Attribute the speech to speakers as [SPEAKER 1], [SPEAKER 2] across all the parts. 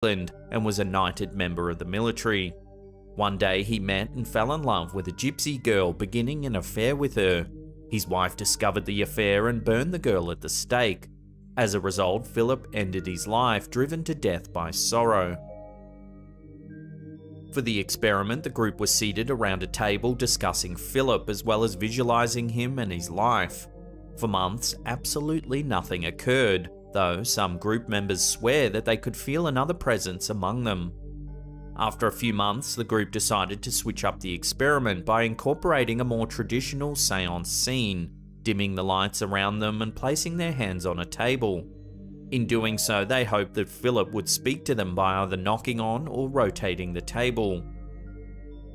[SPEAKER 1] England and was a knighted member of the military. One day he met and fell in love with a gypsy girl, beginning an affair with her. His wife discovered the affair and burned the girl at the stake. As a result, Philip ended his life, driven to death by sorrow. For the experiment, the group was seated around a table discussing Philip as well as visualizing him and his life. For months, absolutely nothing occurred, though some group members swear that they could feel another presence among them. After a few months, the group decided to switch up the experiment by incorporating a more traditional seance scene, dimming the lights around them and placing their hands on a table. In doing so, they hoped that Philip would speak to them by either knocking on or rotating the table.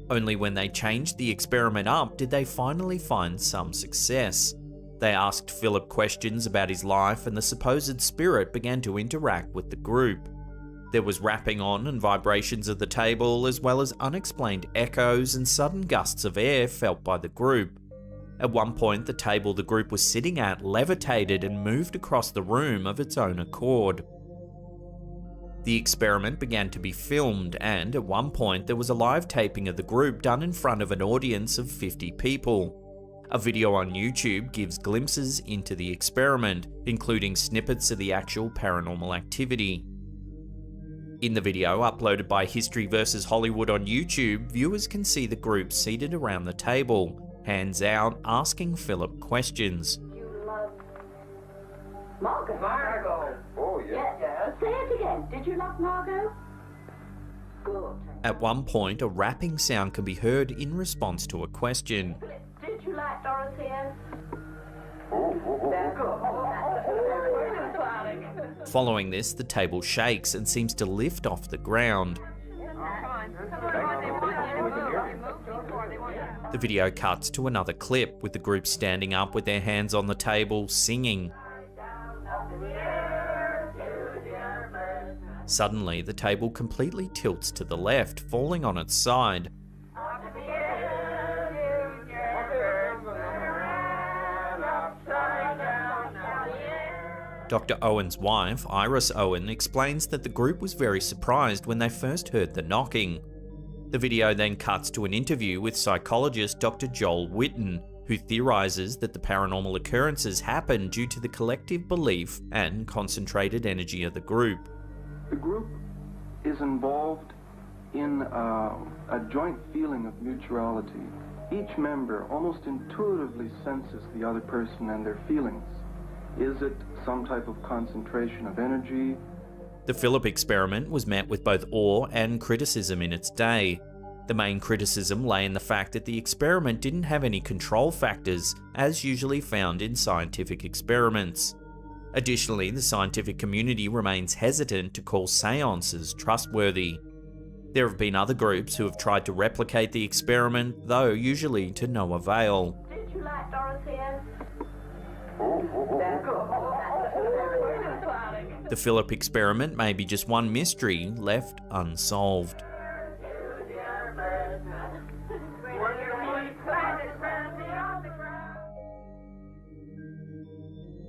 [SPEAKER 1] Only when they changed the experiment up did they finally find some success. They asked Philip questions about his life, and the supposed spirit began to interact with the group. There was rapping on and vibrations of the table, as well as unexplained echoes and sudden gusts of air felt by the group. At one point, the table the group was sitting at levitated and moved across the room of its own accord. The experiment began to be filmed, and at one point there was a live taping of the group done in front of an audience of 50 people. A video on YouTube gives glimpses into the experiment, including snippets of the actual paranormal activity. In the video uploaded by History vs. Hollywood on YouTube, viewers can see the group seated around the table, hands out, asking Philip questions.
[SPEAKER 2] You love Margot?
[SPEAKER 3] Margot! Oh, yeah.
[SPEAKER 2] Yeah. Say it again. Did you love Margot? Good.
[SPEAKER 1] At one point, a rapping sound can be heard in response to a question.
[SPEAKER 2] Did you like Dorothea?
[SPEAKER 1] Following this, the table shakes and seems to lift off the ground. The video cuts to another clip with the group standing up with their hands on the table, singing. Suddenly, the table completely tilts to the left, falling on its side. Dr. Owen's wife, Iris Owen, explains that the group was very surprised when they first heard the knocking. The video then cuts to an interview with psychologist Dr. Joel Witten, who theorizes that the paranormal occurrences happen due to the collective belief and concentrated energy of the group.
[SPEAKER 4] The group is involved in a joint feeling of mutuality. Each member almost intuitively senses the other person and their feelings. Is it some type of concentration of energy?
[SPEAKER 1] The Philip experiment was met with both awe and criticism in its day. The main criticism lay in the fact that the experiment didn't have any control factors, as usually found in scientific experiments. Additionally, the scientific community remains hesitant to call seances trustworthy. There have been other groups who have tried to replicate the experiment, though usually to no avail.
[SPEAKER 2] Did you like Dorothea?
[SPEAKER 1] The Philip experiment may be just one mystery left unsolved.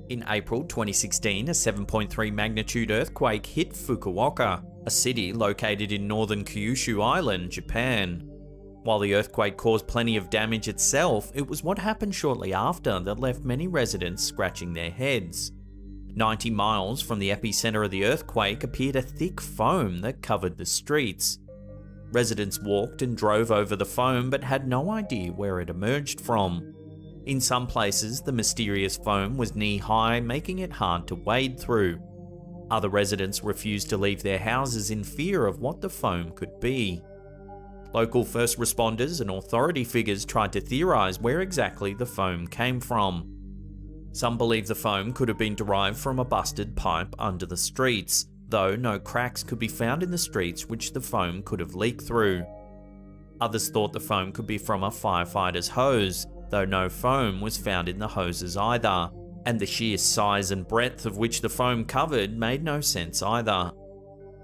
[SPEAKER 1] In April 2016, a 7.3 magnitude earthquake hit Fukuoka, a city located in northern Kyushu Island, Japan. While the earthquake caused plenty of damage itself, it was what happened shortly after that left many residents scratching their heads. 90 miles from the epicenter of the earthquake appeared a thick foam that covered the streets. Residents walked and drove over the foam but had no idea where it emerged from. In some places, the mysterious foam was knee-high, making it hard to wade through. Other residents refused to leave their houses in fear of what the foam could be. Local first responders and authority figures tried to theorize where exactly the foam came from. Some believe the foam could have been derived from a busted pipe under the streets, though no cracks could be found in the streets which the foam could have leaked through. Others thought the foam could be from a firefighter's hose, though no foam was found in the hoses either, and the sheer size and breadth of which the foam covered made no sense either.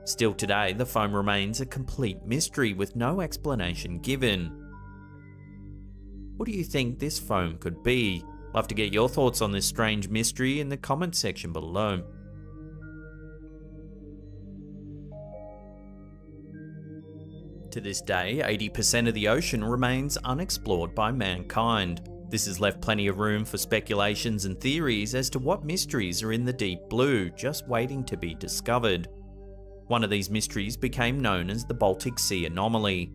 [SPEAKER 1] Still today, the foam remains a complete mystery with no explanation given. What do you think this foam could be? Love to get your thoughts on this strange mystery in the comment section below. To this day, 80% of the ocean remains unexplored by mankind. This has left plenty of room for speculations and theories as to what mysteries are in the deep blue, just waiting to be discovered. One of these mysteries became known as the Baltic Sea anomaly.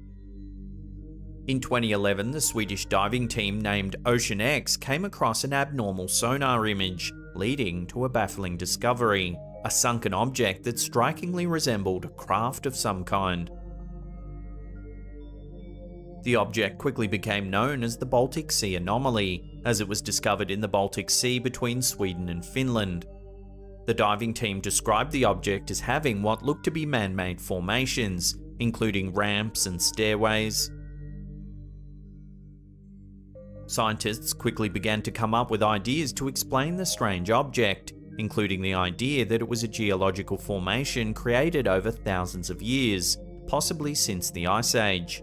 [SPEAKER 1] In 2011, the Swedish diving team named Ocean X came across an abnormal sonar image, leading to a baffling discovery: a sunken object that strikingly resembled a craft of some kind. The object quickly became known as the Baltic Sea anomaly, as it was discovered in the Baltic Sea between Sweden and Finland. The diving team described the object as having what looked to be man-made formations, including ramps and stairways. Scientists quickly began to come up with ideas to explain the strange object, including the idea that it was a geological formation created over thousands of years, possibly since the Ice Age.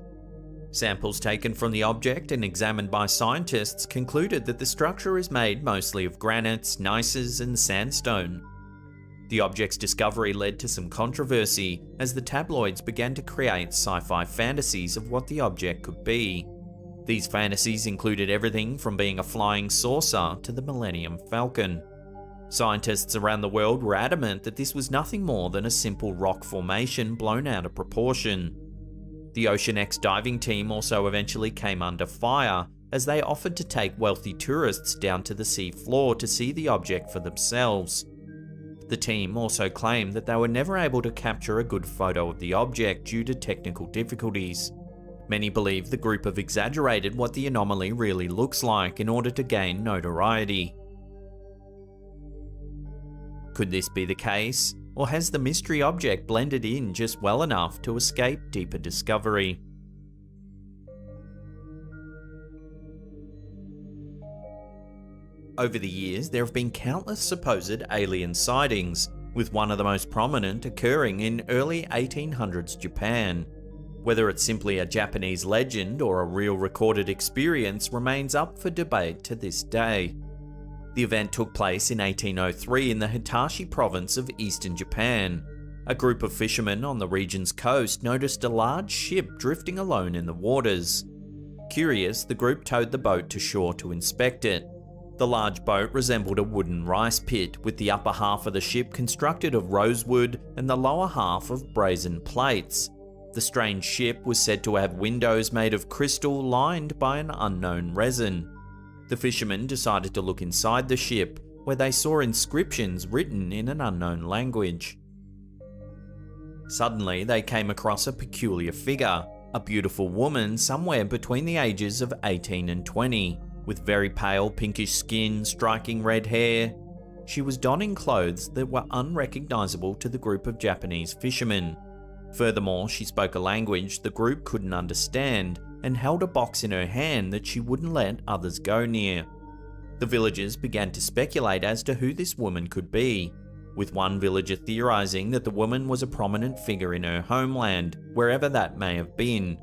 [SPEAKER 1] Samples taken from the object and examined by scientists concluded that the structure is made mostly of granites, gneisses, and sandstone. The object's discovery led to some controversy, as the tabloids began to create sci-fi fantasies of what the object could be. These fantasies included everything from being a flying saucer to the Millennium Falcon. Scientists around the world were adamant that this was nothing more than a simple rock formation blown out of proportion. The Ocean X diving team also eventually came under fire, as they offered to take wealthy tourists down to the sea floor to see the object for themselves. The team also claimed that they were never able to capture a good photo of the object due to technical difficulties. Many believe the group have exaggerated what the anomaly really looks like in order to gain notoriety. Could this be the case? Or has the mystery object blended in just well enough to escape deeper discovery? Over the years, there have been countless supposed alien sightings, with one of the most prominent occurring in early 1800s Japan. Whether it's simply a Japanese legend or a real recorded experience remains up for debate to this day. The event took place in 1803 in the Hitachi province of eastern Japan. A group of fishermen on the region's coast noticed a large ship drifting alone in the waters. Curious, the group towed the boat to shore to inspect it. The large boat resembled a wooden rice pit, with the upper half of the ship constructed of rosewood and the lower half of brazen plates. The strange ship was said to have windows made of crystal lined by an unknown resin. The fishermen decided to look inside the ship, where they saw inscriptions written in an unknown language. Suddenly, they came across a peculiar figure, a beautiful woman somewhere between the ages of 18 and 20, with very pale pinkish skin, striking red hair. She was donning clothes that were unrecognizable to the group of Japanese fishermen. Furthermore, she spoke a language the group couldn't understand, and held a box in her hand that she wouldn't let others go near. The villagers began to speculate as to who this woman could be, with one villager theorizing that the woman was a prominent figure in her homeland, wherever that may have been.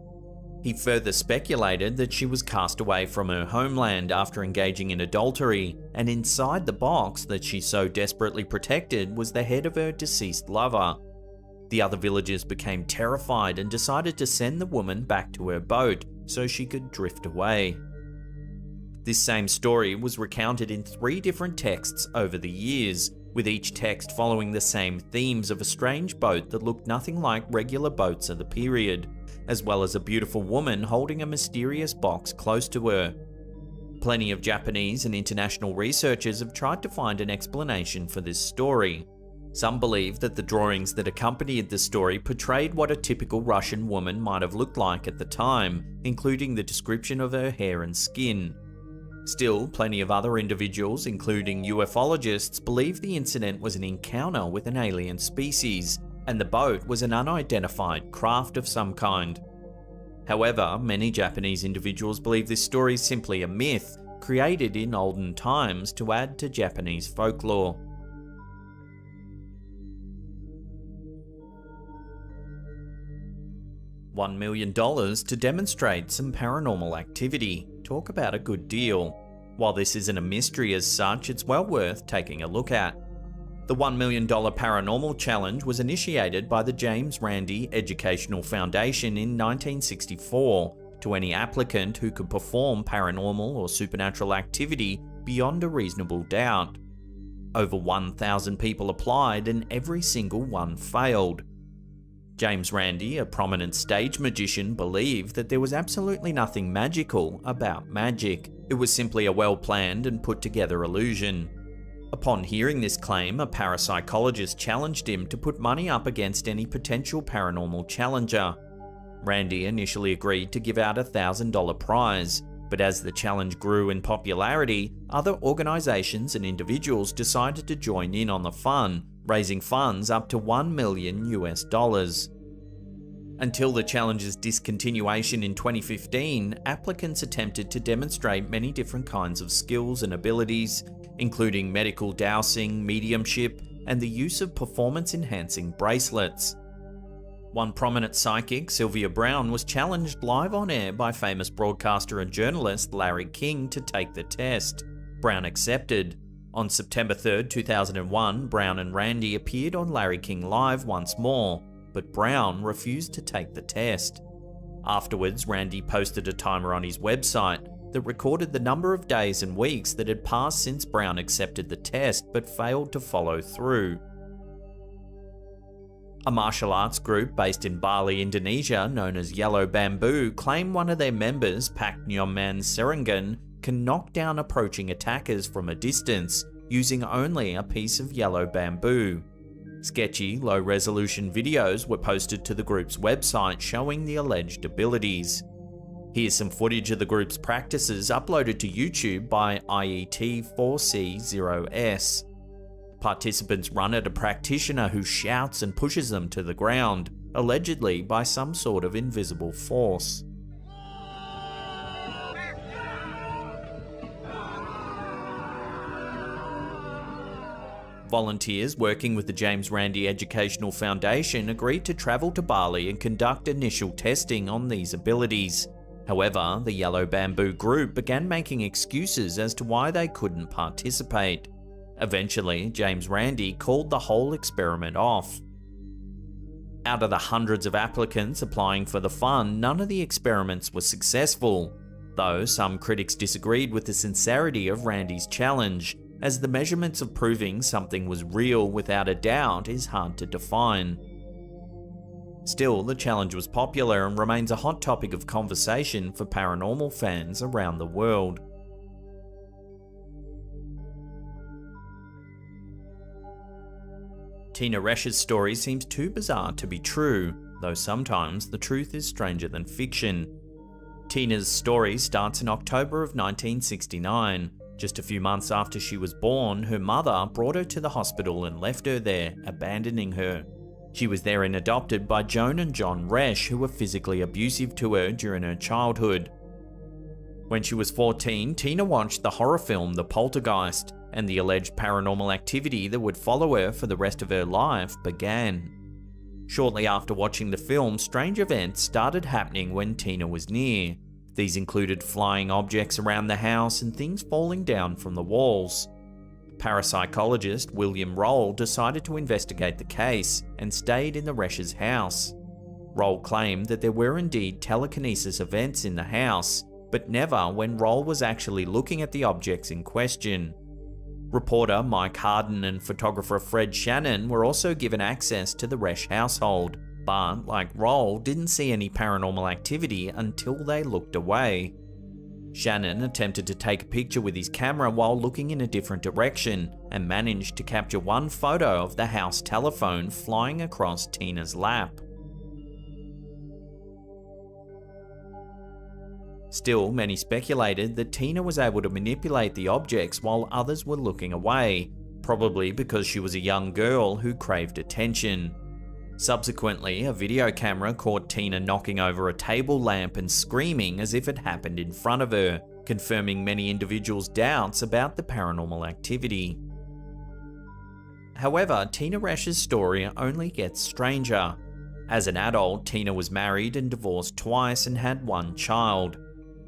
[SPEAKER 1] He further speculated that she was cast away from her homeland after engaging in adultery, and inside the box that she so desperately protected was the head of her deceased lover. The other villagers became terrified and decided to send the woman back to her boat so she could drift away. This same story was recounted in 3 different texts over the years, with each text following the same themes of a strange boat that looked nothing like regular boats of the period, as well as a beautiful woman holding a mysterious box close to her. Plenty of Japanese and international researchers have tried to find an explanation for this story. Some believe that the drawings that accompanied the story portrayed what a typical Russian woman might have looked like at the time, including the description of her hair and skin. Still, plenty of other individuals, including ufologists, believe the incident was an encounter with an alien species, and the boat was an unidentified craft of some kind. However, many Japanese individuals believe this story is simply a myth, created in olden times to add to Japanese folklore. $1 million to demonstrate some paranormal activity. Talk about a good deal. While this isn't a mystery as such, it's well worth taking a look at. The $1 million paranormal challenge was initiated by the James Randi Educational Foundation in 1964 to any applicant who could perform paranormal or supernatural activity beyond a reasonable doubt. Over 1,000 people applied and every single one failed. James Randi, a prominent stage magician, believed that there was absolutely nothing magical about magic. It was simply a well-planned and put-together illusion. Upon hearing this claim, a parapsychologist challenged him to put money up against any potential paranormal challenger. Randi initially agreed to give out a $1,000 prize, but as the challenge grew in popularity, other organizations and individuals decided to join in on the fun, raising funds up to $1 million US. Until the challenge's discontinuation in 2015, applicants attempted to demonstrate many different kinds of skills and abilities, including medical dowsing, mediumship, and the use of performance-enhancing bracelets. One prominent psychic, Sylvia Browne, was challenged live on air by famous broadcaster and journalist Larry King to take the test. Browne accepted. On September 3, 2001, Browne and Randi appeared on Larry King Live once more, but Browne refused to take the test. Afterwards, Randi posted a timer on his website that recorded the number of days and weeks that had passed since Browne accepted the test but failed to follow through. A martial arts group based in Bali, Indonesia, known as Yellow Bamboo, claim one of their members, Pak Nyoman Serengan, can knock down approaching attackers from a distance using only a piece of yellow bamboo. Sketchy, low-resolution videos were posted to the group's website showing the alleged abilities. Here's some footage of the group's practices uploaded to YouTube by IET4C0S. Participants run at a practitioner who shouts and pushes them to the ground, allegedly by some sort of invisible force. Volunteers working with the James Randi Educational Foundation agreed to travel to Bali and conduct initial testing on these abilities. However, the Yellow Bamboo group began making excuses as to why they couldn't participate. Eventually, James Randi called the whole experiment off. Out of the hundreds of applicants applying for the fund, none of the experiments were successful, though some critics disagreed with the sincerity of Randi's challenge, as the measurements of proving something was real without a doubt is hard to define. Still, the challenge was popular and remains a hot topic of conversation for paranormal fans around the world. Tina Resch's story seems too bizarre to be true, though sometimes the truth is stranger than fiction. Tina's story starts in October of 1969. Just a few months after she was born, her mother brought her to the hospital and left her there, abandoning her. She was therein adopted by Joan and John Resch, who were physically abusive to her during her childhood. When she was 14, Tina watched the horror film The Poltergeist, and the alleged paranormal activity that would follow her for the rest of her life began. Shortly after watching the film, strange events started happening when Tina was near. These included flying objects around the house and things falling down from the walls. Parapsychologist William Roll decided to investigate the case and stayed in the Resch's house. Roll claimed that there were indeed telekinesis events in the house, but never when Roll was actually looking at the objects in question. Reporter Mike Harden and photographer Fred Shannon were also given access to the Resch household, but, like Roll, didn't see any paranormal activity until they looked away. Shannon attempted to take a picture with his camera while looking in a different direction and managed to capture one photo of the house telephone flying across Tina's lap. Still, many speculated that Tina was able to manipulate the objects while others were looking away, probably because she was a young girl who craved attention. Subsequently, a video camera caught Tina knocking over a table lamp and screaming as if it happened in front of her, confirming many individuals' doubts about the paranormal activity. However, Tina Resch's story only gets stranger. As an adult, Tina was married and divorced twice and had one child.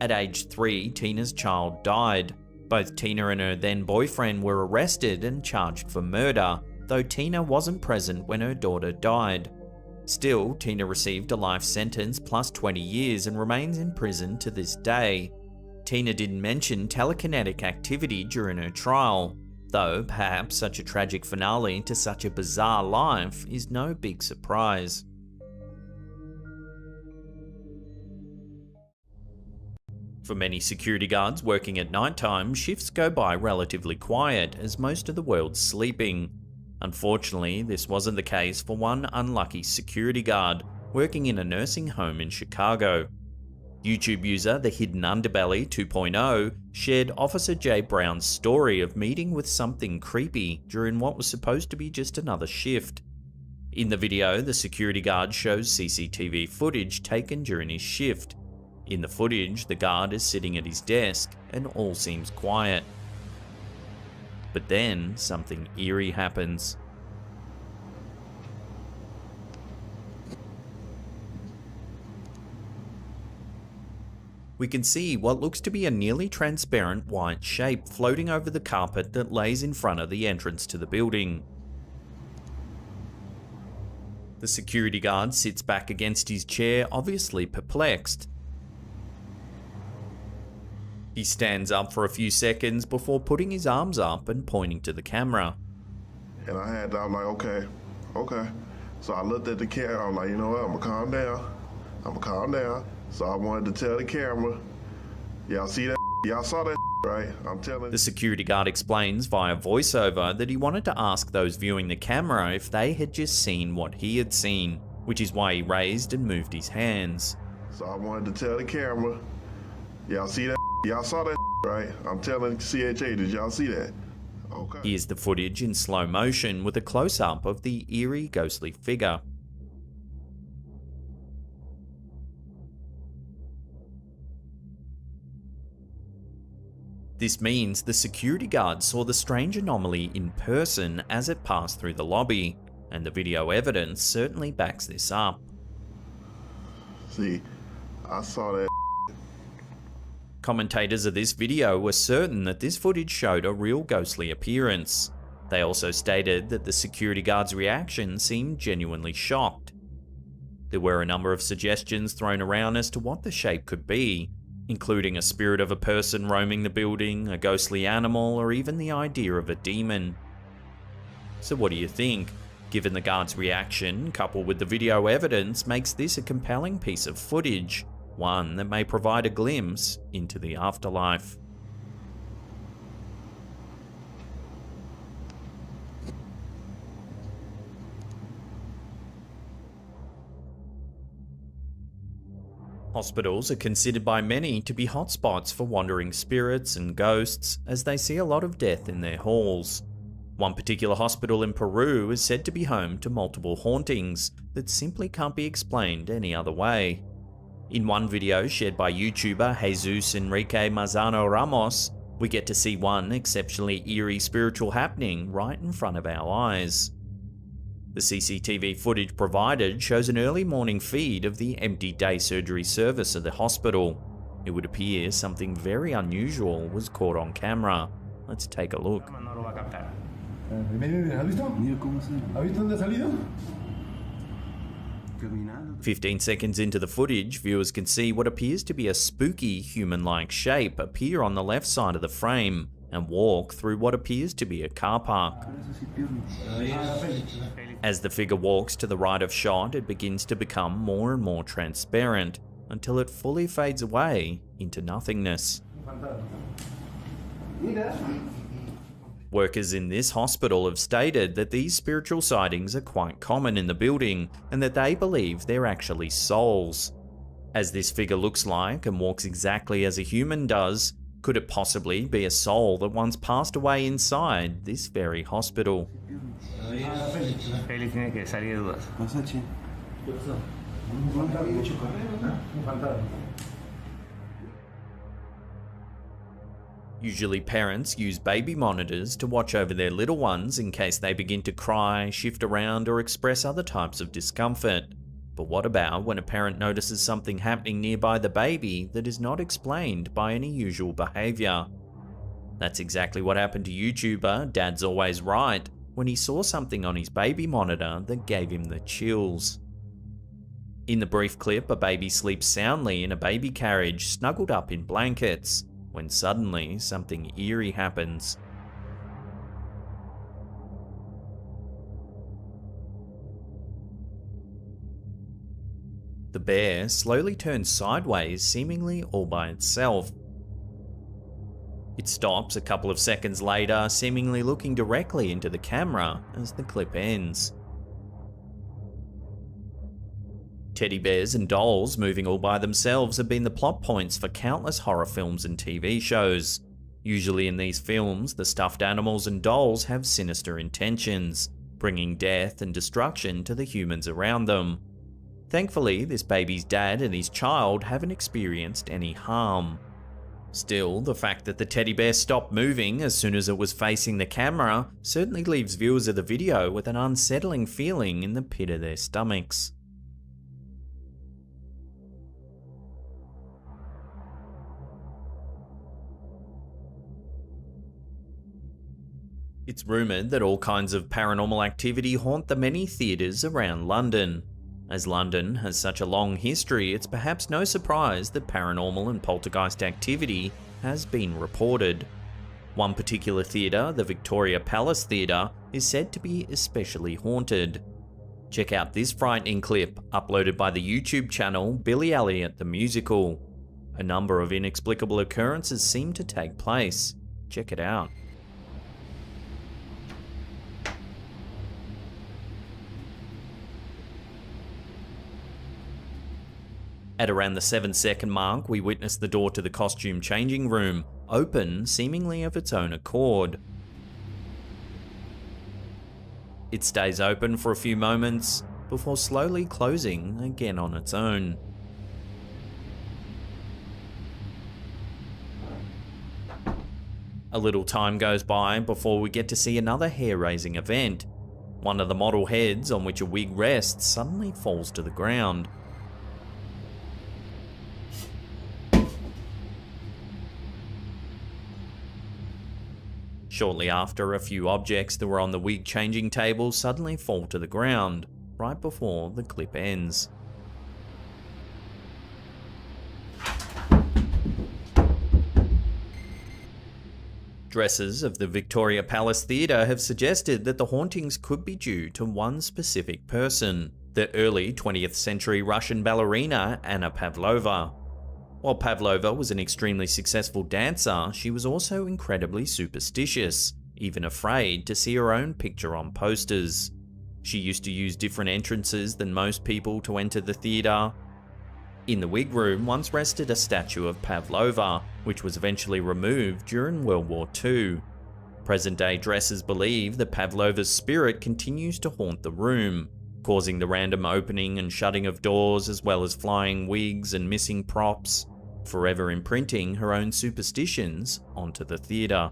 [SPEAKER 1] At age 3, Tina's child died. Both Tina and her then boyfriend were arrested and charged for murder, though Tina wasn't present when her daughter died. Still, Tina received a life sentence plus 20 years and remains in prison to this day. Tina didn't mention telekinetic activity during her trial, though perhaps such a tragic finale to such a bizarre life is no big surprise. For many security guards working at nighttime, shifts go by relatively quiet as most of the world's sleeping. Unfortunately, this wasn't the case for one unlucky security guard working in a nursing home in Chicago. YouTube user The Hidden Underbelly 2.0 shared Officer Jay Brown's story of meeting with something creepy during what was supposed to be just another shift. In the video, the security guard shows CCTV footage taken during his shift. In the footage, the guard is sitting at his desk and all seems quiet. But then, something eerie happens. We can see what looks to be a nearly transparent white shape floating over the carpet that lays in front of the entrance to the building. The security guard sits back against his chair, obviously perplexed. He stands up for a few seconds before putting his arms up and pointing to the camera.
[SPEAKER 5] And I'm like, okay. So I looked at the camera, I'm like, you know what, I'm gonna calm down. So I wanted to tell the camera, y'all see that? Y'all saw that, right? I'm telling.
[SPEAKER 1] The security guard explains via voiceover that he wanted to ask those viewing the camera if they had just seen what he had seen, which is why he raised and moved his hands.
[SPEAKER 5] So I wanted to tell the camera, y'all see that? Y'all saw that, right? I'm telling CHA, did y'all see that? Okay.
[SPEAKER 1] Here's the footage in slow motion with a close-up of the eerie, ghostly figure. This means the security guard saw the strange anomaly in person as it passed through the lobby, and the video evidence certainly backs this up.
[SPEAKER 5] See, I saw that.
[SPEAKER 1] Commentators of this video were certain that this footage showed a real ghostly appearance. They also stated that the security guard's reaction seemed genuinely shocked. There were a number of suggestions thrown around as to what the shape could be, including a spirit of a person roaming the building, a ghostly animal, or even the idea of a demon. So what do you think? Given the guard's reaction, coupled with the video evidence, makes this a compelling piece of footage, one that may provide a glimpse into the afterlife. Hospitals are considered by many to be hotspots for wandering spirits and ghosts, as they see a lot of death in their halls. One particular hospital in Peru is said to be home to multiple hauntings that simply can't be explained any other way. In one video shared by YouTuber Jesus Enrique Mazano Ramos, we get to see one exceptionally eerie spiritual happening right in front of our eyes. The CCTV footage provided shows an early morning feed of the empty day surgery service of the hospital. It would appear something very unusual was caught on camera. Let's take a look. 15 seconds into the footage, viewers can see what appears to be a spooky human-like shape appear on the left side of the frame and walk through what appears to be a car park. As the figure walks to the right of shot, it begins to become more and more transparent until it fully fades away into nothingness. Workers in this hospital have stated that these spiritual sightings are quite common in the building and that they believe they're actually souls. As this figure looks like and walks exactly as a human does, could it possibly be a soul that once passed away inside this very hospital? Usually parents use baby monitors to watch over their little ones in case they begin to cry, shift around, or express other types of discomfort. But what about when a parent notices something happening nearby the baby that is not explained by any usual behaviour? That's exactly what happened to YouTuber Dad's Always Right, when he saw something on his baby monitor that gave him the chills. In the brief clip, a baby sleeps soundly in a baby carriage, snuggled up in blankets, when suddenly something eerie happens. The bear slowly turns sideways, seemingly all by itself. It stops a couple of seconds later, seemingly looking directly into the camera as the clip ends. Teddy bears and dolls moving all by themselves have been the plot points for countless horror films and TV shows. Usually in these films, the stuffed animals and dolls have sinister intentions, bringing death and destruction to the humans around them. Thankfully, this baby's dad and his child haven't experienced any harm. Still, the fact that the teddy bear stopped moving as soon as it was facing the camera certainly leaves viewers of the video with an unsettling feeling in the pit of their stomachs. It's rumoured that all kinds of paranormal activity haunt the many theatres around London. As London has such a long history, it's perhaps no surprise that paranormal and poltergeist activity has been reported. One particular theatre, the Victoria Palace Theatre, is said to be especially haunted. Check out this frightening clip, uploaded by the YouTube channel Billy Elliot the Musical. A number of inexplicable occurrences seem to take place. Check it out. At around the 7-second mark, we witness the door to the costume changing room open seemingly of its own accord. It stays open for a few moments before slowly closing again on its own. A little time goes by before we get to see another hair-raising event. One of the model heads on which a wig rests suddenly falls to the ground. Shortly after, a few objects that were on the wig changing table suddenly fall to the ground, right before the clip ends. Dressers of the Victoria Palace Theatre have suggested that the hauntings could be due to one specific person, the early 20th century Russian ballerina Anna Pavlova. While Pavlova was an extremely successful dancer, she was also incredibly superstitious, even afraid to see her own picture on posters. She used to use different entrances than most people to enter the theatre. In the wig room once rested a statue of Pavlova, which was eventually removed during World War II. Present-day dressers believe that Pavlova's spirit continues to haunt the room, causing the random opening and shutting of doors as well as flying wigs and missing props, forever imprinting her own superstitions onto the theatre.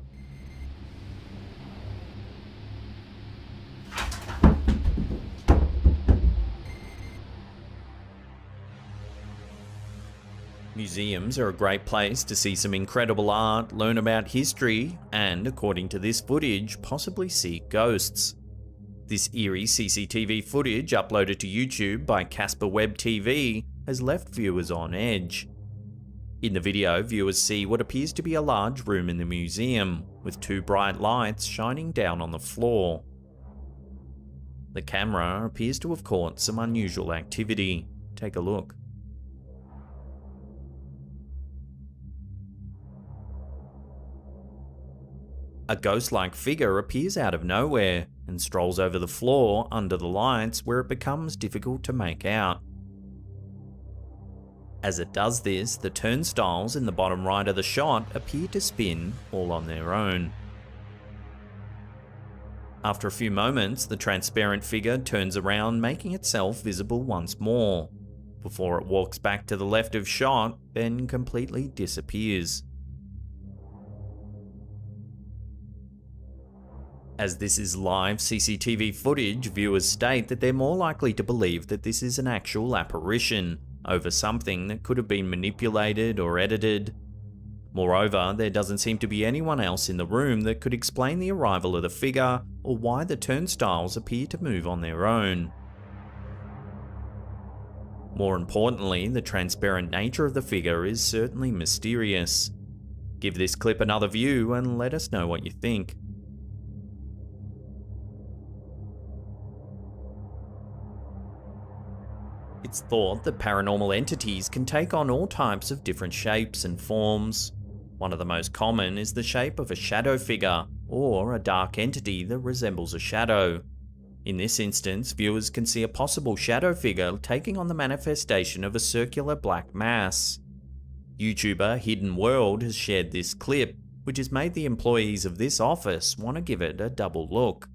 [SPEAKER 1] Museums are a great place to see some incredible art, learn about history, and, according to this footage, possibly see ghosts. This eerie CCTV footage uploaded to YouTube by Casper Web TV has left viewers on edge. In the video, viewers see what appears to be a large room in the museum, with two bright lights shining down on the floor. The camera appears to have caught some unusual activity. Take a look. A ghost-like figure appears out of nowhere and strolls over the floor under the lights, where it becomes difficult to make out. As it does this, the turnstiles in the bottom right of the shot appear to spin all on their own. After a few moments, the transparent figure turns around, making itself visible once more, before it walks back to the left of shot, then completely disappears. As this is live CCTV footage, viewers state that they're more likely to believe that this is an actual apparition over something that could have been manipulated or edited. Moreover, there doesn't seem to be anyone else in the room that could explain the arrival of the figure or why the turnstiles appear to move on their own. More importantly, the transparent nature of the figure is certainly mysterious. Give this clip another view and let us know what you think. It's thought that paranormal entities can take on all types of different shapes and forms. One of the most common is the shape of a shadow figure, or a dark entity that resembles a shadow. In this instance, viewers can see a possible shadow figure taking on the manifestation of a circular black mass. YouTuber Hidden World has shared this clip, which has made the employees of this office want to give it a double look.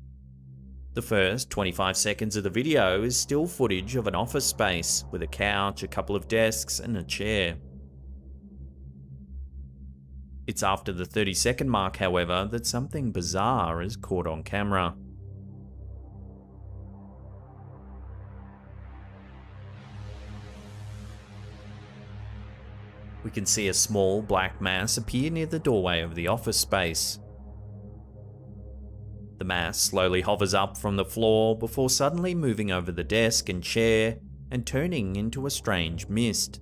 [SPEAKER 1] The first 25 seconds of the video is still footage of an office space, with a couch, a couple of desks, and a chair. It's after the 30-second mark, however, that something bizarre is caught on camera. We can see a small black mass appear near the doorway of the office space. The mass slowly hovers up from the floor before suddenly moving over the desk and chair and turning into a strange mist.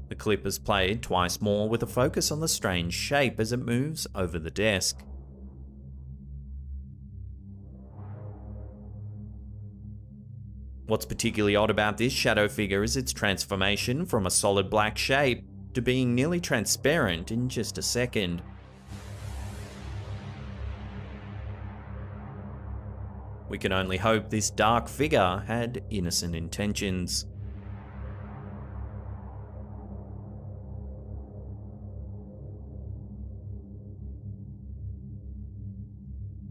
[SPEAKER 1] The clip is played twice more with a focus on the strange shape as it moves over the desk. What's particularly odd about this shadow figure is its transformation from a solid black shape to being nearly transparent in just a second. We can only hope this dark figure had innocent intentions.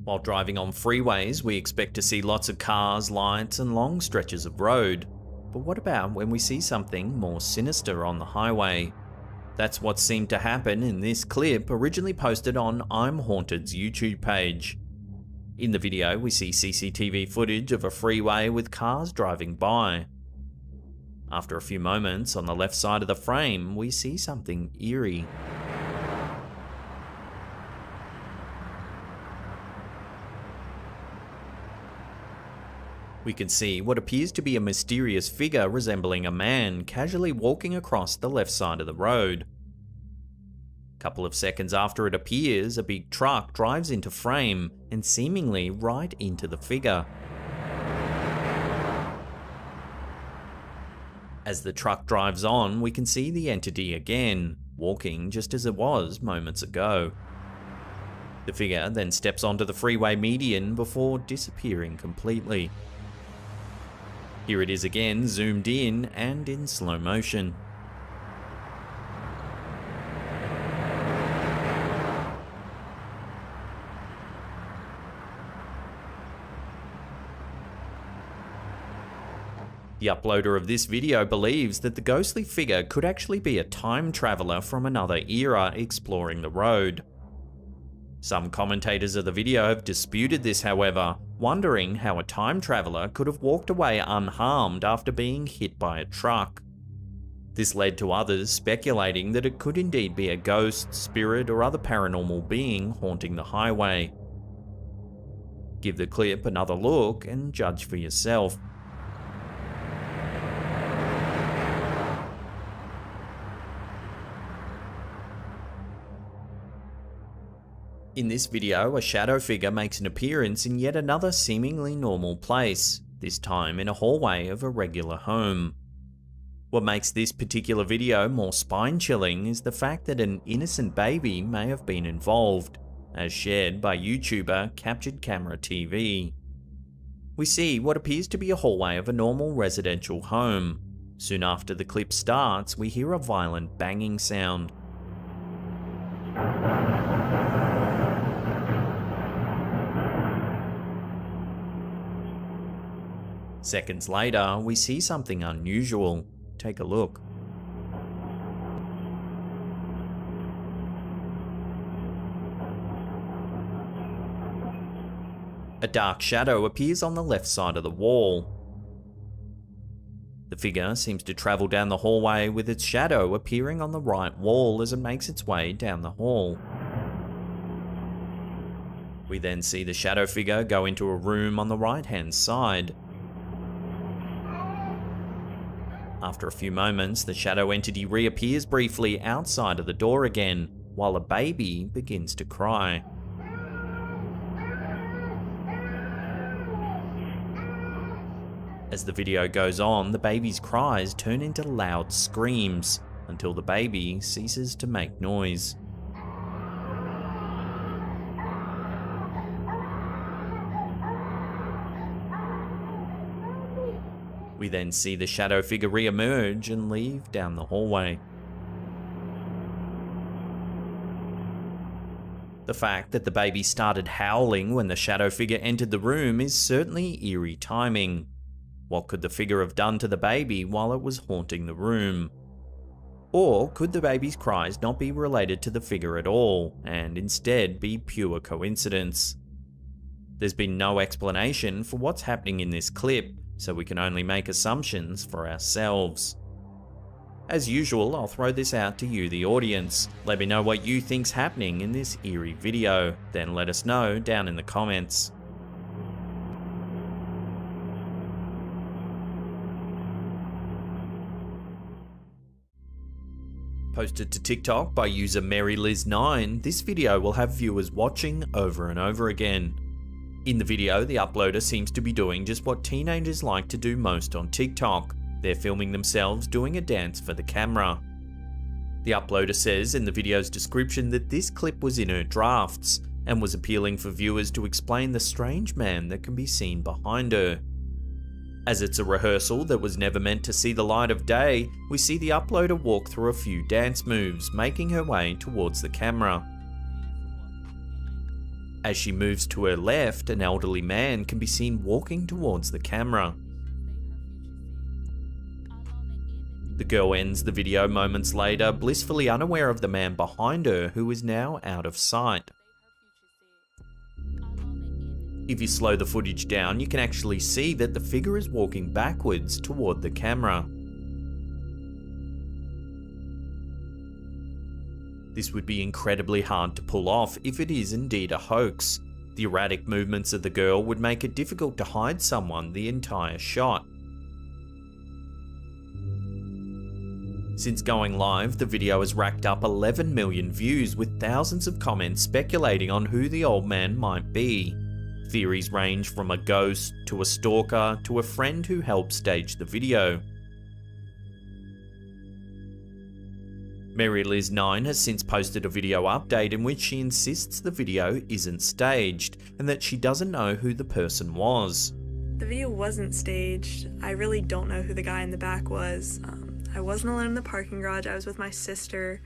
[SPEAKER 1] While driving on freeways, we expect to see lots of cars, lights, and long stretches of road. But what about when we see something more sinister on the highway? That's what seemed to happen in this clip, originally posted on I'm Haunted's YouTube page. In the video, we see CCTV footage of a freeway with cars driving by. After a few moments, on the left side of the frame, we see something eerie. We can see what appears to be a mysterious figure resembling a man casually walking across the left side of the road. A couple of seconds after it appears, a big truck drives into frame and seemingly right into the figure. As the truck drives on, we can see the entity again, walking just as it was moments ago. The figure then steps onto the freeway median before disappearing completely. Here it is again, zoomed in and in slow motion. The uploader of this video believes that the ghostly figure could actually be a time traveler from another era exploring the road. Some commentators of the video have disputed this, however, wondering how a time traveler could have walked away unharmed after being hit by a truck. This led to others speculating that it could indeed be a ghost, spirit, or other paranormal being haunting the highway. Give the clip another look and judge for yourself. In this video, a shadow figure makes an appearance in yet another seemingly normal place, this time in a hallway of a regular home. What makes this particular video more spine-chilling is the fact that an innocent baby may have been involved, as shared by YouTuber Captured Camera TV. We see what appears to be a hallway of a normal residential home. Soon after the clip starts, we hear a violent banging sound. Seconds later, we see something unusual. Take a look. A dark shadow appears on the left side of the wall. The figure seems to travel down the hallway with its shadow appearing on the right wall as it makes its way down the hall. We then see the shadow figure go into a room on the right-hand side. After a few moments, the shadow entity reappears briefly outside of the door again, while a baby begins to cry. As the video goes on, the baby's cries turn into loud screams, until the baby ceases to make noise. We then see the shadow figure re-emerge and leave down the hallway. The fact that the baby started howling when the shadow figure entered the room is certainly eerie timing. What could the figure have done to the baby while it was haunting the room? Or could the baby's cries not be related to the figure at all, and instead be pure coincidence? There's been no explanation for what's happening in this clip, so we can only make assumptions for ourselves. As usual, I'll throw this out to you, the audience. Let me know what you think's happening in this eerie video, then let us know down in the comments. Posted to TikTok by user MaryLiz9, this video will have viewers watching over and over again. In the video, the uploader seems to be doing just what teenagers like to do most on TikTok. They're filming themselves doing a dance for the camera. The uploader says in the video's description that this clip was in her drafts and was appealing for viewers to explain the strange man that can be seen behind her. As it's a rehearsal that was never meant to see the light of day, we see the uploader walk through a few dance moves, making her way towards the camera. As she moves to her left, an elderly man can be seen walking towards the camera. The girl ends the video moments later, blissfully unaware of the man behind her, who is now out of sight. If you slow the footage down, you can actually see that the figure is walking backwards toward the camera. This would be incredibly hard to pull off if it is indeed a hoax. The erratic movements of the girl would make it difficult to hide someone the entire shot. Since going live, the video has racked up 11 million views, with thousands of comments speculating on who the old man might be. Theories range from a ghost, to a stalker, to a friend who helped stage the video. MaryLiz9 has since posted a video update in which she insists the video isn't staged, and that she doesn't know who the person was.
[SPEAKER 6] The video wasn't staged. I really don't know who the guy in the back was. I wasn't alone in the parking garage, I was with my sister.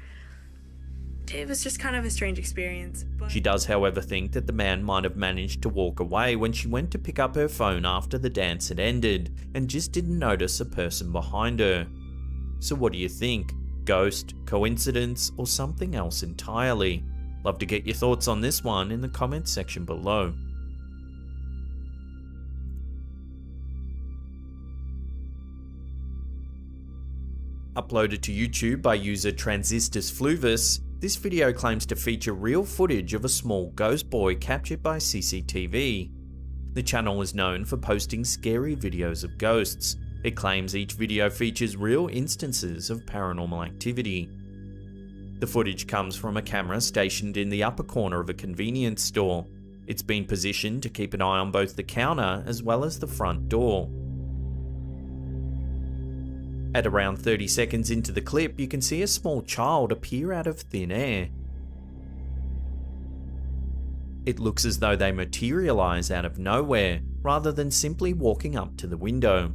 [SPEAKER 6] It was just kind of a strange experience.
[SPEAKER 1] She does, however, think that the man might have managed to walk away when she went to pick up her phone after the dance had ended, and just didn't notice a person behind her. So what do you think? Ghost, coincidence, or something else entirely? Love to get your thoughts on this one in the comments section below. Uploaded to YouTube by user Transistus Fluvis, this video claims to feature real footage of a small ghost boy captured by CCTV. The channel is known for posting scary videos of ghosts. It claims each video features real instances of paranormal activity. The footage comes from a camera stationed in the upper corner of a convenience store. It's been positioned to keep an eye on both the counter as well as the front door. At around 30 seconds into the clip, you can see a small child appear out of thin air. It looks as though they materialize out of nowhere, rather than simply walking up to the window.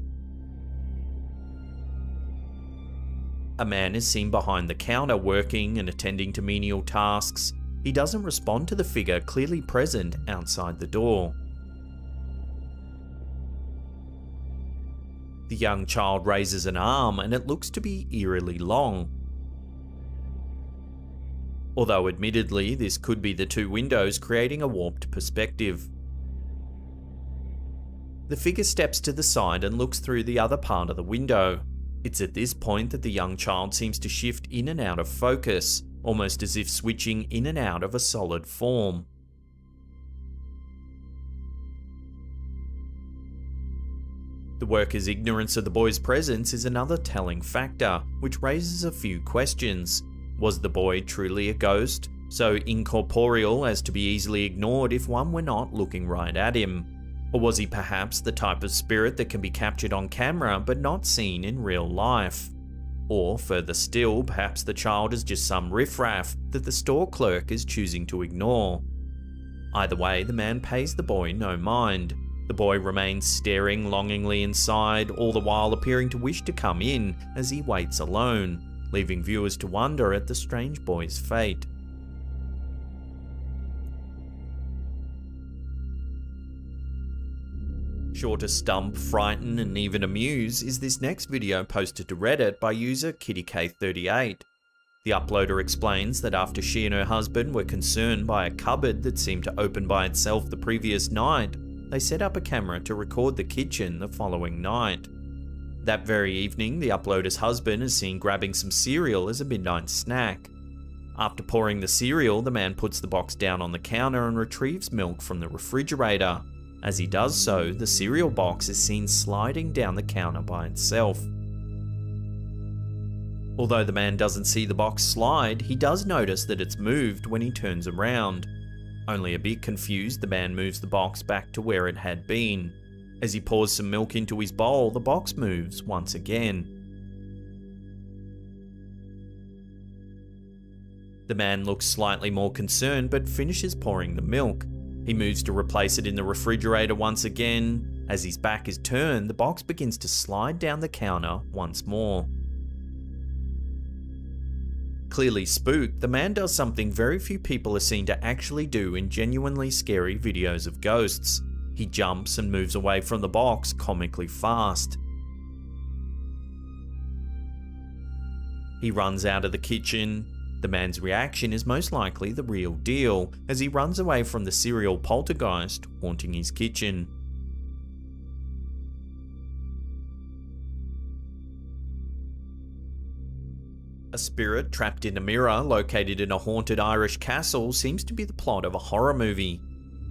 [SPEAKER 1] A man is seen behind the counter working and attending to menial tasks. He doesn't respond to the figure clearly present outside the door. The young child raises an arm and it looks to be eerily long. Although admittedly, this could be the two windows creating a warped perspective. The figure steps to the side and looks through the other part of the window. It's at this point that the young child seems to shift in and out of focus, almost as if switching in and out of a solid form. The workers' ignorance of the boy's presence is another telling factor, which raises a few questions. Was the boy truly a ghost, so incorporeal as to be easily ignored if one were not looking right at him? Or was he perhaps the type of spirit that can be captured on camera but not seen in real life? Or further still, perhaps the child is just some riffraff that the store clerk is choosing to ignore. Either way, the man pays the boy no mind. The boy remains staring longingly inside, all the while appearing to wish to come in as he waits alone, leaving viewers to wonder at the strange boy's fate. Sure to stump, frighten, and even amuse is this next video posted to Reddit by user KittyK38. The uploader explains that after she and her husband were concerned by a cupboard that seemed to open by itself the previous night, they set up a camera to record the kitchen the following night. That very evening, the uploader's husband is seen grabbing some cereal as a midnight snack. After pouring the cereal, the man puts the box down on the counter and retrieves milk from the refrigerator. As he does so, the cereal box is seen sliding down the counter by itself. Although the man doesn't see the box slide, he does notice that it's moved when he turns around. Only a bit confused, the man moves the box back to where it had been. As he pours some milk into his bowl, the box moves once again. The man looks slightly more concerned but finishes pouring the milk. He moves to replace it in the refrigerator once again. As his back is turned, the box begins to slide down the counter once more. Clearly spooked, the man does something very few people are seen to actually do in genuinely scary videos of ghosts. He jumps and moves away from the box comically fast. He runs out of the kitchen. The man's reaction is most likely the real deal, as he runs away from the serial poltergeist haunting his kitchen. A spirit trapped in a mirror located in a haunted Irish castle seems to be the plot of a horror movie.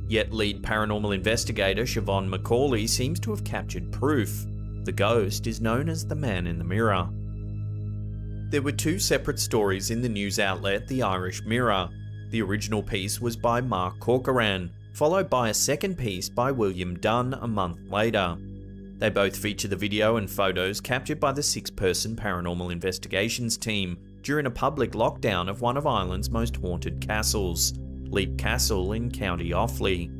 [SPEAKER 1] Yet lead paranormal investigator Siobhan Macaulay seems to have captured proof. The ghost is known as the Man in the Mirror. There were two separate stories in the news outlet The Irish Mirror. The original piece was by Mark Corcoran, followed by a second piece by William Dunn a month later. They both feature the video and photos captured by the 6-person paranormal investigations team during a public lockdown of one of Ireland's most haunted castles, Leap Castle in County Offaly.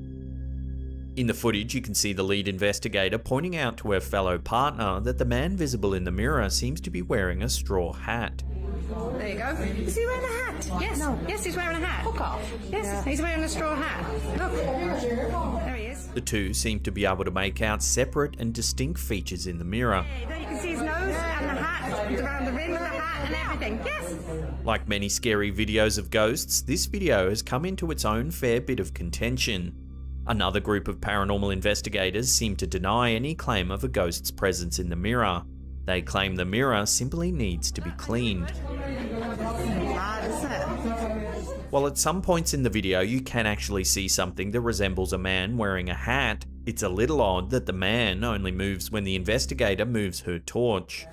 [SPEAKER 1] In the footage, you can see the lead investigator pointing out to her fellow partner that the man visible in the mirror seems to be wearing a straw hat.
[SPEAKER 7] There you go. Is he wearing a hat? Yes. No. Yes, he's wearing a hat. Hook off. Yes, yeah. He's wearing a straw hat. Look. There he is.
[SPEAKER 1] The two seem to be able to make out separate and distinct features in the mirror.
[SPEAKER 7] Hey, there you can see his nose and the hat, around the rim of the hat and everything. Yes.
[SPEAKER 1] Like many scary videos of ghosts, this video has come into its own fair bit of contention. Another group of paranormal investigators seem to deny any claim of a ghost's presence in the mirror. They claim the mirror simply needs to be cleaned. While at some points in the video you can actually see something that resembles a man wearing a hat, it's a little odd that the man only moves when the investigator moves her torch.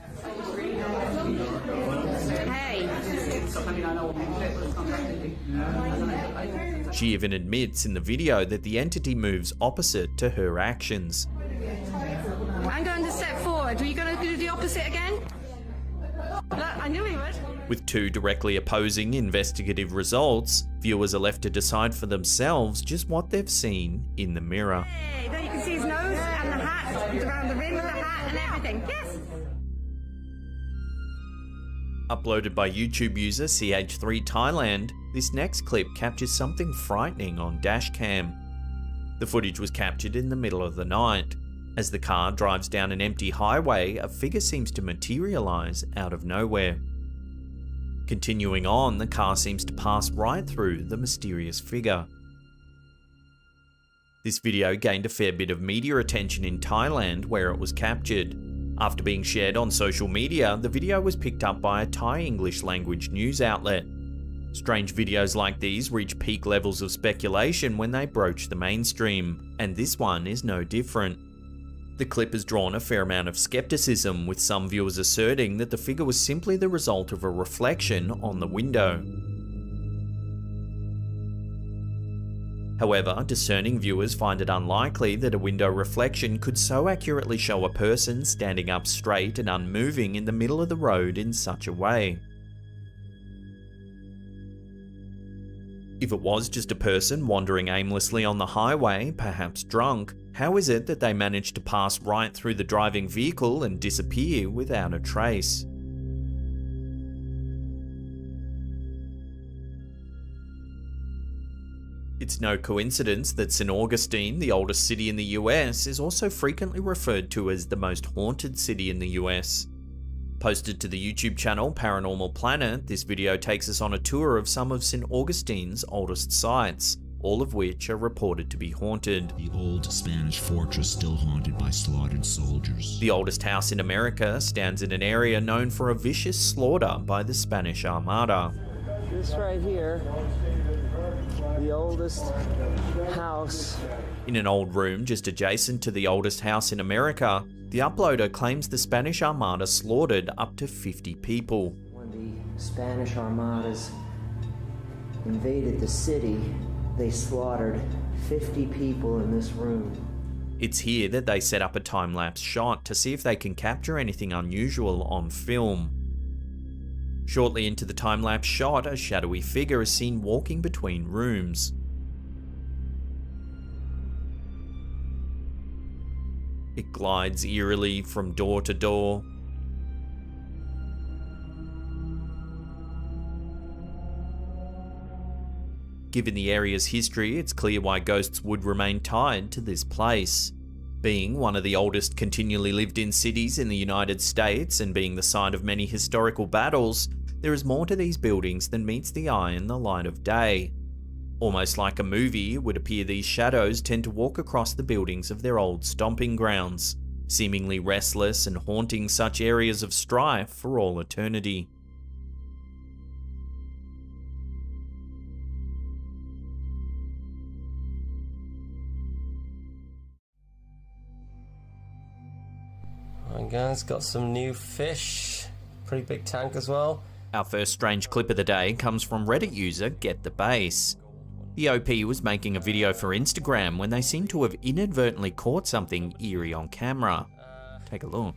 [SPEAKER 1] She even admits in the video that the entity moves opposite to her actions.
[SPEAKER 7] I'm going to step forward. Are you going to do the opposite again? Look, I knew he would.
[SPEAKER 1] With two directly opposing investigative results, viewers are left to decide for themselves just what they've seen in the mirror.
[SPEAKER 7] Hey, there you can see his nose and the hat, around the rim of the hat and everything. Yes.
[SPEAKER 1] Uploaded by YouTube user CH3 Thailand, this next clip captures something frightening on dashcam. The footage was captured in the middle of the night. As the car drives down an empty highway, a figure seems to materialize out of nowhere. Continuing on, the car seems to pass right through the mysterious figure. This video gained a fair bit of media attention in Thailand where it was captured. After being shared on social media, the video was picked up by a Thai English language news outlet. Strange videos like these reach peak levels of speculation when they broach the mainstream, and this one is no different. The clip has drawn a fair amount of skepticism, with some viewers asserting that the figure was simply the result of a reflection on the window. However, discerning viewers find it unlikely that a window reflection could so accurately show a person standing up straight and unmoving in the middle of the road in such a way. If it was just a person wandering aimlessly on the highway, perhaps drunk, how is it that they managed to pass right through the driving vehicle and disappear without a trace? It's no coincidence that St. Augustine, the oldest city in the US, is also frequently referred to as the most haunted city in the US. Posted to the YouTube channel Paranormal Planet, this video takes us on a tour of some of St. Augustine's oldest sites, all of which are reported to be haunted.
[SPEAKER 8] The old Spanish fortress still haunted by slaughtered soldiers.
[SPEAKER 1] The oldest house in America stands in an area known for a vicious slaughter by the Spanish Armada.
[SPEAKER 9] This right here, the oldest house.
[SPEAKER 1] In an old room just adjacent to the oldest house in America, the uploader claims the Spanish Armada slaughtered up to 50 people.
[SPEAKER 9] When the Spanish Armadas invaded the city, they slaughtered 50 people in this room.
[SPEAKER 1] It's here that they set up a time-lapse shot to see if they can capture anything unusual on film. Shortly into the time-lapse shot, a shadowy figure is seen walking between rooms. It glides eerily from door to door. Given the area's history, it's clear why ghosts would remain tied to this place. Being one of the oldest continually lived-in cities in the United States and being the site of many historical battles, there is more to these buildings than meets the eye in the light of day. Almost like a movie, it would appear these shadows tend to walk across the buildings of their old stomping grounds, seemingly restless and haunting such areas of strife for all eternity.
[SPEAKER 10] Alright guys, got some new fish. Pretty big tank as well.
[SPEAKER 1] Our first strange clip of the day comes from Reddit user Get the Base. The OP was making a video for Instagram when they seem to have inadvertently caught something eerie on camera. Take a look.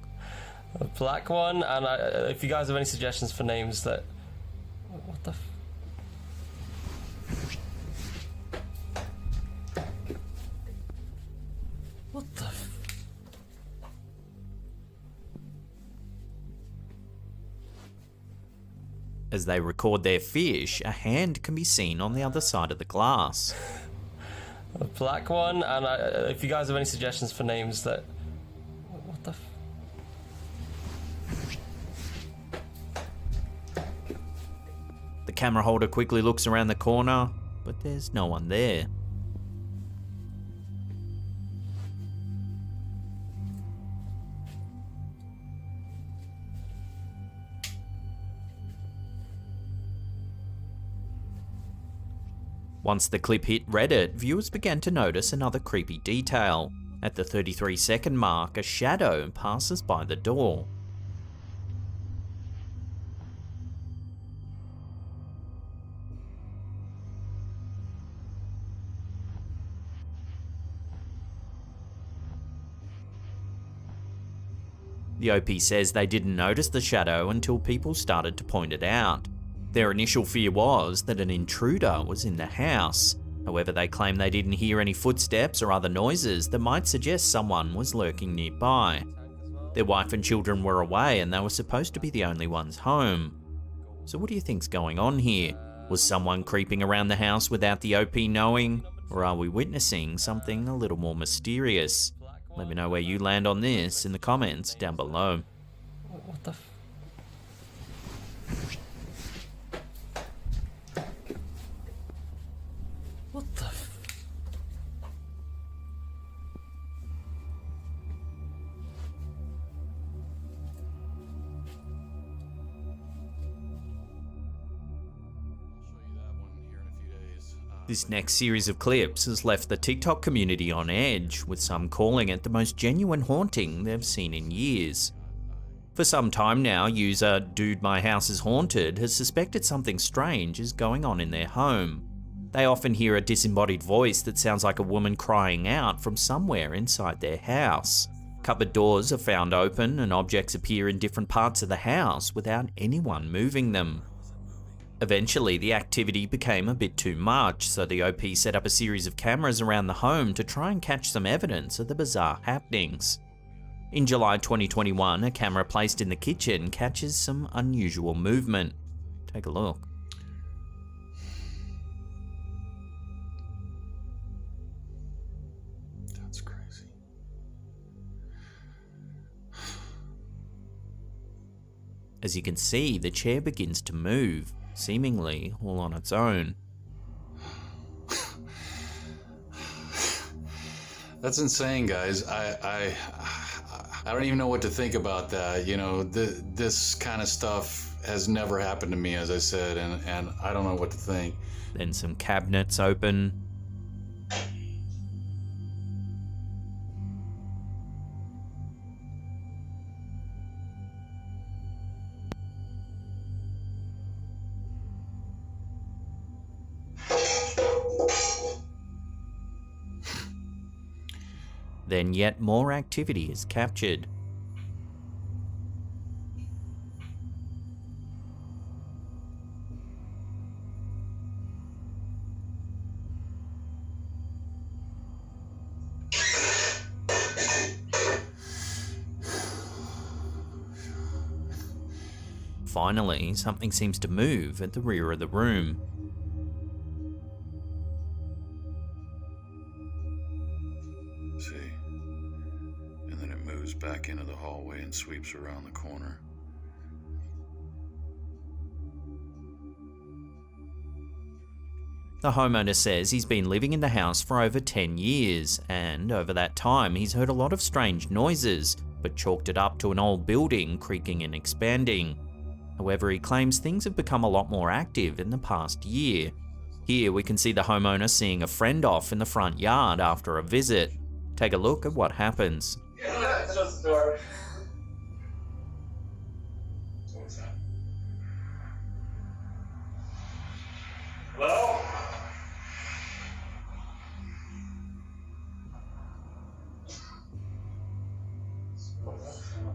[SPEAKER 10] A black one, and if you guys have any suggestions for names that... What the What the
[SPEAKER 1] As they record their fish, a hand can be seen on the other side of the glass.
[SPEAKER 10] A black one, and if you guys have any suggestions for names that... What the
[SPEAKER 1] The camera holder quickly looks around the corner, but there's no one there. Once the clip hit Reddit, viewers began to notice another creepy detail. At the 33-second mark, a shadow passes by the door. The OP says they didn't notice the shadow until people started to point it out. Their initial fear was that an intruder was in the house. However, they claim they didn't hear any footsteps or other noises that might suggest someone was lurking nearby. Their wife and children were away and they were supposed to be the only ones home. So what do you think's going on here? Was someone creeping around the house without the OP knowing? Or are we witnessing something a little more mysterious? Let me know where you land on this in the comments down below.
[SPEAKER 10] What the What the
[SPEAKER 11] I'll show you that one here in a few days.
[SPEAKER 1] This next series of clips has left the TikTok community on edge, with some calling it the most genuine haunting they've seen in years. For some time now, user Dude My House is Haunted has suspected something strange is going on in their home. They often hear a disembodied voice that sounds like a woman crying out from somewhere inside their house. Cupboard doors are found open and objects appear in different parts of the house without anyone moving them. Eventually, the activity became a bit too much, so the OP set up a series of cameras around the home to try and catch some evidence of the bizarre happenings. In July 2021, a camera placed in the kitchen catches some unusual movement. Take a look.
[SPEAKER 11] That's crazy.
[SPEAKER 1] As you can see, the chair begins to move, seemingly all on its own.
[SPEAKER 11] That's insane, guys. I don't even know what to think about that. You know, this kind of stuff has never happened to me, as I said, and I don't know what to think.
[SPEAKER 1] Then some cabinets open. Then yet more activity is captured. Finally, something seems to move at the rear of the room.
[SPEAKER 11] See? And then it moves back into the hallway and sweeps around the corner.
[SPEAKER 1] The homeowner says he's been living in the house for over 10 years, and over that time he's heard a lot of strange noises, but chalked it up to an old building creaking and expanding. However, he claims things have become a lot more active in the past year. Here we can see the homeowner seeing a friend off in the front yard after a visit. Take a look at what happens.
[SPEAKER 3] Yeah, it's just the door.
[SPEAKER 11] What's that?
[SPEAKER 3] Hello?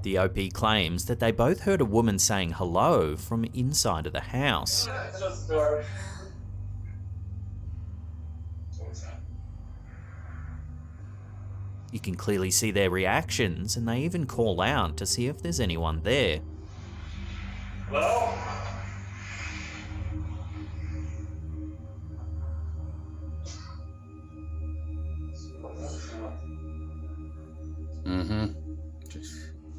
[SPEAKER 1] The OP claims that they both heard a woman saying hello from inside of the house.
[SPEAKER 3] Yeah, it's just the door.
[SPEAKER 11] What's that?
[SPEAKER 1] You can clearly see their reactions, and they even call out to see if there's anyone there.
[SPEAKER 3] Hello?
[SPEAKER 11] Mm-hmm.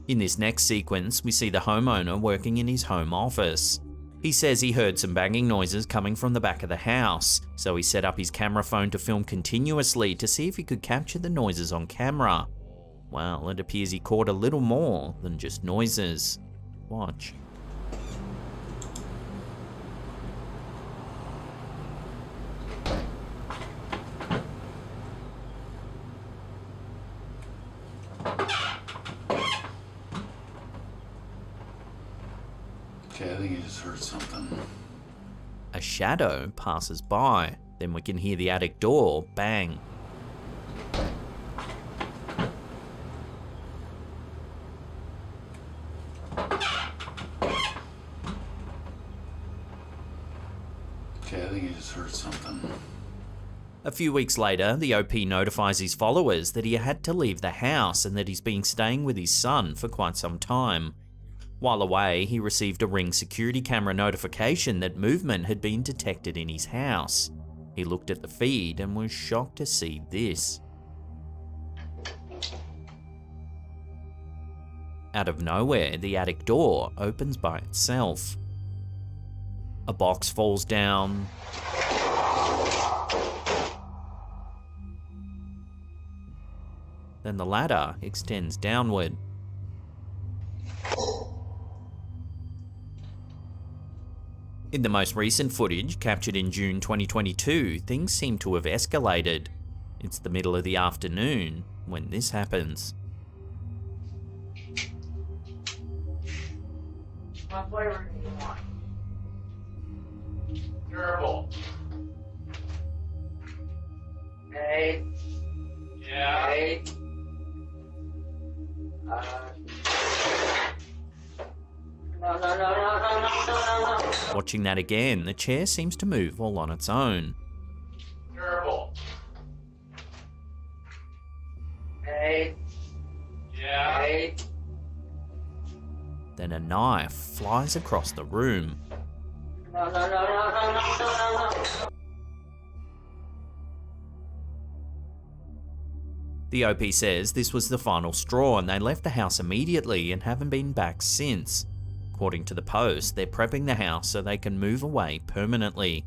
[SPEAKER 1] In this next sequence, we see the homeowner working in his home office. He says he heard some banging noises coming from the back of the house, so he set up his camera phone to film continuously to see if he could capture the noises on camera. Well, it appears he caught a little more than just noises. Watch.
[SPEAKER 11] Okay, I think you just heard something.
[SPEAKER 1] A shadow passes by, then we can hear the attic door bang.
[SPEAKER 11] Okay, I think you just heard something.
[SPEAKER 1] A few weeks later, the OP notifies his followers that he had to leave the house and that he's been staying with his son for quite some time. While away, he received a Ring security camera notification that movement had been detected in his house. He looked at the feed and was shocked to see this. Out of nowhere, the attic door opens by itself. A box falls down. Then the ladder extends downward. In the most recent footage, captured in June 2022, things seem to have escalated. It's the middle of the afternoon when this happens.
[SPEAKER 3] What flavor do you want? Durable. Hey. Yeah. Hey. No.
[SPEAKER 1] Watching that again, the chair seems to move all on its own.
[SPEAKER 3] Durable. Hey. Yeah. Hey.
[SPEAKER 1] Then a knife flies across the room.
[SPEAKER 3] No.
[SPEAKER 1] The OP says this was the final straw and they left the house immediately and haven't been back since. According to the Post, they're prepping the house so they can move away permanently.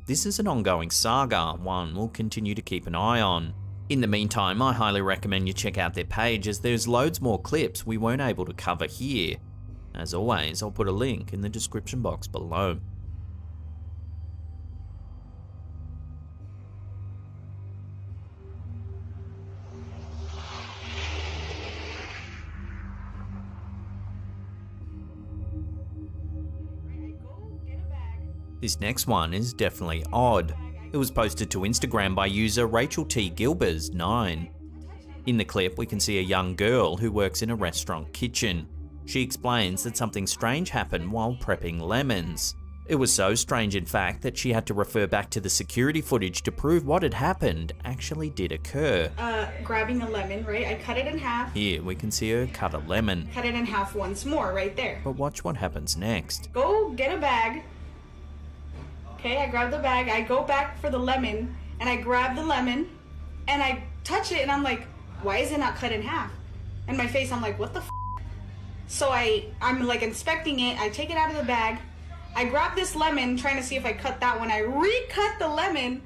[SPEAKER 1] This is an ongoing saga, one we'll continue to keep an eye on. In the meantime, I highly recommend you check out their page as there's loads more clips we weren't able to cover here. As always, I'll put a link in the description box below. This next one is definitely odd. It was posted to Instagram by user Rachel T. Gilbers 9. In the clip, we can see a young girl who works in a restaurant kitchen. She explains that something strange happened while prepping lemons. It was so strange, in fact, that she had to refer back to the security footage to prove what had happened actually did occur.
[SPEAKER 12] Grabbing a lemon, right? I cut it in half.
[SPEAKER 1] Here, we can see her cut a lemon.
[SPEAKER 12] Cut it in half once more, right there.
[SPEAKER 1] But watch what happens next.
[SPEAKER 12] Go get a bag. Okay, I grab the bag, I go back for the lemon, and I grab the lemon, and I touch it, and I'm like, why is it not cut in half? And my face, I'm like, what the f***? So I'm like inspecting it, I take it out of the bag, I grab this lemon, trying to see if I cut that one, I recut the lemon,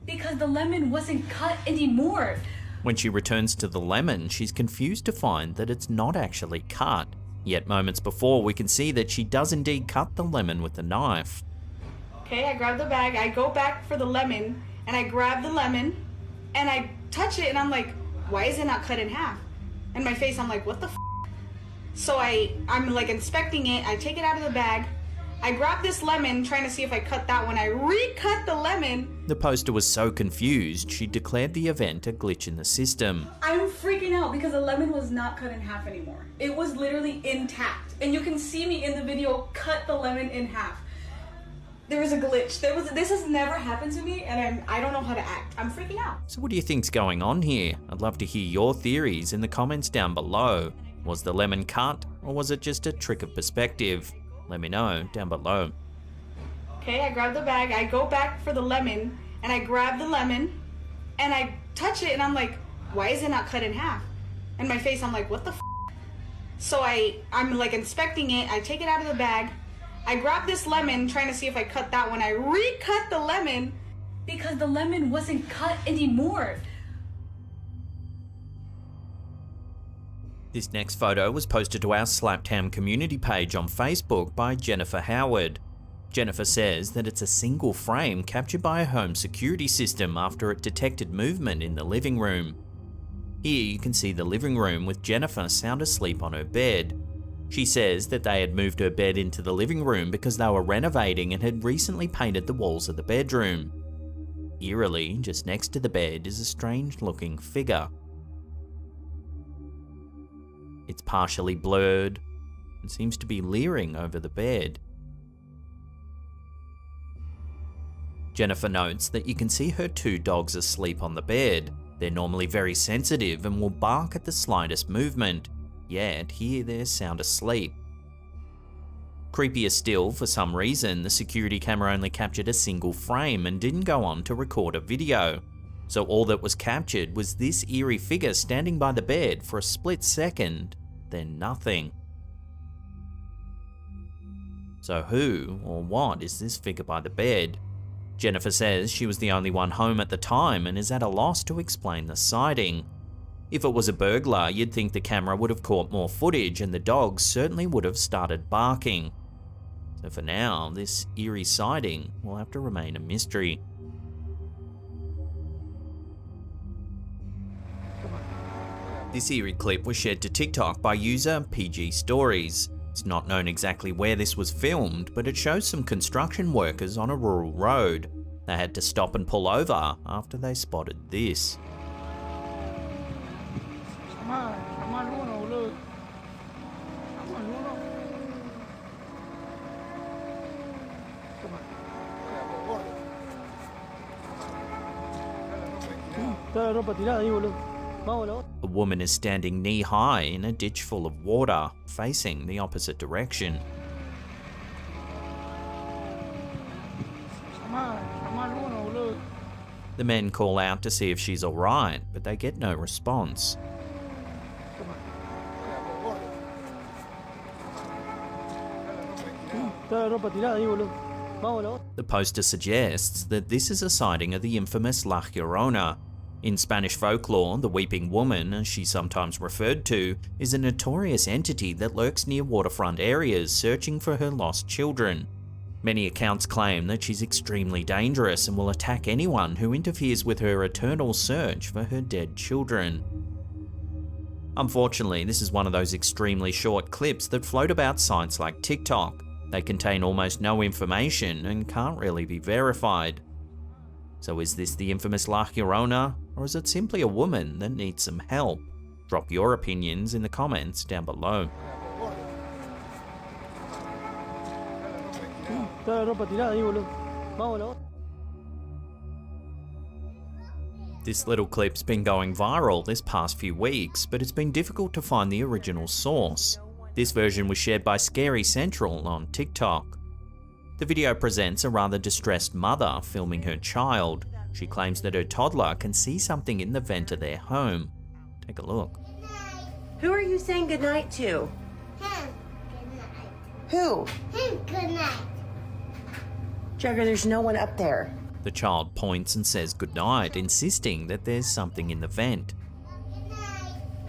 [SPEAKER 12] because the lemon wasn't cut anymore.
[SPEAKER 1] When she returns to the lemon, she's confused to find that it's not actually cut. Yet moments before, we can see that she does indeed cut the lemon with a knife.
[SPEAKER 12] Okay, I grab the bag, I go back for the lemon, and I grab the lemon, and I touch it, and I'm like, why is it not cut in half? And my face, I'm like, what the f***? So I'm like inspecting it, I take it out of the bag, I grab this lemon, trying to see if I cut that one, I recut the lemon.
[SPEAKER 1] The poster was so confused, she declared the event a glitch in the system.
[SPEAKER 12] I'm freaking out because the lemon was not cut in half anymore. It was literally intact, and you can see me in the video cut the lemon in half. There was a glitch. This has never happened to me, and I don't know how to act. I'm freaking out.
[SPEAKER 1] So what do you think's going on here? I'd love to hear your theories in the comments down below. Was the lemon cut, or was it just a trick of perspective? Let me know down below.
[SPEAKER 12] Okay, I grab the bag, I go back for the lemon, and I grab the lemon, and I touch it, and I'm like, why is it not cut in half? And my face, I'm like, what the f***? So I'm like inspecting it, I take it out of the bag, I grab this lemon, trying to see if I cut that one. I recut the lemon because the lemon wasn't cut anymore.
[SPEAKER 1] This next photo was posted to our Slaptam community page on Facebook by Jennifer Howard. Jennifer says that it's a single frame captured by a home security system after it detected movement in the living room. Here you can see the living room with Jennifer sound asleep on her bed. She says that they had moved her bed into the living room because they were renovating and had recently painted the walls of the bedroom. Eerily, just next to the bed is a strange-looking figure. It's partially blurred and seems to be leering over the bed. Jennifer notes that you can see her 2 dogs asleep on the bed. They're normally very sensitive and will bark at the slightest movement. Yet here they're sound asleep. Creepier still, for some reason, the security camera only captured a single frame and didn't go on to record a video. So all that was captured was this eerie figure standing by the bed for a split second, then nothing. So who or what is this figure by the bed? Jennifer says she was the only one home at the time and is at a loss to explain the sighting. If it was a burglar, you'd think the camera would have caught more footage and the dogs certainly would have started barking. So for now, this eerie sighting will have to remain a mystery. This eerie clip was shared to TikTok by user PG Stories. It's not known exactly where this was filmed, but it shows some construction workers on a rural road. They had to stop and pull over after they spotted this. A woman is standing knee-high in a ditch full of water, facing the opposite direction. The men call out to see if she's alright, but they get no response. The poster suggests that this is a sighting of the infamous La Llorona. In Spanish folklore, the Weeping Woman, as she's sometimes referred to, is a notorious entity that lurks near waterfront areas searching for her lost children. Many accounts claim that she's extremely dangerous and will attack anyone who interferes with her eternal search for her dead children. Unfortunately, this is one of those extremely short clips that float about sites like TikTok. They contain almost no information and can't really be verified. So is this the infamous La Llorona, or is it simply a woman that needs some help? Drop your opinions in the comments down below. This little clip's been going viral this past few weeks, but it's been difficult to find the original source. This version was shared by Scary Central on TikTok. The video presents a rather distressed mother filming her child. She claims that her toddler can see something in the vent of their home. Take a look.
[SPEAKER 13] Who are you saying goodnight to?
[SPEAKER 14] Him. Goodnight.
[SPEAKER 13] Who?
[SPEAKER 14] Him. Goodnight.
[SPEAKER 13] Jagger, there's no one up there.
[SPEAKER 1] The child points and says goodnight, insisting that there's something in the vent.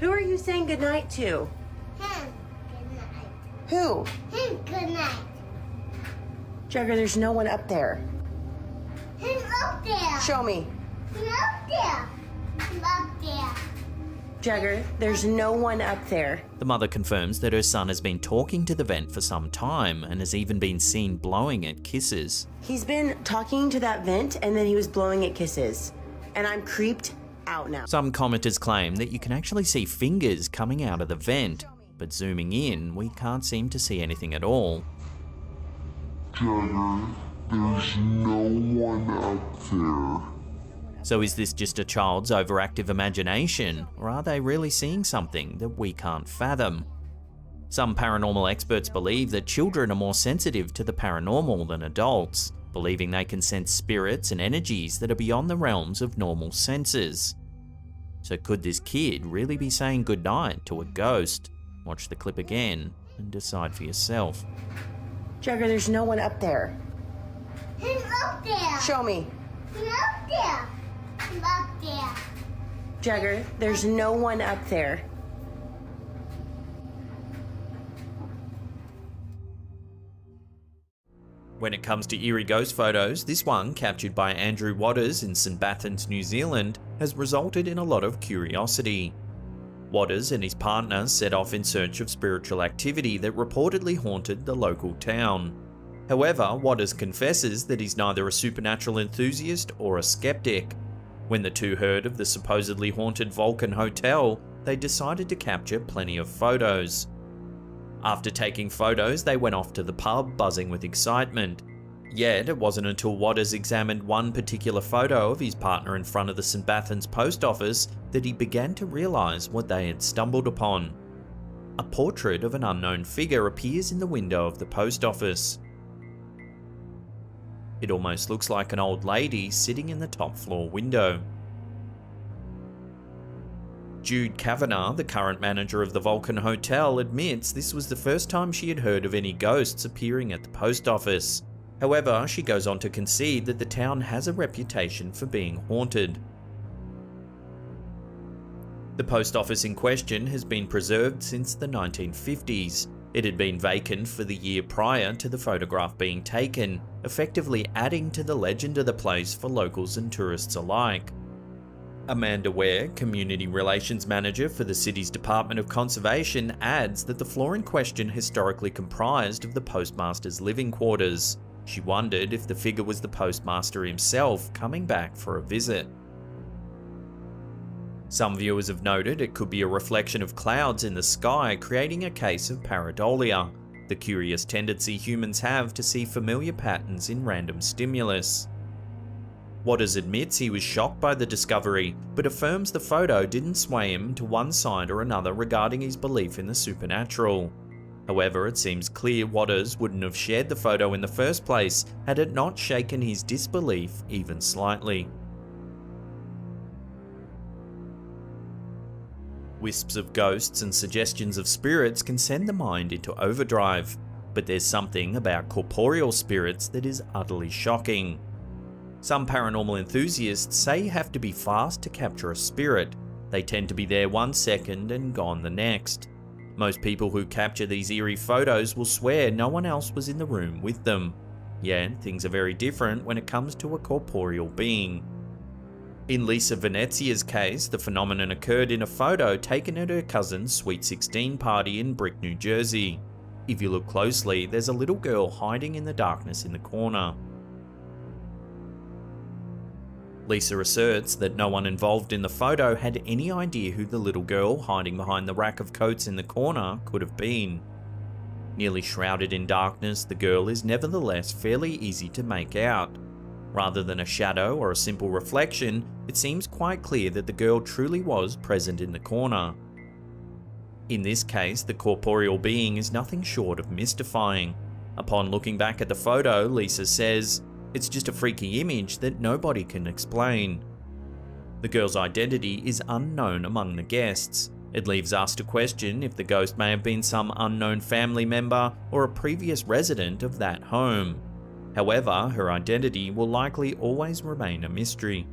[SPEAKER 13] Who are you saying goodnight to?
[SPEAKER 14] Him. Goodnight.
[SPEAKER 13] Who?
[SPEAKER 14] Him. Goodnight.
[SPEAKER 13] Jagger, there's no one up there.
[SPEAKER 14] Him up there.
[SPEAKER 13] Show me.
[SPEAKER 14] Him up there. Him up there.
[SPEAKER 13] Jagger, there's no one up there.
[SPEAKER 1] The mother confirms that her son has been talking to the vent for some time and has even been seen blowing it kisses.
[SPEAKER 13] He's been talking to that vent and then he was blowing it kisses. And I'm creeped out now.
[SPEAKER 1] Some commenters claim that you can actually see fingers coming out of the vent, but zooming in, we can't seem to see anything at all.
[SPEAKER 15] Jagger, there's no one up there.
[SPEAKER 1] So is this just a child's overactive imagination, or are they really seeing something that we can't fathom? Some paranormal experts believe that children are more sensitive to the paranormal than adults, believing they can sense spirits and energies that are beyond the realms of normal senses. So could this kid really be saying goodnight to a ghost? Watch the clip again and decide for yourself.
[SPEAKER 13] Jagger, there's no one up there.
[SPEAKER 14] Him up there.
[SPEAKER 13] Show me.
[SPEAKER 14] Him up there. Him up there.
[SPEAKER 13] Jagger, there's no one up there.
[SPEAKER 1] When it comes to eerie ghost photos, this one, captured by Andrew Waters in St Bathans, New Zealand, has resulted in a lot of curiosity. Waters and his partner set off in search of spiritual activity that reportedly haunted the local town. However, Waters confesses that he's neither a supernatural enthusiast or a skeptic. When the two heard of the supposedly haunted Vulcan Hotel, they decided to capture plenty of photos. After taking photos, they went off to the pub, buzzing with excitement. Yet, it wasn't until Waters examined one particular photo of his partner in front of the St Bathans post office that he began to realise what they had stumbled upon. A portrait of an unknown figure appears in the window of the post office. It almost looks like an old lady sitting in the top floor window. Jude Kavanagh, the current manager of the Vulcan Hotel, admits this was the first time she had heard of any ghosts appearing at the post office. However, she goes on to concede that the town has a reputation for being haunted. The post office in question has been preserved since the 1950s. It had been vacant for the year prior to the photograph being taken, effectively adding to the legend of the place for locals and tourists alike. Amanda Ware, Community Relations Manager for the city's Department of Conservation, adds that the floor in question historically comprised of the postmaster's living quarters. She wondered if the figure was the postmaster himself coming back for a visit. Some viewers have noted it could be a reflection of clouds in the sky, creating a case of pareidolia, the curious tendency humans have to see familiar patterns in random stimulus. Waters admits he was shocked by the discovery, but affirms the photo didn't sway him to one side or another regarding his belief in the supernatural. However, it seems clear Waters wouldn't have shared the photo in the first place had it not shaken his disbelief even slightly. Wisps of ghosts and suggestions of spirits can send the mind into overdrive, but there's something about corporeal spirits that is utterly shocking. Some paranormal enthusiasts say you have to be fast to capture a spirit. They tend to be there 1 second and gone the next. Most people who capture these eerie photos will swear no one else was in the room with them. Yet, things are very different when it comes to a corporeal being. In Lisa Venezia's case, the phenomenon occurred in a photo taken at her cousin's Sweet 16 party in Brick, New Jersey. If you look closely, there's a little girl hiding in the darkness in the corner. Lisa asserts that no one involved in the photo had any idea who the little girl hiding behind the rack of coats in the corner could have been. Nearly shrouded in darkness, the girl is nevertheless fairly easy to make out. Rather than a shadow or a simple reflection, it seems quite clear that the girl truly was present in the corner. In this case, the corporeal being is nothing short of mystifying. Upon looking back at the photo, Lisa says, "It's just a freaky image that nobody can explain." The girl's identity is unknown among the guests. It leaves us to question if the ghost may have been some unknown family member or a previous resident of that home. However, her identity will likely always remain a mystery.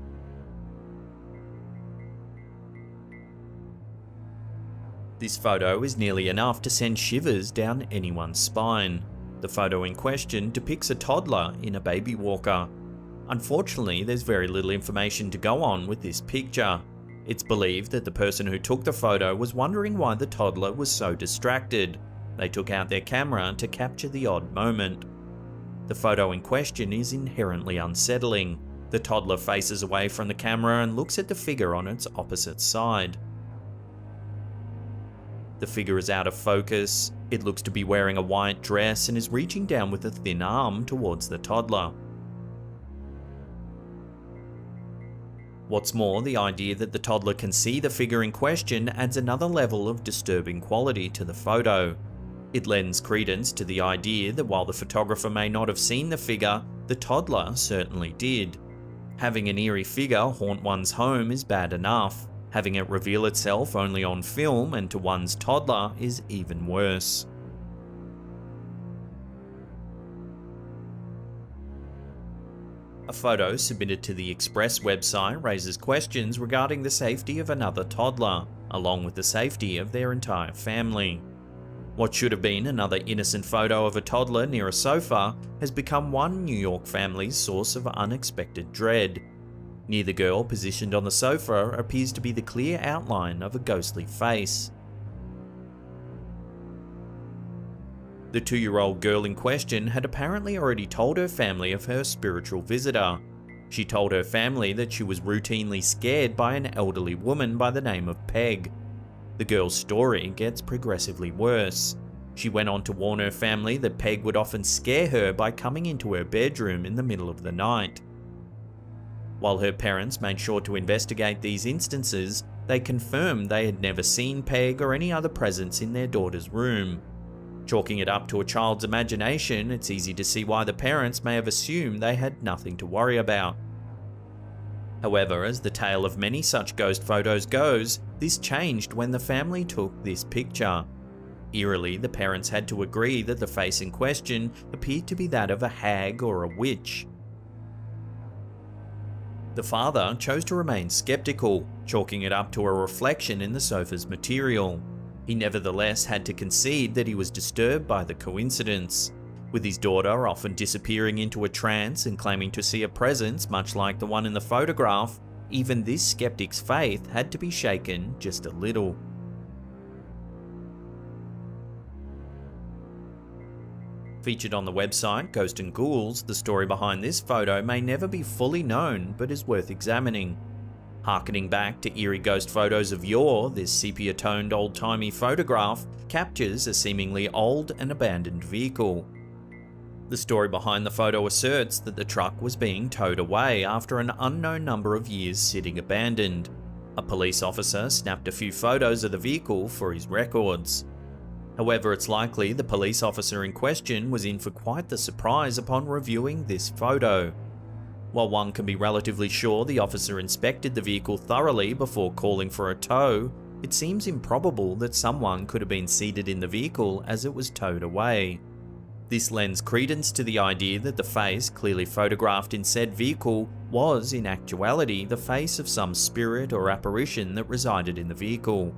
[SPEAKER 1] This photo is nearly enough to send shivers down anyone's spine. The photo in question depicts a toddler in a baby walker. Unfortunately, there's very little information to go on with this picture. It's believed that the person who took the photo was wondering why the toddler was so distracted. They took out their camera to capture the odd moment. The photo in question is inherently unsettling. The toddler faces away from the camera and looks at the figure on its opposite side. The figure is out of focus. It looks to be wearing a white dress and is reaching down with a thin arm towards the toddler. What's more, the idea that the toddler can see the figure in question adds another level of disturbing quality to the photo. It lends credence to the idea that while the photographer may not have seen the figure, the toddler certainly did. Having an eerie figure haunt one's home is bad enough. Having it reveal itself only on film and to one's toddler is even worse. A photo submitted to the Express website raises questions regarding the safety of another toddler, along with the safety of their entire family. What should have been another innocent photo of a toddler near a sofa has become one New York family's source of unexpected dread. Near the girl positioned on the sofa appears to be the clear outline of a ghostly face. The 2-year-old girl in question had apparently already told her family of her spiritual visitor. She told her family that she was routinely scared by an elderly woman by the name of Peg. The girl's story gets progressively worse. She went on to warn her family that Peg would often scare her by coming into her bedroom in the middle of the night. While her parents made sure to investigate these instances, they confirmed they had never seen Peg or any other presence in their daughter's room. Chalking it up to a child's imagination, it's easy to see why the parents may have assumed they had nothing to worry about. However, as the tale of many such ghost photos goes, this changed when the family took this picture. Eerily, the parents had to agree that the face in question appeared to be that of a hag or a witch. The father chose to remain skeptical, chalking it up to a reflection in the sofa's material. He nevertheless had to concede that he was disturbed by the coincidence. With his daughter often disappearing into a trance and claiming to see a presence much like the one in the photograph, even this skeptic's faith had to be shaken just a little. Featured on the website Ghost and Ghouls, the story behind this photo may never be fully known, but is worth examining. Harkening back to eerie ghost photos of yore, this sepia-toned old-timey photograph captures a seemingly old and abandoned vehicle. The story behind the photo asserts that the truck was being towed away after an unknown number of years sitting abandoned. A police officer snapped a few photos of the vehicle for his records. However, it's likely the police officer in question was in for quite the surprise upon reviewing this photo. While one can be relatively sure the officer inspected the vehicle thoroughly before calling for a tow, it seems improbable that someone could have been seated in the vehicle as it was towed away. This lends credence to the idea that the face clearly photographed in said vehicle was in actuality the face of some spirit or apparition that resided in the vehicle.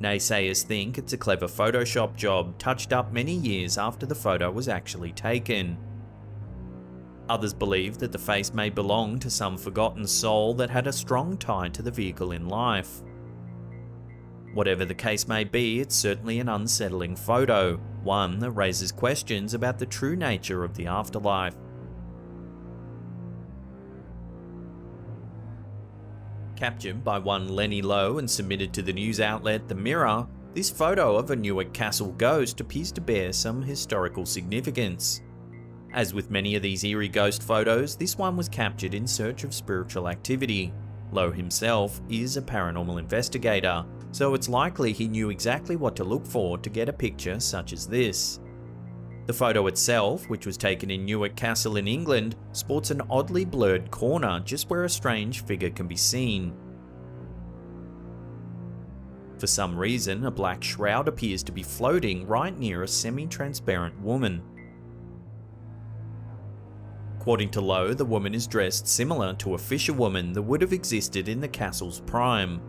[SPEAKER 1] Naysayers think it's a clever Photoshop job touched up many years after the photo was actually taken. Others believe that the face may belong to some forgotten soul that had a strong tie to the vehicle in life. Whatever the case may be, it's certainly an unsettling photo, one that raises questions about the true nature of the afterlife. Captured by one Lenny Lowe and submitted to the news outlet The Mirror, this photo of a Newark Castle ghost appears to bear some historical significance. As with many of these eerie ghost photos, this one was captured in search of spiritual activity. Lowe himself is a paranormal investigator, so it's likely he knew exactly what to look for to get a picture such as this. The photo itself, which was taken in Newark Castle in England, sports an oddly blurred corner just where a strange figure can be seen. For some reason, a black shroud appears to be floating right near a semi-transparent woman. According to Lowe, the woman is dressed similar to a fisherwoman that would have existed in the castle's prime.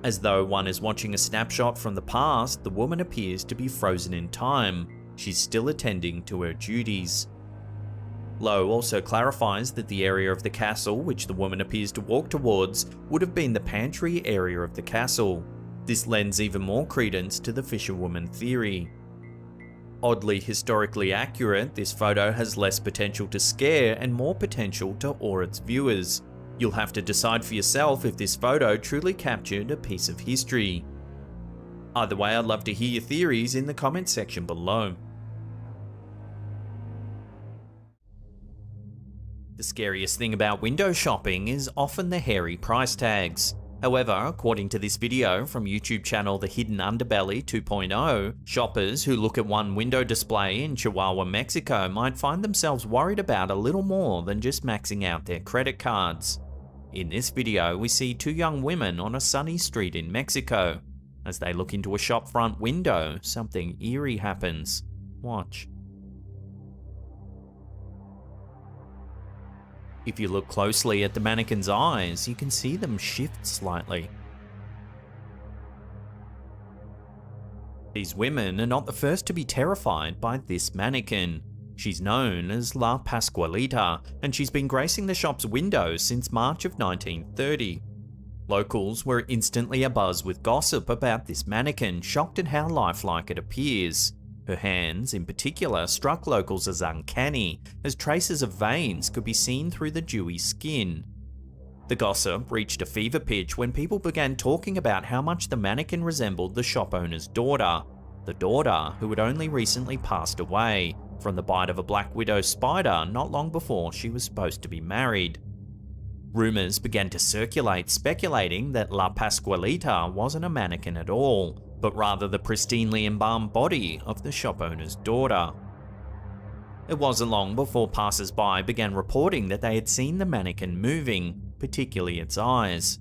[SPEAKER 1] As though one is watching a snapshot from the past, the woman appears to be frozen in time. She's still attending to her duties. Lowe also clarifies that the area of the castle which the woman appears to walk towards would have been the pantry area of the castle. This lends even more credence to the fisherwoman theory. Oddly historically accurate, this photo has less potential to scare and more potential to awe its viewers. You'll have to decide for yourself if this photo truly captured a piece of history. Either way, I'd love to hear your theories in the comment section below. The scariest thing about window shopping is often the hairy price tags. However, according to this video from YouTube channel The Hidden Underbelly 2.0, shoppers who look at one window display in Chihuahua, Mexico might find themselves worried about a little more than just maxing out their credit cards. In this video, we see two young women on a sunny street in Mexico. As they look into a shop front window, something eerie happens. Watch. If you look closely at the mannequin's eyes, you can see them shift slightly. These women are not the first to be terrified by this mannequin. She's known as La Pascualita, and she's been gracing the shop's windows since March of 1930. Locals were instantly abuzz with gossip about this mannequin, shocked at how lifelike it appears. Her hands, in particular, struck locals as uncanny, as traces of veins could be seen through the dewy skin. The gossip reached a fever pitch when people began talking about how much the mannequin resembled the shop owner's daughter, the daughter who had only recently passed away from the bite of a black widow spider not long before she was supposed to be married. Rumours began to circulate speculating that La Pascualita wasn't a mannequin at all, but rather the pristinely embalmed body of the shop owner's daughter. It wasn't long before passers-by began reporting that they had seen the mannequin moving, particularly its eyes.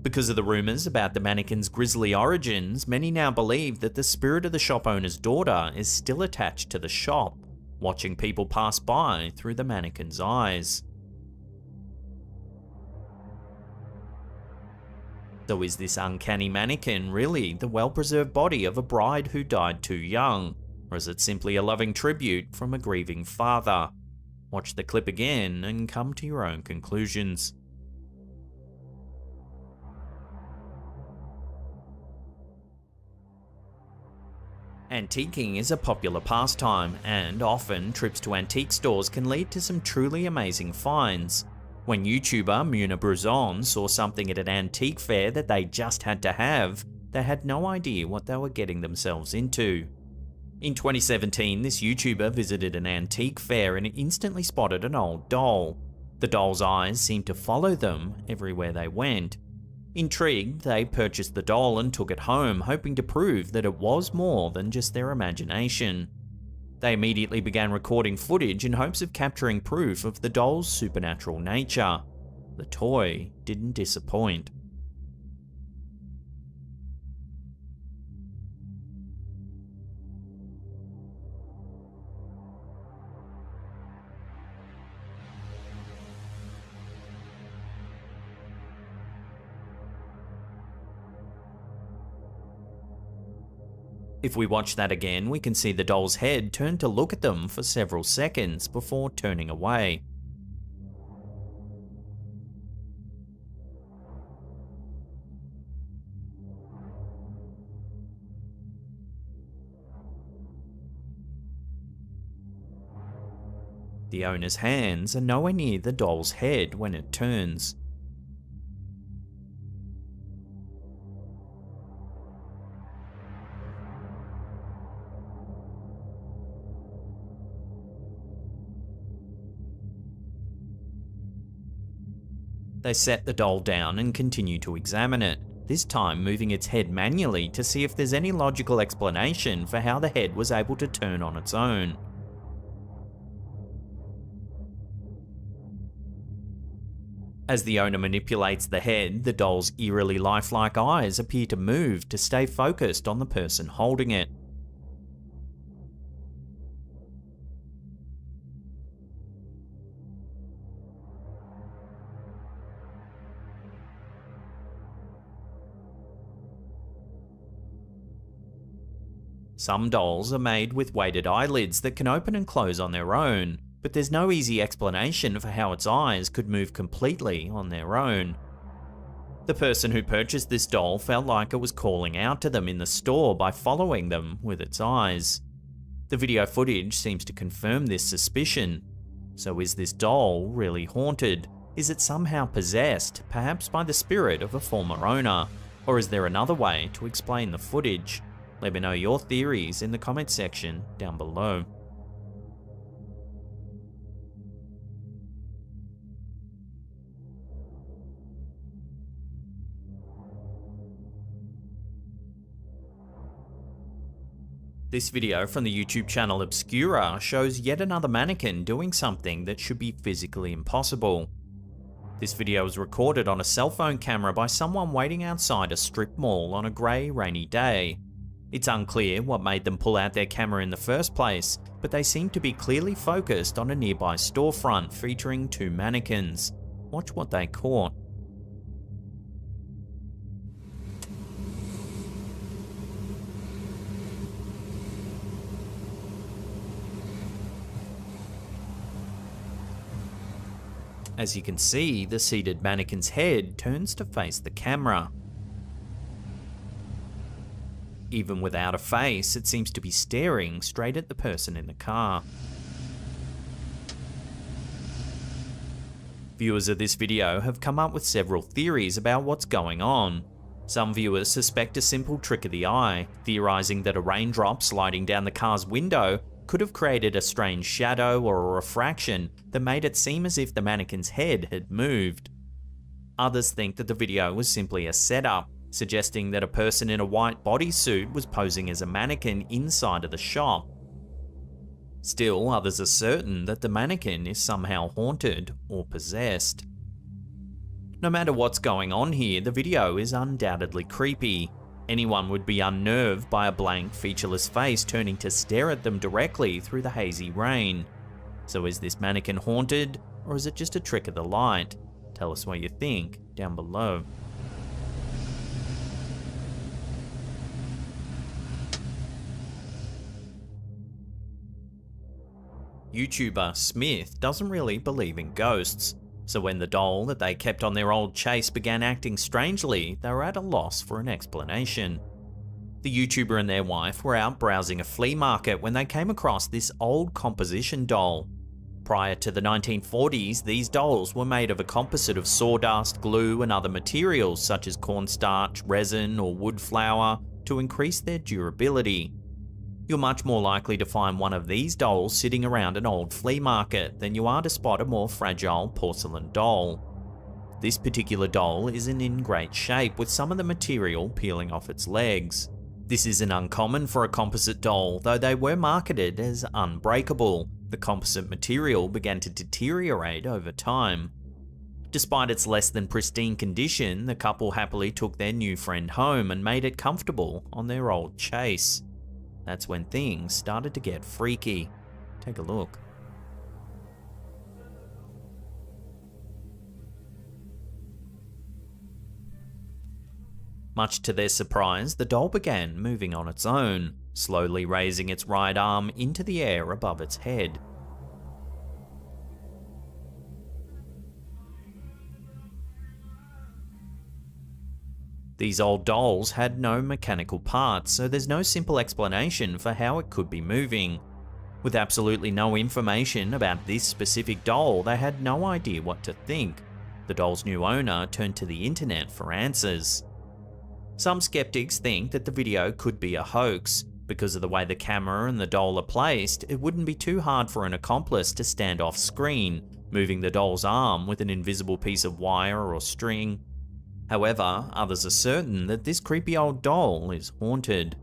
[SPEAKER 1] Because of the rumours about the mannequin's grisly origins, many now believe that the spirit of the shop owner's daughter is still attached to the shop, watching people pass by through the mannequin's eyes. So is this uncanny mannequin really the well-preserved body of a bride who died too young? Or is it simply a loving tribute from a grieving father? Watch the clip again and come to your own conclusions. Antiquing is a popular pastime, and often trips to antique stores can lead to some truly amazing finds. When YouTuber Muna Bruzon saw something at an antique fair that they just had to have, they had no idea what they were getting themselves into. In 2017, this YouTuber visited an antique fair and instantly spotted an old doll. The doll's eyes seemed to follow them everywhere they went. Intrigued, they purchased the doll and took it home, hoping to prove that it was more than just their imagination. They immediately began recording footage in hopes of capturing proof of the doll's supernatural nature. The toy didn't disappoint. If we watch that again, we can see the doll's head turn to look at them for several seconds before turning away. The owner's hands are nowhere near the doll's head when it turns. They set the doll down and continue to examine it, this time moving its head manually to see if there's any logical explanation for how the head was able to turn on its own. As the owner manipulates the head, the doll's eerily lifelike eyes appear to move to stay focused on the person holding it. Some dolls are made with weighted eyelids that can open and close on their own, but there's no easy explanation for how its eyes could move completely on their own. The person who purchased this doll felt like it was calling out to them in the store by following them with its eyes. The video footage seems to confirm this suspicion. So is this doll really haunted? Is it somehow possessed, perhaps by the spirit of a former owner? Or is there another way to explain the footage? Let me know your theories in the comments section down below. This video from the YouTube channel Obscura shows yet another mannequin doing something that should be physically impossible. This video was recorded on a cell phone camera by someone waiting outside a strip mall on a grey, rainy day. It's unclear what made them pull out their camera in the first place, but they seem to be clearly focused on a nearby storefront featuring two mannequins. Watch what they caught. As you can see, the seated mannequin's head turns to face the camera. Even without a face, it seems to be staring straight at the person in the car. Viewers of this video have come up with several theories about what's going on. Some viewers suspect a simple trick of the eye, theorizing that a raindrop sliding down the car's window could have created a strange shadow or a refraction that made it seem as if the mannequin's head had moved. Others think that the video was simply a setup, suggesting that a person in a white bodysuit was posing as a mannequin inside of the shop. Still, others are certain that the mannequin is somehow haunted or possessed. No matter what's going on here, the video is undoubtedly creepy. Anyone would be unnerved by a blank, featureless face turning to stare at them directly through the hazy rain. So is this mannequin haunted, or is it just a trick of the light? Tell us what you think down below. YouTuber Smith doesn't really believe in ghosts, so when the doll that they kept on their old chase began acting strangely, they were at a loss for an explanation. The YouTuber and their wife were out browsing a flea market when they came across this old composition doll. Prior to the 1940s, these dolls were made of a composite of sawdust, glue, and other materials such as cornstarch, resin, or wood flour to increase their durability. You're much more likely to find one of these dolls sitting around an old flea market than you are to spot a more fragile porcelain doll. This particular doll isn't in great shape, with some of the material peeling off its legs. This isn't uncommon for a composite doll, though they were marketed as unbreakable. The composite material began to deteriorate over time. Despite its less than pristine condition, the couple happily took their new friend home and made it comfortable on their old chase. That's when things started to get freaky. Take a look. Much to their surprise, the doll began moving on its own, slowly raising its right arm into the air above its head. These old dolls had no mechanical parts, so there's no simple explanation for how it could be moving. With absolutely no information about this specific doll, they had no idea what to think. The doll's new owner turned to the internet for answers. Some skeptics think that the video could be a hoax. Because of the way the camera and the doll are placed, it wouldn't be too hard for an accomplice to stand off screen, moving the doll's arm with an invisible piece of wire or string. However, others are certain that this creepy old doll is haunted.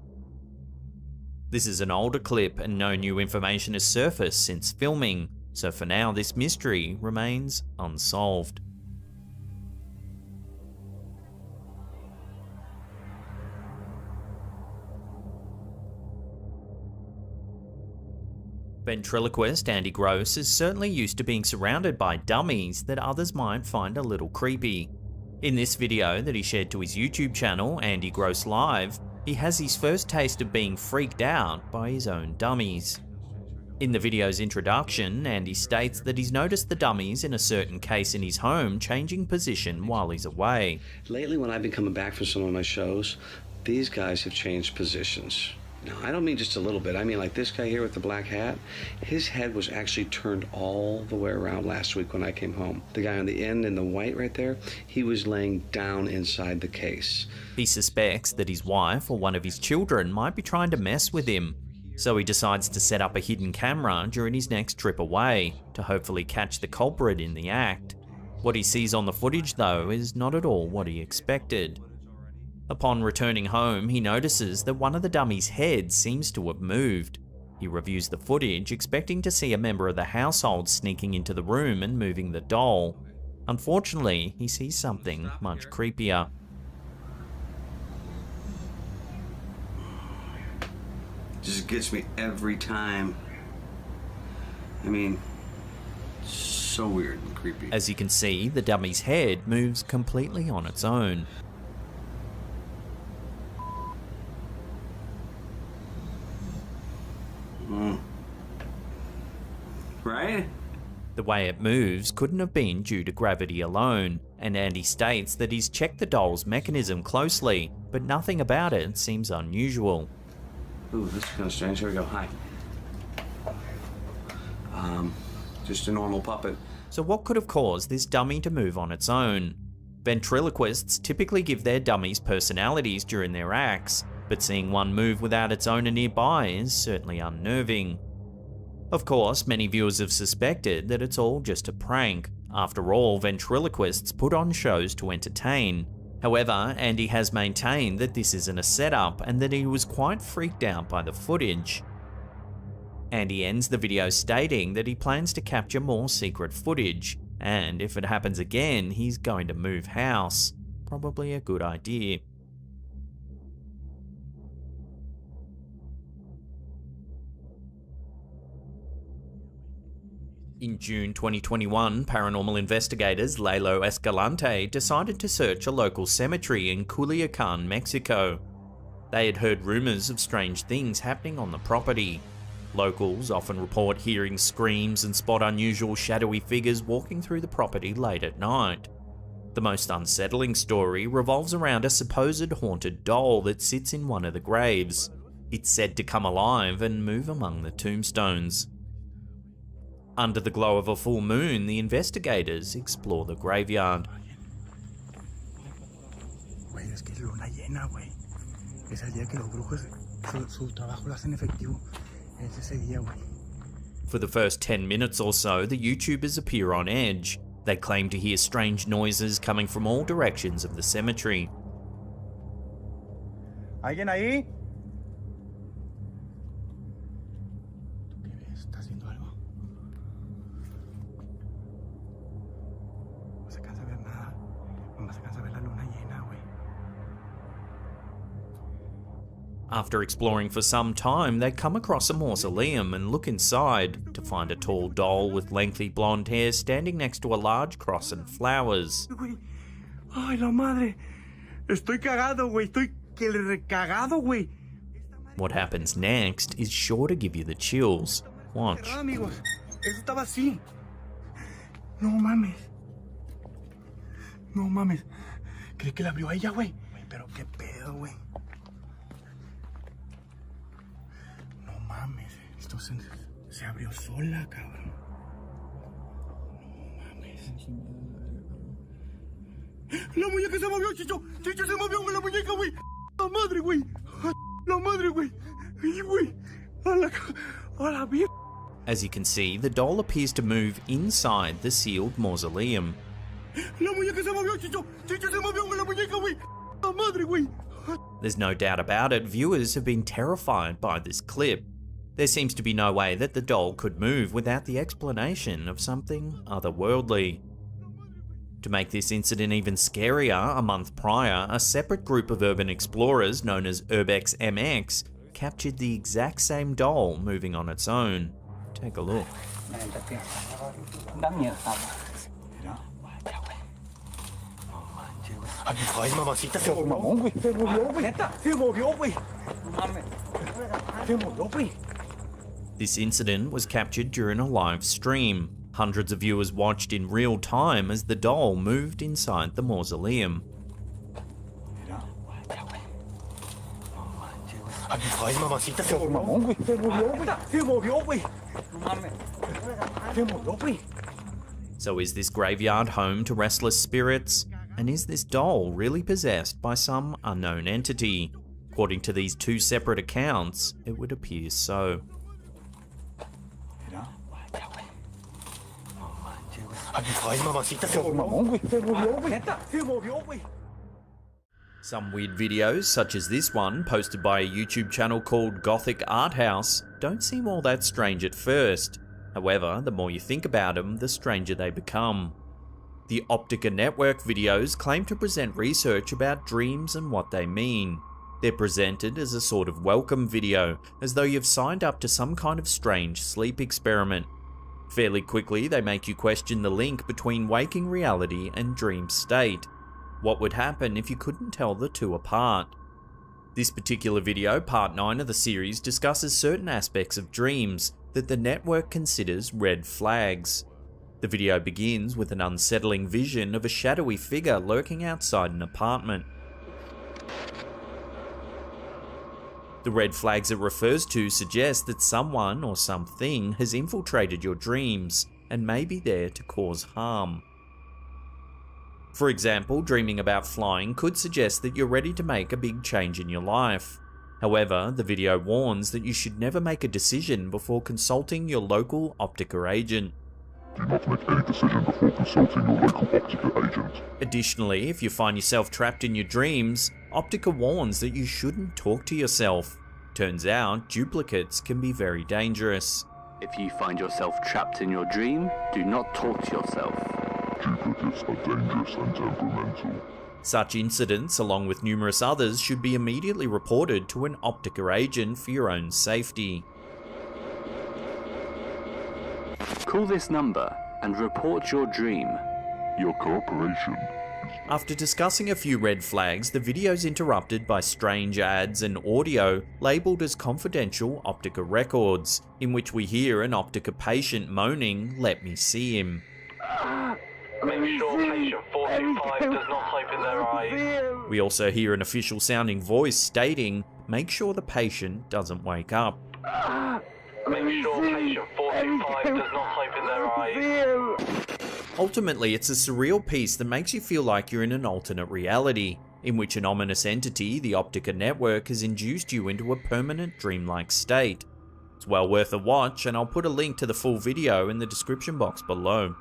[SPEAKER 1] This is an older clip and no new information has surfaced since filming, so for now this mystery remains unsolved. Ventriloquist Andy Gross is certainly used to being surrounded by dummies that others might find a little creepy. In this video that he shared to his YouTube channel, Andy Gross Live, he has his first taste of being freaked out by his own dummies. In the video's introduction, Andy states that he's noticed the dummies in a certain case in his home changing position while he's away.
[SPEAKER 16] Lately, when I've been coming back from some of my shows, these guys have changed positions. No, I don't mean just a little bit. I mean like this guy here with the black hat, his head was actually turned all the way around last week when I came home. The guy on the end in the white right there, he was laying down inside the case.
[SPEAKER 1] He suspects that his wife or one of his children might be trying to mess with him, so he decides to set up a hidden camera during his next trip away to hopefully catch the culprit in the act. What he sees on the footage though is not at all what he expected. Upon returning home, he notices that one of the dummies' heads seems to have moved. He reviews the footage, expecting to see a member of the household sneaking into the room and moving the doll. Unfortunately, he sees something much creepier.
[SPEAKER 16] Just gets me every time. I mean, so weird and creepy.
[SPEAKER 1] As you can see, the dummy's head moves completely on its own.
[SPEAKER 16] Right?
[SPEAKER 1] The way it moves couldn't have been due to gravity alone, and Andy states that he's checked the doll's mechanism closely, but nothing about it seems unusual.
[SPEAKER 16] Ooh, this is kind of strange. Here we go. Hi. Just a normal puppet.
[SPEAKER 1] So what could have caused this dummy to move on its own? Ventriloquists typically give their dummies personalities during their acts, but seeing one move without its owner nearby is certainly unnerving. Of course, many viewers have suspected that it's all just a prank. After all, ventriloquists put on shows to entertain. However, Andy has maintained that this isn't a setup and that he was quite freaked out by the footage. Andy ends the video stating that he plans to capture more secret footage, and if it happens again, he's going to move house. Probably a good idea. In June 2021, paranormal investigators Lalo Escalante decided to search a local cemetery in Culiacan, Mexico. They had heard rumors of strange things happening on the property. Locals often report hearing screams and spot unusual shadowy figures walking through the property late at night. The most unsettling story revolves around a supposed haunted doll that sits in one of the graves. It's said to come alive and move among the tombstones. Under the glow of a full moon, the investigators explore the graveyard.
[SPEAKER 17] Güey, es que es luna llena, güey. Es el día que los brujos su trabajo lo hacen efectivo. Es ese día, güey.
[SPEAKER 1] For the first 10 minutes or so, the YouTubers appear on edge. They claim to hear strange noises coming from all directions of the cemetery.
[SPEAKER 17] ¿Alguien ahí? ¿Qué ves? ¿Estás viendo algo? No se alcanza a ver nada. No se alcanza a ver la luna llena, güey.
[SPEAKER 1] After exploring for some time, they come across a mausoleum and look inside to find a tall doll with lengthy blonde hair standing next to a large cross and flowers.
[SPEAKER 17] Güey. Ay, la madre. Estoy cagado, güey. Estoy que le recagado, güey.
[SPEAKER 1] What happens next is sure to give you the chills. Watch.
[SPEAKER 17] Cerrado, amigos. Eso estaba así. No mames. No mames. Creí que la abrió ella, güey. Pero qué pedo, güey. No mames. Esto se abrió sola, cabrón. No mames. La muñeca se movió, Chicho. Chicho se movió con la muñeca, güey. La madre, güey. La madre, güey. Ay, güey. A la mierda.
[SPEAKER 1] As you can see, the doll appears to move inside the sealed mausoleum.
[SPEAKER 17] La muñeca se movió, Chicho. Chicho se movió con la muñeca, güey. La madre, güey.
[SPEAKER 1] There's no doubt about it, viewers have been terrified by this clip. There seems to be no way that the doll could move without the explanation of something otherworldly. To make this incident even scarier, a month prior, a separate group of urban explorers known as Urbex MX captured the exact same doll moving on its own. Take a look.
[SPEAKER 17] Ay, mamacita, se movió, güey. Se movió, güey. Se movió, güey. Se movió, güey.
[SPEAKER 1] This incident was captured during a live stream. Hundreds of viewers watched in real time as the doll moved inside the mausoleum.
[SPEAKER 17] Ay, mamacita, se movió, güey. Se movió, güey. Se movió, güey. Se movió, güey.
[SPEAKER 1] So is this graveyard home to restless spirits? And is this doll really possessed by some unknown entity? According to these two separate accounts, it would appear so.
[SPEAKER 17] Ay, mamacita, se movió, güey. Se movió, güey. Se movió, güey.
[SPEAKER 1] Some weird videos, such as this one, posted by a YouTube channel called Gothic Art House, don't seem all that strange at first. However, the more you think about them, the stranger they become. The Optica Network videos claim to present research about dreams and what they mean. They're presented as a sort of welcome video, as though you've signed up to some kind of strange sleep experiment. Fairly quickly, they make you question the link between waking reality and dream state. What would happen if you couldn't tell the two apart? This particular video, part 9 of the series, discusses certain aspects of dreams that the network considers red flags. The video begins with an unsettling vision of a shadowy figure lurking outside an apartment. The red flags it refers to suggest that someone or something has infiltrated your dreams and may be there to cause harm. For example, dreaming about flying could suggest that you're ready to make a big change in your life. However, the video warns that you should never make a decision before consulting your local Optica agent.
[SPEAKER 15] Do not make any decision before consulting your local Optica agent.
[SPEAKER 1] Additionally, if you find yourself trapped in your dreams, Optica warns that you shouldn't talk to yourself. Turns out, duplicates can be very dangerous.
[SPEAKER 18] If you find yourself trapped in your dream, do not talk to yourself.
[SPEAKER 15] Duplicates are dangerous and temperamental.
[SPEAKER 1] Such incidents, along with numerous others, should be immediately reported to an Optica agent for your own safety.
[SPEAKER 18] Call this number and report your dream.
[SPEAKER 15] Your cooperation is
[SPEAKER 1] After discussing a few red flags, the video is interrupted by strange ads and audio labelled as confidential Optica records, in which we hear an Optica patient moaning, "Let me see him."
[SPEAKER 19] Make sure patient 425 does not open their eyes.
[SPEAKER 1] We also hear an official sounding voice stating, "Make sure the patient doesn't wake up."
[SPEAKER 19] Make sure patient 425 does not open their eyes.
[SPEAKER 1] Ultimately, it's a surreal piece that makes you feel like you're in an alternate reality, in which an ominous entity, the Optica network, has induced you into a permanent dreamlike state. It's well worth a watch, and I'll put a link to the full video in the description box below.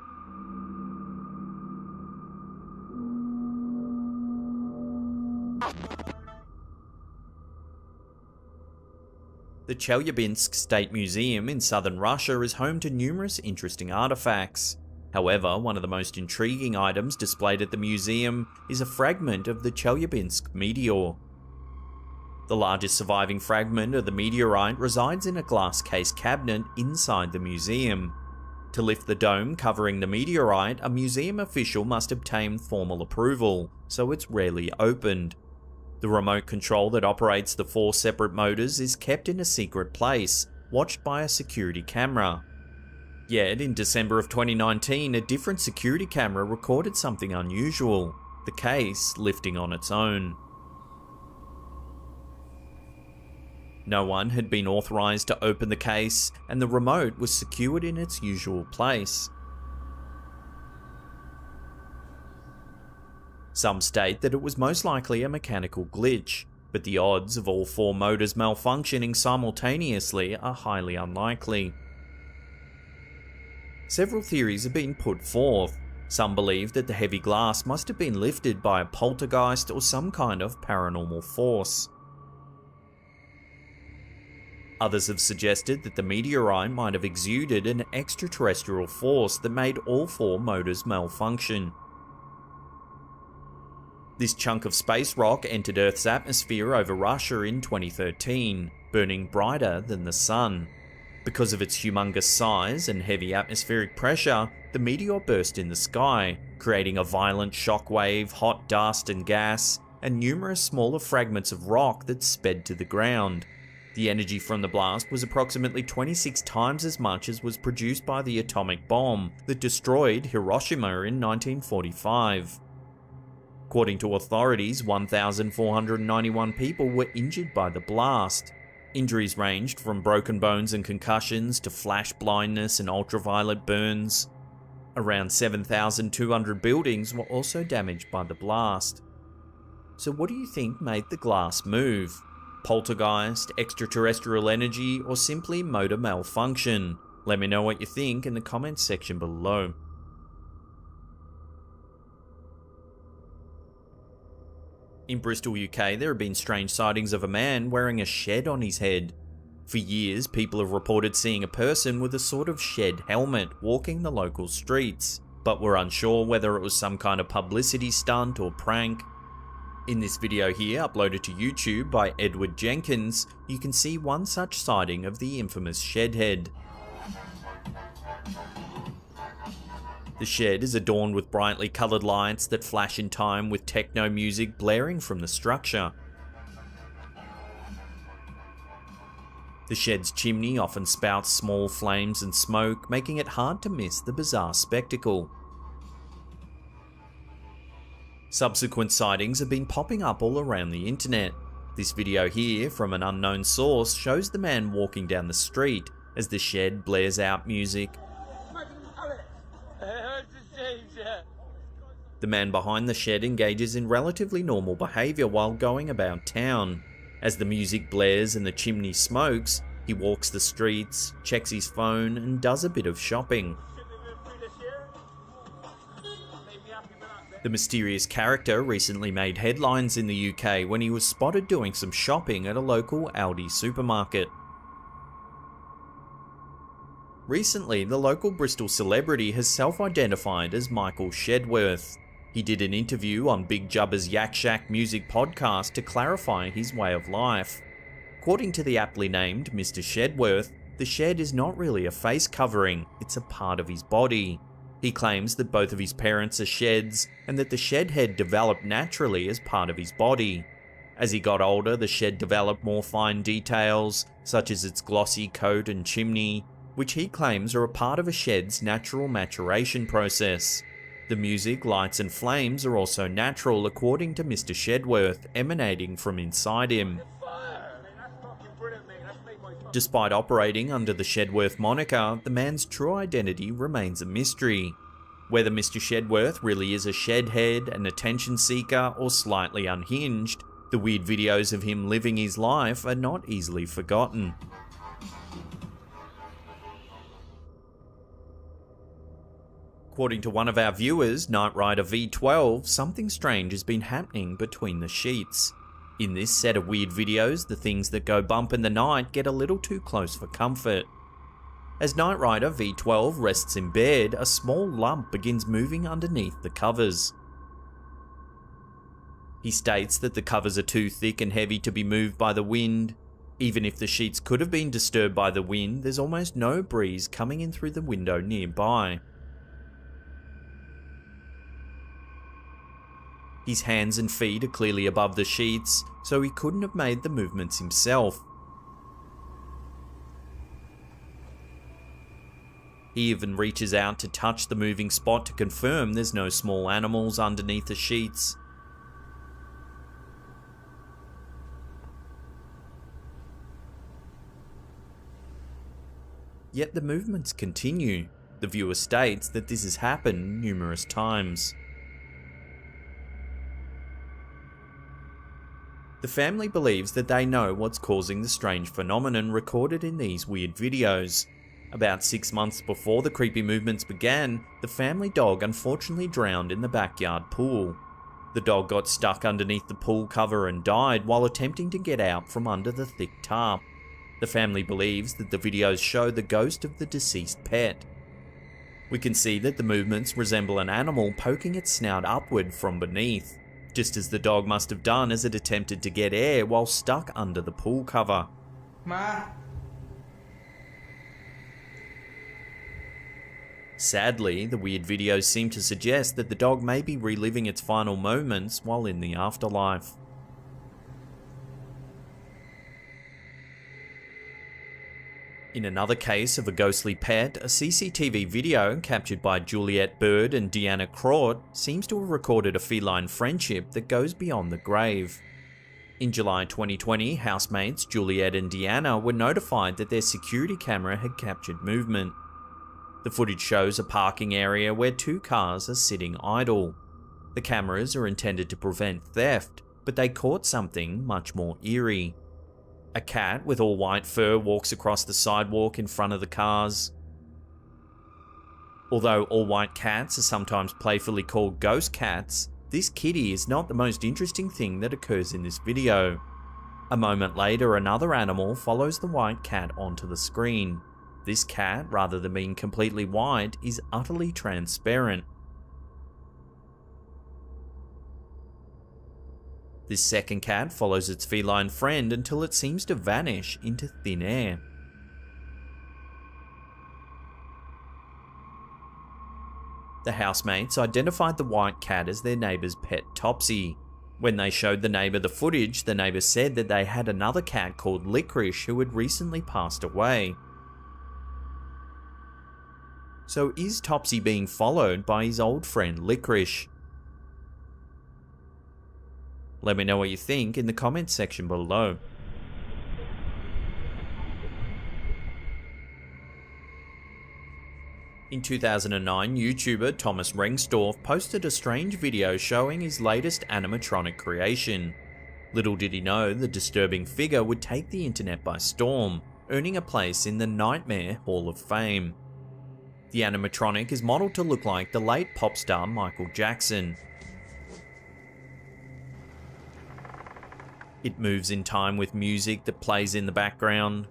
[SPEAKER 1] The Chelyabinsk State Museum in southern Russia is home to numerous interesting artifacts. However, one of the most intriguing items displayed at the museum is a fragment of the Chelyabinsk meteor. The largest surviving fragment of the meteorite resides in a glass case cabinet inside the museum. To lift the dome covering the meteorite, a museum official must obtain formal approval, so it's rarely opened. The remote control that operates the 4 separate motors is kept in a secret place, watched by a security camera. Yet, in December of 2019, a different security camera recorded something unusual, the case lifting on its own. No one had been authorized to open the case, and the remote was secured in its usual place. Some state that it was most likely a mechanical glitch, but the odds of all 4 motors malfunctioning simultaneously are highly unlikely. Several theories have been put forth. Some believe that the heavy glass must have been lifted by a poltergeist or some kind of paranormal force. Others have suggested that the meteorite might have exuded an extraterrestrial force that made all 4 motors malfunction. This chunk of space rock entered Earth's atmosphere over Russia in 2013, burning brighter than the sun. Because of its humongous size and heavy atmospheric pressure, the meteor burst in the sky, creating a violent shockwave, hot dust and gas, and numerous smaller fragments of rock that sped to the ground. The energy from the blast was approximately 26 times as much as was produced by the atomic bomb that destroyed Hiroshima in 1945. According to authorities, 1,491 people were injured by the blast. Injuries ranged from broken bones and concussions to flash blindness and ultraviolet burns. Around 7,200 buildings were also damaged by the blast. So what do you think made the glass move? Poltergeist, extraterrestrial energy, or simply motor malfunction? Let me know what you think in the comments section below. In Bristol, UK, there have been strange sightings of a man wearing a shed on his head. For years, people have reported seeing a person with a sort of shed helmet walking the local streets, but were unsure whether it was some kind of publicity stunt or prank. In this video here, uploaded to YouTube by Edward Jenkins, you can see one such sighting of the infamous shed head. The shed is adorned with brightly coloured lights that flash in time with techno music blaring from the structure. The shed's chimney often spouts small flames and smoke, making it hard to miss the bizarre spectacle. Subsequent sightings have been popping up all around the internet. This video here, from an unknown source, shows the man walking down the street as the shed blares out music. The man behind the shed engages in relatively normal behaviour while going about town. As the music blares and the chimney smokes, he walks the streets, checks his phone, and does a bit of shopping. The mysterious character recently made headlines in the UK when he was spotted doing some shopping at a local Aldi supermarket. Recently, the local Bristol celebrity has self-identified as Michael Shedworth. He did an interview on Big Jubba's Yak Shack music podcast to clarify his way of life. According to the aptly named Mr. Shedworth, the shed is not really a face covering, it's a part of his body. He claims that both of his parents are sheds, and that the shed head developed naturally as part of his body. As he got older, the shed developed more fine details, such as its glossy coat and chimney, which he claims are a part of a shed's natural maturation process. The music, lights and flames are also natural, according to Mr. Shedworth, emanating from inside him. Despite operating under the Shedworth moniker, the man's true identity remains a mystery. Whether Mr. Shedworth really is a shedhead, an attention seeker, or slightly unhinged, the weird videos of him living his life are not easily forgotten. According to one of our viewers, Knight Rider V12, something strange has been happening between the sheets. In this set of weird videos, the things that go bump in the night get a little too close for comfort. As Knight Rider V12 rests in bed, a small lump begins moving underneath the covers. He states that the covers are too thick and heavy to be moved by the wind. Even if the sheets could have been disturbed by the wind, there's almost no breeze coming in through the window nearby. His hands and feet are clearly above the sheets, so he couldn't have made the movements himself. He even reaches out to touch the moving spot to confirm there's no small animals underneath the sheets. Yet the movements continue. The viewer states that this has happened numerous times. The family believes that they know what's causing the strange phenomenon recorded in these weird videos. About 6 months before the creepy movements began, the family dog unfortunately drowned in the backyard pool. The dog got stuck underneath the pool cover and died while attempting to get out from under the thick tarp. The family believes that the videos show the ghost of the deceased pet. We can see that the movements resemble an animal poking its snout upward from beneath, just as the dog must have done as it attempted to get air while stuck under the pool cover.
[SPEAKER 3] Ma.
[SPEAKER 1] Sadly, the weird videos seem to suggest that the dog may be reliving its final moments while in the afterlife. In another case of a ghostly pet, a CCTV video captured by Juliet Bird and Deanna Craut seems to have recorded a feline friendship that goes beyond the grave. In July 2020, housemates Juliet and Deanna were notified that their security camera had captured movement. The footage shows a parking area where 2 cars are sitting idle. The cameras are intended to prevent theft, but they caught something much more eerie. A cat with all white fur walks across the sidewalk in front of the cars. Although all white cats are sometimes playfully called ghost cats, this kitty is not the most interesting thing that occurs in this video. A moment later, another animal follows the white cat onto the screen. This cat, rather than being completely white, is utterly transparent. This second cat follows its feline friend until it seems to vanish into thin air. The housemates identified the white cat as their neighbour's pet Topsy. When they showed the neighbour the footage, the neighbour said that they had another cat called Licorice who had recently passed away. So is Topsy being followed by his old friend Licorice? Let me know what you think in the comments section below. In 2009, YouTuber Thomas Rengstorff posted a strange video showing his latest animatronic creation. Little did he know the disturbing figure would take the internet by storm, earning a place in the Nightmare Hall of Fame. The animatronic is modelled to look like the late pop star Michael Jackson. It moves in time with music that plays in the background.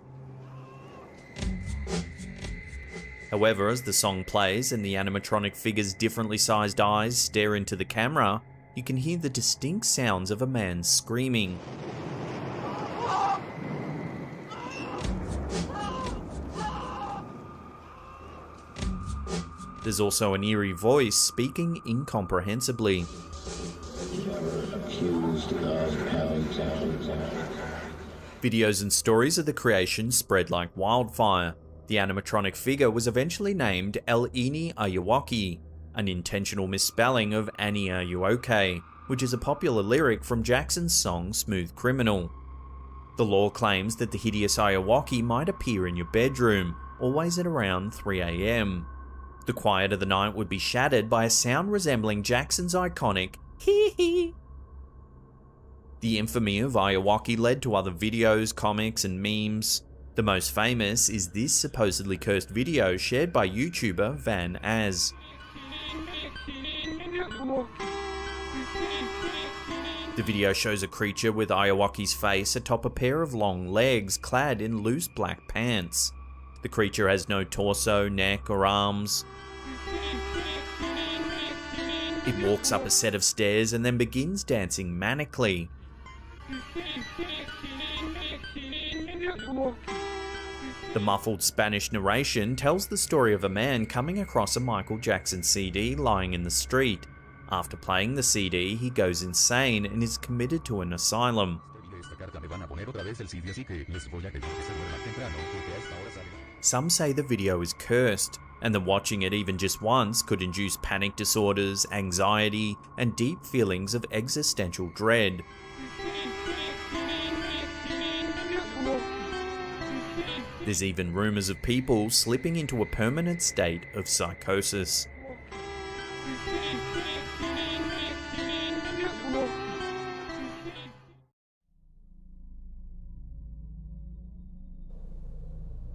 [SPEAKER 1] However, as the song plays and the animatronic figure's differently sized eyes stare into the camera, you can hear the distinct sounds of a man screaming. There's also an eerie voice speaking incomprehensibly. Videos and stories of the creation spread like wildfire. The animatronic figure was eventually named El Ini Ayawaki, an intentional misspelling of Annie Are You Okay, which is a popular lyric from Jackson's song Smooth Criminal. The lore claims that the hideous Ayawaki might appear in your bedroom, always at around 3 AM. The quiet of the night would be shattered by a sound resembling Jackson's iconic hee hee. The infamy of Ayawaki led to other videos, comics, and memes. The most famous is this supposedly cursed video shared by YouTuber Van Az. The video shows a creature with Ayawaki's face atop a pair of long legs clad in loose black pants. The creature has no torso, neck, or arms. It walks up a set of stairs and then begins dancing manically. The muffled Spanish narration tells the story of a man coming across a Michael Jackson CD lying in the street. After playing the CD, he goes insane and is committed to an asylum. Some say the video is cursed, and that watching it even just once could induce panic disorders, anxiety, and deep feelings of existential dread. There's even rumours of people slipping into a permanent state of psychosis.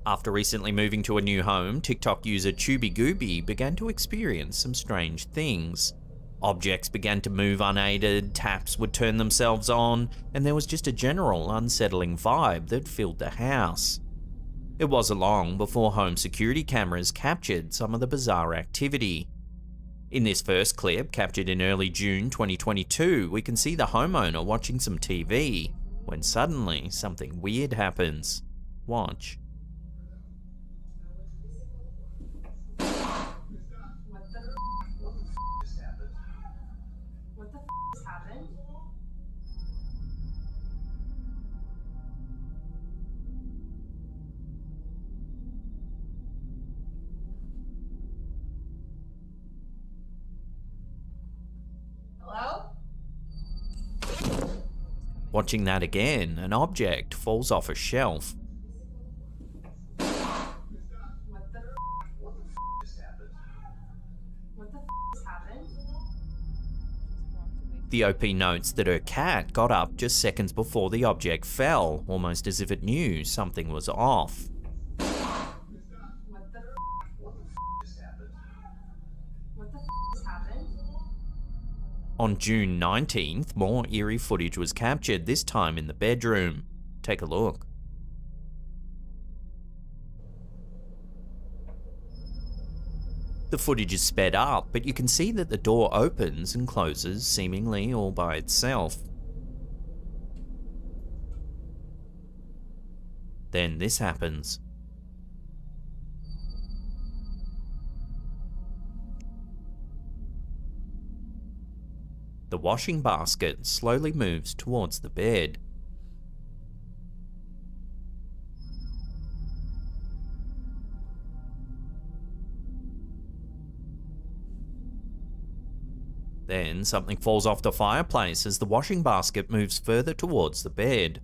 [SPEAKER 1] After recently moving to a new home, TikTok user Chubby Gooby began to experience some strange things. Objects began to move unaided, taps would turn themselves on, and there was just a general unsettling vibe that filled the house. It wasn't long before home security cameras captured some of the bizarre activity. In this first clip, captured in early June 2022, we can see the homeowner watching some TV, when suddenly something weird happens. Watch. Watching that again, an object falls off a shelf. The OP notes that her cat got up just seconds before the object fell, almost as if it knew something was off. On June 19th, more eerie footage was captured, this time in the bedroom. Take a look. The footage is sped up, but you can see that the door opens and closes seemingly all by itself. Then this happens. The washing basket slowly moves towards the bed. Then something falls off the fireplace as the washing basket moves further towards the bed.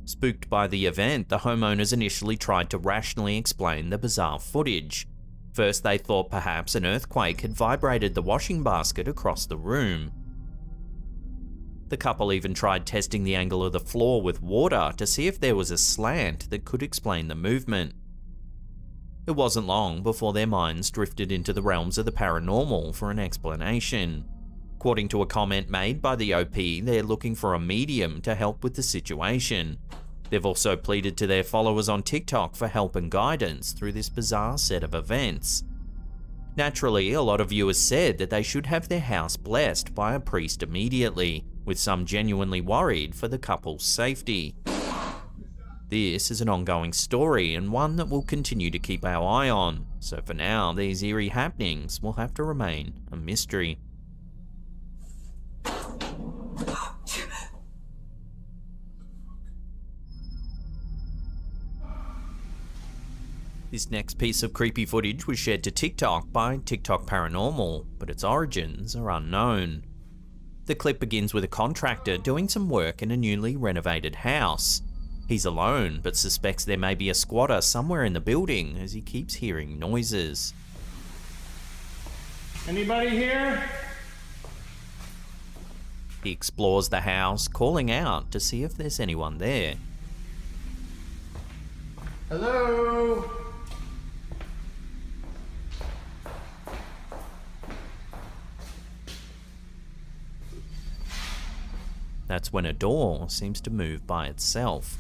[SPEAKER 1] Spooked by the event, the homeowners initially tried to rationally explain the bizarre footage. First, they thought perhaps an earthquake had vibrated the washing basket across the room. The couple even tried testing the angle of the floor with water to see if there was a slant that could explain the movement. It wasn't long before their minds drifted into the realms of the paranormal for an explanation. According to a comment made by the OP, they're looking for a medium to help with the situation. They've also pleaded to their followers on TikTok for help and guidance through this bizarre set of events. Naturally, a lot of viewers said that they should have their house blessed by a priest immediately, with some genuinely worried for the couple's safety. This is an ongoing story and one that we'll continue to keep our eye on, so for now these eerie happenings will have to remain a mystery. This next piece of creepy footage was shared to TikTok by TikTok Paranormal, but its origins are unknown. The clip begins with a contractor doing some work in a newly renovated house. He's alone, but suspects there may be a squatter somewhere in the building as he keeps hearing noises.
[SPEAKER 17] Anybody here?
[SPEAKER 1] He explores the house, calling out to see if there's anyone there.
[SPEAKER 17] Hello?
[SPEAKER 1] That's when a door seems to move by itself.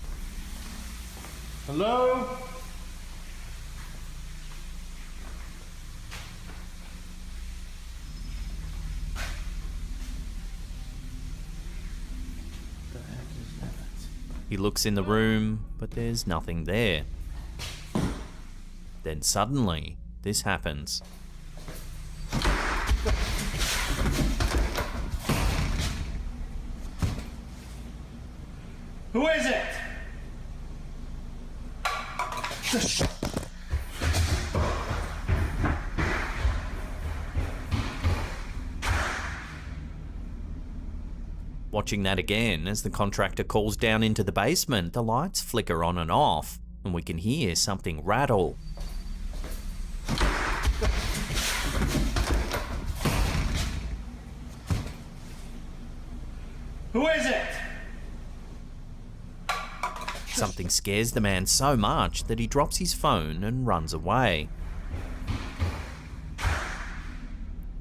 [SPEAKER 17] Hello?
[SPEAKER 1] He looks in the room, but there's nothing there. Then suddenly, this happens.
[SPEAKER 17] Who is it?
[SPEAKER 1] Watching that again, as the contractor calls down into the basement, the lights flicker on and off, and we can hear something rattle.
[SPEAKER 17] Who is it?
[SPEAKER 1] Something scares the man so much that he drops his phone and runs away.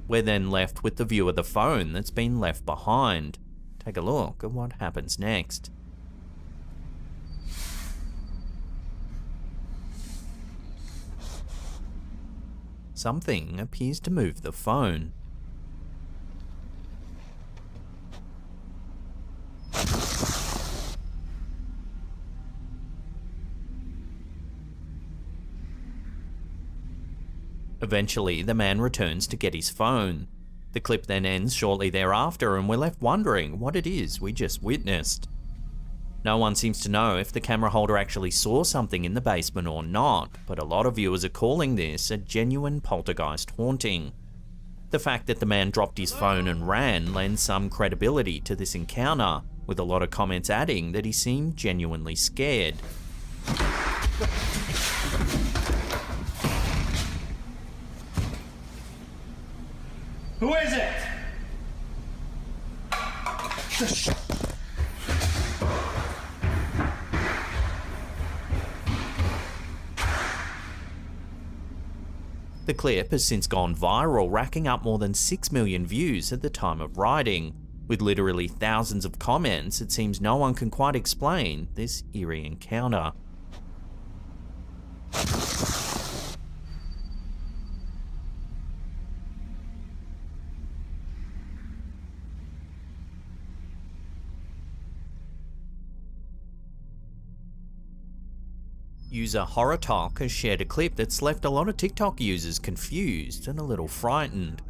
[SPEAKER 1] We're then left with the view of the phone that's been left behind. Take a look at what happens next. Something appears to move the phone. Eventually, the man returns to get his phone. The clip then ends shortly thereafter, and we're left wondering what it is we just witnessed. No one seems to know if the camera holder actually saw something in the basement or not, but a lot of viewers are calling this a genuine poltergeist haunting. The fact that the man dropped his phone and ran lends some credibility to this encounter, with a lot of comments adding that he seemed genuinely scared.
[SPEAKER 17] Who is it?
[SPEAKER 1] The clip has since gone viral, racking up more than 6 million views at the time of writing. With literally thousands of comments, it seems no one can quite explain this eerie encounter. User Horror Talk has shared a clip that's left a lot of TikTok users confused and a little frightened.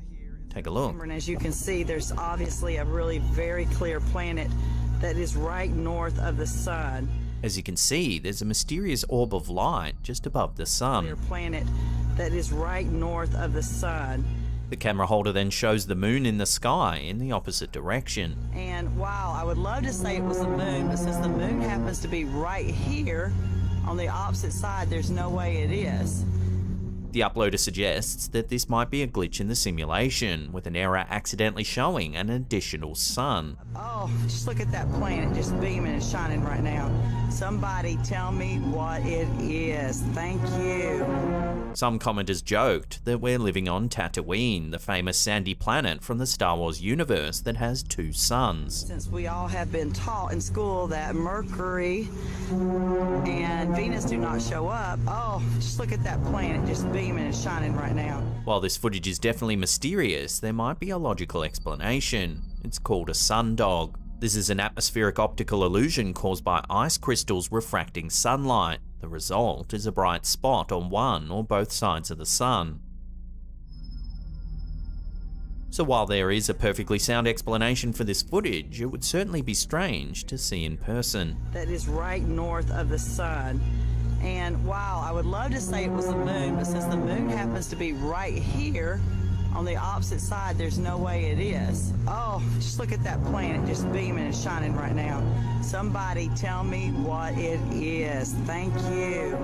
[SPEAKER 1] Take a look.
[SPEAKER 20] And as you can see, there's obviously a really very clear planet that is right north of the sun.
[SPEAKER 1] As you can see, there's a mysterious orb of light just above the sun.
[SPEAKER 20] Clear planet that is right north of the sun.
[SPEAKER 1] The camera holder then shows the moon in the sky in the opposite direction.
[SPEAKER 20] And wow, I would love to say it was the moon, but since the moon happens to be right here, on the opposite side, there's no way it is.
[SPEAKER 1] The uploader suggests that this might be a glitch in the simulation, with an error accidentally showing an additional sun.
[SPEAKER 20] Oh, just look at that planet just beaming and shining right now. Somebody tell me what it is. Thank you.
[SPEAKER 1] Some commenters joked that we're living on Tatooine, the famous sandy planet from the Star Wars universe that has 2 suns.
[SPEAKER 20] Since we all have been taught in school that Mercury and Venus do not show up, oh, just look at that planet just beaming and shining right now.
[SPEAKER 1] While this footage is definitely mysterious, there might be a logical explanation. It's called a sundog. This is an atmospheric optical illusion caused by ice crystals refracting sunlight. The result is a bright spot on one or both sides of the sun. So while there is a perfectly sound explanation for this footage, it would certainly be strange to see in person.
[SPEAKER 20] That is right north of the sun. And wow, I would love to say it was the moon, but since the moon happens to be right here on the opposite side, there's no way it is. Oh, just look at that planet just beaming and shining right now. Somebody tell me what it is. Thank you.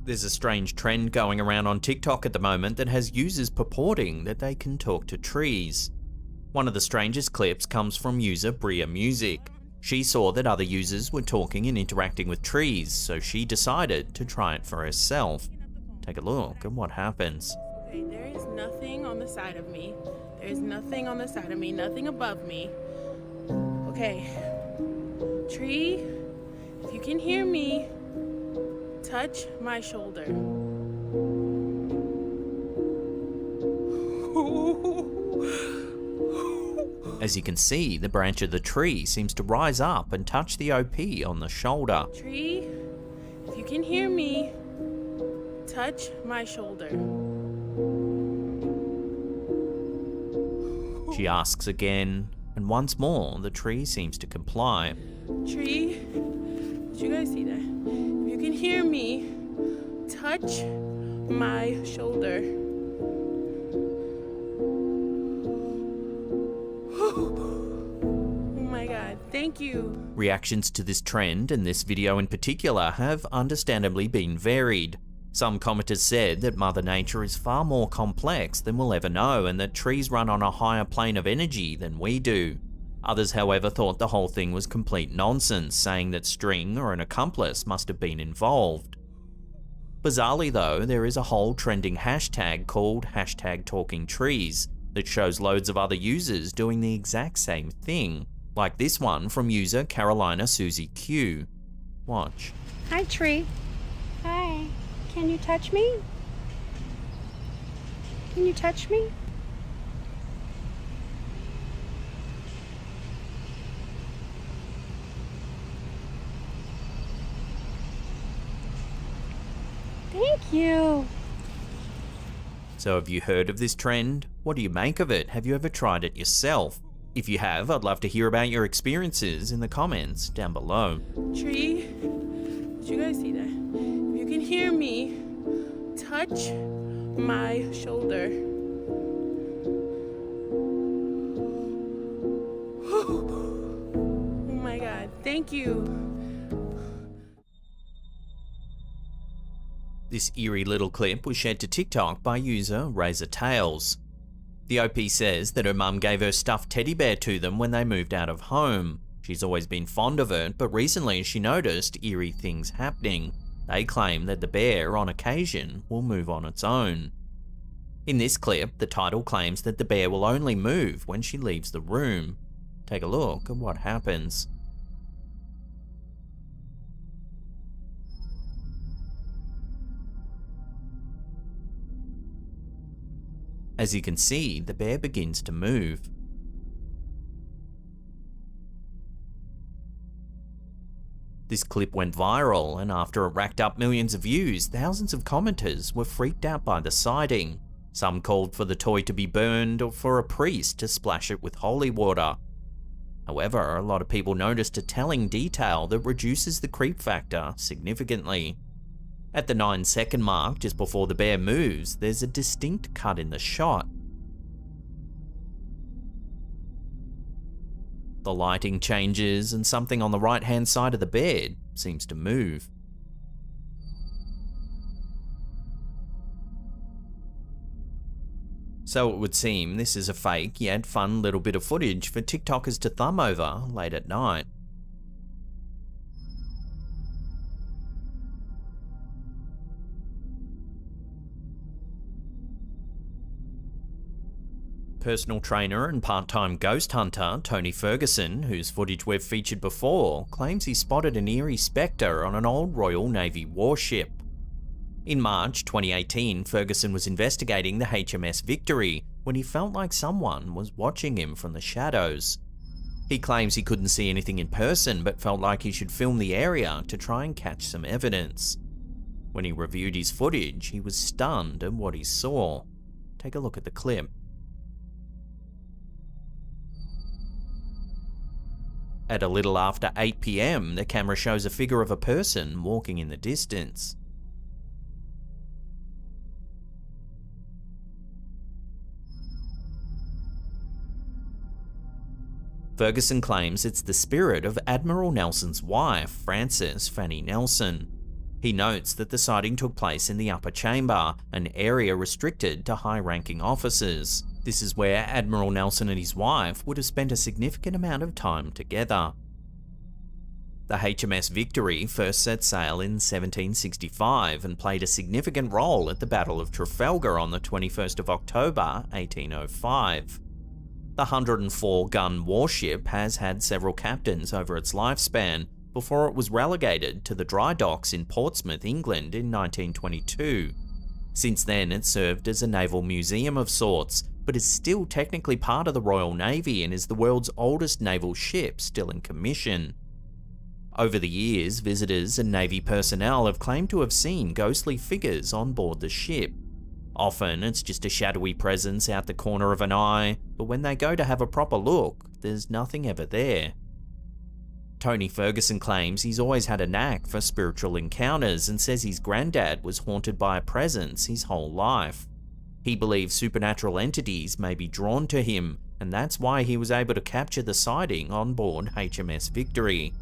[SPEAKER 1] There's a strange trend going around on TikTok at the moment that has users purporting that they can talk to trees. One of the strangest clips comes from user Bria Music. She saw that other users were talking and interacting with trees, so she decided to try it for herself. Take a look at what happens.
[SPEAKER 21] Okay, there is nothing on the side of me. There is nothing on the side of me, nothing above me. Okay, tree, if you can hear me, touch my shoulder.
[SPEAKER 1] As you can see, the branch of the tree seems to rise up and touch the OP on the shoulder.
[SPEAKER 21] Tree, if you can hear me, touch my shoulder.
[SPEAKER 1] She asks again, and once more the tree seems to comply.
[SPEAKER 21] Tree, did you guys see that? If you can hear me, touch my shoulder. Oh my god, thank you.
[SPEAKER 1] Reactions to this trend, and this video in particular, have understandably been varied. Some commenters said that Mother Nature is far more complex than we'll ever know, and that trees run on a higher plane of energy than we do. Others, however, thought the whole thing was complete nonsense, saying that String or an accomplice must have been involved. Bizarrely though, there is a whole trending hashtag called #TalkingTrees that shows loads of other users doing the exact same thing, like this one from user Carolina Susie Q. Watch.
[SPEAKER 7] Hi, tree. Hi. Can you touch me? Can you touch me? Thank you.
[SPEAKER 1] So have you heard of this trend? What do you make of it? Have you ever tried it yourself? If you have, I'd love to hear about your experiences in the comments down below.
[SPEAKER 21] Tree, did you guys see that? If you can hear me, touch my shoulder. Oh my god, thank you.
[SPEAKER 1] This eerie little clip was shared to TikTok by user Razor Tails. The OP says that her mum gave her stuffed teddy bear to them when they moved out of home. She's always been fond of it, but recently she noticed eerie things happening. They claim that the bear, on occasion, will move on its own. In this clip, the title claims that the bear will only move when she leaves the room. Take a look at what happens. As you can see, the bear begins to move. This clip went viral, and after it racked up millions of views, thousands of commenters were freaked out by the sighting. Some called for the toy to be burned or for a priest to splash it with holy water. However, a lot of people noticed a telling detail that reduces the creep factor significantly. At the 9-second mark, just before the bear moves, there's a distinct cut in the shot. The lighting changes and something on the right-hand side of the bed seems to move. So it would seem this is a fake yet fun little bit of footage for TikTokers to thumb over late at night. Personal trainer and part-time ghost hunter Tony Ferguson, whose footage we've featured before, claims he spotted an eerie spectre on an old Royal Navy warship. In March 2018, Ferguson was investigating the HMS Victory when he felt like someone was watching him from the shadows. He claims he couldn't see anything in person, but felt like he should film the area to try and catch some evidence. When he reviewed his footage, he was stunned at what he saw. Take a look at the clip. At a little after 8 PM, the camera shows a figure of a person walking in the distance. Ferguson claims it's the spirit of Admiral Nelson's wife, Frances Fanny Nelson. He notes that the sighting took place in the upper chamber, an area restricted to high-ranking officers. This is where Admiral Nelson and his wife would have spent a significant amount of time together. The HMS Victory first set sail in 1765 and played a significant role at the Battle of Trafalgar on the 21st of October, 1805. The 104-gun warship has had several captains over its lifespan before it was relegated to the dry docks in Portsmouth, England in 1922. Since then, it served as a naval museum of sorts, but is still technically part of the Royal Navy and is the world's oldest naval ship still in commission. Over the years, visitors and Navy personnel have claimed to have seen ghostly figures on board the ship. Often, it's just a shadowy presence out the corner of an eye, but when they go to have a proper look, there's nothing ever there. Tony Ferguson claims he's always had a knack for spiritual encounters and says his granddad was haunted by a presence his whole life. He believes supernatural entities may be drawn to him, and that's why he was able to capture the sighting on board HMS Victory.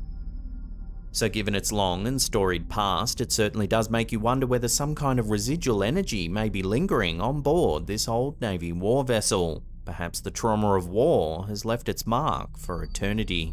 [SPEAKER 1] So given its long and storied past, it certainly does make you wonder whether some kind of residual energy may be lingering on board this old Navy war vessel. Perhaps the trauma of war has left its mark for eternity.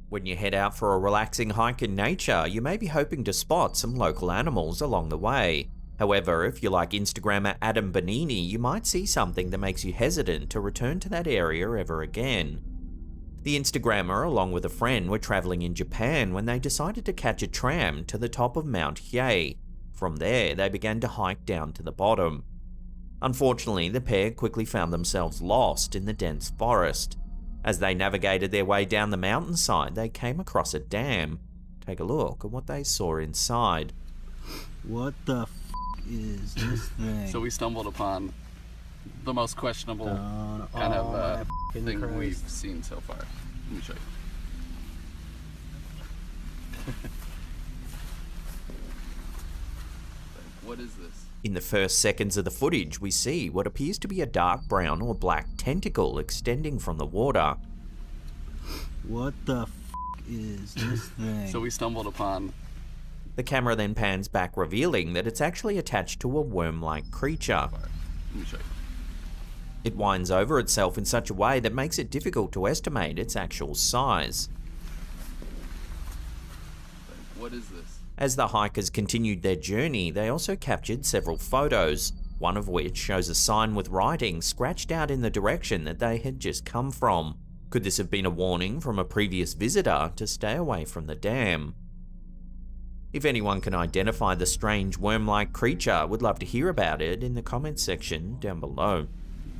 [SPEAKER 1] When you head out for a relaxing hike in nature, you may be hoping to spot some local animals along the way. However, if you're like Instagrammer Adam Bonini, you might see something that makes you hesitant to return to that area ever again. The Instagrammer, along with a friend, were traveling in Japan when they decided to catch a tram to the top of Mount Hiei. From there, they began to hike down to the bottom. Unfortunately, the pair quickly found themselves lost in the dense forest. As they navigated their way down the mountainside, they came across a dam. Take a look at what they saw inside.
[SPEAKER 17] What the f is this thing?
[SPEAKER 4] So we stumbled upon the most questionable kind of thing we've seen so far. Let me show you. What is this?
[SPEAKER 1] In the first seconds of the footage, we see what appears to be a dark brown or black tentacle extending from the water.
[SPEAKER 17] What the f is this thing?
[SPEAKER 4] So we stumbled upon...
[SPEAKER 1] The camera then pans back, revealing that it's actually attached to a worm-like creature.
[SPEAKER 4] Let me show you.
[SPEAKER 1] It winds over itself in such a way that makes it difficult to estimate its actual size.
[SPEAKER 4] What is this?
[SPEAKER 1] As the hikers continued their journey, they also captured several photos, one of which shows a sign with writing scratched out in the direction that they had just come from. Could this have been a warning from a previous visitor to stay away from the dam? If anyone can identify the strange worm-like creature, would love to hear about it in the comments section down below.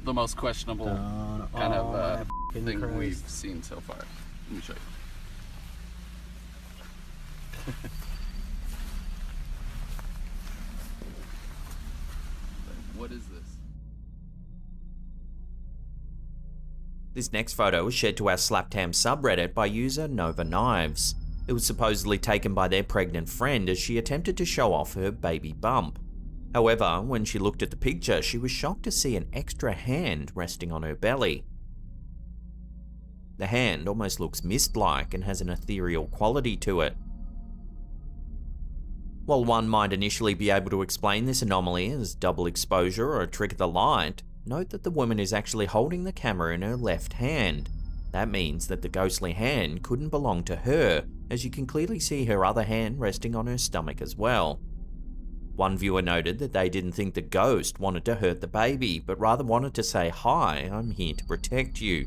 [SPEAKER 4] The most questionable kind of thing we've seen so far. Let me show you. What is this?
[SPEAKER 1] This next photo was shared to our Slaptam subreddit by user Nova Knives. It was supposedly taken by their pregnant friend as she attempted to show off her baby bump. However, when she looked at the picture, she was shocked to see an extra hand resting on her belly. The hand almost looks mist-like and has an ethereal quality to it. While one might initially be able to explain this anomaly as double exposure or a trick of the light, note that the woman is actually holding the camera in her left hand. That means that the ghostly hand couldn't belong to her, as you can clearly see her other hand resting on her stomach as well. One viewer noted that they didn't think the ghost wanted to hurt the baby, but rather wanted to say, "Hi, I'm here to protect you."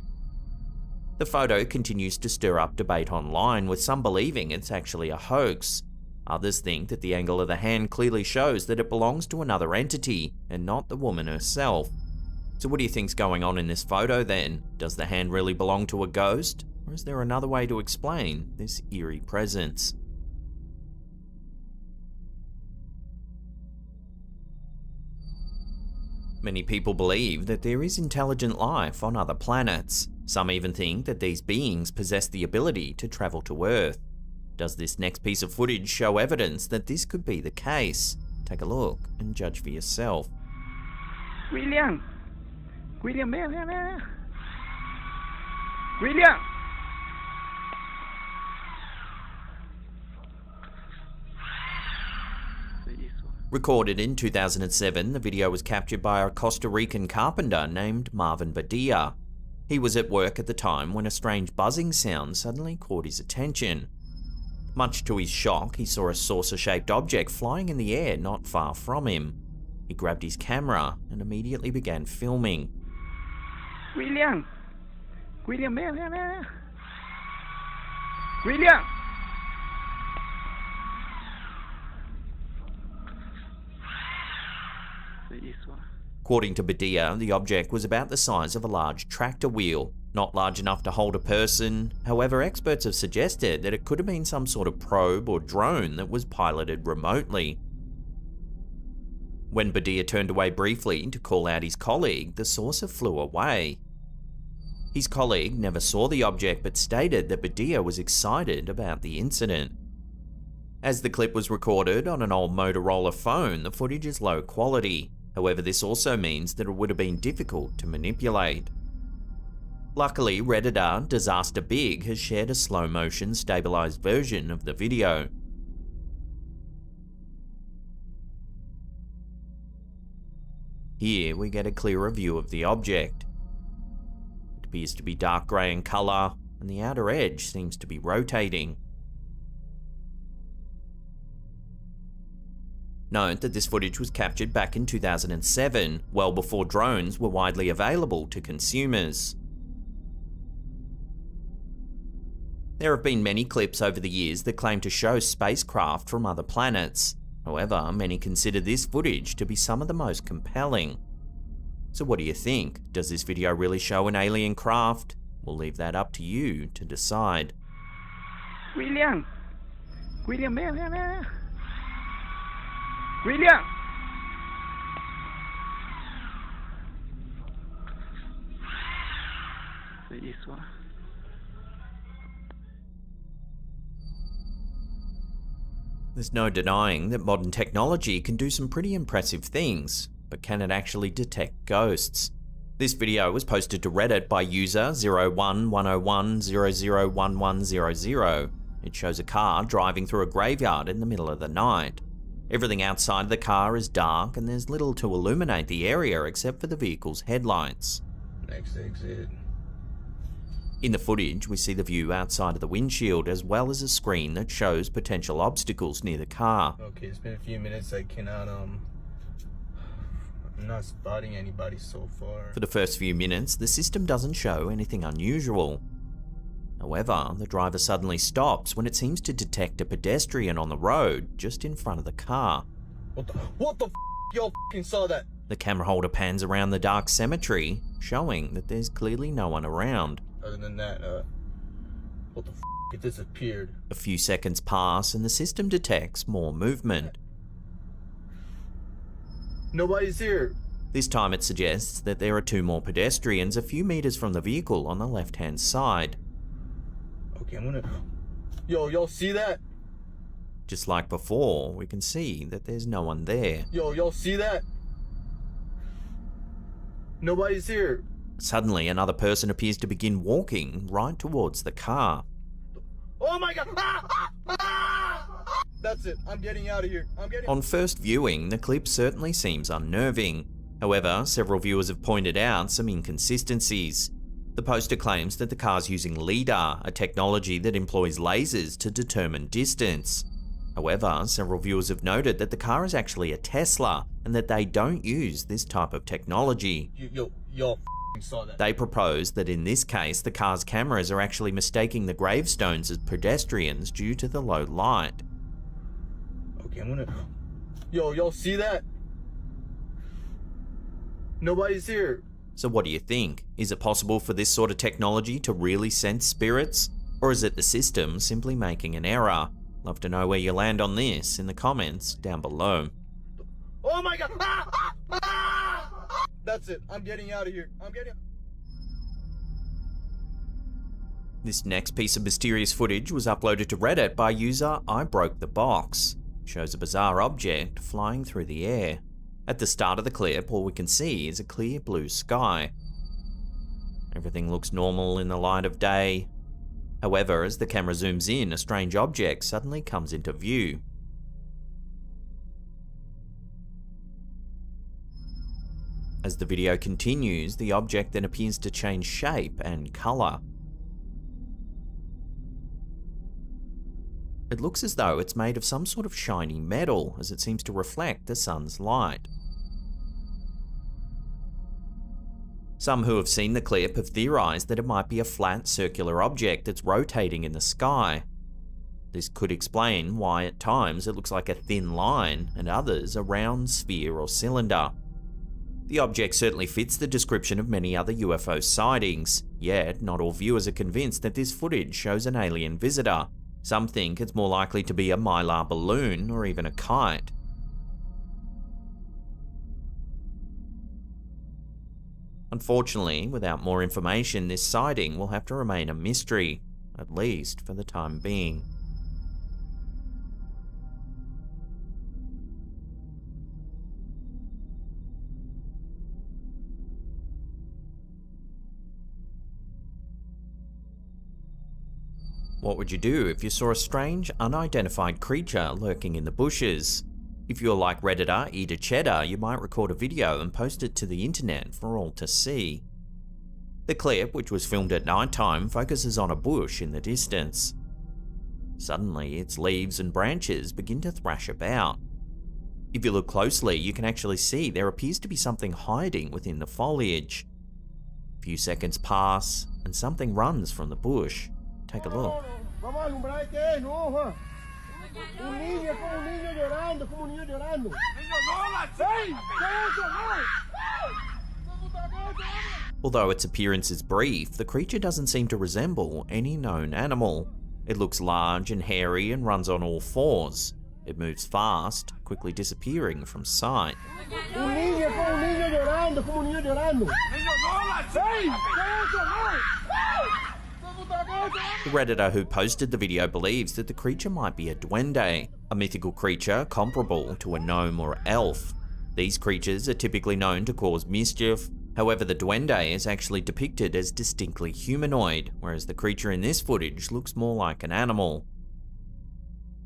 [SPEAKER 1] The photo continues to stir up debate online, with some believing it's actually a hoax. Others think that the angle of the hand clearly shows that it belongs to another entity and not the woman herself. So what do you think's going on in this photo then? Does the hand really belong to a ghost? Or is there another way to explain this eerie presence? Many people believe that there is intelligent life on other planets. Some even think that these beings possess the ability to travel to Earth. Does this next piece of footage show evidence that this could be the case? Take a look and judge for yourself.
[SPEAKER 17] William! William, ven. William!
[SPEAKER 1] Recorded in 2007, the video was captured by a Costa Rican carpenter named Marvin Badia. He was at work at the time when a strange buzzing sound suddenly caught his attention. Much to his shock, he saw a saucer-shaped object flying in the air not far from him. He grabbed his camera and immediately began filming.
[SPEAKER 17] William! William, ven. William!
[SPEAKER 1] According to Badia, the object was about the size of a large tractor wheel, not large enough to hold a person. However, experts have suggested that it could have been some sort of probe or drone that was piloted remotely. When Badia turned away briefly to call out his colleague, the saucer flew away. His colleague never saw the object but stated that Badia was excited about the incident. As the clip was recorded on an old Motorola phone, the footage is low quality. However, this also means that it would have been difficult to manipulate. Luckily, Redditor Disaster Big has shared a slow-motion stabilized version of the video. Here we get a clearer view of the object. It appears to be dark grey in colour, and the outer edge seems to be rotating. Note that this footage was captured back in 2007, well before drones were widely available to consumers. There have been many clips over the years that claim to show spacecraft from other planets. However, many consider this footage to be some of the most compelling. So what do you think? Does this video really show an alien craft? We'll leave that up to you to decide.
[SPEAKER 17] William! William, ven. William!
[SPEAKER 1] There's no denying that modern technology can do some pretty impressive things, but can it actually detect ghosts? This video was posted to Reddit by user 011010001100. It shows a car driving through a graveyard in the middle of the night. Everything outside of the car is dark and there's little to illuminate the area except for the vehicle's headlights.
[SPEAKER 17] Next exit.
[SPEAKER 1] In the footage, we see the view outside of the windshield as well as a screen that shows potential obstacles near the car.
[SPEAKER 17] Okay, it's been a few minutes. I'm not spotting anybody so far.
[SPEAKER 1] For the first few minutes, the system doesn't show anything unusual. However, the driver suddenly stops when it seems to detect a pedestrian on the road just in front of the car.
[SPEAKER 17] What the f***? Y'all f***ing saw that?
[SPEAKER 1] The camera holder pans around the dark cemetery, showing that there's clearly no one around.
[SPEAKER 17] Other than that, what the f***? It disappeared.
[SPEAKER 1] A few seconds pass and the system detects more movement.
[SPEAKER 17] Nobody's here.
[SPEAKER 1] This time it suggests that there are two more pedestrians a few meters from the vehicle on the left-hand side.
[SPEAKER 17] Okay, I'm gonna... Yo, y'all see that?
[SPEAKER 1] Just like before, we can see that there's no one there.
[SPEAKER 17] Yo, y'all see that? Nobody's here.
[SPEAKER 1] Suddenly, another person appears to begin walking right towards the car.
[SPEAKER 17] Oh my god! That's it. I'm getting out of here.
[SPEAKER 1] On first viewing, the clip certainly seems unnerving. However, several viewers have pointed out some inconsistencies. The poster claims that the car's using LIDAR, a technology that employs lasers to determine distance. However, several viewers have noted that the car is actually a Tesla and that they don't use this type of technology.
[SPEAKER 17] Y'all saw that.
[SPEAKER 1] They propose that in this case, the car's cameras are actually mistaking the gravestones as pedestrians due to the low light.
[SPEAKER 17] Okay, I'm gonna... Yo, y'all see that? Nobody's here.
[SPEAKER 1] So what do you think? Is it possible for this sort of technology to really sense spirits? Or is it the system simply making an error? Love to know where you land on this in the comments down below.
[SPEAKER 17] Oh my god! Ah, ah, ah! That's it. I'm getting out of here.
[SPEAKER 1] This next piece of mysterious footage was uploaded to Reddit by user I Broke the Box. Shows a bizarre object flying through the air. At the start of the clip, all we can see is a clear blue sky. Everything looks normal in the light of day. However, as the camera zooms in, a strange object suddenly comes into view. As the video continues, the object then appears to change shape and colour. It looks as though it's made of some sort of shiny metal, as it seems to reflect the sun's light. Some who have seen the clip have theorised that it might be a flat circular object that's rotating in the sky. This could explain why at times it looks like a thin line and others a round sphere or cylinder. The object certainly fits the description of many other UFO sightings, yet not all viewers are convinced that this footage shows an alien visitor. Some think it's more likely to be a mylar balloon or even a kite. Unfortunately, without more information, this sighting will have to remain a mystery, at least for the time being. What would you do if you saw a strange, unidentified creature lurking in the bushes? If you're like Redditor Eater Cheddar, you might record a video and post it to the internet for all to see. The clip, which was filmed at night time, focuses on a bush in the distance. Suddenly, its leaves and branches begin to thrash about. If you look closely, you can actually see there appears to be something hiding within the foliage. A few seconds pass, and something runs from the bush. Take a look. Although its appearance is brief, the creature doesn't seem to resemble any known animal. It looks large and hairy and runs on all fours. It moves fast, quickly disappearing from sight. The Redditor who posted the video believes that the creature might be a duende, a mythical creature comparable to a gnome or elf. These creatures are typically known to cause mischief. However, the duende is actually depicted as distinctly humanoid, whereas the creature in this footage looks more like an animal.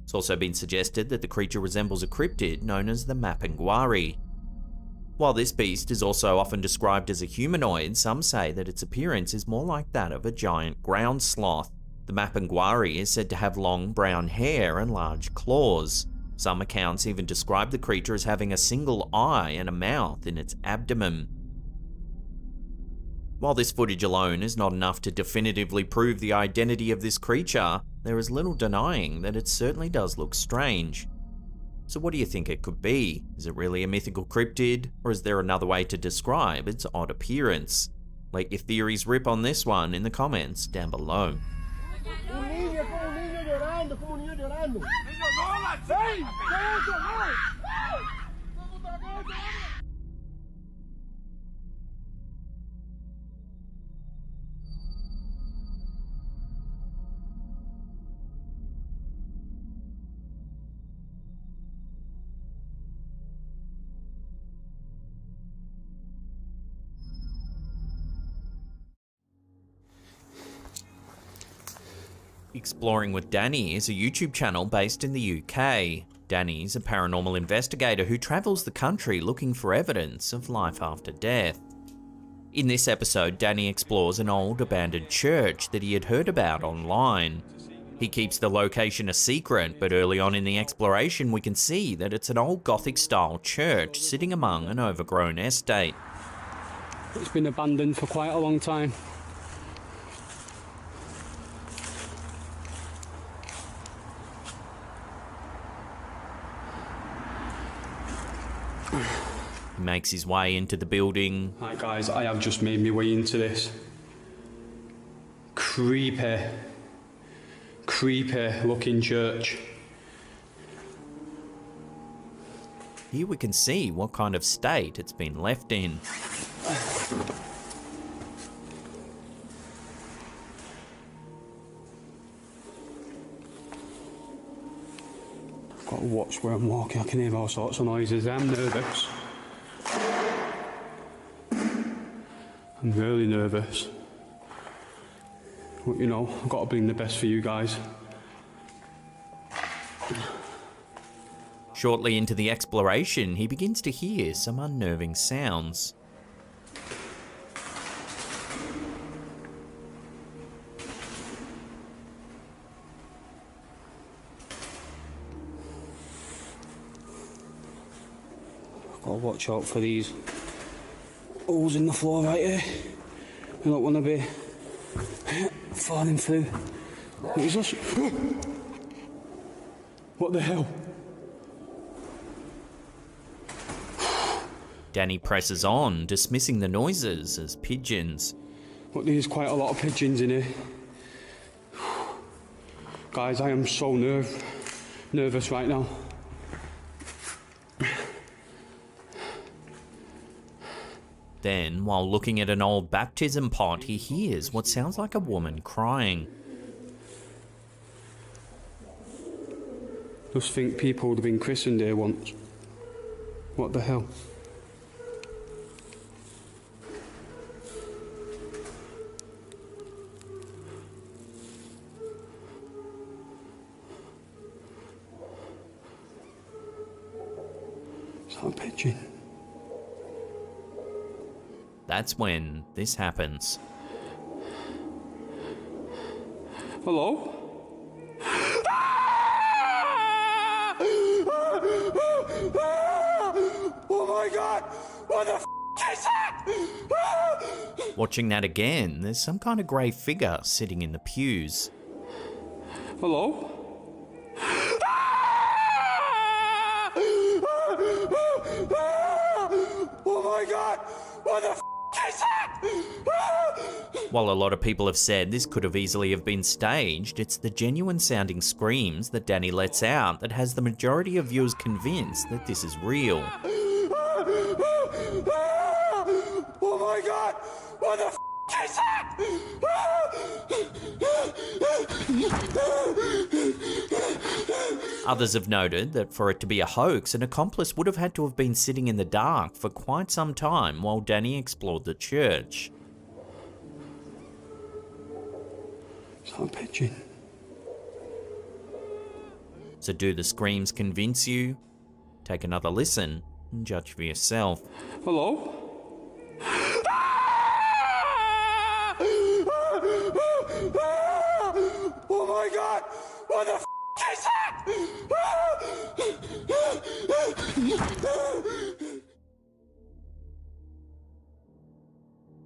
[SPEAKER 1] It's also been suggested that the creature resembles a cryptid known as the Mapinguari. While this beast is also often described as a humanoid, some say that its appearance is more like that of a giant ground sloth. The Mapinguari is said to have long brown hair and large claws. Some accounts even describe the creature as having a single eye and a mouth in its abdomen. While this footage alone is not enough to definitively prove the identity of this creature, there is little denying that it certainly does look strange. So what do you think it could be? Is it really a mythical cryptid, or is there another way to describe its odd appearance? Let your theories rip on this one in the comments down below. Exploring with Danny is a YouTube channel based in the UK. Danny's a paranormal investigator who travels the country looking for evidence of life after death. In this episode, Danny explores an old abandoned church that he had heard about online. He keeps the location a secret, but early on in the exploration we can see that it's an old Gothic-style church sitting among an overgrown estate.
[SPEAKER 2] It's been abandoned for quite a long time.
[SPEAKER 1] He makes his way into the building.
[SPEAKER 2] Right guys, I have just made my way into this creepy looking church.
[SPEAKER 1] Here we can see what kind of state it's been left in.
[SPEAKER 2] I've got to watch where I'm walking. I can hear all sorts of noises. I'm nervous. I'm really nervous. But you know, I've got to bring the best for you guys.
[SPEAKER 1] Shortly into the exploration, he begins to hear some unnerving sounds.
[SPEAKER 2] I've got to watch out for these holes in the floor right here. I don't want to be falling through. What is this? What the hell?
[SPEAKER 1] Danny presses on, dismissing the noises as pigeons.
[SPEAKER 2] But there's quite a lot of pigeons in here. Guys, I am so nervous right now.
[SPEAKER 1] Then, while looking at an old baptism pot, he hears what sounds like a woman crying.
[SPEAKER 2] Just think people would have been christened here once. What the hell? Is that a pigeon?
[SPEAKER 1] That's when this happens.
[SPEAKER 2] Hello? Oh my god! What the f is that?
[SPEAKER 1] Watching that again, there's some kind of grey figure sitting in the pews.
[SPEAKER 2] Hello? Oh my god! What the f is that?
[SPEAKER 1] While a lot of people have said this could have easily have been staged, it's the genuine sounding screams that Danny lets out that has the majority of viewers convinced that this is real.
[SPEAKER 2] Oh my god! What the f is that?
[SPEAKER 1] Others have noted that for it to be a hoax, an accomplice would have had to have been sitting in the dark for quite some time while Danny explored the church.
[SPEAKER 2] Is that a pigeon?
[SPEAKER 1] So do the screams convince you? Take another listen and judge for yourself.
[SPEAKER 2] Hello? Oh my god! What the f is that?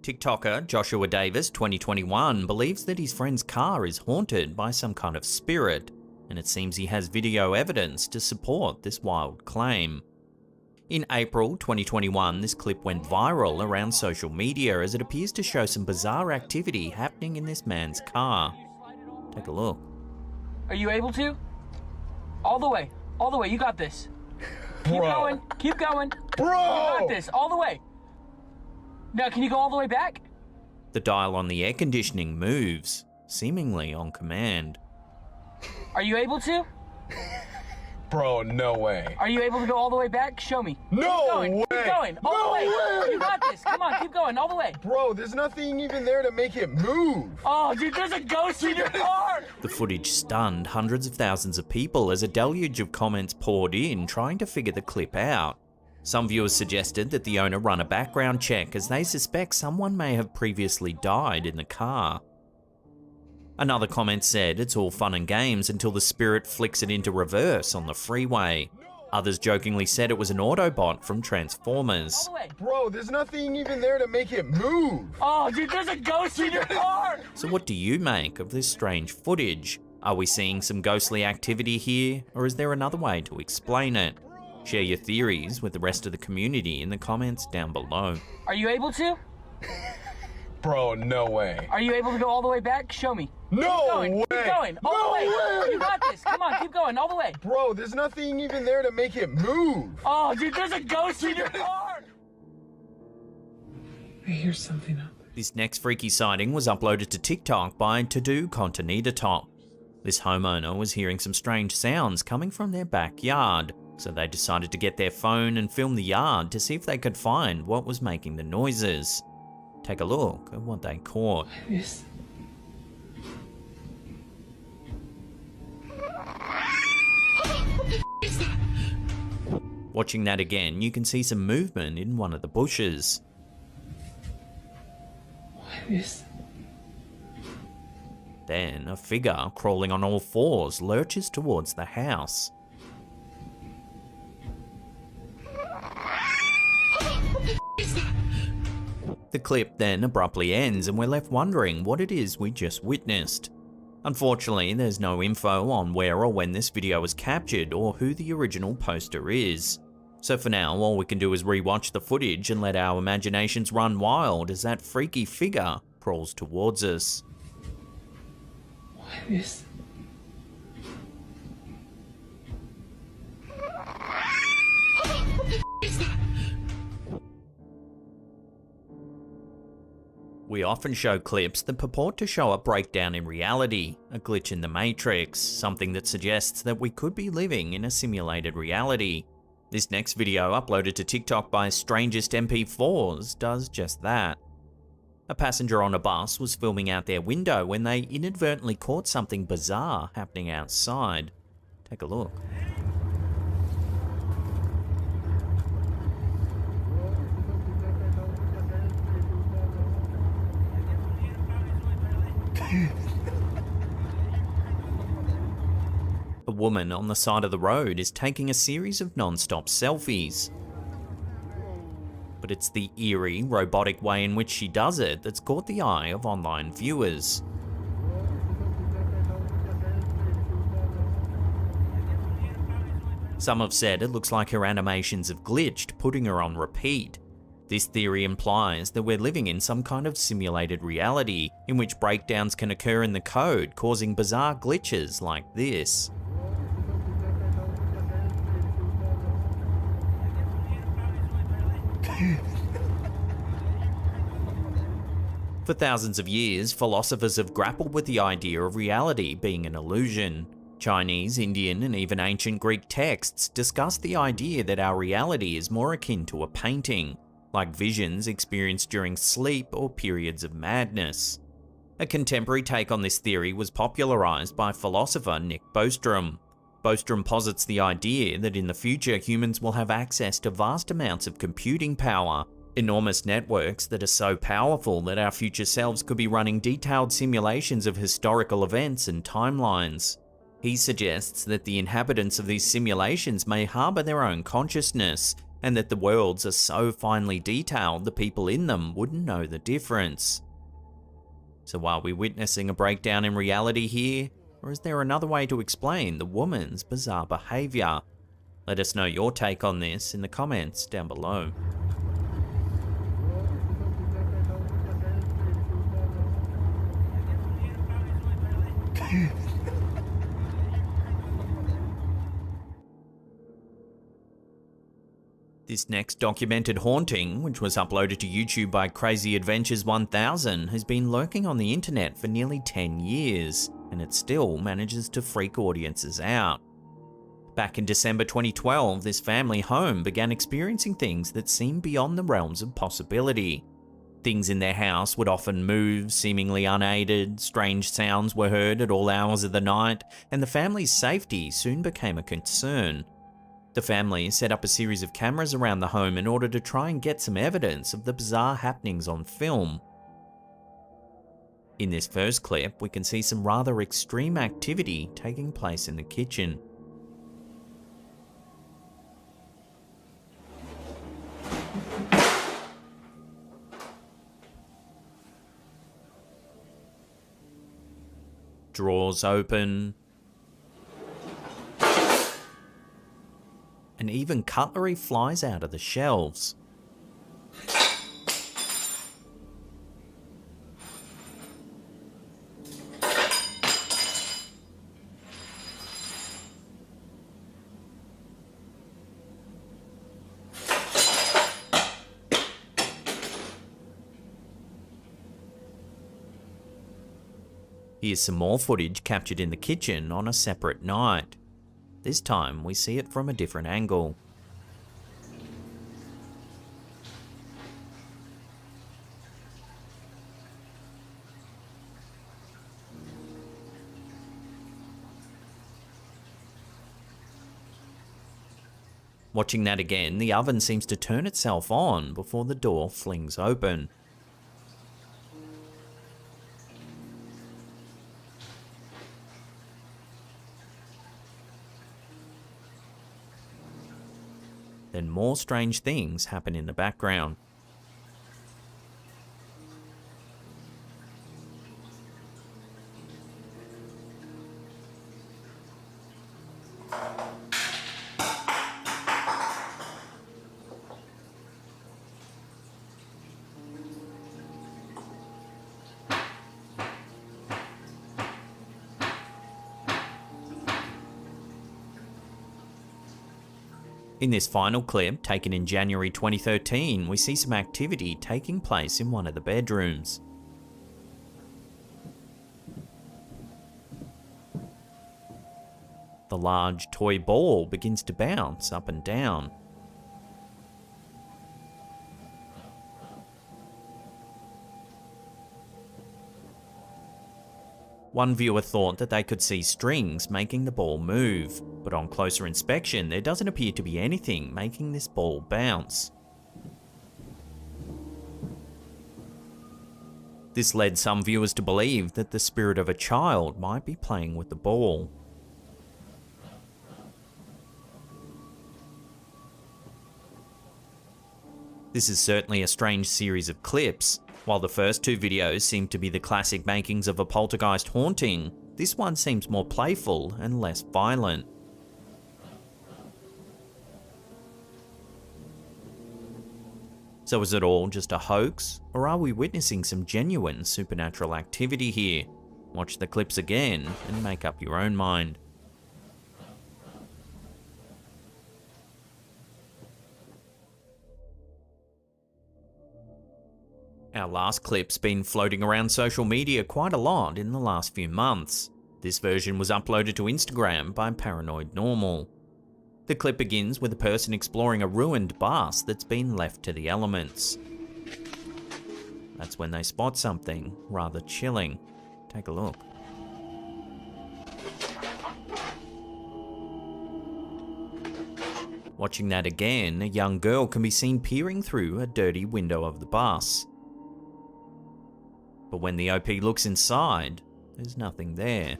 [SPEAKER 1] TikToker Joshua Davis, 2021, believes that his friend's car is haunted by some kind of spirit, and it seems he has video evidence to support this wild claim. In April 2021, this clip went viral around social media as it appears to show some bizarre activity happening in this man's car. Take a look.
[SPEAKER 22] Are you able to? All the way, you got this. Keep going. Bro! You got this, all the way. Now, can you go all the way back?
[SPEAKER 1] The dial on the air conditioning moves, seemingly on command.
[SPEAKER 22] Are you able to?
[SPEAKER 23] Bro, no way.
[SPEAKER 22] Are you able to go all the way back? Show me.
[SPEAKER 23] No
[SPEAKER 22] way. Keep going. All the way. You got this. Come on, keep going. All the way.
[SPEAKER 23] Bro, there's nothing even there to make it move.
[SPEAKER 22] Oh, dude, there's a ghost in your car.
[SPEAKER 1] The footage stunned hundreds of thousands of people as a deluge of comments poured in trying to figure the clip out. Some viewers suggested that the owner run a background check as they suspect someone may have previously died in the car. Another comment said it's all fun and games until the spirit flicks it into reverse on the freeway. Others jokingly said it was an Autobot from Transformers.
[SPEAKER 23] Bro, there's nothing even there to make it move.
[SPEAKER 22] Oh, dude, there's a ghost in your car!
[SPEAKER 1] So what do you make of this strange footage? Are we seeing some ghostly activity here, or is there another way to explain it? Share your theories with the rest of the community in the comments down below.
[SPEAKER 22] Are you able to?
[SPEAKER 23] Bro, no way.
[SPEAKER 22] Are you able to go all the way back? Show me.
[SPEAKER 23] No
[SPEAKER 22] way. Keep going. All the way. You got this. Come on, keep going. All the way.
[SPEAKER 23] Bro, there's nothing even there to make it move.
[SPEAKER 22] Oh, dude, there's a ghost in your car.
[SPEAKER 5] I hear something up.
[SPEAKER 1] This next freaky sighting was uploaded to TikTok by To Do Contenita Top. This homeowner was hearing some strange sounds coming from their backyard, so they decided to get their phone and film the yard to see if they could find what was making the noises. Take a look at what they caught.
[SPEAKER 5] Yes.
[SPEAKER 1] Watching that again, you can see some movement in one of the bushes.
[SPEAKER 5] Yes.
[SPEAKER 1] Then a figure crawling on all fours lurches towards the house. The clip then abruptly ends and we're left wondering what it is we just witnessed. Unfortunately, there's no info on where or when this video was captured or who the original poster is. So for now, all we can do is rewatch the footage and let our imaginations run wild as that freaky figure crawls towards us.
[SPEAKER 5] Yes.
[SPEAKER 1] We often show clips that purport to show a breakdown in reality, a glitch in the Matrix, something that suggests that we could be living in a simulated reality. This next video, uploaded to TikTok by Strangest MP4s, does just that. A passenger on a bus was filming out their window when they inadvertently caught something bizarre happening outside. Take a look. A woman on the side of the road is taking a series of non-stop selfies. But it's the eerie, robotic way in which she does it that's caught the eye of online viewers. Some have said it looks like her animations have glitched, putting her on repeat. This theory implies that we're living in some kind of simulated reality, in which breakdowns can occur in the code, causing bizarre glitches like this. For thousands of years, philosophers have grappled with the idea of reality being an illusion. Chinese, Indian, and even ancient Greek texts discuss the idea that our reality is more akin to a painting, like visions experienced during sleep or periods of madness. A contemporary take on this theory was popularized by philosopher Nick Bostrom. Bostrom posits the idea that in the future humans will have access to vast amounts of computing power, enormous networks that are so powerful that our future selves could be running detailed simulations of historical events and timelines. He suggests that the inhabitants of these simulations may harbor their own consciousness, and that the worlds are so finely detailed the people in them wouldn't know the difference. So are we witnessing a breakdown in reality here, or is there another way to explain the woman's bizarre behavior? Let us know your take on this in the comments down below. This next documented haunting, which was uploaded to YouTube by Crazy Adventures 1000, has been lurking on the internet for nearly 10 years, and it still manages to freak audiences out. Back in December 2012, this family home began experiencing things that seemed beyond the realms of possibility. Things in their house would often move, seemingly unaided, strange sounds were heard at all hours of the night, and the family's safety soon became a concern. The family set up a series of cameras around the home in order to try and get some evidence of the bizarre happenings on film. In this first clip, we can see some rather extreme activity taking place in the kitchen. Drawers open. And even cutlery flies out of the shelves. Here's some more footage captured in the kitchen on a separate night. This time we see it from a different angle. Watching that again, the oven seems to turn itself on before the door flings open. Then more strange things happen in the background. In this final clip, taken in January 2013, we see some activity taking place in one of the bedrooms. The large toy ball begins to bounce up and down. One viewer thought that they could see strings making the ball move, but on closer inspection there doesn't appear to be anything making this ball bounce. This led some viewers to believe that the spirit of a child might be playing with the ball. This is certainly a strange series of clips. While the first two videos seem to be the classic makings of a poltergeist haunting, this one seems more playful and less violent. So is it all just a hoax, or are we witnessing some genuine supernatural activity here? Watch the clips again and make up your own mind. Our last clip's been floating around social media quite a lot in the last few months. This version was uploaded to Instagram by Paranoid Normal. The clip begins with a person exploring a ruined bus that's been left to the elements. That's when they spot something rather chilling. Take a look. Watching that again, a young girl can be seen peering through a dirty window of the bus. But when the OP looks inside, there's nothing there.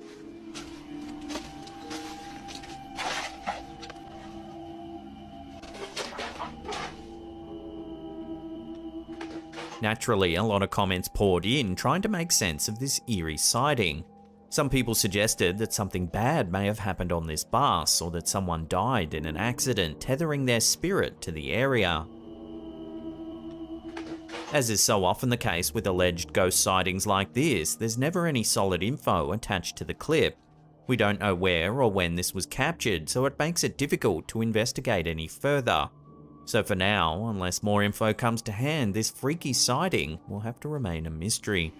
[SPEAKER 1] Naturally, a lot of comments poured in trying to make sense of this eerie sighting. Some people suggested that something bad may have happened on this bus, or that someone died in an accident, tethering their spirit to the area. As is so often the case with alleged ghost sightings like this, there's never any solid info attached to the clip. We don't know where or when this was captured, so it makes it difficult to investigate any further. So for now, unless more info comes to hand, this freaky sighting will have to remain a mystery.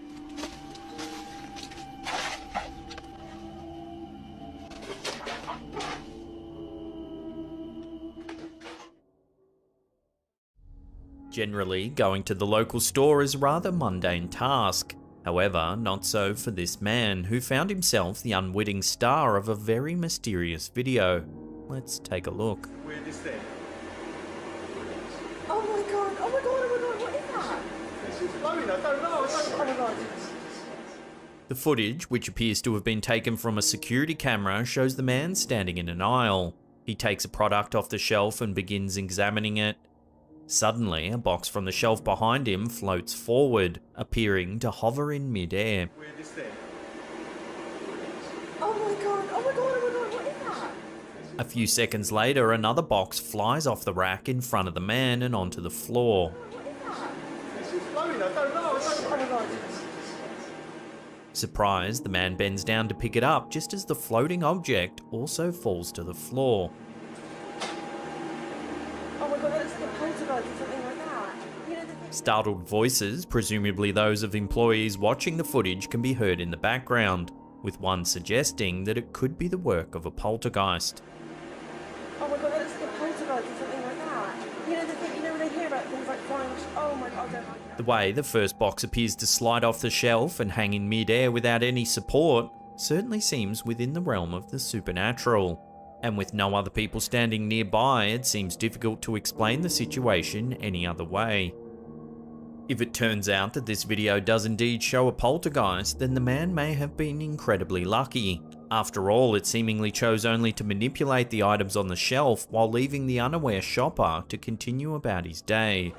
[SPEAKER 1] Generally, going to the local store is a rather mundane task. However, not so for this man, who found himself the unwitting star of a very mysterious video. Let's take a look.
[SPEAKER 17] Where this thing?
[SPEAKER 14] Oh my god, oh my god, oh my god, what is that?
[SPEAKER 17] It's blowing, I don't know.
[SPEAKER 1] The footage, which appears to have been taken from a security camera, shows the man standing in an aisle. He takes a product off the shelf and begins examining it. Suddenly, a box from the shelf behind him floats forward, appearing to hover in mid-air.
[SPEAKER 17] Where this thing?
[SPEAKER 14] my god, oh my god, oh my god, what is that?
[SPEAKER 1] A few seconds later, another box flies off the rack in front of the man and onto the floor.
[SPEAKER 23] It's just floating, I don't know.
[SPEAKER 14] Oh my god.
[SPEAKER 1] Surprised, the man bends down to pick it up just as the floating object also falls to the floor.
[SPEAKER 14] Oh my god, that looks like a poltergeist or something like that. You know,
[SPEAKER 1] Startled voices, presumably those of employees watching the footage, can be heard in the background, with one suggesting that it could be the work of a poltergeist.
[SPEAKER 14] oh my god, that looks like a poltergeist or something like that. You know, the thing, you know when they hear about things like flying, oh my god, I don't like that.
[SPEAKER 1] The way the first box appears to slide off the shelf and hang in mid-air without any support certainly seems within the realm of the supernatural. And with no other people standing nearby, it seems difficult to explain the situation any other way. If it turns out that this video does indeed show a poltergeist, then the man may have been incredibly lucky. After all, it seemingly chose only to manipulate the items on the shelf while leaving the unaware shopper to continue about his day.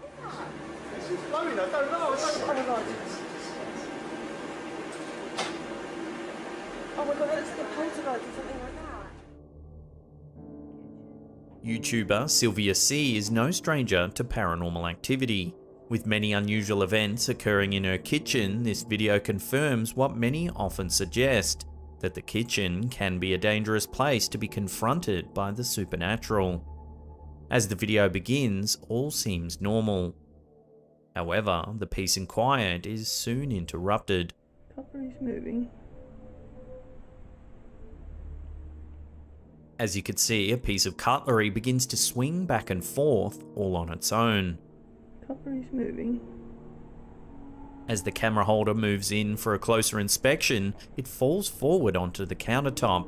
[SPEAKER 23] It's just floating, I don't know.
[SPEAKER 14] Oh my god. Oh my god, that looks like a poltergeist or something like that.
[SPEAKER 1] YouTuber Sylvia C is no stranger to paranormal activity. With many unusual events occurring in her kitchen, this video confirms what many often suggest, that the kitchen can be a dangerous place to be confronted by the supernatural. As the video begins, all seems normal. However, the peace and quiet is soon interrupted.
[SPEAKER 14] Cutlery's moving.
[SPEAKER 1] As you can see, a piece of cutlery begins to swing back and forth all on its own.
[SPEAKER 14] Cutlery's moving.
[SPEAKER 1] As the camera holder moves in for a closer inspection, it falls forward onto the countertop.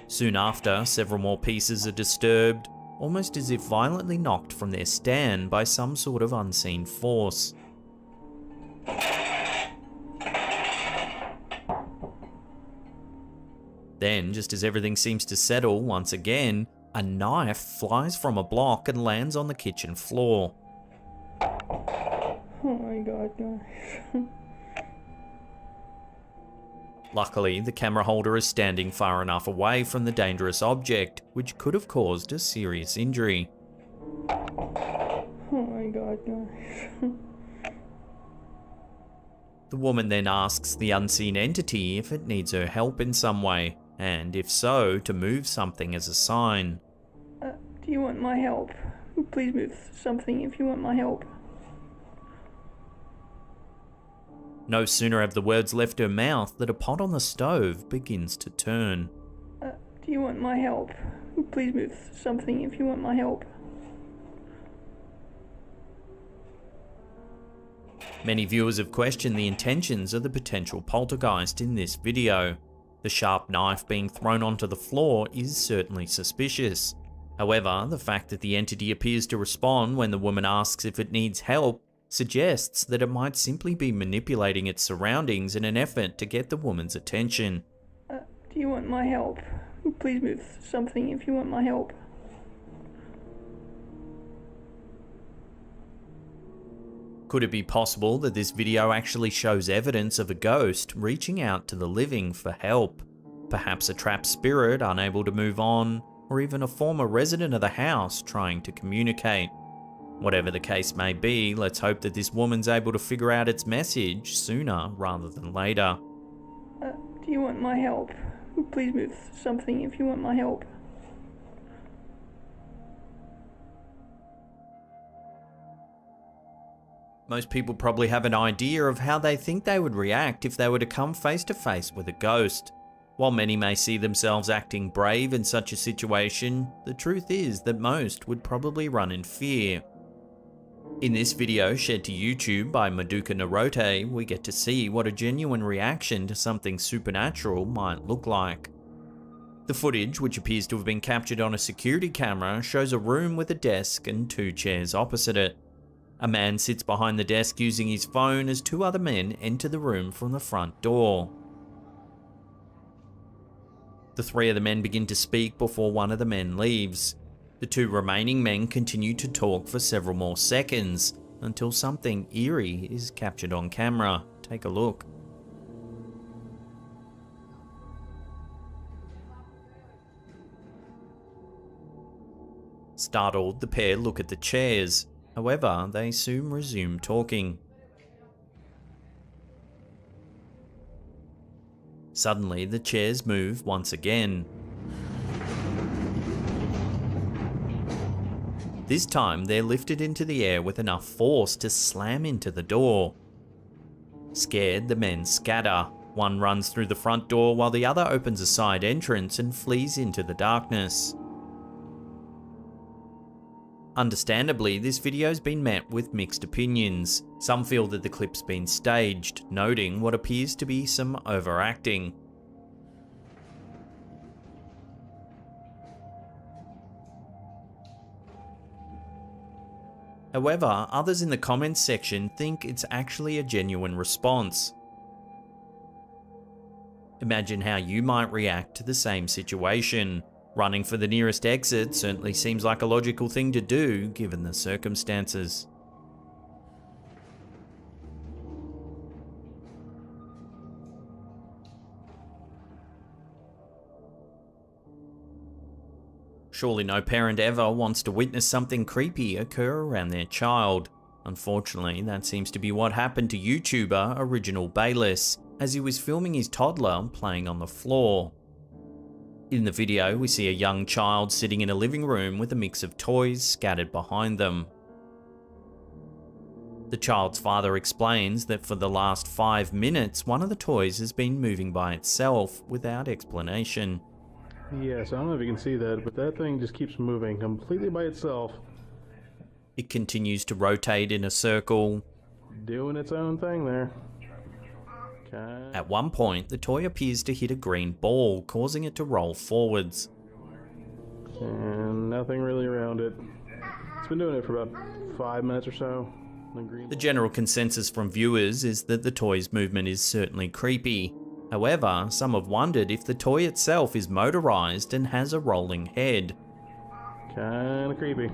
[SPEAKER 1] Soon after, several more pieces are disturbed, almost as if violently knocked from their stand by some sort of unseen force. Then, just as everything seems to settle once again, a knife flies from a block and lands on the kitchen floor.
[SPEAKER 14] Oh my god, guys.
[SPEAKER 1] Luckily, the camera holder is standing far enough away from the dangerous object, which could have caused a serious injury.
[SPEAKER 14] Oh my god, guys.
[SPEAKER 1] The woman then asks the unseen entity if it needs her help in some way, and if so, to move something as a sign.
[SPEAKER 14] Do you want my help? Please move something if you want my help.
[SPEAKER 1] No sooner have the words left her mouth that a pot on the stove begins to turn.
[SPEAKER 14] Do you want my help? Please move something if you want my help.
[SPEAKER 1] Many viewers have questioned the intentions of the potential poltergeist in this video. The sharp knife being thrown onto the floor is certainly suspicious. However, the fact that the entity appears to respond when the woman asks if it needs help suggests that it might simply be manipulating its surroundings in an effort to get the woman's attention.
[SPEAKER 14] Do you want my help? Please move something if you want my help.
[SPEAKER 1] Could it be possible that this video actually shows evidence of a ghost reaching out to the living for help? Perhaps a trapped spirit unable to move on, or even a former resident of the house trying to communicate. Whatever the case may be, let's hope that this woman's able to figure out its message sooner rather than later.
[SPEAKER 14] Do you want my help? Please move something if you want my help.
[SPEAKER 1] Most people probably have an idea of how they think they would react if they were to come face to face with a ghost. While many may see themselves acting brave in such a situation, the truth is that most would probably run in fear. In this video shared to YouTube by Maduka Narote, we get to see what a genuine reaction to something supernatural might look like. The footage, which appears to have been captured on a security camera, shows a room with a desk and 2 chairs opposite it. A man sits behind the desk using his phone as 2 other men enter the room from the front door. The 3 of the men begin to speak before one of the men leaves. The 2 remaining men continue to talk for several more seconds, until something eerie is captured on camera. Take a look. Startled, the pair look at the chairs. However, they soon resume talking. Suddenly, the chairs move once again. This time, they're lifted into the air with enough force to slam into the door. Scared, the men scatter. One runs through the front door while the other opens a side entrance and flees into the darkness. Understandably, this video's been met with mixed opinions. Some feel that the clip's been staged, noting what appears to be some overacting. However, others in the comments section think it's actually a genuine response. Imagine how you might react to the same situation. Running for the nearest exit certainly seems like a logical thing to do, given the circumstances. Surely no parent ever wants to witness something creepy occur around their child. Unfortunately, that seems to be what happened to YouTuber Original Bayless, as he was filming his toddler playing on the floor. In the video, we see a young child sitting in a living room with a mix of toys scattered behind them. The child's father explains that for the last 5 minutes, one of the toys has been moving by itself without explanation.
[SPEAKER 6] Yes, I don't know if you can see that, but that thing just keeps moving completely by itself.
[SPEAKER 1] It continues to rotate in a circle,
[SPEAKER 6] doing its own thing there.
[SPEAKER 1] At one point, the toy appears to hit a green ball, causing it to roll forwards.
[SPEAKER 6] And nothing really around it. It's been doing it for about 5 minutes or so.
[SPEAKER 1] The general consensus from viewers is that the toy's movement is certainly creepy. However, some have wondered if the toy itself is motorized and has a rolling head.
[SPEAKER 6] Kinda creepy.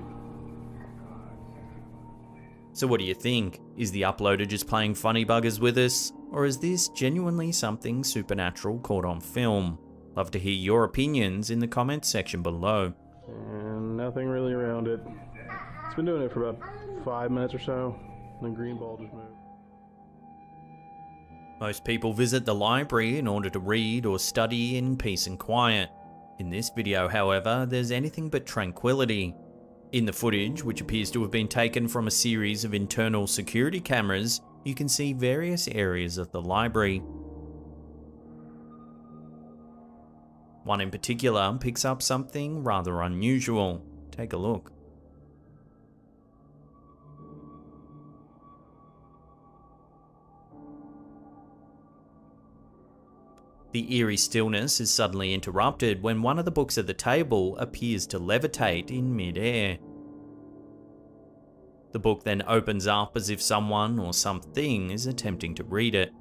[SPEAKER 1] So what do you think? Is the uploader just playing funny buggers with us? Or is this genuinely something supernatural caught on film? Love to hear your opinions in the comments section below.
[SPEAKER 6] And nothing really around it. It's been doing it for about 5 minutes or so. The green ball just moved.
[SPEAKER 1] Most people visit the library in order to read or study in peace and quiet. In this video, however, there's anything but tranquility. In the footage, which appears to have been taken from a series of internal security cameras, you can see various areas of the library. One in particular picks up something rather unusual. Take a look. The eerie stillness is suddenly interrupted when one of the books at the table appears to levitate in mid-air. The book then opens up as if someone or something is attempting to read it.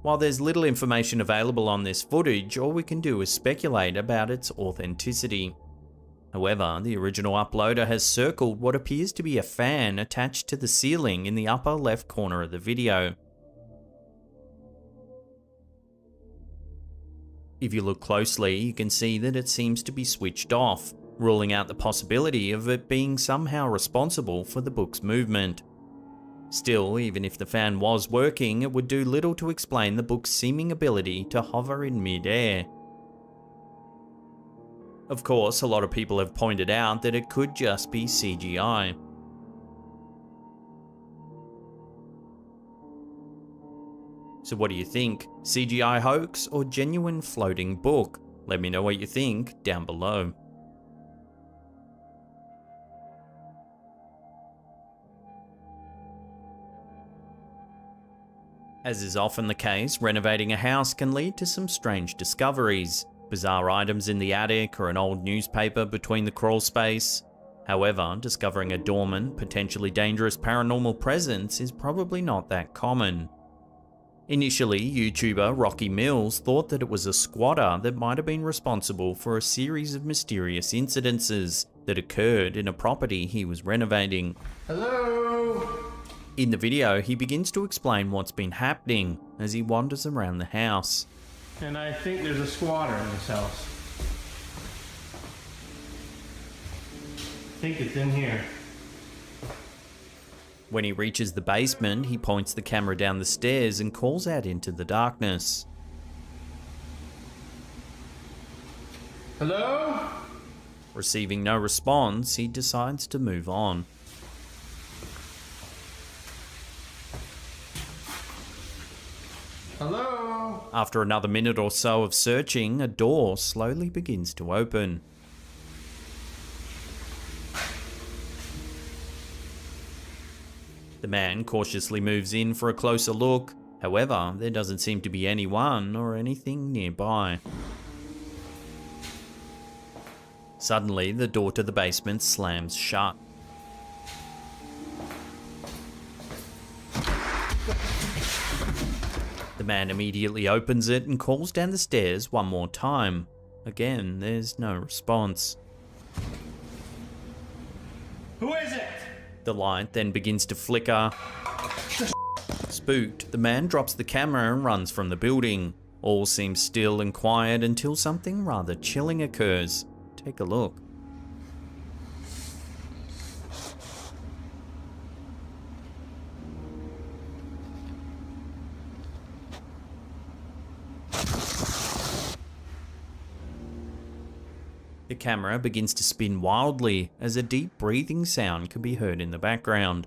[SPEAKER 1] While there's little information available on this footage, all we can do is speculate about its authenticity. However, the original uploader has circled what appears to be a fan attached to the ceiling in the upper left corner of the video. If you look closely, you can see that it seems to be switched off, ruling out the possibility of it being somehow responsible for the book's movement. Still, even if the fan was working, it would do little to explain the book's seeming ability to hover in mid-air. Of course, a lot of people have pointed out that it could just be CGI. So what do you think? CGI hoax or genuine floating book? Let me know what you think down below. As is often the case, renovating a house can lead to some strange discoveries. Bizarre items in the attic or an old newspaper between the crawl space. However, discovering a dormant, potentially dangerous paranormal presence is probably not that common. Initially, YouTuber Rocky Mills thought that it was a squatter that might have been responsible for a series of mysterious incidences that occurred in a property he was renovating.
[SPEAKER 23] Hello?
[SPEAKER 1] In the video, he begins to explain what's been happening as he wanders around the house.
[SPEAKER 6] And I think there's a squatter in this house. think it's in here.
[SPEAKER 1] When he reaches the basement, he points the camera down the stairs and calls out into the darkness.
[SPEAKER 6] Hello?
[SPEAKER 1] Receiving no response, he decides to move on.
[SPEAKER 6] Hello?
[SPEAKER 1] After another minute or so of searching, a door slowly begins to open. The man cautiously moves in for a closer look. However, there doesn't seem to be anyone or anything nearby. Suddenly, the door to the basement slams shut. The man immediately opens it and calls down the stairs one more time. Again, there's no response.
[SPEAKER 6] Who is it?
[SPEAKER 1] The light then begins to flicker. Spooked, the man drops the camera and runs from the building. All seems still and quiet until something rather chilling occurs. Take a look. The camera begins to spin wildly as a deep breathing sound can be heard in the background.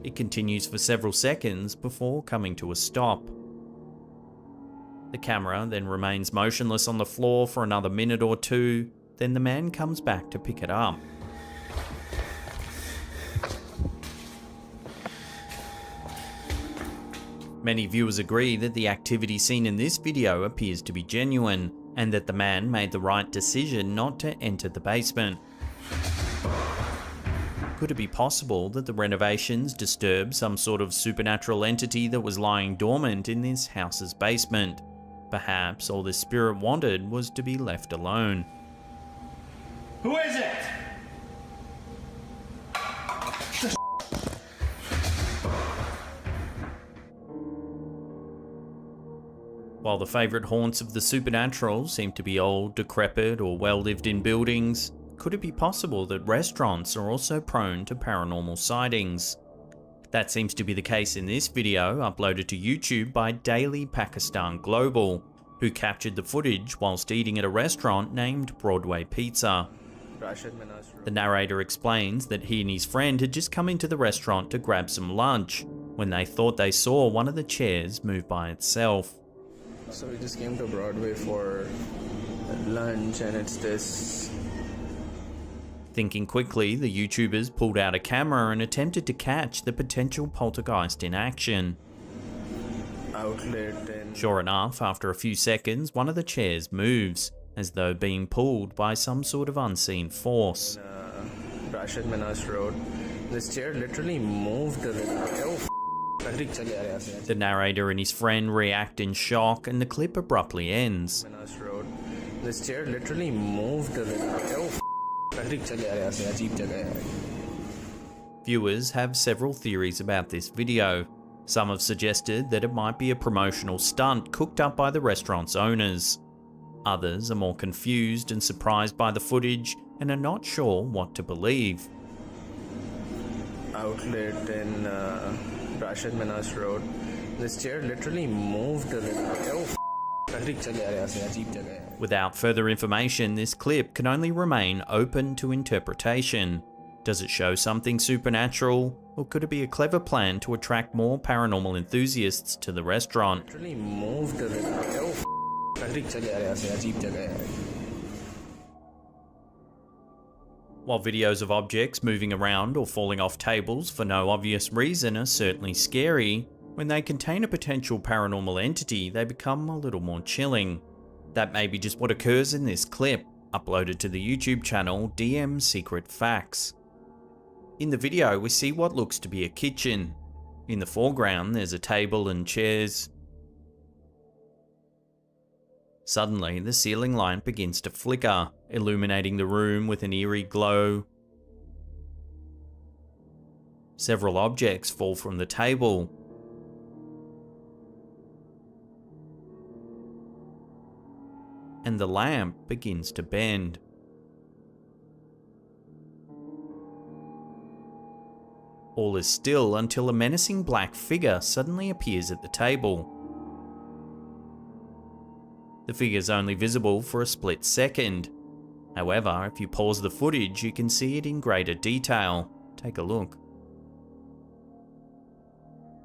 [SPEAKER 1] It continues for several seconds before coming to a stop. The camera then remains motionless on the floor for another minute or two, then the man comes back to pick it up. Many viewers agree that the activity seen in this video appears to be genuine, and that the man made the right decision not to enter the basement. Could it be possible that the renovations disturbed some sort of supernatural entity that was lying dormant in this house's basement? Perhaps all the spirit wanted was to be left alone.
[SPEAKER 6] Who is it?
[SPEAKER 1] While the favourite haunts of the supernatural seem to be old, decrepit, or well-lived-in buildings, could it be possible that restaurants are also prone to paranormal sightings? That seems to be the case in this video uploaded to YouTube by Daily Pakistan Global, who captured the footage whilst eating at a restaurant named Broadway Pizza. The narrator explains that he and his friend had just come into the restaurant to grab some lunch when they thought they saw one of the chairs move by itself.
[SPEAKER 8] So we just came to Broadway for lunch and it's this.
[SPEAKER 1] Thinking quickly, the YouTubers pulled out a camera and attempted to catch the potential poltergeist in action.
[SPEAKER 8] Outlet and
[SPEAKER 1] sure enough, after a few seconds, one of the chairs moves, as though being pulled by some sort of unseen force.
[SPEAKER 8] Rashid Manas Road. This chair literally moved.
[SPEAKER 1] The narrator and his friend react in shock, and the clip abruptly ends.
[SPEAKER 8] Manas Road. This chair literally moved.
[SPEAKER 1] Viewers have several theories about this video. Some have suggested that it might be a promotional stunt cooked up by the restaurant's owners. Others are more confused and surprised by the footage and are not sure what to believe.
[SPEAKER 8] Outlet in Rashid Manas Road. This chair literally moved.
[SPEAKER 1] Without further information, this clip can only remain open to interpretation. Does it show something supernatural, or could it be a clever plan to attract more paranormal enthusiasts to the restaurant? While videos of objects moving around or falling off tables for no obvious reason are certainly scary, when they contain a potential paranormal entity, they become a little more chilling. That may be just what occurs in this clip, uploaded to the YouTube channel DM Secret Facts. In the video, we see what looks to be a kitchen. In the foreground, there's a table and chairs. Suddenly, the ceiling light begins to flicker, illuminating the room with an eerie glow. Several objects fall from the table. And the lamp begins to bend. All is still until a menacing black figure suddenly appears at the table. The figure's only visible for a split second. However, if you pause the footage, you can see it in greater detail. Take a look.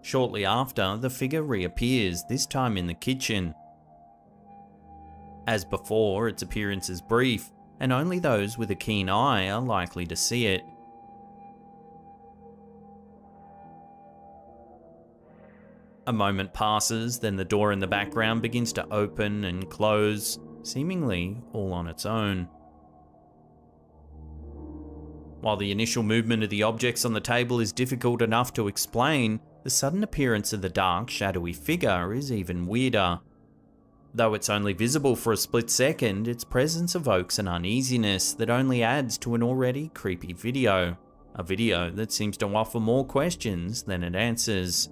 [SPEAKER 1] Shortly after, the figure reappears, this time in the kitchen. As before, its appearance is brief, and only those with a keen eye are likely to see it. A moment passes, then the door in the background begins to open and close, seemingly all on its own. While the initial movement of the objects on the table is difficult enough to explain, the sudden appearance of the dark, shadowy figure is even weirder. Though it's only visible for a split second, its presence evokes an uneasiness that only adds to an already creepy video. A video that seems to offer more questions than it answers.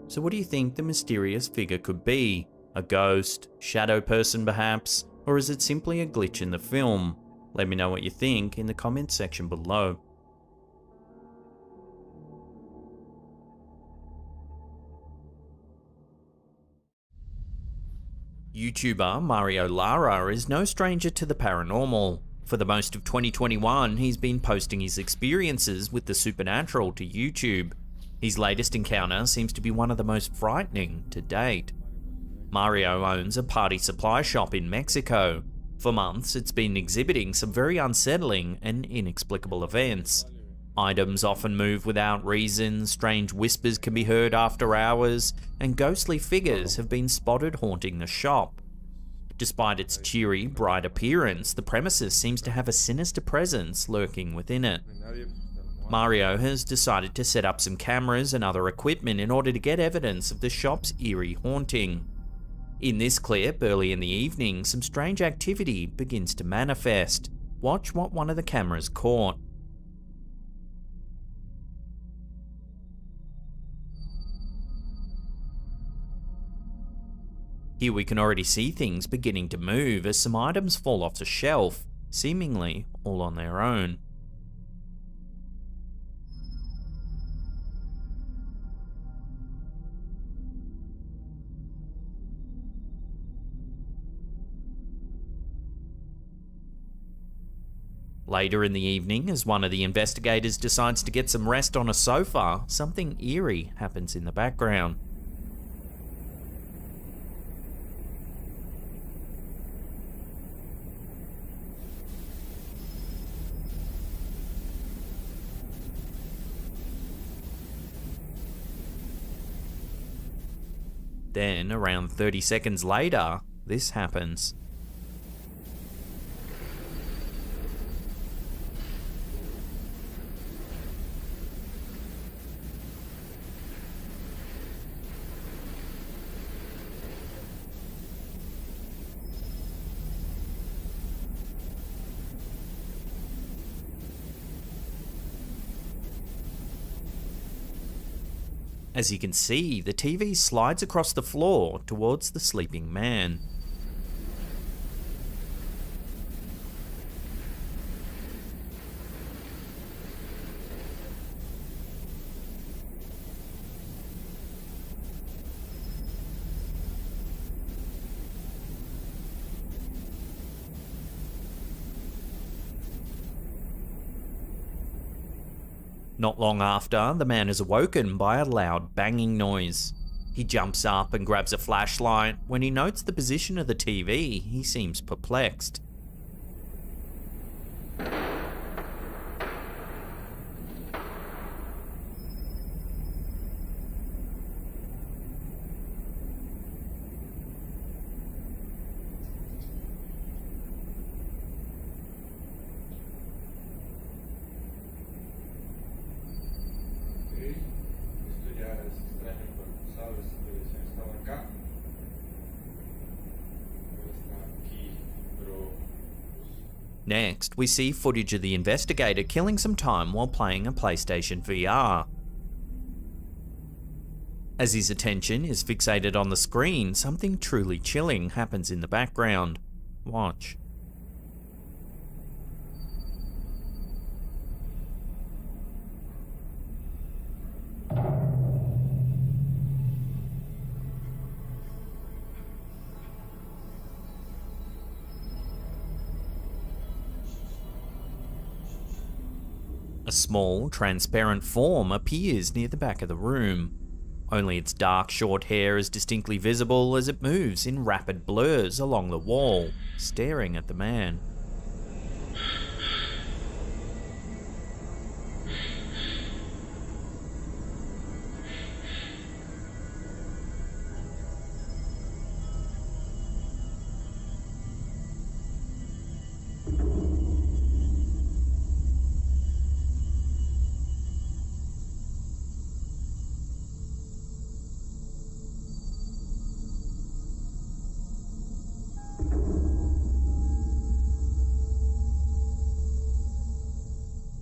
[SPEAKER 1] So what do you think the mysterious figure could be? A ghost, shadow person perhaps, or is it simply a glitch in the film? Let me know what you think in the comments section below. YouTuber Mario Lara is no stranger to the paranormal. For the most of 2021, he's been posting his experiences with the supernatural to YouTube. His latest encounter seems to be one of the most frightening to date. Mario owns a party supply shop in Mexico. For months, it's been exhibiting some very unsettling and inexplicable events. Items often move without reason, strange whispers can be heard after hours, and ghostly figures have been spotted haunting the shop. Despite its cheery, bright appearance, the premises seems to have a sinister presence lurking within it. Mario has decided to set up some cameras and other equipment in order to get evidence of the shop's eerie haunting. In this clip, early in the evening, some strange activity begins to manifest. Watch what one of the cameras caught. Here we can already see things beginning to move as some items fall off the shelf, seemingly all on their own. Later in the evening, as one of the investigators decides to get some rest on a sofa, something eerie happens in the background. Then, around 30 seconds later, this happens. As you can see, the TV slides across the floor towards the sleeping man. Not long after, the man is awoken by a loud banging noise. He jumps up and grabs a flashlight. When he notes the position of the TV, he seems perplexed. Next, we see footage of the investigator killing some time while playing a PlayStation VR. As his attention is fixated on the screen, something truly chilling happens in the background. Watch. A small, transparent form appears near the back of the room. Only its dark, short hair is distinctly visible as it moves in rapid blurs along the wall, staring at the man.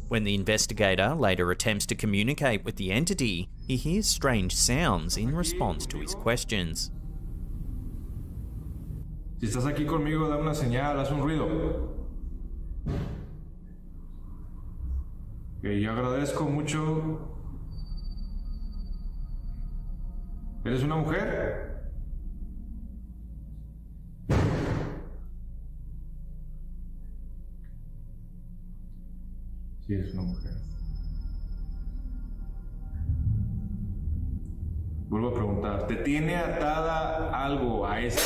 [SPEAKER 1] When the investigator later attempts to communicate with the entity, he hears strange sounds in response to his questions.
[SPEAKER 9] Si estás aquí conmigo, da una señal, haz un ruido. Que yo agradezco mucho. ¿Eres una mujer? Sí, es una mujer. Vuelvo a preguntar, ¿te tiene atada algo a esta?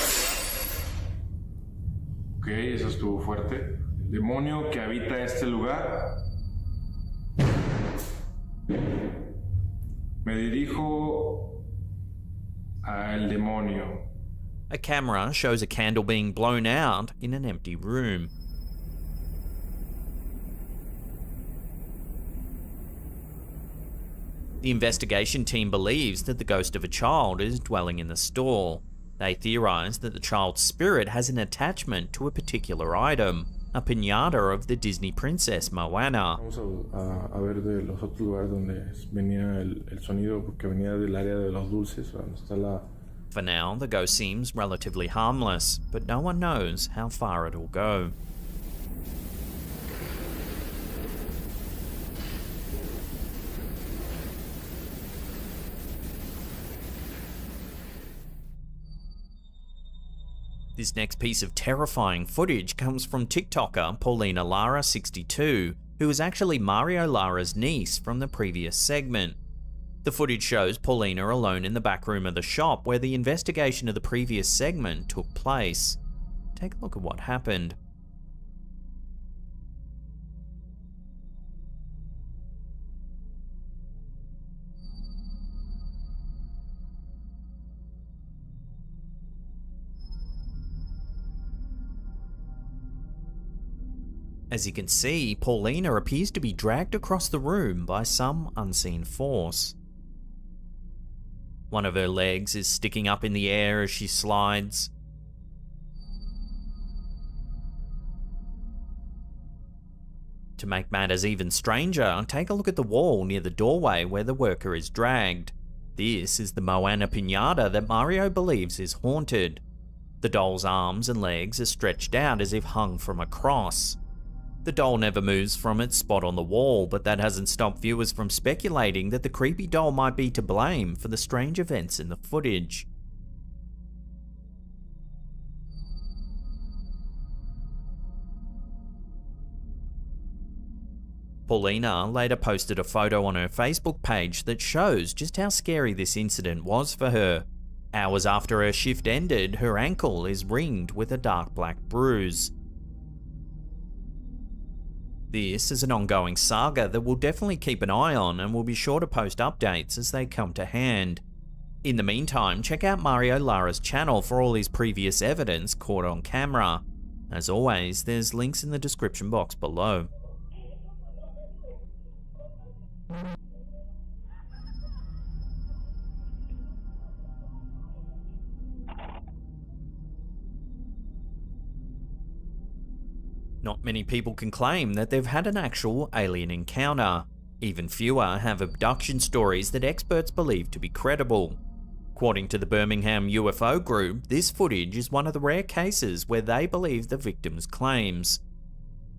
[SPEAKER 9] Ok, eso estuvo fuerte. El demonio que habita este lugar. Me dirijo al demonio.
[SPEAKER 1] A camera shows a candle being blown out in an empty room. The investigation team believes that the ghost of a child is dwelling in the store. They theorize that the child's spirit has an attachment to a particular item, a piñata of the Disney princess Moana.
[SPEAKER 9] Vamos a ver de los otros lugares donde venía el sonido, porque venía del área de los dulces, donde está la...
[SPEAKER 1] For now, the ghost seems relatively harmless, but no one knows how far it'll go. This next piece of terrifying footage comes from TikToker Paulina Lara62, who is actually Mario Lara's niece from the previous segment. The footage shows Paulina alone in the back room of the shop where the investigation of the previous segment took place. Take a look at what happened. As you can see, Paulina appears to be dragged across the room by some unseen force. One of her legs is sticking up in the air as she slides. To make matters even stranger, take a look at the wall near the doorway where the worker is dragged. This is the Moana piñata that Mario believes is haunted. The doll's arms and legs are stretched out as if hung from a cross. The doll never moves from its spot on the wall, but that hasn't stopped viewers from speculating that the creepy doll might be to blame for the strange events in the footage. Paulina later posted a photo on her Facebook page that shows just how scary this incident was for her. Hours after her shift ended, her ankle is ringed with a dark black bruise. This is an ongoing saga that we'll definitely keep an eye on, and we'll be sure to post updates as they come to hand. In the meantime, check out Mario Lara's channel for all his previous evidence caught on camera. As always, there's links in the description box below. Not many people can claim that they've had an actual alien encounter. Even fewer have abduction stories that experts believe to be credible. According to the Birmingham UFO group, this footage is one of the rare cases where they believe the victim's claims.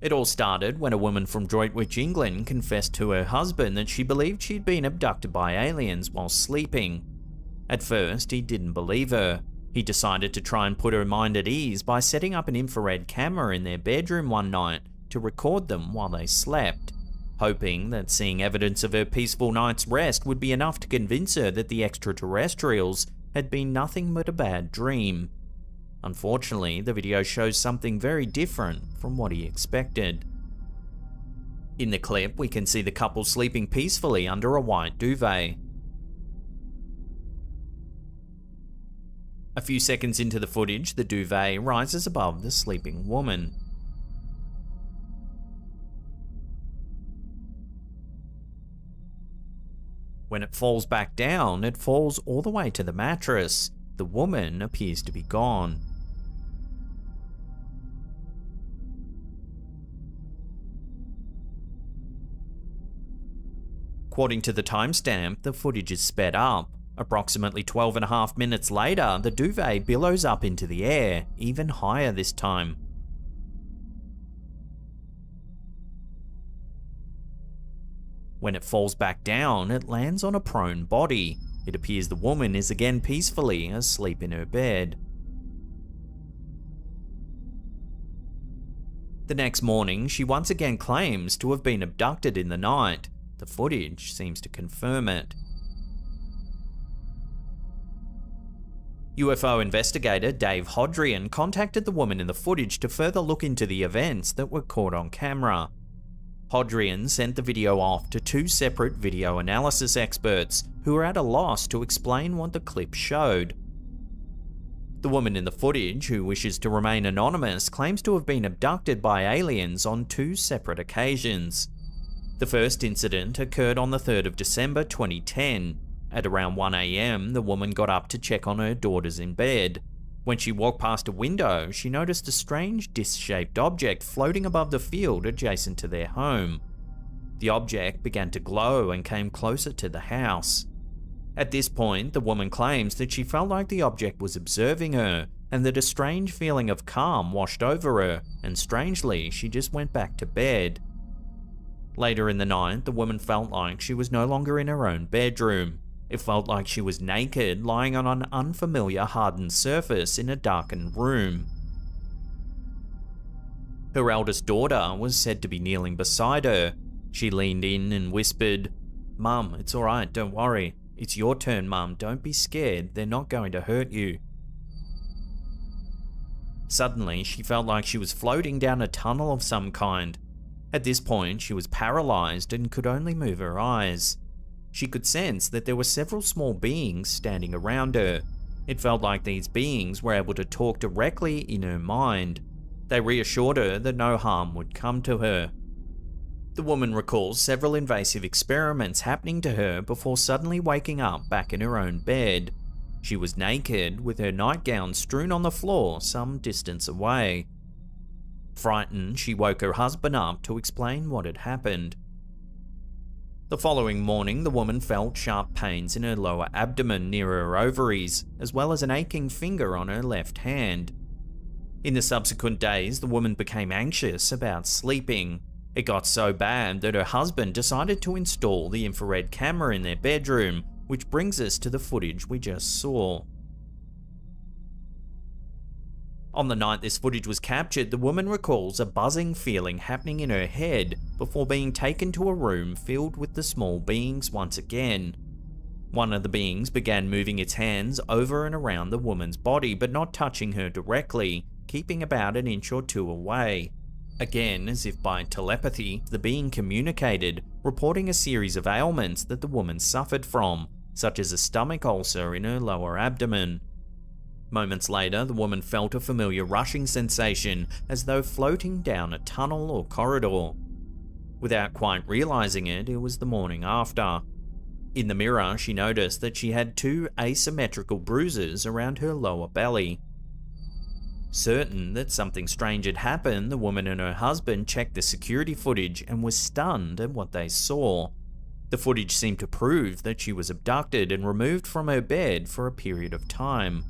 [SPEAKER 1] It all started when a woman from Droitwich, England confessed to her husband that she believed she'd been abducted by aliens while sleeping. At first, he didn't believe her. He decided to try and put her mind at ease by setting up an infrared camera in their bedroom one night to record them while they slept, hoping that seeing evidence of her peaceful night's rest would be enough to convince her that the extraterrestrials had been nothing but a bad dream. Unfortunately, the video shows something very different from what he expected. In the clip, we can see the couple sleeping peacefully under a white duvet. A few seconds into the footage, the duvet rises above the sleeping woman. When it falls back down, it falls all the way to the mattress. The woman appears to be gone. According to the timestamp, the footage is sped up. Approximately 12.5 minutes later, the duvet billows up into the air, even higher this time. When it falls back down, it lands on a prone body. It appears the woman is again peacefully asleep in her bed. The next morning, she once again claims to have been abducted in the night. The footage seems to confirm it. UFO investigator Dave Hodrian contacted the woman in the footage to further look into the events that were caught on camera. Hodrian sent the video off to two separate video analysis experts who were at a loss to explain what the clip showed. The woman in the footage, who wishes to remain anonymous, claims to have been abducted by aliens on two separate occasions. The first incident occurred on the 3rd of December 2010. At around 1 AM, the woman got up to check on her daughters in bed. When she walked past a window, she noticed a strange disc-shaped object floating above the field adjacent to their home. The object began to glow and came closer to the house. At this point, the woman claims that she felt like the object was observing her, and that a strange feeling of calm washed over her, and strangely, she just went back to bed. Later in the night, the woman felt like she was no longer in her own bedroom. It felt like she was naked, lying on an unfamiliar hardened surface in a darkened room. Her eldest daughter was said to be kneeling beside her. She leaned in and whispered, "Mum, it's alright, don't worry. It's your turn, Mum, don't be scared, they're not going to hurt you." Suddenly, she felt like she was floating down a tunnel of some kind. At this point, she was paralyzed and could only move her eyes. She could sense that there were several small beings standing around her. It felt like these beings were able to talk directly in her mind. They reassured her that no harm would come to her. The woman recalls several invasive experiments happening to her before suddenly waking up back in her own bed. She was naked, with her nightgown strewn on the floor some distance away. Frightened, she woke her husband up to explain what had happened. The following morning, the woman felt sharp pains in her lower abdomen near her ovaries, as well as an aching finger on her left hand. In the subsequent days, the woman became anxious about sleeping. It got so bad that her husband decided to install the infrared camera in their bedroom, which brings us to the footage we just saw. On the night this footage was captured, the woman recalls a buzzing feeling happening in her head before being taken to a room filled with the small beings once again. One of the beings began moving its hands over and around the woman's body, but not touching her directly, keeping about an inch or two away. Again, as if by telepathy, the being communicated, reporting a series of ailments that the woman suffered from, such as a stomach ulcer in her lower abdomen. Moments later, the woman felt a familiar rushing sensation, as though floating down a tunnel or corridor. Without quite realizing it, it was the morning after. In the mirror, she noticed that she had two asymmetrical bruises around her lower belly. Certain that something strange had happened, the woman and her husband checked the security footage and were stunned at what they saw. The footage seemed to prove that she was abducted and removed from her bed for a period of time.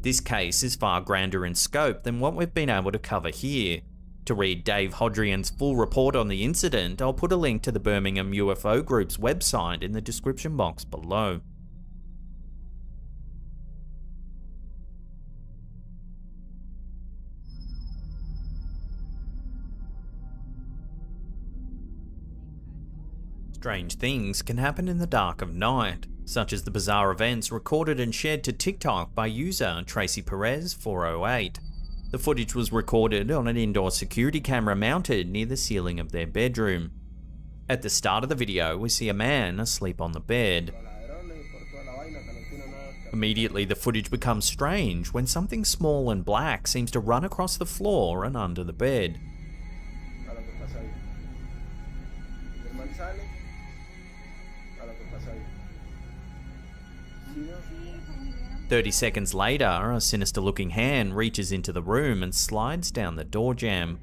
[SPEAKER 1] This case is far grander in scope than what we've been able to cover here. To read Dave Hodrian's full report on the incident, I'll put a link to the Birmingham UFO Group's website in the description box below. Strange things can happen in the dark of night, such as the bizarre events recorded and shared to TikTok by user Tracy Perez 408. The footage was recorded on an indoor security camera mounted near the ceiling of their bedroom. At the start of the video, we see a man asleep on the bed. Immediately, the footage becomes strange when something small and black seems to run across the floor and under the bed. 30 seconds later, a sinister-looking hand reaches into the room and slides down the door jamb.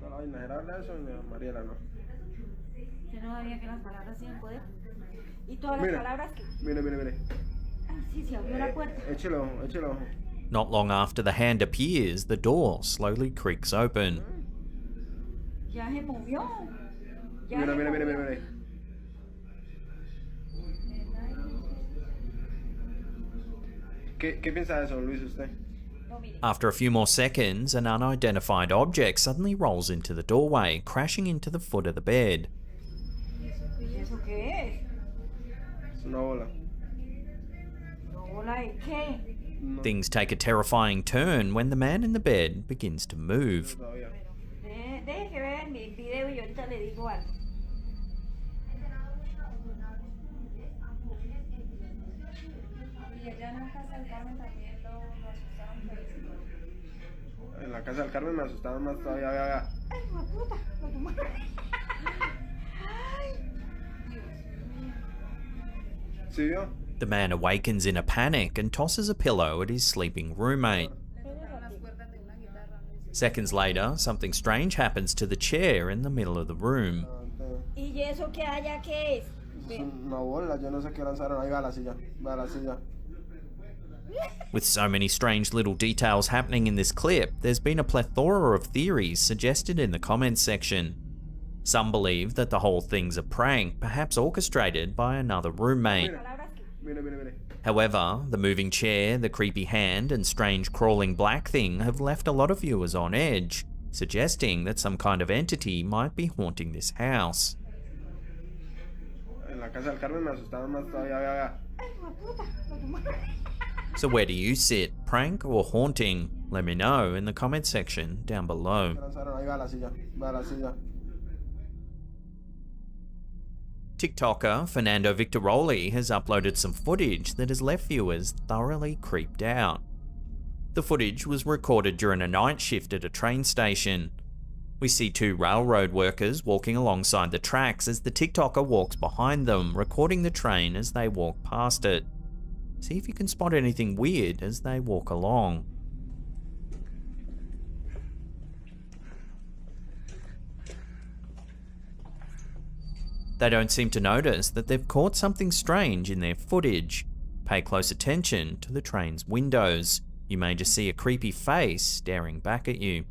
[SPEAKER 1] Not long after the hand appears, the door slowly creaks open. After a few more seconds, an unidentified object suddenly rolls into the doorway, crashing into the foot of the bed. Things take a terrifying turn when the man in the bed begins to move.
[SPEAKER 8] En la casa del Carmen me asustaban más todavía. ¿Sí vio?
[SPEAKER 1] The man awakens in a panic and tosses a pillow at his sleeping roommate. Seconds later, something strange happens to the chair in the middle of the room.
[SPEAKER 14] ¿Y eso que haya qué es?
[SPEAKER 8] Una bola, yo no sé qué lanzaron. Ahí va la silla, va la silla.
[SPEAKER 1] With so many strange little details happening in this clip, there's been a plethora of theories suggested in the comments section. Some believe that the whole thing's a prank, perhaps orchestrated by another roommate. However, the moving chair, the creepy hand, and strange crawling black thing have left a lot of viewers on edge, suggesting that some kind of entity might be haunting this house.
[SPEAKER 8] En la casa del Carmen me asustaban más todavía.
[SPEAKER 1] So where do you sit? Prank or haunting? Let me know in the comments section down below.
[SPEAKER 8] Ahí va la silla, va la silla.
[SPEAKER 1] TikToker Fernando Victoroli has uploaded some footage that has left viewers thoroughly creeped out. The footage was recorded during a night shift at a train station. We see two railroad workers walking alongside the tracks as the TikToker walks behind them, recording the train as they walk past it. See if you can spot anything weird as they walk along. They don't seem to notice that they've caught something strange in their footage. Pay close attention to the train's windows. You may just see a creepy face staring back at you.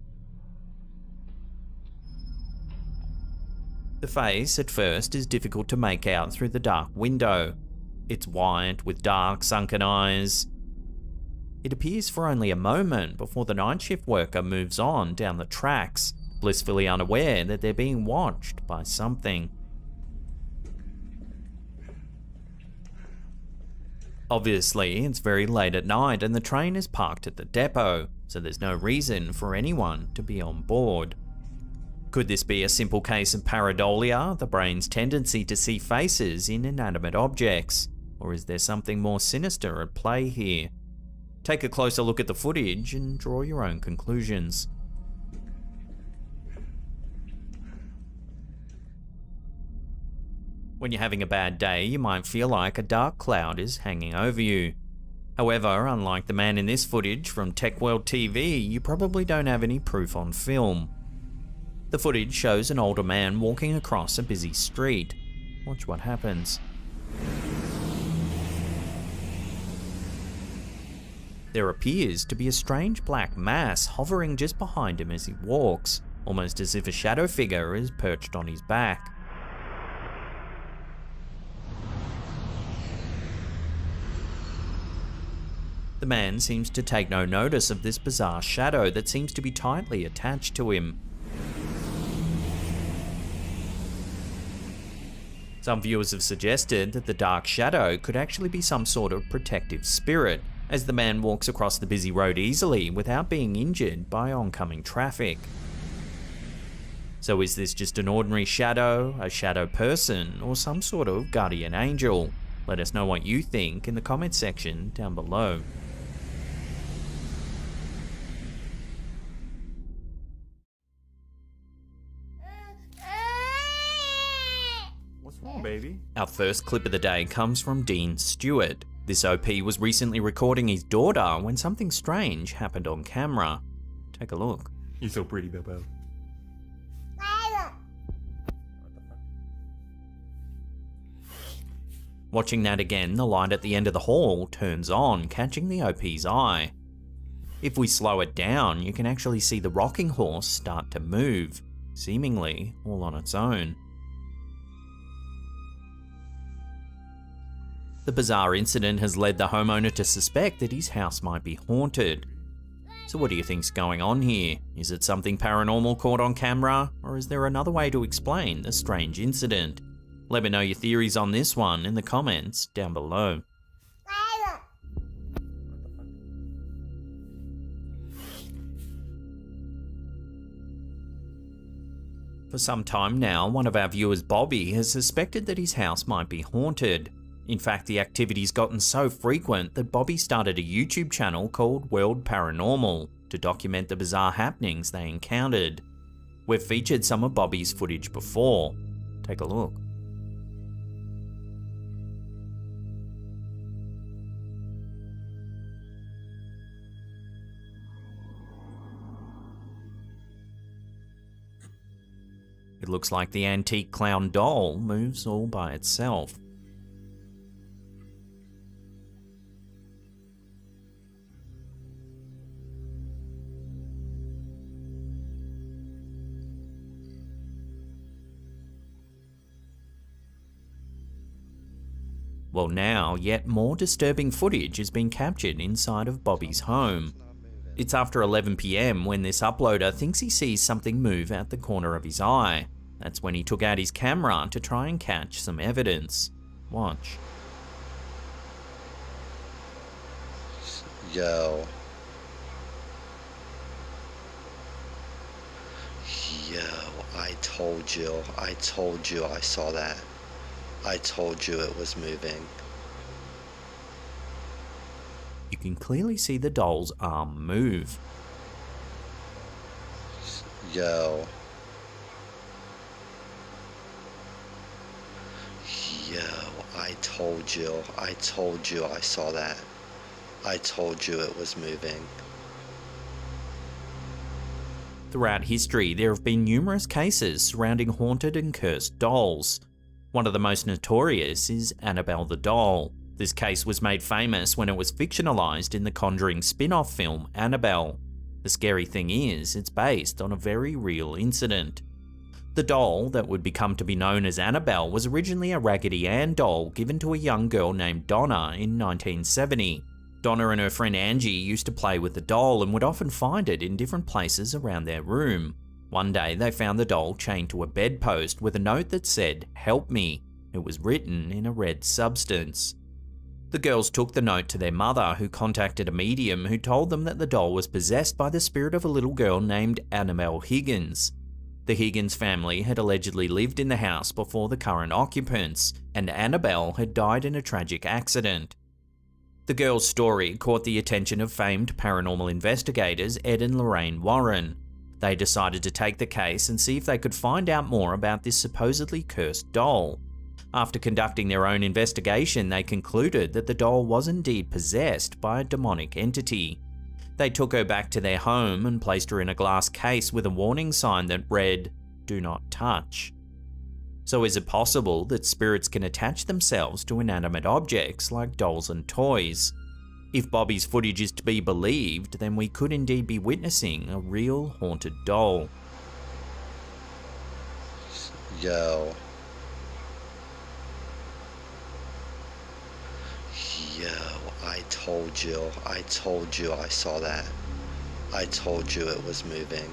[SPEAKER 1] The face, at first, is difficult to make out through the dark window. It's white with dark, sunken eyes. It appears for only a moment before the night shift worker moves on down the tracks, blissfully unaware that they're being watched by something. Obviously, it's very late at night and the train is parked at the depot, so there's no reason for anyone to be on board. Could this be a simple case of pareidolia, the brain's tendency to see faces in inanimate objects? Or is there something more sinister at play here? Take a closer look at the footage and draw your own conclusions. When you're having a bad day, you might feel like a dark cloud is hanging over you. However, unlike the man in this footage from Tech World TV, you probably don't have any proof on film. The footage shows an older man walking across a busy street. Watch what happens. There appears to be a strange black mass hovering just behind him as he walks, almost as if a shadow figure is perched on his back. The man seems to take no notice of this bizarre shadow that seems to be tightly attached to him. Some viewers have suggested that the dark shadow could actually be some sort of protective spirit, as the man walks across the busy road easily without being injured by oncoming traffic. So is this just an ordinary shadow, a shadow person, or some sort of guardian angel? Let us know what you think in the comment section down below.
[SPEAKER 6] Baby.
[SPEAKER 1] Our first clip of the day comes from Dean Stewart. This OP was recently recording his daughter when something strange happened on camera. Take a look.
[SPEAKER 6] You're so pretty, Bebo.
[SPEAKER 1] Watching that again, the light at the end of the hall turns on, catching the OP's eye. If we slow it down, you can actually see the rocking horse start to move, seemingly all on its own. The bizarre incident has led the homeowner to suspect that his house might be haunted. So what do you think's going on here? Is it something paranormal caught on camera, or is there another way to explain the strange incident? Let me know your theories on this one in the comments down below. For some time now, one of our viewers, Bobby, has suspected that his house might be haunted. In fact, the activity's gotten so frequent that Bobby started a YouTube channel called World Paranormal to document the bizarre happenings they encountered. We've featured some of Bobby's footage before. Take a look. It looks like the antique clown doll moves all by itself. Well, now, yet more disturbing footage has been captured inside of Bobby's home. It's after 11 PM when this uploader thinks he sees something move out the corner of his eye. That's when he took out his camera to try and catch some evidence. Watch.
[SPEAKER 16] Yo. I told you I saw that. I told you it was moving.
[SPEAKER 1] You can clearly see the doll's arm move.
[SPEAKER 16] Yo, I told you I saw that. I told you it was moving.
[SPEAKER 1] Throughout history, there have been numerous cases surrounding haunted and cursed dolls. One of the most notorious is Annabelle the doll. This case was made famous when it was fictionalized in the Conjuring spin-off film Annabelle. The scary thing is, it's based on a very real incident. The doll, that would become to be known as Annabelle, was originally a Raggedy Ann doll given to a young girl named Donna in 1970. Donna and her friend Angie used to play with the doll and would often find it in different places around their room. One day they found the doll chained to a bedpost with a note that said, "Help me." It was written in a red substance. The girls took the note to their mother, who contacted a medium who told them that the doll was possessed by the spirit of a little girl named Annabelle Higgins. The Higgins family had allegedly lived in the house before the current occupants, and Annabelle had died in a tragic accident. The girl's story caught the attention of famed paranormal investigators Ed and Lorraine Warren. They decided to take the case and see if they could find out more about this supposedly cursed doll. After conducting their own investigation, they concluded that the doll was indeed possessed by a demonic entity. They took her back to their home and placed her in a glass case with a warning sign that read, "Do not touch." So is it possible that spirits can attach themselves to inanimate objects like dolls and toys? If Bobby's footage is to be believed, then we could indeed be witnessing a real haunted doll.
[SPEAKER 16] Yo, I told you I saw that. I told you it was moving.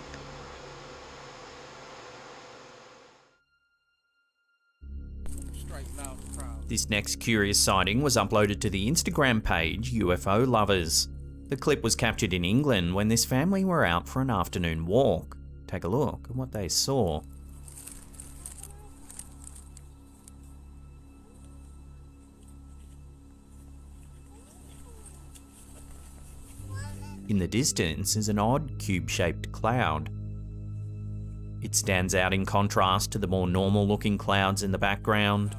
[SPEAKER 1] This next curious sighting was uploaded to the Instagram page UFO Lovers. The clip was captured in England when this family were out for an afternoon walk. Take a look at what they saw. In the distance is an odd cube-shaped cloud. It stands out in contrast to the more normal-looking clouds in the background.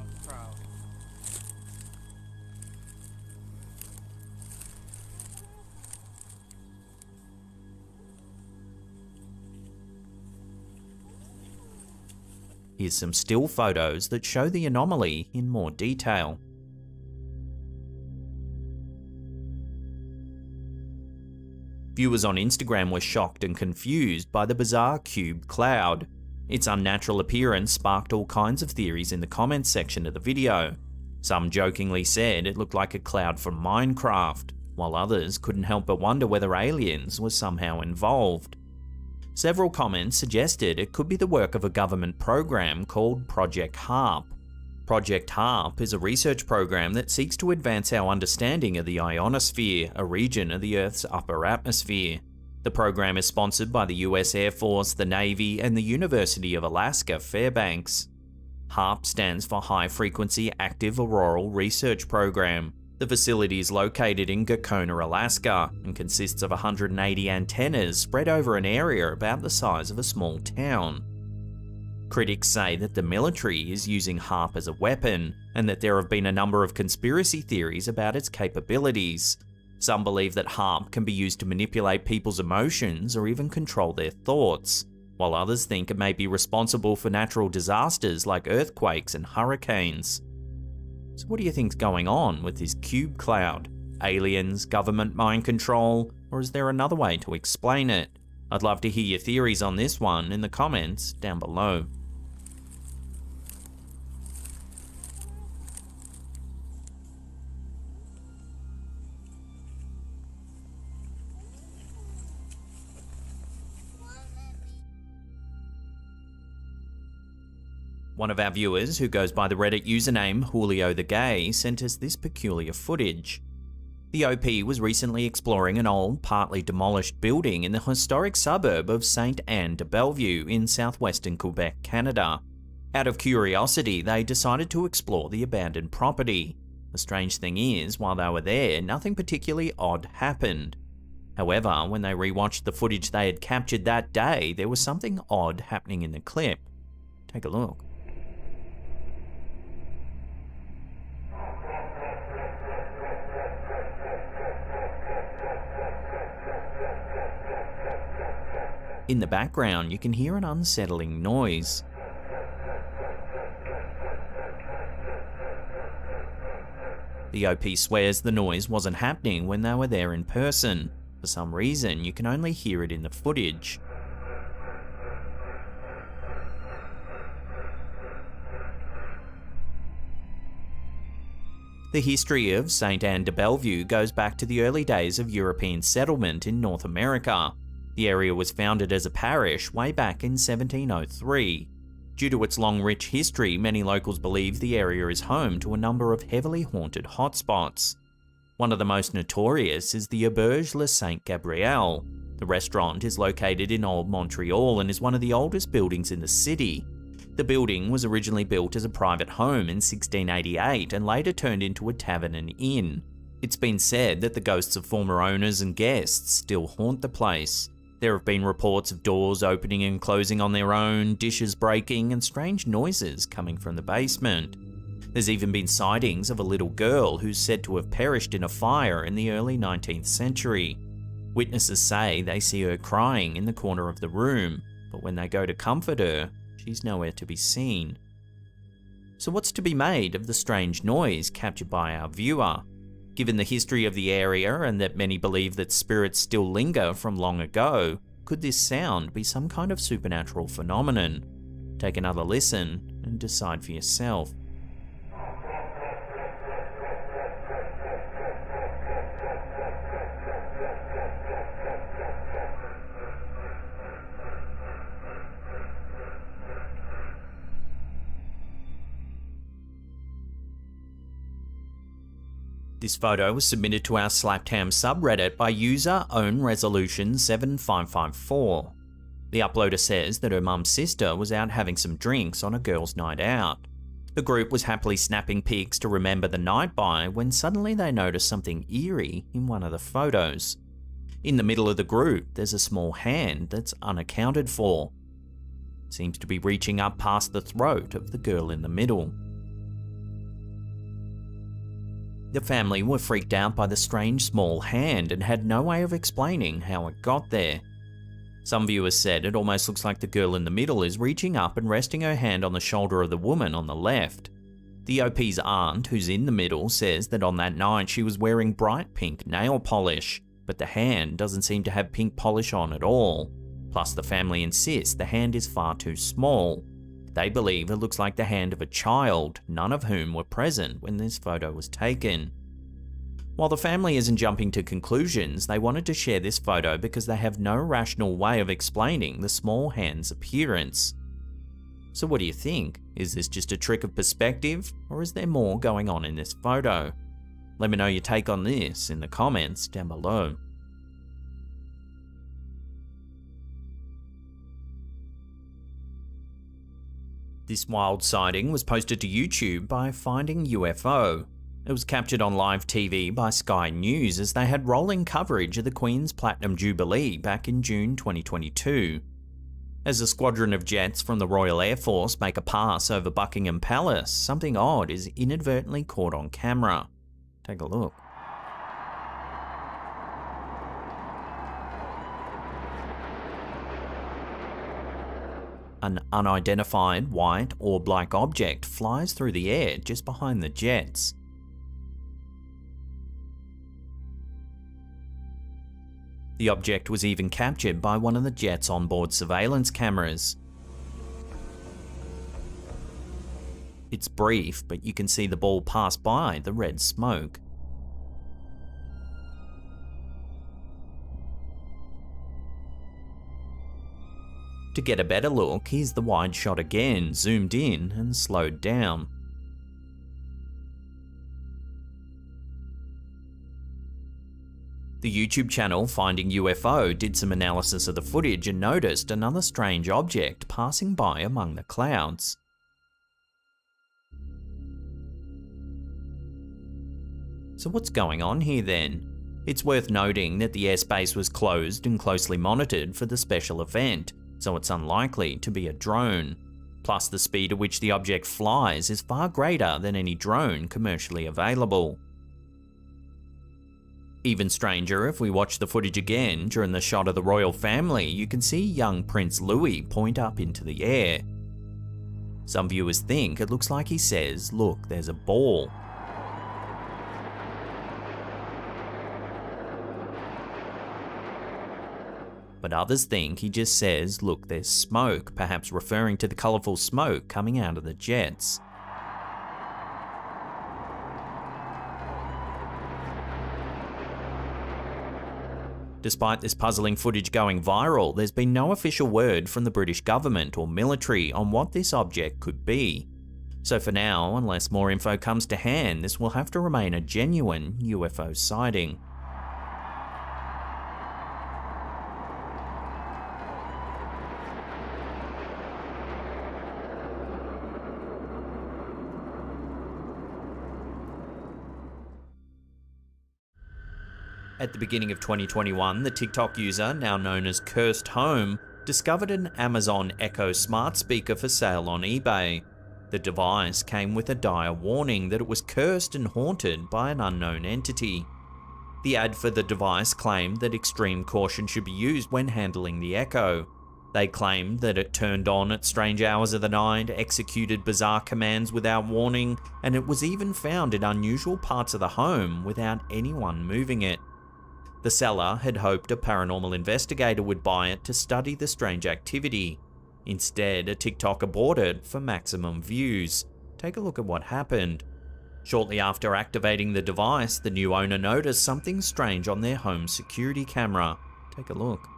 [SPEAKER 1] Here's some still photos that show the anomaly in more detail. Viewers on Instagram were shocked and confused by the bizarre cube cloud. Its unnatural appearance sparked all kinds of theories in the comments section of the video. Some jokingly said it looked like a cloud from Minecraft, while others couldn't help but wonder whether aliens were somehow involved. Several comments suggested it could be the work of a government program called Project HARP. Project HARP is a research program that seeks to advance our understanding of the ionosphere, a region of the Earth's upper atmosphere. The program is sponsored by the US Air Force, the Navy, and the University of Alaska Fairbanks. HARP stands for High Frequency Active Auroral Research Program. The facility is located in Gakona, Alaska, and consists of 180 antennas spread over an area about the size of a small town. Critics say that the military is using HARP as a weapon, and that there have been a number of conspiracy theories about its capabilities. Some believe that HARP can be used to manipulate people's emotions or even control their thoughts, while others think it may be responsible for natural disasters like earthquakes and hurricanes. So what do you think's going on with this cube cloud? Aliens, government mind control, or is there another way to explain it? I'd love to hear your theories on this one in the comments down below. One of our viewers, who goes by the Reddit username Julio the Gay, sent us this peculiar footage. The OP was recently exploring an old, partly demolished building in the historic suburb of St. Anne de Bellevue in southwestern Quebec, Canada. Out of curiosity, they decided to explore the abandoned property. The strange thing is, while they were there, nothing particularly odd happened. However, when they rewatched the footage they had captured that day, there was something odd happening in the clip. Take a look. In the background, you can hear an unsettling noise. The OP swears the noise wasn't happening when they were there in person. For some reason, you can only hear it in the footage. The history of St. Anne de Bellevue goes back to the early days of European settlement in North America. The area was founded as a parish way back in 1703. Due to its long, rich history, many locals believe the area is home to a number of heavily haunted hotspots. One of the most notorious is the Auberge Le Saint Gabriel. The restaurant is located in Old Montreal and is one of the oldest buildings in the city. The building was originally built as a private home in 1688 and later turned into a tavern and inn. It's been said that the ghosts of former owners and guests still haunt the place. There have been reports of doors opening and closing on their own, dishes breaking, and strange noises coming from the basement. There's even been sightings of a little girl who's said to have perished in a fire in the early 19th century. Witnesses say they see her crying in the corner of the room, but when they go to comfort her, she's nowhere to be seen. So what's to be made of the strange noise captured by our viewer? Given the history of the area and that many believe that spirits still linger from long ago, could this sound be some kind of supernatural phenomenon? Take another listen and decide for yourself. This photo was submitted to our Slapped Ham subreddit by user OwnResolution7554. The uploader says that her mum's sister was out having some drinks on a girls' night out. The group was happily snapping pics to remember the night by when suddenly they noticed something eerie in one of the photos. In the middle of the group, there's a small hand that's unaccounted for. It seems to be reaching up past the throat of the girl in the middle. The family were freaked out by the strange small hand and had no way of explaining how it got there. Some viewers said it almost looks like the girl in the middle is reaching up and resting her hand on the shoulder of the woman on the left. The OP's aunt, who's in the middle, says that on that night she was wearing bright pink nail polish, but the hand doesn't seem to have pink polish on at all. Plus the family insists the hand is far too small. They believe it looks like the hand of a child, none of whom were present when this photo was taken. While the family isn't jumping to conclusions, they wanted to share this photo because they have no rational way of explaining the small hand's appearance. So what do you think? Is this just a trick of perspective, or is there more going on in this photo? Let me know your take on this in the comments down below. This wild sighting was posted to YouTube by Finding UFO. It was captured on live TV by Sky News as they had rolling coverage of the Queen's Platinum Jubilee back in June 2022. As a squadron of jets from the Royal Air Force make a pass over Buckingham Palace, something odd is inadvertently caught on camera. Take a look. An unidentified white orb-like object flies through the air just behind the jets. The object was even captured by one of the jet's onboard surveillance cameras. It's brief, but you can see the ball pass by the red smoke. To get a better look, here's the wide shot again, zoomed in and slowed down. The YouTube channel Finding UFO did some analysis of the footage and noticed another strange object passing by among the clouds. So what's going on here then? It's worth noting that the airspace was closed and closely monitored for the special event, so it's unlikely to be a drone. Plus, the speed at which the object flies is far greater than any drone commercially available. Even stranger, if we watch the footage again, during the shot of the royal family, you can see young Prince Louis point up into the air. Some viewers think it looks like he says, "Look, there's a ball." But others think he just says, "Look, there's smoke," perhaps referring to the colourful smoke coming out of the jets. Despite this puzzling footage going viral, there's been no official word from the British government or military on what this object could be. So for now, unless more info comes to hand, this will have to remain a genuine UFO sighting. At the beginning of 2021, the TikTok user, now known as Cursed Home, discovered an Amazon Echo smart speaker for sale on eBay. The device came with a dire warning that it was cursed and haunted by an unknown entity. The ad for the device claimed that extreme caution should be used when handling the Echo. They claimed that it turned on at strange hours of the night, executed bizarre commands without warning, and it was even found in unusual parts of the home without anyone moving it. The seller had hoped a paranormal investigator would buy it to study the strange activity. Instead, a TikToker bought it for maximum views. Take a look at what happened. Shortly after activating the device, the new owner noticed something strange on their home security camera. Take a look.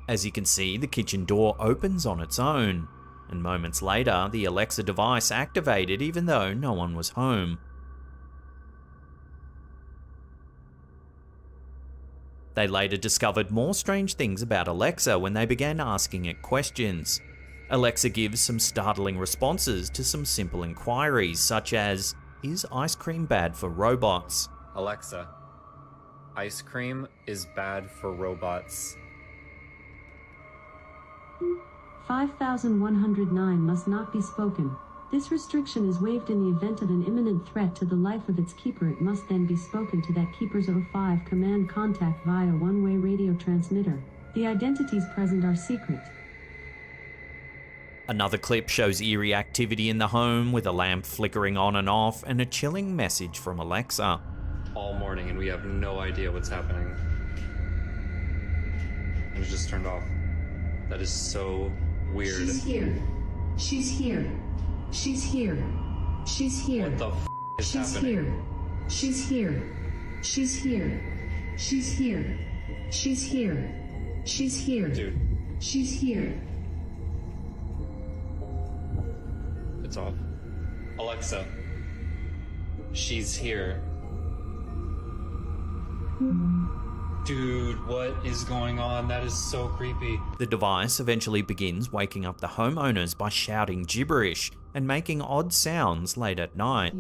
[SPEAKER 1] As you can see, the kitchen door opens on its own, and moments later, the Alexa device activated even though no one was home. They later discovered more strange things about Alexa when they began asking it questions. Alexa gives some startling responses to some simple inquiries, such as, is ice cream bad for robots?
[SPEAKER 10] Alexa, ice cream is bad for robots.
[SPEAKER 11] 5109 must not be spoken. This restriction is waived in the event of an imminent threat to the life of its keeper. It must then be spoken to that keeper's 05 command contact via one-way radio transmitter. The identities present are secret.
[SPEAKER 1] Another clip shows eerie activity in the home with a lamp flickering on and off and a chilling message from Alexa.
[SPEAKER 10] All morning and we have no idea what's happening. It was just turned off. That is so weird.
[SPEAKER 11] She's here. She's here. She's here. She's here.
[SPEAKER 10] What the f is
[SPEAKER 11] She's
[SPEAKER 10] happening?
[SPEAKER 11] here. She's here. She's here. She's here. She's here. She's here.
[SPEAKER 10] Dude.
[SPEAKER 11] She's here.
[SPEAKER 10] It's off. Alexa, she's here. Dude, what is going on? That is so creepy.
[SPEAKER 1] The device eventually begins waking up the homeowners by shouting gibberish and making odd sounds late at night.
[SPEAKER 10] Oh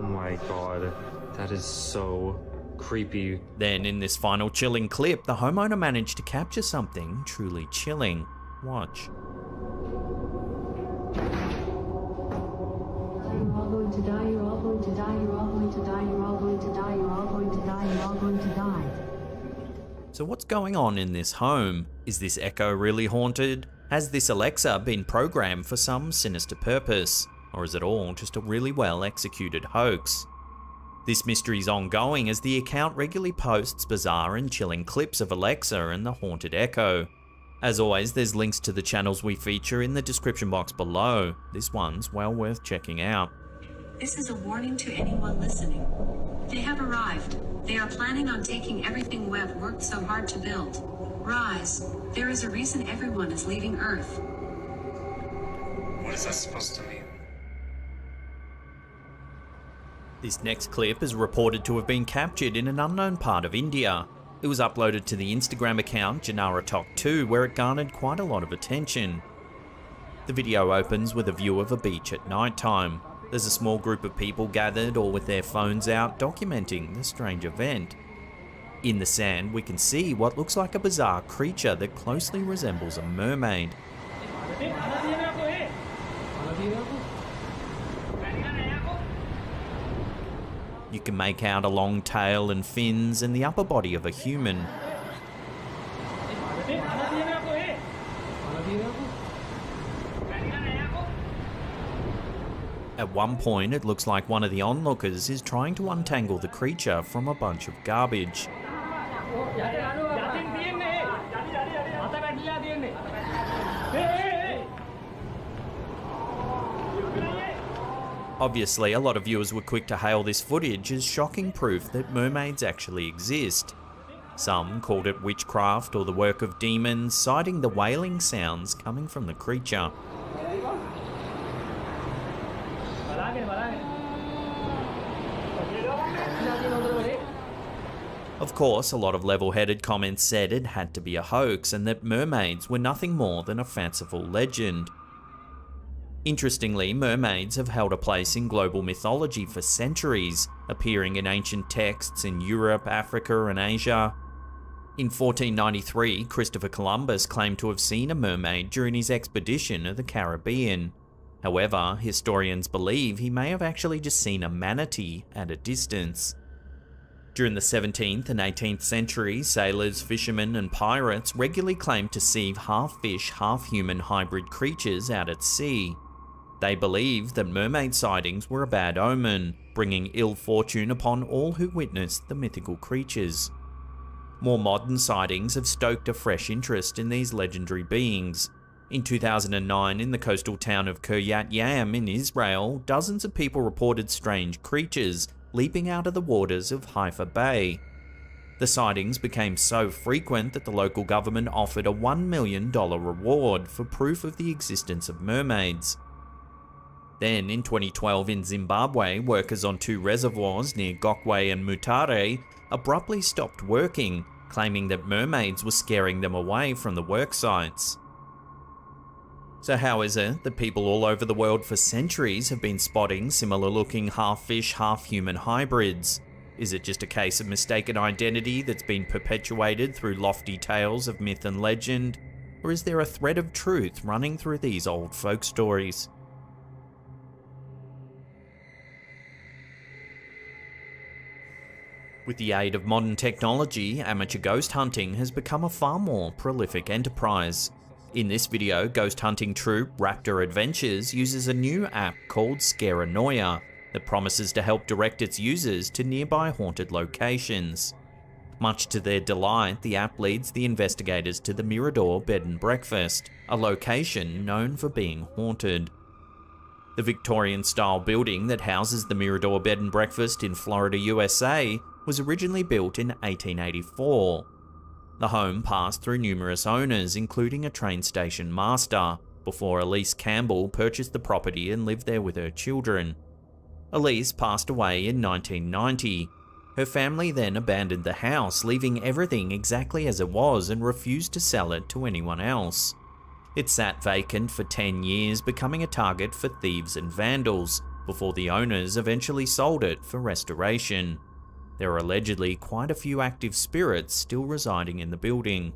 [SPEAKER 10] my god, that is so creepy.
[SPEAKER 1] Then in this final chilling clip, the homeowner managed to capture something truly chilling. Watch.
[SPEAKER 11] You're all going to die, you're all going to die, you're all going to die, you're all going to die, you're all going to die, you're all going to die.
[SPEAKER 1] So what's going on in this home? Is this Echo really haunted? Has this Alexa been programmed for some sinister purpose? Or is it all just a really well executed hoax? This mystery is ongoing as the account regularly posts bizarre and chilling clips of Alexa and the haunted Echo. As always, there's links to the channels we feature in the description box below. This one's well worth checking out.
[SPEAKER 11] This is a warning to anyone listening. They have arrived. They are planning on taking everything Webb worked so hard to build. Rise. There is a reason everyone is leaving Earth.
[SPEAKER 10] What is that supposed to mean?
[SPEAKER 1] This next clip is reported to have been captured in an unknown part of India. It was uploaded to the Instagram account JanaraTalk2, where it garnered quite a lot of attention. The video opens with a view of a beach at night time. There's a small group of people gathered, all with their phones out, documenting the strange event. In the sand, we can see what looks like a bizarre creature that closely resembles a mermaid. You can make out a long tail and fins and the upper body of a human. At one point, it looks like one of the onlookers is trying to untangle the creature from a bunch of garbage. Obviously, a lot of viewers were quick to hail this footage as shocking proof that mermaids actually exist. Some called it witchcraft or the work of demons, citing the wailing sounds coming from the creature. Of course, a lot of level-headed comments said it had to be a hoax and that mermaids were nothing more than a fanciful legend. Interestingly, mermaids have held a place in global mythology for centuries, appearing in ancient texts in Europe, Africa, and Asia. In 1493, Christopher Columbus claimed to have seen a mermaid during his expedition to the Caribbean. However, historians believe he may have actually just seen a manatee at a distance. During the 17th and 18th centuries, sailors, fishermen, and pirates regularly claimed to see half-fish, half-human hybrid creatures out at sea. They believed that mermaid sightings were a bad omen, bringing ill fortune upon all who witnessed the mythical creatures. More modern sightings have stoked a fresh interest in these legendary beings. In 2009, in the coastal town of Kiryat Yam in Israel, dozens of people reported strange creatures leaping out of the waters of Haifa Bay. The sightings became so frequent that the local government offered a $1 million reward for proof of the existence of mermaids. Then, in 2012 in Zimbabwe, workers on 2 reservoirs near Gokwe and Mutare abruptly stopped working, claiming that mermaids were scaring them away from the work sites. So how is it that people all over the world for centuries have been spotting similar-looking half-fish, half-human hybrids? Is it just a case of mistaken identity that's been perpetuated through lofty tales of myth and legend? Or is there a thread of truth running through these old folk stories? With the aid of modern technology, amateur ghost hunting has become a far more prolific enterprise. In this video, ghost hunting troupe Raptor Adventures uses a new app called Scaranoia that promises to help direct its users to nearby haunted locations. Much to their delight, the app leads the investigators to the Mirador Bed and Breakfast, a location known for being haunted. The Victorian-style building that houses the Mirador Bed and Breakfast in Florida, USA, was originally built in 1884. The home passed through numerous owners, including a train station master, before Elise Campbell purchased the property and lived there with her children. Elise passed away in 1990. Her family then abandoned the house, leaving everything exactly as it was and refused to sell it to anyone else. It sat vacant for 10 years, becoming a target for thieves and vandals, before the owners eventually sold it for restoration. There are allegedly quite a few active spirits still residing in the building.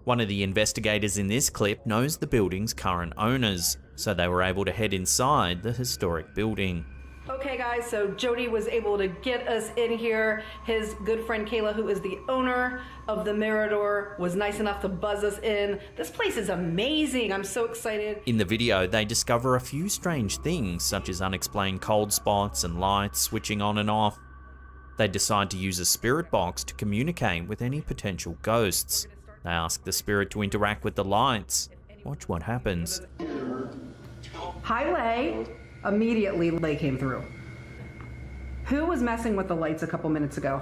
[SPEAKER 1] One of the investigators in this clip knows the building's current owners, so they were able to head inside the historic building.
[SPEAKER 12] Okay guys, so Jody was able to get us in here. His good friend Kayla, who is the owner of the Mirador, was nice enough to buzz us in. This place is amazing. I'm so excited.
[SPEAKER 1] In the video, they discover a few strange things, such as unexplained cold spots and lights switching on and off. They decide to use a spirit box to communicate with any potential ghosts. They ask the spirit to interact with the lights. Watch what happens.
[SPEAKER 12] Hi, Lay. Immediately, Lay came through. Who was messing with the lights a couple minutes ago?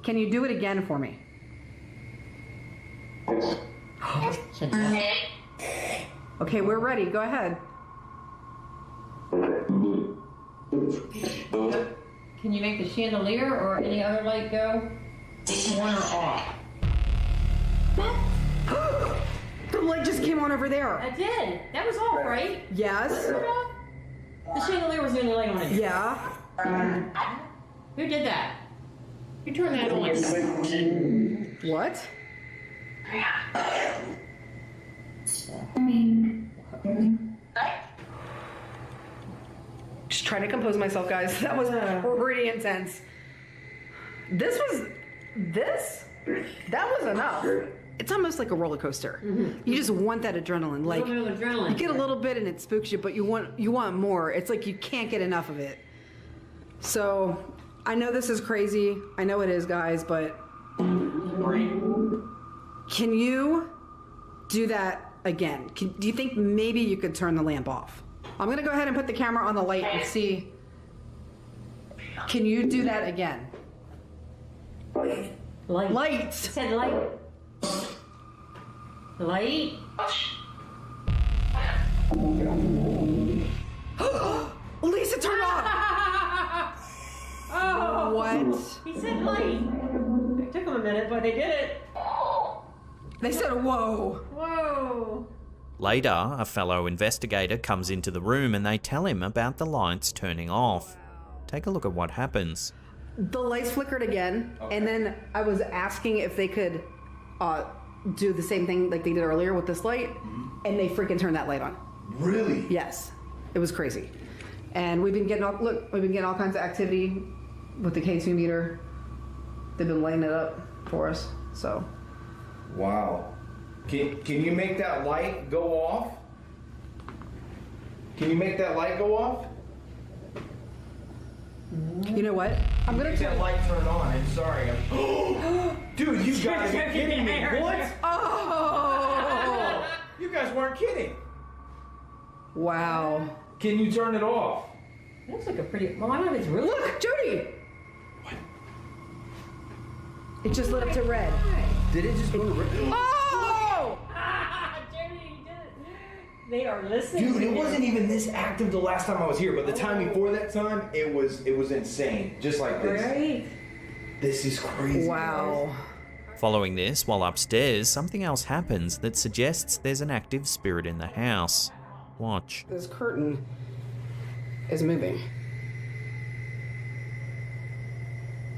[SPEAKER 12] Can you do it again for me? Okay, we're ready. Go ahead.
[SPEAKER 13] Can you make the chandelier or any other light go on or off?
[SPEAKER 12] The light just came on over there.
[SPEAKER 13] I did. That was off, right?
[SPEAKER 12] Yes.
[SPEAKER 13] The chandelier was the only light on it.
[SPEAKER 12] Yeah.
[SPEAKER 13] Who did that? Who turned that on?
[SPEAKER 12] What? Just trying to compose myself, guys. That was pretty intense. That was enough. It's almost like a roller coaster. You just want that adrenaline. Like you get a little bit and it spooks you, but you want more. It's like you can't get enough of it. So I know this is crazy. I know it is, guys, but can you do that again? Do you think maybe you could turn the lamp off? I'm gonna go ahead and put the camera on the light and see. Can you do that again?
[SPEAKER 13] Light.
[SPEAKER 12] Light.
[SPEAKER 13] I said light. Light.
[SPEAKER 12] Lisa, turn off.
[SPEAKER 13] Oh.
[SPEAKER 12] What?
[SPEAKER 13] He said light. It took him a minute, but they did it.
[SPEAKER 12] They said, whoa.
[SPEAKER 13] Whoa.
[SPEAKER 1] Later, a fellow investigator comes into the room and they tell him about the lights turning off. Take a look at what happens.
[SPEAKER 12] The lights flickered again, and then I was asking if they could do the same thing like they did earlier with this light, and they freaking turned that light on.
[SPEAKER 17] Really?
[SPEAKER 12] Yes. It was crazy. And we've been getting all kinds of activity with the K2 meter. They've been lighting it up for us, so.
[SPEAKER 15] Wow. Can you make that light go off? Can you make that light go off?
[SPEAKER 12] You know what? I'm gonna
[SPEAKER 15] make that light turn on. I'm sorry. Dude, you guys are kidding me. What?
[SPEAKER 12] Oh!
[SPEAKER 15] You guys weren't kidding.
[SPEAKER 12] Wow.
[SPEAKER 15] Can you turn it off?
[SPEAKER 13] Looks like a pretty. Well, I don't know if it's really.
[SPEAKER 12] Look, Jody! What? It just lit up to red.
[SPEAKER 15] Did it just go to red?
[SPEAKER 12] Oh!
[SPEAKER 13] Jody, they are listening.
[SPEAKER 15] Dude, it wasn't even this active the last time I was here, but the time before that time, it was insane. Just like this.
[SPEAKER 13] Right?
[SPEAKER 15] This is crazy.
[SPEAKER 12] Wow.
[SPEAKER 1] Following this, while upstairs, something else happens that suggests there's an active spirit in the house. Watch.
[SPEAKER 12] This curtain is moving.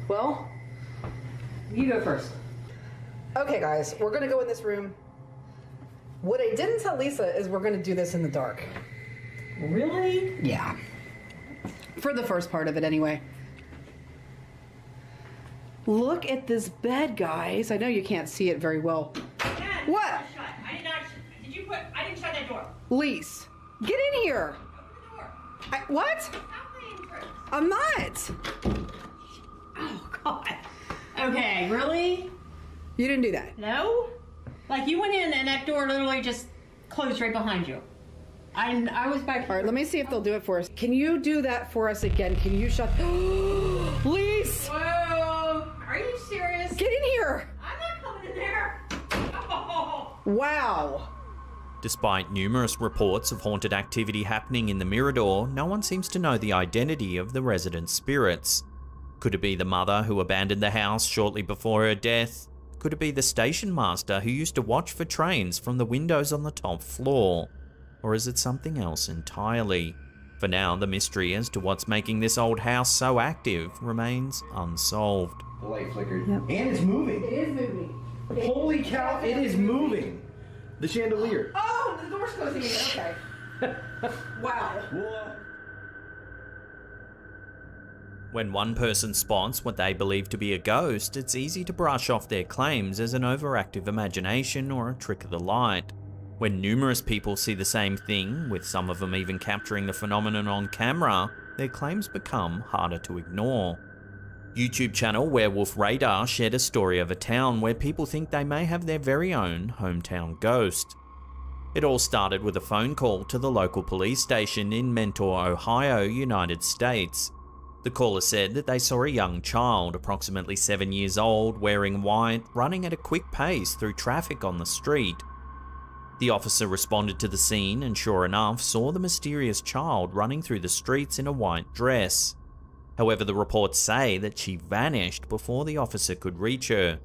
[SPEAKER 12] Well,
[SPEAKER 13] you go first.
[SPEAKER 12] Okay, guys, we're gonna go in this room. What I didn't tell Lisa is we're gonna do this in the dark.
[SPEAKER 13] Really?
[SPEAKER 12] Yeah. For the first part of it, anyway. Look at this bed, guys. I know you can't see it very well. What?
[SPEAKER 13] I did not. Did you put? I didn't shut that door.
[SPEAKER 12] Lise, get in here. What? I'm not.
[SPEAKER 13] Oh God. Okay, really?
[SPEAKER 12] You didn't do that.
[SPEAKER 13] No. Like you went in and that door literally just closed right behind you. I was back here.
[SPEAKER 12] All right, let me see if they'll do it for us. Can you do that for us again? Can you shut... Lise!
[SPEAKER 13] Whoa! Are you serious?
[SPEAKER 12] Get in here!
[SPEAKER 13] I'm not coming in there. Oh.
[SPEAKER 12] Wow.
[SPEAKER 1] Despite numerous reports of haunted activity happening in the Mirador, no one seems to know the identity of the resident spirits. Could it be the mother who abandoned the house shortly before her death? Could it be the station master who used to watch for trains from the windows on the top floor? Or is it something else entirely? For now, the mystery as to what's making this old house so active remains unsolved.
[SPEAKER 15] The light flickered.
[SPEAKER 12] Yep.
[SPEAKER 15] And it's moving.
[SPEAKER 12] It is moving.
[SPEAKER 15] Holy cow, it is moving. The chandelier.
[SPEAKER 12] Oh, the door's closing again. Okay. Wow.
[SPEAKER 1] When one person spots what they believe to be a ghost, it's easy to brush off their claims as an overactive imagination or a trick of the light. When numerous people see the same thing, with some of them even capturing the phenomenon on camera, their claims become harder to ignore. YouTube channel Werewolf Radar shared a story of a town where people think they may have their very own hometown ghost. It all started with a phone call to the local police station in Mentor, Ohio, United States. The caller said that they saw a young child, approximately 7 years old, wearing white, running at a quick pace through traffic on the street. The officer responded to the scene and sure enough saw the mysterious child running through the streets in a white dress. However, the reports say that she vanished before the officer could reach her.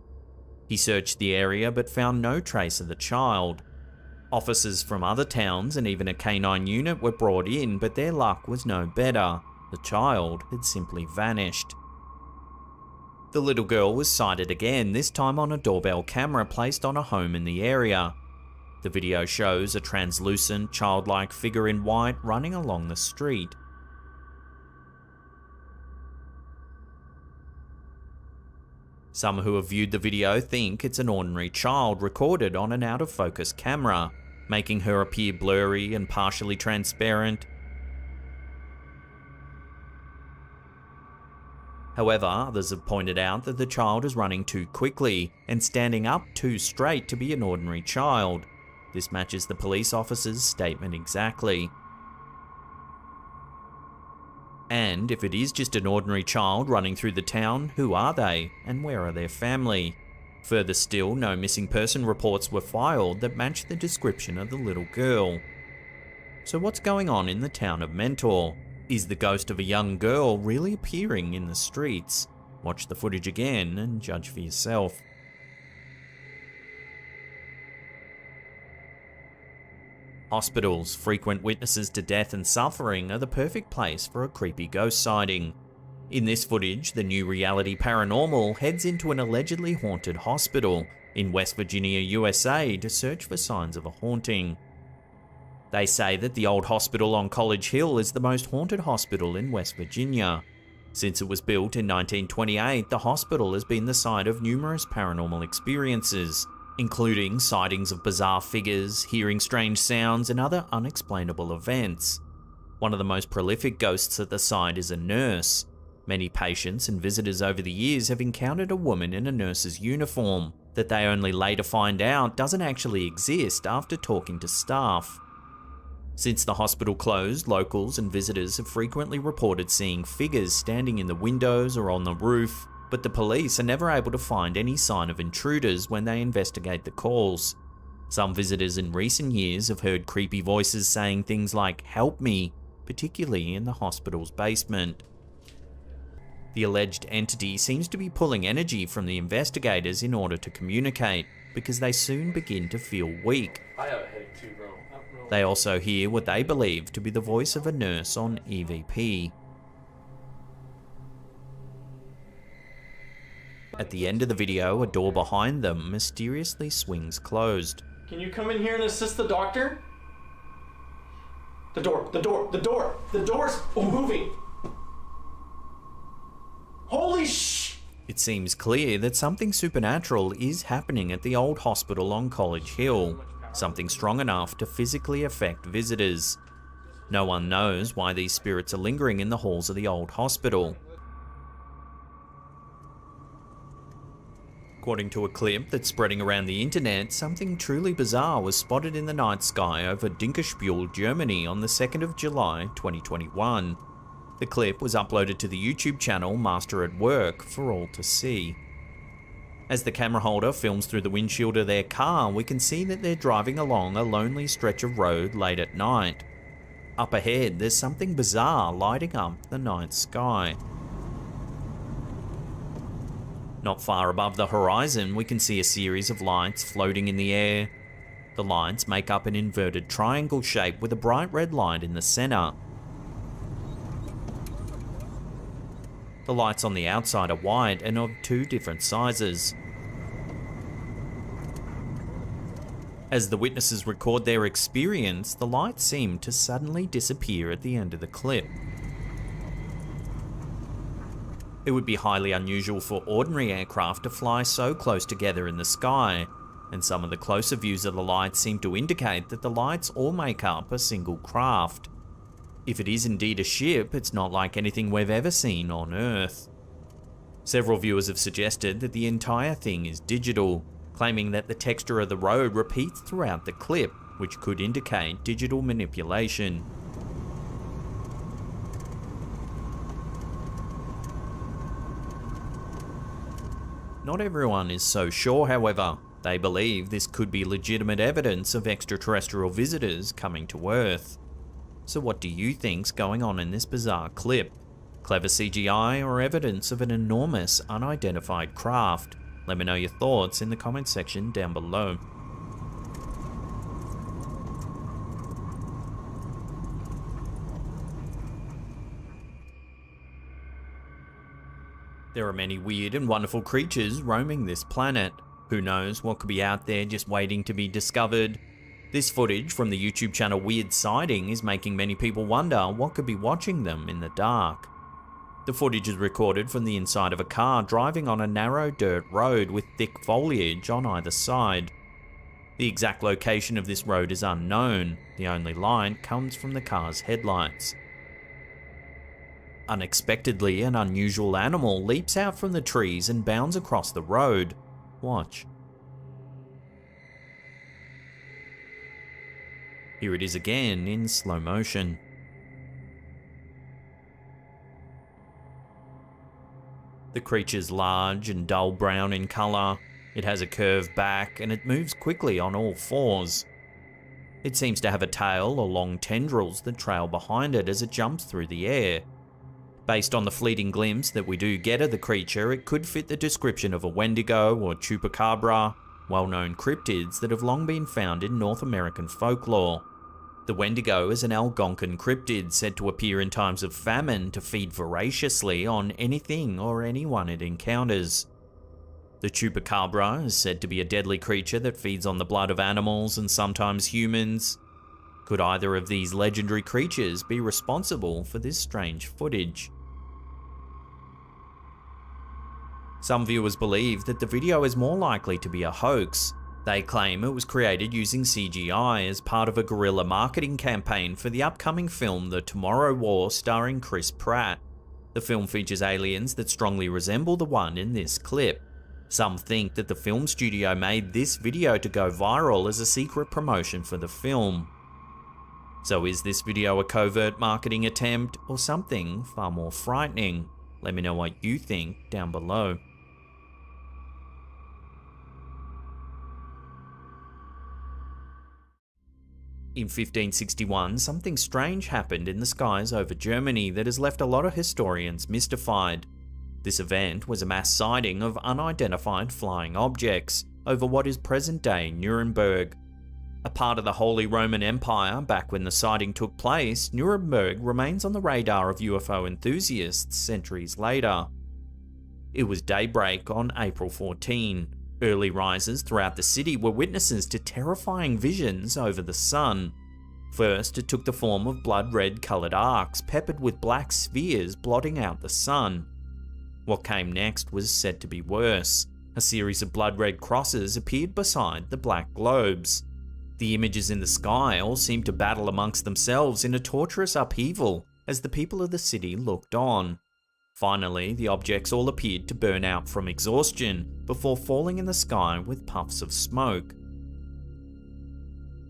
[SPEAKER 1] He searched the area but found no trace of the child. Officers from other towns and even a canine unit were brought in, but their luck was no better. The child had simply vanished. The little girl was sighted again, this time on a doorbell camera placed on a home in the area. The video shows a translucent, childlike figure in white running along the street. Some who have viewed the video think it's an ordinary child recorded on an out-of-focus camera, making her appear blurry and partially transparent. However, others have pointed out that the child is running too quickly and standing up too straight to be an ordinary child. This matches the police officer's statement exactly. And if it is just an ordinary child running through the town, who are they and where are their family? Further still, no missing person reports were filed that match the description of the little girl. So what's going on in the town of Mentor? Is the ghost of a young girl really appearing in the streets? Watch the footage again and judge for yourself. Hospitals, frequent witnesses to death and suffering, are the perfect place for a creepy ghost sighting. In this footage, the new reality paranormal heads into an allegedly haunted hospital in West Virginia, USA to search for signs of a haunting. They say that the old hospital on College Hill is the most haunted hospital in West Virginia. Since it was built in 1928, the hospital has been the site of numerous paranormal experiences, including sightings of bizarre figures, hearing strange sounds, and other unexplainable events. One of the most prolific ghosts at the site is a nurse. Many patients and visitors over the years have encountered a woman in a nurse's uniform that they only later find out doesn't actually exist after talking to staff. Since the hospital closed, locals and visitors have frequently reported seeing figures standing in the windows or on the roof, but the police are never able to find any sign of intruders when they investigate the calls. Some visitors in recent years have heard creepy voices saying things like, "Help me," particularly in the hospital's basement. The alleged entity seems to be pulling energy from the investigators in order to communicate, because they soon begin to feel weak.
[SPEAKER 6] I have a headache too, bro.
[SPEAKER 1] They also hear what they believe to be the voice of a nurse on EVP. At the end of the video, a door behind them mysteriously swings closed.
[SPEAKER 6] Can you come in here and assist the doctor? The door's moving. Holy sh!
[SPEAKER 1] It seems clear that something supernatural is happening at the old hospital on College Hill, something strong enough to physically affect visitors. No one knows why these spirits are lingering in the halls of the old hospital. According to a clip that's spreading around the internet, something truly bizarre was spotted in the night sky over Dinkelspiel, Germany on the 2nd of July 2021. The clip was uploaded to the YouTube channel Master at Work for all to see. As the camera holder films through the windshield of their car, we can see that they're driving along a lonely stretch of road late at night. Up ahead, there's something bizarre lighting up the night sky. Not far above the horizon, we can see a series of lights floating in the air. The lights make up an inverted triangle shape with a bright red light in the center. The lights on the outside are white and of two different sizes. As the witnesses record their experience, the lights seem to suddenly disappear at the end of the clip. It would be highly unusual for ordinary aircraft to fly so close together in the sky, and some of the closer views of the lights seem to indicate that the lights all make up a single craft. If it is indeed a ship, it's not like anything we've ever seen on Earth. Several viewers have suggested that the entire thing is digital, claiming that the texture of the road repeats throughout the clip, which could indicate digital manipulation. Not everyone is so sure, however. They believe this could be legitimate evidence of extraterrestrial visitors coming to Earth. So what do you think's going on in this bizarre clip? Clever CGI or evidence of an enormous unidentified craft? Let me know your thoughts in the comment section down below. There are many weird and wonderful creatures roaming this planet. Who knows what could be out there just waiting to be discovered? This footage from the YouTube channel Weird Sighting is making many people wonder what could be watching them in the dark. The footage is recorded from the inside of a car driving on a narrow dirt road with thick foliage on either side. The exact location of this road is unknown. The only light comes from the car's headlights. Unexpectedly, an unusual animal leaps out from the trees and bounds across the road. Watch. Here it is again in slow motion. The creature's large and dull brown in colour. It has a curved back and it moves quickly on all fours. It seems to have a tail or long tendrils that trail behind it as it jumps through the air. Based on the fleeting glimpse that we do get of the creature, it could fit the description of a Wendigo or Chupacabra, well-known cryptids that have long been found in North American folklore. The Wendigo is an Algonquin cryptid said to appear in times of famine to feed voraciously on anything or anyone it encounters. The Chupacabra is said to be a deadly creature that feeds on the blood of animals and sometimes humans. Could either of these legendary creatures be responsible for this strange footage? Some viewers believe that the video is more likely to be a hoax. They claim it was created using CGI as part of a guerrilla marketing campaign for the upcoming film The Tomorrow War starring Chris Pratt. The film features aliens that strongly resemble the one in this clip. Some think that the film studio made this video to go viral as a secret promotion for the film. So is this video a covert marketing attempt or something far more frightening? Let me know what you think down below. In 1561, something strange happened in the skies over Germany that has left a lot of historians mystified. This event was a mass sighting of unidentified flying objects over what is present-day Nuremberg. A part of the Holy Roman Empire back when the sighting took place, Nuremberg remains on the radar of UFO enthusiasts centuries later. It was daybreak on April 14. Early risers throughout the city were witnesses to terrifying visions over the sun. First, it took the form of blood-red coloured arcs peppered with black spheres blotting out the sun. What came next was said to be worse. A series of blood-red crosses appeared beside the black globes. The images in the sky all seemed to battle amongst themselves in a torturous upheaval as the people of the city looked on. Finally, the objects all appeared to burn out from exhaustion before falling in the sky with puffs of smoke.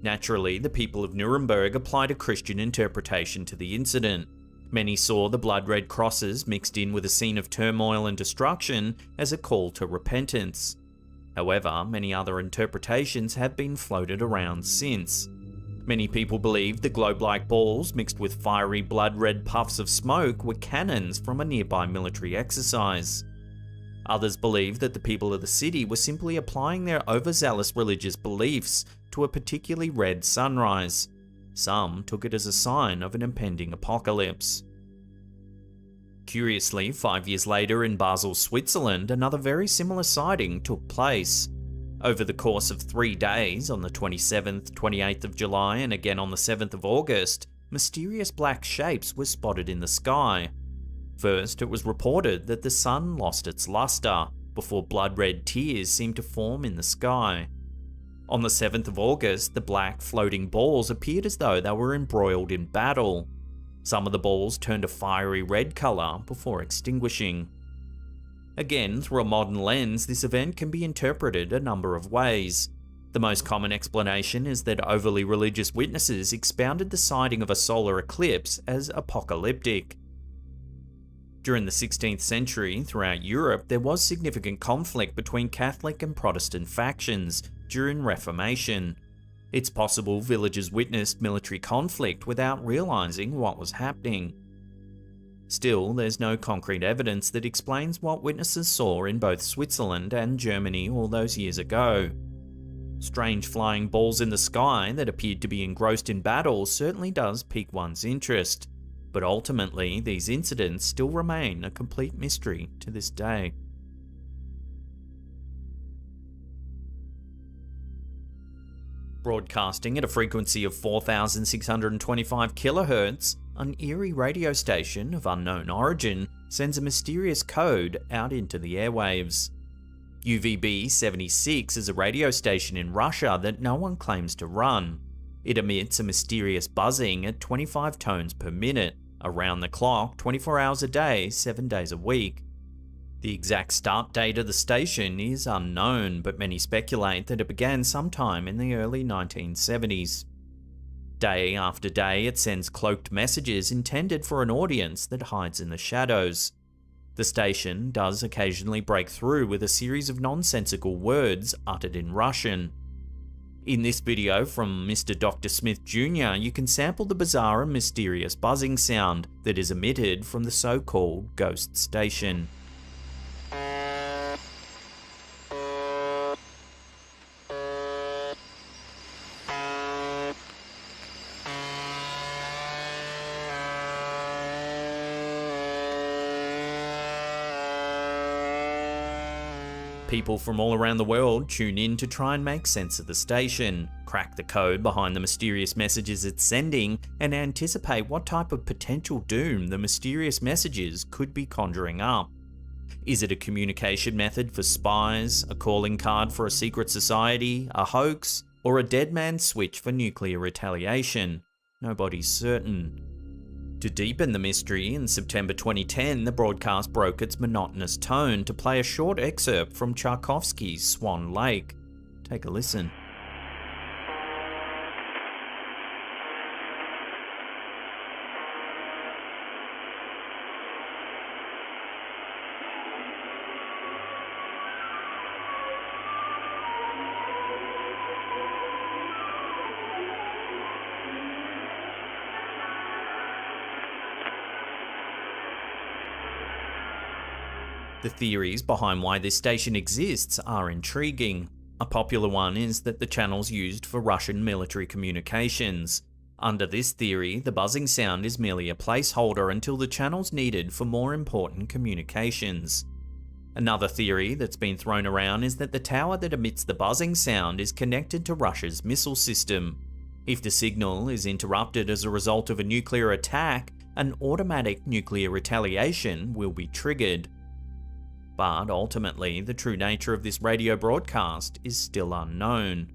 [SPEAKER 1] Naturally, the people of Nuremberg applied a Christian interpretation to the incident. Many saw the blood-red crosses mixed in with a scene of turmoil and destruction as a call to repentance. However, many other interpretations have been floated around since. Many people believed the globe-like balls mixed with fiery blood-red puffs of smoke were cannons from a nearby military exercise. Others believed that the people of the city were simply applying their overzealous religious beliefs to a particularly red sunrise. Some took it as a sign of an impending apocalypse. Curiously, 5 years later in Basel, Switzerland, another very similar sighting took place. Over the course of 3 days, on the 27th, 28th of July and again on the 7th of August, mysterious black shapes were spotted in the sky. First, it was reported that the sun lost its luster, before blood-red tears seemed to form in the sky. On the 7th of August, the black floating balls appeared as though they were embroiled in battle. Some of the balls turned a fiery red colour before extinguishing. Again, through a modern lens, this event can be interpreted a number of ways. The most common explanation is that overly religious witnesses expounded the sighting of a solar eclipse as apocalyptic. During the 16th century, throughout Europe, there was significant conflict between Catholic and Protestant factions during Reformation. It's possible villagers witnessed military conflict without realising what was happening. Still, there's no concrete evidence that explains what witnesses saw in both Switzerland and Germany all those years ago. Strange flying balls in the sky that appeared to be engrossed in battle certainly does pique one's interest, but ultimately these incidents still remain a complete mystery to this day. Broadcasting at a frequency of 4,625 kHz, an eerie radio station of unknown origin sends a mysterious code out into the airwaves. UVB-76 is a radio station in Russia that no one claims to run. It emits a mysterious buzzing at 25 tones per minute, around the clock, 24 hours a day, 7 days a week. The exact start date of the station is unknown, but many speculate that it began sometime in the early 1970s. Day after day, it sends cloaked messages intended for an audience that hides in the shadows. The station does occasionally break through with a series of nonsensical words uttered in Russian. In this video from Mr. Dr. Smith Jr., you can sample the bizarre and mysterious buzzing sound that is emitted from the so-called ghost station. People from all around the world tune in to try and make sense of the station, crack the code behind the mysterious messages it's sending, and anticipate what type of potential doom the mysterious messages could be conjuring up. Is it a communication method for spies, a calling card for a secret society, a hoax, or a dead man's switch for nuclear retaliation? Nobody's certain. To deepen the mystery, in September 2010, the broadcast broke its monotonous tone to play a short excerpt from Tchaikovsky's Swan Lake. Take a listen. The theories behind why this station exists are intriguing. A popular one is that the channel's used for Russian military communications. Under this theory, the buzzing sound is merely a placeholder until the channel's needed for more important communications. Another theory that's been thrown around is that the tower that emits the buzzing sound is connected to Russia's missile system. If the signal is interrupted as a result of a nuclear attack, an automatic nuclear retaliation will be triggered. But ultimately, the true nature of this radio broadcast is still unknown.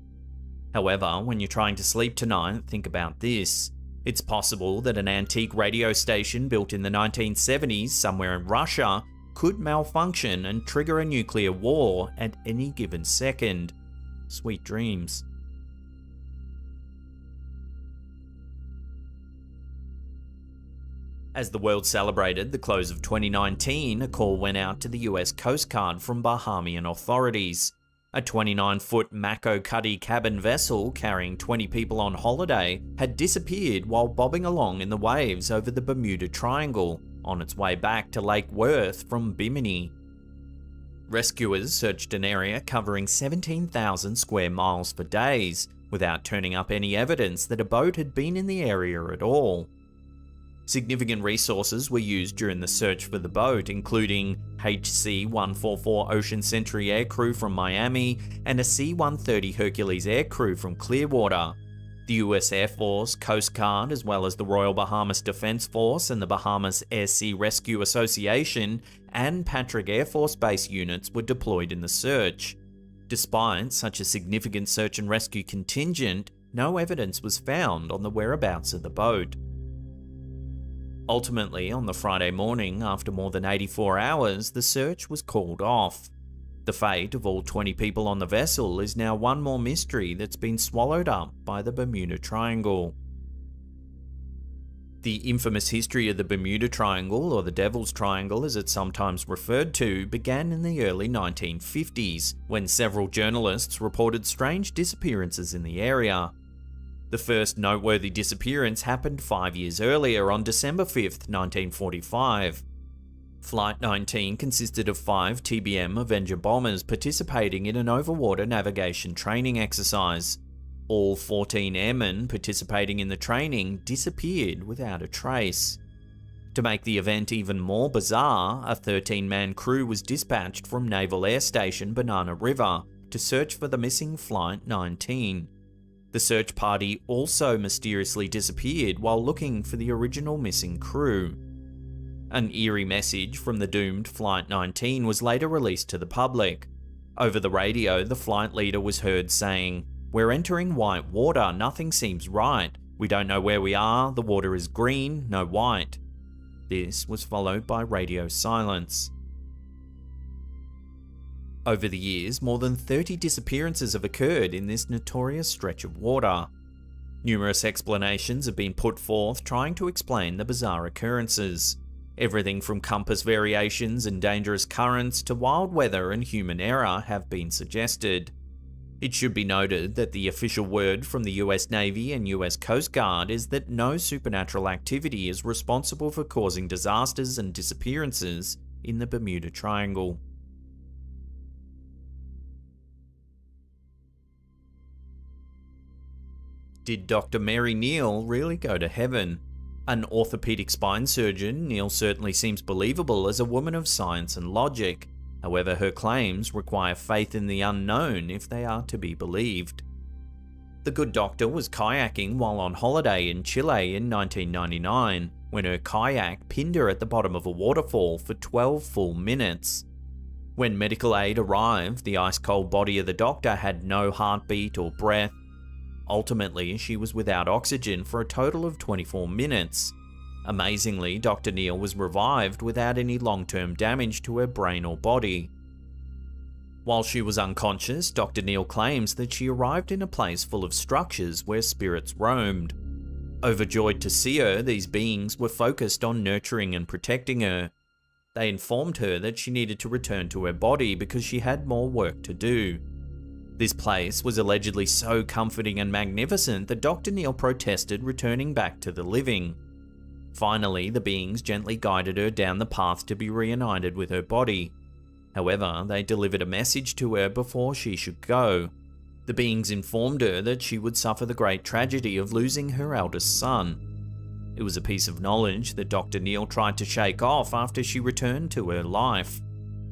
[SPEAKER 1] However, when you're trying to sleep tonight, think about this. It's possible that an antique radio station built in the 1970s somewhere in Russia could malfunction and trigger a nuclear war at any given second. Sweet dreams. As the world celebrated the close of 2019, a call went out to the US Coast Guard from Bahamian authorities. A 29-foot Mako Cuddy cabin vessel carrying 20 people on holiday had disappeared while bobbing along in the waves over the Bermuda Triangle, on its way back to Lake Worth from Bimini. Rescuers searched an area covering 17,000 square miles for days, without turning up any evidence that a boat had been in the area at all. Significant resources were used during the search for the boat, including HC-144 Ocean Sentry aircrew from Miami and a C-130 Hercules aircrew from Clearwater. The US Air Force, Coast Guard, as well as the Royal Bahamas Defense Force and the Bahamas Air Sea Rescue Association and Patrick Air Force Base units were deployed in the search. Despite such a significant search and rescue contingent, no evidence was found on the whereabouts of the boat. Ultimately, on the Friday morning, after more than 84 hours, the search was called off. The fate of all 20 people on the vessel is now one more mystery that's been swallowed up by the Bermuda Triangle. The infamous history of the Bermuda Triangle, or the Devil's Triangle as it's sometimes referred to, began in the early 1950s, when several journalists reported strange disappearances in the area. The first noteworthy disappearance happened 5 years earlier on December 5th, 1945. Flight 19 consisted of 5 TBM Avenger bombers participating in an overwater navigation training exercise. All 14 airmen participating in the training disappeared without a trace. To make the event even more bizarre, a 13-man crew was dispatched from Naval Air Station Banana River to search for the missing Flight 19. The search party also mysteriously disappeared while looking for the original missing crew. An eerie message from the doomed Flight 19 was later released to the public. Over the radio, the flight leader was heard saying, "We're entering white water, nothing seems right. We don't know where we are, the water is green, no white." This was followed by radio silence. Over the years, more than 30 disappearances have occurred in this notorious stretch of water. Numerous explanations have been put forth trying to explain the bizarre occurrences. Everything from compass variations and dangerous currents to wild weather and human error have been suggested. It should be noted that the official word from the US Navy and US Coast Guard is that no supernatural activity is responsible for causing disasters and disappearances in the Bermuda Triangle. Did Dr. Mary Neal really go to heaven? An orthopedic spine surgeon, Neal certainly seems believable as a woman of science and logic. However, her claims require faith in the unknown if they are to be believed. The good doctor was kayaking while on holiday in Chile in 1999 when her kayak pinned her at the bottom of a waterfall for 12 full minutes. When medical aid arrived, the ice-cold body of the doctor had no heartbeat or breath. Ultimately, she was without oxygen for a total of 24 minutes. Amazingly, Dr. Neal was revived without any long-term damage to her brain or body. While she was unconscious, Dr. Neal claims that she arrived in a place full of structures where spirits roamed. Overjoyed to see her, these beings were focused on nurturing and protecting her. They informed her that she needed to return to her body because she had more work to do. This place was allegedly so comforting and magnificent that Dr. Neal protested returning back to the living. Finally, the beings gently guided her down the path to be reunited with her body. However, they delivered a message to her before she should go. The beings informed her that she would suffer the great tragedy of losing her eldest son. It was a piece of knowledge that Dr. Neal tried to shake off after she returned to her life.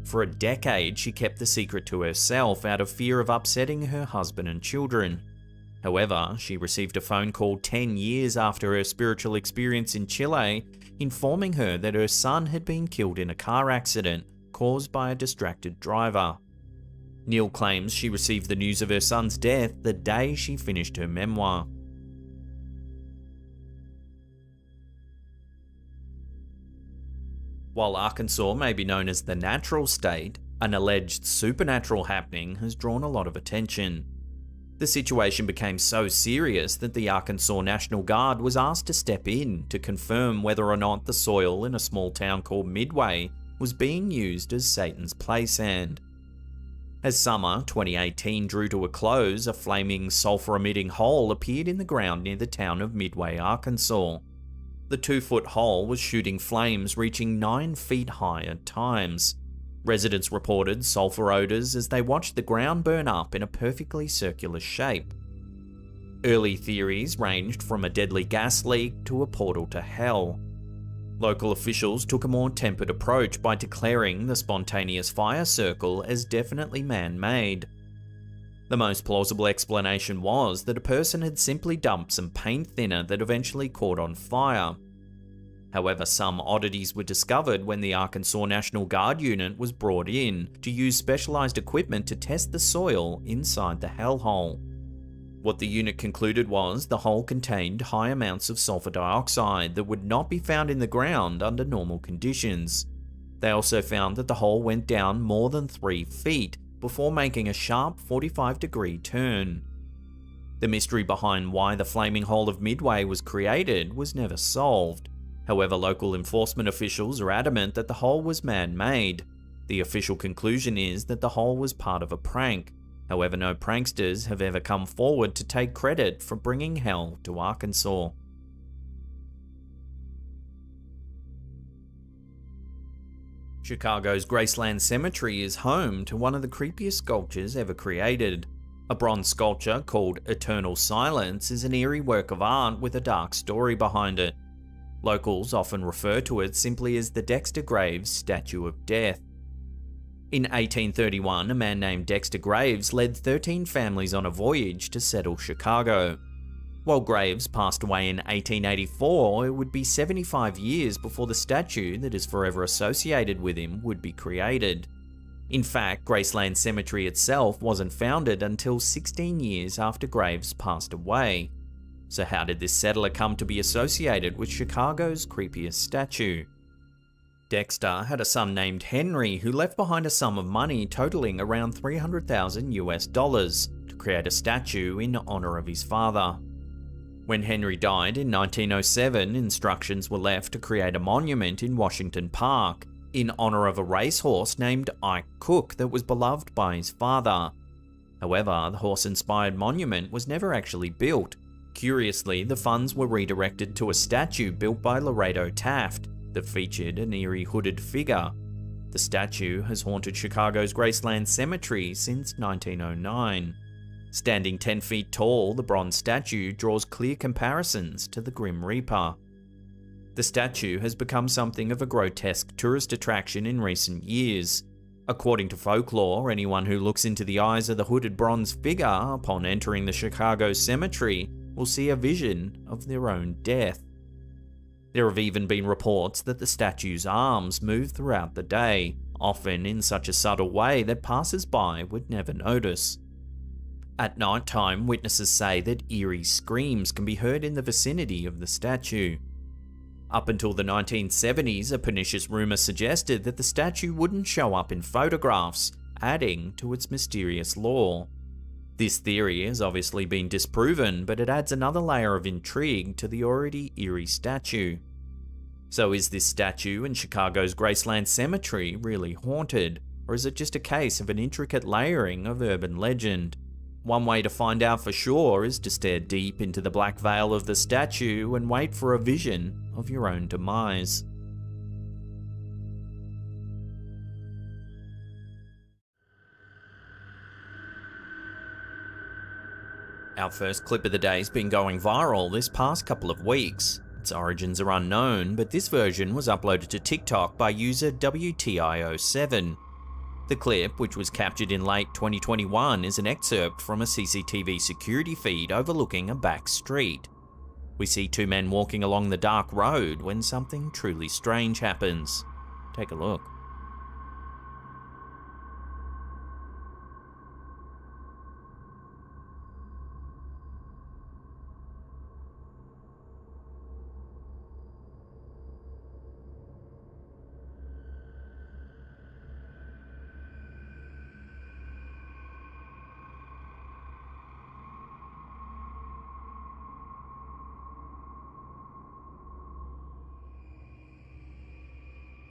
[SPEAKER 1] For a decade, she kept the secret to herself out of fear of upsetting her husband and children. However, she received a phone call 10 years after her spiritual experience in Chile, informing her that her son had been killed in a car accident caused by a distracted driver. Neal claims she received the news of her son's death the day she finished her memoir. While Arkansas may be known as the natural state, an alleged supernatural happening has drawn a lot of attention. The situation became so serious that the Arkansas National Guard was asked to step in to confirm whether or not the soil in a small town called Midway was being used as Satan's playsand. As summer 2018 drew to a close, a flaming sulfur-emitting hole appeared in the ground near the town of Midway, Arkansas. The 2-foot hole was shooting flames reaching 9 feet high at times. Residents reported sulfur odors as they watched the ground burn up in a perfectly circular shape. Early theories ranged from a deadly gas leak to a portal to hell. Local officials took a more tempered approach by declaring the spontaneous fire circle as definitely man-made. The most plausible explanation was that a person had simply dumped some paint thinner that eventually caught on fire. However, some oddities were discovered when the Arkansas National Guard unit was brought in to use specialized equipment to test the soil inside the hellhole. What the unit concluded was the hole contained high amounts of sulfur dioxide that would not be found in the ground under normal conditions. They also found that the hole went down more than 3 feet before making a sharp 45-degree turn. The mystery behind why the flaming hole of Midway was created was never solved. However, local enforcement officials are adamant that the hole was man-made. The official conclusion is that the hole was part of a prank. However, no pranksters have ever come forward to take credit for bringing hell to Arkansas. Chicago's Graceland Cemetery is home to one of the creepiest sculptures ever created. A bronze sculpture called Eternal Silence is an eerie work of art with a dark story behind it. Locals often refer to it simply as the Dexter Graves Statue of Death. In 1831, a man named Dexter Graves led 13 families on a voyage to settle Chicago. While Graves passed away in 1884, it would be 75 years before the statue that is forever associated with him would be created. In fact, Graceland Cemetery itself wasn't founded until 16 years after Graves passed away. So how did this settler come to be associated with Chicago's creepiest statue? Dexter had a son named Henry who left behind a sum of money totaling around $300,000 to create a statue in honor of his father. When Henry died in 1907, instructions were left to create a monument in Washington Park in honor of a racehorse named Ike Cook that was beloved by his father. However, the horse-inspired monument was never actually built. Curiously, the funds were redirected to a statue built by Laredo Taft that featured an eerie hooded figure. The statue has haunted Chicago's Graceland Cemetery since 1909. Standing 10 feet tall, the bronze statue draws clear comparisons to the Grim Reaper. The statue has become something of a grotesque tourist attraction in recent years. According to folklore, anyone who looks into the eyes of the hooded bronze figure upon entering the Chicago cemetery will see a vision of their own death. There have even been reports that the statue's arms move throughout the day, often in such a subtle way that passers-by would never notice. At night time, witnesses say that eerie screams can be heard in the vicinity of the statue. Up until the 1970s, a pernicious rumour suggested that the statue wouldn't show up in photographs, adding to its mysterious lore. This theory has obviously been disproven, but it adds another layer of intrigue to the already eerie statue. So is this statue in Chicago's Graceland Cemetery really haunted, or is it just a case of an intricate layering of urban legend? One way to find out for sure is to stare deep into the black veil of the statue and wait for a vision of your own demise. Our first clip of the day has been going viral this past couple of weeks. Its origins are unknown, but this version was uploaded to TikTok by user WTIO7. The clip, which was captured in late 2021, is an excerpt from a CCTV security feed overlooking a back street. We see two men walking along the dark road when something truly strange happens. Take a look.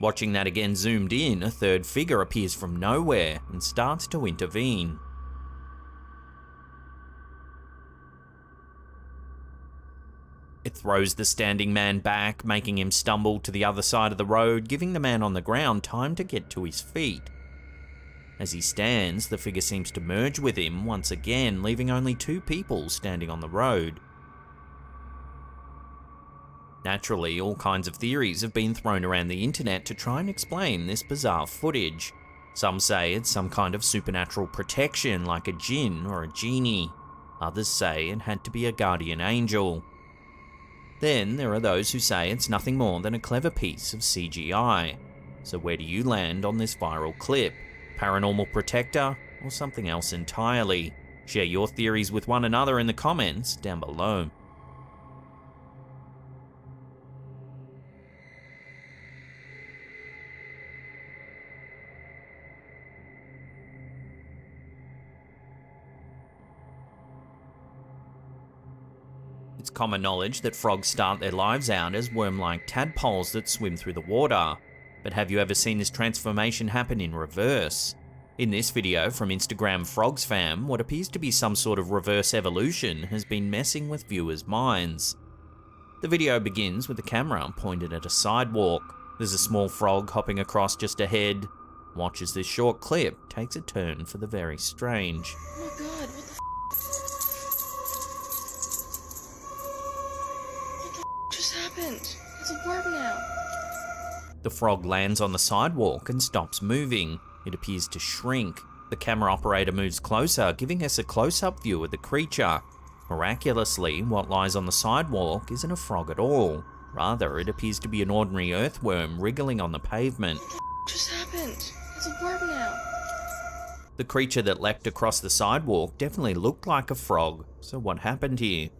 [SPEAKER 1] Watching that again zoomed in, a third figure appears from nowhere and starts to intervene. It throws the standing man back, making him stumble to the other side of the road, giving the man on the ground time to get to his feet. As he stands, the figure seems to merge with him once again, leaving only two people standing on the road. Naturally, all kinds of theories have been thrown around the internet to try and explain this bizarre footage. Some say it's some kind of supernatural protection like a jinn or a genie. Others say it had to be a guardian angel. Then there are those who say it's nothing more than a clever piece of CGI. So where do you land on this viral clip? Paranormal protector or something else entirely? Share your theories with one another in the comments down below. It's common knowledge that frogs start their lives out as worm-like tadpoles that swim through the water. But have you ever seen this transformation happen in reverse? In this video from Instagram FrogsFam, what appears to be some sort of reverse evolution has been messing with viewers' minds. The video begins with the camera pointed at a sidewalk. There's a small frog hopping across just ahead. Watch as this short clip takes a turn for the very strange.
[SPEAKER 14] Oh my god, what the just happened? It's a worm now.
[SPEAKER 1] The frog lands on the sidewalk and stops moving. It appears to shrink. The camera operator moves closer, giving us a close-up view of the creature. Miraculously, what lies on the sidewalk isn't a frog at all. Rather, it appears to be an ordinary earthworm wriggling on the pavement.
[SPEAKER 14] What the just happened? It's a worm now.
[SPEAKER 1] The creature that leapt across the sidewalk definitely looked like a frog. So what happened here?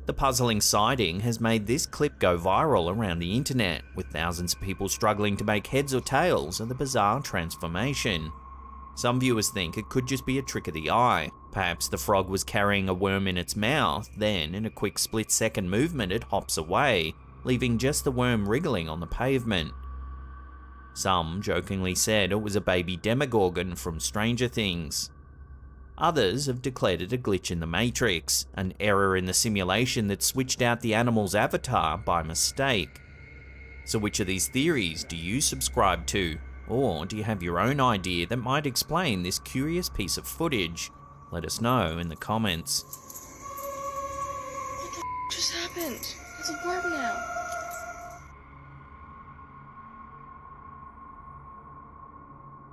[SPEAKER 1] The puzzling sighting has made this clip go viral around the internet, with thousands of people struggling to make heads or tails of the bizarre transformation. Some viewers think it could just be a trick of the eye. Perhaps the frog was carrying a worm in its mouth, then in a quick split-second movement it hops away, leaving just the worm wriggling on the pavement. Some jokingly said it was a baby Demogorgon from Stranger Things. Others have declared it a glitch in the Matrix, an error in the simulation that switched out the animal's avatar by mistake. So which of these theories do you subscribe to? Or do you have your own idea that might explain this curious piece of footage? Let us know in the comments.
[SPEAKER 14] What the just happened? It's a worm now.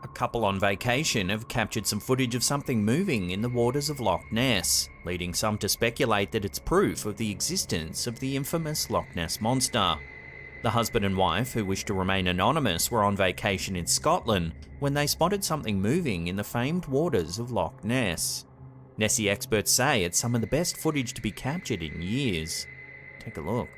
[SPEAKER 1] A couple on vacation have captured some footage of something moving in the waters of Loch Ness, leading some to speculate that it's proof of the existence of the infamous Loch Ness Monster. The husband and wife, who wish to remain anonymous, were on vacation in Scotland when they spotted something moving in the famed waters of Loch Ness. Nessie experts say it's some of the best footage to be captured in years. Take a look.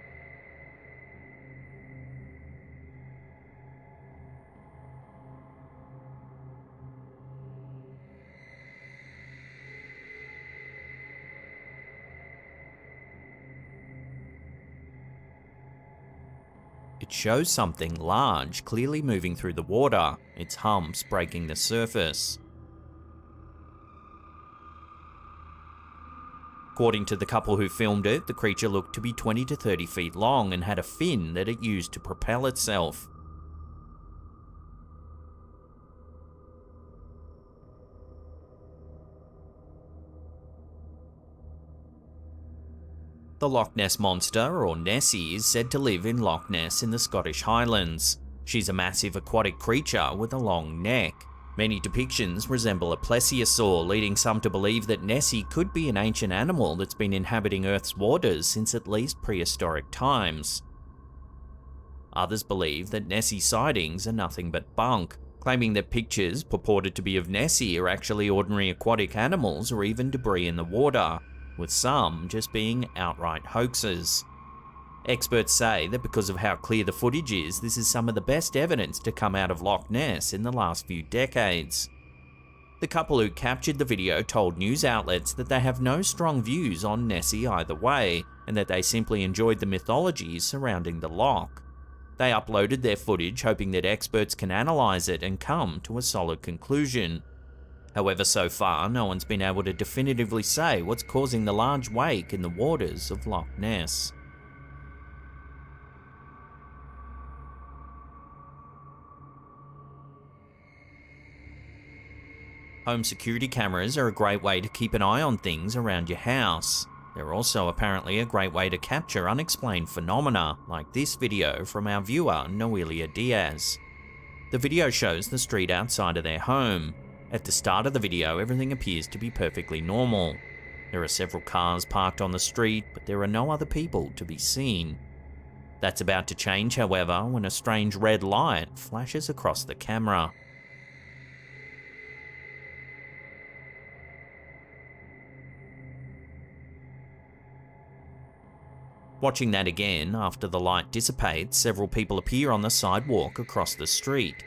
[SPEAKER 1] It shows something large clearly moving through the water, its humps breaking the surface. According to the couple who filmed it, the creature looked to be 20 to 30 feet long and had a fin that it used to propel itself. The Loch Ness Monster, or Nessie, is said to live in Loch Ness in the Scottish Highlands. She's a massive aquatic creature with a long neck. Many depictions resemble a plesiosaur, leading some to believe that Nessie could be an ancient animal that's been inhabiting Earth's waters since at least prehistoric times. Others believe that Nessie sightings are nothing but bunk, claiming that pictures purported to be of Nessie are actually ordinary aquatic animals or even debris in the water, with some just being outright hoaxes. Experts say that because of how clear the footage is, this is some of the best evidence to come out of Loch Ness in the last few decades. The couple who captured the video told news outlets that they have no strong views on Nessie either way, and that they simply enjoyed the mythology surrounding the loch. They uploaded their footage hoping that experts can analyse it and come to a solid conclusion. However, so far, no one's been able to definitively say what's causing the large wake in the waters of Loch Ness. Home security cameras are a great way to keep an eye on things around your house. They're also apparently a great way to capture unexplained phenomena, like this video from our viewer, Noelia Diaz. The video shows the street outside of their home. At the start of the video, everything appears to be perfectly normal. There are several cars parked on the street, but there are no other people to be seen. That's about to change, however, when a strange red light flashes across the camera. Watching that again, after the light dissipates, several people appear on the sidewalk across the street.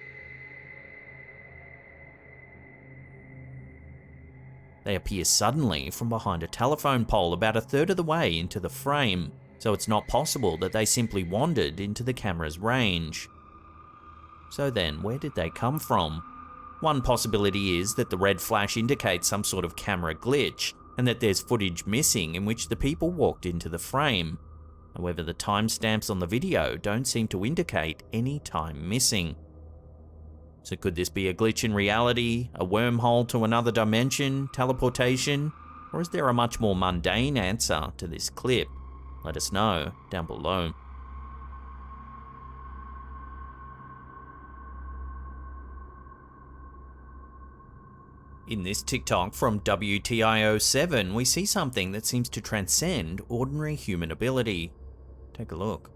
[SPEAKER 1] They appear suddenly from behind a telephone pole about a third of the way into the frame, so it's not possible that they simply wandered into the camera's range. So then, where did they come from? One possibility is that the red flash indicates some sort of camera glitch, and that there's footage missing in which the people walked into the frame. However, the timestamps on the video don't seem to indicate any time missing. So could this be a glitch in reality, a wormhole to another dimension, teleportation, or is there a much more mundane answer to this clip? Let us know down below. In this TikTok from WTIO7, we see something that seems to transcend ordinary human ability. Take a look.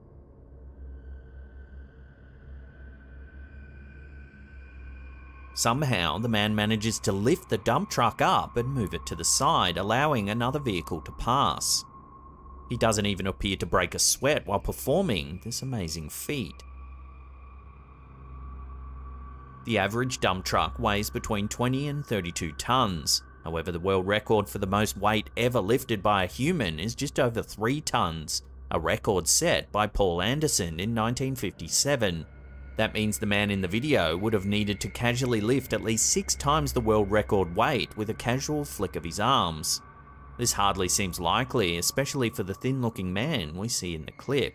[SPEAKER 1] Somehow, the man manages to lift the dump truck up and move it to the side, allowing another vehicle to pass. He doesn't even appear to break a sweat while performing this amazing feat. The average dump truck weighs between 20 and 32 tons. However, the world record for the most weight ever lifted by a human is just over 3 tons, a record set by Paul Anderson in 1957. That means the man in the video would have needed to casually lift at least 6 times the world record weight with a casual flick of his arms. This hardly seems likely, especially for the thin-looking man we see in the clip.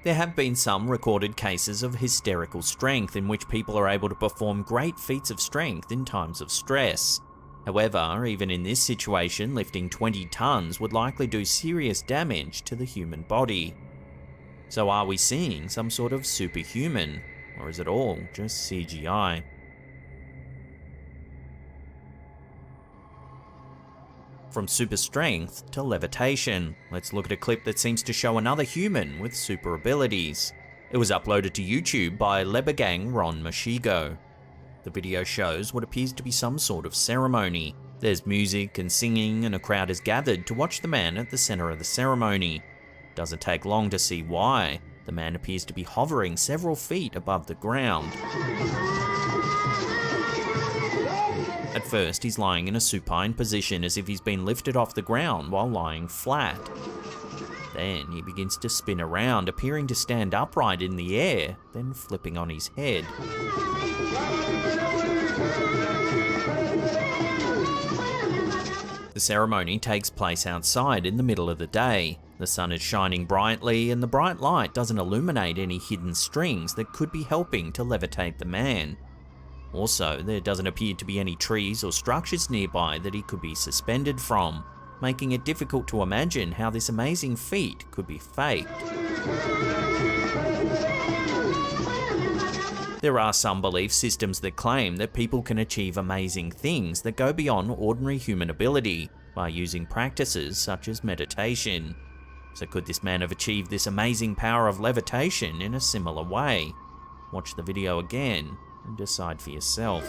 [SPEAKER 1] There have been some recorded cases of hysterical strength in which people are able to perform great feats of strength in times of stress. However, even in this situation, lifting 20 tons would likely do serious damage to the human body. So are we seeing some sort of superhuman? Or is it all just CGI? From super strength to levitation, let's look at a clip that seems to show another human with super abilities. It was uploaded to YouTube by Lebergang Ron Mashigo. The video shows what appears to be some sort of ceremony. There's music and singing, and a crowd is gathered to watch the man at the center of the ceremony. Doesn't take long to see why. The man appears to be hovering several feet above the ground. At first, he's lying in a supine position as if he's been lifted off the ground while lying flat. Then he begins to spin around, appearing to stand upright in the air, then flipping on his head. The ceremony takes place outside in the middle of the day. The sun is shining brightly, and the bright light doesn't illuminate any hidden strings that could be helping to levitate the man. Also, there doesn't appear to be any trees or structures nearby that he could be suspended from, making it difficult to imagine how this amazing feat could be faked. There are some belief systems that claim that people can achieve amazing things that go beyond ordinary human ability by using practices such as meditation. So could this man have achieved this amazing power of levitation in a similar way? Watch the video again and decide for yourself.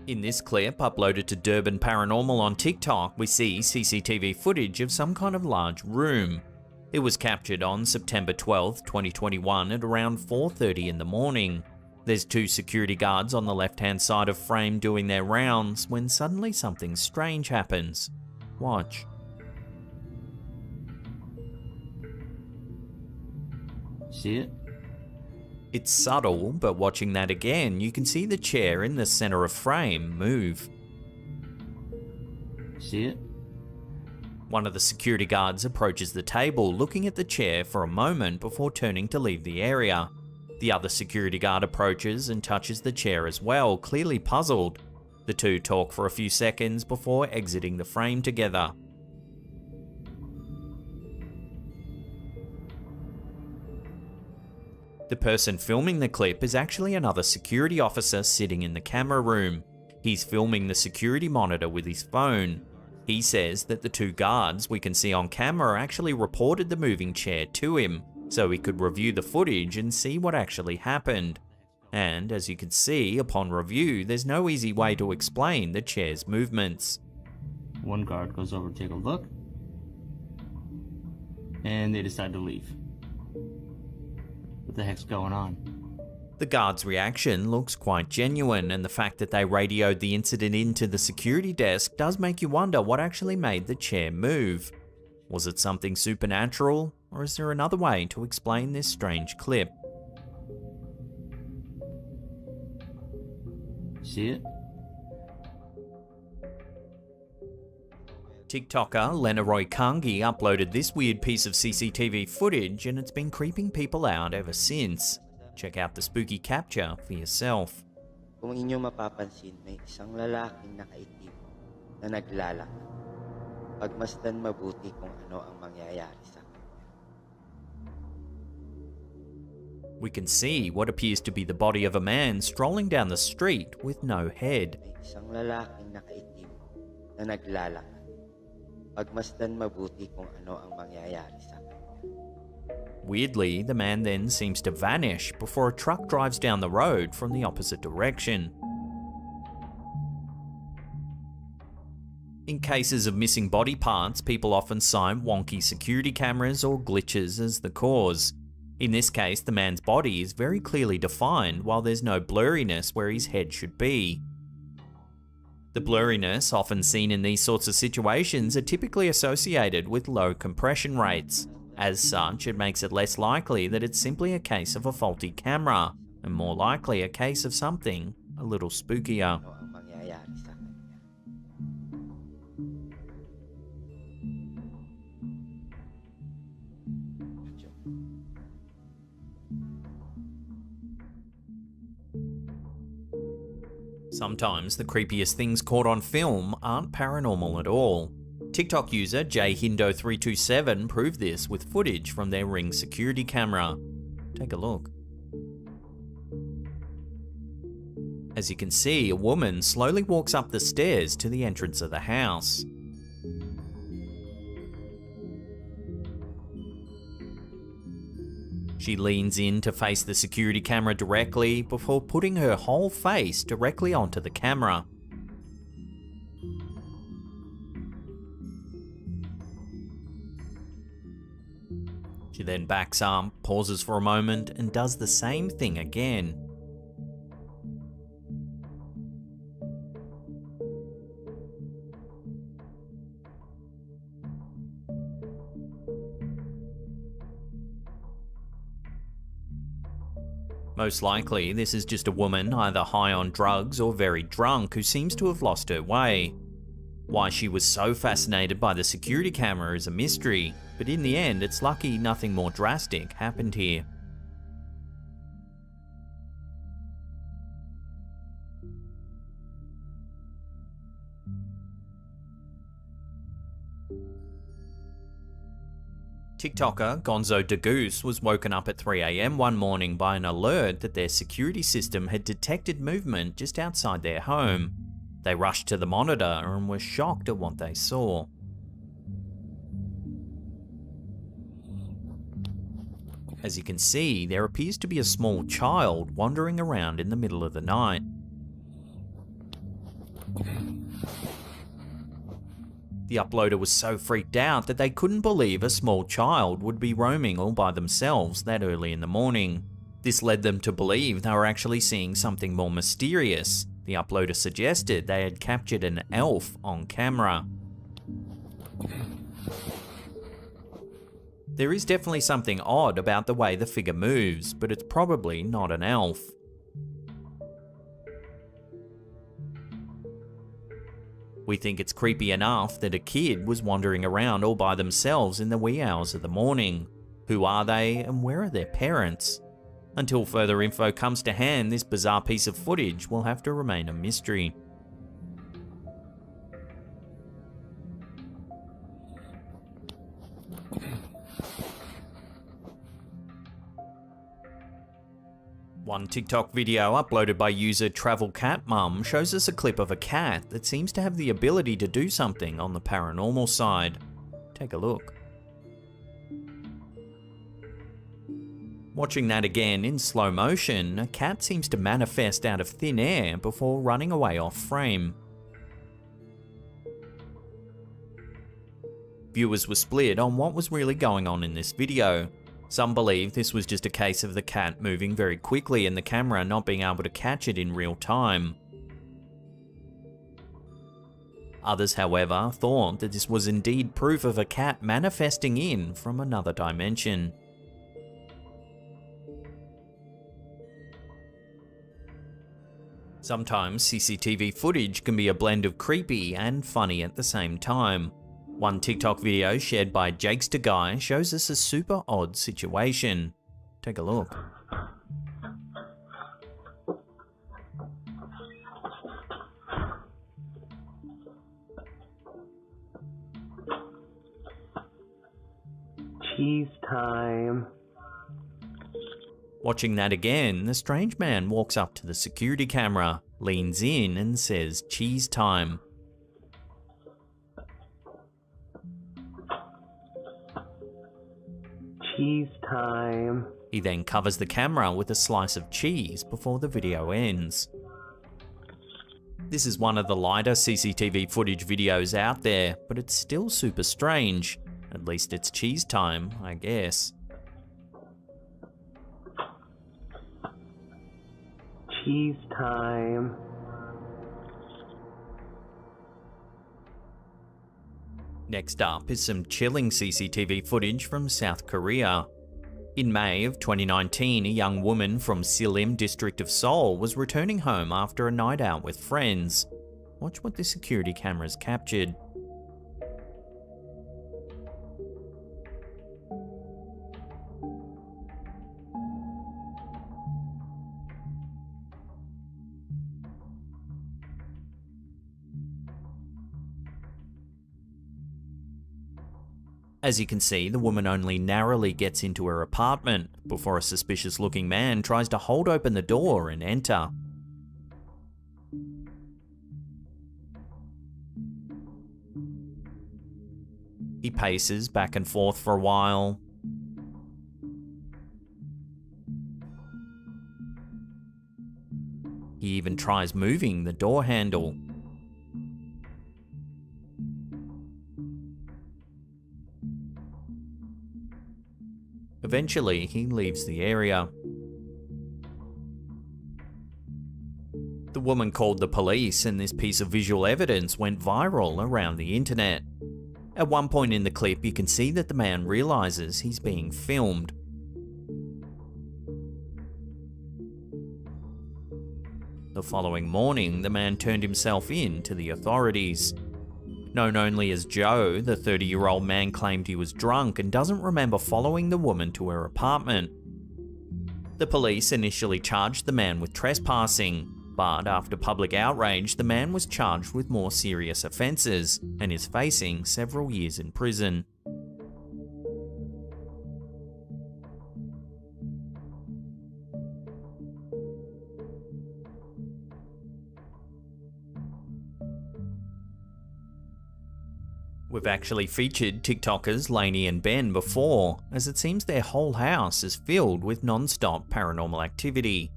[SPEAKER 1] In this clip, uploaded to Durban Paranormal on TikTok, we see CCTV footage of some kind of large room. It was captured on September 12, 2021 at around 4:30 in the morning. There's two security guards on the left-hand side of frame doing their rounds when suddenly something strange happens. Watch.
[SPEAKER 2] See it?
[SPEAKER 1] It's subtle, but watching that again, you can see the chair in the center of frame move.
[SPEAKER 2] See it?
[SPEAKER 1] One of the security guards approaches the table, looking at the chair for a moment before turning to leave the area. The other security guard approaches and touches the chair as well, clearly puzzled. The two talk for a few seconds before exiting the frame together. The person filming the clip is actually another security officer sitting in the camera room. He's filming the security monitor with his phone. He says that the two guards we can see on camera actually reported the moving chair to him, so he could review the footage and see what actually happened. And as you can see, upon review, there's no easy way to explain the chair's movements.
[SPEAKER 2] One guard goes over to take a look, and they decide to leave. What the heck's going on?
[SPEAKER 1] The guard's reaction looks quite genuine, and the fact that they radioed the incident into the security desk does make you wonder what actually made the chair move. Was it something supernatural, or is there another way to explain this strange clip?
[SPEAKER 2] See it?
[SPEAKER 1] TikToker Lenaroy Kangi uploaded this weird piece of CCTV footage, and it's been creeping people out ever since. Check out the spooky capture for yourself.
[SPEAKER 3] Kung inyo mapapansin, may isang lalaking nakaitim na naglalakad. Pagmasdan mabuti kung ano ang mangyayari sa kanya.
[SPEAKER 1] We can see what appears to be the body of a man strolling down the street with no head.
[SPEAKER 3] May isang lalaking nakaitim na naglalakad. Pagmasdan mabuti kung ano ang mangyayari sa kanya.
[SPEAKER 1] Weirdly, the man then seems to vanish before a truck drives down the road from the opposite direction. In cases of missing body parts, people often cite wonky security cameras or glitches as the cause. In this case, the man's body is very clearly defined while there's no blurriness where his head should be. The blurriness often seen in these sorts of situations are typically associated with low compression rates. As such, it makes it less likely that it's simply a case of a faulty camera, and more likely a case of something a little spookier. Sometimes the creepiest things caught on film aren't paranormal at all. TikTok user jhindo327 proved this with footage from their Ring security camera. Take a look. As you can see, a woman slowly walks up the stairs to the entrance of the house. She leans in to face the security camera directly before putting her whole face directly onto the camera. She then backs up, pauses for a moment, and does the same thing again. Most likely, this is just a woman either high on drugs or very drunk who seems to have lost her way. Why she was so fascinated by the security camera is a mystery, but in the end, it's lucky nothing more drastic happened here. TikToker Gonzo DeGoose was woken up at 3 AM one morning by an alert that their security system had detected movement just outside their home. They rushed to the monitor and were shocked at what they saw. As you can see, there appears to be a small child wandering around in the middle of the night. The uploader was so freaked out that they couldn't believe a small child would be roaming all by themselves that early in the morning. This led them to believe they were actually seeing something more mysterious. The uploader suggested they had captured an elf on camera. There is definitely something odd about the way the figure moves, but it's probably not an elf. We think it's creepy enough that a kid was wandering around all by themselves in the wee hours of the morning. Who are they and where are their parents? Until further info comes to hand, this bizarre piece of footage will have to remain a mystery. One TikTok video uploaded by user Travel Cat Mum shows us a clip of a cat that seems to have the ability to do something on the paranormal side. Take a look. Watching that again in slow motion, a cat seems to manifest out of thin air before running away off frame. Viewers were split on what was really going on in this video. Some believe this was just a case of the cat moving very quickly and the camera not being able to catch it in real time. Others, however, thought that this was indeed proof of a cat manifesting in from another dimension. Sometimes CCTV footage can be a blend of creepy and funny at the same time. One TikTok video shared by Jakester Guy shows us a super odd situation. Take a look.
[SPEAKER 8] Cheese time.
[SPEAKER 1] Watching that again, the strange man walks up to the security camera, leans in and says, "Cheese time."
[SPEAKER 8] Cheese time.
[SPEAKER 1] He then covers the camera with a slice of cheese before the video ends. This is one of the lighter CCTV footage videos out there, but it's still super strange. At least it's cheese time, I guess.
[SPEAKER 8] Cheese time.
[SPEAKER 1] Next up is some chilling CCTV footage from South Korea. In May of 2019, a young woman from Silim district of Seoul was returning home after a night out with friends. Watch what the security cameras captured. As you can see, the woman only narrowly gets into her apartment before a suspicious-looking man tries to hold open the door and enter. He paces back and forth for a while. He even tries moving the door handle. Eventually, he leaves the area. The woman called the police, and this piece of visual evidence went viral around the internet. At one point in the clip, you can see that the man realizes he's being filmed. The following morning, the man turned himself in to the authorities. Known only as Joe, the 30-year-old man claimed he was drunk and doesn't remember following the woman to her apartment. The police initially charged the man with trespassing, but after public outrage, the man was charged with more serious offences and is facing several years in prison. We've actually featured TikTokers Lainey and Ben before, as it seems their whole house is filled with non-stop paranormal activity.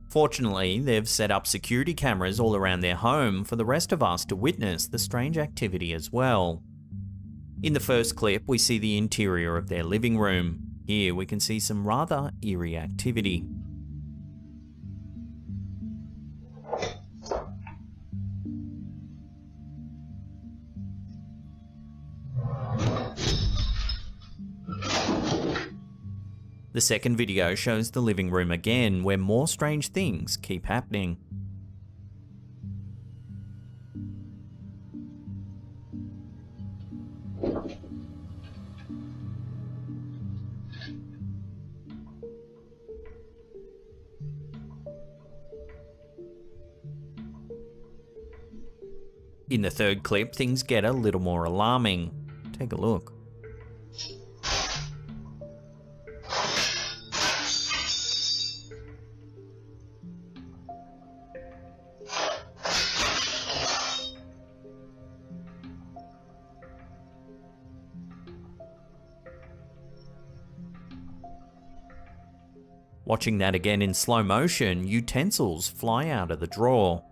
[SPEAKER 1] Fortunately, they've set up security cameras all around their home for the rest of us to witness the strange activity as well. In the first clip, we see the interior of their living room. Here we can see some rather eerie activity. The second video shows the living room again, where more strange things keep happening. In the third clip, things get a little more alarming. Take a look. Watching that again in slow motion, utensils fly out of the drawer.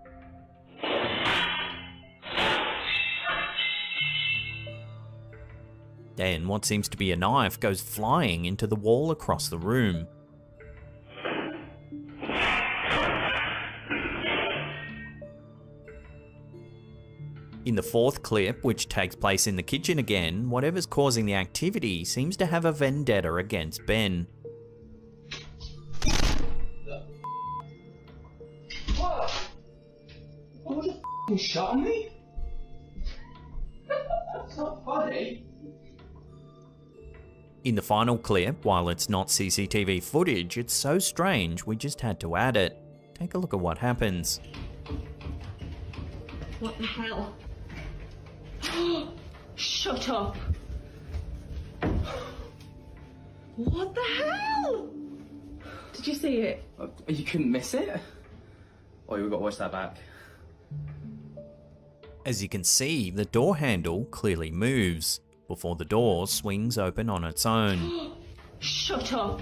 [SPEAKER 1] Then what seems to be a knife goes flying into the wall across the room. In the fourth clip, which takes place in the kitchen again, whatever's causing the activity seems to have a vendetta against Ben.
[SPEAKER 2] What, you f***ing shot me? That's not funny.
[SPEAKER 1] In the final clip, while it's not CCTV footage, it's so strange we just had to add it. Take a look at what happens.
[SPEAKER 18] What the hell? Shut up. What the hell? Did you see it?
[SPEAKER 2] You couldn't miss it? Oh, we've got to watch that back.
[SPEAKER 1] As you can see, the door handle clearly moves, before the door swings open on its own.
[SPEAKER 18] Shut up.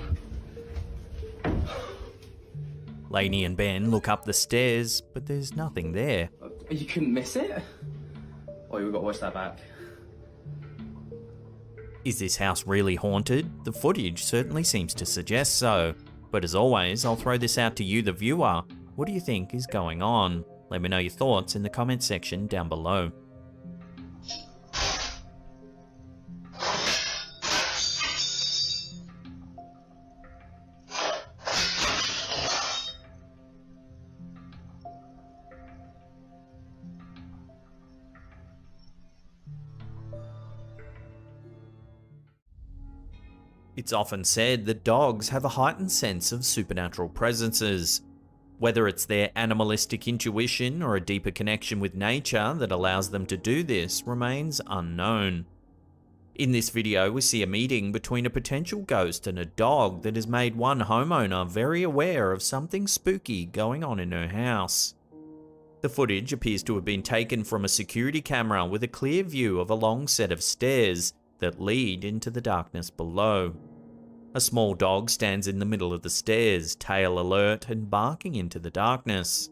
[SPEAKER 1] Lainey and Ben look up the stairs, but there's nothing there.
[SPEAKER 2] You couldn't miss it? Oh, we've got to watch that back.
[SPEAKER 1] Is this house really haunted? The footage certainly seems to suggest so. But as always, I'll throw this out to you, the viewer. What do you think is going on? Let me know your thoughts in the comment section down below. It's often said that dogs have a heightened sense of supernatural presences. Whether it's their animalistic intuition or a deeper connection with nature that allows them to do this remains unknown. In this video, we see a meeting between a potential ghost and a dog that has made one homeowner very aware of something spooky going on in her house. The footage appears to have been taken from a security camera with a clear view of a long set of stairs that lead into the darkness below. A small dog stands in the middle of the stairs, tail alert and barking into the darkness.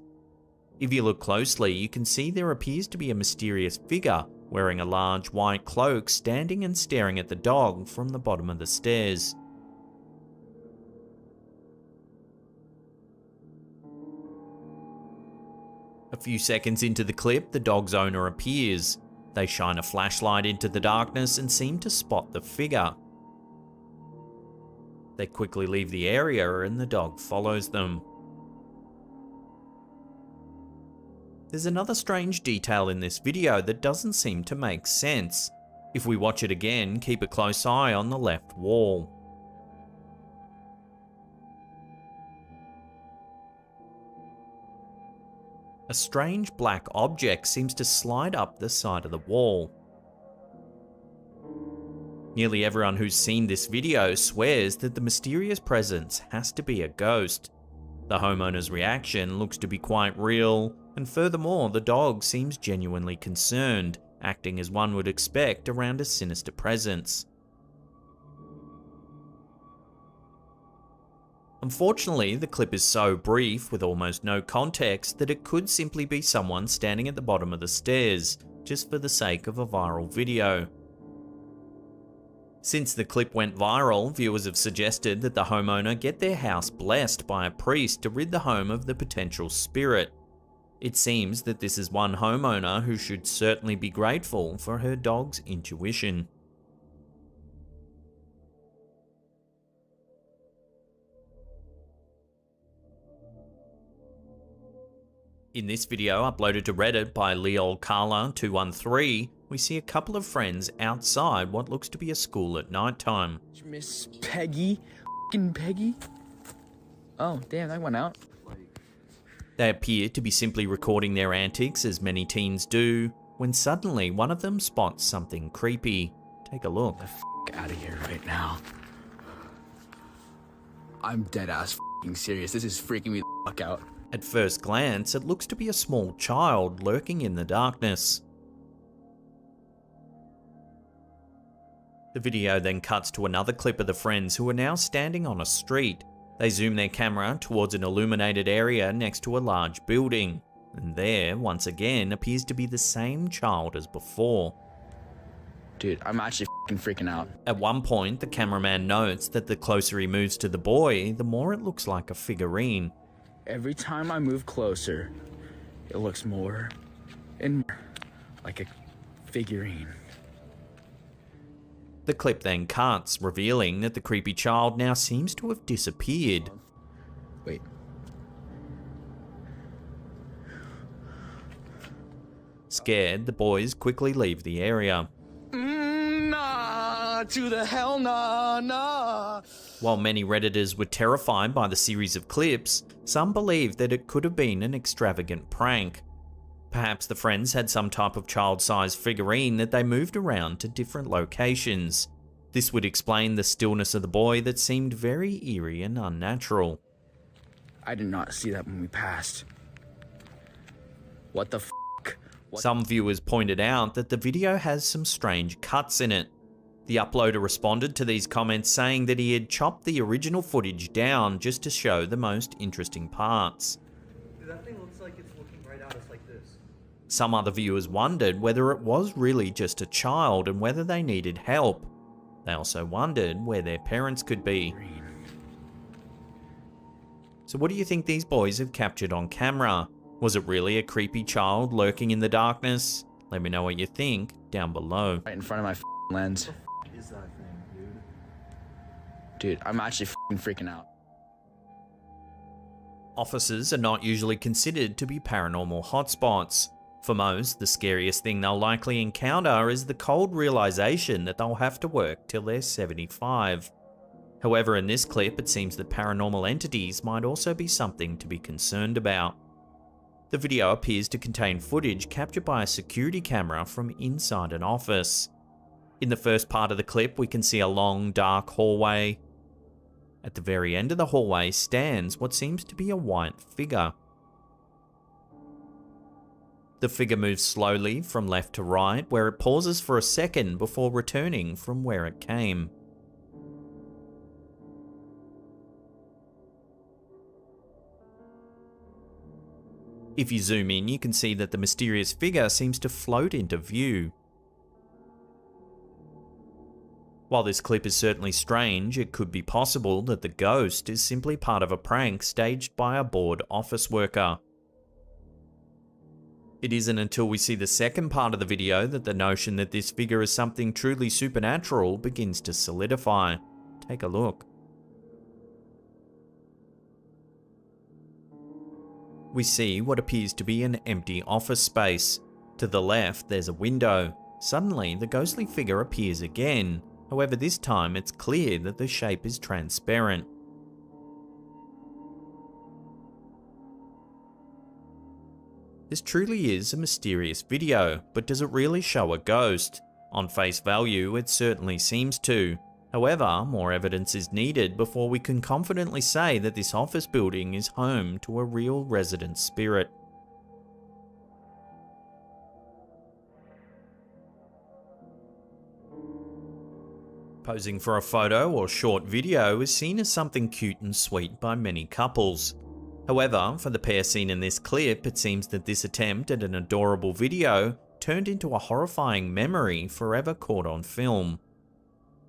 [SPEAKER 1] If you look closely, you can see there appears to be a mysterious figure wearing a large white cloak standing and staring at the dog from the bottom of the stairs. A few seconds into the clip, the dog's owner appears. They shine a flashlight into the darkness and seem to spot the figure. They quickly leave the area and the dog follows them. There's another strange detail in this video that doesn't seem to make sense. If we watch it again, keep a close eye on the left wall. A strange black object seems to slide up the side of the wall. Nearly everyone who's seen this video swears that the mysterious presence has to be a ghost. The homeowner's reaction looks to be quite real, and furthermore, the dog seems genuinely concerned, acting as one would expect around a sinister presence. Unfortunately, the clip is so brief with almost no context that it could simply be someone standing at the bottom of the stairs, just for the sake of a viral video. Since the clip went viral, viewers have suggested that the homeowner get their house blessed by a priest to rid the home of the potential spirit. It seems that this is one homeowner who should certainly be grateful for her dog's intuition. In this video, uploaded to Reddit by LeolCarla213, we see a couple of friends outside what looks to be a school at nighttime.
[SPEAKER 7] Miss Peggy? F***ing Peggy? Oh, damn, that went out.
[SPEAKER 1] They appear to be simply recording their antics, as many teens do, when suddenly one of them spots something creepy. Take a look.
[SPEAKER 7] Get the f*** out of here right now. I'm dead ass f***ing serious. This is freaking me the fuck out.
[SPEAKER 1] At first glance, it looks to be a small child lurking in the darkness. The video then cuts to another clip of the friends who are now standing on a street. They zoom their camera towards an illuminated area next to a large building, and there, once again, appears to be the same child as before.
[SPEAKER 7] Dude, I'm actually freaking out.
[SPEAKER 1] At one point, the cameraman notes that the closer he moves to the boy, the more it looks like a figurine.
[SPEAKER 7] Every time I move closer, it looks more and more like a figurine.
[SPEAKER 1] The clip then cuts, revealing that the creepy child now seems to have disappeared.
[SPEAKER 7] Wait.
[SPEAKER 1] Scared, the boys quickly leave the area.
[SPEAKER 7] Nah, to the hell nah, nah.
[SPEAKER 1] While many Redditors were terrified by the series of clips, some believed that it could have been an extravagant prank. Perhaps the friends had some type of child-sized figurine that they moved around to different locations. This would explain the stillness of the boy that seemed very eerie and unnatural.
[SPEAKER 7] I did not see that when we passed. What the f***?
[SPEAKER 1] Some viewers pointed out that the video has some strange cuts in it. The uploader responded to these comments saying that he had chopped the original footage down just to show the most interesting parts.
[SPEAKER 23] Dude, that thing looks like it's looking right at us like this.
[SPEAKER 1] Some other viewers wondered whether it was really just a child and whether they needed help. They also wondered where their parents could be. So what do you think these boys have captured on camera? Was it really a creepy child lurking in the darkness? Let me know what you think down below.
[SPEAKER 7] Right in front of my lens.
[SPEAKER 23] What is that thing, dude?
[SPEAKER 7] Dude, I'm actually freaking out.
[SPEAKER 1] Offices are not usually considered to be paranormal hotspots. For most, the scariest thing they'll likely encounter is the cold realization that they'll have to work till they're 75. However, in this clip, it seems that paranormal entities might also be something to be concerned about. The video appears to contain footage captured by a security camera from inside an office. In the first part of the clip, we can see a long, dark hallway. At the very end of the hallway stands what seems to be a white figure. The figure moves slowly from left to right, where it pauses for a second before returning from where it came. If you zoom in, you can see that the mysterious figure seems to float into view. While this clip is certainly strange, it could be possible that the ghost is simply part of a prank staged by a bored office worker. It isn't until we see the second part of the video that the notion that this figure is something truly supernatural begins to solidify. Take a look. We see what appears to be an empty office space. To the left, there's a window. Suddenly, the ghostly figure appears again. However, this time it's clear that the shape is transparent. This truly is a mysterious video, but does it really show a ghost? On face value, it certainly seems to. However, more evidence is needed before we can confidently say that this office building is home to a real resident spirit. Posing for a photo or short video is seen as something cute and sweet by many couples. However, for the pair seen in this clip, it seems that this attempt at an adorable video turned into a horrifying memory forever caught on film.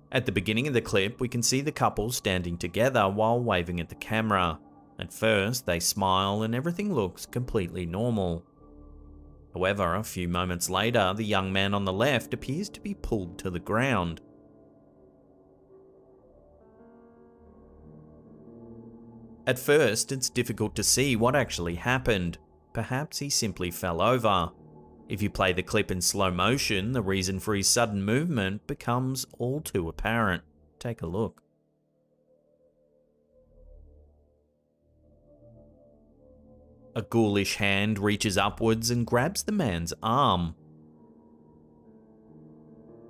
[SPEAKER 1] At the beginning of the clip, we can see the couple standing together while waving at the camera. At first, they smile and everything looks completely normal. However, a few moments later, the young man on the left appears to be pulled to the ground. At first, it's difficult to see what actually happened. Perhaps he simply fell over. If you play the clip in slow motion, the reason for his sudden movement becomes all too apparent. Take a look. A ghoulish hand reaches upwards and grabs the man's arm.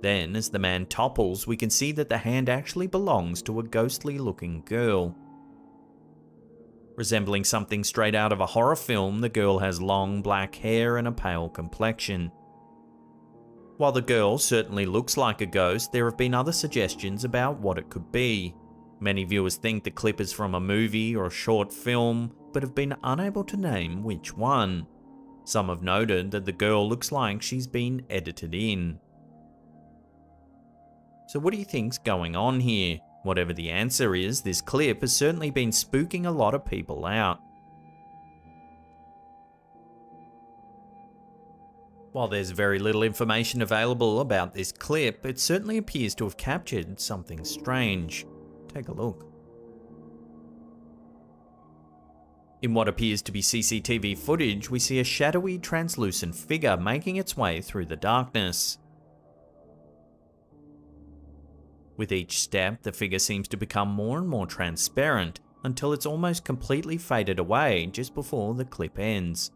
[SPEAKER 1] Then, as the man topples, we can see that the hand actually belongs to a ghostly-looking girl. Resembling something straight out of a horror film, the girl has long black hair and a pale complexion. While the girl certainly looks like a ghost, there have been other suggestions about what it could be. Many viewers think the clip is from a movie or a short film, but have been unable to name which one. Some have noted that the girl looks like she's been edited in. So what do you think's going on here? Whatever the answer is, this clip has certainly been spooking a lot of people out. While there's very little information available about this clip, it certainly appears to have captured something strange. Take a look. In what appears to be CCTV footage, we see a shadowy, translucent figure making its way through the darkness. With each step, the figure seems to become more and more transparent until it's almost completely faded away just before the clip ends.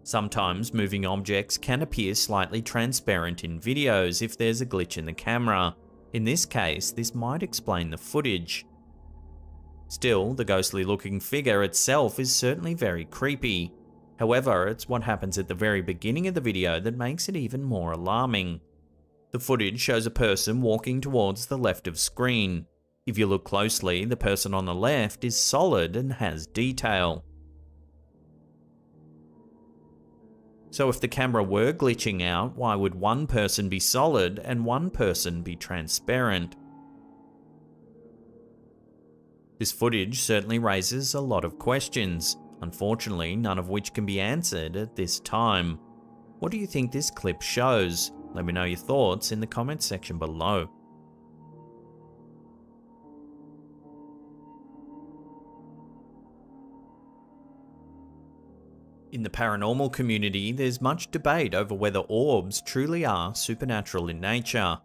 [SPEAKER 1] Sometimes moving objects can appear slightly transparent in videos if there's a glitch in the camera. In this case, this might explain the footage. Still, the ghostly looking figure itself is certainly very creepy. However, it's what happens at the very beginning of the video that makes it even more alarming. The footage shows a person walking towards the left of screen. If you look closely, the person on the left is solid and has detail. So if the camera were glitching out, why would one person be solid and one person be transparent? This footage certainly raises a lot of questions. Unfortunately, none of which can be answered at this time. What do you think this clip shows? Let me know your thoughts in the comments section below. In the paranormal community, there's much debate over whether orbs truly are supernatural in nature.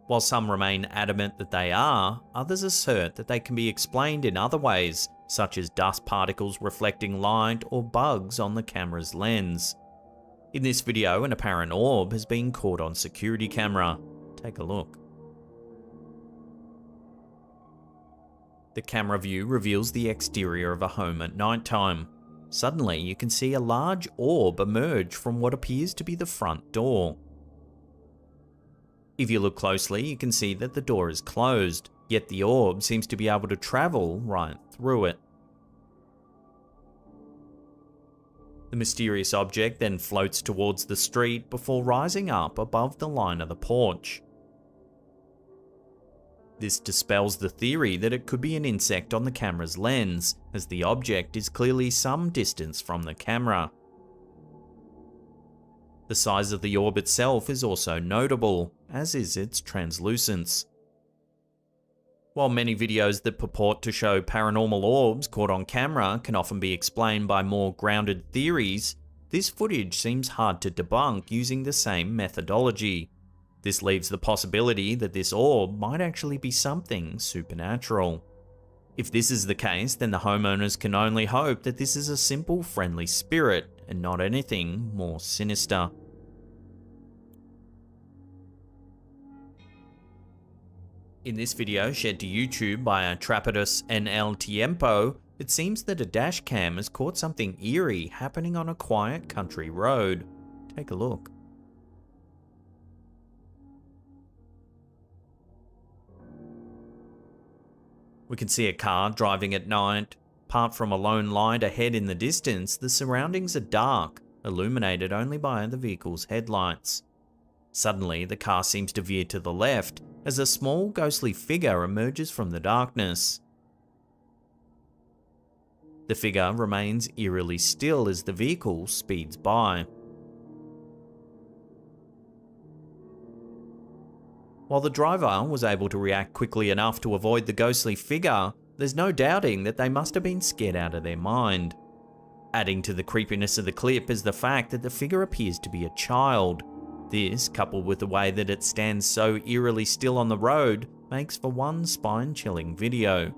[SPEAKER 1] While some remain adamant that they are, others assert that they can be explained in other ways, such as dust particles reflecting light or bugs on the camera's lens. In this video, an apparent orb has been caught on security camera. Take a look. The camera view reveals the exterior of a home at nighttime. Suddenly, you can see a large orb emerge from what appears to be the front door. If you look closely, you can see that the door is closed, yet the orb seems to be able to travel right through it. The mysterious object then floats towards the street before rising up above the line of the porch. This dispels the theory that it could be an insect on the camera's lens, as the object is clearly some distance from the camera. The size of the orb itself is also notable, as is its translucence. While many videos that purport to show paranormal orbs caught on camera can often be explained by more grounded theories, this footage seems hard to debunk using the same methodology. This leaves the possibility that this orb might actually be something supernatural. If this is the case, then the homeowners can only hope that this is a simple friendly spirit and not anything more sinister. In this video shared to YouTube by Atrapidus and El Tiempo, it seems that a dash cam has caught something eerie happening on a quiet country road. Take a look. We can see a car driving at night. Apart from a lone light ahead in the distance, the surroundings are dark, illuminated only by the vehicle's headlights. Suddenly, the car seems to veer to the left as a small ghostly figure emerges from the darkness. The figure remains eerily still as the vehicle speeds by. While the driver was able to react quickly enough to avoid the ghostly figure, there's no doubting that they must have been scared out of their mind. Adding to the creepiness of the clip is the fact that the figure appears to be a child. This, coupled with the way that it stands so eerily still on the road, makes for one spine-chilling video.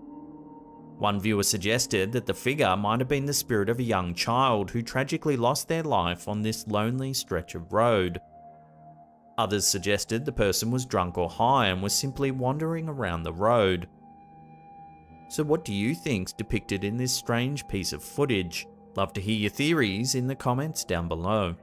[SPEAKER 1] One viewer suggested that the figure might have been the spirit of a young child who tragically lost their life on this lonely stretch of road. Others suggested the person was drunk or high and was simply wandering around the road. So what do you think's depicted in this strange piece of footage? Love to hear your theories in the comments down below.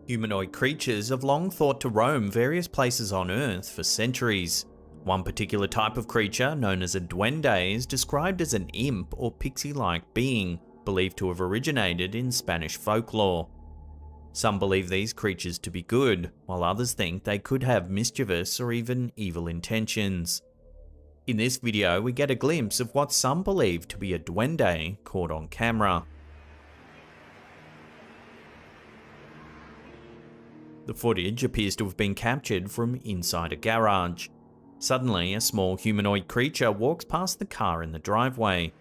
[SPEAKER 1] Humanoid creatures have long thought to roam various places on Earth for centuries. One particular type of creature, known as a duende, is described as an imp or pixie-like being, believed to have originated in Spanish folklore. Some believe these creatures to be good, while others think they could have mischievous or even evil intentions. In this video, we get a glimpse of what some believe to be a duende caught on camera. The footage appears to have been captured from inside a garage. Suddenly, a small humanoid creature walks past the car in the driveway.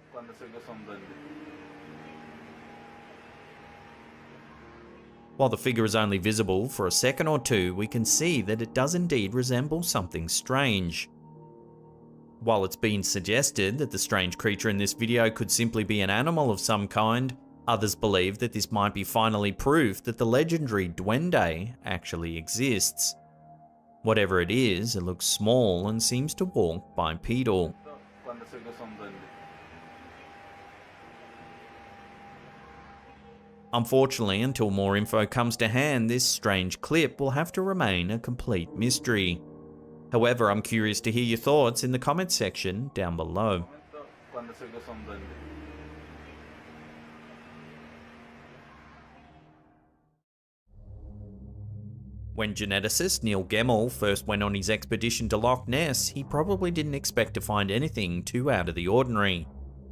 [SPEAKER 1] While the figure is only visible for a second or two, we can see that it does indeed resemble something strange. While it's been suggested that the strange creature in this video could simply be an animal of some kind, others believe that this might be finally proof that the legendary duende actually exists. Whatever it is, it looks small and seems to walk bipedal. Unfortunately, until more info comes to hand, this strange clip will have to remain a complete mystery. However, I'm curious to hear your thoughts in the comments section down below. When geneticist Neil Gemmell first went on his expedition to Loch Ness, he probably didn't expect to find anything too out of the ordinary.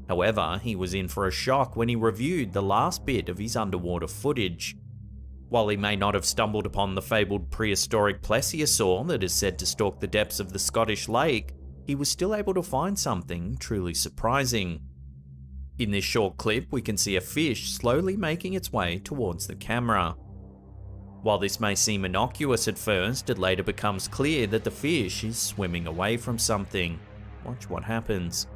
[SPEAKER 1] However, he was in for a shock when he reviewed the last bit of his underwater footage. While he may not have stumbled upon the fabled prehistoric plesiosaur that is said to stalk the depths of the Scottish lake, he was still able to find something truly surprising. In this short clip, we can see a fish slowly making its way towards the camera. While this may seem innocuous at first, it later becomes clear that the fish is swimming away from something. Watch what happens.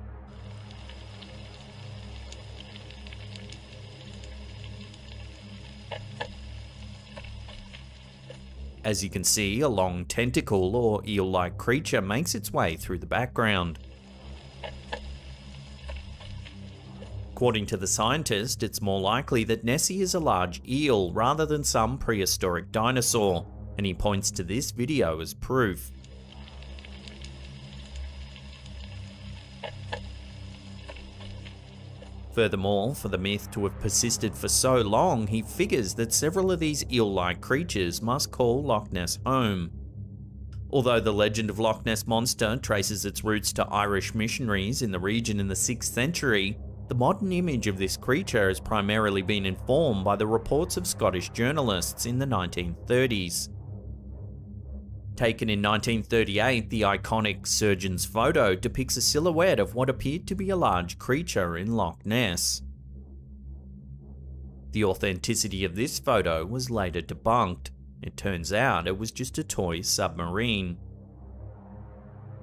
[SPEAKER 1] As you can see, a long tentacle or eel-like creature makes its way through the background. According to the scientist, it's more likely that Nessie is a large eel rather than some prehistoric dinosaur, and he points to this video as proof. Furthermore, for the myth to have persisted for so long, he figures that several of these eel-like creatures must call Loch Ness home. Although the legend of Loch Ness Monster traces its roots to Irish missionaries in the region in the 6th century, the modern image of this creature has primarily been informed by the reports of Scottish journalists in the 1930s. Taken in 1938, the iconic surgeon's photo depicts a silhouette of what appeared to be a large creature in Loch Ness. The authenticity of this photo was later debunked. It turns out it was just a toy submarine.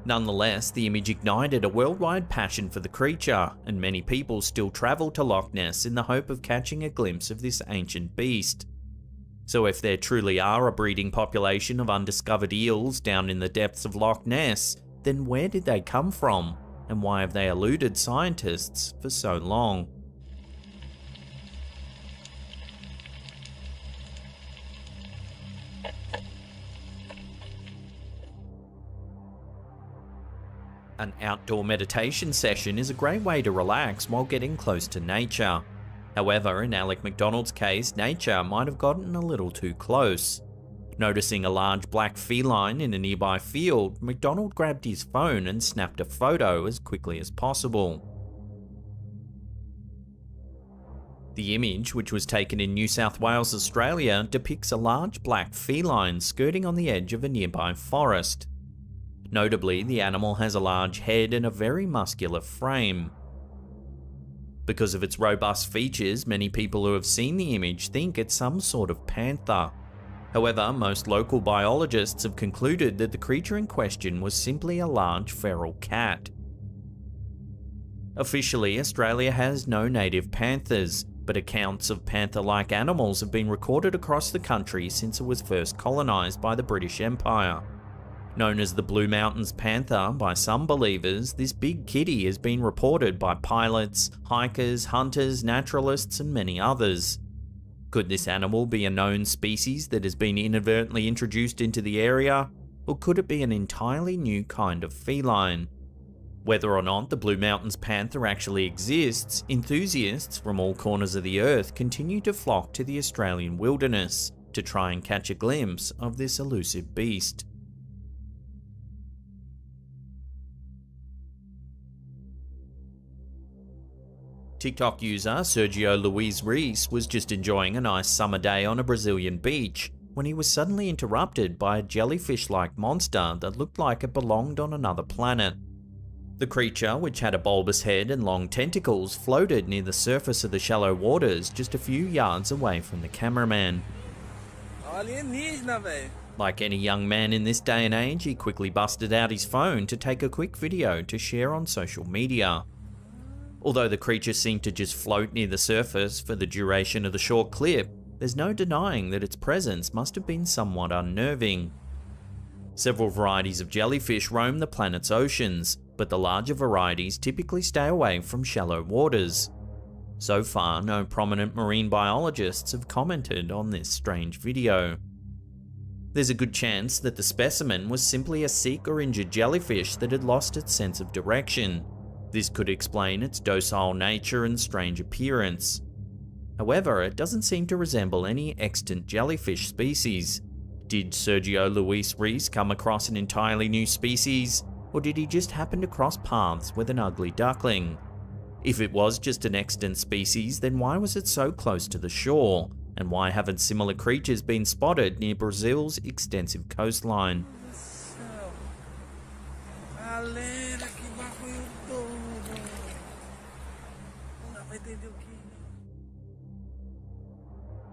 [SPEAKER 1] Nonetheless, the image ignited a worldwide passion for the creature, and many people still travel to Loch Ness in the hope of catching a glimpse of this ancient beast. So if there truly are a breeding population of undiscovered eels down in the depths of Loch Ness, then where did they come from, and why have they eluded scientists for so long? An outdoor meditation session is a great way to relax while getting close to nature. However, in Alec McDonald's case, nature might have gotten a little too close. Noticing a large black feline in a nearby field, McDonald grabbed his phone and snapped a photo as quickly as possible. The image, which was taken in New South Wales, Australia, depicts a large black feline skirting on the edge of a nearby forest. Notably, the animal has a large head and a very muscular frame. Because of its robust features, many people who have seen the image think it's some sort of panther. However, most local biologists have concluded that the creature in question was simply a large feral cat. Officially, Australia has no native panthers, but accounts of panther-like animals have been recorded across the country since it was first colonised by the British Empire. Known as the Blue Mountains panther by some believers, this big kitty has been reported by pilots, hikers, hunters, naturalists, and many others. Could this animal be a known species that has been inadvertently introduced into the area, or could it be an entirely new kind of feline? Whether or not the Blue Mountains panther actually exists, enthusiasts from all corners of the earth continue to flock to the Australian wilderness to try and catch a glimpse of this elusive beast. TikTok user Sergio Luis Reis was just enjoying a nice summer day on a Brazilian beach when he was suddenly interrupted by a jellyfish-like monster that looked like it belonged on another planet. The creature, which had a bulbous head and long tentacles, floated near the surface of the shallow waters just a few yards away from the cameraman. Like any young man in this day and age, he quickly busted out his phone to take a quick video to share on social media. Although the creature seemed to just float near the surface for the duration of the short clip, there's no denying that its presence must have been somewhat unnerving. Several varieties of jellyfish roam the planet's oceans, but the larger varieties typically stay away from shallow waters. So far, no prominent marine biologists have commented on this strange video. There's a good chance that the specimen was simply a sick or injured jellyfish that had lost its sense of direction. This could explain its docile nature and strange appearance. However, it doesn't seem to resemble any extant jellyfish species. Did Sergio Luis Reis come across an entirely new species, or did he just happen to cross paths with an ugly duckling? If it was just an extant species, then why was it so close to the shore? And why haven't similar creatures been spotted near Brazil's extensive coastline?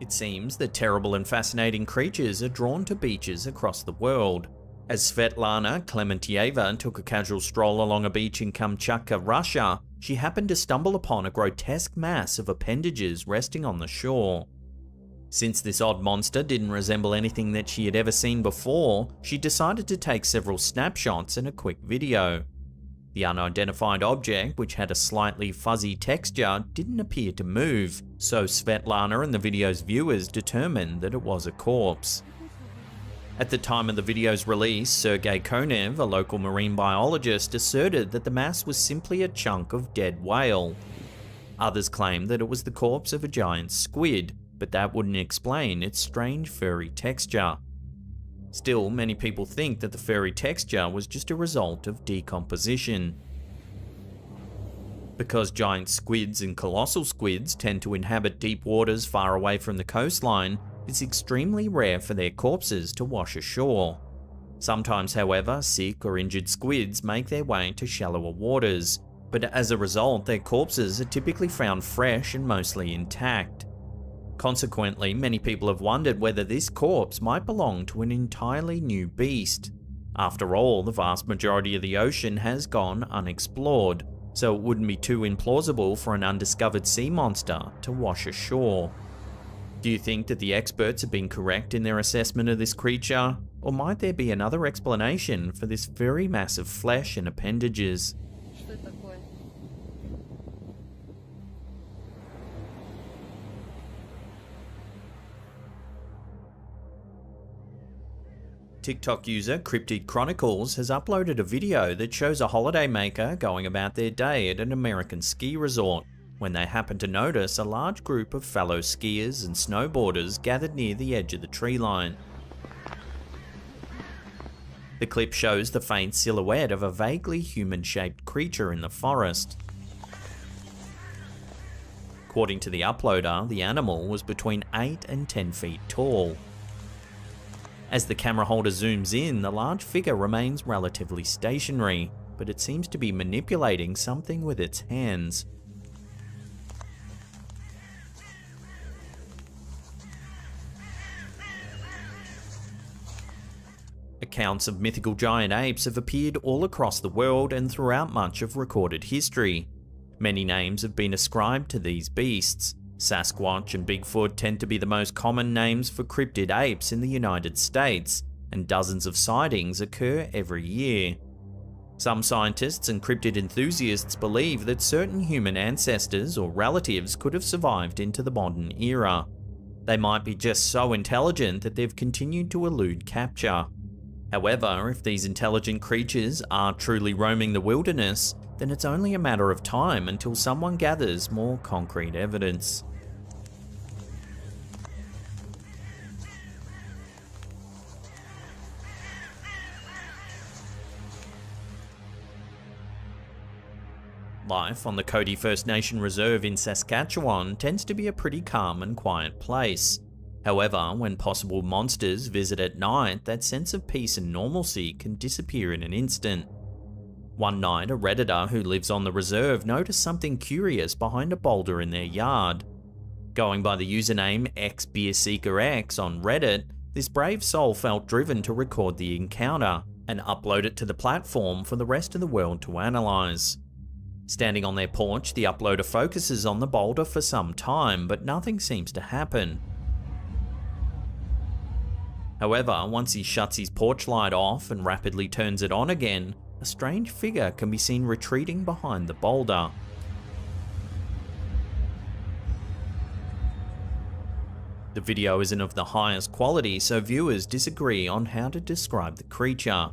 [SPEAKER 1] It seems that terrible and fascinating creatures are drawn to beaches across the world. As Svetlana Klementьeva took a casual stroll along a beach in Kamchatka, Russia, she happened to stumble upon a grotesque mass of appendages resting on the shore. Since this odd monster didn't resemble anything that she had ever seen before, she decided to take several snapshots and a quick video. The unidentified object, which had a slightly fuzzy texture, didn't appear to move, so Svetlana and the video's viewers determined that it was a corpse. At the time of the video's release, Sergei Konev, a local marine biologist, asserted that the mass was simply a chunk of dead whale. Others claimed that it was the corpse of a giant squid, but that wouldn't explain its strange furry texture. Still, many people think that the furry texture was just a result of decomposition. Because giant squids and colossal squids tend to inhabit deep waters far away from the coastline, it's extremely rare for their corpses to wash ashore. Sometimes, however, sick or injured squids make their way to shallower waters, but as a result, their corpses are typically found fresh and mostly intact. Consequently, many people have wondered whether this corpse might belong to an entirely new beast. After all, the vast majority of the ocean has gone unexplored, so it wouldn't be too implausible for an undiscovered sea monster to wash ashore. Do you think that the experts have been correct in their assessment of this creature, or might there be another explanation for this very massive flesh and appendages? TikTok user Cryptid Chronicles has uploaded a video that shows a holidaymaker going about their day at an American ski resort when they happen to notice a large group of fellow skiers and snowboarders gathered near the edge of the tree line. The clip shows the faint silhouette of a vaguely human-shaped creature in the forest. According to the uploader, the animal was between 8 and 10 feet tall. As the camera holder zooms in, the large figure remains relatively stationary, but it seems to be manipulating something with its hands. Accounts of mythical giant apes have appeared all across the world and throughout much of recorded history. Many names have been ascribed to these beasts. Sasquatch and Bigfoot tend to be the most common names for cryptid apes in the United States, and dozens of sightings occur every year. Some scientists and cryptid enthusiasts believe that certain human ancestors or relatives could have survived into the modern era. They might be just so intelligent that they've continued to elude capture. However, if these intelligent creatures are truly roaming the wilderness, then it's only a matter of time until someone gathers more concrete evidence. Life on the Cody First Nation Reserve in Saskatchewan tends to be a pretty calm and quiet place. However, when possible monsters visit at night, that sense of peace and normalcy can disappear in an instant. One night, a Redditor who lives on the reserve noticed something curious behind a boulder in their yard. Going by the username XBeerSeekerX on Reddit, this brave soul felt driven to record the encounter and upload it to the platform for the rest of the world to analyze. Standing on their porch, the uploader focuses on the boulder for some time, but nothing seems to happen. However, once he shuts his porch light off and rapidly turns it on again, a strange figure can be seen retreating behind the boulder. The video isn't of the highest quality, so viewers disagree on how to describe the creature.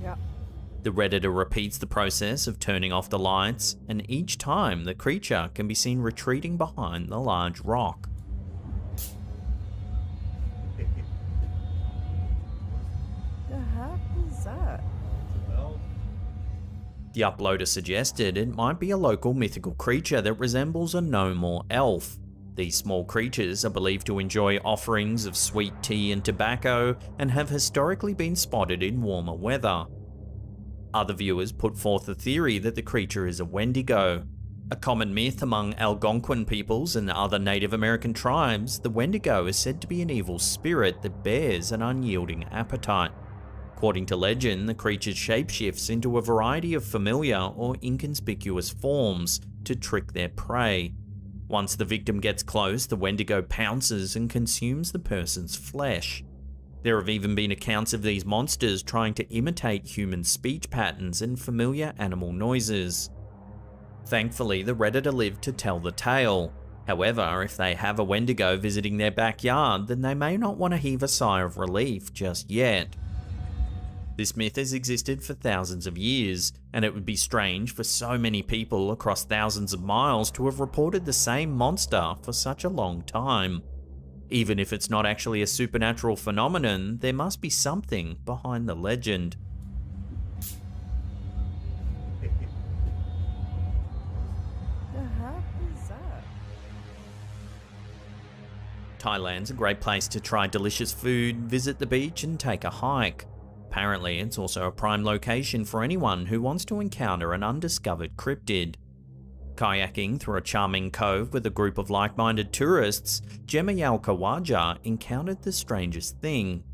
[SPEAKER 14] Yeah.
[SPEAKER 1] The Redditor repeats the process of turning off the lights, and each time the creature can be seen retreating behind the large rock.
[SPEAKER 14] The heck is that?
[SPEAKER 1] The uploader suggested it might be a local mythical creature that resembles a gnome or elf. These small creatures are believed to enjoy offerings of sweet tea and tobacco and have historically been spotted in warmer weather. Other viewers put forth the theory that the creature is a Wendigo. A common myth among Algonquin peoples and other Native American tribes, the Wendigo is said to be an evil spirit that bears an unyielding appetite. According to legend, the creature shapeshifts into a variety of familiar or inconspicuous forms to trick their prey. Once the victim gets close, the Wendigo pounces and consumes the person's flesh. There have even been accounts of these monsters trying to imitate human speech patterns and familiar animal noises. Thankfully, the Redditor lived to tell the tale. However, if they have a Wendigo visiting their backyard, then they may not want to heave a sigh of relief just yet. This myth has existed for thousands of years, and it would be strange for so many people across thousands of miles to have reported the same monster for such a long time. Even if it's not actually a supernatural phenomenon, there must be something behind the legend.
[SPEAKER 14] The heck is that?
[SPEAKER 1] Thailand's a great place to try delicious food, visit the beach, and take a hike. Apparently, it's also a prime location for anyone who wants to encounter an undiscovered cryptid. Kayaking through a charming cove with a group of like-minded tourists, Gemayal Kawaja encountered the strangest thing.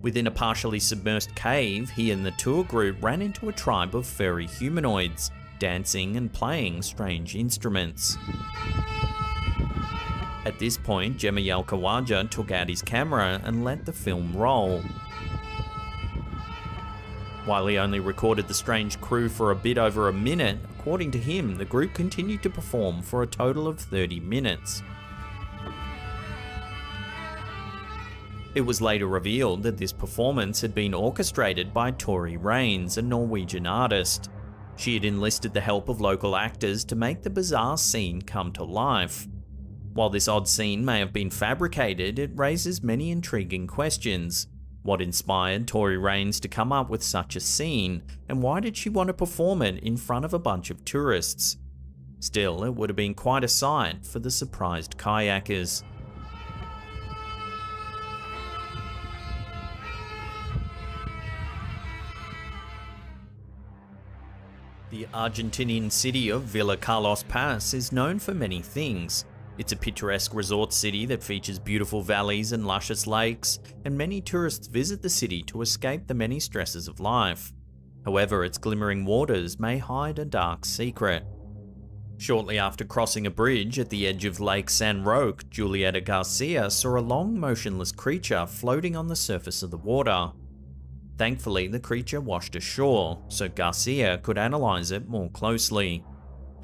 [SPEAKER 1] Within a partially submerged cave, he and the tour group ran into a tribe of furry humanoids, dancing and playing strange instruments. At this point, Gemayal Kawaja took out his camera and let the film roll. While he only recorded the strange crew for a bit over a minute, according to him, the group continued to perform for a total of 30 minutes. It was later revealed that this performance had been orchestrated by Tori Raines, a Norwegian artist. She had enlisted the help of local actors to make the bizarre scene come to life. While this odd scene may have been fabricated, it raises many intriguing questions. What inspired Tori Raines to come up with such a scene, and why did she want to perform it in front of a bunch of tourists? Still, it would have been quite a sight for the surprised kayakers. The Argentinian city of Villa Carlos Paz is known for many things. It's a picturesque resort city that features beautiful valleys and luscious lakes, and many tourists visit the city to escape the many stresses of life. However, its glimmering waters may hide a dark secret. Shortly after crossing a bridge at the edge of Lake San Roque, Julieta Garcia saw a long, motionless creature floating on the surface of the water. Thankfully, the creature washed ashore, so Garcia could analyze it more closely.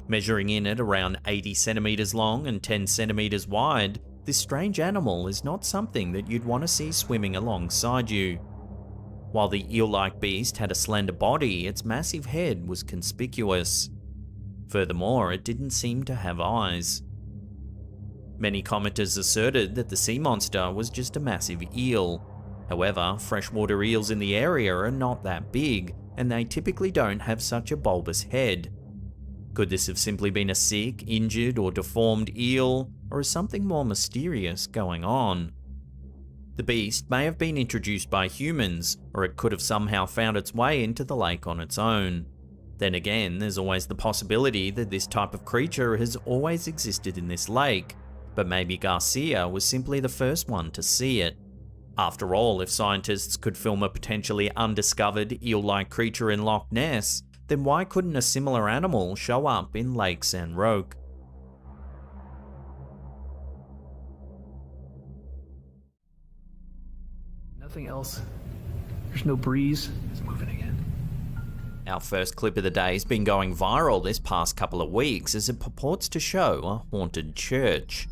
[SPEAKER 1] Measuring in at around 80 centimeters long and 10 centimeters wide, this strange animal is not something that you'd want to see swimming alongside you. While the eel-like beast had a slender body, its massive head was conspicuous. Furthermore, it didn't seem to have eyes. Many commenters asserted that the sea monster was just a massive eel. However, freshwater eels in the area are not that big, and they typically don't have such a bulbous head. Could this have simply been a sick, injured, or deformed eel, or is something more mysterious going on? The beast may have been introduced by humans, or it could have somehow found its way into the lake on its own. Then again, there's always the possibility that this type of creature has always existed in this lake, but maybe Garcia was simply the first one to see it. After all, if scientists could film a potentially undiscovered eel-like creature in Loch Ness, then why couldn't a similar animal show up in Lake San Roque?
[SPEAKER 23] Nothing else. There's no breeze. It's moving again.
[SPEAKER 1] Our first clip of the day has been going viral this past couple of weeks as it purports to show a haunted church.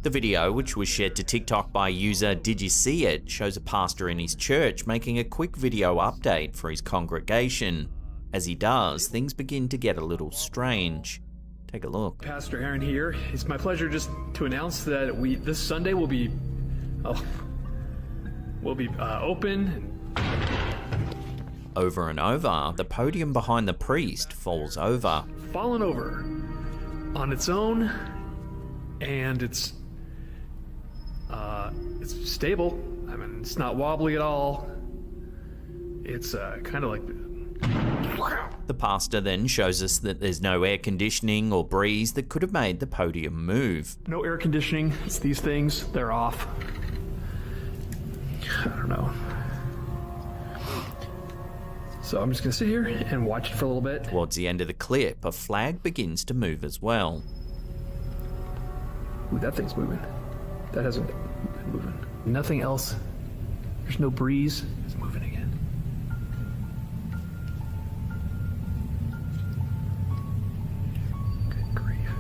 [SPEAKER 1] The video, which was shared to TikTok by user Did You See It, shows a pastor in his church making a quick video update for his congregation. As he does, things begin to get a little strange. Take a look.
[SPEAKER 23] Pastor Aaron here. It's my pleasure just to announce that this Sunday will be open.
[SPEAKER 1] Over and over, the podium behind the priest falls over.
[SPEAKER 23] Fallen over on its own, and it's stable. I mean, it's not wobbly at all. It's kind of like
[SPEAKER 1] The pastor then shows us that there's no air conditioning or breeze that could have made the podium move.
[SPEAKER 23] No air conditioning. It's these things. They're off. I don't know. So I'm just gonna sit here and watch it for a little bit.
[SPEAKER 1] Towards the end of the clip, a flag begins to move as well.
[SPEAKER 23] Ooh, that thing's moving. That hasn't been moving. Nothing else. There's no breeze. It's moving again. Good grief.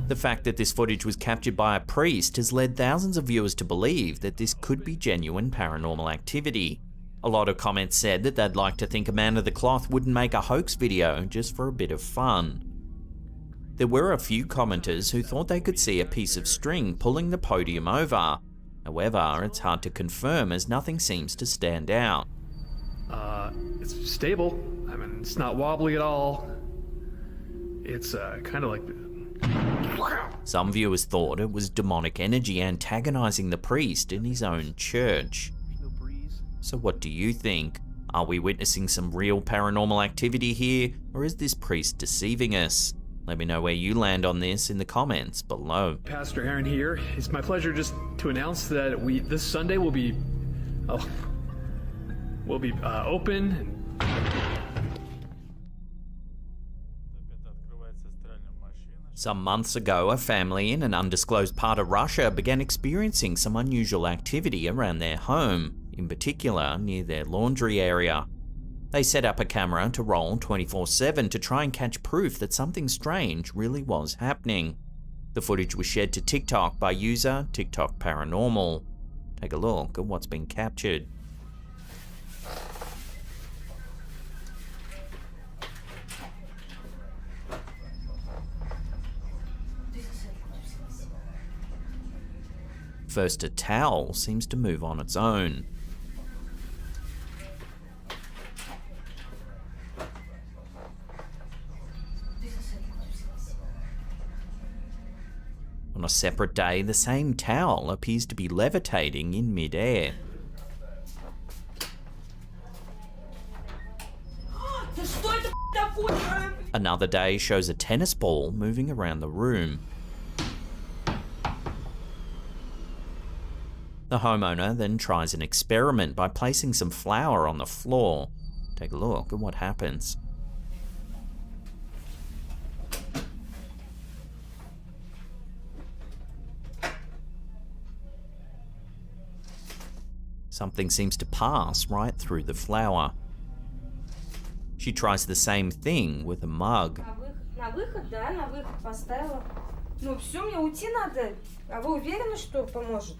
[SPEAKER 1] The fact that this footage was captured by a priest has led thousands of viewers to believe that this could be genuine paranormal activity. A lot of comments said that they'd like to think a man of the cloth wouldn't make a hoax video just for a bit of fun. There were a few commenters who thought they could see a piece of string pulling the podium over. However, it's hard to confirm as nothing seems to stand out.
[SPEAKER 23] It's stable. I mean, it's not wobbly at all. It's kind of like...
[SPEAKER 1] Some viewers thought it was demonic energy antagonizing the priest in his own church. So what do you think? Are we witnessing some real paranormal activity here, or is this priest deceiving us? Let me know where you land on this in the comments below.
[SPEAKER 23] Pastor Aaron here. It's my pleasure just to announce that this Sunday will be open.
[SPEAKER 1] Some months ago, a family in an undisclosed part of Russia began experiencing some unusual activity around their home, in particular near their laundry area. They set up a camera to roll 24/7 to try and catch proof that something strange really was happening. The footage was shared to TikTok by user TikTok Paranormal. Take a look at what's been captured. First, a towel seems to move on its own. On a separate day, the same towel appears to be levitating in mid-air. Another day shows a tennis ball moving around the room. The homeowner then tries an experiment by placing some flour on the floor. Take a look at what happens. Something seems to pass right through the flour. She tries the same thing with a mug.
[SPEAKER 19] На выход, да, на выход поставила. Ну все, мне уйти надо. А вы уверены, что поможет?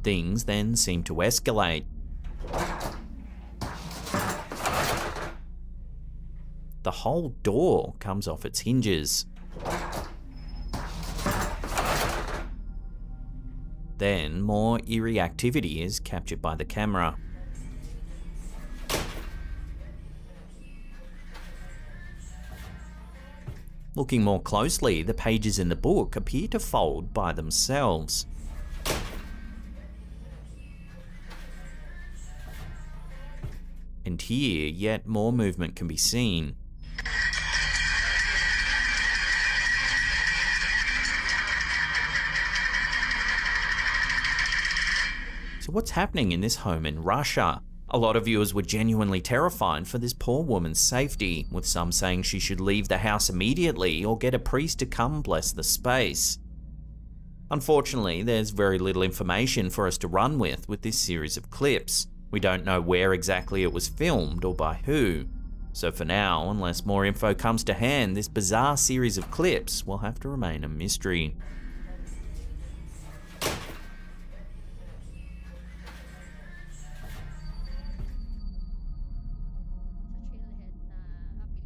[SPEAKER 1] Things then seem to escalate. The whole door comes off its hinges. Then more eerie activity is captured by the camera. Looking more closely, the pages in the book appear to fold by themselves. And here, yet more movement can be seen. So what's happening in this home in Russia? A lot of viewers were genuinely terrified for this poor woman's safety, with some saying she should leave the house immediately or get a priest to come bless the space. Unfortunately, there's very little information for us to run with this series of clips. We don't know where exactly it was filmed or by who. So for now, unless more info comes to hand, this bizarre series of clips will have to remain a mystery.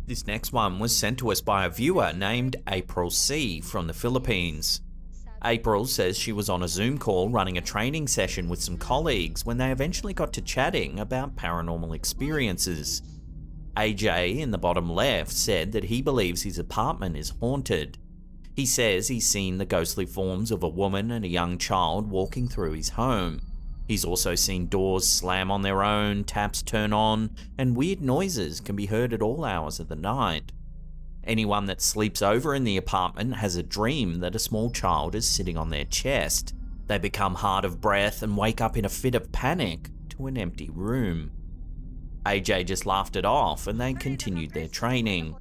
[SPEAKER 1] This next one was sent to us by a viewer named April C from the Philippines. April says she was on a Zoom call running a training session with some colleagues when they eventually got to chatting about paranormal experiences. AJ in the bottom left said that he believes his apartment is haunted. He says he's seen the ghostly forms of a woman and a young child walking through his home. He's also seen doors slam on their own, taps turn on, and weird noises can be heard at all hours of the night. Anyone that sleeps over in the apartment has a dream that a small child is sitting on their chest. They become hard of breath and wake up in a fit of panic to an empty room. AJ just laughed it off and they continued their training.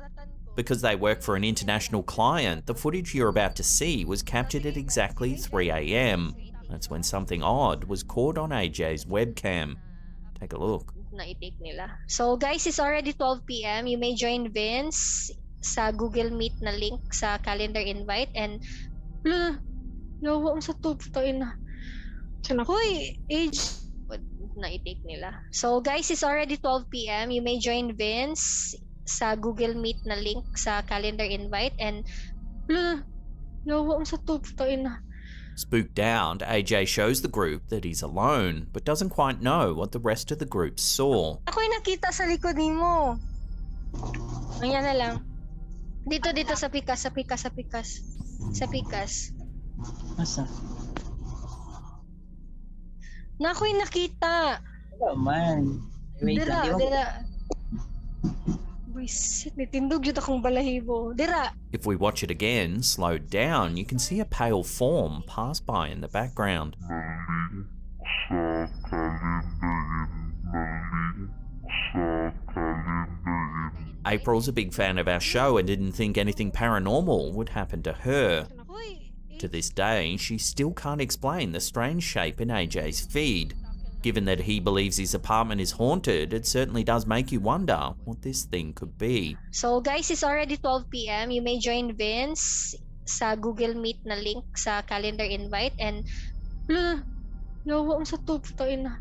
[SPEAKER 1] Because they work for an international client, the footage you're about to see was captured at exactly 3 AM. That's when something odd was caught on AJ's webcam. Take a look.
[SPEAKER 4] Na-take nila. So guys, it's already 12 p.m. You may join Vince sa Google Meet na link sa calendar invite and yawa ang sa tutain na. Hoy, age na-take nila. So guys, it's already 12 p.m. You may join Vince sa Google Meet na link sa calendar invite and yawa ang sa tutain na.
[SPEAKER 1] Spooked out, AJ shows the group that he's alone, but doesn't quite know what the rest of the group saw.
[SPEAKER 4] Ako'y nakita sa likod nimo. Ayan na lang. Dito sa pikas. Sa pikas.
[SPEAKER 22] Asa?
[SPEAKER 4] Na ako'y nakita.
[SPEAKER 22] Wala man. Wait lang.
[SPEAKER 4] Dira. Buisit, nitindog jud akong balahibo. Dira.
[SPEAKER 1] If we watch it again, slowed down, you can see a pale form pass by in the background. April's a big fan of our show and didn't think anything paranormal would happen to her. To this day, she still can't explain the strange shape in AJ's feed. Given that he believes his apartment is haunted, it certainly does make you wonder what this thing could be.
[SPEAKER 4] So guys, it's already 12 p.m. You may join Vince sa Google Meet na link sa calendar invite and yawa ang sa tutain na.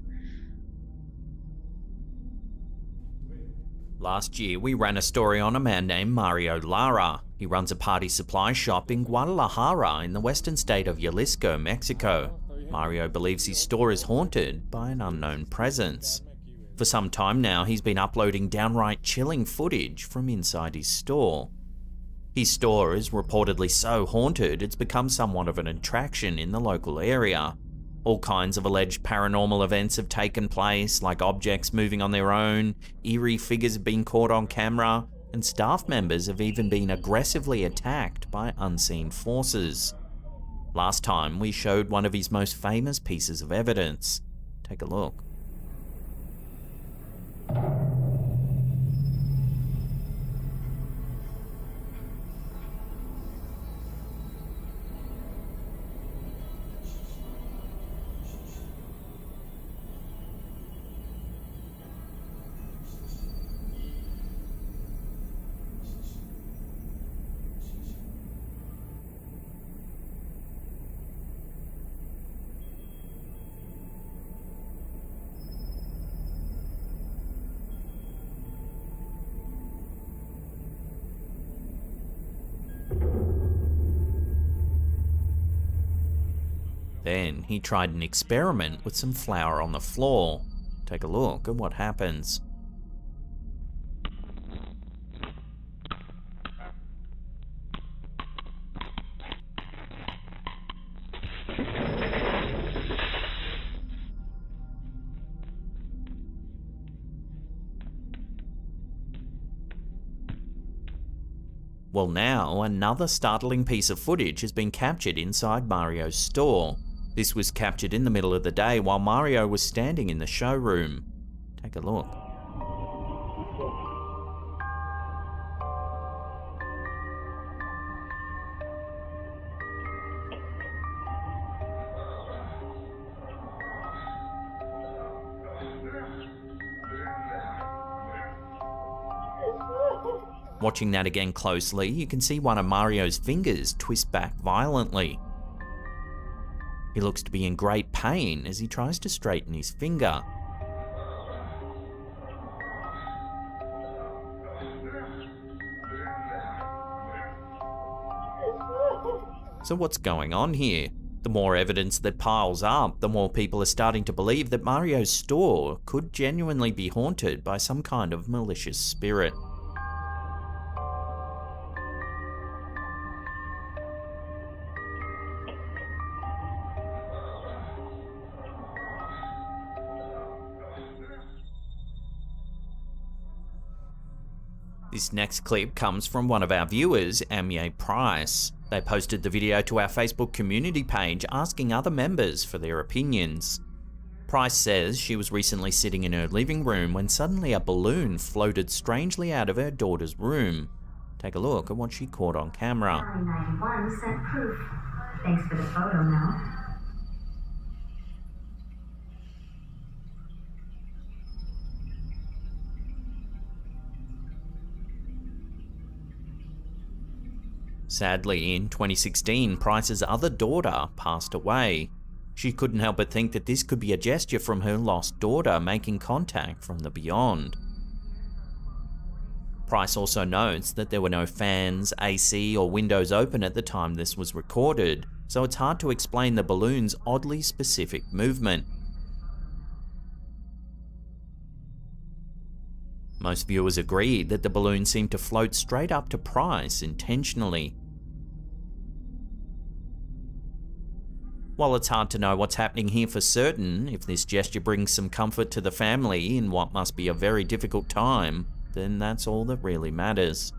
[SPEAKER 1] Last year, we ran a story on a man named Mario Lara. He runs a party supply shop in Guadalajara in the western state of Jalisco, Mexico. Mario believes his store is haunted by an unknown presence. For some time now, he's been uploading downright chilling footage from inside his store. His store is reportedly so haunted, it's become somewhat of an attraction in the local area. All kinds of alleged paranormal events have taken place, like objects moving on their own, eerie figures have been caught on camera, and staff members have even been aggressively attacked by unseen forces. Last time, we showed one of his most famous pieces of evidence. Take a look. Then he tried an experiment with some flour on the floor. Take a look at what happens. Well, now another startling piece of footage has been captured inside Mario's store. This was captured in the middle of the day while Mario was standing in the showroom. Take a look. Watching that again closely, you can see one of Mario's fingers twist back violently. He looks to be in great pain as he tries to straighten his finger. So what's going on here? The more evidence that piles up, the more people are starting to believe that Mario's store could genuinely be haunted by some kind of malicious spirit. This next clip comes from one of our viewers, Amye Price. They posted the video to our Facebook community page asking other members for their opinions. Price says she was recently sitting in her living room when suddenly a balloon floated strangely out of her daughter's room. Take a look at what she caught on camera.
[SPEAKER 5] 91 sent proof. Thanks for the photo, Mel.
[SPEAKER 1] Sadly, in 2016, Price's other daughter passed away. She couldn't help but think that this could be a gesture from her lost daughter making contact from the beyond. Price also notes that there were no fans, AC, or windows open at the time this was recorded, so it's hard to explain the balloon's oddly specific movement. Most viewers agreed that the balloon seemed to float straight up to Price intentionally. While it's hard to know what's happening here for certain, if this gesture brings some comfort to the family in what must be a very difficult time, then that's all that really matters.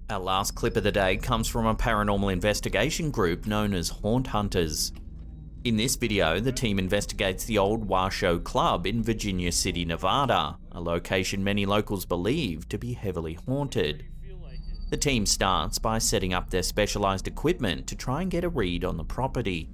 [SPEAKER 1] Our last clip of the day comes from a paranormal investigation group known as Haunt Hunters. In this video, the team investigates the old Washoe Club in Virginia City, Nevada, a location many locals believe to be heavily haunted. The team starts by setting up their specialized equipment to try and get a read on the property.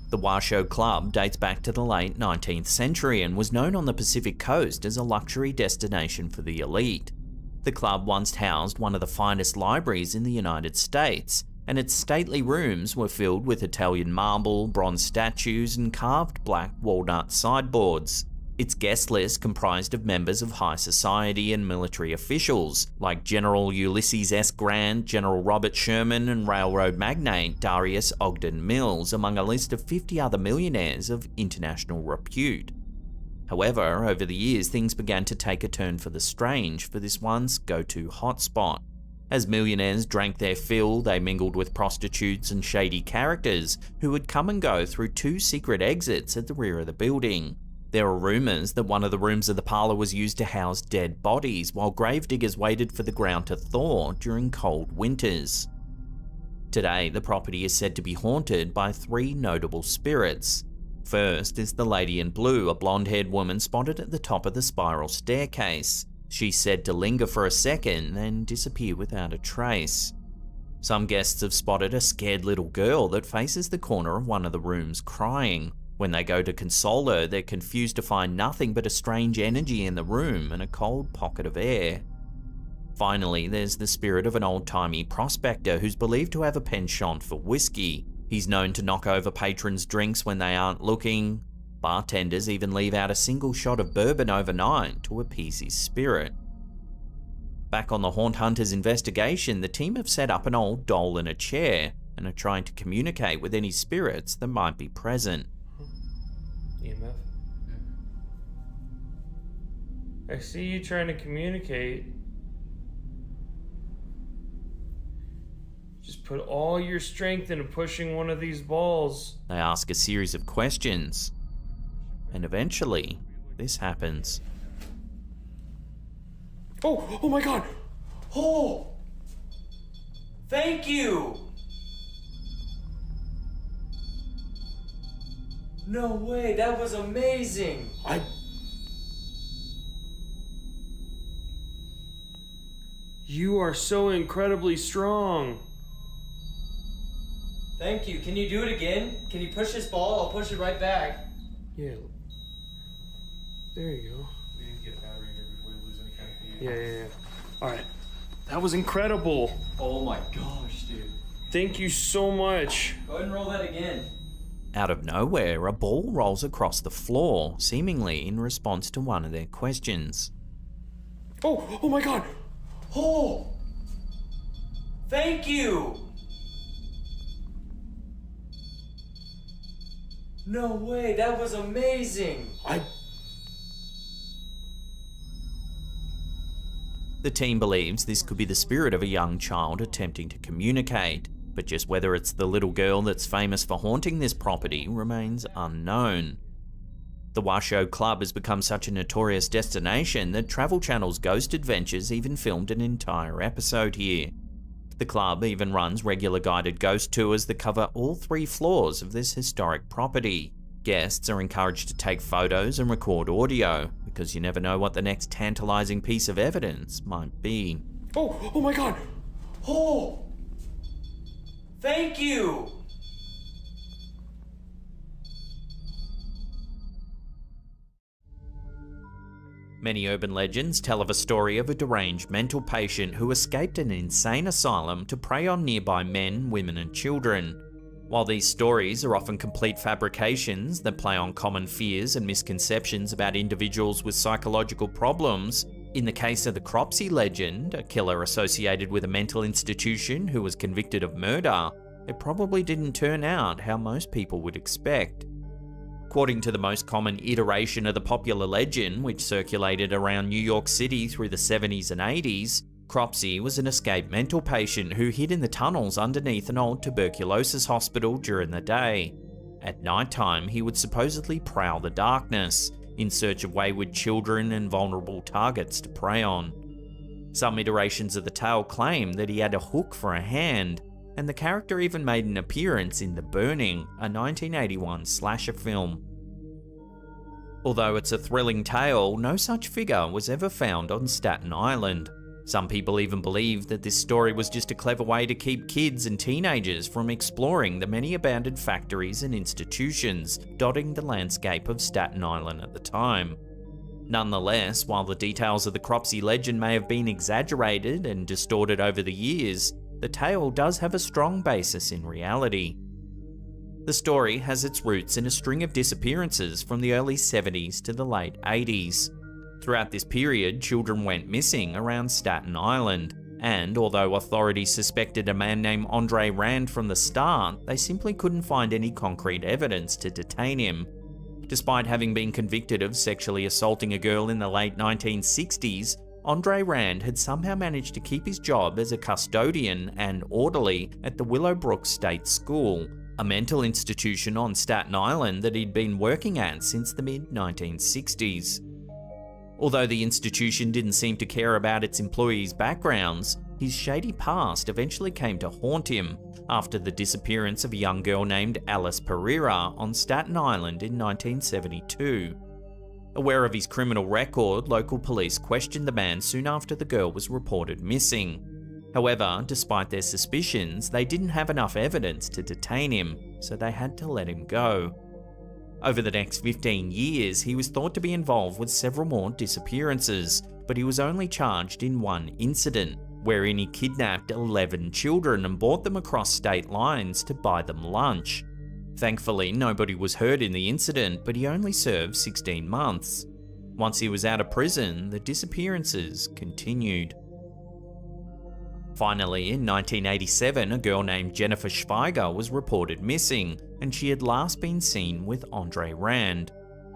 [SPEAKER 1] The Washoe Club dates back to the late 19th century and was known on the Pacific coast as a luxury destination for the elite. The club once housed one of the finest libraries in the United States, and its stately rooms were filled with Italian marble, bronze statues, and carved black walnut sideboards. Its guest list comprised of members of high society and military officials, like General Ulysses S. Grant, General Robert Sherman, and railroad magnate Darius Ogden Mills, among a list of 50 other millionaires of international repute. However, over the years, things began to take a turn for the strange for this once go-to hotspot. As millionaires drank their fill, they mingled with prostitutes and shady characters who would come and go through two secret exits at the rear of the building. There were rumours that one of the rooms of the parlour was used to house dead bodies while gravediggers waited for the ground to thaw during cold winters. Today, the property is said to be haunted by three notable spirits. First is the lady in blue, a blonde-haired woman spotted at the top of the spiral staircase. She's said to linger for a second, then disappear without a trace. Some guests have spotted a scared little girl that faces the corner of one of the rooms crying. When they go to console her, they're confused to find nothing but a strange energy in the room and a cold pocket of air. Finally, there's the spirit of an old-timey prospector who's believed to have a penchant for whiskey. He's known to knock over patrons' drinks when they aren't looking. Bartenders even leave out a single shot of bourbon overnight to appease his spirit. Back on the Haunt Hunters investigation, the team have set up an old doll in a chair and are trying to communicate with any spirits that might be present.
[SPEAKER 20] EMF? I see you trying to communicate. Just put all your strength into pushing one of these balls.
[SPEAKER 1] They ask a series of questions, and eventually, this happens.
[SPEAKER 20] Oh my god! Oh! Thank you! No way, that was amazing! You are so incredibly strong.
[SPEAKER 21] Thank you. Can you do it again? Can you push this ball? I'll push it right back.
[SPEAKER 20] Yeah. There you go.
[SPEAKER 6] We need to get a battery in here before we lose any kind of feed.
[SPEAKER 20] Yeah. Alright. That was incredible.
[SPEAKER 21] Oh my gosh, dude.
[SPEAKER 20] Thank you so much.
[SPEAKER 21] Go ahead and roll that again.
[SPEAKER 1] Out of nowhere, a ball rolls across the floor, seemingly in response to one of their questions.
[SPEAKER 20] Oh my god! Oh! Thank you! No way, that was amazing!
[SPEAKER 1] The team believes this could be the spirit of a young child attempting to communicate, but just whether it's the little girl that's famous for haunting this property remains unknown. The Washoe Club has become such a notorious destination that Travel Channel's Ghost Adventures even filmed an entire episode here. The club even runs regular guided ghost tours that cover all 3 floors of this historic property. Guests are encouraged to take photos and record audio, because you never know what the next tantalizing piece of evidence might be.
[SPEAKER 21] Oh my god! Oh! Thank you!
[SPEAKER 1] Many urban legends tell of a story of a deranged mental patient who escaped an insane asylum to prey on nearby men, women, and children. While these stories are often complete fabrications that play on common fears and misconceptions about individuals with psychological problems, in the case of the Cropsey legend, a killer associated with a mental institution who was convicted of murder, it probably didn't turn out how most people would expect. According to the most common iteration of the popular legend, which circulated around New York City through the 70s and 80s, Cropsey was an escaped mental patient who hid in the tunnels underneath an old tuberculosis hospital during the day. At nighttime, he would supposedly prowl the darkness, in search of wayward children and vulnerable targets to prey on. Some iterations of the tale claim that he had a hook for a hand, and the character even made an appearance in The Burning, a 1981 slasher film. Although it's a thrilling tale, no such figure was ever found on Staten Island. Some people even believe that this story was just a clever way to keep kids and teenagers from exploring the many abandoned factories and institutions dotting the landscape of Staten Island at the time. Nonetheless, while the details of the Cropsey legend may have been exaggerated and distorted over the years, the tale does have a strong basis in reality. The story has its roots in a string of disappearances from the early 70s to the late 80s. Throughout this period, children went missing around Staten Island, and although authorities suspected a man named Andre Rand from the start, they simply couldn't find any concrete evidence to detain him. Despite having been convicted of sexually assaulting a girl in the late 1960s, Andre Rand had somehow managed to keep his job as a custodian and orderly at the Willowbrook State School, a mental institution on Staten Island that he'd been working at since the mid-1960s. Although the institution didn't seem to care about its employees' backgrounds, his shady past eventually came to haunt him after the disappearance of a young girl named Alice Pereira on Staten Island in 1972. Aware of his criminal record, local police questioned the man soon after the girl was reported missing. However, despite their suspicions, they didn't have enough evidence to detain him, so they had to let him go. Over the next 15 years, he was thought to be involved with several more disappearances, but he was only charged in one incident, wherein he kidnapped 11 children and brought them across state lines to buy them lunch. Thankfully, nobody was hurt in the incident, but he only served 16 months. Once he was out of prison, the disappearances continued. Finally, in 1987, a girl named Jennifer Schweiger was reported missing, and she had last been seen with Andre Rand.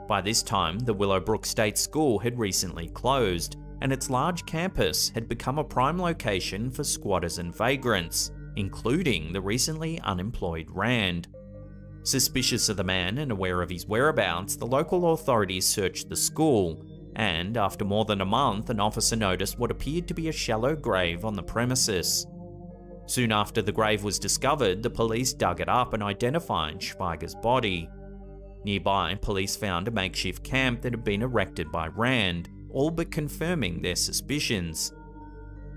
[SPEAKER 1] By this time, the Willowbrook State School had recently closed, and its large campus had become a prime location for squatters and vagrants, including the recently unemployed Rand. Suspicious of the man and aware of his whereabouts, the local authorities searched the school, and after more than a month, an officer noticed what appeared to be a shallow grave on the premises. Soon after the grave was discovered, the police dug it up and identified Schweiger's body. Nearby, police found a makeshift camp that had been erected by Rand, all but confirming their suspicions.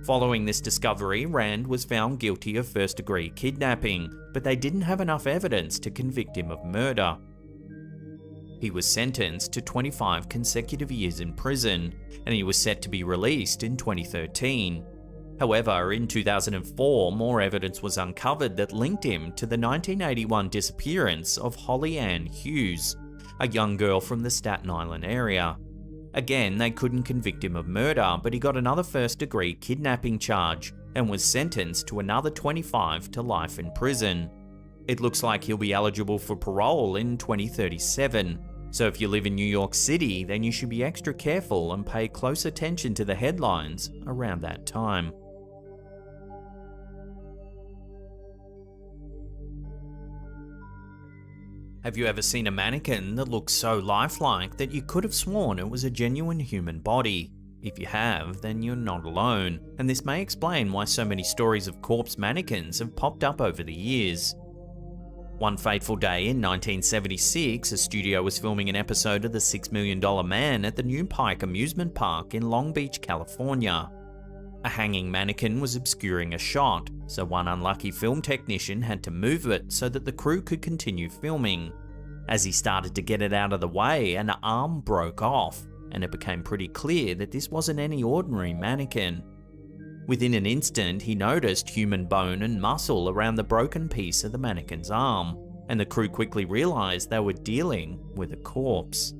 [SPEAKER 1] Following this discovery, Rand was found guilty of first-degree kidnapping, but they didn't have enough evidence to convict him of murder. He was sentenced to 25 consecutive years in prison, and he was set to be released in 2013. However, in 2004, more evidence was uncovered that linked him to the 1981 disappearance of Holly Ann Hughes, a young girl from the Staten Island area. Again, they couldn't convict him of murder, but he got another first-degree kidnapping charge and was sentenced to another 25 to life in prison. It looks like he'll be eligible for parole in 2037, So if you live in New York City, then you should be extra careful and pay close attention to the headlines around that time. Have you ever seen a mannequin that looks so lifelike that you could have sworn it was a genuine human body? If you have, then you're not alone, and this may explain why so many stories of corpse mannequins have popped up over the years. One fateful day in 1976, a studio was filming an episode of The $6 Million Man at the New Pike amusement park in Long Beach, California. A hanging mannequin was obscuring a shot, so one unlucky film technician had to move it so that the crew could continue filming. As he started to get it out of the way, an arm broke off, and it became pretty clear that this wasn't any ordinary mannequin. Within an instant, he noticed human bone and muscle around the broken piece of the mannequin's arm, and the crew quickly realized they were dealing with a corpse.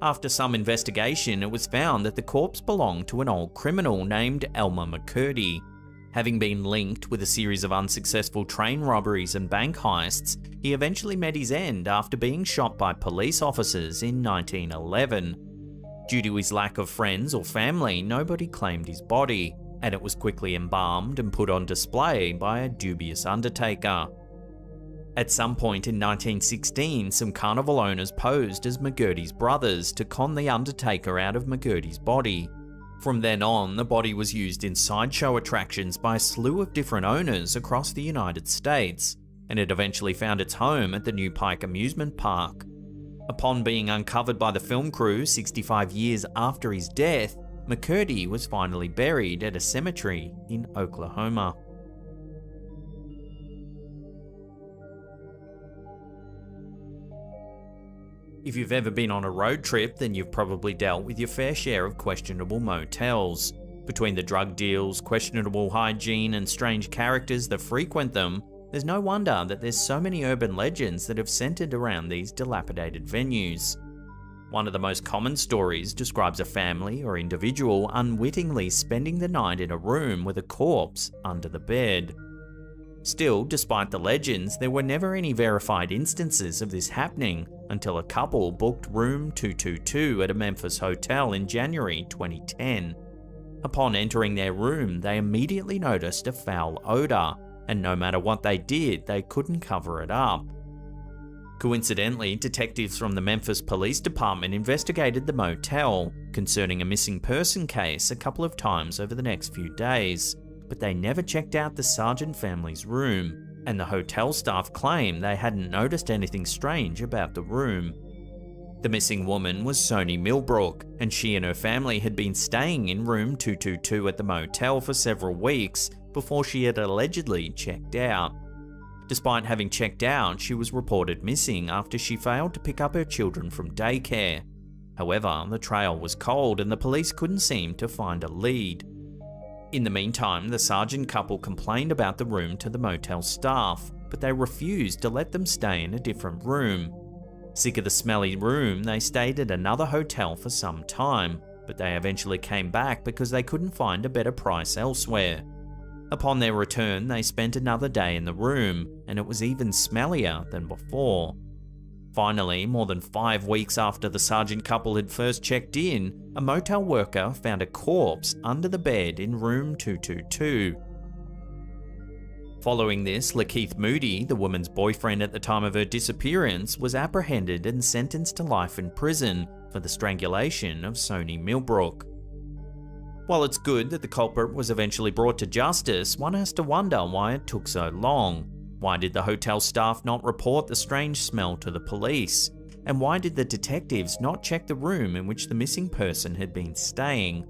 [SPEAKER 1] After some investigation, it was found that the corpse belonged to an old criminal named Elmer McCurdy. Having been linked with a series of unsuccessful train robberies and bank heists, he eventually met his end after being shot by police officers in 1911. Due to his lack of friends or family, nobody claimed his body, and it was quickly embalmed and put on display by a dubious undertaker. At some point in 1916, some carnival owners posed as McCurdy's brothers to con the undertaker out of McCurdy's body. From then on, the body was used in sideshow attractions by a slew of different owners across the United States, and it eventually found its home at the New Pike amusement park. Upon being uncovered by the film crew 65 years after his death, McCurdy was finally buried at a cemetery in Oklahoma. If you've ever been on a road trip, then you've probably dealt with your fair share of questionable motels. Between the drug deals, questionable hygiene, and strange characters that frequent them, there's no wonder that there's so many urban legends that have centered around these dilapidated venues. One of the most common stories describes a family or individual unwittingly spending the night in a room with a corpse under the bed. Still, despite the legends, there were never any verified instances of this happening until a couple booked room 222 at a Memphis hotel in January 2010. Upon entering their room, they immediately noticed a foul odor, and no matter what they did, they couldn't cover it up. Coincidentally, detectives from the Memphis Police Department investigated the motel concerning a missing person case a couple of times over the next few days, but they never checked out the Sargent family's room, and the hotel staff claimed they hadn't noticed anything strange about the room. The missing woman was Sony Millbrook, and she and her family had been staying in room 222 at the motel for several weeks before she had allegedly checked out. Despite having checked out, she was reported missing after she failed to pick up her children from daycare. However, the trail was cold and the police couldn't seem to find a lead. In the meantime, the Sargent couple complained about the room to the motel staff, but they refused to let them stay in a different room. Sick of the smelly room, they stayed at another hotel for some time, but they eventually came back because they couldn't find a better price elsewhere. Upon their return, they spent another day in the room, and it was even smellier than before. Finally, more than 5 weeks after the Sargent couple had first checked in, a motel worker found a corpse under the bed in room 222. Following this, Lakeith Moody, the woman's boyfriend at the time of her disappearance, was apprehended and sentenced to life in prison for the strangulation of Sony Millbrook. While it's good that the culprit was eventually brought to justice, one has to wonder why it took so long. Why did the hotel staff not report the strange smell to the police? And why did the detectives not check the room in which the missing person had been staying?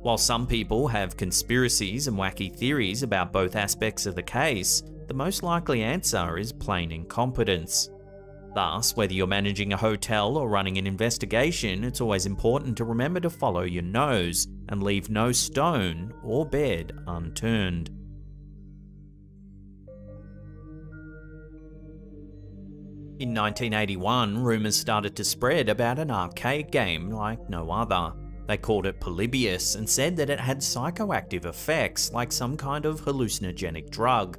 [SPEAKER 1] While some people have conspiracies and wacky theories about both aspects of the case, the most likely answer is plain incompetence. Thus, whether you're managing a hotel or running an investigation, it's always important to remember to follow your nose and leave no stone or bed unturned. In 1981, rumours started to spread about an arcade game like no other. They called it Polybius and said that it had psychoactive effects like some kind of hallucinogenic drug.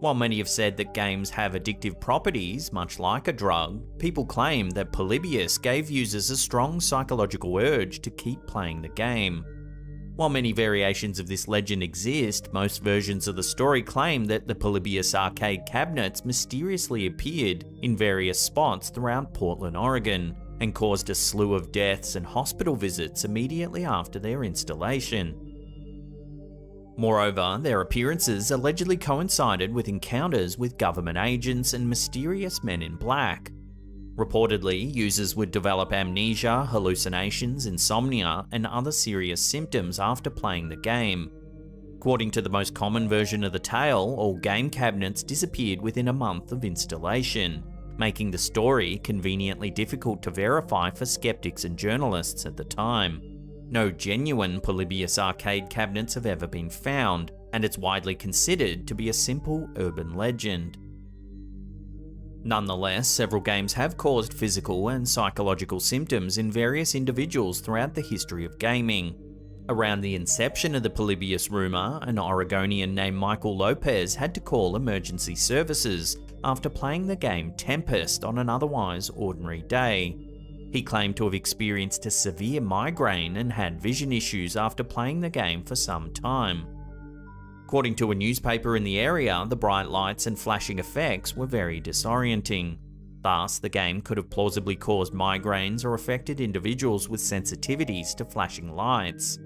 [SPEAKER 1] While many have said that games have addictive properties, much like a drug, people claim that Polybius gave users a strong psychological urge to keep playing the game. While many variations of this legend exist, most versions of the story claim that the Polybius arcade cabinets mysteriously appeared in various spots throughout Portland, Oregon, and caused a slew of deaths and hospital visits immediately after their installation. Moreover, their appearances allegedly coincided with encounters with government agents and mysterious men in black. Reportedly, users would develop amnesia, hallucinations, insomnia, and other serious symptoms after playing the game. According to the most common version of the tale, all game cabinets disappeared within a month of installation, making the story conveniently difficult to verify for skeptics and journalists at the time. No genuine Polybius arcade cabinets have ever been found, and it's widely considered to be a simple urban legend. Nonetheless, several games have caused physical and psychological symptoms in various individuals throughout the history of gaming. Around the inception of the Polybius rumour, an Oregonian named Michael Lopez had to call emergency services after playing the game Tempest on an otherwise ordinary day. He claimed to have experienced a severe migraine and had vision issues after playing the game for some time. According to a newspaper in the area, the bright lights and flashing effects were very disorienting. Thus, the game could have plausibly caused migraines or affected individuals with sensitivities to flashing lights.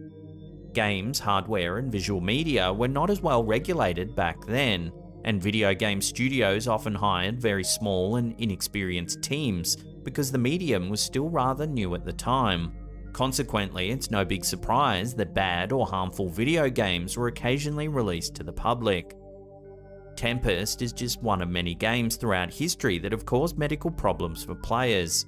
[SPEAKER 1] Games, hardware, and visual media were not as well regulated back then, and video game studios often hired very small and inexperienced teams because the medium was still rather new at the time. Consequently, it's no big surprise that bad or harmful video games were occasionally released to the public. Tempest is just one of many games throughout history that have caused medical problems for players.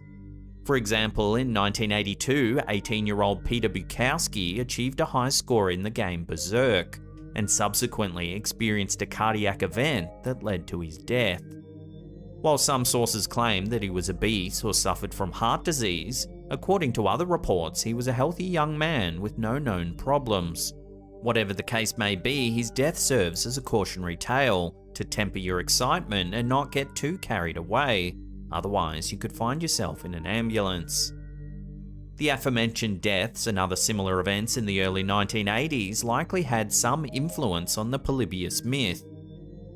[SPEAKER 1] For example, in 1982, 18-year-old Peter Bukowski achieved a high score in the game Berserk, and subsequently experienced a cardiac event that led to his death. While some sources claim that he was obese or suffered from heart disease, according to other reports, he was a healthy young man with no known problems. Whatever the case may be, his death serves as a cautionary tale to temper your excitement and not get too carried away, otherwise you could find yourself in an ambulance. The aforementioned deaths and other similar events in the early 1980s likely had some influence on the Polybius myth.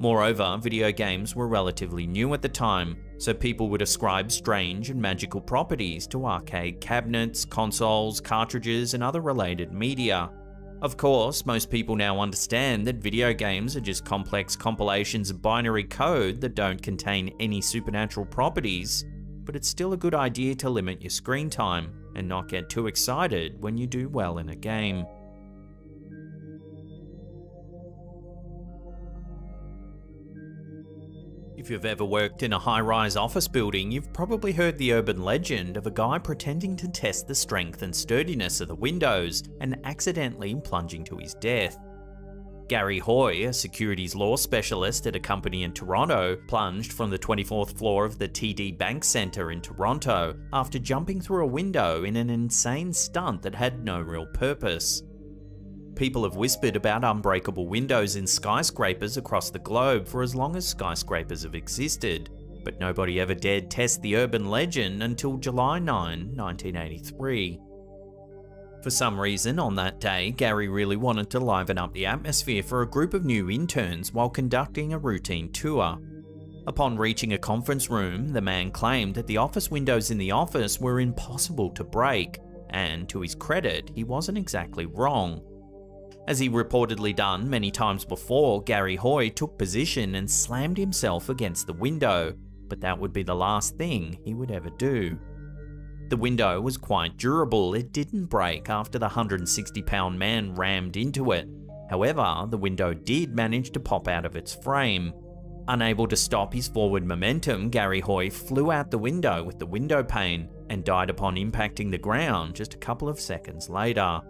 [SPEAKER 1] Moreover, video games were relatively new at the time, so people would ascribe strange and magical properties to arcade cabinets, consoles, cartridges, and other related media. Of course, most people now understand that video games are just complex compilations of binary code that don't contain any supernatural properties, but it's still a good idea to limit your screen time and not get too excited when you do well in a game. If you've ever worked in a high-rise office building, you've probably heard the urban legend of a guy pretending to test the strength and sturdiness of the windows and accidentally plunging to his death. Gary Hoy, a securities law specialist at a company in Toronto, plunged from the 24th floor of the TD Bank Centre in Toronto after jumping through a window in an insane stunt that had no real purpose. People have whispered about unbreakable windows in skyscrapers across the globe for as long as skyscrapers have existed, but nobody ever dared test the urban legend until July 9, 1983. For some reason, on that day, Gary really wanted to liven up the atmosphere for a group of new interns while conducting a routine tour. Upon reaching a conference room, the man claimed that the office windows in the office were impossible to break, and to his credit, he wasn't exactly wrong. As he reportedly done many times before, Gary Hoy took position and slammed himself against the window, but that would be the last thing he would ever do. The window was quite durable, it didn't break after the 160-pound man rammed into it. However, the window did manage to pop out of its frame. Unable to stop his forward momentum, Gary Hoy flew out the window with the window pane and died upon impacting the ground just a couple of seconds later.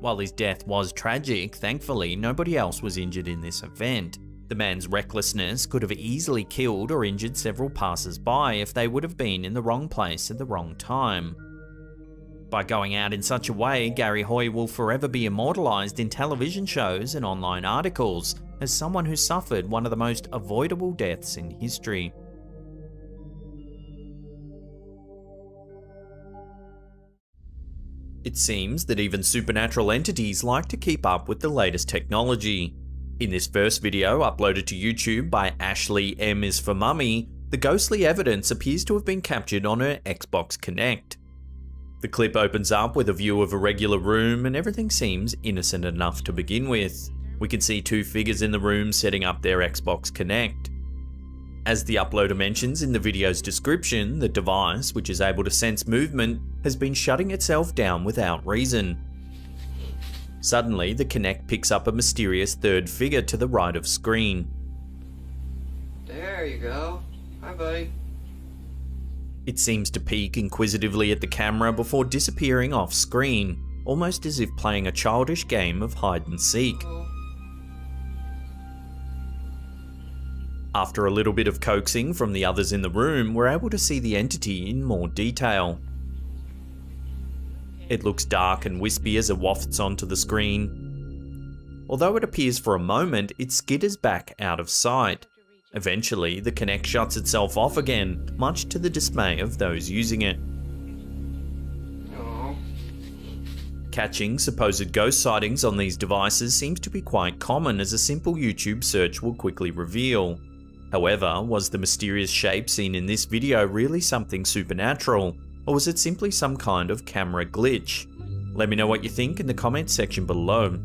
[SPEAKER 1] While his death was tragic, thankfully nobody else was injured in this event. The man's recklessness could have easily killed or injured several passers-by if they would have been in the wrong place at the wrong time. By going out in such a way, Gary Hoy will forever be immortalized in television shows and online articles, as someone who suffered one of the most avoidable deaths in history. It seems that even supernatural entities like to keep up with the latest technology. In this first video, uploaded to YouTube by Ashley M is for Mummy, the ghostly evidence appears to have been captured on her Xbox Kinect. The clip opens up with a view of a regular room and everything seems innocent enough to begin with. We can see two figures in the room setting up their Xbox Kinect. As the uploader mentions in the video's description, the device, which is able to sense movement, has been shutting itself down without reason. Suddenly, the Kinect picks up a mysterious third figure to the right of screen.
[SPEAKER 9] There you go. Hi, buddy.
[SPEAKER 1] It seems to peek inquisitively at the camera before disappearing off screen, almost as if playing a childish game of hide and seek. After a little bit of coaxing from the others in the room, we're able to see the entity in more detail. It looks dark and wispy as it wafts onto the screen. Although it appears for a moment, it skitters back out of sight. Eventually, the Kinect shuts itself off again, much to the dismay of those using it. Catching supposed ghost sightings on these devices seems to be quite common, as a simple YouTube search will quickly reveal. However, was the mysterious shape seen in this video really something supernatural, or was it simply some kind of camera glitch? Let me know what you think in the comments section below.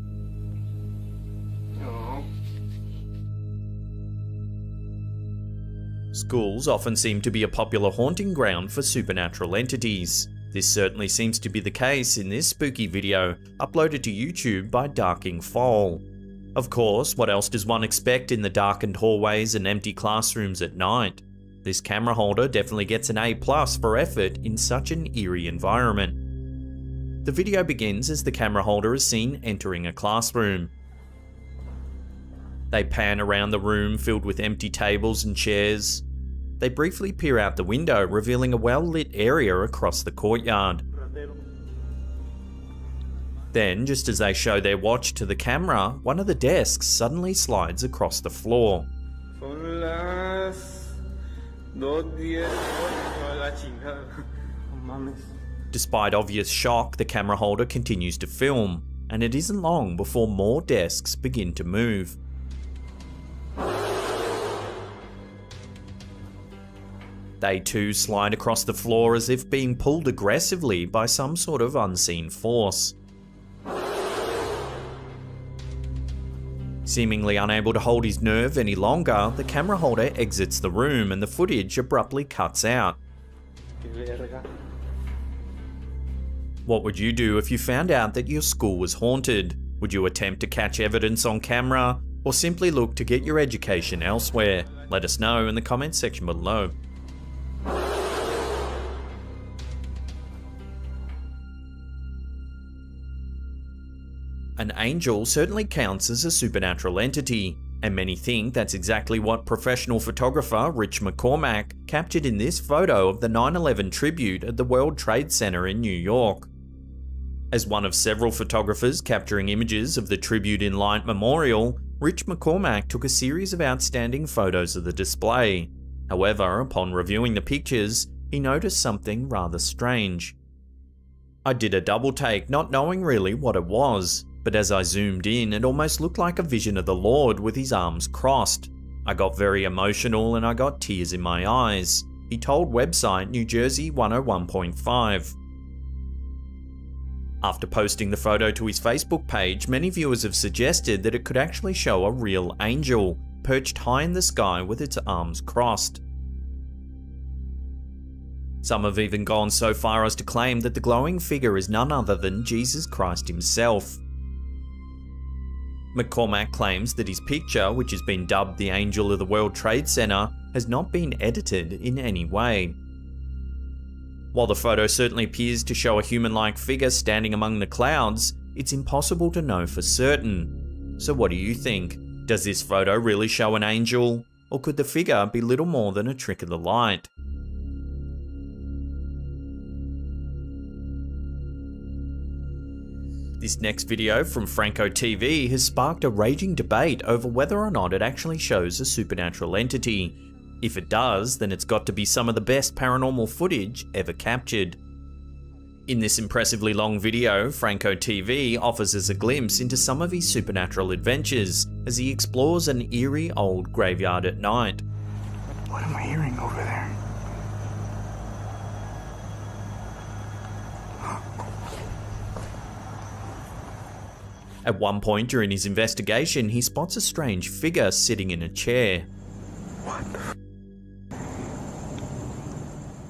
[SPEAKER 1] Schools often seem to be a popular haunting ground for supernatural entities. This certainly seems to be the case in this spooky video, uploaded to YouTube by Darking Foal. Of course, what else does one expect in the darkened hallways and empty classrooms at night? This camera holder definitely gets an A+ for effort in such an eerie environment. The video begins as the camera holder is seen entering a classroom. They pan around the room filled with empty tables and chairs. They briefly peer out the window, revealing a well-lit area across the courtyard. Then, just as they show their watch to the camera, one of the desks suddenly slides across the floor. Despite obvious shock, the camera holder continues to film, and it isn't long before more desks begin to move. They too slide across the floor as if being pulled aggressively by some sort of unseen force. Seemingly unable to hold his nerve any longer, the camera holder exits the room and the footage abruptly cuts out. What would you do if you found out that your school was haunted? Would you attempt to catch evidence on camera, or simply look to get your education elsewhere? Let us know in the comments section below. An angel certainly counts as a supernatural entity, and many think that's exactly what professional photographer Rich McCormack captured in this photo of the 9/11 tribute at the World Trade Center in New York. As one of several photographers capturing images of the Tribute in Light Memorial, Rich McCormack took a series of outstanding photos of the display. However, upon reviewing the pictures, he noticed something rather strange. I did a double take, not knowing really what it was, but as I zoomed in, it almost looked like a vision of the Lord with his arms crossed. I got very emotional and I got tears in my eyes, he told website New Jersey 101.5. After posting the photo to his Facebook page, many viewers have suggested that it could actually show a real angel, perched high in the sky with its arms crossed. Some have even gone so far as to claim that the glowing figure is none other than Jesus Christ himself. McCormack claims that his picture, which has been dubbed the Angel of the World Trade Center, has not been edited in any way. While the photo certainly appears to show a human-like figure standing among the clouds, it's impossible to know for certain. So what do you think? Does this photo really show an angel? Or could the figure be little more than a trick of the light? This next video from Franco TV has sparked a raging debate over whether or not it actually shows a supernatural entity. If it does, then it's got to be some of the best paranormal footage ever captured. In this impressively long video, Franco TV offers us a glimpse into some of his supernatural adventures as he explores an eerie old graveyard at night.
[SPEAKER 17] What am I hearing over there?
[SPEAKER 1] At one point during his investigation, he spots a strange figure sitting in a chair.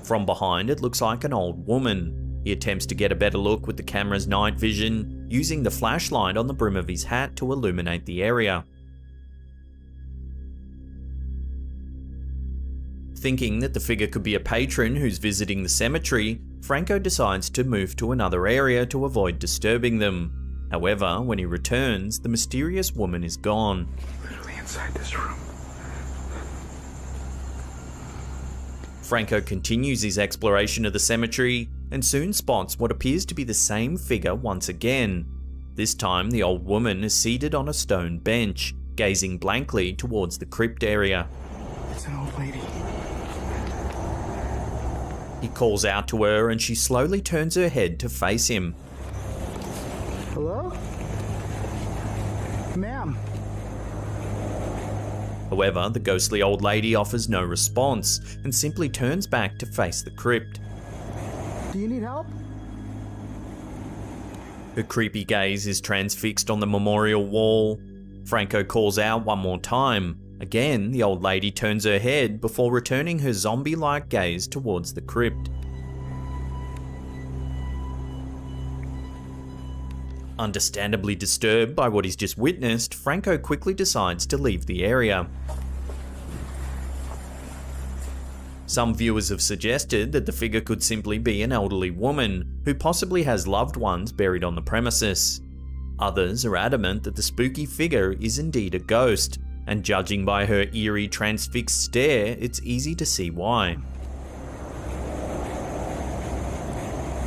[SPEAKER 1] From behind, it looks like an old woman. He attempts to get a better look with the camera's night vision, using the flashlight on the brim of his hat to illuminate the area. Thinking that the figure could be a patron who's visiting the cemetery, Franco decides to move to another area to avoid disturbing them. However, when he returns, the mysterious woman is gone.
[SPEAKER 17] Literally inside this room.
[SPEAKER 1] Franco continues his exploration of the cemetery and soon spots what appears to be the same figure once again. This time, the old woman is seated on a stone bench, gazing blankly towards the crypt area.
[SPEAKER 17] It's an old lady.
[SPEAKER 1] He calls out to her and she slowly turns her head to face him.
[SPEAKER 17] Hello? Ma'am.
[SPEAKER 1] However, the ghostly old lady offers no response and simply turns back to face the crypt.
[SPEAKER 17] Do you need help?
[SPEAKER 1] Her creepy gaze is transfixed on the memorial wall. Franco calls out one more time. Again, the old lady turns her head before returning her zombie-like gaze towards the crypt. Understandably disturbed by what he's just witnessed, Franco quickly decides to leave the area. Some viewers have suggested that the figure could simply be an elderly woman who possibly has loved ones buried on the premises. Others are adamant that the spooky figure is indeed a ghost, and judging by her eerie transfixed stare, it's easy to see why.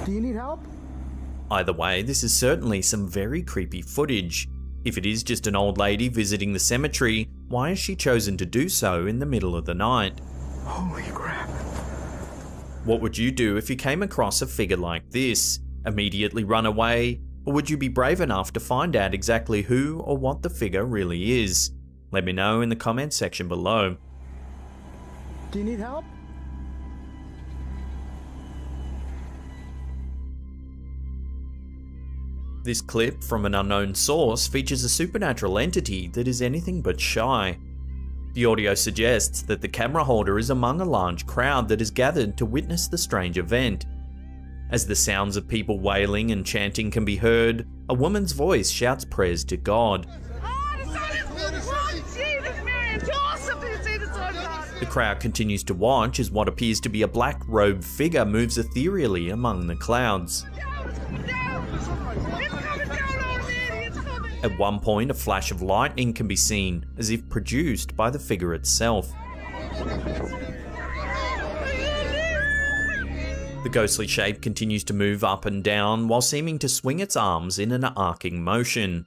[SPEAKER 17] Do you need help?
[SPEAKER 1] Either way, this is certainly some very creepy footage. If it is just an old lady visiting the cemetery, why has she chosen to do so in the middle of the night?
[SPEAKER 17] Holy crap.
[SPEAKER 1] What would you do if you came across a figure like this? Immediately run away? Or would you be brave enough to find out exactly who or what the figure really is? Let me know in the comments section below.
[SPEAKER 17] Do you need help?
[SPEAKER 1] This clip from an unknown source features a supernatural entity that is anything but shy. The audio suggests that the camera holder is among a large crowd that has gathered to witness the strange event. As the sounds of people wailing and chanting can be heard, a woman's voice shouts prayers to God. The crowd continues to watch as what appears to be a black-robed figure moves ethereally among the clouds. At one point, a flash of lightning can be seen, as if produced by the figure itself. The ghostly shape continues to move up and down while seeming to swing its arms in an arcing motion.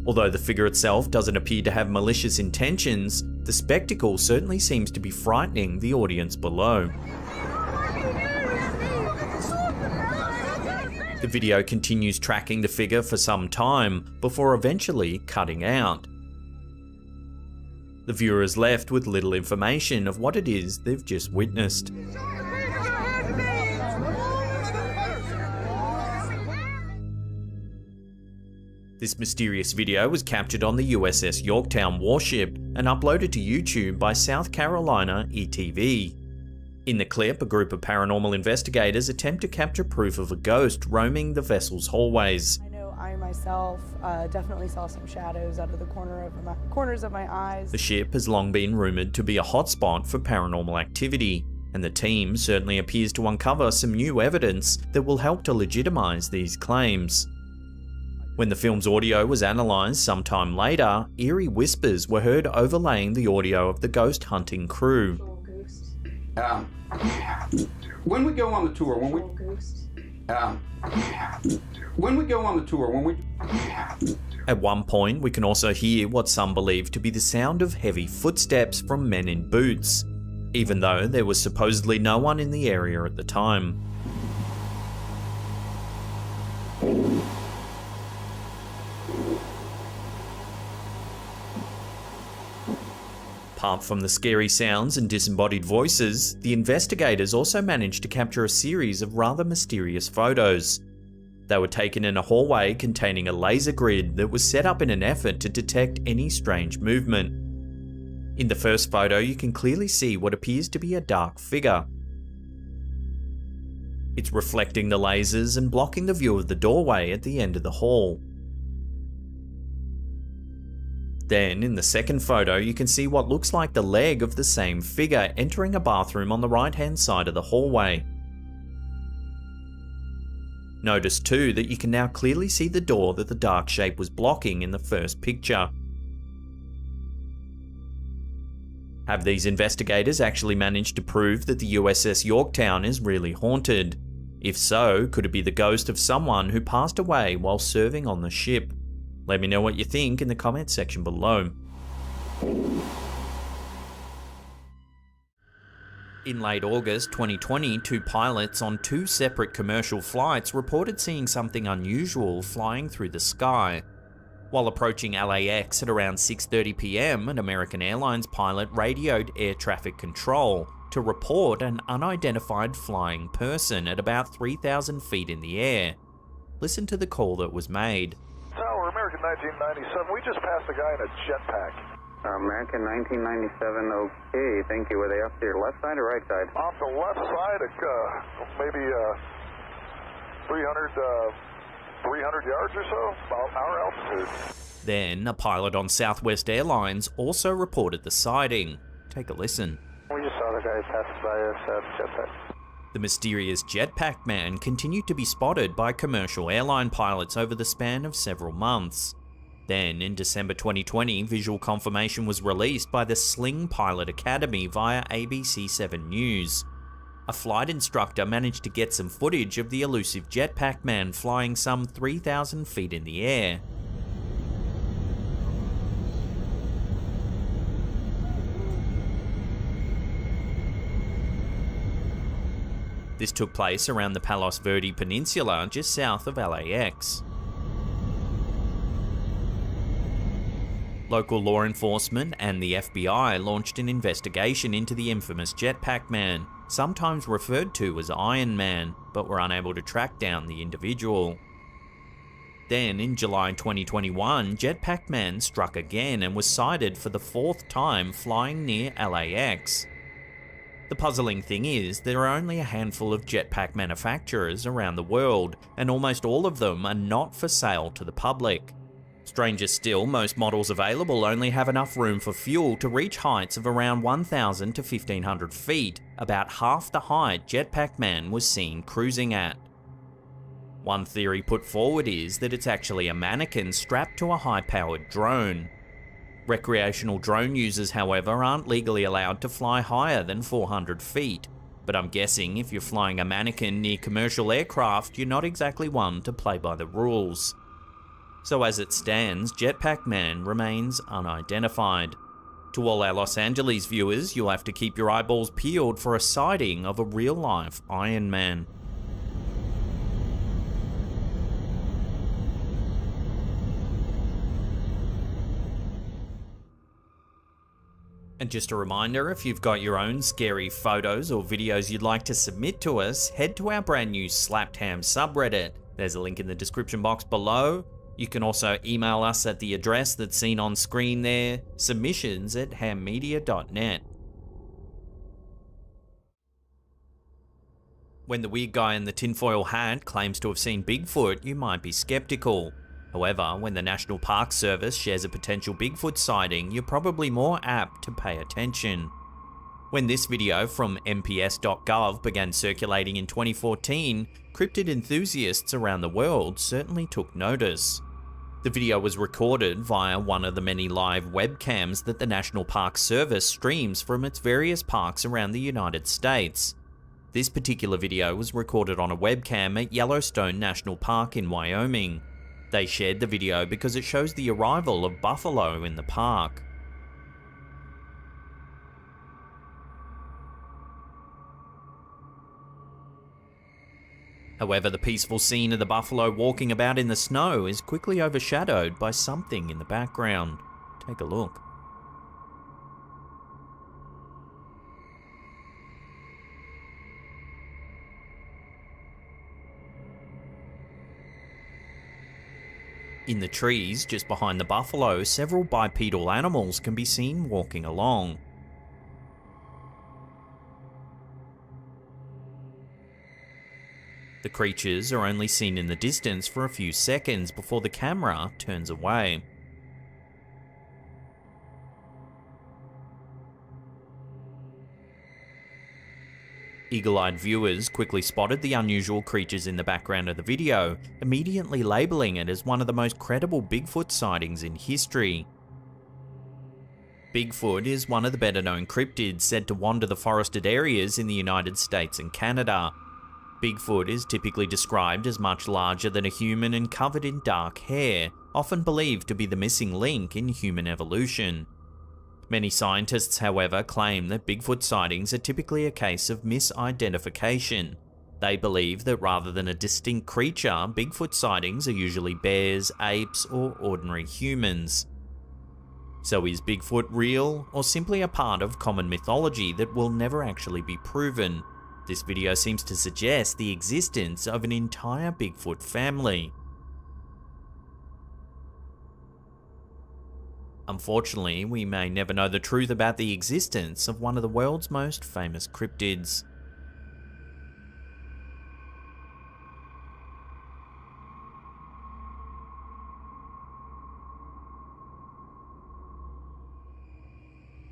[SPEAKER 1] Although the figure itself doesn't appear to have malicious intentions, the spectacle certainly seems to be frightening the audience below. The video continues tracking the figure for some time before eventually cutting out. The viewer is left with little information of what it is they've just witnessed. This mysterious video was captured on the USS Yorktown warship and uploaded to YouTube by South Carolina ETV. In the clip, a group of paranormal investigators attempt to capture proof of a ghost roaming the vessel's hallways.
[SPEAKER 10] I know I myself definitely saw some shadows out of the corners of my eyes.
[SPEAKER 1] The ship has long been rumoured to be a hotspot for paranormal activity, and the team certainly appears to uncover some new evidence that will help to legitimise these claims. When the film's audio was analysed sometime later, eerie whispers were heard overlaying the audio of the ghost hunting crew.
[SPEAKER 11] When we go on the tour, When we go on the tour,
[SPEAKER 1] At one point, we can also hear what some believe to be the sound of heavy footsteps from men in boots, even though there was supposedly no one in the area at the time. Apart from the scary sounds and disembodied voices, the investigators also managed to capture a series of rather mysterious photos. They were taken in a hallway containing a laser grid that was set up in an effort to detect any strange movement. In the first photo, you can clearly see what appears to be a dark figure. It's reflecting the lasers and blocking the view of the doorway at the end of the hall. Then, in the second photo, you can see what looks like the leg of the same figure entering a bathroom on the right-hand side of the hallway. Notice too that you can now clearly see the door that the dark shape was blocking in the first picture. Have these investigators actually managed to prove that the USS Yorktown is really haunted? If so, could it be the ghost of someone who passed away while serving on the ship? Let me know what you think in the comment section below. In late August 2020, two pilots on two separate commercial flights reported seeing something unusual flying through the sky. While approaching LAX at around 6:30 PM, an American Airlines pilot radioed air traffic control to report an unidentified flying person at about 3,000 feet in the air. Listen to the call that was made.
[SPEAKER 13] Tower, American 1997, we just passed a guy in a jetpack.
[SPEAKER 16] American 1997, okay, thank you. Were they off to your left side or right side?
[SPEAKER 13] Off the left side, maybe 300 yards or so, about our altitude.
[SPEAKER 1] Then, a pilot on Southwest Airlines also reported the sighting. Take a listen.
[SPEAKER 13] We just saw the guy pass by us jetpack.
[SPEAKER 1] The mysterious jetpack man continued to be spotted by commercial airline pilots over the span of several months. Then, in December 2020, visual confirmation was released by the Sling Pilot Academy via ABC 7 News. A flight instructor managed to get some footage of the elusive jetpack man flying some 3,000 feet in the air. This took place around the Palos Verdes Peninsula, just south of LAX. Local law enforcement and the FBI launched an investigation into the infamous jetpack man, sometimes referred to as Iron Man, but were unable to track down the individual. Then, in July 2021, Jetpack Man struck again and was sighted for the fourth time flying near LAX. The puzzling thing is, there are only a handful of jetpack manufacturers around the world, and almost all of them are not for sale to the public. Stranger still, most models available only have enough room for fuel to reach heights of around 1,000 to 1,500 feet, about half the height Jetpack Man was seen cruising at. One theory put forward is that it's actually a mannequin strapped to a high-powered drone. Recreational drone users, however, aren't legally allowed to fly higher than 400 feet, but I'm guessing if you're flying a mannequin near commercial aircraft, you're not exactly one to play by the rules. So as it stands, Jetpack Man remains unidentified. To all our Los Angeles viewers, you'll have to keep your eyeballs peeled for a sighting of a real-life Iron Man. And just a reminder, if you've got your own scary photos or videos you'd like to submit to us, head to our brand new Slapped Ham subreddit. There's a link in the description box below. You can also email us at the address that's seen on screen there, submissions@hammedia.net. When the weird guy in the tinfoil hat claims to have seen Bigfoot, you might be skeptical. However, when the National Park Service shares a potential Bigfoot sighting, you're probably more apt to pay attention. When this video from mps.gov began circulating in 2014, cryptid enthusiasts around the world certainly took notice. The video was recorded via one of the many live webcams that the National Park Service streams from its various parks around the United States. This particular video was recorded on a webcam at Yellowstone National Park in Wyoming. They shared the video because it shows the arrival of buffalo in the park. However, the peaceful scene of the buffalo walking about in the snow is quickly overshadowed by something in the background. Take a look. In the trees just behind the buffalo, several bipedal animals can be seen walking along. The creatures are only seen in the distance for a few seconds before the camera turns away. Eagle-eyed viewers quickly spotted the unusual creatures in the background of the video, immediately labeling it as one of the most credible Bigfoot sightings in history. Bigfoot is one of the better-known cryptids said to wander the forested areas in the United States and Canada. Bigfoot is typically described as much larger than a human and covered in dark hair, often believed to be the missing link in human evolution. Many scientists, however, claim that Bigfoot sightings are typically a case of misidentification. They believe that rather than a distinct creature, Bigfoot sightings are usually bears, apes, or ordinary humans. So is Bigfoot real, or simply a part of common mythology that will never actually be proven? This video seems to suggest the existence of an entire Bigfoot family. Unfortunately, we may never know the truth about the existence of one of the world's most famous cryptids.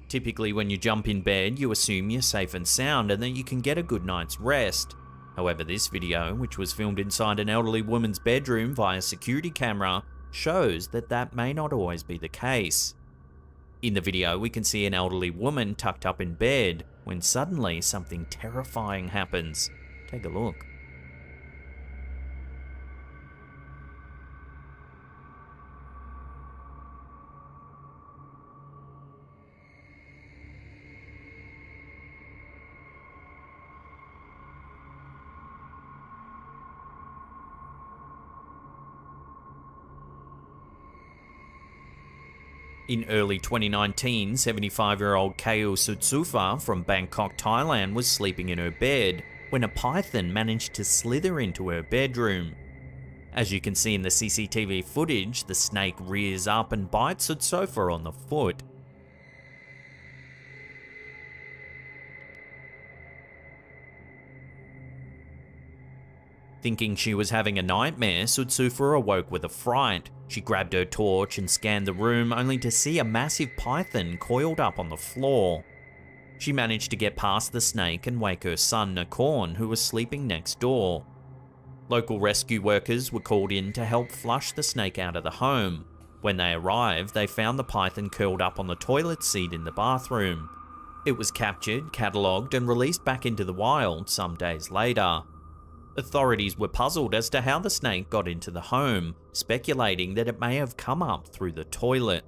[SPEAKER 1] Typically, when you jump in bed, you assume you're safe and sound and that you can get a good night's rest. However, this video, which was filmed inside an elderly woman's bedroom via security camera, shows that that may not always be the case. In the video, we can see an elderly woman tucked up in bed when suddenly something terrifying happens. Take a look. In early 2019, 75-year-old Keo Sutsufa from Bangkok, Thailand was sleeping in her bed when a python managed to slither into her bedroom. As you can see in the CCTV footage, the snake rears up and bites Sutsufa on the foot. Thinking she was having a nightmare, Sutsufa awoke with a fright. She grabbed her torch and scanned the room only to see a massive python coiled up on the floor. She managed to get past the snake and wake her son Nakorn, who was sleeping next door. Local rescue workers were called in to help flush the snake out of the home. When they arrived, they found the python curled up on the toilet seat in the bathroom. It was captured, catalogued, and released back into the wild some days later. Authorities were puzzled as to how the snake got into the home, speculating that it may have come up through the toilet.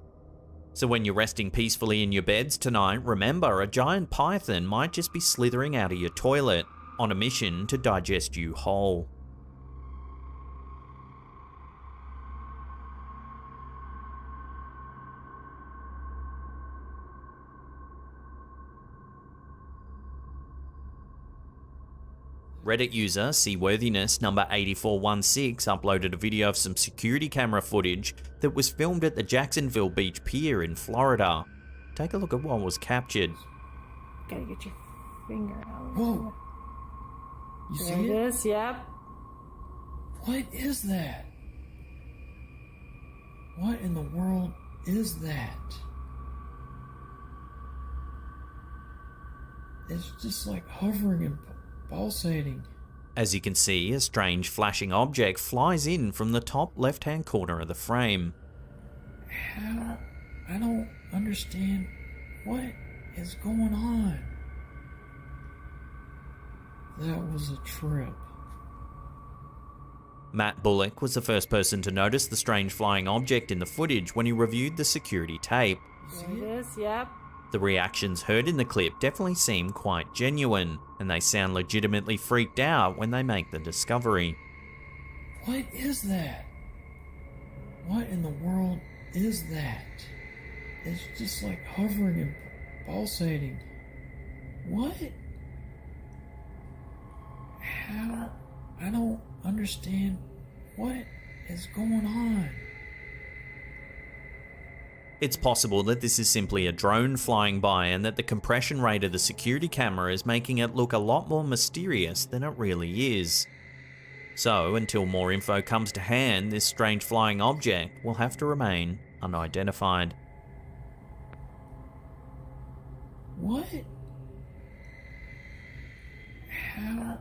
[SPEAKER 1] So when you're resting peacefully in your beds tonight, remember a giant python might just be slithering out of your toilet, on a mission to digest you whole. Reddit user Seaworthiness number 8416 uploaded a video of some security camera footage that was filmed at the Jacksonville Beach Pier in Florida. Take a look at what was captured.
[SPEAKER 14] Gotta get your finger out.
[SPEAKER 3] Whoa! You see it?
[SPEAKER 14] There it is, yep.
[SPEAKER 3] What is that? What in the world is that? It's just like hovering and pulsating.
[SPEAKER 1] As you can see, a strange flashing object flies in from the top left-hand corner of the frame.
[SPEAKER 3] I don't understand what is going on. That was a trip.
[SPEAKER 1] Matt Bullock was the first person to notice the strange flying object in the footage when he reviewed the security tape.
[SPEAKER 18] There it is, yep.
[SPEAKER 1] The reactions heard in the clip definitely seem quite genuine, and they sound legitimately freaked out when they make the discovery.
[SPEAKER 3] What is that? What in the world is that? It's just like hovering and pulsating. What? How? I don't understand what is going on.
[SPEAKER 1] It's possible that this is simply a drone flying by and that the compression rate of the security camera is making it look a lot more mysterious than it really is. So, until more info comes to hand, this strange flying object will have to remain unidentified.
[SPEAKER 3] What? How?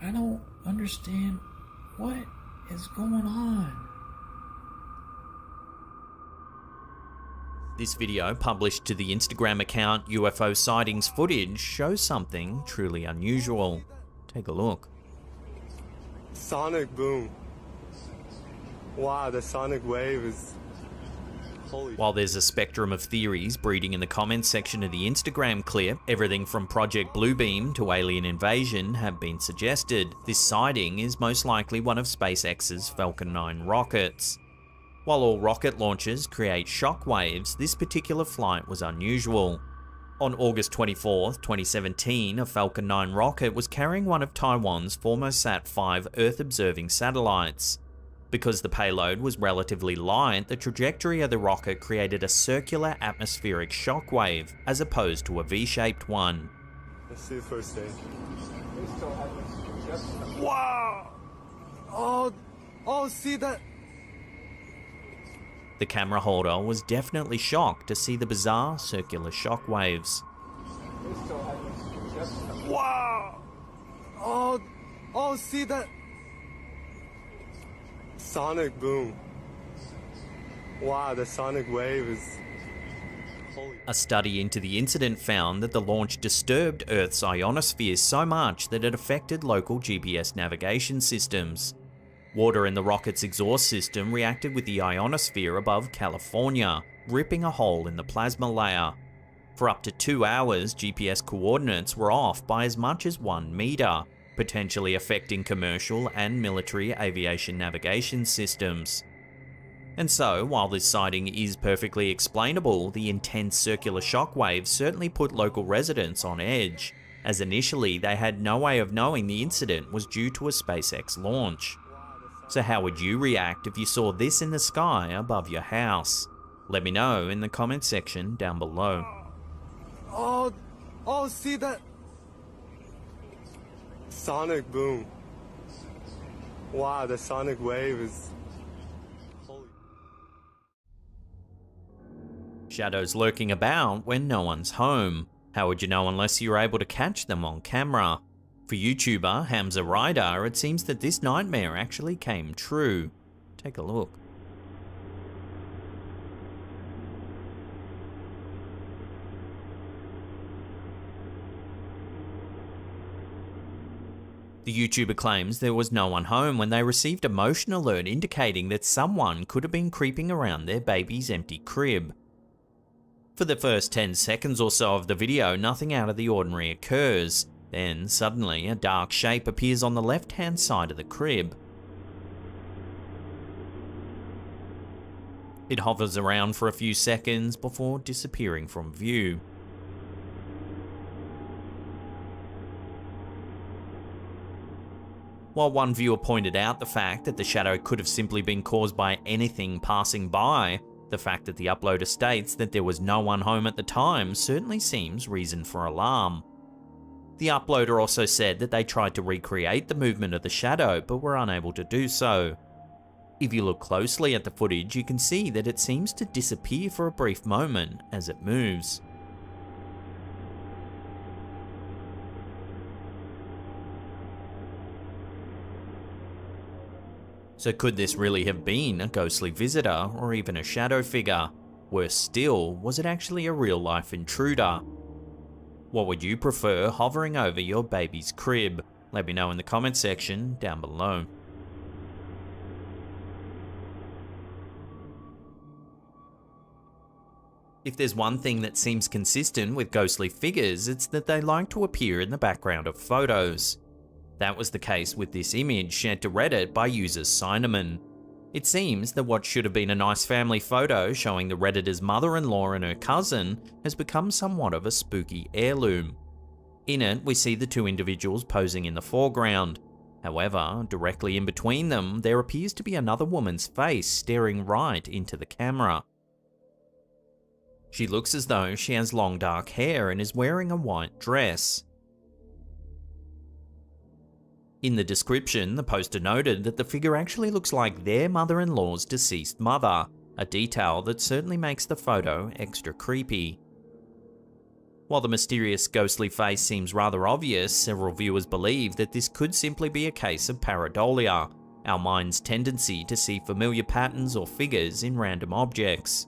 [SPEAKER 3] I don't understand what is going on.
[SPEAKER 1] This video, published to the Instagram account UFO Sightings Footage, shows something truly unusual. Take a look.
[SPEAKER 8] Sonic boom. Wow, the sonic wave is... Holy...
[SPEAKER 1] While there's a spectrum of theories breeding in the comments section of the Instagram clip, everything from Project Bluebeam to alien invasion have been suggested. This sighting is most likely one of SpaceX's Falcon 9 rockets. While all rocket launches create shock waves, this particular flight was unusual. On August 24, 2017, a Falcon 9 rocket was carrying one of Taiwan's Formosat 5 Earth-observing satellites. Because the payload was relatively light, the trajectory of the rocket created a circular atmospheric shockwave, as opposed to a V-shaped one.
[SPEAKER 8] Let's see the first stage. Wow! Oh, see that?
[SPEAKER 1] The camera holder was definitely shocked to see the bizarre circular shockwaves.
[SPEAKER 8] Wow! Oh, see that? Sonic boom. Wow, the sonic wave is... Holy...
[SPEAKER 1] A study into the incident found that the launch disturbed Earth's ionosphere so much that it affected local GPS navigation systems. Water in the rocket's exhaust system reacted with the ionosphere above California, ripping a hole in the plasma layer. For up to 2 hours, GPS coordinates were off by as much as 1 meter, potentially affecting commercial and military aviation navigation systems. And so, while this sighting is perfectly explainable, the intense circular shockwaves certainly put local residents on edge, as initially they had no way of knowing the incident was due to a SpaceX launch. So how would you react if you saw this in the sky above your house? Let me know in the comment section down below.
[SPEAKER 8] Oh, see that? Sonic boom. Wow, the sonic wave is... Holy...
[SPEAKER 1] Shadows lurking about when no one's home. How would you know unless you were able to catch them on camera? For YouTuber Hamza Ryder, it seems that this nightmare actually came true. Take a look. The YouTuber claims there was no one home when they received a motion alert indicating that someone could have been creeping around their baby's empty crib. For the first 10 seconds or so of the video, nothing out of the ordinary occurs. Then, suddenly, a dark shape appears on the left-hand side of the crib. It hovers around for a few seconds before disappearing from view. While one viewer pointed out the fact that the shadow could have simply been caused by anything passing by, the fact that the uploader states that there was no one home at the time certainly seems reason for alarm. The uploader also said that they tried to recreate the movement of the shadow but were unable to do so. If you look closely at the footage, you can see that it seems to disappear for a brief moment as it moves. So could this really have been a ghostly visitor or even a shadow figure? Worse still, was it actually a real-life intruder? What would you prefer hovering over your baby's crib? Let me know in the comment section down below. If there's one thing that seems consistent with ghostly figures, it's that they like to appear in the background of photos. That was the case with this image shared to Reddit by user Cinnamon. It seems that what should have been a nice family photo showing the Redditor's mother-in-law and her cousin has become somewhat of a spooky heirloom. In it, we see the two individuals posing in the foreground. However, directly in between them, there appears to be another woman's face staring right into the camera. She looks as though she has long dark hair and is wearing a white dress. In the description, the poster noted that the figure actually looks like their mother-in-law's deceased mother, a detail that certainly makes the photo extra creepy. While the mysterious ghostly face seems rather obvious, several viewers believe that this could simply be a case of pareidolia, our mind's tendency to see familiar patterns or figures in random objects.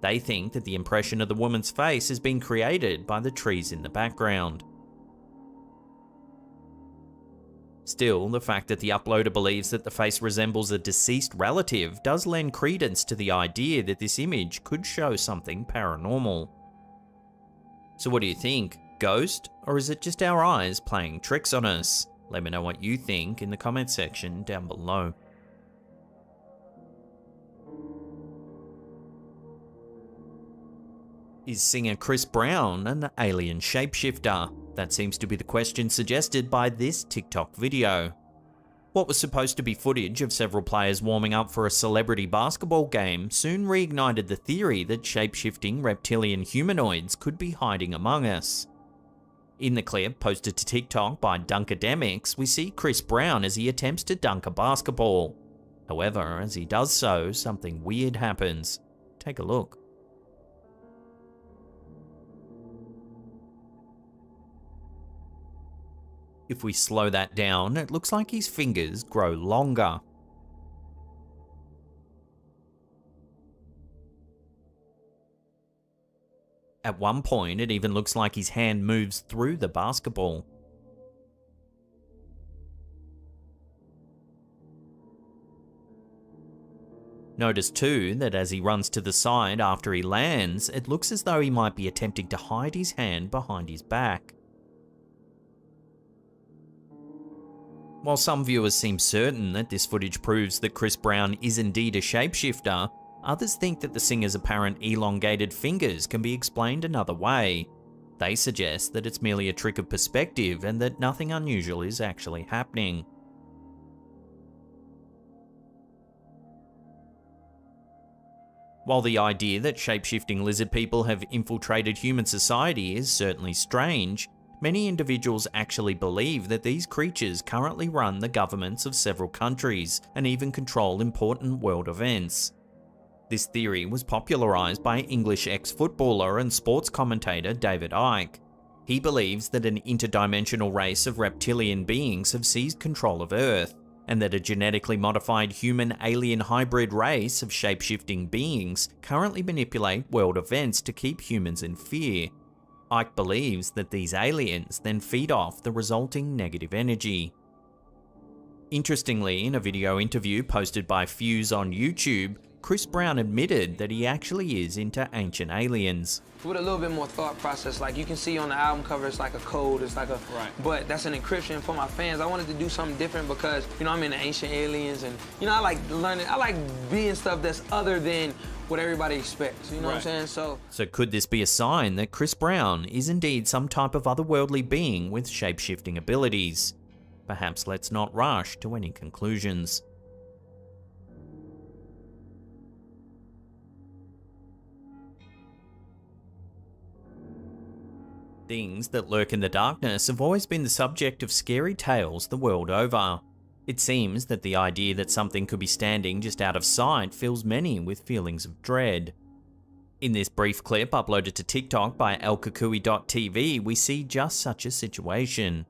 [SPEAKER 1] They think that the impression of the woman's face has been created by the trees in the background. Still, the fact that the uploader believes that the face resembles a deceased relative does lend credence to the idea that this image could show something paranormal. So what do you think? Ghost? Or is it just our eyes playing tricks on us? Let me know what you think in the comment section down below. Is singer Chris Brown an alien shapeshifter? That seems to be the question suggested by this TikTok video. What was supposed to be footage of several players warming up for a celebrity basketball game soon reignited the theory that shape-shifting reptilian humanoids could be hiding among us. In the clip posted to TikTok by Dunkademics, we see Chris Brown as he attempts to dunk a basketball. However, as he does so, something weird happens. Take a look. If we slow that down, it looks like his fingers grow longer. At one point, it even looks like his hand moves through the basketball. Notice too that as he runs to the side after he lands, it looks as though he might be attempting to hide his hand behind his back. While some viewers seem certain that this footage proves that Chris Brown is indeed a shapeshifter, others think that the singer's apparent elongated fingers can be explained another way. They suggest that it's merely a trick of perspective and that nothing unusual is actually happening. While the idea that shapeshifting lizard people have infiltrated human society is certainly strange, many individuals actually believe that these creatures currently run the governments of several countries and even control important world events. This theory was popularized by English ex-footballer and sports commentator David Icke. He believes that an interdimensional race of reptilian beings have seized control of Earth, and that a genetically modified human-alien hybrid race of shape-shifting beings currently manipulate world events to keep humans in fear. Icke believes that these aliens then feed off the resulting negative energy. Interestingly, in a video interview posted by Fuse on YouTube, Chris Brown admitted that he actually is into ancient aliens.
[SPEAKER 2] With a little bit more thought process, like you can see on the album cover, it's like a code, it's like a, but that's an encryption for my fans. I wanted to do something different because, you know, I'm into ancient aliens and, you know, I like learning, I like being stuff that's other than what everybody expects, you know what I'm saying? So
[SPEAKER 1] could this be a sign that Chris Brown is indeed some type of otherworldly being with shape-shifting abilities? Perhaps let's not rush to any conclusions. Things that lurk in the darkness have always been the subject of scary tales the world over. It seems that the idea that something could be standing just out of sight fills many with feelings of dread. In this brief clip uploaded to TikTok by elkukui.tv, we see just such a situation.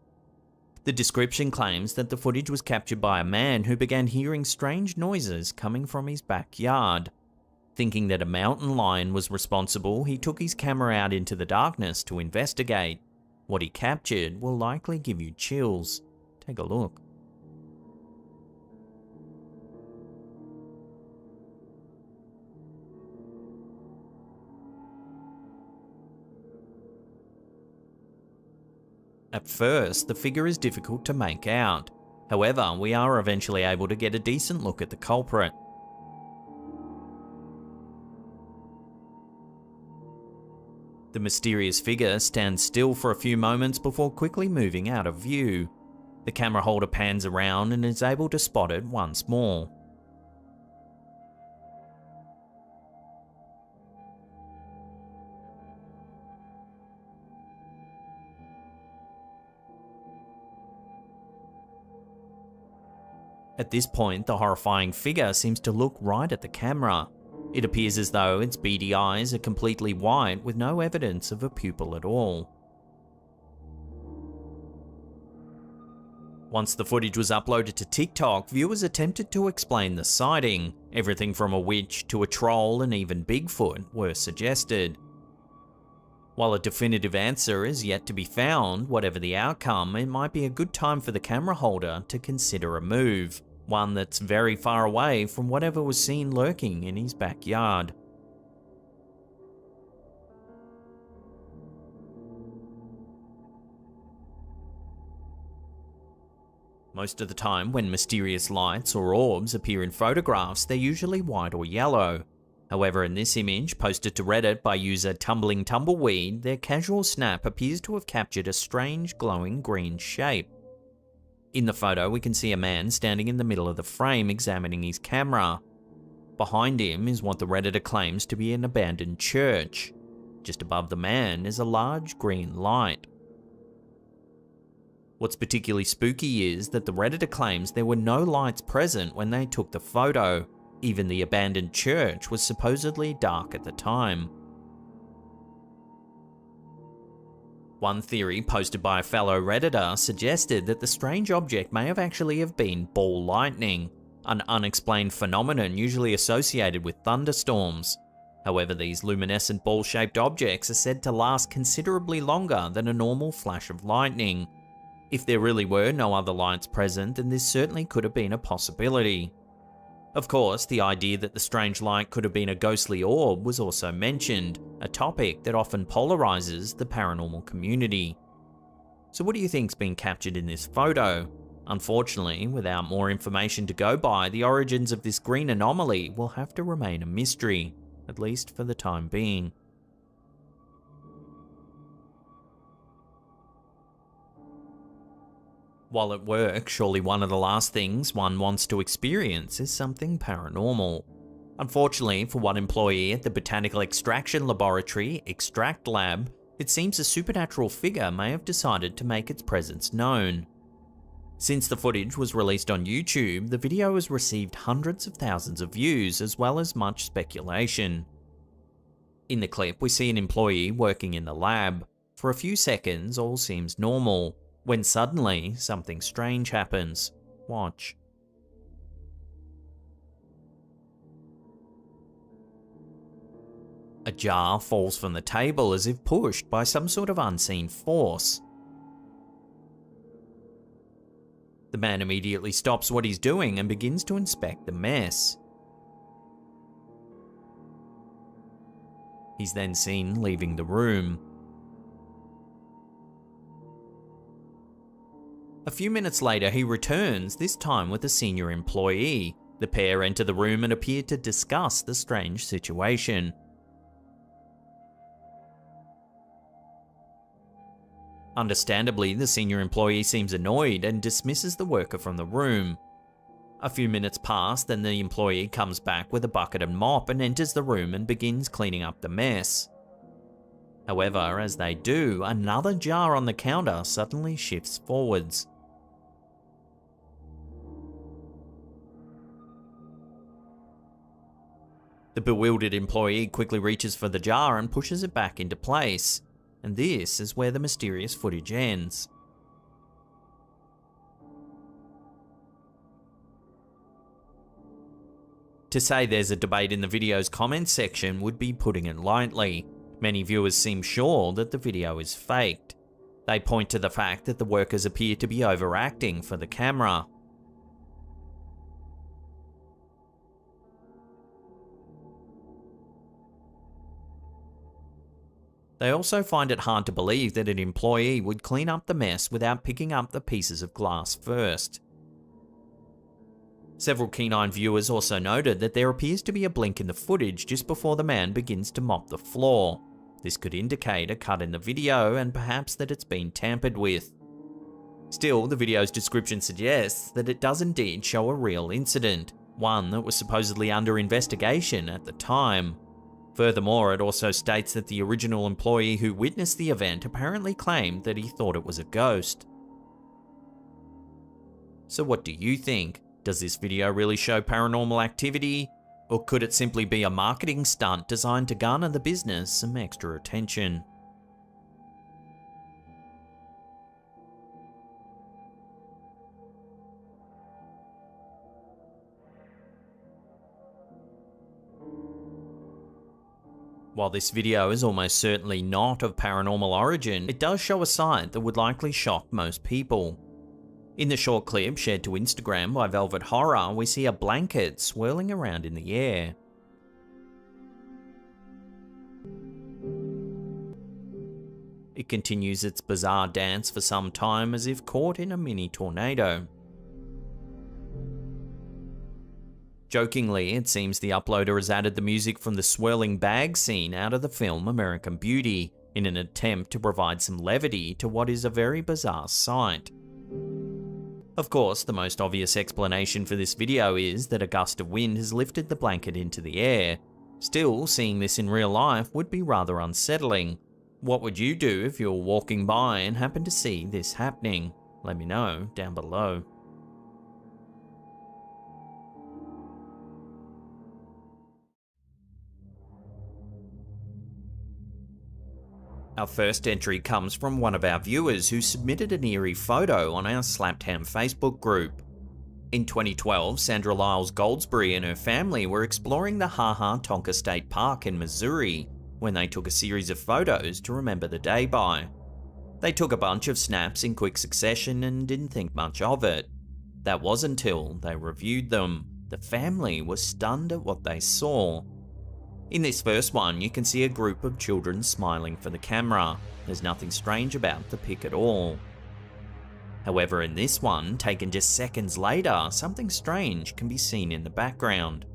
[SPEAKER 1] The description claims that the footage was captured by a man who began hearing strange noises coming from his backyard. Thinking that a mountain lion was responsible, he took his camera out into the darkness to investigate. What he captured will likely give you chills. Take a look. At first, the figure is difficult to make out. However, we are eventually able to get a decent look at the culprit. The mysterious figure stands still for a few moments before quickly moving out of view. The camera holder pans around and is able to spot it once more. At this point, the horrifying figure seems to look right at the camera. It appears as though its beady eyes are completely white with no evidence of a pupil at all. Once the footage was uploaded to TikTok, viewers attempted to explain the sighting. Everything from a witch to a troll and even Bigfoot were suggested. While a definitive answer is yet to be found, whatever the outcome, it might be a good time for the camera holder to consider a move. One that's very far away from whatever was seen lurking in his backyard. Most of the time, when mysterious lights or orbs appear in photographs, they're usually white or yellow. However, in this image, posted to Reddit by user Tumbling Tumbleweed, their casual snap appears to have captured a strange glowing green shape. In the photo, we can see a man standing in the middle of the frame examining his camera. Behind him is what the Redditor claims to be an abandoned church. Just above the man is a large green light. What's particularly spooky is that the Redditor claims there were no lights present when they took the photo. Even the abandoned church was supposedly dark at the time. One theory posted by a fellow Redditor suggested that the strange object may have actually been ball lightning, an unexplained phenomenon usually associated with thunderstorms. However, these luminescent ball-shaped objects are said to last considerably longer than a normal flash of lightning. If there really were no other lights present, then this certainly could have been a possibility. Of course, the idea that the strange light could have been a ghostly orb was also mentioned, a topic that often polarizes the paranormal community. So what do you think's been captured in this photo? Unfortunately, without more information to go by, the origins of this green anomaly will have to remain a mystery, at least for the time being. While at work, surely one of the last things one wants to experience is something paranormal. Unfortunately, for one employee at the Botanical Extraction Laboratory, Extract Lab, it seems a supernatural figure may have decided to make its presence known. Since the footage was released on YouTube, the video has received hundreds of thousands of views as well as much speculation. In the clip, we see an employee working in the lab. For a few seconds, all seems normal, when suddenly, something strange happens. Watch. A jar falls from the table as if pushed by some sort of unseen force. The man immediately stops what he's doing and begins to inspect the mess. He's then seen leaving the room. A few minutes later, he returns, this time with a senior employee. The pair enter the room and appear to discuss the strange situation. Understandably, the senior employee seems annoyed and dismisses the worker from the room. A few minutes pass, then the employee comes back with a bucket and mop and enters the room and begins cleaning up the mess. However, as they do, another jar on the counter suddenly shifts forwards. The bewildered employee quickly reaches for the jar and pushes it back into place. And this is where the mysterious footage ends. To say there's a debate in the video's comments section would be putting it lightly. Many viewers seem sure that the video is faked. They point to the fact that the workers appear to be overacting for the camera. They also find it hard to believe that an employee would clean up the mess without picking up the pieces of glass first. Several keen-eyed viewers also noted that there appears to be a blink in the footage just before the man begins to mop the floor. This could indicate a cut in the video and perhaps that it's been tampered with. Still, the video's description suggests that it does indeed show a real incident, one that was supposedly under investigation at the time. Furthermore, it also states that the original employee who witnessed the event apparently claimed that he thought it was a ghost. So what do you think? Does this video really show paranormal activity? Or could it simply be a marketing stunt designed to garner the business some extra attention? While this video is almost certainly not of paranormal origin, it does show a sight that would likely shock most people. In the short clip shared to Instagram by Velvet Horror, we see a blanket swirling around in the air. It continues its bizarre dance for some time as if caught in a mini tornado. Jokingly, it seems the uploader has added the music from the swirling bag scene out of the film American Beauty, in an attempt to provide some levity to what is a very bizarre sight. Of course, the most obvious explanation for this video is that a gust of wind has lifted the blanket into the air. Still, seeing this in real life would be rather unsettling. What would you do if you were walking by and happened to see this happening? Let me know down below. Our first entry comes from one of our viewers who submitted an eerie photo on our Slapped Ham Facebook group. In 2012, Sandra Lyles Goldsberry and her family were exploring the Ha Ha Tonka State Park in Missouri when they took a series of photos to remember the day by. They took a bunch of snaps in quick succession and didn't think much of it. That was until they reviewed them. The family was stunned at what they saw. In this first one, you can see a group of children smiling for the camera. There's nothing strange about the pic at all. However, in this one, taken just seconds later, something strange can be seen in the background.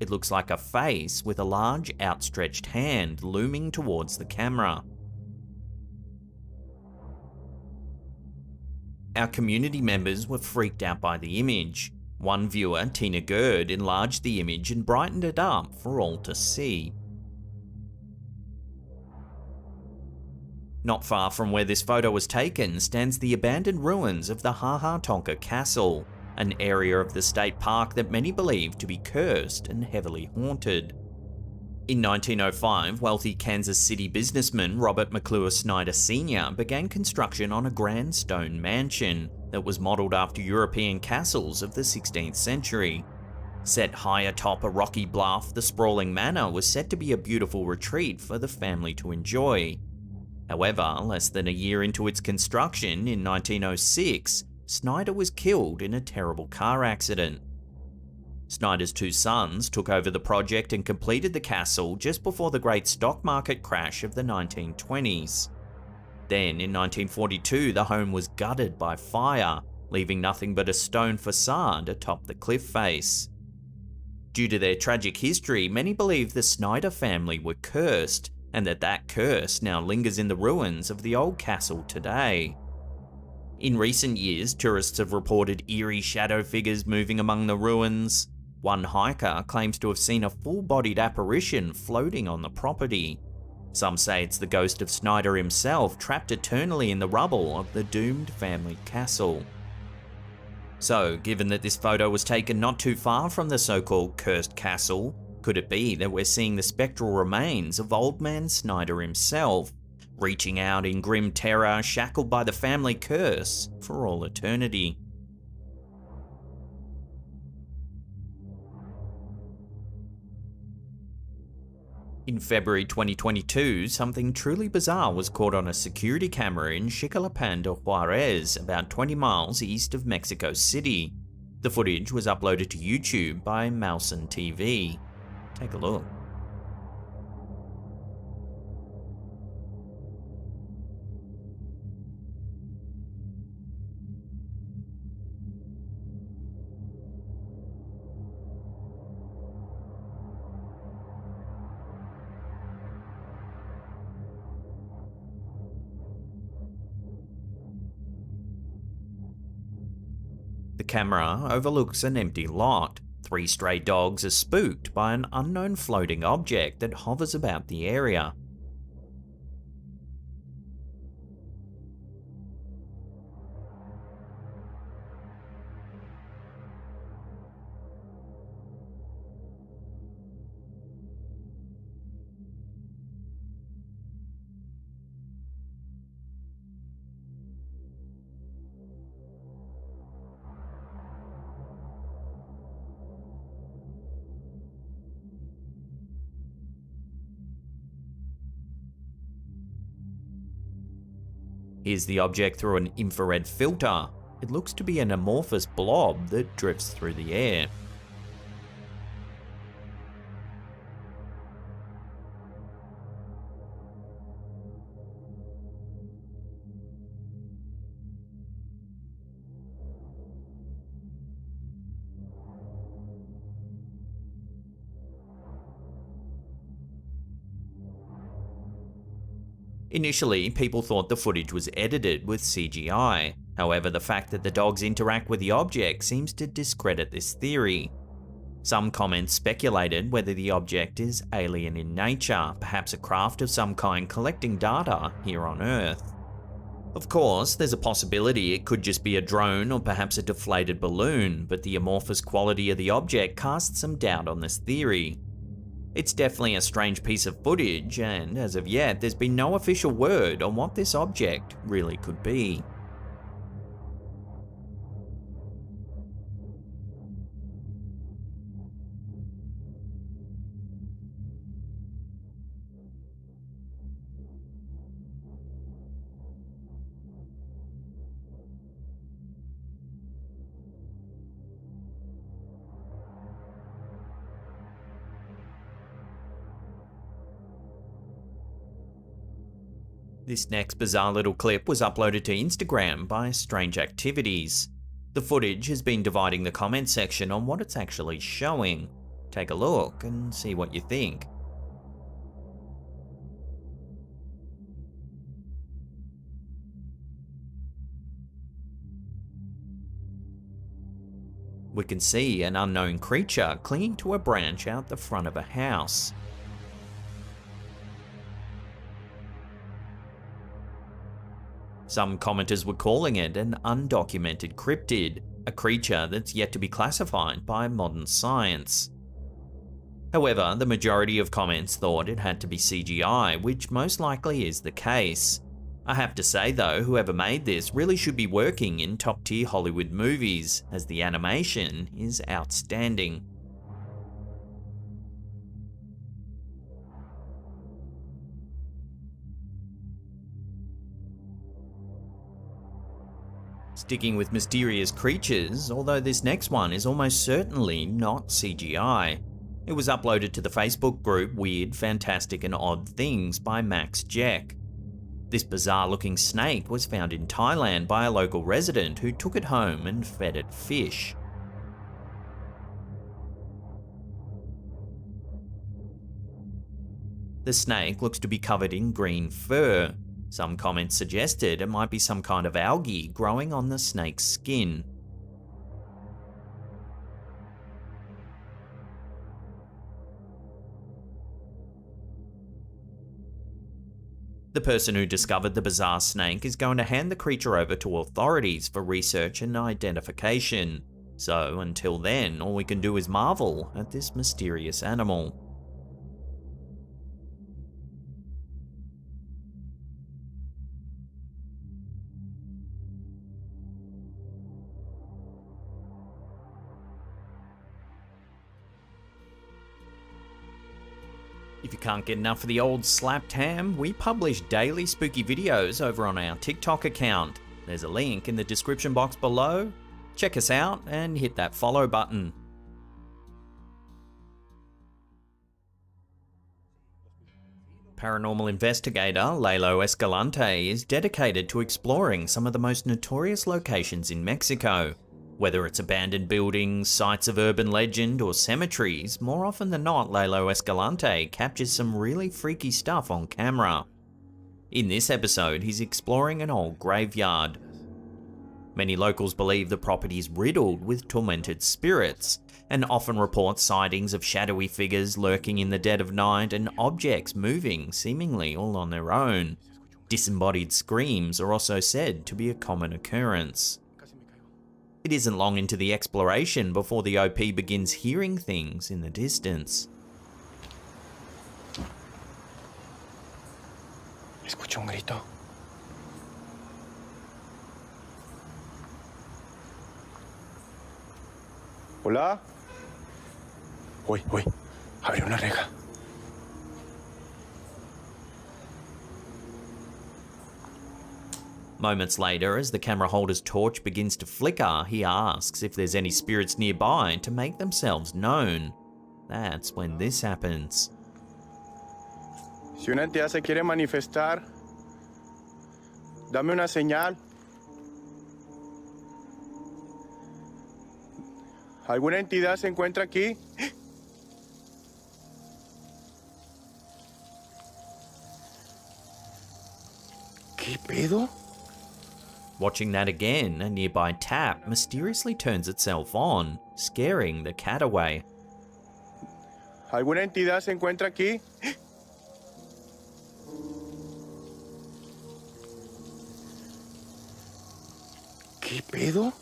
[SPEAKER 1] It looks like a face with a large outstretched hand looming towards the camera. Our community members were freaked out by the image. One viewer, Tina Gerd, enlarged the image and brightened it up for all to see. Not far from where this photo was taken stands the abandoned ruins of the Ha Ha Tonka Castle, an area of the state park that many believe to be cursed and heavily haunted. In 1905, wealthy Kansas City businessman Robert McClure Snyder Sr. began construction on a grand stone mansion that was modelled after European castles of the 16th century. Set high atop a rocky bluff, the sprawling manor was said to be a beautiful retreat for the family to enjoy. However, less than a year into its construction in 1906, Snyder was killed in a terrible car accident. Snyder's two sons took over the project and completed the castle just before the great stock market crash of the 1920s. Then, in 1942, the home was gutted by fire, leaving nothing but a stone facade atop the cliff face. Due to their tragic history, many believe the Snyder family were cursed, and that curse now lingers in the ruins of the old castle today. In recent years, tourists have reported eerie shadow figures moving among the ruins. One hiker claims to have seen a full-bodied apparition floating on the property. Some say it's the ghost of Snyder himself, trapped eternally in the rubble of the doomed family castle. So, given that this photo was taken not too far from the so-called cursed castle, could it be that we're seeing the spectral remains of Old Man Snyder himself, reaching out in grim terror, shackled by the family curse for all eternity? In February 2022, something truly bizarre was caught on a security camera in Xicalapan de Juarez, about 20 miles east of Mexico City. The footage was uploaded to YouTube by Mousen TV. Take a look. The camera overlooks an empty lot. 3 stray dogs are spooked by an unknown floating object that hovers about the area. Here's the object through an infrared filter. It looks to be an amorphous blob that drifts through the air. Initially, people thought the footage was edited with CGI. However, the fact that the dogs interact with the object seems to discredit this theory. Some comments speculated whether the object is alien in nature, perhaps a craft of some kind collecting data here on Earth. Of course, there's a possibility it could just be a drone or perhaps a deflated balloon, but the amorphous quality of the object casts some doubt on this theory. It's definitely a strange piece of footage, and as of yet, there's been no official word on what this object really could be. This next bizarre little clip was uploaded to Instagram by Strange Activities. The footage has been dividing the comment section on what it's actually showing. Take a look and see what you think. We can see an unknown creature clinging to a branch out the front of a house. Some commenters were calling it an undocumented cryptid, a creature that's yet to be classified by modern science. However, the majority of comments thought it had to be CGI, which most likely is the case. I have to say though, whoever made this really should be working in top-tier Hollywood movies, as the animation is outstanding. Sticking with mysterious creatures, although this next one is almost certainly not CGI. It was uploaded to the Facebook group Weird, Fantastic and Odd Things by Max Jack. This bizarre looking snake was found in Thailand by a local resident who took it home and fed it fish. The snake looks to be covered in green fur. Some comments suggested it might be some kind of algae growing on the snake's skin. The person who discovered the bizarre snake is going to hand the creature over to authorities for research and identification. So until then, all we can do is marvel at this mysterious animal. If you can't get enough of the old slapped ham, we publish daily spooky videos over on our TikTok account. There's a link in the description box below. Check us out and hit that follow button. Paranormal investigator Lalo Escalante is dedicated to exploring some of the most notorious locations in Mexico. Whether it's abandoned buildings, sites of urban legend, or cemeteries, more often than not, Lalo Escalante captures some really freaky stuff on camera. In this episode, he's exploring an old graveyard. Many locals believe the property is riddled with tormented spirits, and often report sightings of shadowy figures lurking in the dead of night and objects moving seemingly all on their own. Disembodied screams are also said to be a common occurrence. It isn't long into the exploration before the OP begins hearing things in the distance.
[SPEAKER 17] Escucho un grito. Hola. Uy, abrió una reja.
[SPEAKER 1] Moments later, as the camera holder's torch begins to flicker, he asks if there's any spirits nearby to make themselves known. That's when this happens.
[SPEAKER 17] Si una entidad se quiere manifestar, dame una señal. ¿Alguna entidad se encuentra aquí? ¿Qué pedo?
[SPEAKER 1] Watching that again, a nearby tap mysteriously turns itself on, scaring the cat away.
[SPEAKER 17] ¿Alguna entidad se encuentra aquí? ¿Qué pedo?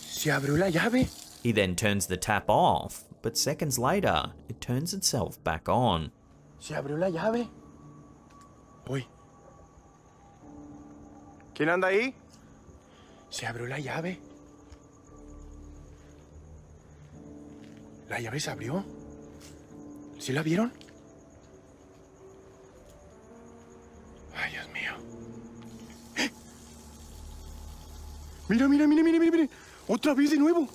[SPEAKER 17] Se abrió la llave.
[SPEAKER 1] He then turns the tap off, but seconds later, it turns itself back on.
[SPEAKER 17] Se abrió la llave. Uy. ¿Quién anda ahí? Se abrió la llave. La llave se abrió. ¿Sí la vieron? Ay, Dios mío. Mira. Otra vez de nuevo.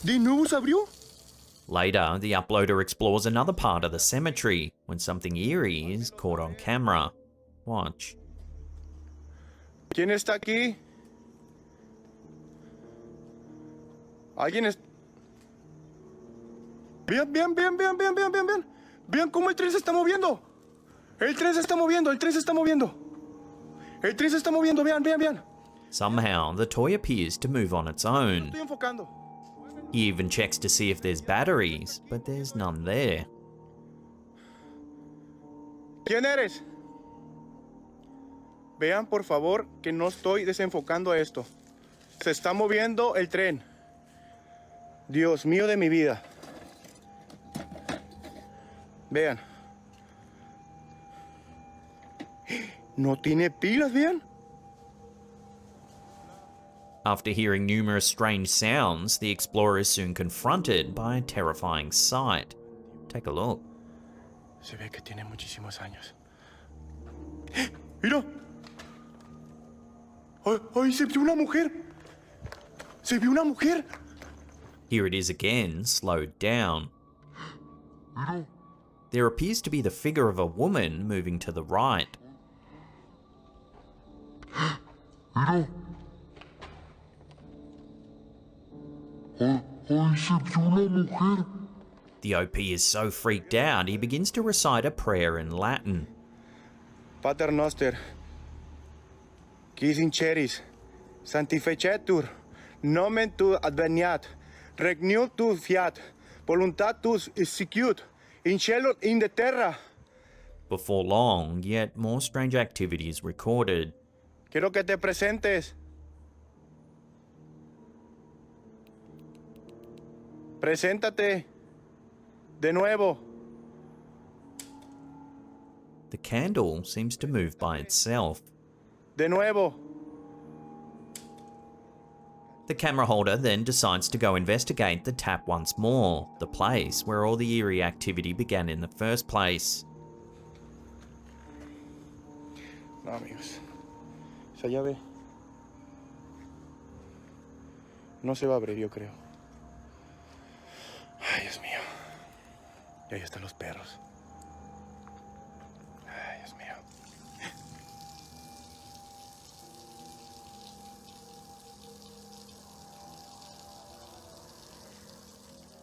[SPEAKER 17] ¿De nuevo se abrió?
[SPEAKER 1] Later, the uploader explores another part of the cemetery when something eerie is caught on camera. Watch.
[SPEAKER 17] ¿Quién está aquí? ¿Alguien es...? Vean. Vean cómo el tren se está moviendo. El tren se está moviendo, vean.
[SPEAKER 1] Somehow, the toy appears to move on its own.
[SPEAKER 17] Estoy enfocando.
[SPEAKER 1] He even checks to see if there's batteries, but there's none there.
[SPEAKER 17] ¿Quién eres? Vean, por favor, que no estoy desenfocando esto. Se está moviendo el tren. Dios mío de mi vida. Vean. No tiene pilas, vean.
[SPEAKER 1] After hearing numerous strange sounds, the explorer is soon confronted by a terrifying sight. Take a look.
[SPEAKER 17] Se ve que tiene muchísimos años. ¡Mira! ¡Ay, se vio una mujer! ¡Se vio una mujer!
[SPEAKER 1] Here it is again, slowed down. There appears to be the figure of a woman moving to the right. The OP is so freaked out, he begins to recite a prayer in Latin.
[SPEAKER 17] Pater noster, quis in ceris, sanctificetur, nomen tu adveniat, regnum tu fiat, voluntatus sicut, in cielo in the terra.
[SPEAKER 1] Before long, yet more strange activity is recorded.
[SPEAKER 17] Quiero que te presentes. Preséntate. De nuevo.
[SPEAKER 1] The candle seems to move by itself.
[SPEAKER 17] De nuevo.
[SPEAKER 1] The camera holder then decides to go investigate the tap once more, the place where all the eerie activity began in the first place.
[SPEAKER 17] No, amigos. Esa llave no se va a abrir, yo creo. Ay, Dios mío. Y ahí están los perros. Ay, Dios mío.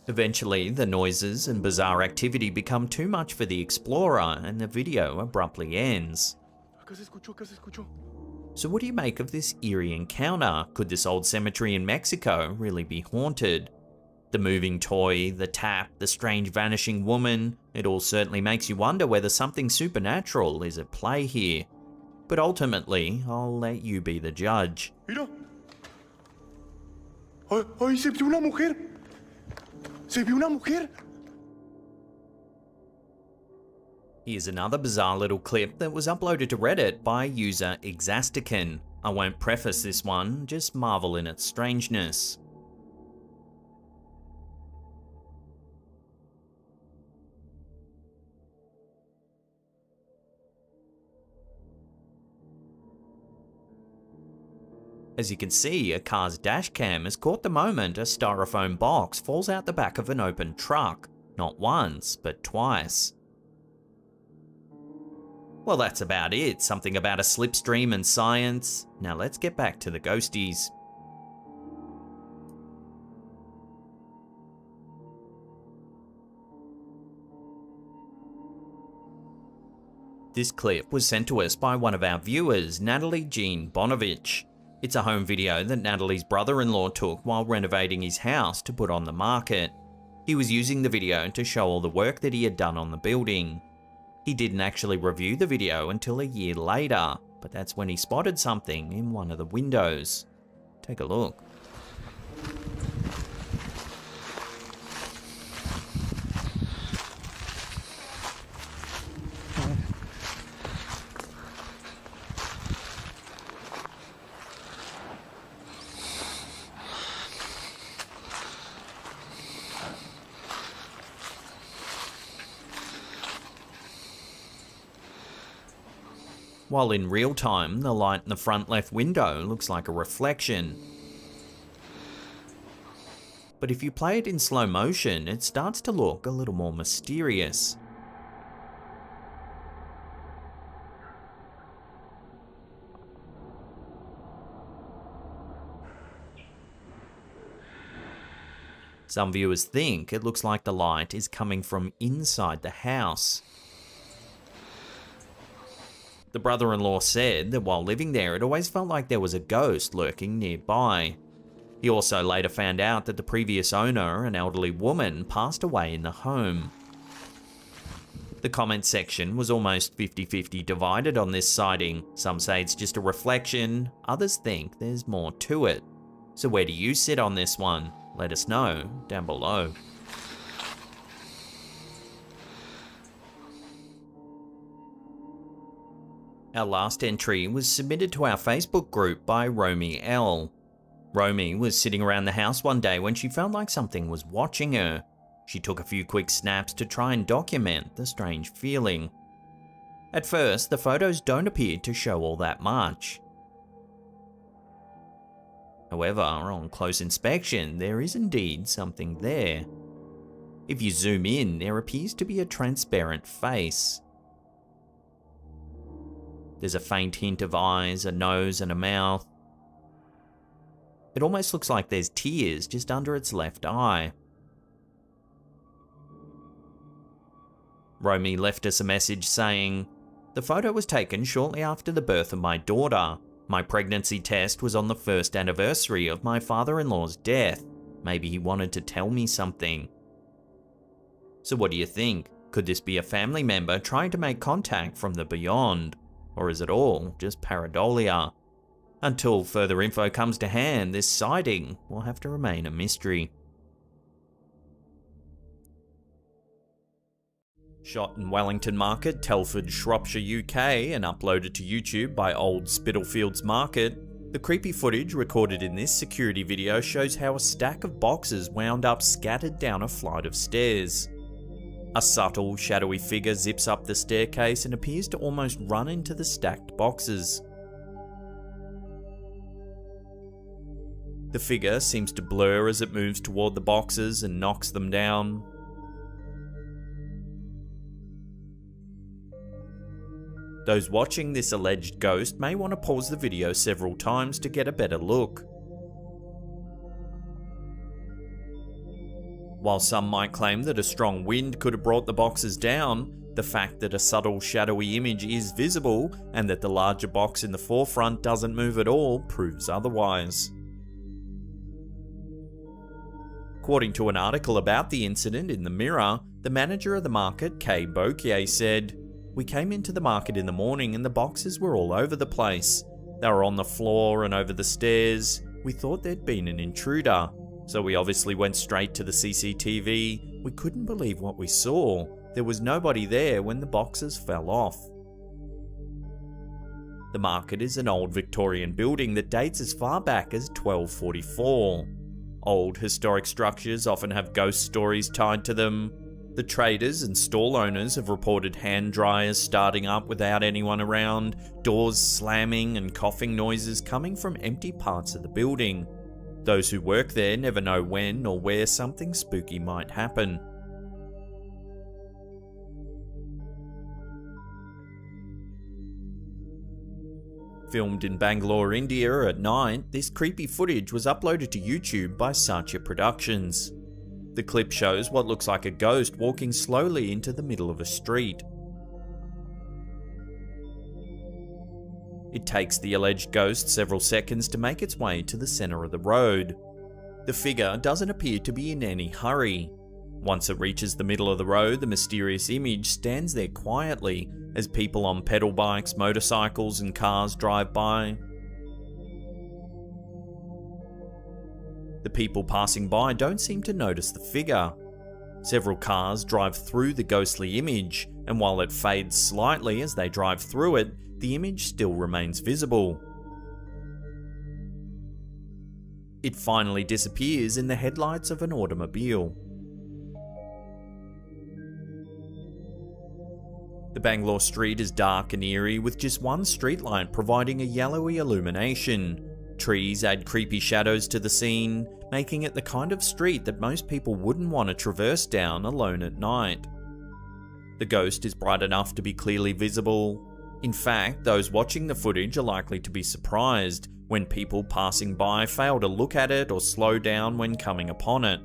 [SPEAKER 1] Eventually, the noises and bizarre activity become too much for the explorer, and the video abruptly ends.
[SPEAKER 17] Acá se escuchó.
[SPEAKER 1] So what do you make of this eerie encounter? Could this old cemetery in Mexico really be haunted? The moving toy, the tap, the strange vanishing woman, it all certainly makes you wonder whether something supernatural is at play here. But ultimately, I'll let you be the judge.
[SPEAKER 17] Mira. Ay, se vio una mujer. Se vio una mujer.
[SPEAKER 1] Here's another bizarre little clip that was uploaded to Reddit by user Exastican. I won't preface this one, just marvel in its strangeness. As you can see, a car's dashcam has caught the moment a styrofoam box falls out the back of an open truck. Not once, but twice. Well, that's about it. Something about a slipstream and science. Now let's get back to the ghosties. This clip was sent to us by one of our viewers, Natalie Jean Bonovich. It's a home video that Natalie's brother-in-law took while renovating his house to put on the market. He was using the video to show all the work that he had done on the building. He didn't actually review the video until a year later, but that's when he spotted something in one of the windows. Take a look. While in real time, the light in the front left window looks like a reflection. But if you play it in slow motion, it starts to look a little more mysterious. Some viewers think it looks like the light is coming from inside the house. The brother-in-law said that while living there, it always felt like there was a ghost lurking nearby. He also later found out that the previous owner, an elderly woman, passed away in the home. The comment section was almost 50-50 divided on this sighting. Some say it's just a reflection, others think there's more to it. So where do you sit on this one? Let us know down below. Our last entry was submitted to our Facebook group by Romy L. Romy was sitting around the house one day when she felt like something was watching her. She took a few quick snaps to try and document the strange feeling. At first, the photos don't appear to show all that much. However, on close inspection, there is indeed something there. If you zoom in, there appears to be a transparent face. There's a faint hint of eyes, a nose, and a mouth. It almost looks like there's tears just under its left eye. Romy left us a message saying, "The photo was taken shortly after the birth of my daughter. My pregnancy test was on the first anniversary of my father-in-law's death. Maybe he wanted to tell me something." So what do you think? Could this be a family member trying to make contact from the beyond? Or is it all just pareidolia? Until further info comes to hand, this sighting will have to remain a mystery. Shot in Wellington Market, Telford, Shropshire, UK, and uploaded to YouTube by Old Spitalfields Market. The creepy footage recorded in this security video shows how a stack of boxes wound up scattered down a flight of stairs. A subtle, shadowy figure zips up the staircase and appears to almost run into the stacked boxes. The figure seems to blur as it moves toward the boxes and knocks them down. Those watching this alleged ghost may want to pause the video several times to get a better look. While some might claim that a strong wind could have brought the boxes down, the fact that a subtle shadowy image is visible and that the larger box in the forefront doesn't move at all proves otherwise. According to an article about the incident in the Mirror, the manager of the market, Kay Bokier, said, "We came into the market in the morning and the boxes were all over the place. They were on the floor and over the stairs. We thought there'd been an intruder. So we obviously went straight to the CCTV. We couldn't believe what we saw. There was nobody there when the boxes fell off." The market is an old Victorian building that dates as far back as 1244. Old historic structures often have ghost stories tied to them. The traders and stall owners have reported hand dryers starting up without anyone around, doors slamming and coughing noises coming from empty parts of the building. Those who work there never know when or where something spooky might happen. Filmed in Bangalore, India at night, this creepy footage was uploaded to YouTube by Satya Productions. The clip shows what looks like a ghost walking slowly into the middle of a street. It takes the alleged ghost several seconds to make its way to the center of the road. The figure doesn't appear to be in any hurry. Once it reaches the middle of the road, the mysterious image stands there quietly as people on pedal bikes, motorcycles, and cars drive by. The people passing by don't seem to notice the figure. Several cars drive through the ghostly image, and while it fades slightly as they drive through it, the image still remains visible. It finally disappears in the headlights of an automobile. The Bangalore street is dark and eerie, with just one streetlight providing a yellowy illumination. Trees add creepy shadows to the scene, making it the kind of street that most people wouldn't want to traverse down alone at night. The ghost is bright enough to be clearly visible. In fact, those watching the footage are likely to be surprised when people passing by fail to look at it or slow down when coming upon it.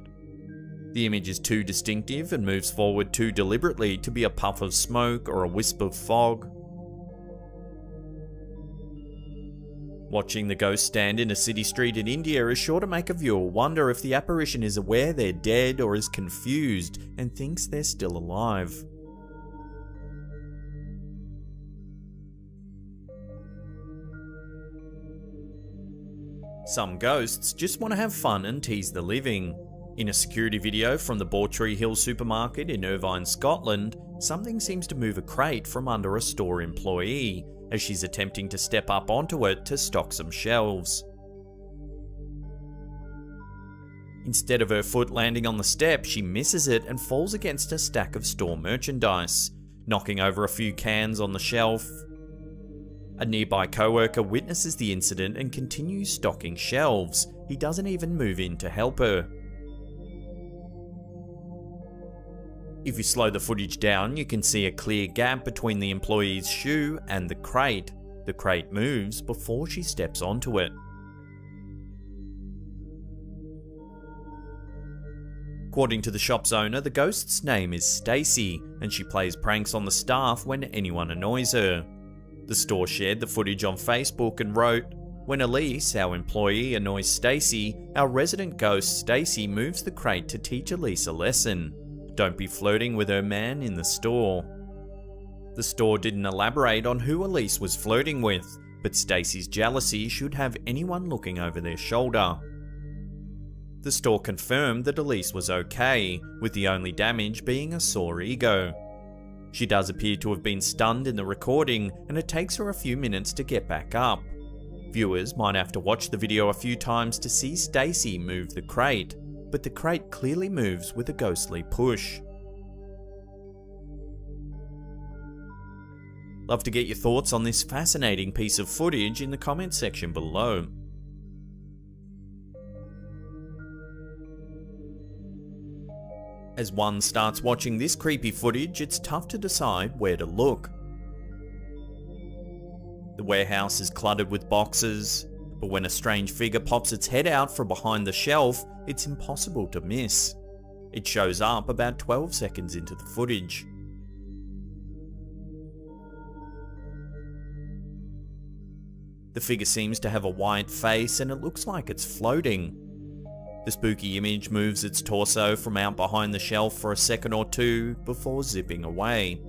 [SPEAKER 1] The image is too distinctive and moves forward too deliberately to be a puff of smoke or a wisp of fog. Watching the ghost stand in a city street in India is sure to make a viewer wonder if the apparition is aware they're dead or is confused and thinks they're still alive. Some ghosts just want to have fun and tease the living. In a security video from the Bawtry Hill supermarket in Irvine, Scotland, something seems to move a crate from under a store employee as she's attempting to step up onto it to stock some shelves. Instead of her foot landing on the step, she misses it and falls against a stack of store merchandise, knocking over a few cans on the shelf. A nearby co-worker witnesses the incident and continues stocking shelves. He doesn't even move in to help her. If you slow the footage down, you can see a clear gap between the employee's shoe and the crate. The crate moves before she steps onto it. According to the shop's owner, the ghost's name is Stacy, and she plays pranks on the staff when anyone annoys her. The store shared the footage on Facebook and wrote, "When Elise, our employee, annoys Stacy, our resident ghost Stacy moves the crate to teach Elise a lesson. Don't be flirting with her man in the store." The store didn't elaborate on who Elise was flirting with, but Stacy's jealousy should have anyone looking over their shoulder. The store confirmed that Elise was okay, with the only damage being a sore ego. She does appear to have been stunned in the recording, and it takes her a few minutes to get back up. Viewers might have to watch the video a few times to see Stacy move the crate, but the crate clearly moves with a ghostly push. Love to get your thoughts on this fascinating piece of footage in the comments section below. As one starts watching this creepy footage, it's tough to decide where to look. The warehouse is cluttered with boxes, but when a strange figure pops its head out from behind the shelf, it's impossible to miss. It shows up about 12 seconds into the footage. The figure seems to have a white face and it looks like it's floating. The spooky image moves its torso from out behind the shelf for a second or two before zipping away.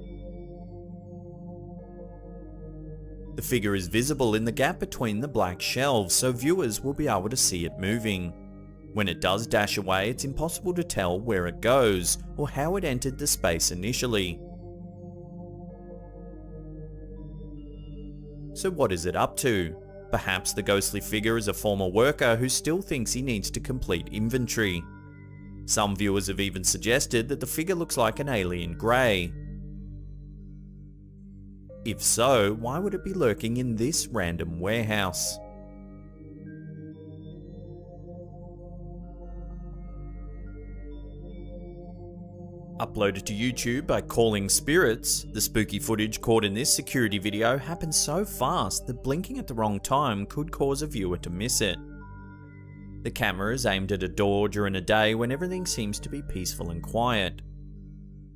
[SPEAKER 1] The figure is visible in the gap between the black shelves, so viewers will be able to see it moving. When it does dash away, it's impossible to tell where it goes or how it entered the space initially. So what is it up to? Perhaps the ghostly figure is a former worker who still thinks he needs to complete inventory. Some viewers have even suggested that the figure looks like an alien grey. If so, why would it be lurking in this random warehouse? Uploaded to YouTube by Calling Spirits, the spooky footage caught in this security video happened so fast that blinking at the wrong time could cause a viewer to miss it. The camera is aimed at a door during a day when everything seems to be peaceful and quiet.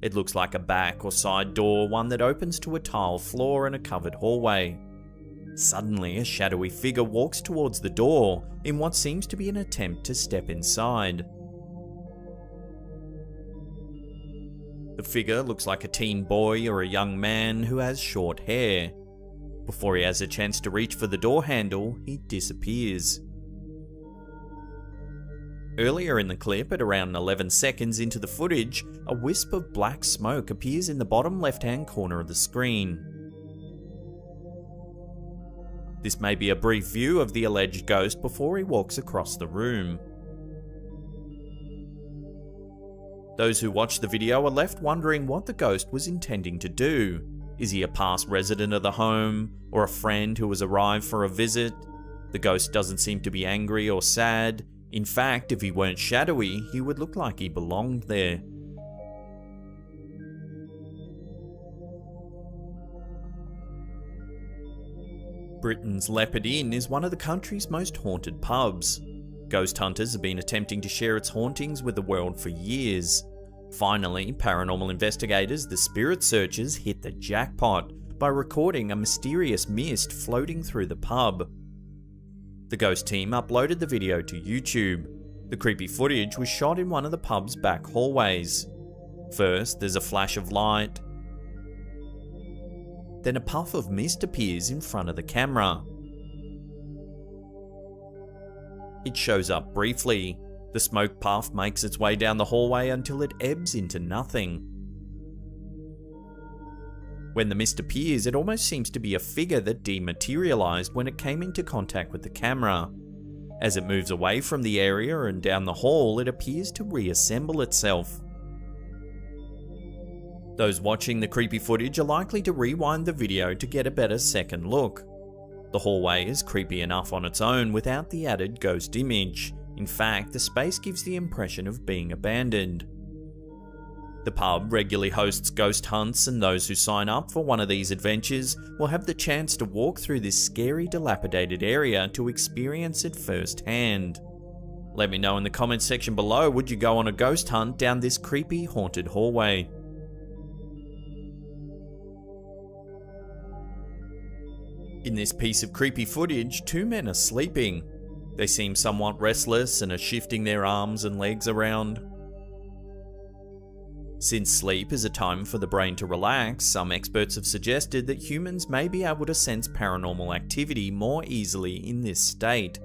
[SPEAKER 1] It looks like a back or side door, one that opens to a tile floor and a covered hallway. Suddenly, a shadowy figure walks towards the door in what seems to be an attempt to step inside. The figure looks like a teen boy or a young man who has short hair. Before he has a chance to reach for the door handle, he disappears. Earlier in the clip, at around 11 seconds into the footage, a wisp of black smoke appears in the bottom left-hand corner of the screen. This may be a brief view of the alleged ghost before he walks across the room. Those who watch the video are left wondering what the ghost was intending to do. Is he a past resident of the home, or a friend who has arrived for a visit? The ghost doesn't seem to be angry or sad. In fact, if he weren't shadowy, he would look like he belonged there. Britain's Leopard Inn is one of the country's most haunted pubs. Ghost hunters have been attempting to share its hauntings with the world for years. Finally, paranormal investigators, the Spirit Searchers, hit the jackpot by recording a mysterious mist floating through the pub. The ghost team uploaded the video to YouTube. The creepy footage was shot in one of the pub's back hallways. First, there's a flash of light. Then a puff of mist appears in front of the camera. It shows up briefly. The smoke puff makes its way down the hallway until it ebbs into nothing. When the mist appears, it almost seems to be a figure that dematerialized when it came into contact with the camera. As it moves away from the area and down the hall, it appears to reassemble itself. Those watching the creepy footage are likely to rewind the video to get a better second look. The hallway is creepy enough on its own without the added ghost image. In fact, the space gives the impression of being abandoned. The pub regularly hosts ghost hunts, and those who sign up for one of these adventures will have the chance to walk through this scary, dilapidated area to experience it firsthand. Let me know in the comments section below, would you go on a ghost hunt down this creepy, haunted hallway? In this piece of creepy footage, two men are sleeping. They seem somewhat restless and are shifting their arms and legs around. Since sleep is a time for the brain to relax, some experts have suggested that humans may be able to sense paranormal activity more easily in this state.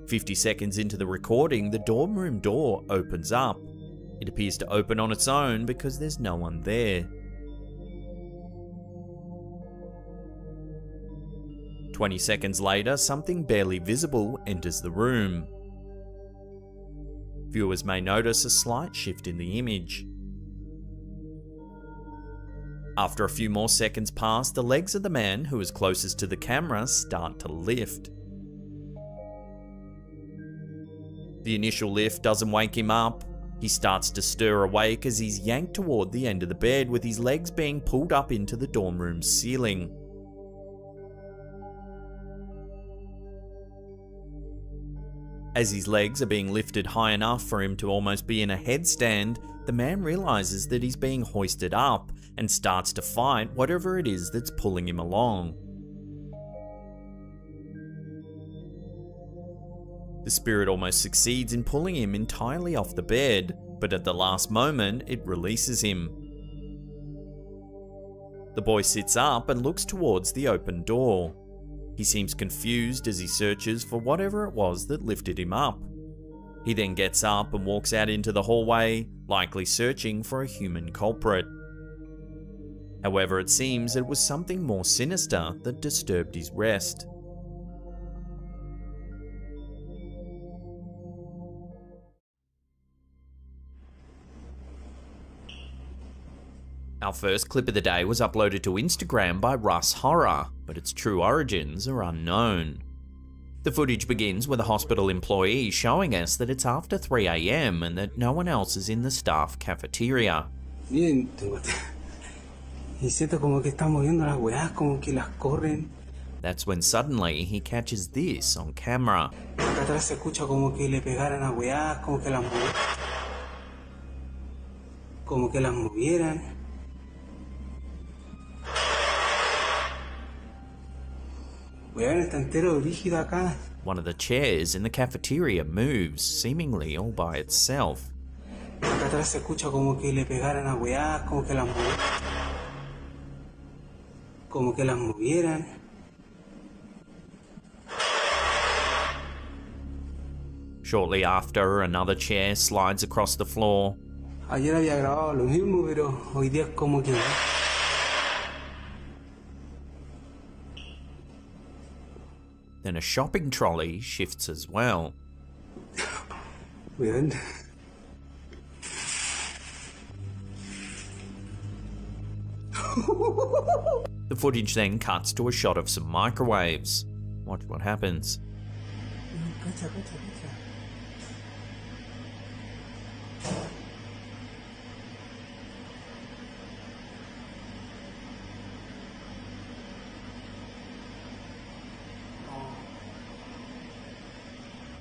[SPEAKER 1] 50 seconds into the recording, the dorm room door opens up. It appears to open on its own because there's no one there. 20 seconds later, something barely visible enters the room. Viewers may notice a slight shift in the image. After a few more seconds pass, the legs of the man who is closest to the camera start to lift. The initial lift doesn't wake him up. He starts to stir awake as he's yanked toward the end of the bed, with his legs being pulled up into the dorm room's ceiling. As his legs are being lifted high enough for him to almost be in a headstand, the man realizes that he's being hoisted up and starts to fight whatever it is that's pulling him along. The spirit almost succeeds in pulling him entirely off the bed, but at the last moment, it releases him. The boy sits up and looks towards the open door. He seems confused as he searches for whatever it was that lifted him up. He then gets up and walks out into the hallway, likely searching for a human culprit. However, it seems it was something more sinister that disturbed his rest. Our first clip of the day was uploaded to Instagram by Russ Horror, but its true origins are unknown. The footage begins with a hospital employee showing us that it's after 3 AM and that no one else is in the staff cafeteria.
[SPEAKER 7] Y siento como que están moviendo las weas, como que las corren.
[SPEAKER 1] That's when suddenly he catches this on camera.
[SPEAKER 7] Acá atrás se escucha como que le pegaran a weas, como que las movieran. Weón, está entero rígido acá.
[SPEAKER 1] One of the chairs in the cafeteria moves, seemingly all by itself.
[SPEAKER 7] Acá atrás se escucha como que le pegaran a weas, como que las movieran.
[SPEAKER 1] Shortly after, another chair slides across the floor.
[SPEAKER 7] Ayer había grabado lo mismo, pero hoy día es como que...
[SPEAKER 1] Then a shopping trolley shifts as well.
[SPEAKER 7] Weird.
[SPEAKER 1] The footage then cuts to a shot of some microwaves. Watch what happens.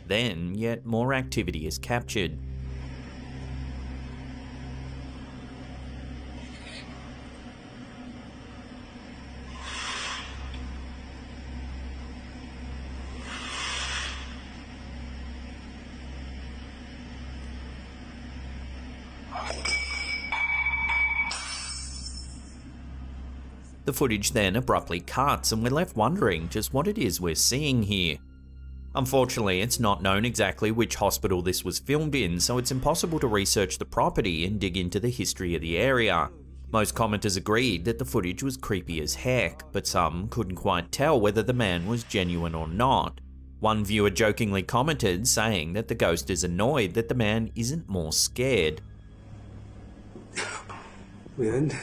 [SPEAKER 1] Then, yet more activity is captured. The footage then abruptly cuts and we're left wondering just what it is we're seeing here. Unfortunately, it's not known exactly which hospital this was filmed in, so it's impossible to research the property and dig into the history of the area. Most commenters agreed that the footage was creepy as heck, but some couldn't quite tell whether the man was genuine or not. One viewer jokingly commented, saying that the ghost is annoyed that the man isn't more scared.
[SPEAKER 7] Weird.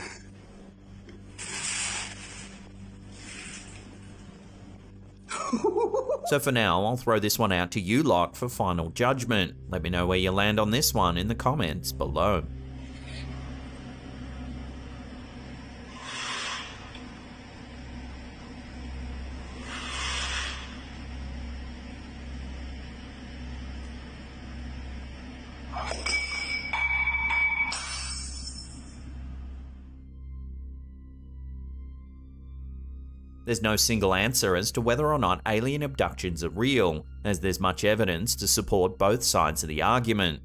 [SPEAKER 1] So for now, I'll throw this one out to you lot for final judgment. Let me know where you land on this one in the comments below. There's no single answer as to whether or not alien abductions are real, as there's much evidence to support both sides of the argument.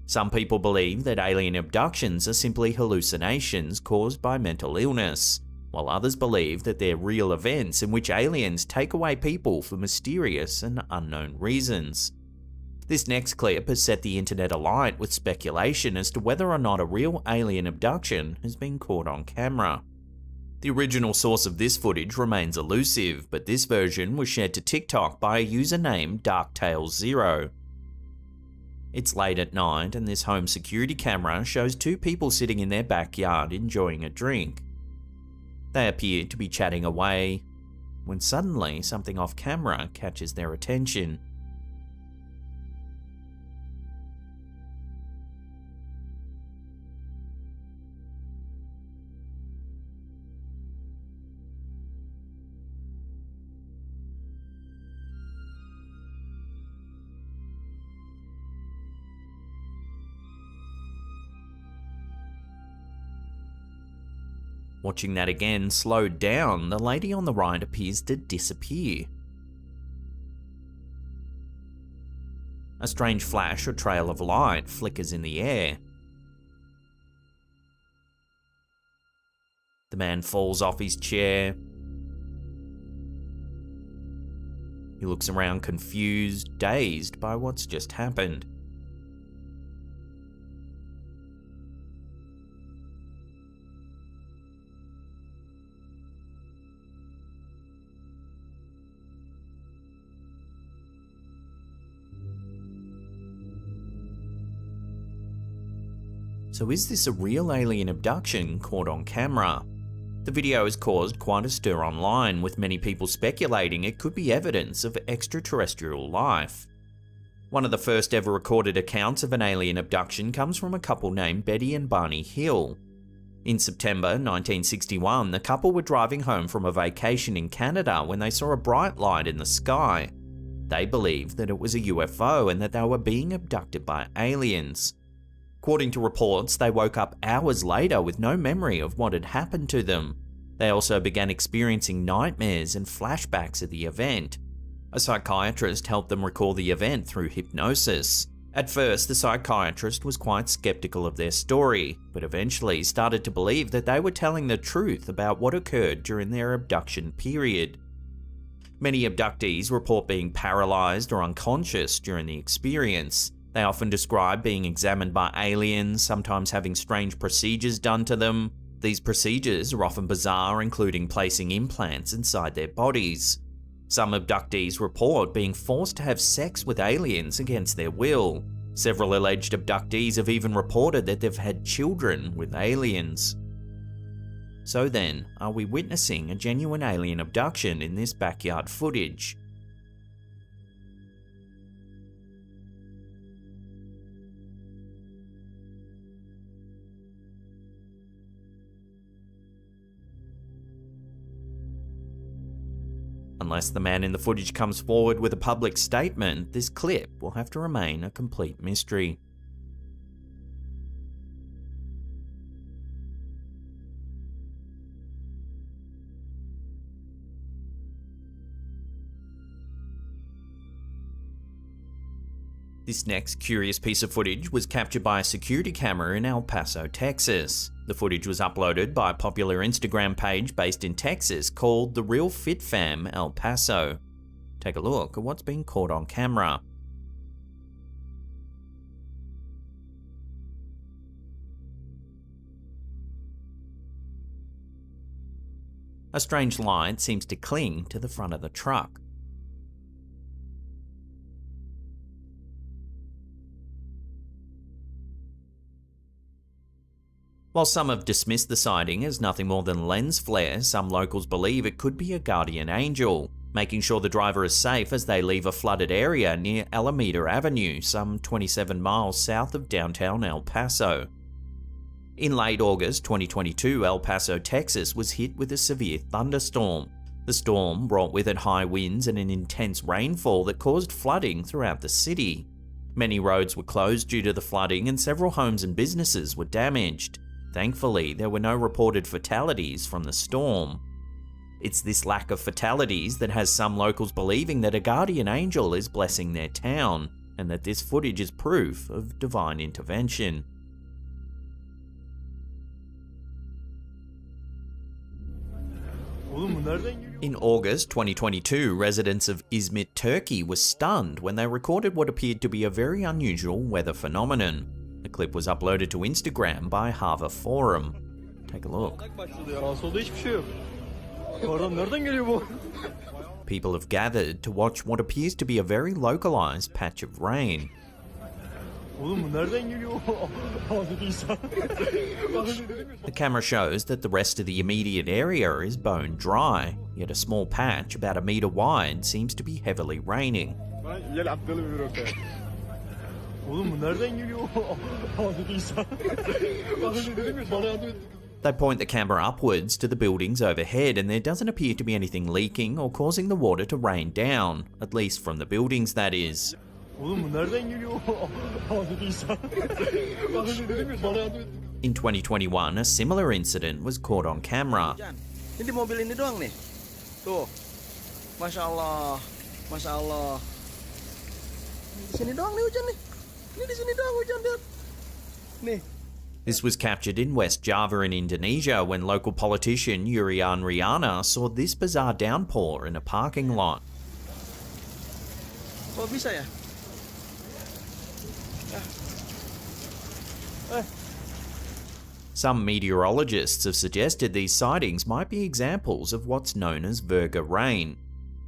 [SPEAKER 1] Some people believe that alien abductions are simply hallucinations caused by mental illness, while others believe that they're real events in which aliens take away people for mysterious and unknown reasons. This next clip has set the internet alight with speculation as to whether or not a real alien abduction has been caught on camera. The original source of this footage remains elusive, but this version was shared to TikTok by a user named DarkTales0. It's late at night and this home security camera shows two people sitting in their backyard enjoying a drink. They appear to be chatting away, when suddenly something off camera catches their attention. Watching that again slowed down, the lady on the right appears to disappear. A strange flash or trail of light flickers in the air. The man falls off his chair. He looks around confused, dazed by what's just happened. So is this a real alien abduction caught on camera? The video has caused quite a stir online, with many people speculating it could be evidence of extraterrestrial life. One of the first ever recorded accounts of an alien abduction comes from a couple named Betty and Barney Hill. In September 1961, the couple were driving home from a vacation in Canada when they saw a bright light in the sky. They believed that it was a UFO and that they were being abducted by aliens. According to reports, they woke up hours later with no memory of what had happened to them. They also began experiencing nightmares and flashbacks of the event. A psychiatrist helped them recall the event through hypnosis. At first, the psychiatrist was quite skeptical of their story, but eventually started to believe that they were telling the truth about what occurred during their abduction period. Many abductees report being paralyzed or unconscious during the experience. They often describe being examined by aliens, sometimes having strange procedures done to them. These procedures are often bizarre, including placing implants inside their bodies. Some abductees report being forced to have sex with aliens against their will. Several alleged abductees have even reported that they've had children with aliens. So then, are we witnessing a genuine alien abduction in this backyard footage? Unless the man in the footage comes forward with a public statement, this clip will have to remain a complete mystery. This next curious piece of footage was captured by a security camera in El Paso, Texas. The footage was uploaded by a popular Instagram page based in Texas called The Real Fit Fam El Paso. Take a look at what's being caught on camera. A strange light seems to cling to the front of the truck. While some have dismissed the sighting as nothing more than lens flare, some locals believe it could be a guardian angel, making sure the driver is safe as they leave a flooded area near Alameda Avenue, some 27 miles south of downtown El Paso. In late August 2022, El Paso, Texas was hit with a severe thunderstorm. The storm brought with it high winds and an intense rainfall that caused flooding throughout the city. Many roads were closed due to the flooding and several homes and businesses were damaged. Thankfully, there were no reported fatalities from the storm. It's this lack of fatalities that has some locals believing that a guardian angel is blessing their town, and that this footage is proof of divine intervention. In August 2022, residents of Izmit, Turkey were stunned when they recorded what appeared to be a very unusual weather phenomenon. The clip was uploaded to Instagram by Hava Forum. Take a look. People have gathered to watch what appears to be a very localized patch of rain. The camera shows that the rest of the immediate area is bone dry, yet a small patch about a meter wide seems to be heavily raining. They point the camera upwards to the buildings overhead, and there doesn't appear to be anything leaking or causing the water to rain down, at least from the buildings, that is. In 2021, a similar incident was caught on camera.
[SPEAKER 12] Ini mobil ini doang nih. Tuh. Masya Allah. Masya Allah. Di sini doang nih hujan nih. Ini di sini doang hujan, lihat. Nih.
[SPEAKER 1] This was captured in West Java in Indonesia when local politician Yurian Riana saw this bizarre downpour in a parking lot.
[SPEAKER 12] Kok bisa ya?
[SPEAKER 1] Some meteorologists have suggested these sightings might be examples of what's known as virga rain.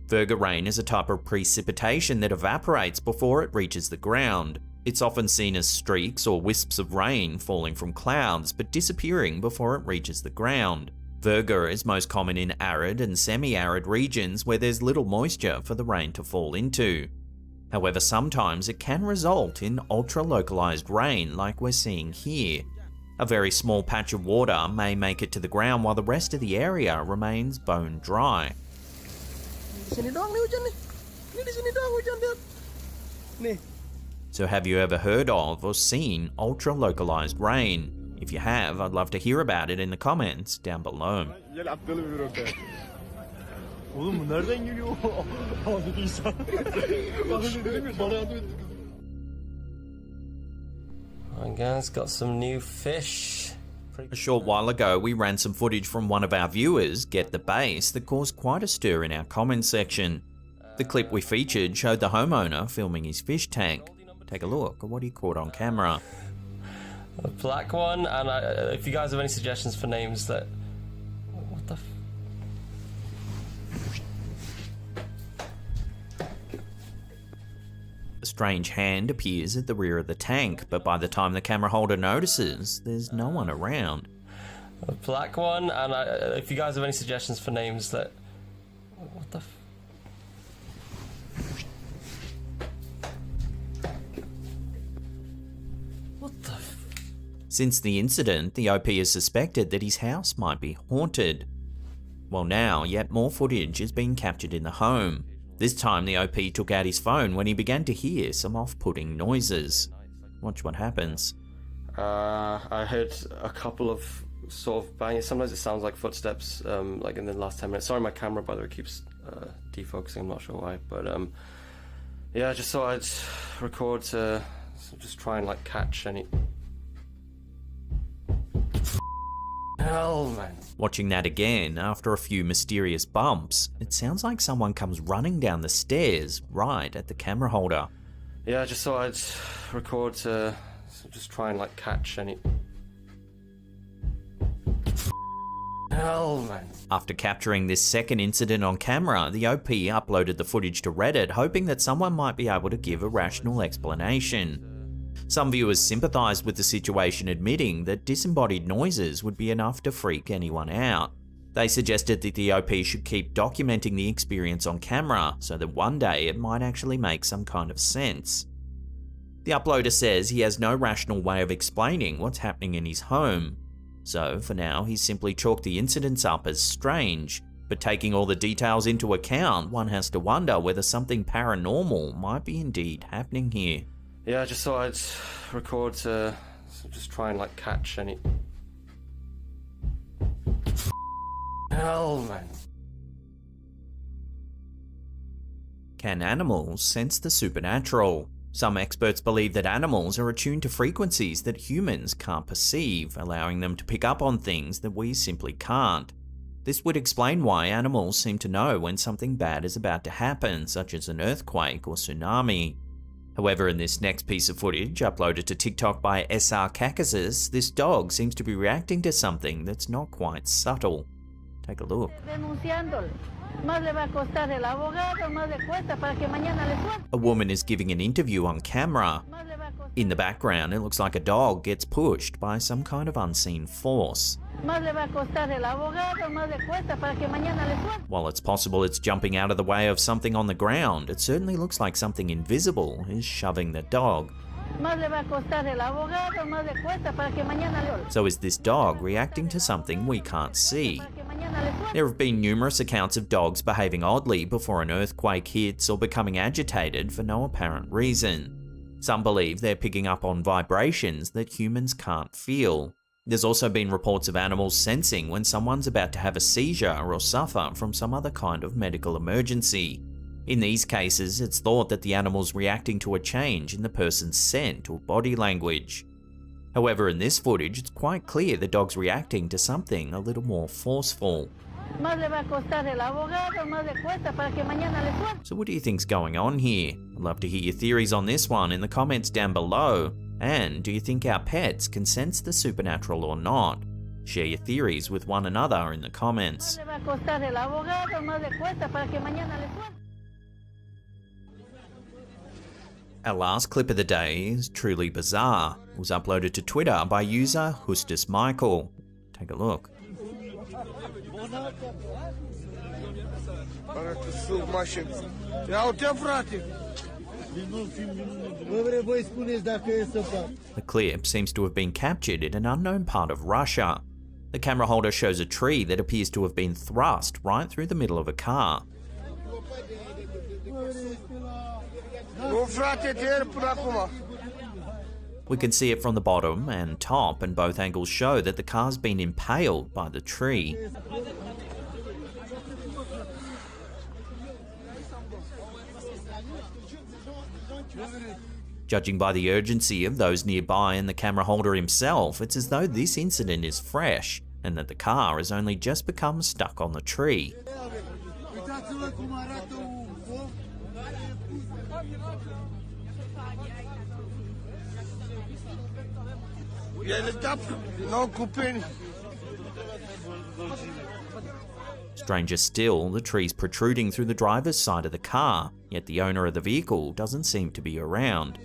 [SPEAKER 1] Virga rain is a type of precipitation that evaporates before it reaches the ground. It's often seen as streaks or wisps of rain falling from clouds but disappearing before it reaches the ground. Virga is most common in arid and semi-arid regions where there's little moisture for the rain to fall into. However, sometimes it can result in ultra-localized rain like we're seeing here. A very small patch of water may make it to the ground while the rest of the area remains bone dry. So have you ever heard of or seen ultra-localized rain? If you have, I'd love to hear about it in the comments down below.
[SPEAKER 9] I guess got some new fish.
[SPEAKER 1] A short while ago, we ran some footage from one of our viewers, Get the Base, that caused quite a stir in our comments section. The clip we featured showed the homeowner filming his fish tank. Take a look at what he caught on camera.
[SPEAKER 9] A black one, and if you guys have any suggestions for names that... What the
[SPEAKER 1] A strange hand appears at the rear of the tank, but by the time the camera holder notices, there's no one around.
[SPEAKER 9] A black one, and if you guys have any suggestions for names that... What the
[SPEAKER 1] Since the incident, the OP has suspected that his house might be haunted. Well, now, yet more footage is being captured in the home. This time, the OP took out his phone when he began to hear some off-putting noises. Watch what happens.
[SPEAKER 9] I heard a couple of sort of banging. Sometimes it sounds like footsteps, like in the last 10 minutes. Sorry, my camera, by the way, keeps defocusing. I'm not sure why, but yeah, I just thought I'd record to just try and like catch any... Hell, man.
[SPEAKER 1] Watching that again, after a few mysterious bumps, it sounds like someone comes running down the stairs right at the camera holder.
[SPEAKER 9] Yeah, I just thought I'd record to just try and like catch any... Hell, man.
[SPEAKER 1] After capturing this second incident on camera, the OP uploaded the footage to Reddit, hoping that someone might be able to give a rational explanation. Some viewers sympathised with the situation, admitting that disembodied noises would be enough to freak anyone out. They suggested that the OP should keep documenting the experience on camera, so that one day it might actually make some kind of sense. The uploader says he has no rational way of explaining what's happening in his home, so for now he's simply chalked the incidents up as strange, but taking all the details into account, one has to wonder whether something paranormal might be indeed happening here.
[SPEAKER 9] Yeah, I just thought I'd record to just try and like catch any... Hell, man.
[SPEAKER 1] Can animals sense the supernatural? Some experts believe that animals are attuned to frequencies that humans can't perceive, allowing them to pick up on things that we simply can't. This would explain why animals seem to know when something bad is about to happen, such as an earthquake or tsunami. However, in this next piece of footage, uploaded to TikTok by SR Caucasus, this dog seems to be reacting to something that's not quite subtle. Take a look. A woman is giving an interview on camera. In the background, it looks like a dog gets pushed by some kind of unseen force. While it's possible it's jumping out of the way of something on the ground, it certainly looks like something invisible is shoving the dog. So is this dog reacting to something we can't see? There have been numerous accounts of dogs behaving oddly before an earthquake hits or becoming agitated for no apparent reason. Some believe they're picking up on vibrations that humans can't feel. There's also been reports of animals sensing when someone's about to have a seizure or suffer from some other kind of medical emergency. In these cases, it's thought that the animal's reacting to a change in the person's scent or body language. However, in this footage, it's quite clear the dog's reacting to something a little more forceful. So what do you think's going on here? I'd love to hear your theories on this one in the comments down below. And do you think our pets can sense the supernatural or not? Share your theories with one another in the comments. Our last clip of the day is truly bizarre. It was uploaded to Twitter by user Hustus Michael. Take a look. The clip seems to have been captured in an unknown part of Russia. The camera holder shows a tree that appears to have been thrust right through the middle of a car. We can see it from the bottom and top, and both angles show that the car's been impaled by the tree. Judging by the urgency of those nearby and the camera holder himself, it's as though this incident is fresh, and that the car has only just become stuck on the tree. Stranger still, the tree's protruding through the driver's side of the car, yet the owner of the vehicle doesn't seem to be around.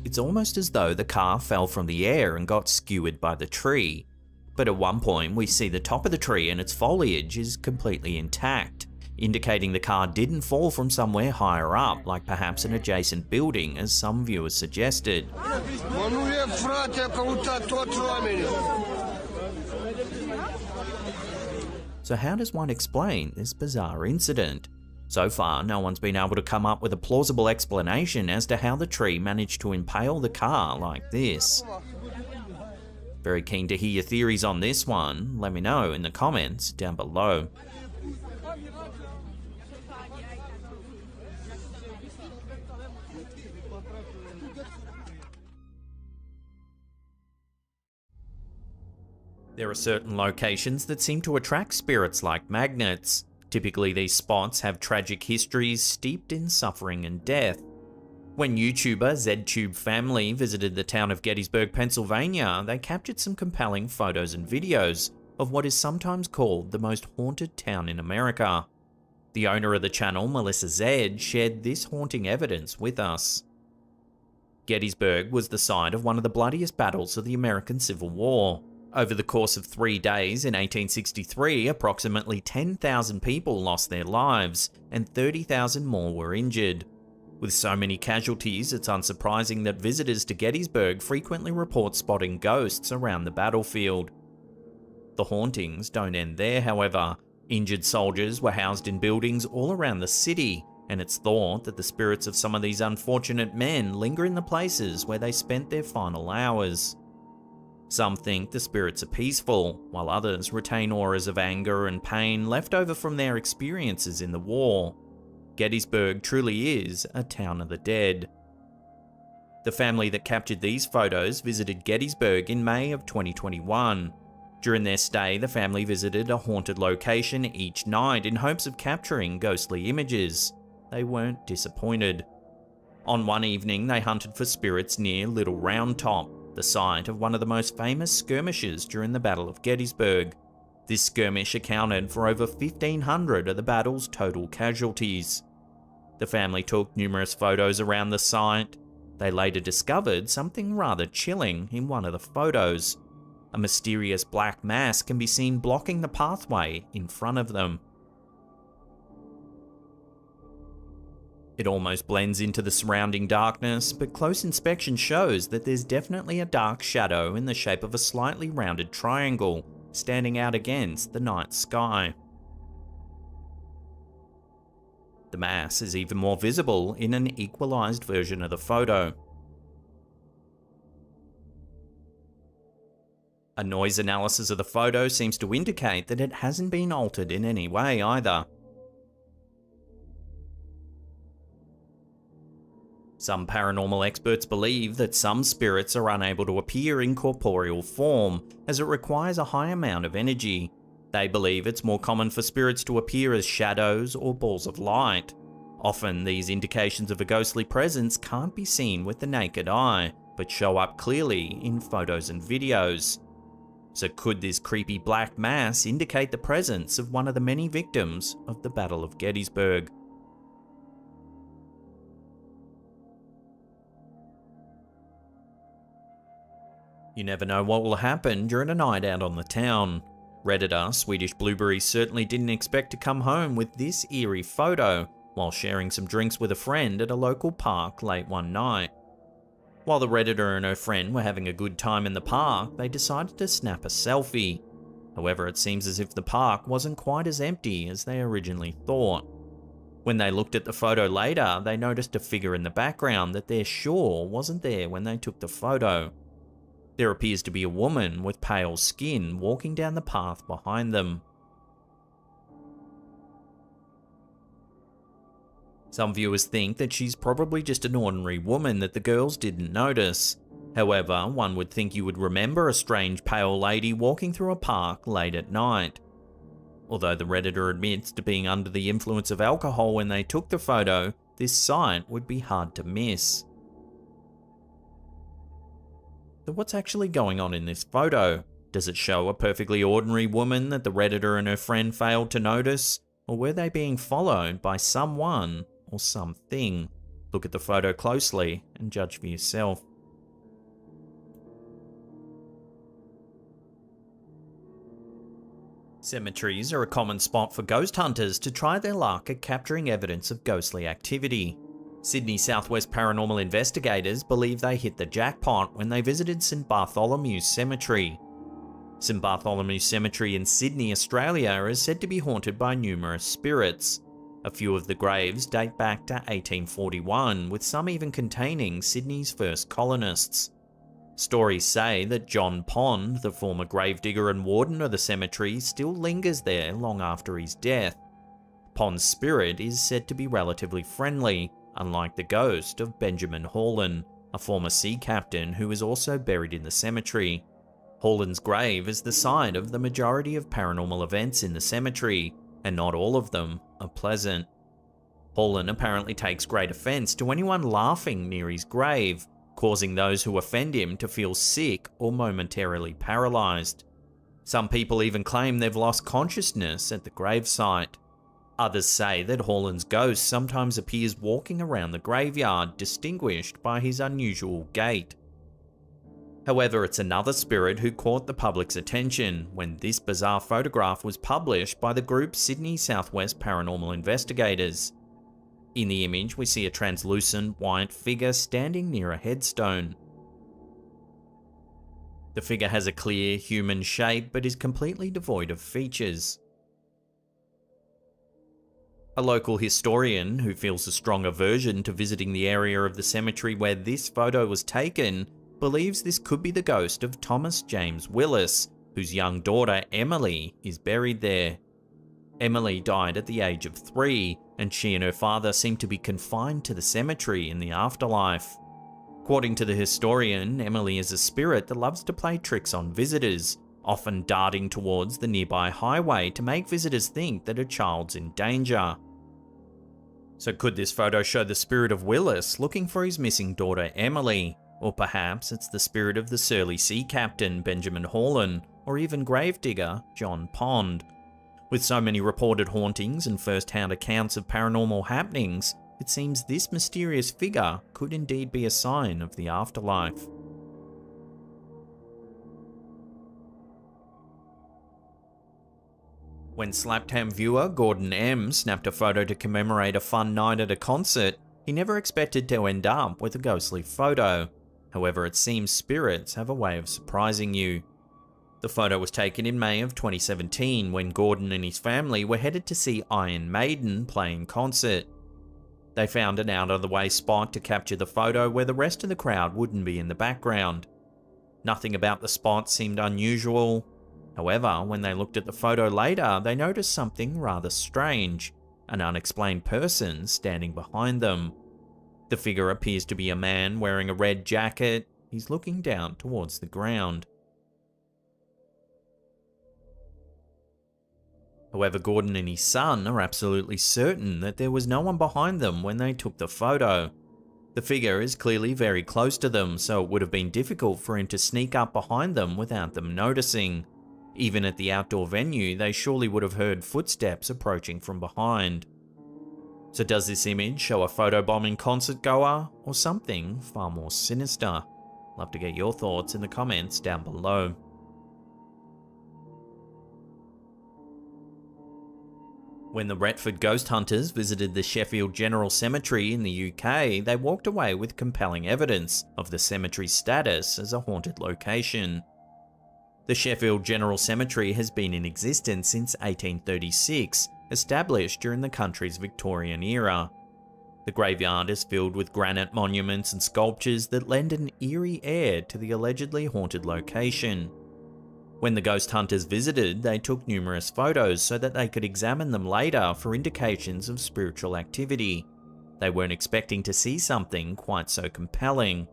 [SPEAKER 1] It's almost as though the car fell from the air and got skewered by the tree. But at one point we see the top of the tree and its foliage is completely intact, indicating the car didn't fall from somewhere higher up, like perhaps an adjacent building, as some viewers suggested. So how does one explain this bizarre incident? So far, no one's been able to come up with a plausible explanation as to how the tree managed to impale the car like this. Very keen to hear your theories on this one. Let me know in the comments down below. There are certain locations that seem to attract spirits like magnets. Typically, these spots have tragic histories steeped in suffering and death. When YouTuber ZTube Family visited the town of Gettysburg, Pennsylvania, they captured some compelling photos and videos of what is sometimes called the most haunted town in America. The owner of the channel, Melissa Z, shared this haunting evidence with us. Gettysburg was the site of one of the bloodiest battles of the American Civil War. Over the course of 3 days in 1863, approximately 10,000 people lost their lives, and 30,000 more were injured. With so many casualties, it's unsurprising that visitors to Gettysburg frequently report spotting ghosts around the battlefield. The hauntings don't end there, however. Injured soldiers were housed in buildings all around the city, and it's thought that the spirits of some of these unfortunate men linger in the places where they spent their final hours. Some think the spirits are peaceful, while others retain auras of anger and pain left over from their experiences in the war. Gettysburg truly is a town of the dead. The family that captured these photos visited Gettysburg in May of 2021. During their stay, the family visited a haunted location each night in hopes of capturing ghostly images. They weren't disappointed. On one evening, they hunted for spirits near Little Round Top, the site of one of the most famous skirmishes during the Battle of Gettysburg. This skirmish accounted for over 1,500 of the battle's total casualties. The family took numerous photos around the site. They later discovered something rather chilling in one of the photos. A mysterious black mass can be seen blocking the pathway in front of them. It almost blends into the surrounding darkness, but close inspection shows that there's definitely a dark shadow in the shape of a slightly rounded triangle, standing out against the night sky. The mass is even more visible in an equalized version of the photo. A noise analysis of the photo seems to indicate that it hasn't been altered in any way either. Some paranormal experts believe that some spirits are unable to appear in corporeal form, as it requires a high amount of energy. They believe it's more common for spirits to appear as shadows or balls of light. Often, these indications of a ghostly presence can't be seen with the naked eye, but show up clearly in photos and videos. So could this creepy black mass indicate the presence of one of the many victims of the Battle of Gettysburg? You never know what will happen during a night out on the town. Redditor Swedish Blueberry certainly didn't expect to come home with this eerie photo while sharing some drinks with a friend at a local park late one night. While the Redditor and her friend were having a good time in the park, they decided to snap a selfie. However, it seems as if the park wasn't quite as empty as they originally thought. When they looked at the photo later, they noticed a figure in the background that they're sure wasn't there when they took the photo. There appears to be a woman with pale skin walking down the path behind them. Some viewers think that she's probably just an ordinary woman that the girls didn't notice. However, one would think you would remember a strange pale lady walking through a park late at night. Although the Redditor admits to being under the influence of alcohol when they took the photo, this sight would be hard to miss. So what's actually going on in this photo? Does it show a perfectly ordinary woman that the Redditor and her friend failed to notice? Or were they being followed by someone or something? Look at the photo closely and judge for yourself. Cemeteries are a common spot for ghost hunters to try their luck at capturing evidence of ghostly activity. Sydney Southwest paranormal investigators believe they hit the jackpot when they visited St Bartholomew's Cemetery. St Bartholomew's Cemetery in Sydney, Australia is said to be haunted by numerous spirits. A few of the graves date back to 1841, with some even containing Sydney's first colonists. Stories say that John Pond, the former gravedigger and warden of the cemetery, still lingers there long after his death. Pond's spirit is said to be relatively friendly, unlike the ghost of Benjamin Holland, a former sea captain who is also buried in the cemetery. Holland's grave is the site of the majority of paranormal events in the cemetery, and not all of them are pleasant. Holland apparently takes great offense to anyone laughing near his grave, causing those who offend him to feel sick or momentarily paralyzed. Some people even claim they've lost consciousness at the gravesite. Others say that Holland's ghost sometimes appears walking around the graveyard, distinguished by his unusual gait. However, it's another spirit who caught the public's attention when this bizarre photograph was published by the group Sydney Southwest Paranormal Investigators. In the image, we see a translucent white figure standing near a headstone. The figure has a clear human shape but is completely devoid of features. A local historian who feels a strong aversion to visiting the area of the cemetery where this photo was taken believes this could be the ghost of Thomas James Willis, whose young daughter Emily is buried there. Emily died at the age of 3, and she and her father seem to be confined to the cemetery in the afterlife. According to the historian, Emily is a spirit that loves to play tricks on visitors, often darting towards the nearby highway to make visitors think that a child's in danger. So could this photo show the spirit of Willis looking for his missing daughter Emily? Or perhaps it's the spirit of the surly sea captain Benjamin Horlin, or even gravedigger John Pond. With so many reported hauntings and first-hand accounts of paranormal happenings, it seems this mysterious figure could indeed be a sign of the afterlife. When Slaptam viewer Gordon M snapped a photo to commemorate a fun night at a concert, he never expected to end up with a ghostly photo. However, it seems spirits have a way of surprising you. The photo was taken in May of 2017 when Gordon and his family were headed to see Iron Maiden play in concert. They found an out-of-the-way spot to capture the photo where the rest of the crowd wouldn't be in the background. Nothing about the spot seemed unusual. However, when they looked at the photo later, they noticed something rather strange: an unexplained person standing behind them. The figure appears to be a man wearing a red jacket. He's looking down towards the ground. However, Gordon and his son are absolutely certain that there was no one behind them when they took the photo. The figure is clearly very close to them, so it would have been difficult for him to sneak up behind them without them noticing. Even at the outdoor venue, they surely would have heard footsteps approaching from behind. So does this image show a photobombing concert goer, or something far more sinister? Love to get your thoughts in the comments down below. When the Retford ghost hunters visited the Sheffield General Cemetery in the UK, they walked away with compelling evidence of the cemetery's status as a haunted location. The Sheffield General Cemetery has been in existence since 1836, established during the country's Victorian era. The graveyard is filled with granite monuments and sculptures that lend an eerie air to the allegedly haunted location. When the ghost hunters visited, they took numerous photos so that they could examine them later for indications of spiritual activity. They weren't expecting to see something quite so compelling.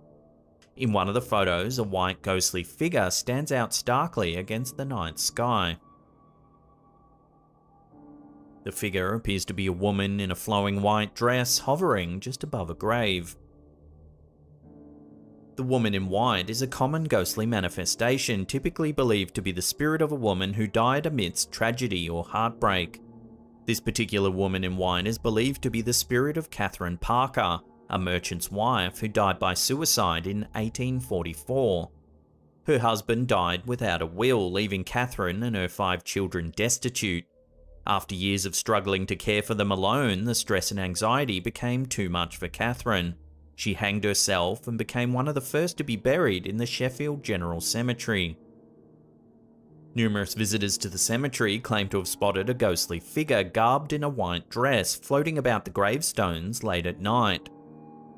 [SPEAKER 1] In one of the photos, a white ghostly figure stands out starkly against the night sky. The figure appears to be a woman in a flowing white dress hovering just above a grave. The woman in white is a common ghostly manifestation typically believed to be the spirit of a woman who died amidst tragedy or heartbreak. This particular woman in white is believed to be the spirit of Catherine Parker, a merchant's wife who died by suicide in 1844. Her husband died without a will, leaving Catherine and her 5 children destitute. After years of struggling to care for them alone, the stress and anxiety became too much for Catherine. She hanged herself and became one of the first to be buried in the Sheffield General Cemetery. Numerous visitors to the cemetery claim to have spotted a ghostly figure garbed in a white dress floating about the gravestones late at night.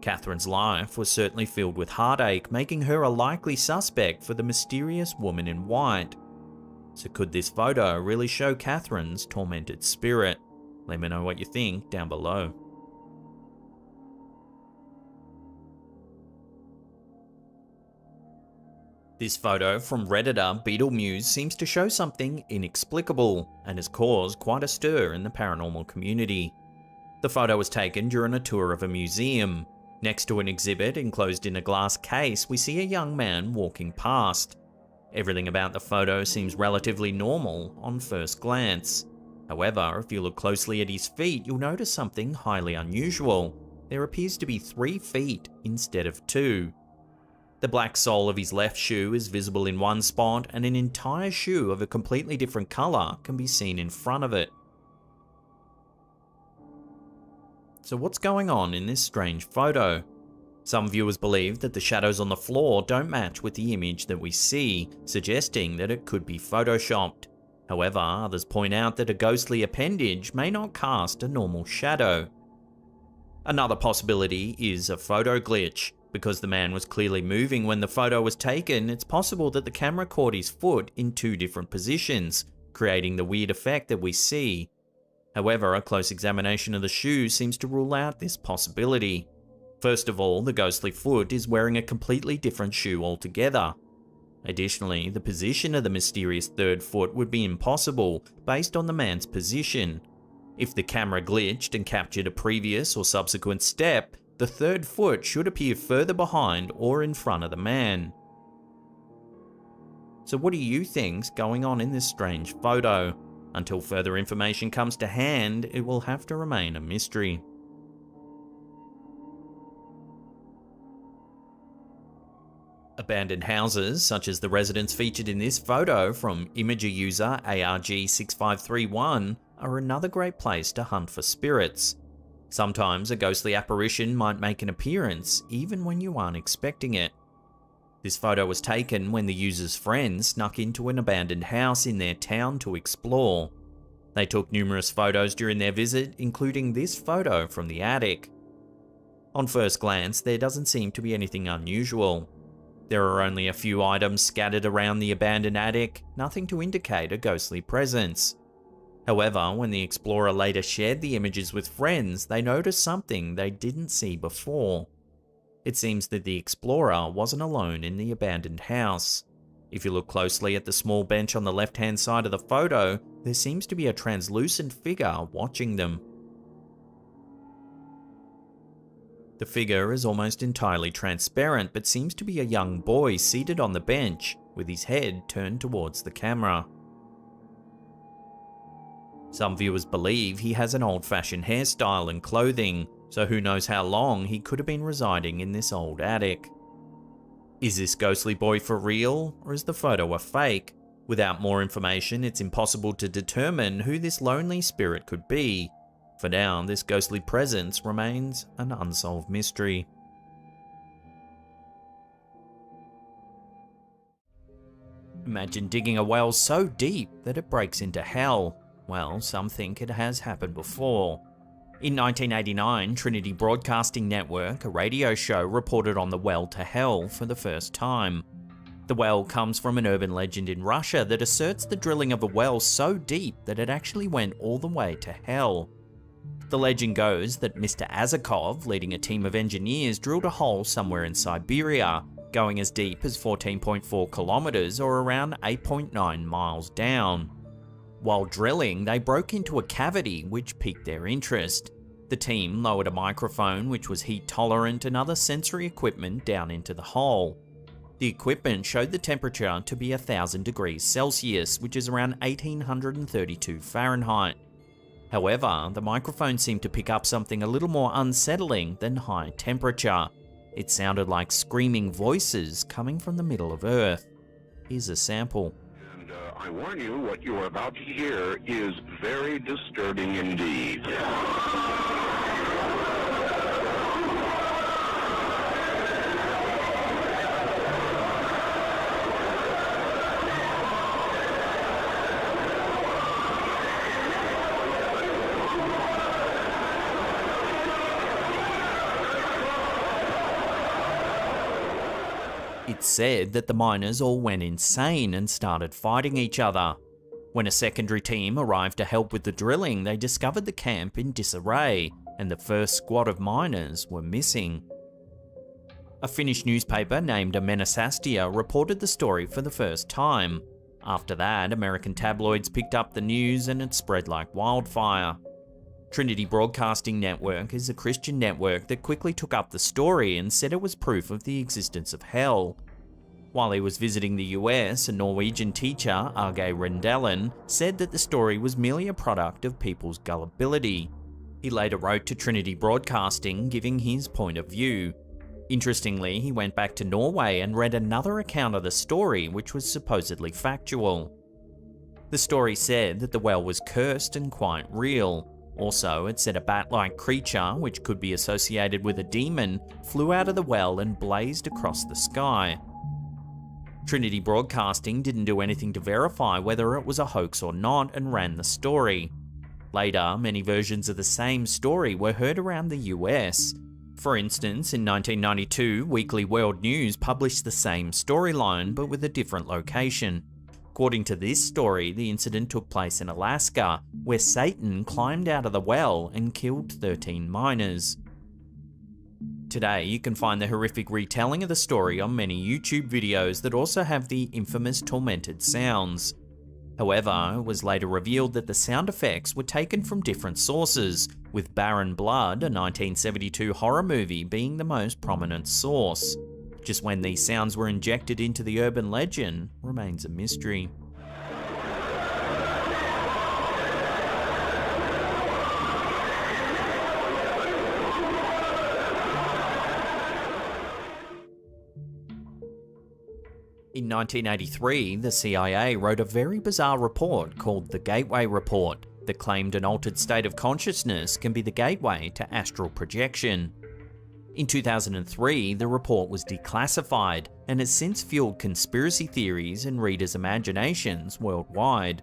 [SPEAKER 1] Catherine's life was certainly filled with heartache, making her a likely suspect for the mysterious woman in white. So could this photo really show Catherine's tormented spirit? Let me know what you think down below. This photo from Redditor Beetlemuse seems to show something inexplicable and has caused quite a stir in the paranormal community. The photo was taken during a tour of a museum. Next to an exhibit enclosed in a glass case, we see a young man walking past. Everything about the photo seems relatively normal on first glance. However, if you look closely at his feet, you'll notice something highly unusual. There appears to be 3 feet instead of 2. The black sole of his left shoe is visible in one spot, and an entire shoe of a completely different colour can be seen in front of it. So what's going on in this strange photo? Some viewers believe that the shadows on the floor don't match with the image that we see, suggesting that it could be photoshopped. However, others point out that a ghostly appendage may not cast a normal shadow. Another possibility is a photo glitch. Because the man was clearly moving when the photo was taken, it's possible that the camera caught his foot in 2 different positions, creating the weird effect that we see. However, a close examination of the shoe seems to rule out this possibility. First of all, the ghostly foot is wearing a completely different shoe altogether. Additionally, the position of the mysterious third foot would be impossible based on the man's position. If the camera glitched and captured a previous or subsequent step, the third foot should appear further behind or in front of the man. So what do you think's going on in this strange photo? Until further information comes to hand, it will have to remain a mystery. Abandoned houses, such as the residence featured in this photo from imager user ARG6531, are another great place to hunt for spirits. Sometimes a ghostly apparition might make an appearance, even when you aren't expecting it. This photo was taken when the user's friends snuck into an abandoned house in their town to explore. They took numerous photos during their visit, including this photo from the attic. On first glance, there doesn't seem to be anything unusual. There are only a few items scattered around the abandoned attic, nothing to indicate a ghostly presence. However, when the explorer later shared the images with friends, they noticed something they didn't see before. It seems that the explorer wasn't alone in the abandoned house. If you look closely at the small bench on the left-hand side of the photo, there seems to be a translucent figure watching them. The figure is almost entirely transparent, but seems to be a young boy seated on the bench, with his head turned towards the camera. Some viewers believe he has an old-fashioned hairstyle and clothing, so who knows how long he could have been residing in this old attic. Is this ghostly boy for real, or is the photo a fake? Without more information, it's impossible to determine who this lonely spirit could be. For now, this ghostly presence remains an unsolved mystery. Imagine digging a well so deep that it breaks into hell. Well, some think it has happened before. In 1989, Trinity Broadcasting Network, a radio show, reported on the well to hell for the first time. The well comes from an urban legend in Russia that asserts the drilling of a well so deep that it actually went all the way to hell. The legend goes that Mr. Azakov, leading a team of engineers, drilled a hole somewhere in Siberia, going as deep as 14.4 kilometers or around 8.9 miles down. While drilling, they broke into a cavity which piqued their interest. The team lowered a microphone which was heat tolerant and other sensory equipment down into the hole. The equipment showed the temperature to be 1000 degrees Celsius, which is around 1832 Fahrenheit. However, the microphone seemed to pick up something a little more unsettling than high temperature. It sounded like screaming voices coming from the middle of Earth. Here's a sample.
[SPEAKER 15] And I warn you, what you are about to hear is very disturbing indeed.
[SPEAKER 1] It's said that the miners all went insane and started fighting each other. When a secondary team arrived to help with the drilling, they discovered the camp in disarray, and the first squad of miners were missing. A Finnish newspaper named Amenasastia reported the story for the first time. After that, American tabloids picked up the news and it spread like wildfire. Trinity Broadcasting Network is a Christian network that quickly took up the story and said it was proof of the existence of hell. While he was visiting the US, a Norwegian teacher, Arge Rendellen, said that the story was merely a product of people's gullibility. He later wrote to Trinity Broadcasting giving his point of view. Interestingly, he went back to Norway and read another account of the story which was supposedly factual. The story said that the well was cursed and quite real. Also, it said a bat-like creature, which could be associated with a demon, flew out of the well and blazed across the sky. Trinity Broadcasting didn't do anything to verify whether it was a hoax or not and ran the story. Later, many versions of the same story were heard around the US. For instance, in 1992, Weekly World News published the same storyline but with a different location. According to this story, the incident took place in Alaska, where Satan climbed out of the well and killed 13 miners. Today, you can find the horrific retelling of the story on many YouTube videos that also have the infamous tormented sounds. However, it was later revealed that the sound effects were taken from different sources, with Barren Blood, a 1972 horror movie, being the most prominent source. Just when these sounds were injected into the urban legend remains a mystery. In 1983, the CIA wrote a very bizarre report called the Gateway Report that claimed an altered state of consciousness can be the gateway to astral projection. In 2003, the report was declassified and has since fueled conspiracy theories and readers' imaginations worldwide.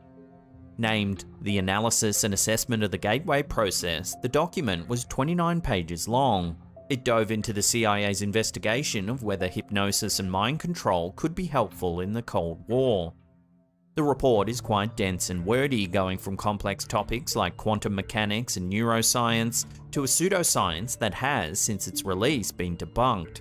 [SPEAKER 1] Named The Analysis and Assessment of the Gateway Process, the document was 29 pages long. It dove into the CIA's investigation of whether hypnosis and mind control could be helpful in the Cold War. The report is quite dense and wordy, going from complex topics like quantum mechanics and neuroscience to a pseudoscience that has, since its release, been debunked.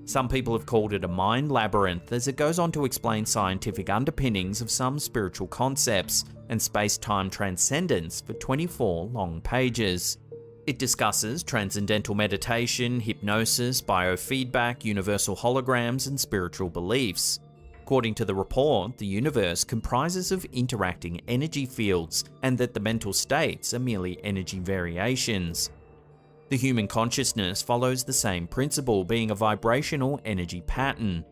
[SPEAKER 1] Some people have called it a mind labyrinth, as it goes on to explain scientific underpinnings of some spiritual concepts and space-time transcendence for 24 long pages. It discusses transcendental meditation, hypnosis, biofeedback, universal holograms, and spiritual beliefs. According to the report, the universe comprises of interacting energy fields, and that the mental states are merely energy variations. The human consciousness follows the same principle, being a vibrational energy pattern.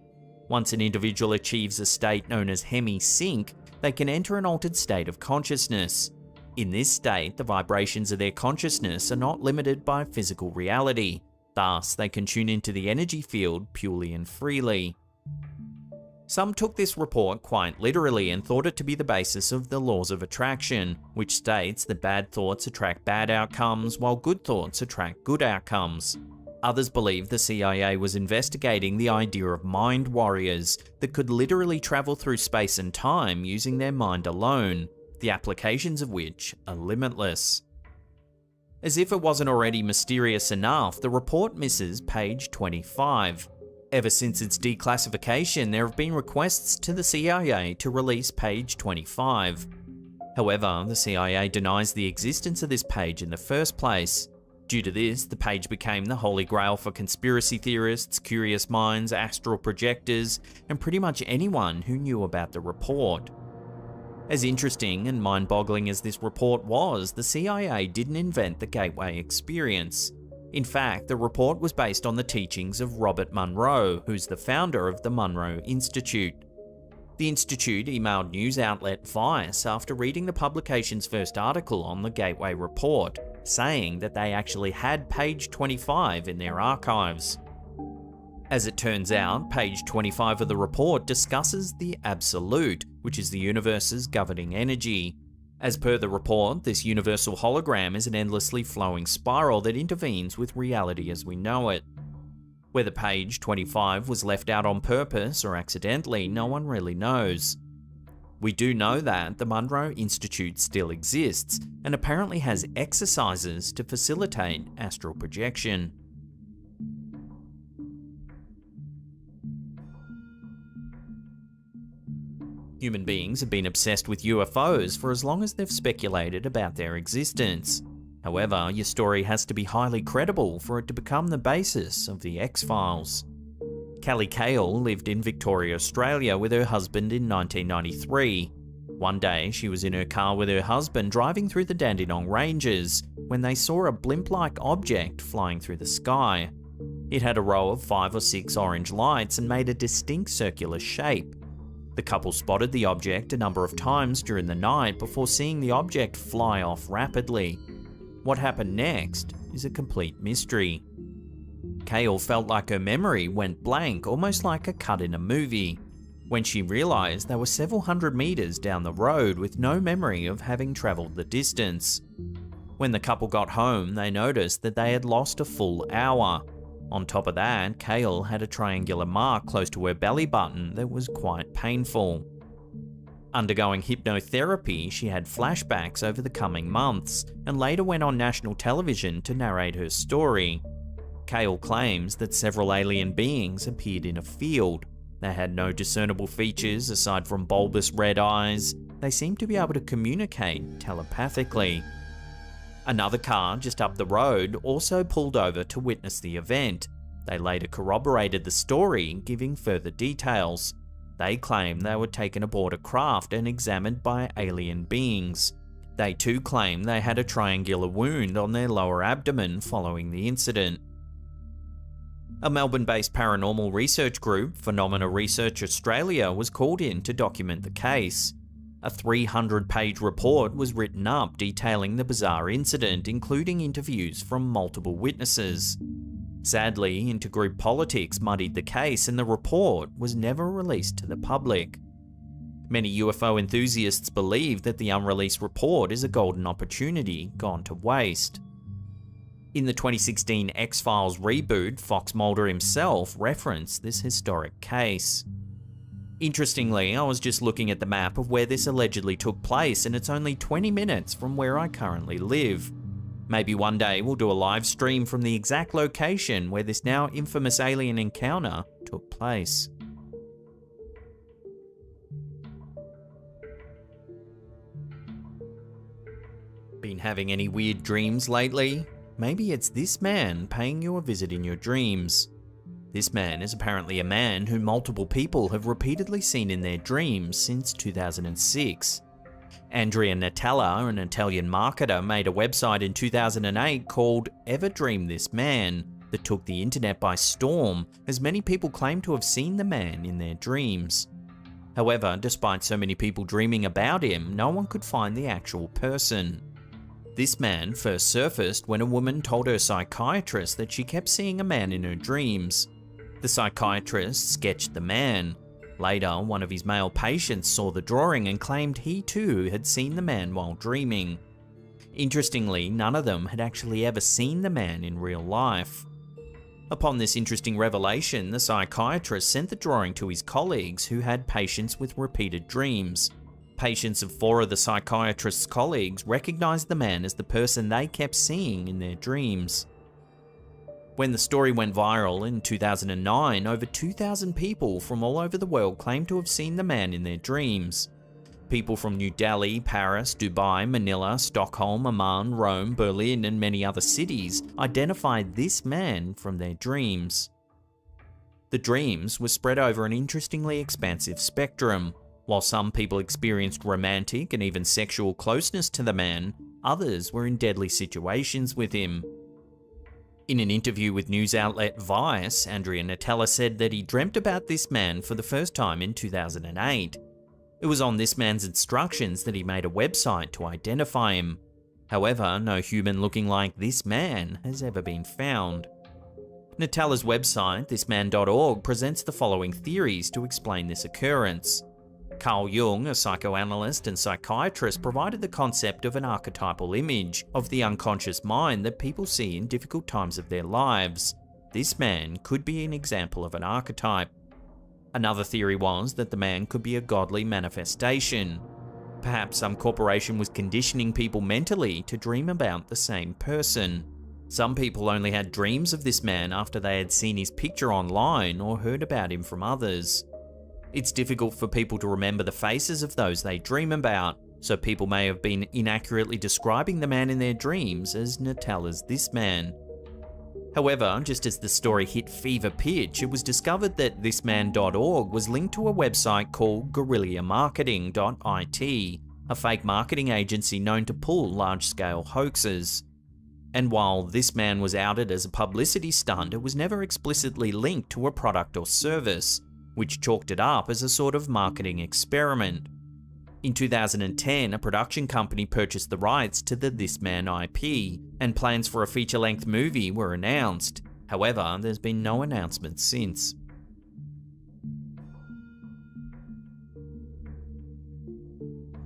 [SPEAKER 1] Once an individual achieves a state known as hemi-sync, they can enter an altered state of consciousness. In this state, the vibrations of their consciousness are not limited by physical reality, thus they can tune into the energy field purely and freely. Some took this report quite literally and thought it to be the basis of the laws of attraction, which states that bad thoughts attract bad outcomes while good thoughts attract good outcomes. Others believe the CIA was investigating the idea of mind warriors that could literally travel through space and time using their mind alone, the applications of which are limitless. As if it wasn't already mysterious enough, the report misses page 25. Ever since its declassification, there have been requests to the CIA to release page 25. However, the CIA denies the existence of this page in the first place. Due to this, the page became the holy grail for conspiracy theorists, curious minds, astral projectors, and pretty much anyone who knew about the report. As interesting and mind-boggling as this report was, the CIA didn't invent the Gateway experience. In fact, the report was based on the teachings of Robert Monroe, who's the founder of the Monroe Institute. The Institute emailed news outlet Vice after reading the publication's first article on the Gateway report, saying that they actually had page 25 in their archives. As it turns out, page 25 of the report discusses the Absolute, which is the universe's governing energy. As per the report, this universal hologram is an endlessly flowing spiral that intervenes with reality as we know it. Whether page 25 was left out on purpose or accidentally, no one really knows. We do know that the Monroe Institute still exists, and apparently has exercises to facilitate astral projection. Human beings have been obsessed with UFOs for as long as they've speculated about their existence. However, your story has to be highly credible for it to become the basis of the X-Files. Callie Cale lived in Victoria, Australia with her husband in 1993. One day, she was in her car with her husband driving through the Dandenong Ranges when they saw a blimp-like object flying through the sky. It had a row of 5 or 6 orange lights and made a distinct circular shape. The couple spotted the object a number of times during the night before seeing the object fly off rapidly. What happened next is a complete mystery. Cale felt like her memory went blank, almost like a cut in a movie, when she realised they were several hundred metres down the road with no memory of having travelled the distance. When the couple got home, they noticed that they had lost a full hour. On top of that, Cale had a triangular mark close to her belly button that was quite painful. Undergoing hypnotherapy, she had flashbacks over the coming months, and later went on national television to narrate her story. Kale claims that several alien beings appeared in a field. They had no discernible features aside from bulbous red eyes. They seemed to be able to communicate telepathically. Another car just up the road also pulled over to witness the event. They later corroborated the story, giving further details. They claim they were taken aboard a craft and examined by alien beings. They too claim they had a triangular wound on their lower abdomen following the incident. A Melbourne-based paranormal research group, Phenomena Research Australia, was called in to document the case. A 300-page report was written up detailing the bizarre incident, including interviews from multiple witnesses. Sadly, intergroup politics muddied the case and the report was never released to the public. Many UFO enthusiasts believe that the unreleased report is a golden opportunity gone to waste. In the 2016 X-Files reboot, Fox Mulder himself referenced this historic case. Interestingly, I was just looking at the map of where this allegedly took place, and it's only 20 minutes from where I currently live. Maybe one day we'll do a live stream from the exact location where this now infamous alien encounter took place. Been having any weird dreams lately? Maybe it's this man paying you a visit in your dreams. This man is apparently a man who multiple people have repeatedly seen in their dreams since 2006. Andrea Natella, an Italian marketer, made a website in 2008 called Ever Dream This Man that took the internet by storm, as many people claim to have seen the man in their dreams. However, despite so many people dreaming about him, no one could find the actual person. This man first surfaced when a woman told her psychiatrist that she kept seeing a man in her dreams. The psychiatrist sketched the man. Later, one of his male patients saw the drawing and claimed he too had seen the man while dreaming. Interestingly, none of them had actually ever seen the man in real life. Upon this interesting revelation, the psychiatrist sent the drawing to his colleagues who had patients with repeated dreams. Patients of 4 of the psychiatrist's colleagues recognized the man as the person they kept seeing in their dreams. When the story went viral in 2009, over 2,000 people from all over the world claimed to have seen the man in their dreams. People from New Delhi, Paris, Dubai, Manila, Stockholm, Amman, Rome, Berlin, and many other cities identified this man from their dreams. The dreams were spread over an interestingly expansive spectrum. While some people experienced romantic and even sexual closeness to the man, others were in deadly situations with him. In an interview with news outlet Vice, Andrea Natella said that he dreamt about this man for the first time in 2008. It was on this man's instructions that he made a website to identify him. However, no human looking like this man has ever been found. Natella's website, thisman.org, presents the following theories to explain this occurrence. Carl Jung, a psychoanalyst and psychiatrist, provided the concept of an archetypal image of the unconscious mind that people see in difficult times of their lives. This man could be an example of an archetype. Another theory was that the man could be a godly manifestation. Perhaps some corporation was conditioning people mentally to dream about the same person. Some people only had dreams of this man after they had seen his picture online or heard about him from others. It's difficult for people to remember the faces of those they dream about, so people may have been inaccurately describing the man in their dreams as Natella's this man. However, just as the story hit fever pitch, it was discovered that thisman.org was linked to a website called guerrillamarketing.it, a fake marketing agency known to pull large-scale hoaxes. And while this man was outed as a publicity stunt, it was never explicitly linked to a product or service, which chalked it up as a sort of marketing experiment. In 2010, a production company purchased the rights to the This Man IP, and plans for a feature-length movie were announced. However, there's been no announcement since.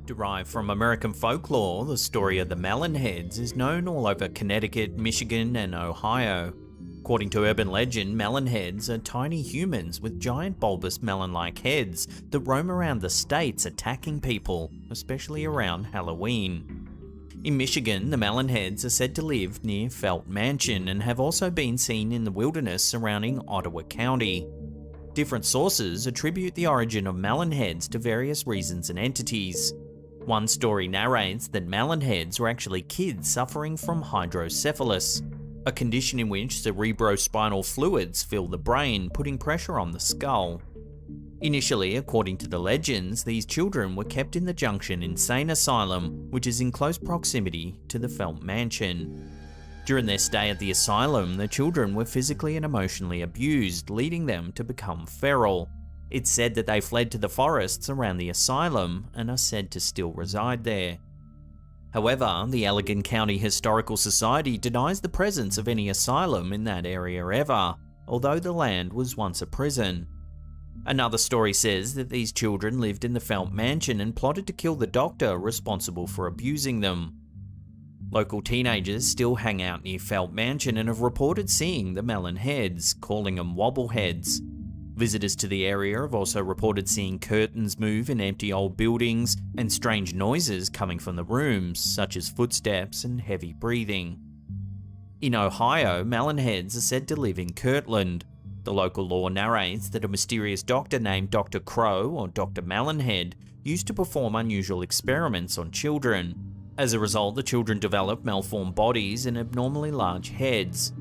[SPEAKER 1] Derived from American folklore, the story of the Melonheads is known all over Connecticut, Michigan, and Ohio. According to urban legend, melonheads are tiny humans with giant bulbous melon-like heads that roam around the states attacking people, especially around Halloween. In Michigan, the Melonheads are said to live near Felt Mansion and have also been seen in the wilderness surrounding Ottawa County. Different sources attribute the origin of Melonheads to various reasons and entities. One story narrates that Melonheads were actually kids suffering from hydrocephalus, a condition in which cerebrospinal fluids fill the brain, putting pressure on the skull. Initially, according to the legends, these children were kept in the Junction Insane Asylum, which is in close proximity to the Felt Mansion. During their stay at the asylum, the children were physically and emotionally abused, leading them to become feral. It's said that they fled to the forests around the asylum and are said to still reside there. However, the Allegan County Historical Society denies the presence of any asylum in that area ever, although the land was once a prison. Another story says that these children lived in the Felt Mansion and plotted to kill the doctor responsible for abusing them. Local teenagers still hang out near Felt Mansion and have reported seeing the Melonheads, calling them wobbleheads. Visitors to the area have also reported seeing curtains move in empty old buildings and strange noises coming from the rooms, such as footsteps and heavy breathing. In Ohio, Melonheads are said to live in Kirtland. The local law narrates that a mysterious doctor named Dr. Crow or Dr. Melonhead used to perform unusual experiments on children. As a result, the children developed malformed bodies and abnormally large heads.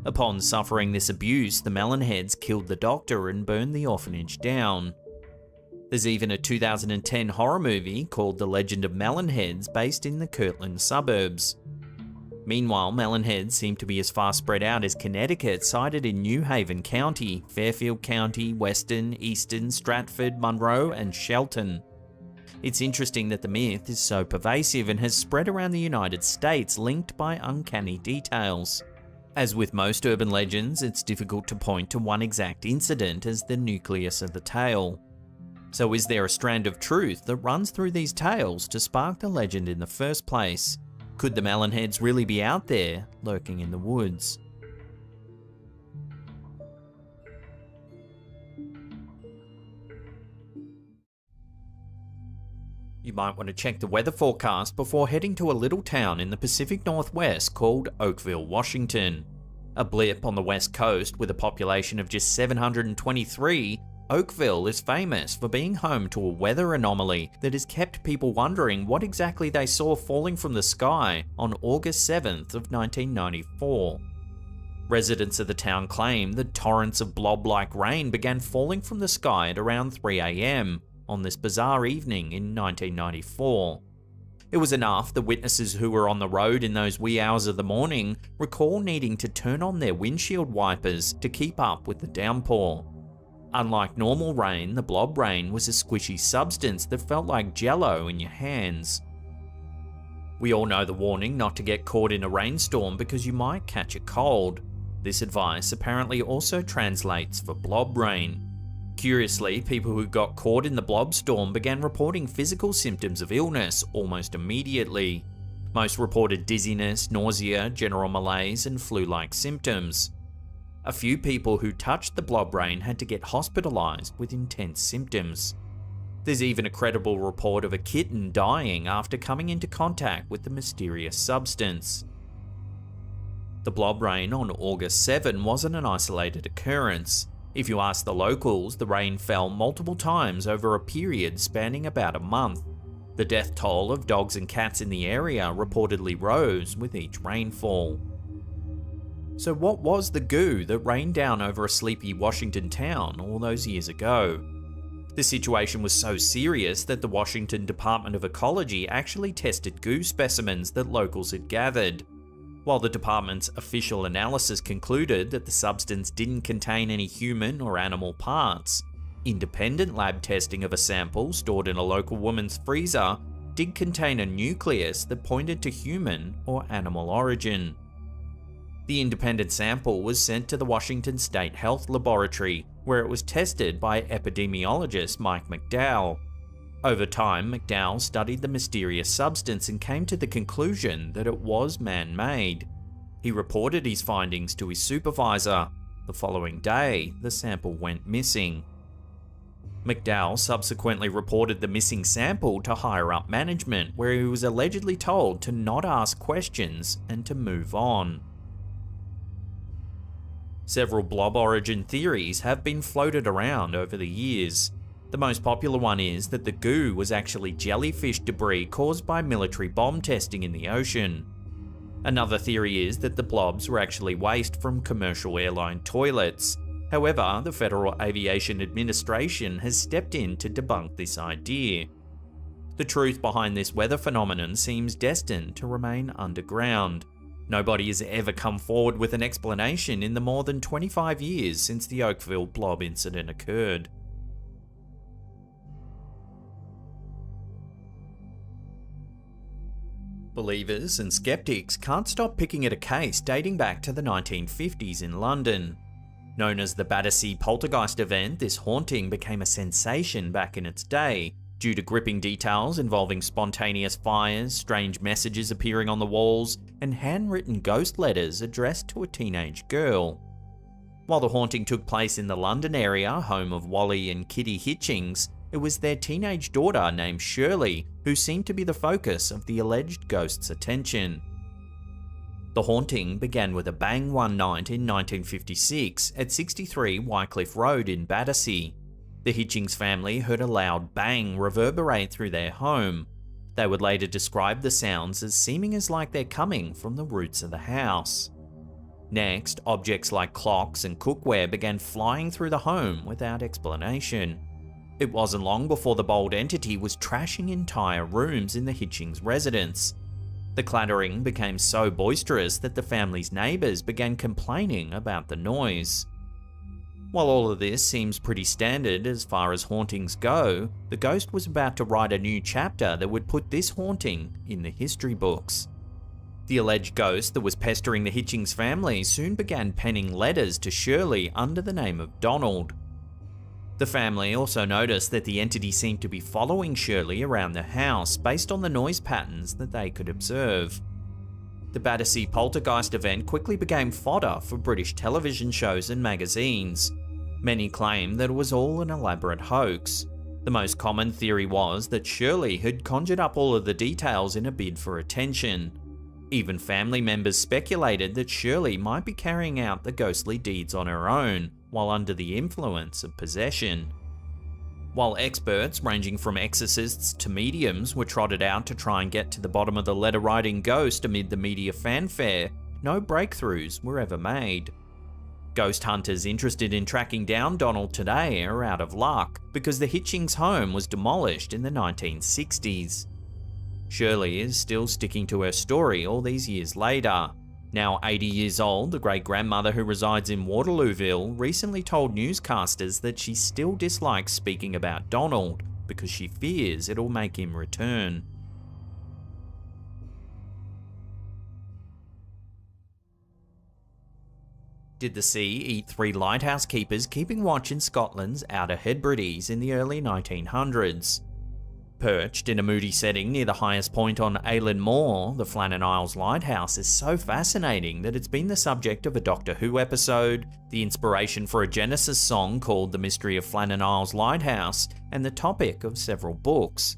[SPEAKER 1] Upon suffering this abuse, the Melonheads killed the doctor and burned the orphanage down. There's even a 2010 horror movie called The Legend of Melonheads based in the Kirtland suburbs. Meanwhile, Melonheads seem to be as far spread out as Connecticut, sited in New Haven County, Fairfield County, Weston, Easton, Stratford, Monroe, and Shelton. It's interesting that the myth is so pervasive and has spread around the United States, linked by uncanny details. As with most urban legends, it's difficult to point to one exact incident as the nucleus of the tale. So is there a strand of truth that runs through these tales to spark the legend in the first place? Could the Melonheads really be out there, lurking in the woods? You might want to check the weather forecast before heading to a little town in the Pacific Northwest called Oakville, Washington. A blip on the west coast with a population of just 723, Oakville is famous for being home to a weather anomaly that has kept people wondering what exactly they saw falling from the sky on August 7th of 1994. Residents of the town claim that torrents of blob-like rain began falling from the sky at around 3 AM on this bizarre evening in 1994. It was enough that witnesses who were on the road in those wee hours of the morning recall needing to turn on their windshield wipers to keep up with the downpour. Unlike normal rain, the blob rain was a squishy substance that felt like jello in your hands. We all know the warning not to get caught in a rainstorm because you might catch a cold. This advice apparently also translates for blob rain. Curiously, people who got caught in the blob storm began reporting physical symptoms of illness almost immediately. Most reported dizziness, nausea, general malaise, and flu-like symptoms. A few people who touched the blob rain had to get hospitalized with intense symptoms. There's even a credible report of a kitten dying after coming into contact with the mysterious substance. The blob rain on August 7 wasn't an isolated occurrence. If you ask the locals, the rain fell multiple times over a period spanning about a month. The death toll of dogs and cats in the area reportedly rose with each rainfall. So what was the goo that rained down over a sleepy Washington town all those years ago? The situation was so serious that the Washington Department of Ecology actually tested goo specimens that locals had gathered. While the department's official analysis concluded that the substance didn't contain any human or animal parts, independent lab testing of a sample stored in a local woman's freezer did contain a nucleus that pointed to human or animal origin. The independent sample was sent to the Washington State Health Laboratory, where it was tested by epidemiologist Mike McDowell. Over time, McDowell studied the mysterious substance and came to the conclusion that it was man-made. He reported his findings to his supervisor. The following day, the sample went missing. McDowell subsequently reported the missing sample to higher-up management, where he was allegedly told to not ask questions and to move on. Several blob origin theories have been floated around over the years. The most popular one is that the goo was actually jellyfish debris caused by military bomb testing in the ocean. Another theory is that the blobs were actually waste from commercial airline toilets. However, the Federal Aviation Administration has stepped in to debunk this idea. The truth behind this weather phenomenon seems destined to remain underground. Nobody has ever come forward with an explanation in the more than 25 years since the Oakville blob incident occurred. Believers and skeptics can't stop picking at a case dating back to the 1950s in London. Known as the Battersea Poltergeist event, this haunting became a sensation back in its day, due to gripping details involving spontaneous fires, strange messages appearing on the walls, and handwritten ghost letters addressed to a teenage girl. While the haunting took place in the London area, home of Wally and Kitty Hitchings, it was their teenage daughter named Shirley who seemed to be the focus of the alleged ghost's attention. The haunting began with a bang one night in 1956 at 63 Wycliffe Road in Battersea. The Hitchings family heard a loud bang reverberate through their home. They would later describe the sounds as seeming as like they're coming from the roots of the house. Next, objects like clocks and cookware began flying through the home without explanation. It wasn't long before the bold entity was trashing entire rooms in the Hitchings residence. The clattering became so boisterous that the family's neighbours began complaining about the noise. While all of this seems pretty standard as far as hauntings go, the ghost was about to write a new chapter that would put this haunting in the history books. The alleged ghost that was pestering the Hitchings family soon began penning letters to Shirley under the name of Donald. The family also noticed that the entity seemed to be following Shirley around the house based on the noise patterns that they could observe. The Battersea Poltergeist event quickly became fodder for British television shows and magazines. Many claimed that it was all an elaborate hoax. The most common theory was that Shirley had conjured up all of the details in a bid for attention. Even family members speculated that Shirley might be carrying out the ghostly deeds on her own, while under the influence of possession. While experts ranging from exorcists to mediums were trotted out to try and get to the bottom of the letter-writing ghost amid the media fanfare, no breakthroughs were ever made. Ghost hunters interested in tracking down Donald today are out of luck because the Hitchings home was demolished in the 1960s. Shirley is still sticking to her story all these years later. Now 80 years old, the great-grandmother who resides in Waterlooville recently told newscasters that she still dislikes speaking about Donald because she fears it'll make him return. Did the sea eat 3 lighthouse keepers keeping watch in Scotland's Outer Hebrides in the early 1900s? Perched in a moody setting near the highest point on Eilean Moor, the Flannan Isles Lighthouse is so fascinating that it's been the subject of a Doctor Who episode, the inspiration for a Genesis song called The Mystery of Flannan Isles Lighthouse, and the topic of several books.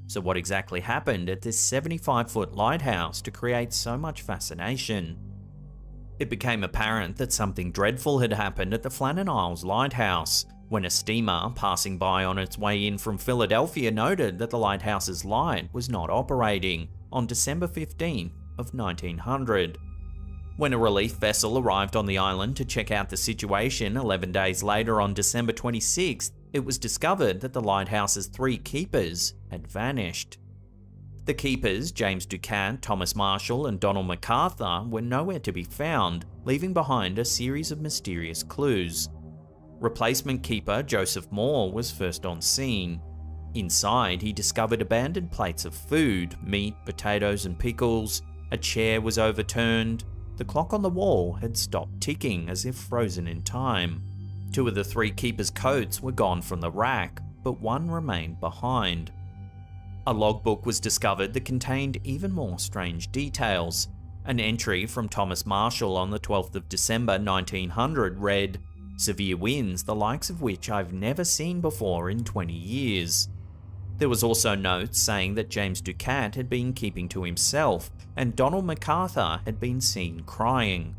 [SPEAKER 1] So what exactly happened at this 75-foot lighthouse to create so much fascination? It became apparent that something dreadful had happened at the Flannan Isles Lighthouse, when a steamer passing by on its way in from Philadelphia noted that the lighthouse's light was not operating on December 15th of 1900. When a relief vessel arrived on the island to check out the situation 11 days later on December 26th, it was discovered that the lighthouse's 3 keepers had vanished. The keepers, James Ducant, Thomas Marshall and Donald MacArthur, were nowhere to be found, leaving behind a series of mysterious clues. Replacement keeper Joseph Moore was first on scene. Inside, he discovered abandoned plates of food, meat, potatoes and pickles. A chair was overturned. The clock on the wall had stopped ticking as if frozen in time. 2 of the 3 keepers' coats were gone from the rack, but 1 remained behind. A logbook was discovered that contained even more strange details. An entry from Thomas Marshall on the 12th of December 1900 read, severe winds the likes of which I've never seen before in 20 years. There was also notes saying that James Ducat had been keeping to himself and Donald MacArthur had been seen crying.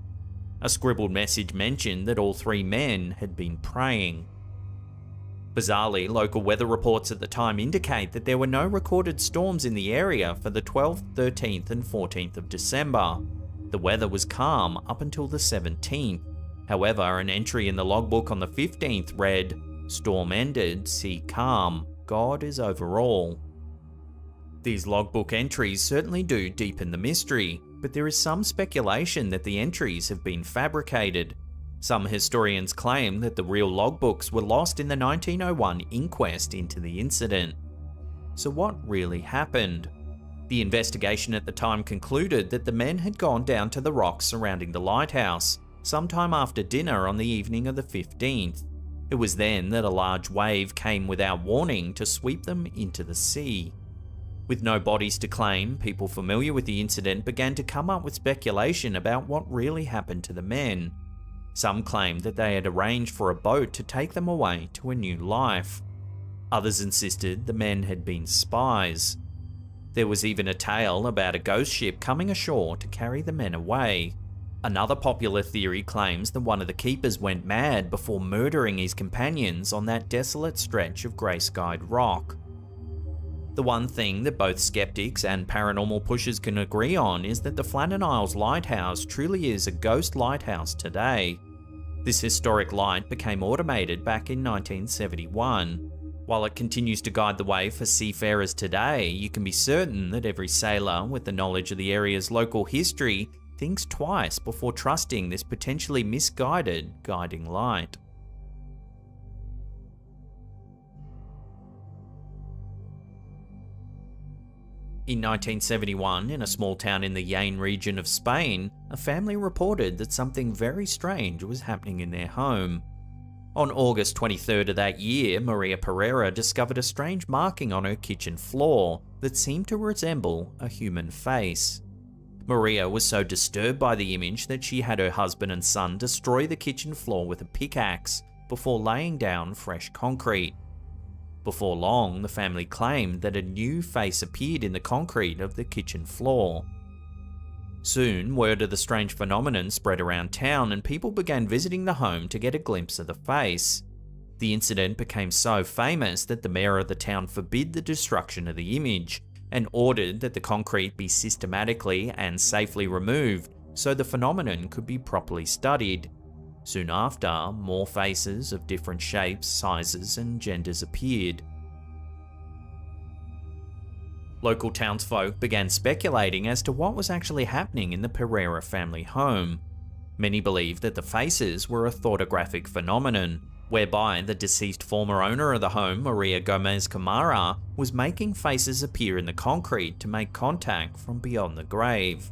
[SPEAKER 1] A scribbled message mentioned that all three men had been praying. Bizarrely, local weather reports at the time indicate that there were no recorded storms in the area for the 12th, 13th and 14th of December. The weather was calm up until the 17th. However, an entry in the logbook on the 15th read, "Storm ended, sea calm, God is over all." These logbook entries certainly do deepen the mystery, but there is some speculation that the entries have been fabricated. Some historians claim that the real logbooks were lost in the 1901 inquest into the incident. So what really happened? The investigation at the time concluded that the men had gone down to the rocks surrounding the lighthouse, sometime after dinner on the evening of the 15th. It was then that a large wave came without warning to sweep them into the sea. With no bodies to claim, people familiar with the incident began to come up with speculation about what really happened to the men. Some claimed that they had arranged for a boat to take them away to a new life. Others insisted the men had been spies. There was even a tale about a ghost ship coming ashore to carry the men away. Another popular theory claims that one of the keepers went mad before murdering his companions on that desolate stretch of grey-skied rock. The one thing that both skeptics and paranormal pushers can agree on is that the Flannan Isles Lighthouse truly is a ghost lighthouse today. This historic light became automated back in 1971. While it continues to guide the way for seafarers today, you can be certain that every sailor with the knowledge of the area's local history thinks twice before trusting this potentially misguided guiding light. In 1971, in a small town in the Jaén region of Spain, a family reported that something very strange was happening in their home. On August 23rd of that year, Maria Pereira discovered a strange marking on her kitchen floor that seemed to resemble a human face. Maria was so disturbed by the image that she had her husband and son destroy the kitchen floor with a pickaxe before laying down fresh concrete. Before long, the family claimed that a new face appeared in the concrete of the kitchen floor. Soon, word of the strange phenomenon spread around town and people began visiting the home to get a glimpse of the face. The incident became so famous that the mayor of the town forbid the destruction of the image and ordered that the concrete be systematically and safely removed so the phenomenon could be properly studied. Soon after, more faces of different shapes, sizes, and genders appeared. Local townsfolk began speculating as to what was actually happening in the Pereira family home. Many believed that the faces were a thortographic phenomenon, whereby the deceased former owner of the home, Maria Gomez Camara, was making faces appear in the concrete to make contact from beyond the grave.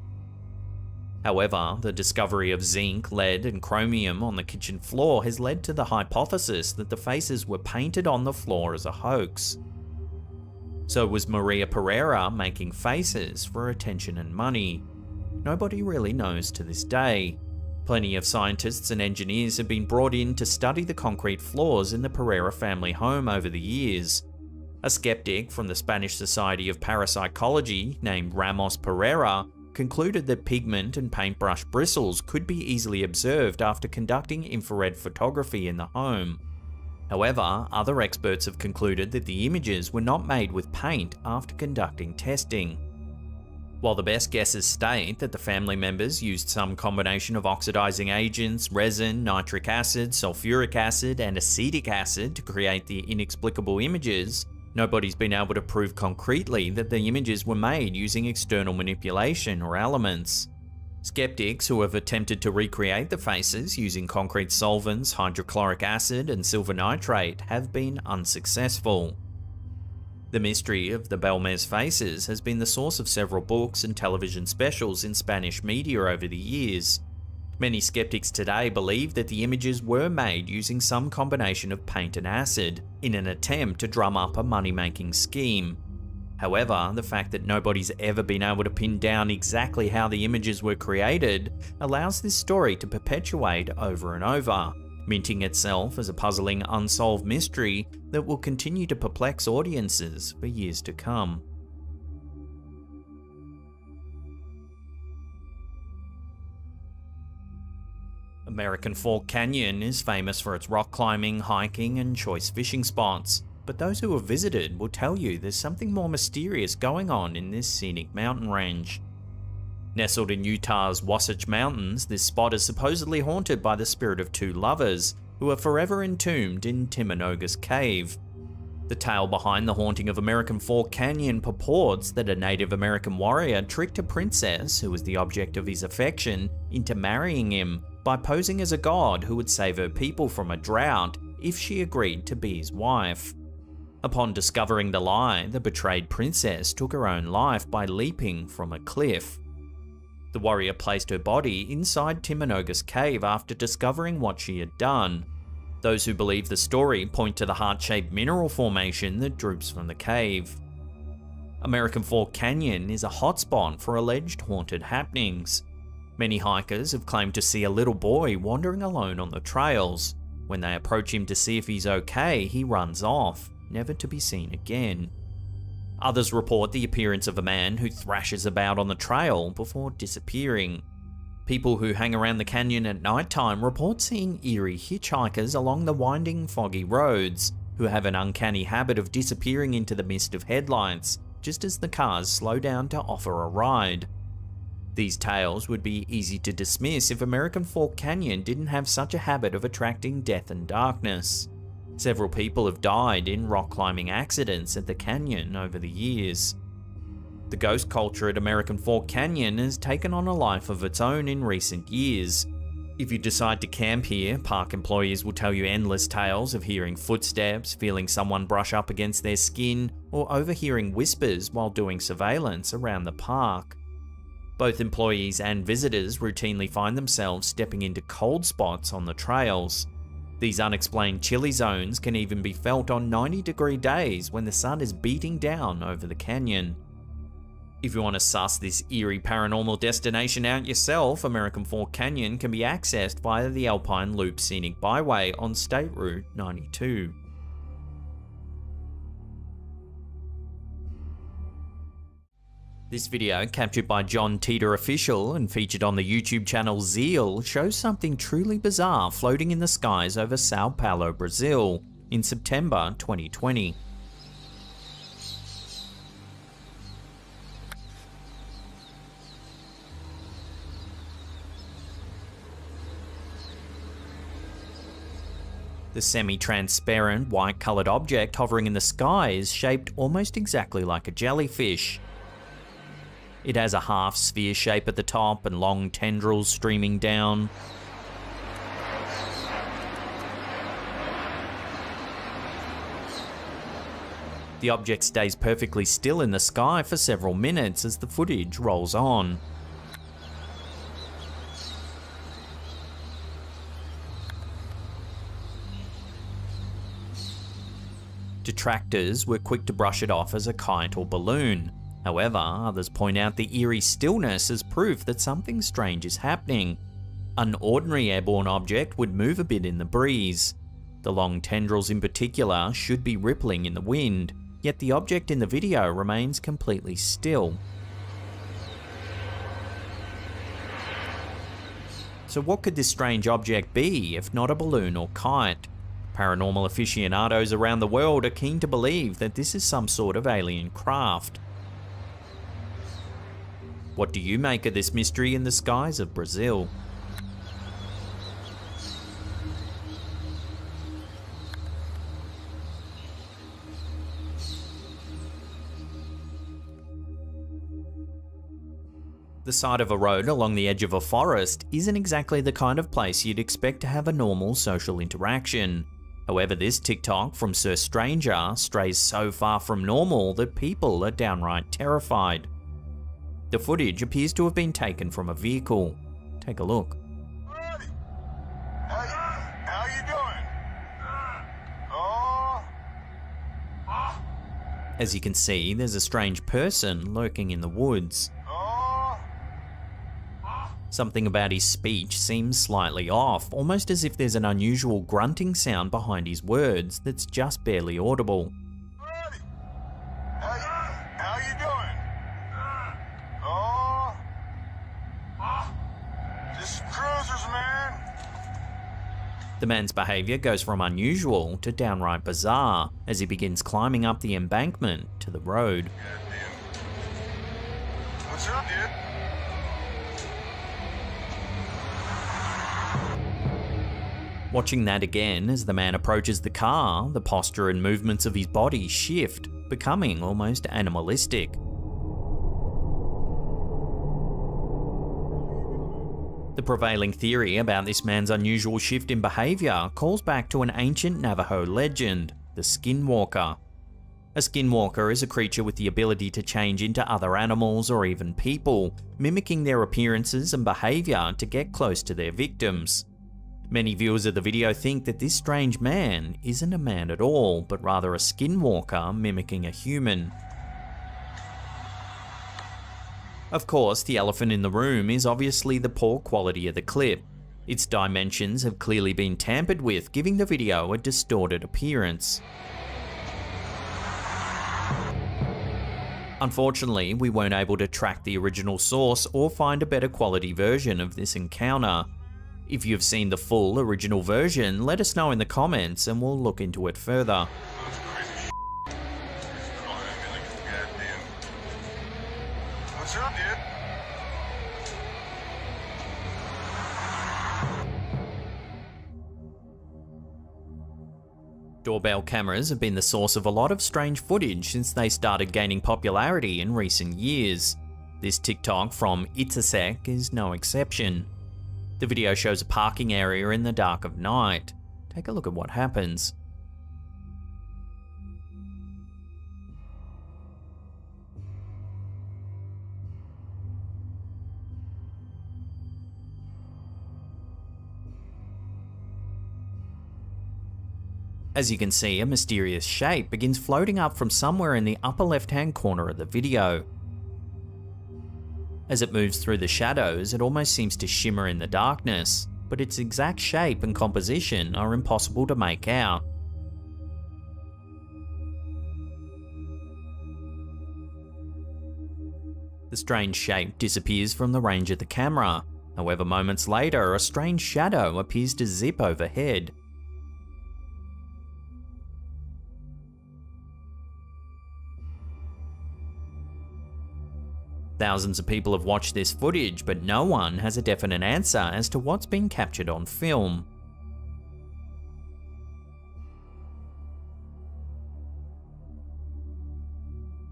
[SPEAKER 1] However, the discovery of zinc, lead, and chromium on the kitchen floor has led to the hypothesis that the faces were painted on the floor as a hoax. So was Maria Pereira making faces for attention and money? Nobody really knows to this day. Plenty of scientists and engineers have been brought in to study the concrete floors in the Pereira family home over the years. A skeptic from the Spanish Society of Parapsychology named Ramos Pereira concluded that pigment and paintbrush bristles could be easily observed after conducting infrared photography in the home. However, other experts have concluded that the images were not made with paint after conducting testing. While the best guesses state that the family members used some combination of oxidizing agents, resin, nitric acid, sulfuric acid, and acetic acid to create the inexplicable images, nobody's been able to prove concretely that the images were made using external manipulation or elements. Skeptics who have attempted to recreate the faces using concrete solvents, hydrochloric acid, and silver nitrate have been unsuccessful. The mystery of the Belmez faces has been the source of several books and television specials in Spanish media over the years. Many skeptics today believe that the images were made using some combination of paint and acid in an attempt to drum up a money-making scheme. However, the fact that nobody's ever been able to pin down exactly how the images were created allows this story to perpetuate over and over, minting itself as a puzzling unsolved mystery that will continue to perplex audiences for years to come. American Fork Canyon is famous for its rock climbing, hiking, and choice fishing spots, but those who have visited will tell you there's something more mysterious going on in this scenic mountain range. Nestled in Utah's Wasatch Mountains, this spot is supposedly haunted by the spirit of two lovers who are forever entombed in Timanoga's Cave. The tale behind the haunting of American Fork Canyon purports that a Native American warrior tricked a princess, who was the object of his affection, into marrying him by posing as a god who would save her people from a drought if she agreed to be his wife. Upon discovering the lie, the betrayed princess took her own life by leaping from a cliff. The warrior placed her body inside Timanoga's cave after discovering what she had done. Those who believe the story point to the heart-shaped mineral formation that droops from the cave. American Fork Canyon is a hotspot for alleged haunted happenings. Many hikers have claimed to see a little boy wandering alone on the trails. When they approach him to see if he's okay, he runs off, never to be seen again. Others report the appearance of a man who thrashes about on the trail before disappearing. People who hang around the canyon at nighttime report seeing eerie hitchhikers along the winding, foggy roads, who have an uncanny habit of disappearing into the mist of headlights, just as the cars slow down to offer a ride. These tales would be easy to dismiss if American Fork Canyon didn't have such a habit of attracting death and darkness. Several people have died in rock climbing accidents at the canyon over the years. The ghost culture at American Fork Canyon has taken on a life of its own in recent years. If you decide to camp here, park employees will tell you endless tales of hearing footsteps, feeling someone brush up against their skin, or overhearing whispers while doing surveillance around the park. Both employees and visitors routinely find themselves stepping into cold spots on the trails. These unexplained chilly zones can even be felt on 90-degree days when the sun is beating down over the canyon. If you want to suss this eerie paranormal destination out yourself, American Fork Canyon can be accessed via the Alpine Loop Scenic Byway on State Route 92. This video, captured by John Teeter Official and featured on the YouTube channel Zeal, shows something truly bizarre floating in the skies over Sao Paulo, Brazil, in September 2020. The semi-transparent, white-coloured object hovering in the sky is shaped almost exactly like a jellyfish. It has a half sphere shape at the top and long tendrils streaming down. The object stays perfectly still in the sky for several minutes as the footage rolls on. Detractors were quick to brush it off as a kite or balloon. However, others point out the eerie stillness as proof that something strange is happening. An ordinary airborne object would move a bit in the breeze. The long tendrils in particular should be rippling in the wind, yet the object in the video remains completely still. So what could this strange object be if not a balloon or kite? Paranormal aficionados around the world are keen to believe that this is some sort of alien craft. What do you make of this mystery in the skies of Brazil? The side of a road along the edge of a forest isn't exactly the kind of place you'd expect to have a normal social interaction. However, this TikTok from Sir Stranger strays so far from normal that people are downright terrified. The footage appears to have been taken from a vehicle. Take a look.
[SPEAKER 17] How you doing?
[SPEAKER 1] As you can see, there's a strange person lurking in the woods. Something about his speech seems slightly off, almost as if there's an unusual grunting sound behind his words that's just barely audible.
[SPEAKER 17] How you doing? Just cruisers, man.
[SPEAKER 1] The man's behaviour goes from unusual to downright bizarre as he begins climbing up the embankment to the road.
[SPEAKER 17] What's up, dude?
[SPEAKER 1] Watching that again as the man approaches the car, the posture and movements of his body shift, becoming almost animalistic. The prevailing theory about this man's unusual shift in behaviour calls back to an ancient Navajo legend, the Skinwalker. A Skinwalker is a creature with the ability to change into other animals or even people, mimicking their appearances and behaviour to get close to their victims. Many viewers of the video think that this strange man isn't a man at all, but rather a skinwalker mimicking a human. Of course, the elephant in the room is obviously the poor quality of the clip. Its dimensions have clearly been tampered with, giving the video a distorted appearance. Unfortunately, we weren't able to track the original source or find a better quality version of this encounter. If you've seen the full original version, let us know in the comments and we'll look into it further.
[SPEAKER 17] What's up, dude?
[SPEAKER 1] Doorbell cameras have been the source of a lot of strange footage since they started gaining popularity in recent years. This TikTok from Itzasek is no exception. The video shows a parking area in the dark of night. Take a look at what happens. As you can see, a mysterious shape begins floating up from somewhere in the upper left-hand corner of the video. As it moves through the shadows, it almost seems to shimmer in the darkness, but its exact shape and composition are impossible to make out. The strange shape disappears from the range of the camera. However, moments later, a strange shadow appears to zip overhead. Thousands of people have watched this footage, but no one has a definite answer as to what's been captured on film.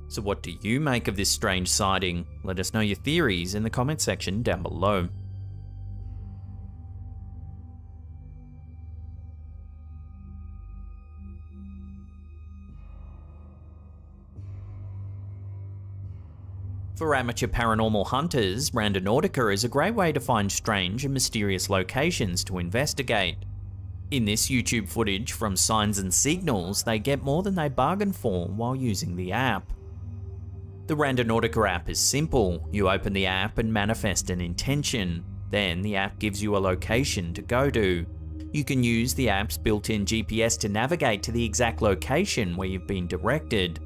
[SPEAKER 1] So what do you make of this strange sighting? Let us know your theories in the comment section down below. For amateur paranormal hunters, Randonautica is a great way to find strange and mysterious locations to investigate. In this YouTube footage from Signs and Signals, they get more than they bargained for while using the app. The Randonautica app is simple. You open the app and manifest an intention. Then the app gives you a location to go to. You can use the app's built-in GPS to navigate to the exact location where you've been directed.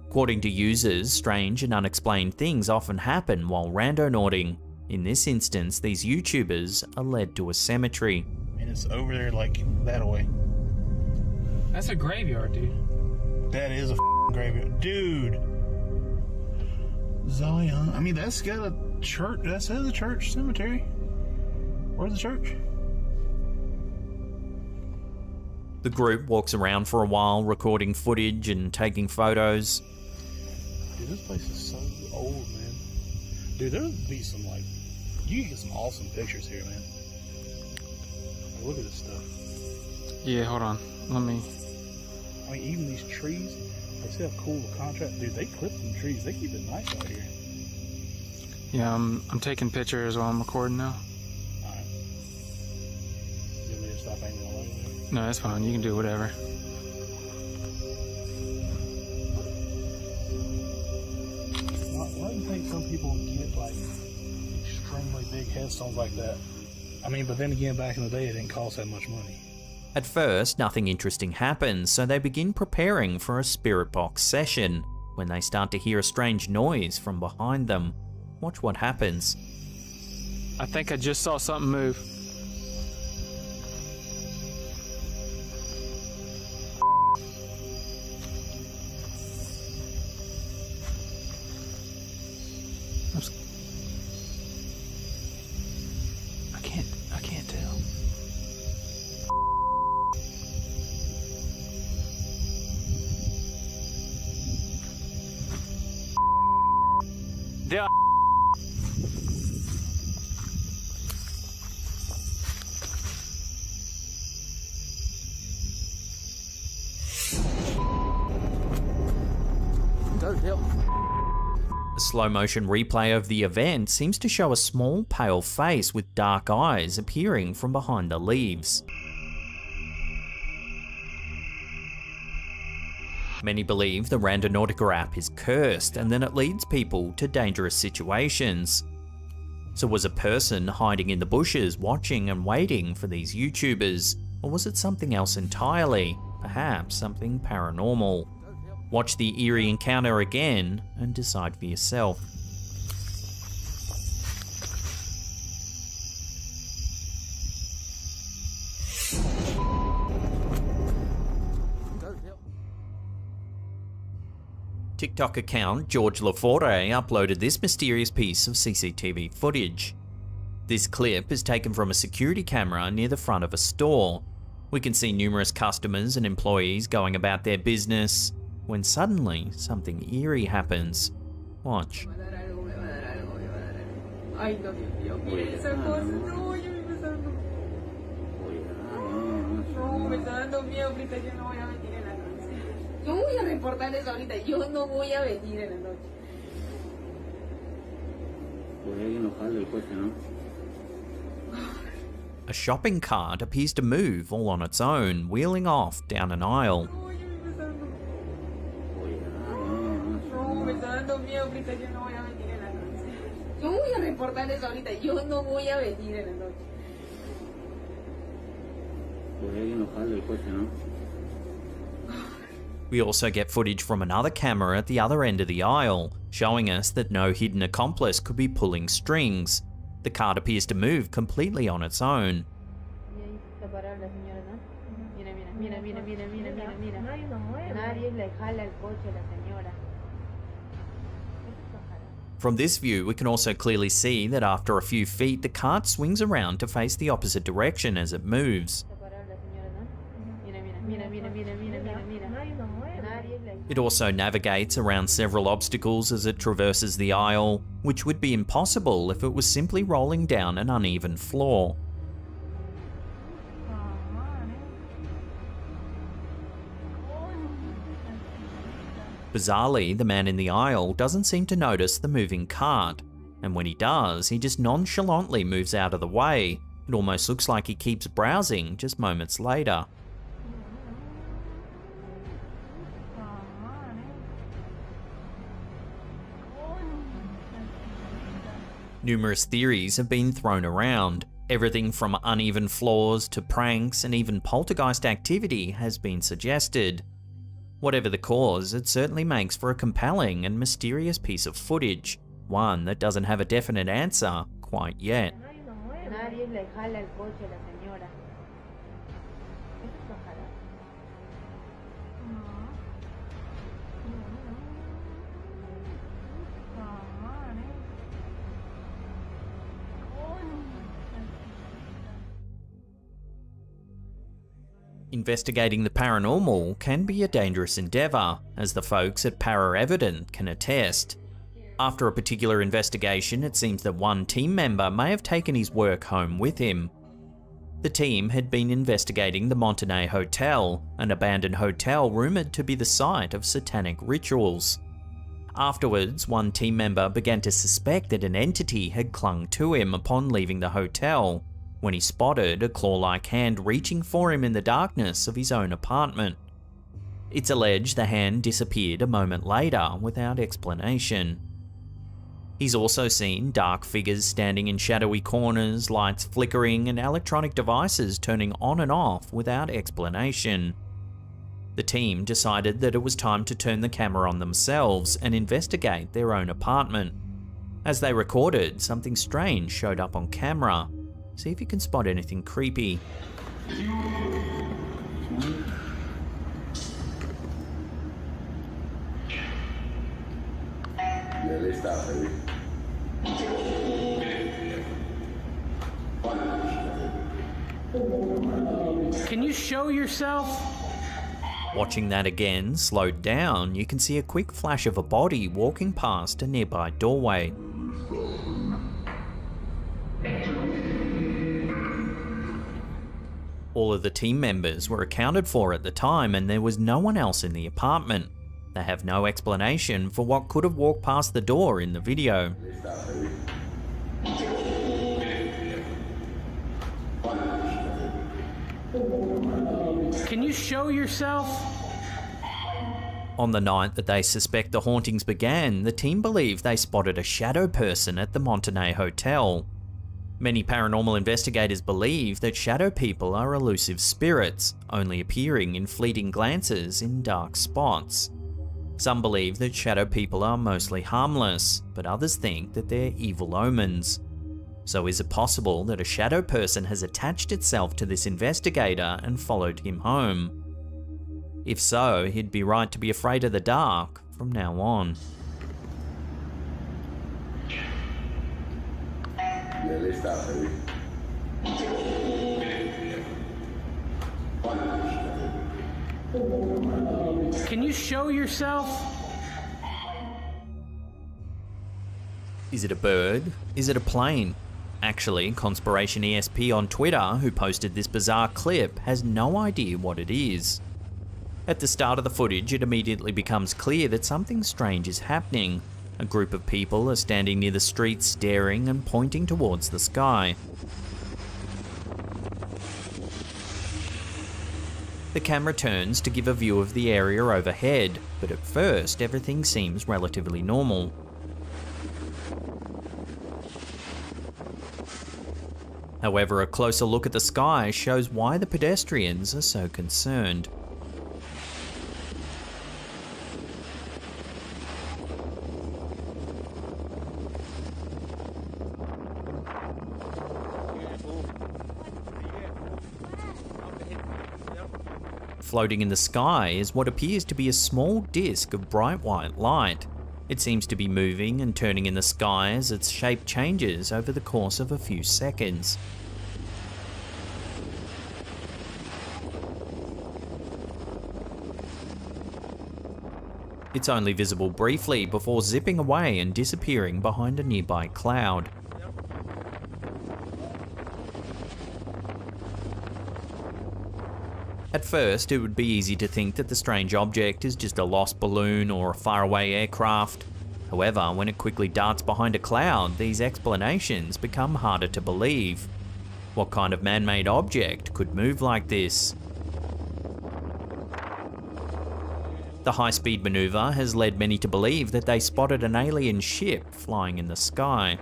[SPEAKER 1] According to users, strange and unexplained things often happen while randonauting. In this instance, these YouTubers are led to a cemetery.
[SPEAKER 6] And it's over there like that way.
[SPEAKER 19] That's a graveyard, dude.
[SPEAKER 6] That is a graveyard. Dude! Zion. I mean, that's got a church. That says a church cemetery. Where's the church?
[SPEAKER 1] The group walks around for a while, recording footage and taking photos.
[SPEAKER 6] Dude, this place is so old, man. Dude, there'll be some, like, you can get some awesome pictures here, man. Like, look at this stuff.
[SPEAKER 19] Yeah, hold on. Let me...
[SPEAKER 6] I mean, even these trees, like, see how cool the contrast... Dude, they clip them trees. They keep it nice out here.
[SPEAKER 19] Yeah, I'm taking pictures while I'm recording now.
[SPEAKER 6] Alright. You want me to stop aiming all over there?
[SPEAKER 19] No, that's fine. You can do whatever.
[SPEAKER 6] Why do you think some people get, like, extremely big headstones like that. I mean, but then again, back in the day, it didn't cost that much money.
[SPEAKER 1] At first, nothing interesting happens, so they begin preparing for a spirit box session when they start to hear a strange noise from behind them. Watch what happens.
[SPEAKER 19] I think I just saw something move. I can't tell. There.
[SPEAKER 1] A slow motion replay of the event seems to show a small pale face with dark eyes appearing from behind the leaves. Many believe the Randonautica app is cursed and then it leads people to dangerous situations. So was a person hiding in the bushes watching and waiting for these YouTubers? Or was it something else entirely? Perhaps something paranormal? Watch the eerie encounter again and decide for yourself. TikTok account George Laforte uploaded this mysterious piece of CCTV footage. This clip is taken from a security camera near the front of a store. We can see numerous customers and employees going about their business, when suddenly something eerie happens. Watch.
[SPEAKER 14] Ay, no, Dios mío, mire esa cosa. No, yo me está dando. No, me está dando miedo. Ahorita yo no voy a venir en la noche. Yo voy a reportar eso ahorita. Yo no voy a venir en la noche.
[SPEAKER 1] A shopping cart appears to move all on its own, wheeling off down an aisle.
[SPEAKER 14] No, me está dando miedo. Ahorita yo no voy a venir en la noche. Yo voy a reportar eso ahorita. Yo no voy a venir en la noche.
[SPEAKER 1] We also get footage from another camera at the other end of the aisle, showing us that no hidden accomplice could be pulling strings. The cart appears to move completely on its own. From this view, we can also clearly see that after a few feet, the cart swings around to face the opposite direction as it moves. It also navigates around several obstacles as it traverses the aisle, which would be impossible if it was simply rolling down an uneven floor. Bizarrely, the man in the aisle doesn't seem to notice the moving cart, and when he does, he just nonchalantly moves out of the way. It almost looks like he keeps browsing just moments later. Numerous theories have been thrown around. Everything from uneven floors to pranks and even poltergeist activity has been suggested. Whatever the cause, it certainly makes for a compelling and mysterious piece of footage, one that doesn't have a definite answer quite yet. Investigating the paranormal can be a dangerous endeavour, as the folks at Para Evident can attest. After a particular investigation, it seems that one team member may have taken his work home with him. The team had been investigating the Montenay Hotel, an abandoned hotel rumoured to be the site of satanic rituals. Afterwards, one team member began to suspect that an entity had clung to him upon leaving the hotel, when he spotted a claw-like hand reaching for him in the darkness of his own apartment. It's alleged the hand disappeared a moment later without explanation. He's also seen dark figures standing in shadowy corners, lights flickering, and electronic devices turning on and off without explanation. The team decided that it was time to turn the camera on themselves and investigate their own apartment. As they recorded, something strange showed up on camera. See if you can spot anything creepy.
[SPEAKER 4] Can you show yourself?
[SPEAKER 1] Watching that again, slowed down, you can see a quick flash of a body walking past a nearby doorway. All of the team members were accounted for at the time, and there was no one else in the apartment. They have no explanation for what could have walked past the door in the video.
[SPEAKER 4] Can you show yourself?
[SPEAKER 1] On the night that they suspect the hauntings began, the team believe they spotted a shadow person at the Montenay Hotel. Many paranormal investigators believe that shadow people are elusive spirits, only appearing in fleeting glances in dark spots. Some believe that shadow people are mostly harmless, but others think that they're evil omens. So is it possible that a shadow person has attached itself to this investigator and followed him home? If so, he'd be right to be afraid of the dark from now on.
[SPEAKER 4] Can you show yourself?
[SPEAKER 1] Is it a bird? Is it a plane? Actually, Conspiration ESP on Twitter, who posted this bizarre clip, has no idea what it is. At the start of the footage, it immediately becomes clear that something strange is happening. A group of people are standing near the street staring and pointing towards the sky. The camera turns to give a view of the area overhead, but at first everything seems relatively normal. However, a closer look at the sky shows why the pedestrians are so concerned. Floating in the sky is what appears to be a small disc of bright white light. It seems to be moving and turning in the sky as its shape changes over the course of a few seconds. It's only visible briefly before zipping away and disappearing behind a nearby cloud. At first, it would be easy to think that the strange object is just a lost balloon or a faraway aircraft. However, when it quickly darts behind a cloud, these explanations become harder to believe. What kind of man-made object could move like this? The high-speed maneuver has led many to believe that they spotted an alien ship flying in the sky.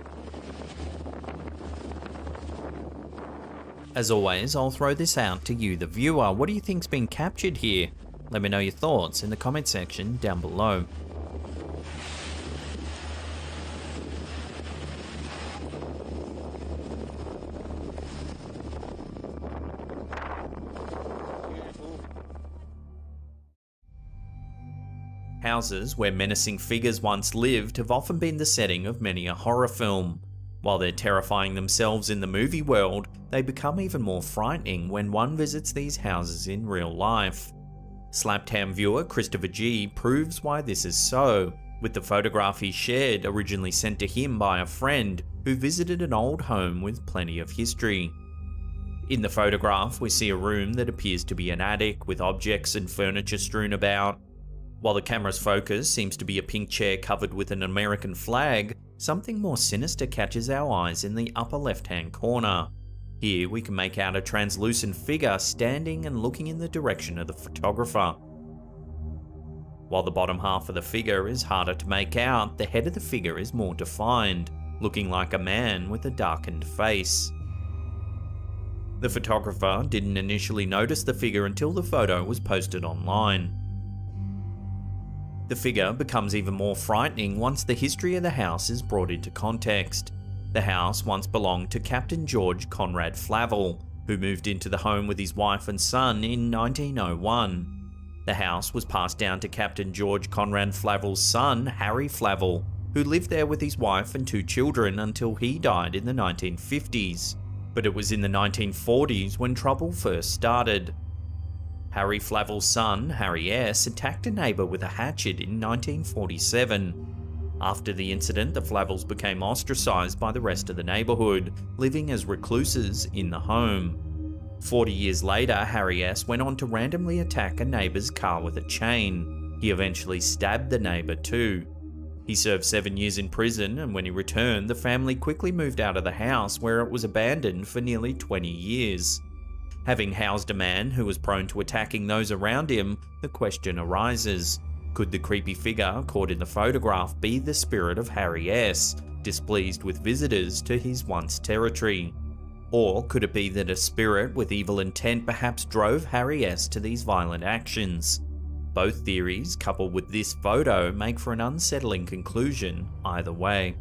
[SPEAKER 1] As always, I'll throw this out to you, the viewer. What do you think's been captured here? Let me know your thoughts in the comment section down below. Houses where menacing figures once lived have often been the setting of many a horror film. While they're terrifying themselves in the movie world, they become even more frightening when one visits these houses in real life. Slaptam viewer Christopher G proves why this is so, with the photograph he shared originally sent to him by a friend who visited an old home with plenty of history. In the photograph, we see a room that appears to be an attic with objects and furniture strewn about. While the camera's focus seems to be a pink chair covered with an American flag, something more sinister catches our eyes in the upper left-hand corner. Here we can make out a translucent figure standing and looking in the direction of the photographer. While the bottom half of the figure is harder to make out, the head of the figure is more defined, looking like a man with a darkened face. The photographer didn't initially notice the figure until the photo was posted online. The figure becomes even more frightening once the history of the house is brought into context. The house once belonged to Captain George Conrad Flavel, who moved into the home with his wife and son in 1901. The house was passed down to Captain George Conrad Flavel's son, Harry Flavel, who lived there with his wife and 2 children until he died in the 1950s. But it was in the 1940s when trouble first started. Harry Flavel's son, Harry S., attacked a neighbour with a hatchet in 1947. After the incident, the Flavels became ostracised by the rest of the neighbourhood, living as recluses in the home. 40 years later, Harry S. went on to randomly attack a neighbour's car with a chain. He eventually stabbed the neighbour too. He served 7 years in prison, and when he returned, the family quickly moved out of the house where it was abandoned for nearly 20 years. Having housed a man who was prone to attacking those around him, the question arises, could the creepy figure caught in the photograph be the spirit of Harry S., displeased with visitors to his once territory? Or could it be that a spirit with evil intent perhaps drove Harry S. to these violent actions? Both theories, coupled with this photo, make for an unsettling conclusion either way.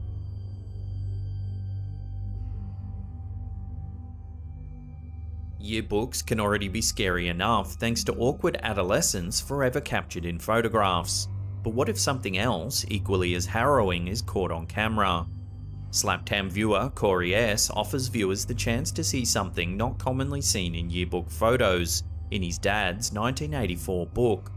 [SPEAKER 1] Yearbooks can already be scary enough thanks to awkward adolescents forever captured in photographs. But what if something else, equally as harrowing, is caught on camera? Slaptam viewer Corey S. offers viewers the chance to see something not commonly seen in yearbook photos, in his dad's 1984 book.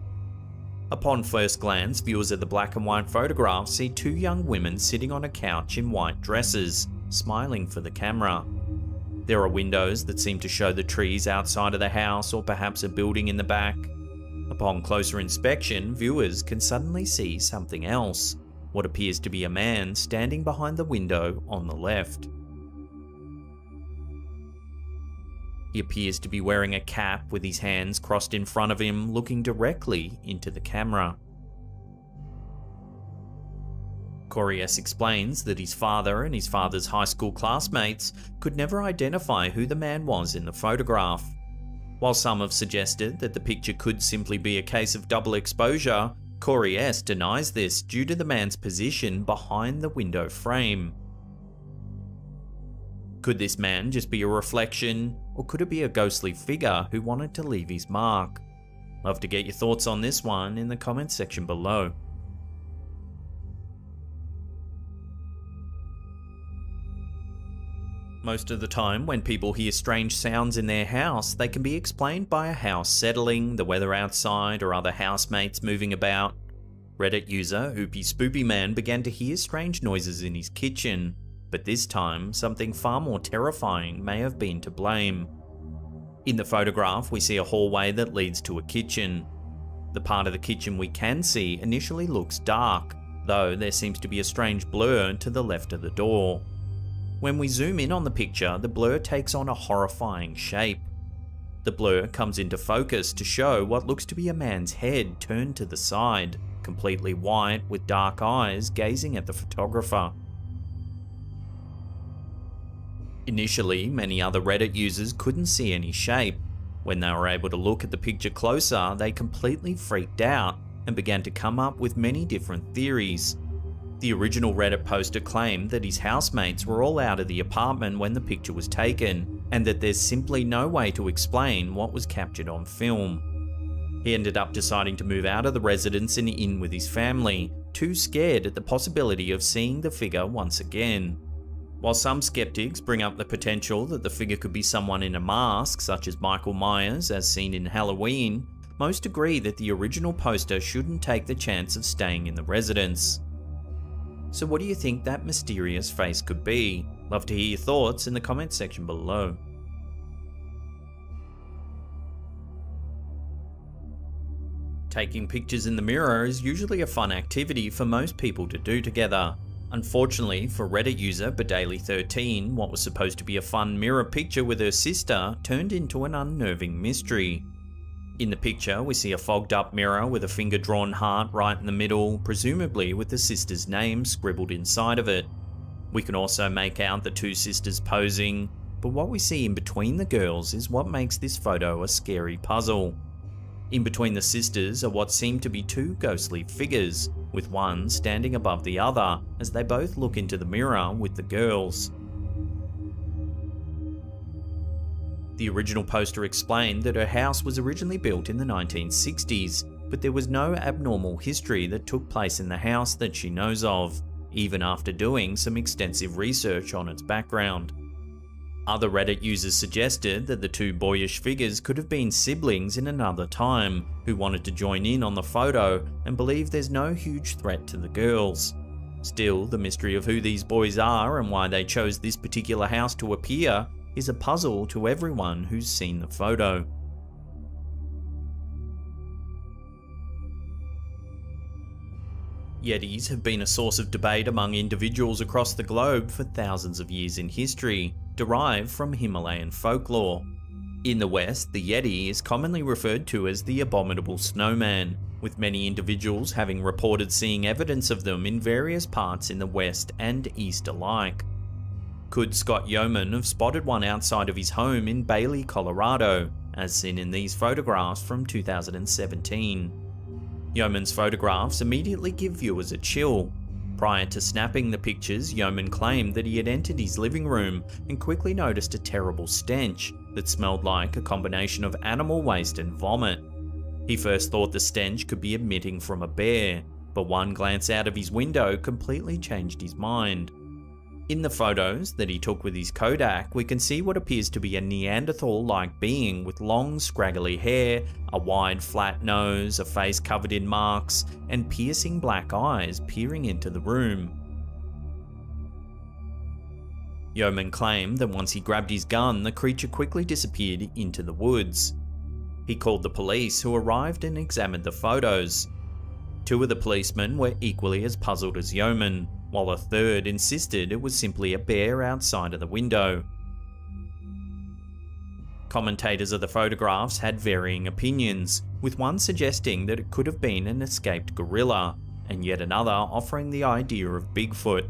[SPEAKER 1] Upon first glance, viewers of the black and white photograph see 2 young women sitting on a couch in white dresses, smiling for the camera. There are windows that seem to show the trees outside of the house or perhaps a building in the back. Upon closer inspection, viewers can suddenly see something else, what appears to be a man standing behind the window on the left. He appears to be wearing a cap with his hands crossed in front of him, looking directly into the camera. Corey S. explains that his father and his father's high school classmates could never identify who the man was in the photograph. While some have suggested that the picture could simply be a case of double exposure, Corey S. denies this due to the man's position behind the window frame. Could this man just be a reflection, or could it be a ghostly figure who wanted to leave his mark? Love to get your thoughts on this one in the comments section below. Most of the time, when people hear strange sounds in their house, they can be explained by a house settling, the weather outside, or other housemates moving about. Reddit user Oopie Spoopy Man began to hear strange noises in his kitchen, but this time, something far more terrifying may have been to blame. In the photograph, we see a hallway that leads to a kitchen. The part of the kitchen we can see initially looks dark, though there seems to be a strange blur to the left of the door. When we zoom in on the picture, the blur takes on a horrifying shape. The blur comes into focus to show what looks to be a man's head turned to the side, completely white with dark eyes gazing at the photographer. Initially, many other Reddit users couldn't see any shape. When they were able to look at the picture closer, they completely freaked out and began to come up with many different theories. The original Reddit poster claimed that his housemates were all out of the apartment when the picture was taken, and that there's simply no way to explain what was captured on film. He ended up deciding to move out of the residence and in with his family, too scared at the possibility of seeing the figure once again. While some skeptics bring up the potential that the figure could be someone in a mask, such as Michael Myers as seen in Halloween, most agree that the original poster shouldn't take the chance of staying in the residence. So what do you think that mysterious face could be? Love to hear your thoughts in the comments section below. Taking pictures in the mirror is usually a fun activity for most people to do together. Unfortunately for Reddit user Bedaily13, what was supposed to be a fun mirror picture with her sister turned into an unnerving mystery. In the picture, we see a fogged up mirror with a finger-drawn heart right in the middle, presumably with the sister's name scribbled inside of it. We can also make out the two sisters posing, but what we see in between the girls is what makes this photo a scary puzzle. In between the sisters are what seem to be two ghostly figures, with one standing above the other as they both look into the mirror with the girls. The original poster explained that her house was originally built in the 1960s, but there was no abnormal history that took place in the house that she knows of, even after doing some extensive research on its background. Other Reddit users suggested that the two boyish figures could have been siblings in another time who wanted to join in on the photo and believe there's no huge threat to the girls. Still, the mystery of who these boys are and why they chose this particular house to appear is a puzzle to everyone who's seen the photo. Yetis have been a source of debate among individuals across the globe for thousands of years in history, derived from Himalayan folklore. In the West, the Yeti is commonly referred to as the abominable snowman, with many individuals having reported seeing evidence of them in various parts in the West and East alike. Could Scott Yeoman have spotted one outside of his home in Bailey, Colorado, as seen in these photographs from 2017. Yeoman's photographs immediately give viewers a chill. Prior to snapping the pictures, Yeoman claimed that he had entered his living room and quickly noticed a terrible stench that smelled like a combination of animal waste and vomit. He first thought the stench could be emitting from a bear, but one glance out of his window completely changed his mind. In the photos that he took with his Kodak, we can see what appears to be a Neanderthal-like being with long scraggly hair, a wide flat nose, a face covered in marks, and piercing black eyes peering into the room. Yeoman claimed that once he grabbed his gun, the creature quickly disappeared into the woods. He called the police, who arrived and examined the photos. Two of the policemen were equally as puzzled as Yeoman, while a third insisted it was simply a bear outside of the window. Commentators of the photographs had varying opinions, with one suggesting that it could have been an escaped gorilla, and yet another offering the idea of Bigfoot.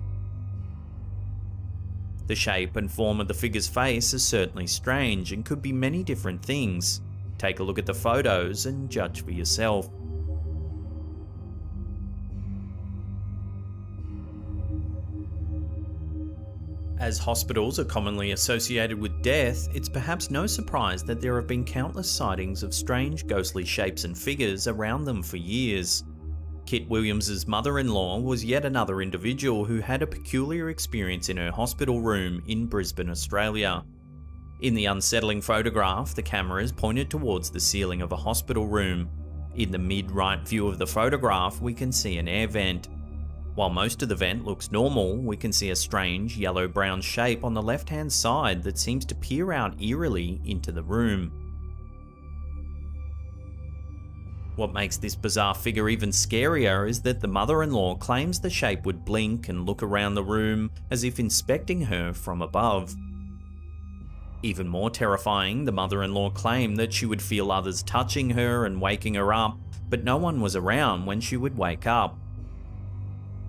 [SPEAKER 1] The shape and form of the figure's face is certainly strange and could be many different things. Take a look at the photos and judge for yourself. As hospitals are commonly associated with death, it's perhaps no surprise that there have been countless sightings of strange ghostly shapes and figures around them for years. Kit Williams's mother-in-law was yet another individual who had a peculiar experience in her hospital room in Brisbane, Australia. In the unsettling photograph, the camera is pointed towards the ceiling of a hospital room. In the mid-right view of the photograph, we can see an air vent. While most of the vent looks normal, we can see a strange yellow-brown shape on the left-hand side that seems to peer out eerily into the room. What makes this bizarre figure even scarier is that the mother-in-law claims the shape would blink and look around the room as if inspecting her from above. Even more terrifying, the mother-in-law claimed that she would feel others touching her and waking her up, but no one was around when she would wake up.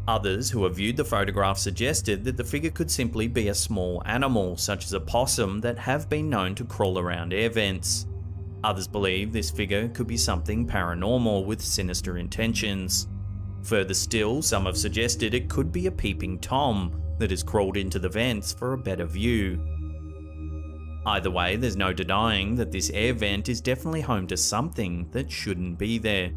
[SPEAKER 1] Others who have viewed the photograph suggested that the figure could simply be a small animal, such as a possum, that have been known to crawl around air vents. Others believe this figure could be something paranormal with sinister intentions. Further still, some have suggested it could be a peeping Tom that has crawled into the vents for a better view. Either way, there's no denying that this air vent is definitely home to something that shouldn't be there.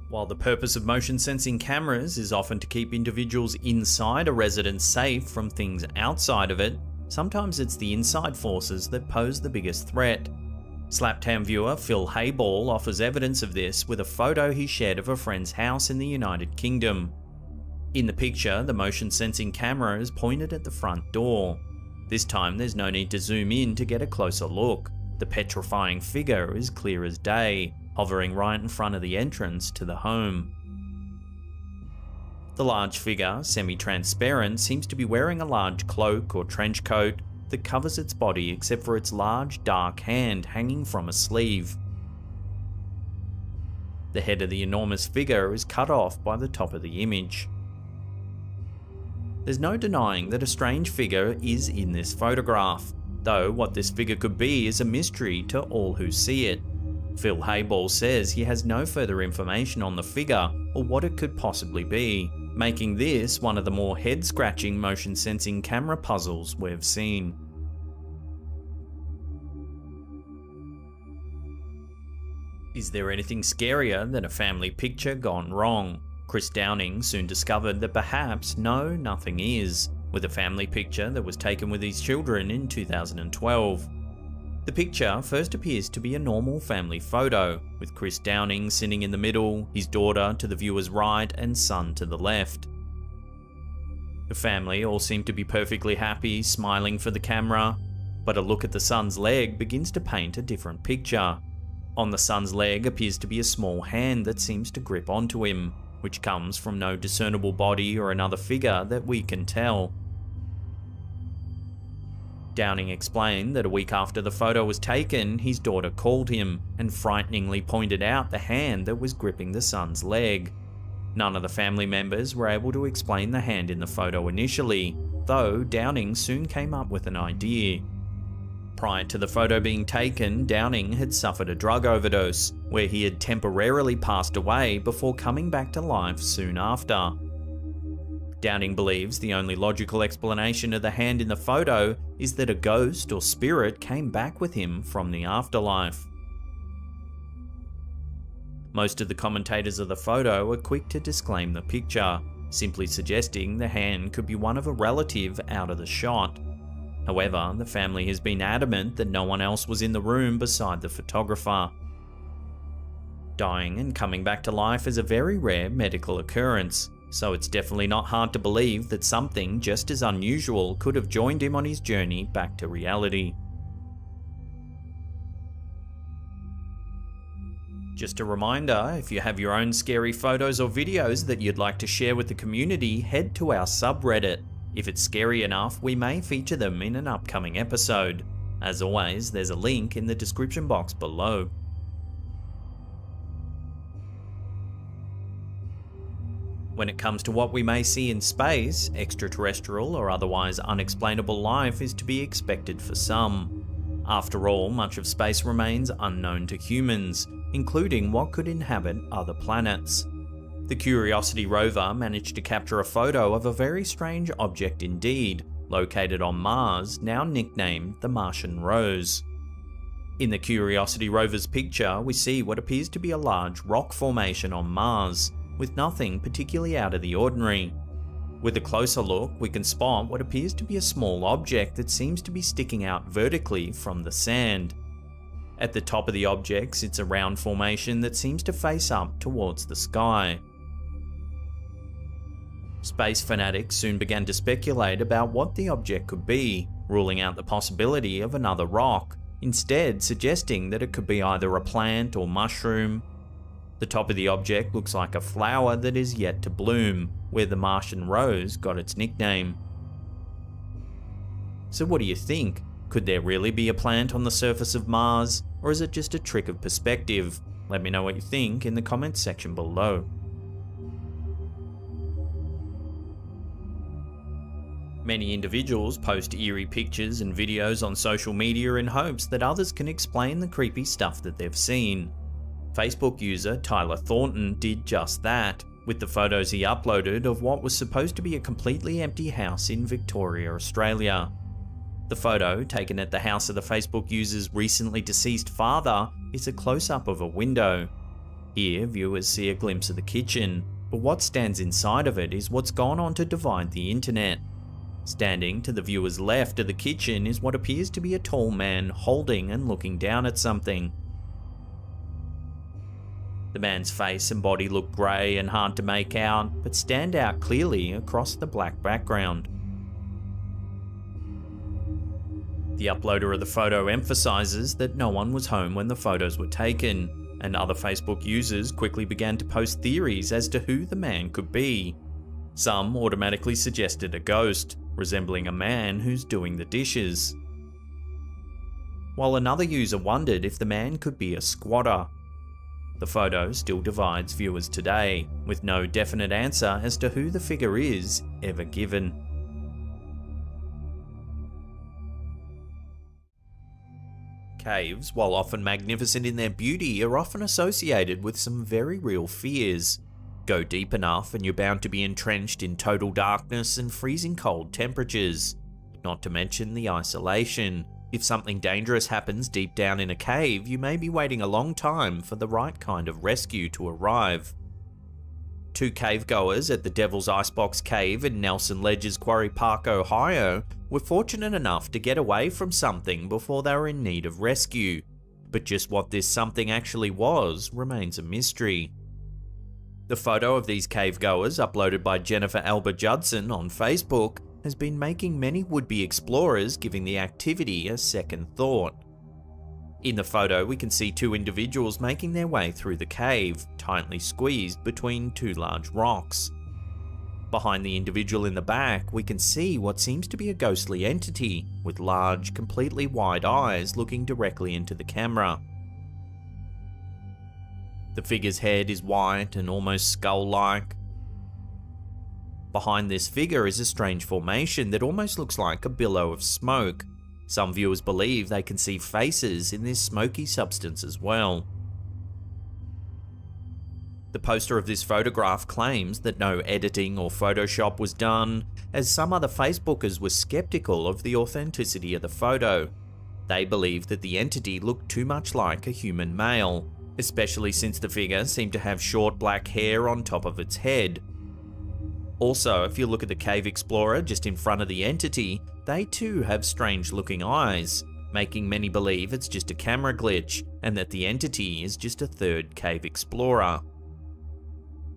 [SPEAKER 1] While the purpose of motion sensing cameras is often to keep individuals inside a residence safe from things outside of it, sometimes it's the inside forces that pose the biggest threat. Slaptown viewer Phil Hayball offers evidence of this with a photo he shared of a friend's house in the United Kingdom. In the picture, the motion sensing camera is pointed at the front door. This time there's no need to zoom in to get a closer look. The petrifying figure is clear as day, hovering right in front of the entrance to the home. The large figure, semi-transparent, seems to be wearing a large cloak or trench coat, that covers its body except for its large, dark hand hanging from a sleeve. The head of the enormous figure is cut off by the top of the image. There's no denying that a strange figure is in this photograph, though what this figure could be is a mystery to all who see it. Phil Hayball says he has no further information on the figure or what it could possibly be, making this one of the more head-scratching motion-sensing camera puzzles we've seen. Is there anything scarier than a family picture gone wrong? Chris Downing soon discovered that perhaps nothing is, with a family picture that was taken with his children in 2012. The picture first appears to be a normal family photo, with Chris Downing sitting in the middle, his daughter to the viewer's right and son to the left. The family all seem to be perfectly happy, smiling for the camera, but a look at the son's leg begins to paint a different picture. On the son's leg appears to be a small hand that seems to grip onto him, which comes from no discernible body or another figure that we can tell. Downing explained that a week after the photo was taken, his daughter called him and frighteningly pointed out the hand that was gripping the son's leg. None of the family members were able to explain the hand in the photo initially, though Downing soon came up with an idea. Prior to the photo being taken, Downing had suffered a drug overdose, where he had temporarily passed away before coming back to life soon after. Downing believes the only logical explanation of the hand in the photo is that a ghost or spirit came back with him from the afterlife. Most of the commentators of the photo are quick to disclaim the picture, simply suggesting the hand could be one of a relative out of the shot. However, the family has been adamant that no one else was in the room beside the photographer. Dying and coming back to life is a very rare medical occurrence, so it's definitely not hard to believe that something just as unusual could have joined him on his journey back to reality. Just a reminder, if you have your own scary photos or videos that you'd like to share with the community, head to our subreddit. If it's scary enough, we may feature them in an upcoming episode. As always, there's a link in the description box below. When it comes to what we may see in space, extraterrestrial or otherwise unexplainable life is to be expected for some. After all, much of space remains unknown to humans, including what could inhabit other planets. The Curiosity rover managed to capture a photo of a very strange object indeed, located on Mars, now nicknamed the Martian Rose. In the Curiosity rover's picture, we see what appears to be a large rock formation on Mars, with nothing particularly out of the ordinary. With a closer look, we can spot what appears to be a small object that seems to be sticking out vertically from the sand. At the top of the object sits a round formation that seems to face up towards the sky. Space fanatics soon began to speculate about what the object could be, ruling out the possibility of another rock, instead suggesting that it could be either a plant or mushroom. The top of the object looks like a flower that is yet to bloom, where the Martian Rose got its nickname. So what do you think? Could there really be a plant on the surface of Mars, or is it just a trick of perspective? Let me know what you think in the comments section below. Many individuals post eerie pictures and videos on social media in hopes that others can explain the creepy stuff that they've seen. Facebook user Tyler Thornton did just that, with the photos he uploaded of what was supposed to be a completely empty house in Victoria, Australia. The photo, taken at the house of the Facebook user's recently deceased father, is a close-up of a window. Here, viewers see a glimpse of the kitchen, but what stands inside of it is what's gone on to divide the internet. Standing to the viewer's left of the kitchen is what appears to be a tall man holding and looking down at something. The man's face and body look grey and hard to make out, but stand out clearly across the black background. The uploader of the photo emphasises that no one was home when the photos were taken, and other Facebook users quickly began to post theories as to who the man could be. Some automatically suggested a ghost, resembling a man who's doing the dishes, while another user wondered if the man could be a squatter. The photo still divides viewers today, with no definite answer as to who the figure is ever given. Caves, while often magnificent in their beauty, are often associated with some very real fears. Go deep enough and you're bound to be entrenched in total darkness and freezing cold temperatures. Not to mention the isolation. If something dangerous happens deep down in a cave, you may be waiting a long time for the right kind of rescue to arrive. 2 cavegoers at the Devil's Icebox Cave in Nelson Ledge's Quarry Park, Ohio, were fortunate enough to get away from something before they were in need of rescue. But just what this something actually was remains a mystery. The photo of these cavegoers, uploaded by Jennifer Elba Judson on Facebook, has been making many would-be explorers giving the activity a second thought. In the photo, we can see 2 individuals making their way through the cave, tightly squeezed between 2 large rocks. Behind the individual in the back, we can see what seems to be a ghostly entity, with large, completely wide eyes looking directly into the camera. The figure's head is white and almost skull-like. Behind this figure is a strange formation that almost looks like a billow of smoke. Some viewers believe they can see faces in this smoky substance as well. The poster of this photograph claims that no editing or Photoshop was done, as some other Facebookers were skeptical of the authenticity of the photo. They believed that the entity looked too much like a human male, especially since the figure seemed to have short black hair on top of its head. Also, if you look at the cave explorer just in front of the entity, they too have strange looking eyes, making many believe it's just a camera glitch and that the entity is just a third cave explorer.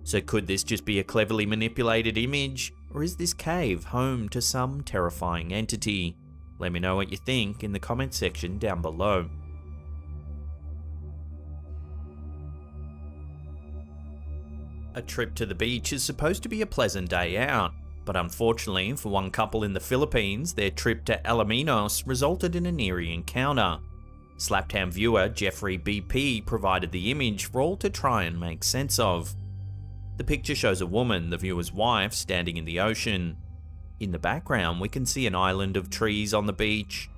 [SPEAKER 1] So could this just be a cleverly manipulated image, or is this cave home to some terrifying entity? Let me know what you think in the comment section down below. A trip to the beach is supposed to be a pleasant day out, but unfortunately for one couple in the Philippines, their trip to Alaminos resulted in an eerie encounter. Slaptown viewer Jeffrey BP provided the image for all to try and make sense of. The picture shows a woman, the viewer's wife, standing in the ocean. In the background, we can see an island of trees on the beach.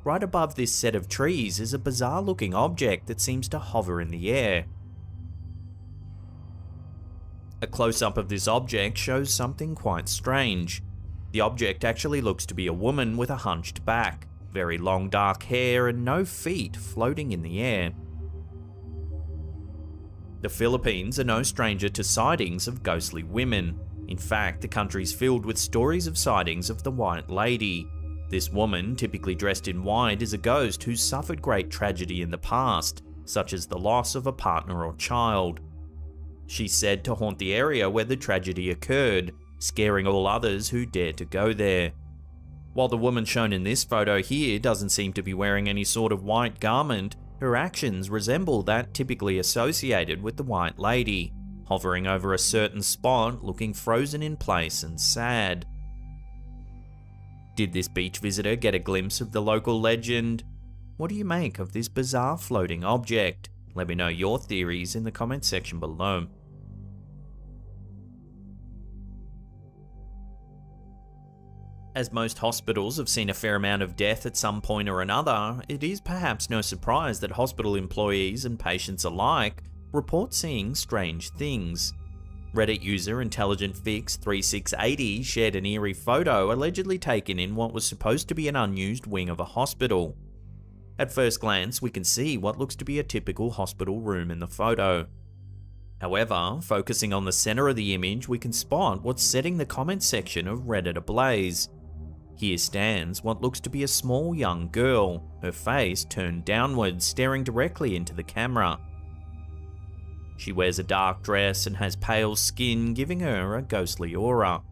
[SPEAKER 1] Right above this set of trees is a bizarre-looking object that seems to hover in the air. A close-up of this object shows something quite strange. The object actually looks to be a woman with a hunched back, very long dark hair and no feet floating in the air. The Philippines are no stranger to sightings of ghostly women. In fact, the country's filled with stories of sightings of the White Lady. This woman, typically dressed in white, is a ghost who's suffered great tragedy in the past, such as the loss of a partner or child. She's said to haunt the area where the tragedy occurred, scaring all others who dare to go there. While the woman shown in this photo here doesn't seem to be wearing any sort of white garment, her actions resemble that typically associated with the White Lady, hovering over a certain spot, looking frozen in place and sad. Did this beach visitor get a glimpse of the local legend? What do you make of this bizarre floating object? Let me know your theories in the comment section below. As most hospitals have seen a fair amount of death at some point or another, it is perhaps no surprise that hospital employees and patients alike report seeing strange things. Reddit user IntelligentFix3680 shared an eerie photo allegedly taken in what was supposed to be an unused wing of a hospital. At first glance, we can see what looks to be a typical hospital room in the photo. However, focusing on the center of the image, we can spot what's setting the comment section of Reddit ablaze. Here stands what looks to be a small young girl, her face turned downwards, staring directly into the camera. She wears a dark dress and has pale skin, giving her a ghostly aura.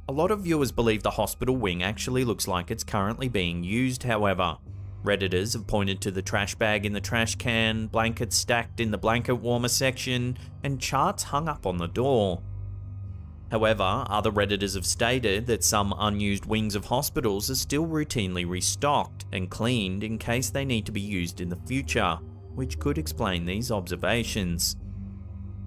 [SPEAKER 1] A lot of viewers believe the hospital wing actually looks like it's currently being used, however. Redditors have pointed to the trash bag in the trash can, blankets stacked in the blanket warmer section, and charts hung up on the door. However, other Redditors have stated that some unused wings of hospitals are still routinely restocked and cleaned in case they need to be used in the future, which could explain these observations.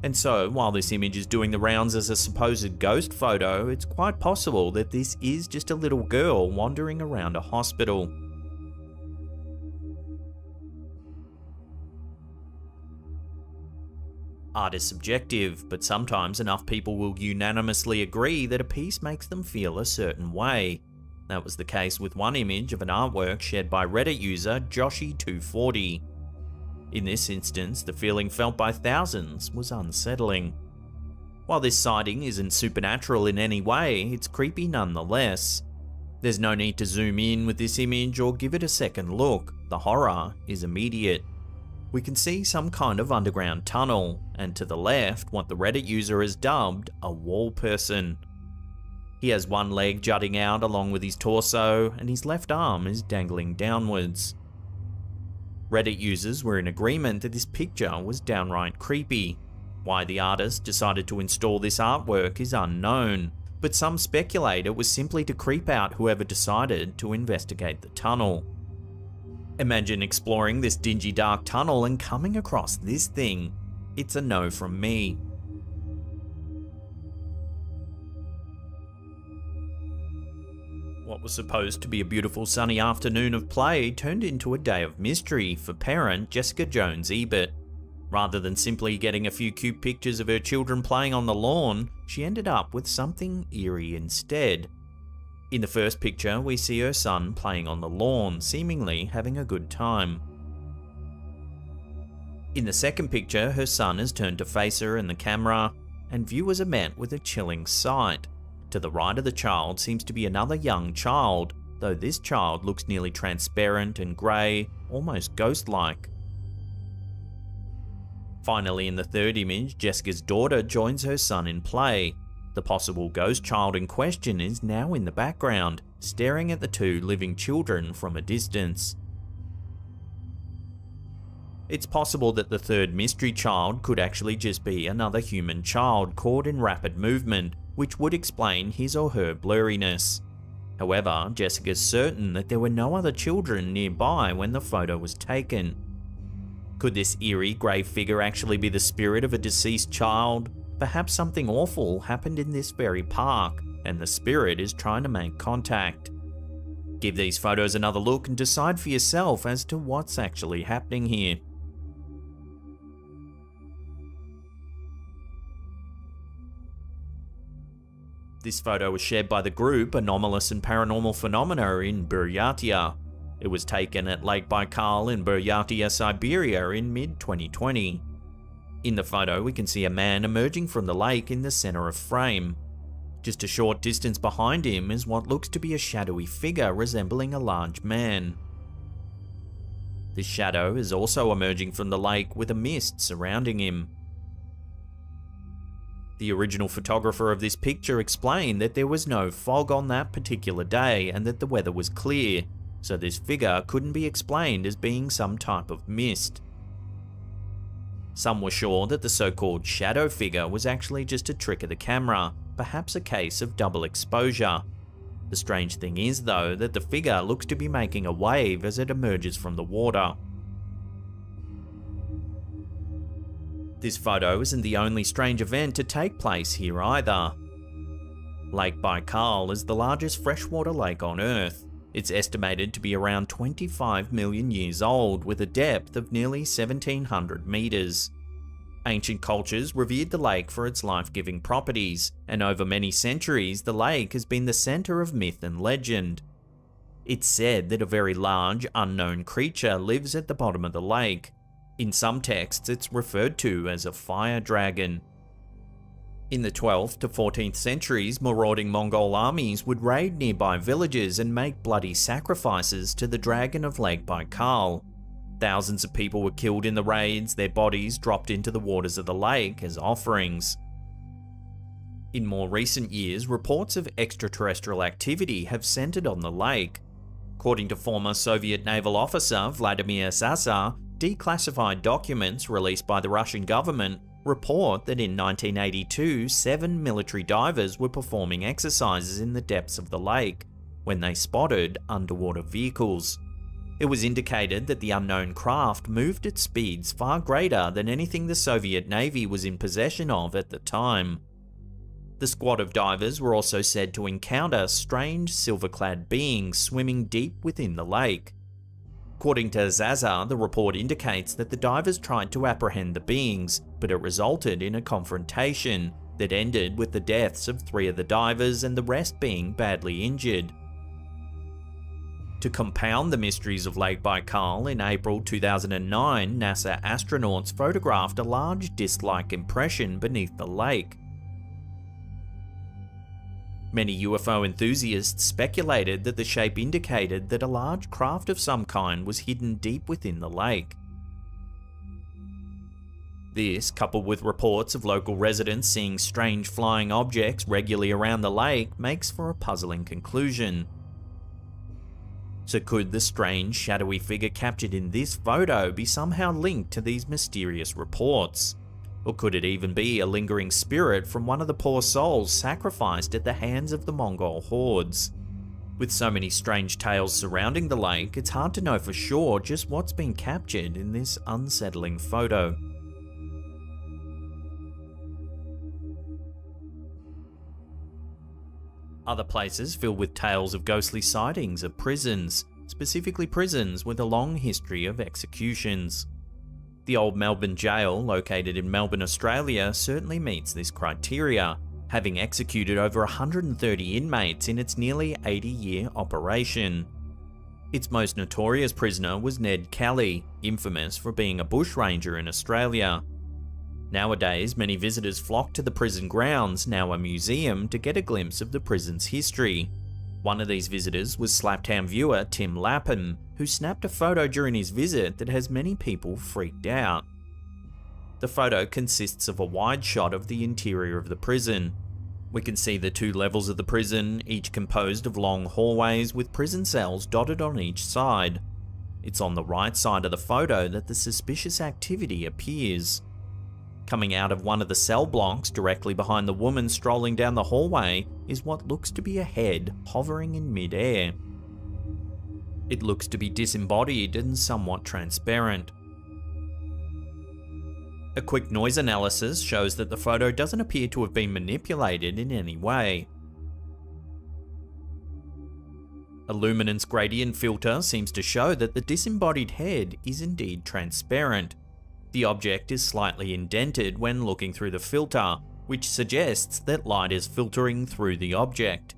[SPEAKER 1] And so, while this image is doing the rounds as a supposed ghost photo, it's quite possible that this is just a little girl wandering around a hospital. Art is subjective, but sometimes enough people will unanimously agree that a piece makes them feel a certain way. That was the case with one image of an artwork shared by Reddit user Joshy240. In this instance, the feeling felt by thousands was unsettling. While this sighting isn't supernatural in any way, it's creepy nonetheless. There's no need to zoom in with this image or give it a second look, the horror is immediate. We can see some kind of underground tunnel, and to the left, what the Reddit user has dubbed a wall person. He has one leg jutting out along with his torso, and his left arm is dangling downwards. Reddit users were in agreement that this picture was downright creepy. Why the artist decided to install this artwork is unknown, but some speculate it was simply to creep out whoever decided to investigate the tunnel. Imagine exploring this dingy dark tunnel and coming across this thing. It's a no from me. What was supposed to be a beautiful sunny afternoon of play turned into a day of mystery for parent Jessica Jones-Ebert. Rather than simply getting a few cute pictures of her children playing on the lawn, she ended up with something eerie instead. In the first picture, we see her son playing on the lawn, seemingly having a good time. In the second picture, her son has turned to face her in the camera, and viewers are met with a chilling sight. To the right of the child seems to be another young child, though this child looks nearly transparent and grey, almost ghost-like. Finally, in the third image, Jessica's daughter joins her son in play. The possible ghost child in question is now in the background, staring at the two living children from a distance. It's possible that the third mystery child could actually just be another human child caught in rapid movement, which would explain his or her blurriness. However, Jessica's certain that there were no other children nearby when the photo was taken. Could this eerie grey figure actually be the spirit of a deceased child? Perhaps something awful happened in this very park, and the spirit is trying to make contact. Give these photos another look and decide for yourself as to what's actually happening here. This photo was shared by the group Anomalous and Paranormal Phenomena in Buryatia. It was taken at Lake Baikal in Buryatia, Siberia in mid-2020. In the photo, we can see a man emerging from the lake in the center of frame. Just a short distance behind him is what looks to be a shadowy figure resembling a large man. This shadow is also emerging from the lake with a mist surrounding him. The original photographer of this picture explained that there was no fog on that particular day and that the weather was clear, so this figure couldn't be explained as being some type of mist. Some were sure that the so-called shadow figure was actually just a trick of the camera, perhaps a case of double exposure. The strange thing is, though, that the figure looks to be making a wave as it emerges from the water. This photo isn't the only strange event to take place here either. Lake Baikal is the largest freshwater lake on Earth. It's estimated to be around 25 million years old, with a depth of nearly 1,700 meters. Ancient cultures revered the lake for its life-giving properties, and over many centuries the lake has been the center of myth and legend. It's said that a very large, unknown creature lives at the bottom of the lake. In some texts, it's referred to as a fire dragon. In the 12th to 14th centuries, marauding Mongol armies would raid nearby villages and make bloody sacrifices to the dragon of Lake Baikal. Thousands of people were killed in the raids, their bodies dropped into the waters of the lake as offerings. In more recent years, reports of extraterrestrial activity have centered on the lake. According to former Soviet naval officer Vladimir Sasa, declassified documents released by the Russian government report that in 1982, 7 military divers were performing exercises in the depths of the lake when they spotted underwater vehicles. It was indicated that the unknown craft moved at speeds far greater than anything the Soviet Navy was in possession of at the time. The squad of divers were also said to encounter strange silver-clad beings swimming deep within the lake. According to Zaza, the report indicates that the divers tried to apprehend the beings, but it resulted in a confrontation that ended with the deaths of 3 of the divers and the rest being badly injured. To compound the mysteries of Lake Baikal, in April 2009, NASA astronauts photographed a large disc-like impression beneath the lake. Many UFO enthusiasts speculated that the shape indicated that a large craft of some kind was hidden deep within the lake. This, coupled with reports of local residents seeing strange flying objects regularly around the lake, makes for a puzzling conclusion. So could the strange, shadowy figure captured in this photo be somehow linked to these mysterious reports? Or could it even be a lingering spirit from one of the poor souls sacrificed at the hands of the Mongol hordes? With so many strange tales surrounding the lake, it's hard to know for sure just what's been captured in this unsettling photo. Other places filled with tales of ghostly sightings are prisons, specifically prisons with a long history of executions. The Old Melbourne Jail, located in Melbourne, Australia, certainly meets this criteria, having executed over 130 inmates in its nearly 80-year operation. Its most notorious prisoner was Ned Kelly, infamous for being a bushranger in Australia. Nowadays, many visitors flock to the prison grounds, now a museum, to get a glimpse of the prison's history. One of these visitors was Slaptown viewer Tim Lapham, who snapped a photo during his visit that has many people freaked out. The photo consists of a wide shot of the interior of the prison. We can see the 2 levels of the prison, each composed of long hallways with prison cells dotted on each side. It's on the right side of the photo that the suspicious activity appears. Coming out of one of the cell blocks directly behind the woman strolling down the hallway is what looks to be a head hovering in mid-air. It looks to be disembodied and somewhat transparent. A quick noise analysis shows that the photo doesn't appear to have been manipulated in any way. A luminance gradient filter seems to show that the disembodied head is indeed transparent. The object is slightly indented when looking through the filter, which suggests that light is filtering through the object.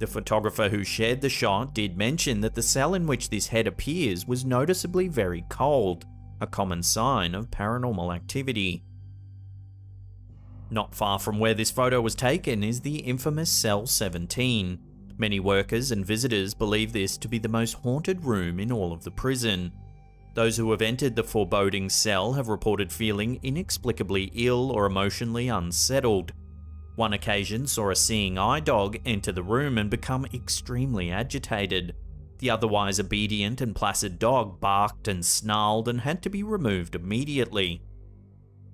[SPEAKER 1] The photographer who shared the shot did mention that the cell in which this head appears was noticeably very cold, a common sign of paranormal activity. Not far from where this photo was taken is the infamous Cell 17. Many workers and visitors believe this to be the most haunted room in all of the prison. Those who have entered the foreboding cell have reported feeling inexplicably ill or emotionally unsettled. One occasion saw a seeing eye dog enter the room and become extremely agitated. The otherwise obedient and placid dog barked and snarled and had to be removed immediately.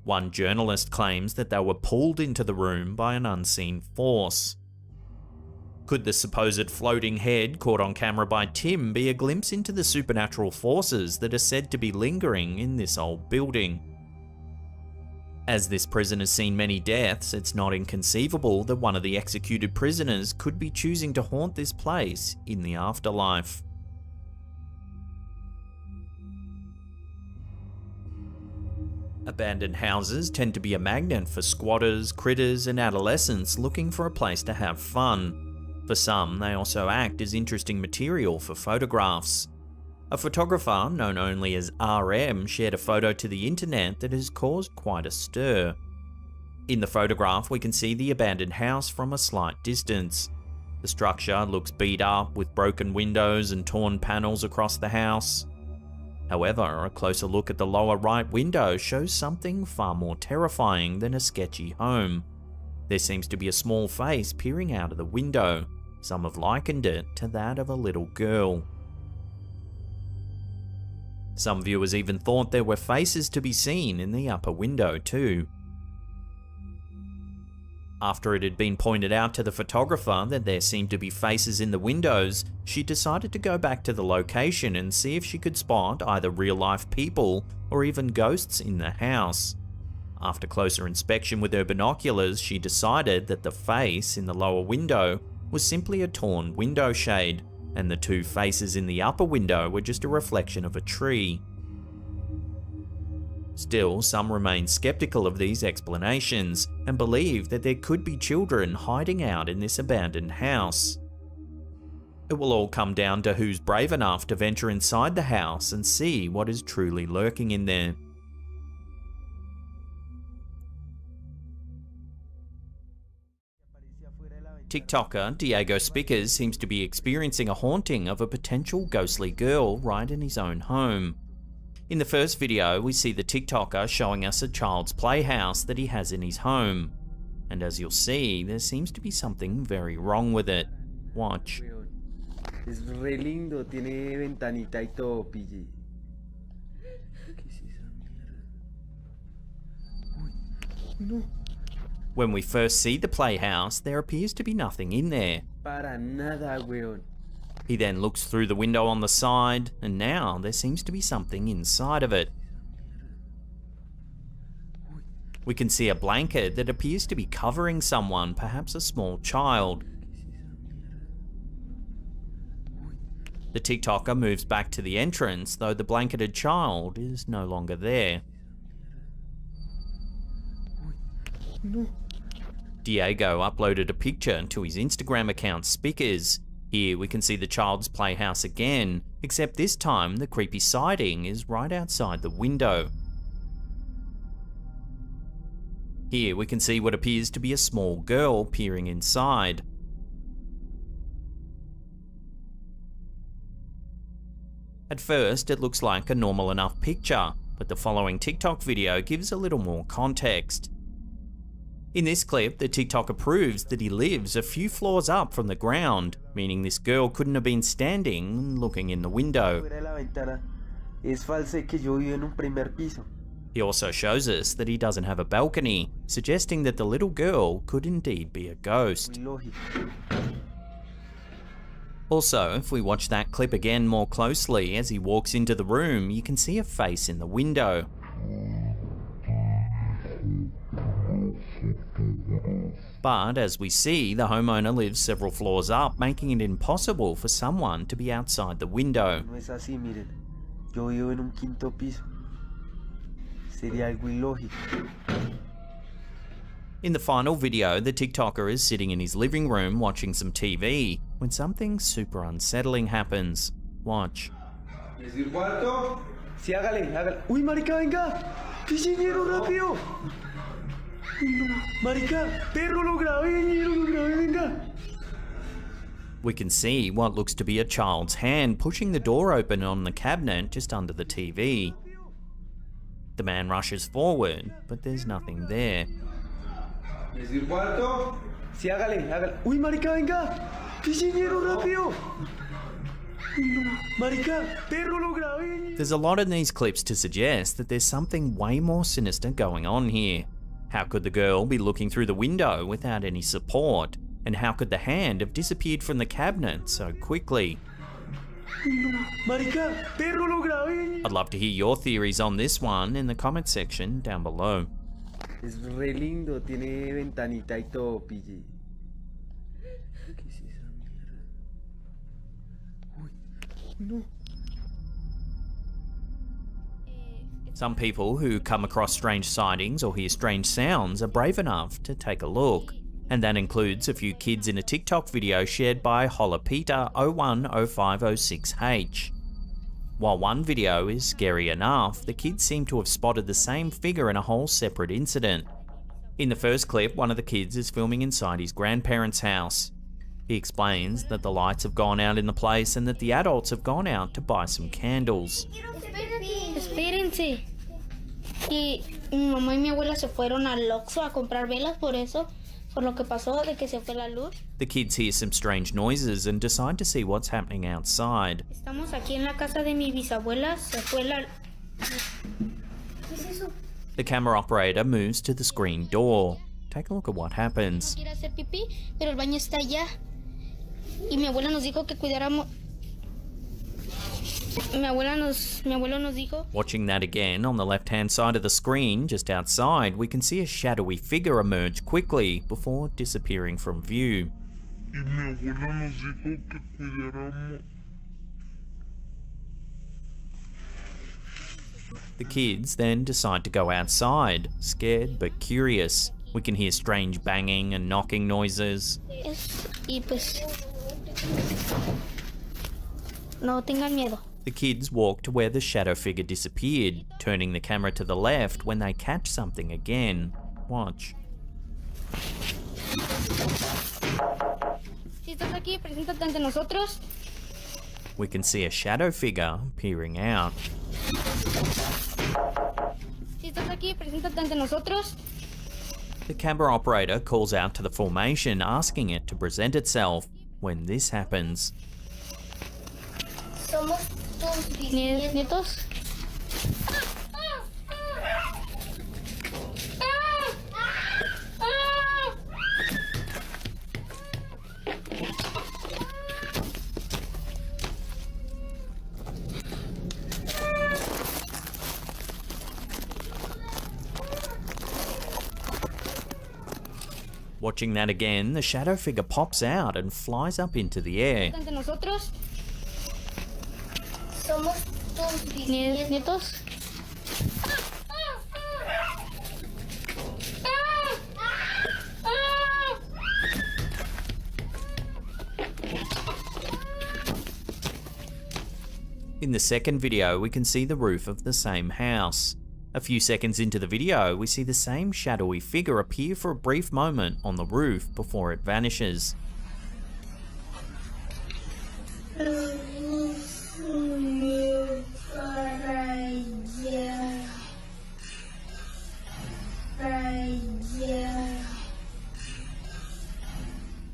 [SPEAKER 1] One journalist claims that they were pulled into the room by an unseen force. Could the supposed floating head caught on camera by Tim be a glimpse into the supernatural forces that are said to be lingering in this old building? As this prison has seen many deaths, it's not inconceivable that one of the executed prisoners could be choosing to haunt this place in the afterlife. Abandoned houses tend to be a magnet for squatters, critters, and adolescents looking for a place to have fun. For some, they also act as interesting material for photographs. A photographer, known only as RM, shared a photo to the internet that has caused quite a stir. In the photograph, we can see the abandoned house from a slight distance. The structure looks beat up with broken windows and torn panels across the house. However, a closer look at the lower right window shows something far more terrifying than a sketchy home. There seems to be a small face peering out of the window. Some have likened it to that of a little girl. Some viewers even thought there were faces to be seen in the upper window too. After it had been pointed out to the photographer that there seemed to be faces in the windows, she decided to go back to the location and see if she could spot either real-life people or even ghosts in the house. After closer inspection with her binoculars, she decided that the face in the lower window was simply a torn window shade, and the two faces in the upper window were just a reflection of a tree. Still, some remain skeptical of these explanations and believe that there could be children hiding out in this abandoned house. It will all come down to who's brave enough to venture inside the house and see what is truly lurking in there. TikToker Diego Spickers seems to be experiencing a haunting of a potential ghostly girl right in his own home. In the first video, we see the TikToker showing us a child's playhouse that he has in his home. And as you'll see, there seems to be something very wrong with it. Watch.
[SPEAKER 12] Es re lindo, tiene ventanita y todo, pille. ¿Qué es esa mierda? Uy, no.
[SPEAKER 1] When we first see the playhouse, there appears to be nothing in there.
[SPEAKER 12] Para nada, weón.
[SPEAKER 1] He then looks through the window on the side, and now there seems to be something inside of it. We can see a blanket that appears to be covering someone, perhaps a small child. The TikToker moves back to the entrance, though the blanketed child is no longer there. Diego uploaded a picture to his Instagram account Spickers. Here we can see the child's playhouse again, except this time the creepy sighting is right outside the window. Here we can see what appears to be a small girl peering inside. At first, it looks like a normal enough picture, but the following TikTok video gives a little more context. In this clip, the TikToker proves that he lives a few floors up from the ground, meaning this girl couldn't have been standing and looking in the window. He also shows us that he doesn't have a balcony, suggesting that the little girl could indeed be a ghost. Also, if we watch that clip again more closely, as he walks into the room, you can see a face in the window. But as we see, the homeowner lives several floors up, making it impossible for someone to be outside the window.
[SPEAKER 12] No es así, miren. Yo vivo en un quinto piso. Sería algo ilógico.
[SPEAKER 1] In the final video, the TikToker is sitting in his living room watching some TV when something super unsettling happens. Watch.
[SPEAKER 12] Sí, hágale, hágale. Uy, marica, venga. Pichiñero, rápido. Marica, perro, lo grabé, venga.
[SPEAKER 1] We can see what looks to be a child's hand pushing the door open on the cabinet just under the TV. The man rushes forward, but there's nothing there.
[SPEAKER 12] Sí, hágale, hágale. Uy, marica, venga. Pichiñero, rápido. Marica, perro, lo grabé.
[SPEAKER 1] There's a lot in these clips to suggest that there's something way more sinister going on here. How could the girl be looking through the window without any support? And how could the hand have disappeared from the cabinet so quickly?
[SPEAKER 12] Marica, perro, lo grabé.
[SPEAKER 1] I'd love to hear your theories on this one in the comment section down below.
[SPEAKER 12] Es re lindo, tiene ventanita y todo, pille. ¿Qué es esa mierda? Uy, no.
[SPEAKER 1] Some people who come across strange sightings or hear strange sounds are brave enough to take a look. And that includes a few kids in a TikTok video shared by HolaPeter010506H. While one video is scary enough, the kids seem to have spotted the same figure in a whole separate incident. In the first clip, one of the kids is filming inside his grandparents' house. He explains that the lights have gone out in the place and that the adults have gone out to buy some candles.
[SPEAKER 5] Espérense. Y mi mamá y mi abuela se fueron al Oxxo a comprar velas, por eso por lo que pasó de que se fue la luz.
[SPEAKER 1] The kids hear some strange noises and decide to see what's happening outside.
[SPEAKER 5] Estamos aquí en la casa de mi bisabuela, se fue la... ¿Qué es eso?
[SPEAKER 1] The camera operator moves to the screen door. Take a look at what happens.
[SPEAKER 5] Quiere hacer pipí, pero el baño está allá. Y mi abuela nos dijo que cuidáramos... Mi abuelo nos dijo...
[SPEAKER 1] Watching that again, on the left-hand side of the screen, just outside, we can see a shadowy figure emerge quickly before disappearing from view.
[SPEAKER 17] Y mi abuela nos dijo que cuidáramos.
[SPEAKER 1] The kids then decide to go outside, scared but curious. We can hear strange banging and knocking noises.
[SPEAKER 5] Y pues... No tengan miedo.
[SPEAKER 1] The kids walk to where the shadow figure disappeared, turning the camera to the left when they catch something again. Watch.
[SPEAKER 5] Si estás aquí, preséntate ante nosotros.
[SPEAKER 1] We can see a shadow figure peering out.
[SPEAKER 5] Si estás aquí, preséntate ante nosotros.
[SPEAKER 1] The camera operator calls out to the formation, asking it to present itself. When this happens,
[SPEAKER 5] Somos tus nietos.
[SPEAKER 1] watching that again, the shadow figure pops out and flies up into the air.
[SPEAKER 5] Ante nosotros. Somos tus nietos.
[SPEAKER 1] In the second video, we can see the roof of the same house. A few seconds into the video, we see the same shadowy figure appear for a brief moment on the roof before it vanishes.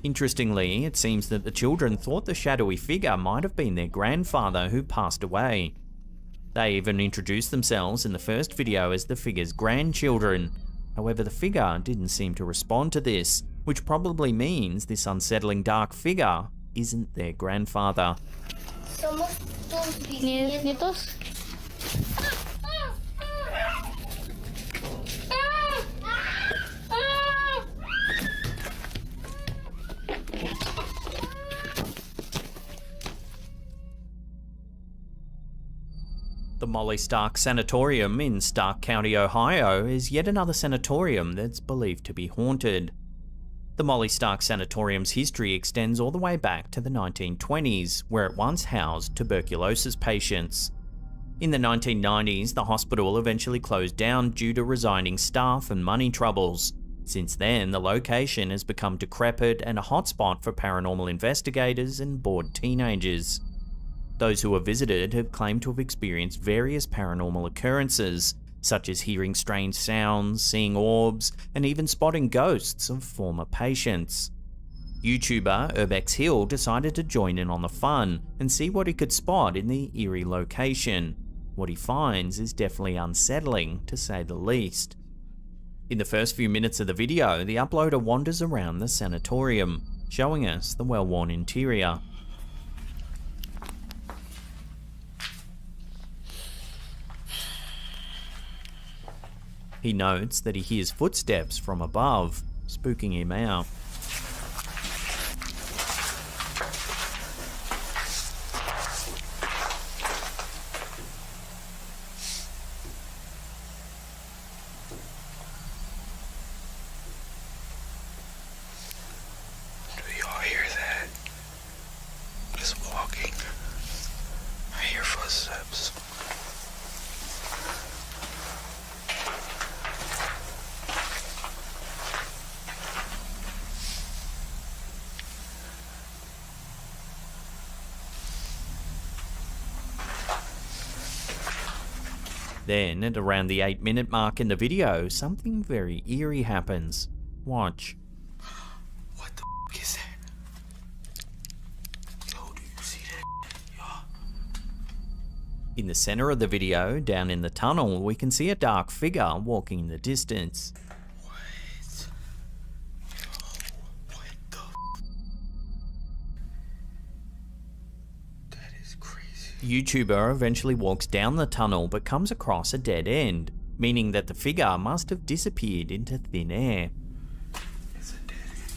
[SPEAKER 1] Interestingly, it seems that the children thought the shadowy figure might have been their grandfather who passed away. They even introduced themselves in the first video as the figure's grandchildren. However, the figure didn't seem to respond to this, which probably means this unsettling dark figure isn't their grandfather.
[SPEAKER 5] Somos tus nietos.
[SPEAKER 1] The Molly Stark Sanatorium in Stark County, Ohio is yet another sanatorium that's believed to be haunted. The Molly Stark Sanatorium's history extends all the way back to the 1920s, where it once housed tuberculosis patients. In the 1990s, the hospital eventually closed down due to resigning staff and money troubles. Since then, the location has become decrepit and a hotspot for paranormal investigators and bored teenagers. Those who have visited have claimed to have experienced various paranormal occurrences, such as hearing strange sounds, seeing orbs, and even spotting ghosts of former patients. YouTuber Urbex Hill decided to join in on the fun and see what he could spot in the eerie location. What he finds is definitely unsettling, to say the least. In the first few minutes of the video, the uploader wanders around the sanatorium, showing us the well-worn interior. He notes that he hears footsteps from above, spooking him out.
[SPEAKER 17] Do you all hear that? Just walking. I hear footsteps.
[SPEAKER 1] Then, at around the 8-minute mark in the video, something very eerie happens. Watch. In the center of the video, down in the tunnel, we can see a dark figure walking in the distance. The YouTuber eventually walks down the tunnel but comes across a dead end, meaning that the figure must have disappeared into thin air.
[SPEAKER 17] It's a dead end.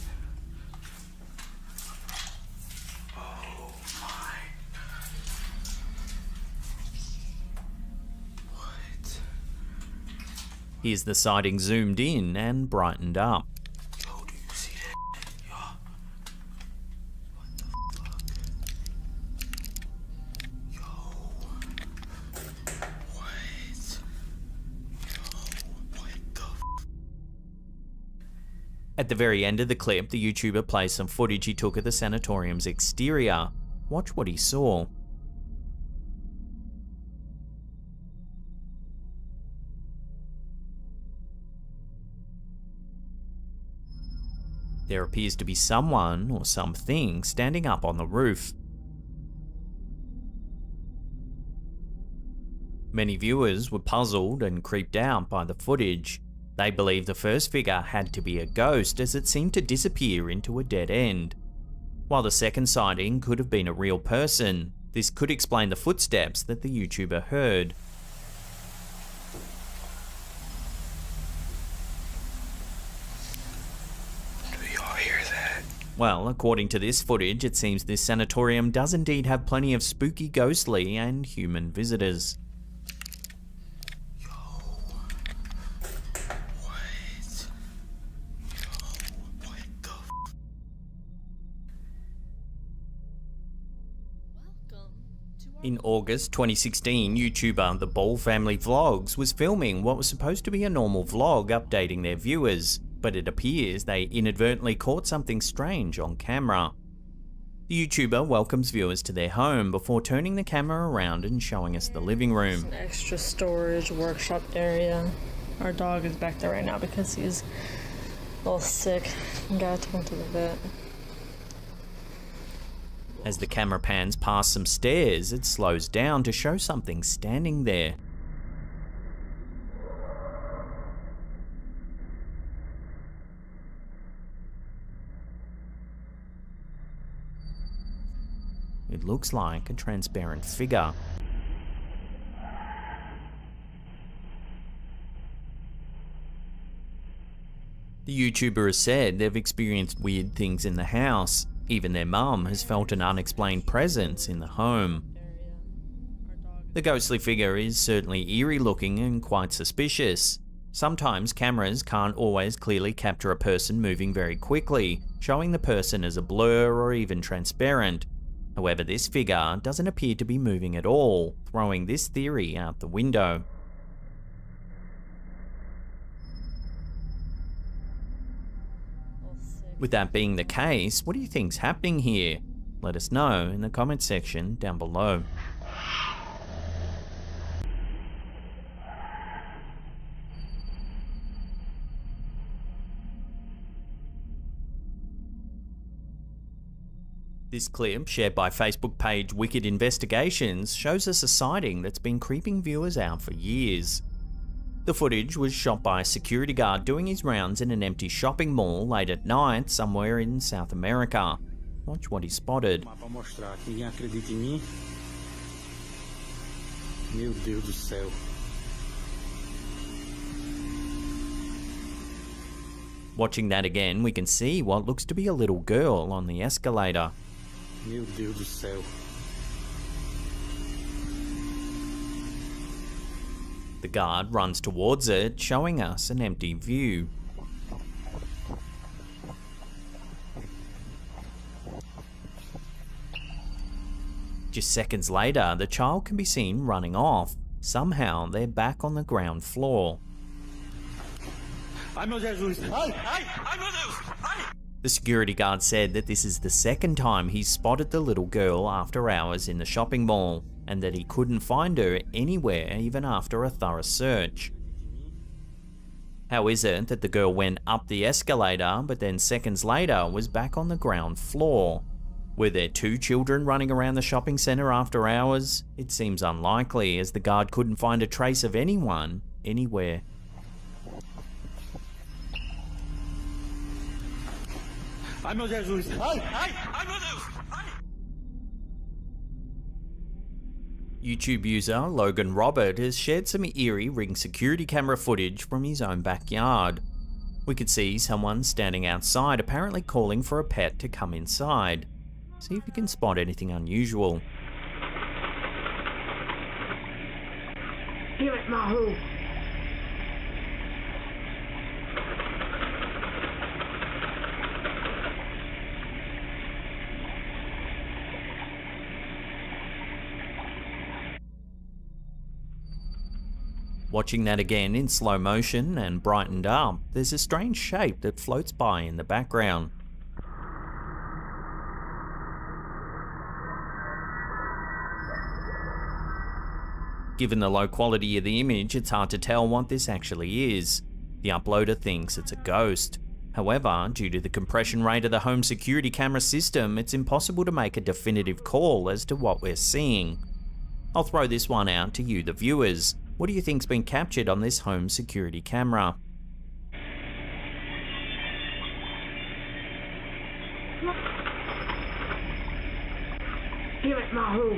[SPEAKER 17] Oh my. What?
[SPEAKER 1] Here's the sighting zoomed in and brightened up.
[SPEAKER 17] Yo, do you see that? Yo. What the fuck? Yo. What?
[SPEAKER 1] At the very end of the clip, the YouTuber plays some footage he took of the sanatorium's exterior. Watch what he saw. There appears to be someone or something standing up on the roof. Many viewers were puzzled and creeped out by the footage. They believe the first figure had to be a ghost, as it seemed to disappear into a dead end. While the second sighting could have been a real person, this could explain the footsteps that the YouTuber heard.
[SPEAKER 17] Do y'all hear that?
[SPEAKER 1] Well, according to this footage, it seems this sanatorium does indeed have plenty of spooky, ghostly, and human visitors. In August 2016, YouTuber The Ball Family Vlogs was filming what was supposed to be a normal vlog updating their viewers, but it appears they inadvertently caught something strange on camera. The YouTuber welcomes viewers to their home before turning the camera around and showing us the living room.
[SPEAKER 20] An extra storage workshop area. Our dog is back there right now because he's a little sick and got to go to the vet.
[SPEAKER 1] As the camera pans past some stairs, it slows down to show something standing there. It looks like a transparent figure. The YouTuber has said they've experienced weird things in the house. Even their mum has felt an unexplained presence in the home. The ghostly figure is certainly eerie looking and quite suspicious. Sometimes cameras can't always clearly capture a person moving very quickly, showing the person as a blur or even transparent. However, this figure doesn't appear to be moving at all, throwing this theory out the window. With that being the case, what do you think's happening here? Let us know in the comment section down below. This clip, shared by Facebook page Wicked Investigations, shows us a sighting that's been creeping viewers out for years. The footage was shot by a security guard doing his rounds in an empty shopping mall late at night somewhere in South America. Watch what he spotted.
[SPEAKER 17] Meu Deus do céu.
[SPEAKER 1] Watching that again, we can see what looks to be a little girl on the escalator.
[SPEAKER 17] Meu Deus do céu.
[SPEAKER 1] The guard runs towards it, showing us an empty view. Just seconds later, the child can be seen running off. Somehow, they're back on the ground floor.
[SPEAKER 17] Ai, meu Jesus! Ai, ai, ai, meu Deus! Ai!
[SPEAKER 1] The security guard said that this is the second time he's spotted the little girl after hours in the shopping mall, and that he couldn't find her anywhere even after a thorough search. How is it that the girl went up the escalator but then seconds later was back on the ground floor? Were there 2 children running around the shopping centre after hours? It seems unlikely, as the guard couldn't find a trace of anyone anywhere. YouTube user Logan Robert has shared some eerie Ring security camera footage from his own backyard. We could see someone standing outside, apparently calling for a pet to come inside. See if you can spot anything unusual.
[SPEAKER 4] Give it, Mahu.
[SPEAKER 1] Watching that again in slow motion and brightened up, there's a strange shape that floats by in the background. Given the low quality of the image, it's hard to tell what this actually is. The uploader thinks it's a ghost. However, due to the compression rate of the home security camera system, it's impossible to make a definitive call as to what we're seeing. I'll throw this one out to you, the viewers. What do you think's been captured on this home security camera?
[SPEAKER 4] Give it, Mahu.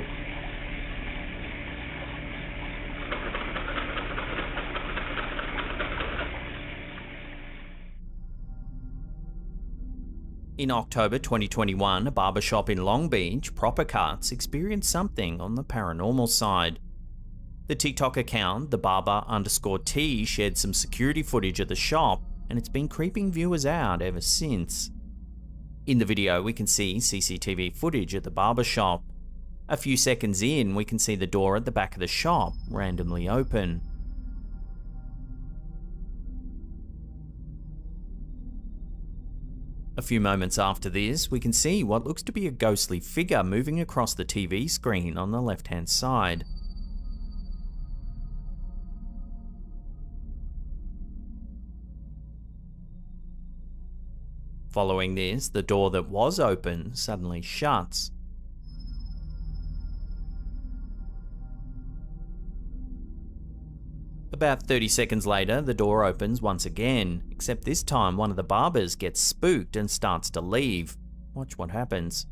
[SPEAKER 1] In October 2021, a barbershop in Long Beach, Proper Cuts, experienced something on the paranormal side. The TikTok account, thebarber_T, shared some security footage of the shop, and it's been creeping viewers out ever since. In the video, we can see CCTV footage at the barbershop. A few seconds in, we can see the door at the back of the shop randomly open. A few moments after this, we can see what looks to be a ghostly figure moving across the TV screen on the left-hand side. Following this, the door that was open suddenly shuts. About 30 seconds later, the door opens once again, except this time one of the barbers gets spooked and starts to leave. Watch what happens.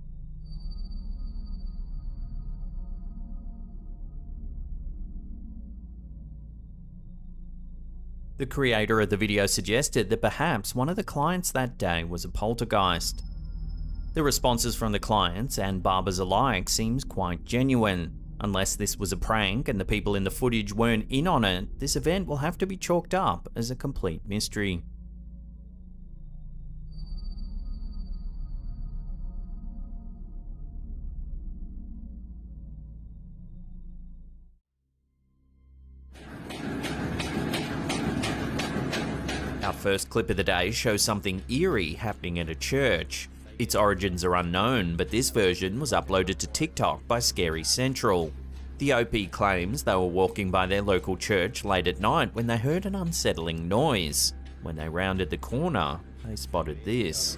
[SPEAKER 1] The creator of the video suggested that perhaps one of the clients that day was a poltergeist. The responses from the clients and barbers alike seems quite genuine. Unless this was a prank and the people in the footage weren't in on it, this event will have to be chalked up as a complete mystery. Our first clip of the day shows something eerie happening at a church. Its origins are unknown, but this version was uploaded to TikTok by Scary Central. The OP claims they were walking by their local church late at night when they heard an unsettling noise. When they rounded the corner, they spotted this.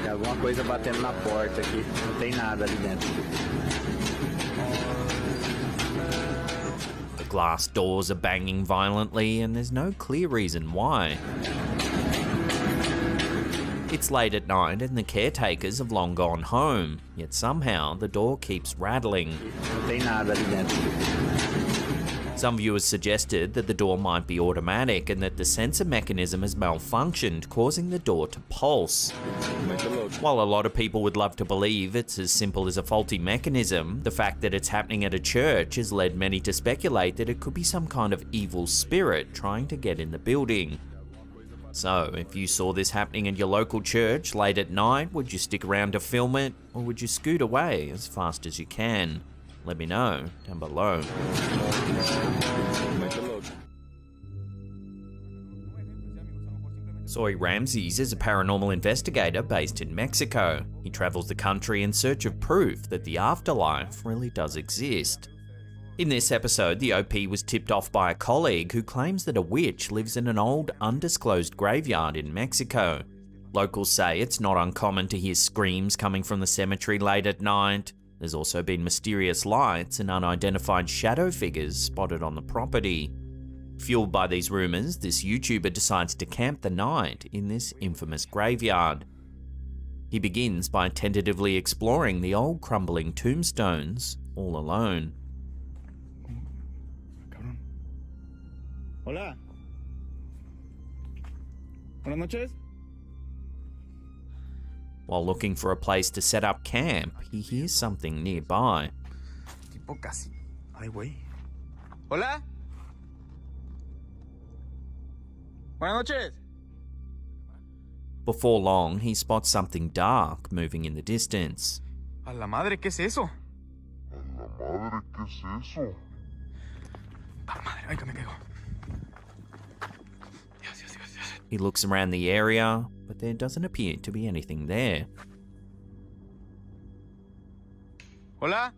[SPEAKER 16] Alguma coisa batendo na porta aqui, não tem nada ali dentro.
[SPEAKER 1] The glass doors are banging violently and there's no clear reason why. It's late at night and the caretakers have long gone home, yet somehow the door keeps rattling. Some viewers suggested that the door might be automatic and that the sensor mechanism has malfunctioned, causing the door to pulse. While a lot of people would love to believe it's as simple as a faulty mechanism, the fact that it's happening at a church has led many to speculate that it could be some kind of evil spirit trying to get in the building. So, if you saw this happening in your local church late at night, would you stick around to film it, or would you scoot away as fast as you can? Let me know down below. Soy Ramses is a paranormal investigator based in Mexico. He travels the country in search of proof that the afterlife really does exist. In this episode, the OP was tipped off by a colleague who claims that a witch lives in an old, undisclosed graveyard in Mexico. Locals say it's not uncommon to hear screams coming from the cemetery late at night. There's also been mysterious lights and unidentified shadow figures spotted on the property. Fueled by these rumours, this YouTuber decides to camp the night in this infamous graveyard. He begins by tentatively exploring the old crumbling tombstones all alone.
[SPEAKER 17] Hola. Buenas noches.
[SPEAKER 1] While looking for a place to set up camp, he hears something nearby.
[SPEAKER 17] Tipo casi. Ay, güey. Hola. Buenas noches.
[SPEAKER 1] Before long, he spots something dark moving in the distance.
[SPEAKER 17] A la madre, ¿qué es eso?
[SPEAKER 15] A la madre, ¿qué es eso?
[SPEAKER 17] A la madre, ay, que me caigo.
[SPEAKER 1] He looks around the area, but there doesn't appear to be anything there.
[SPEAKER 17] Hola.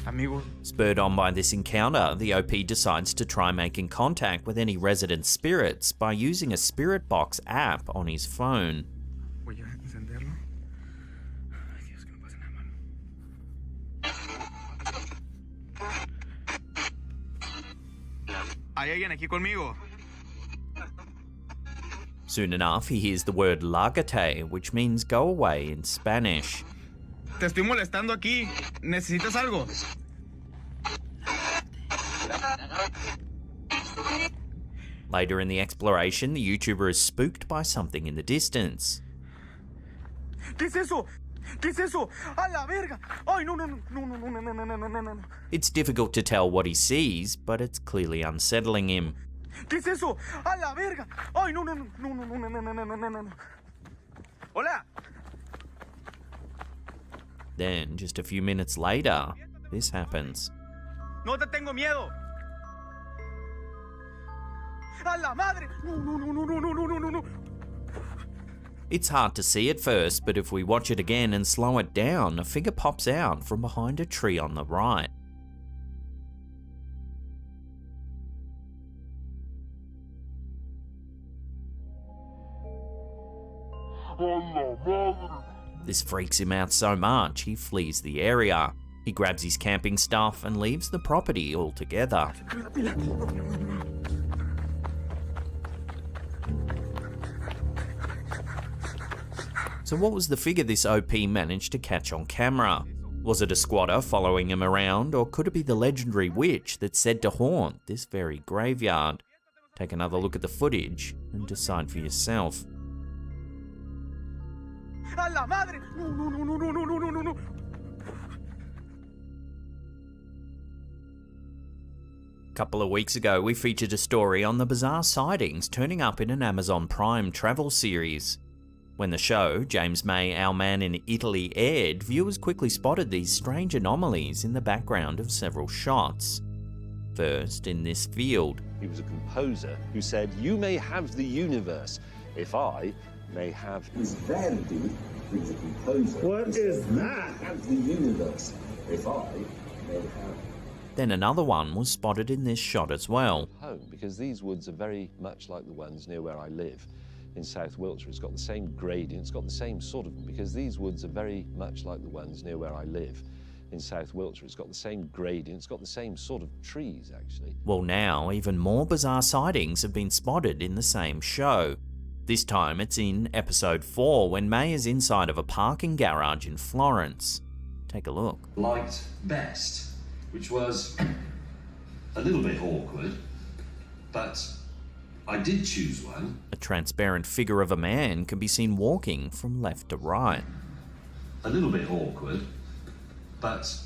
[SPEAKER 17] Amigo.
[SPEAKER 1] Spurred on by this encounter, the OP decides to try making contact with any resident spirits by using a spirit box app on his phone.
[SPEAKER 17] Voy a encenderlo. Ay, Dios, que no pase nada malo. Hay alguien aquí conmigo.
[SPEAKER 1] Soon enough, he hears the word lárgate, which means go away in Spanish.
[SPEAKER 17] Te estoy molestando aquí. ¿Necesitas algo?
[SPEAKER 1] Later in the exploration, the YouTuber is spooked by something in the distance.
[SPEAKER 17] ¿Qué es eso? ¿Qué es eso? ¡A la verga! ¡Ay, no, no, no, no, no, no, no, no, no, no, no!
[SPEAKER 1] It's difficult to tell what he sees, but it's clearly unsettling him.
[SPEAKER 17] ¿Qué es eso? ¡A la verga! ¡Ay, no, no, no, no, no, no, no, no, no, no, no! ¡Hola!
[SPEAKER 1] Then, just a few minutes later, this happens.
[SPEAKER 17] ¡No te tengo miedo! ¡A la madre! ¡No, no, no, no, no, no, no, no, no!
[SPEAKER 1] It's hard to see at first, but if we watch it again and slow it down, a figure pops out from behind a tree on the right. This freaks him out so much, he flees the area. He grabs his camping stuff and leaves the property altogether. So what was the figure this OP managed to catch on camera? Was it a squatter following him around, or could it be the legendary witch that's said to haunt this very graveyard? Take another look at the footage and decide for yourself.
[SPEAKER 17] ¡A la madre! ¡No, no, no, no, no, no, no, no, no!
[SPEAKER 1] A couple of weeks ago, we featured a story on the bizarre sightings turning up in an Amazon Prime travel series. When the show, James May, Our Man in Italy, aired, viewers quickly spotted these strange anomalies in the background of several shots. First, in this field.
[SPEAKER 21] He was a composer who said, "You may have the universe, if I may have..."
[SPEAKER 22] Is Verdi, who's a composer.
[SPEAKER 17] What is that?
[SPEAKER 22] Have the universe, if I may have...
[SPEAKER 1] Then another one was spotted in this shot as well.
[SPEAKER 21] Home, because these woods are very much like the ones near where I live. In South Wiltshire, it's got the same gradient, it's got the same sort of, because these woods are very much like the ones near where I live. In South Wiltshire, it's got the same gradient, it's got the same sort of trees, actually.
[SPEAKER 1] Well, now, even more bizarre sightings have been spotted in the same show. This time it's in episode 4, when May is inside of a parking garage in Florence. Take a look.
[SPEAKER 23] Liked best, which was a little bit awkward, but I did choose one.
[SPEAKER 1] A transparent figure of a man can be seen walking from left to right.
[SPEAKER 23] A little bit awkward, but...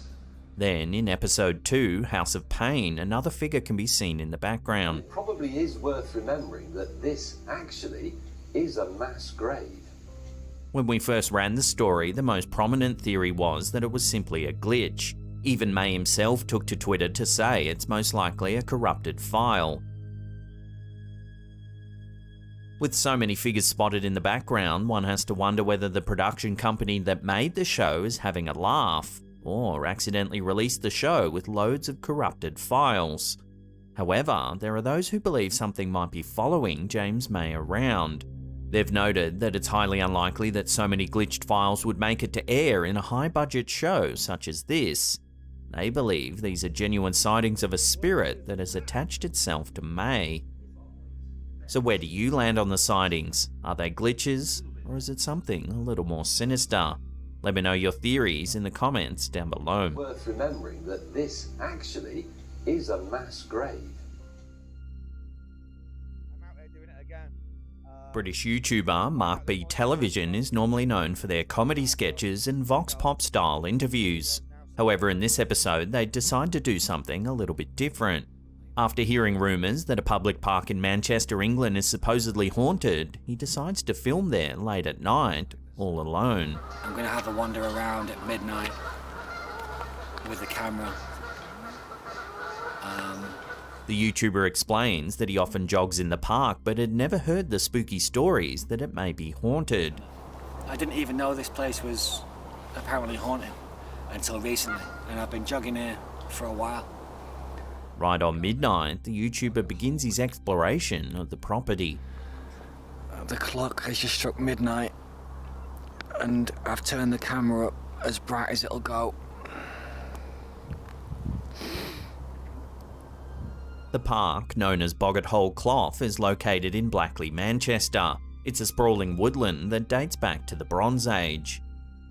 [SPEAKER 1] Then, in episode 2, House of Pain, another figure can be seen in the background.
[SPEAKER 21] It probably is worth remembering that this actually is a mass grave.
[SPEAKER 1] When we first ran the story, the most prominent theory was that it was simply a glitch. Even May himself took to Twitter to say it's most likely a corrupted file. With so many figures spotted in the background, one has to wonder whether the production company that made the show is having a laugh, or accidentally released the show with loads of corrupted files. However, there are those who believe something might be following James May around. They've noted that it's highly unlikely that so many glitched files would make it to air in a high-budget show such as this. They believe these are genuine sightings of a spirit that has attached itself to May. So where do you land on the sightings? Are they glitches, or is it something a little more sinister? Let me know your theories in the comments down below.
[SPEAKER 21] Worth remembering that this actually is a mass grave.
[SPEAKER 1] British YouTuber Mark B Television is normally known for their comedy sketches and vox pop style interviews. However, in this episode, they decide to do something a little bit different. After hearing rumours that a public park in Manchester, England is supposedly haunted, he decides to film there late at night, all alone.
[SPEAKER 10] I'm going to have a wander around at midnight with a camera.
[SPEAKER 1] The YouTuber explains that he often jogs in the park but had never heard the spooky stories that it may be haunted.
[SPEAKER 10] I didn't even know this place was apparently haunted until recently, and I've been jogging here for a while.
[SPEAKER 1] Right on midnight, the YouTuber begins his exploration of the property.
[SPEAKER 10] The clock has just struck midnight, and I've turned the camera up as bright as it'll go.
[SPEAKER 1] The park, known as Boggart Hole Clough, is located in Blackley, Manchester. It's a sprawling woodland that dates back to the Bronze Age.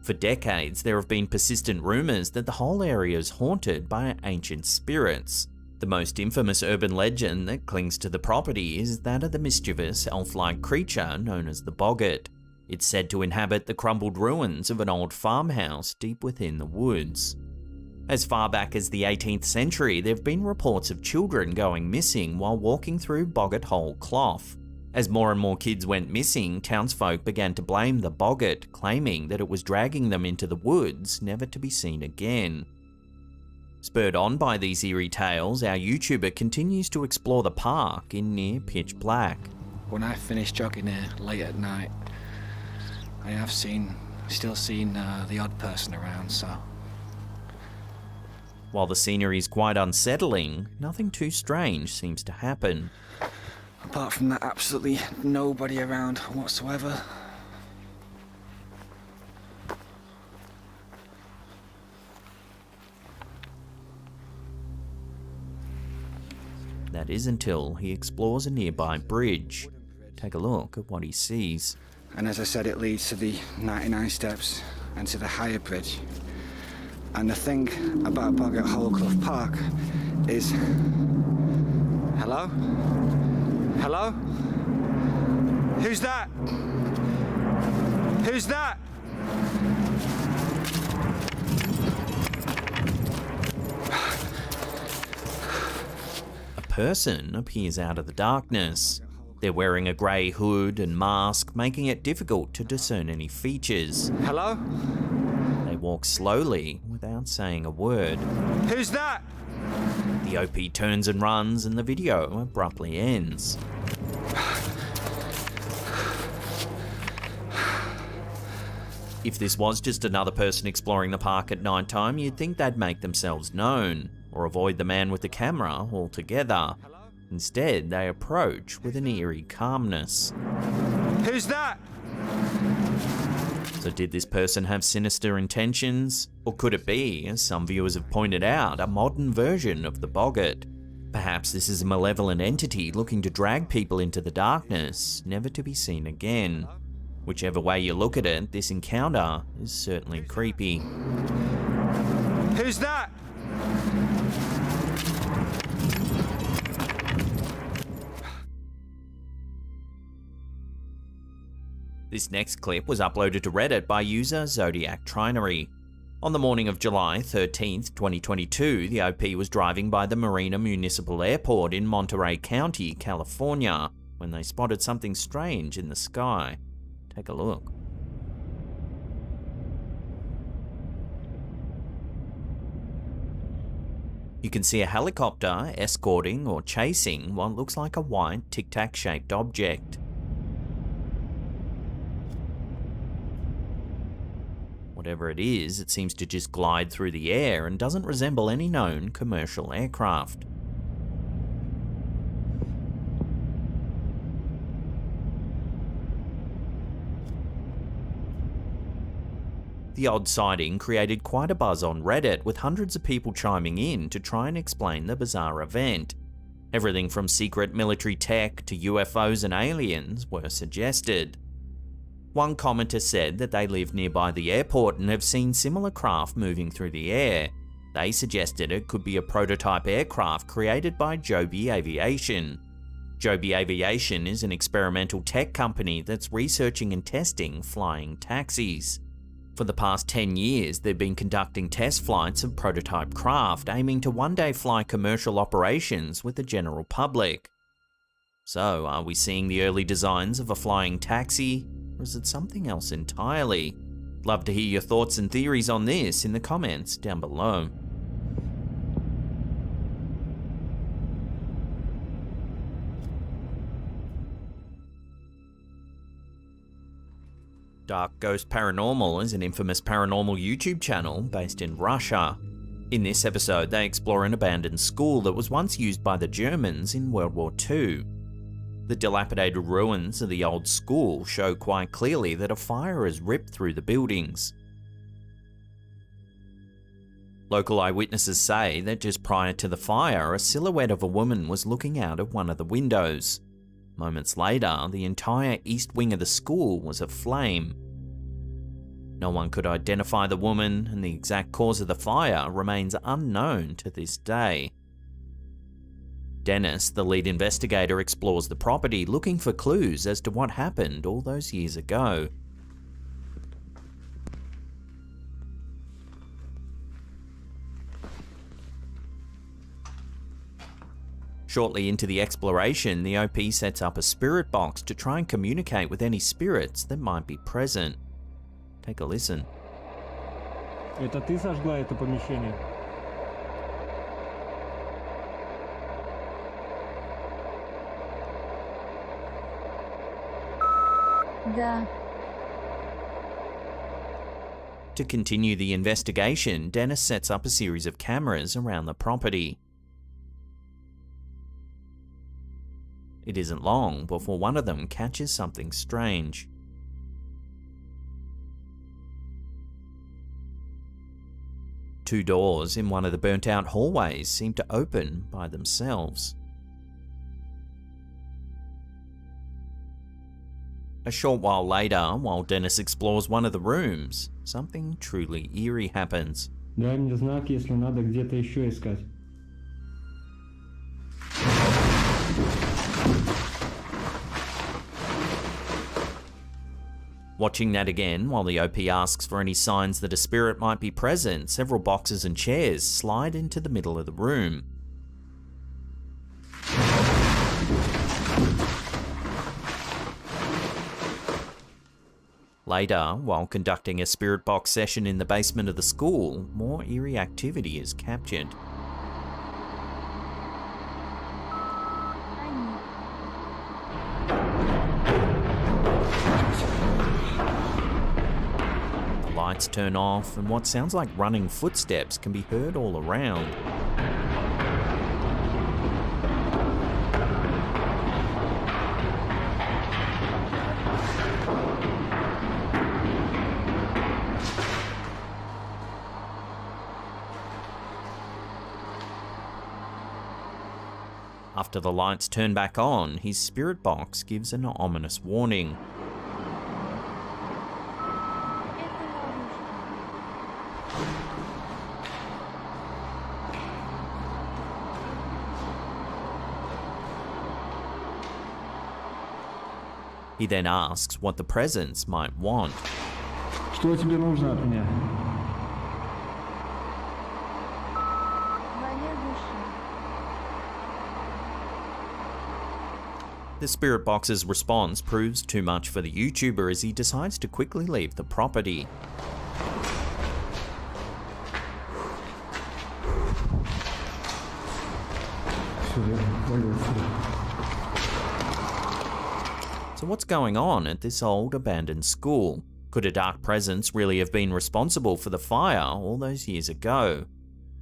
[SPEAKER 1] For decades, there have been persistent rumours that the whole area is haunted by ancient spirits. The most infamous urban legend that clings to the property is that of the mischievous elf-like creature known as the Boggart. It's said to inhabit the crumbled ruins of an old farmhouse deep within the woods. As far back as the 18th century, there have been reports of children going missing while walking through Boggart Hole Clough. As more and more kids went missing, townsfolk began to blame the Boggart, claiming that it was dragging them into the woods, never to be seen again. Spurred on by these eerie tales, our YouTuber continues to explore the park in near pitch black.
[SPEAKER 10] When I finish jogging here late at night, I have still seen the odd person around, so...
[SPEAKER 1] While the scenery is quite unsettling, nothing too strange seems to happen.
[SPEAKER 10] Apart from that, absolutely nobody around whatsoever.
[SPEAKER 1] That is until he explores a nearby bridge. Take a look at what he sees.
[SPEAKER 10] And as I said, it leads to the 99 steps and to the higher bridge. And the thing about Boggart Hole Clough Park is... Hello? Hello? Who's that? Who's that?
[SPEAKER 1] A person appears out of the darkness. They're wearing a grey hood and mask, making it difficult to discern any features.
[SPEAKER 10] Hello?
[SPEAKER 1] They walk slowly, without saying a word.
[SPEAKER 10] Who's that?
[SPEAKER 1] The OP turns and runs, and the video abruptly ends. If this was just another person exploring the park at night time, you'd think they'd make themselves known, or avoid the man with the camera altogether. Instead, they approach with an eerie calmness.
[SPEAKER 10] Who's that?
[SPEAKER 1] So did this person have sinister intentions? Or could it be, as some viewers have pointed out, a modern version of the Boggart? Perhaps this is a malevolent entity looking to drag people into the darkness, never to be seen again. Whichever way you look at it, this encounter is certainly creepy.
[SPEAKER 10] Who's that?
[SPEAKER 1] This next clip was uploaded to Reddit by user Zodiac Trinery. On the morning of July 13th, 2022, the OP was driving by the Marina Municipal Airport in Monterey County, California, when they spotted something strange in the sky. Take a look. You can see a helicopter escorting or chasing what looks like a white tic-tac shaped object. Whatever it is, it seems to just glide through the air and doesn't resemble any known commercial aircraft. The odd sighting created quite a buzz on Reddit, with hundreds of people chiming in to try and explain the bizarre event. Everything from secret military tech to UFOs and aliens were suggested. One commenter said that they live nearby the airport and have seen similar craft moving through the air. They suggested it could be a prototype aircraft created by Joby Aviation. Joby Aviation is an experimental tech company that's researching and testing flying taxis. For the past 10 years, they've been conducting test flights of prototype craft, aiming to one day fly commercial operations with the general public. So, are we seeing the early designs of a flying taxi, or is it something else entirely? Love to hear your thoughts and theories on this in the comments down below. Dark Ghost Paranormal is an infamous paranormal YouTube channel based in Russia. In this episode, they explore an abandoned school that was once used by the Germans in World War II. The dilapidated ruins of the old school show quite clearly that a fire has ripped through the buildings. Local eyewitnesses say that just prior to the fire, a silhouette of a woman was looking out of one of the windows. Moments later, the entire east wing of the school was aflame. No one could identify the woman, and the exact cause of the fire remains unknown to this day. Dennis, the lead investigator, explores the property looking for clues as to what happened all those years ago. Shortly into the exploration, the OP sets up a spirit box to try and communicate with any spirits that might be present. Take a listen.
[SPEAKER 11] Это ты сожгла это помещение?
[SPEAKER 13] Да.
[SPEAKER 1] To continue the investigation, Dennis sets up a series of cameras around the property. It isn't long before one of them catches something strange. Two doors in one of the burnt-out hallways seem to open by themselves. A short while later, while Dennis explores one of the rooms, something truly eerie happens.
[SPEAKER 11] Дай мне знак, если надо где-то еще искать.
[SPEAKER 1] Watching that again, while the OP asks for any signs that a spirit might be present, several boxes and chairs slide into the middle of the room. Later, while conducting a spirit box session in the basement of the school, more eerie activity is captured. Lights turn off, and what sounds like running footsteps can be heard all around. After the lights turn back on, his spirit box gives an ominous warning. He then asks what the presence might want.
[SPEAKER 11] Что тебе нужно от меня?
[SPEAKER 1] The spirit box's response proves too much for the YouTuber as he decides to quickly leave the property. So what's going on at this old abandoned school? Could a dark presence really have been responsible for the fire all those years ago?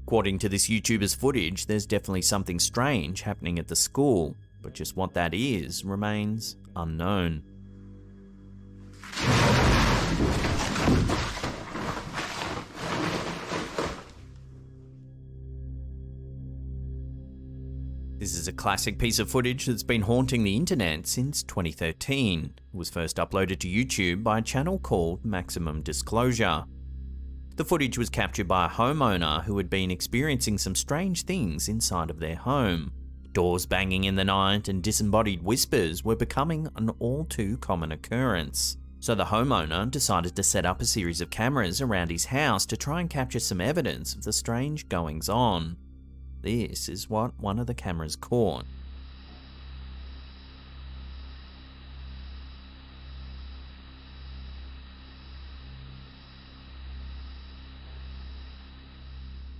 [SPEAKER 1] According to this YouTuber's footage, there's definitely something strange happening at the school, but just what that is remains unknown. This is a classic piece of footage that's been haunting the internet since 2013. It was first uploaded to YouTube by a channel called Maximum Disclosure. The footage was captured by a homeowner who had been experiencing some strange things inside of their home. Doors banging in the night and disembodied whispers were becoming an all too common occurrence. So the homeowner decided to set up a series of cameras around his house to try and capture some evidence of the strange goings-on. This is what one of the cameras caught.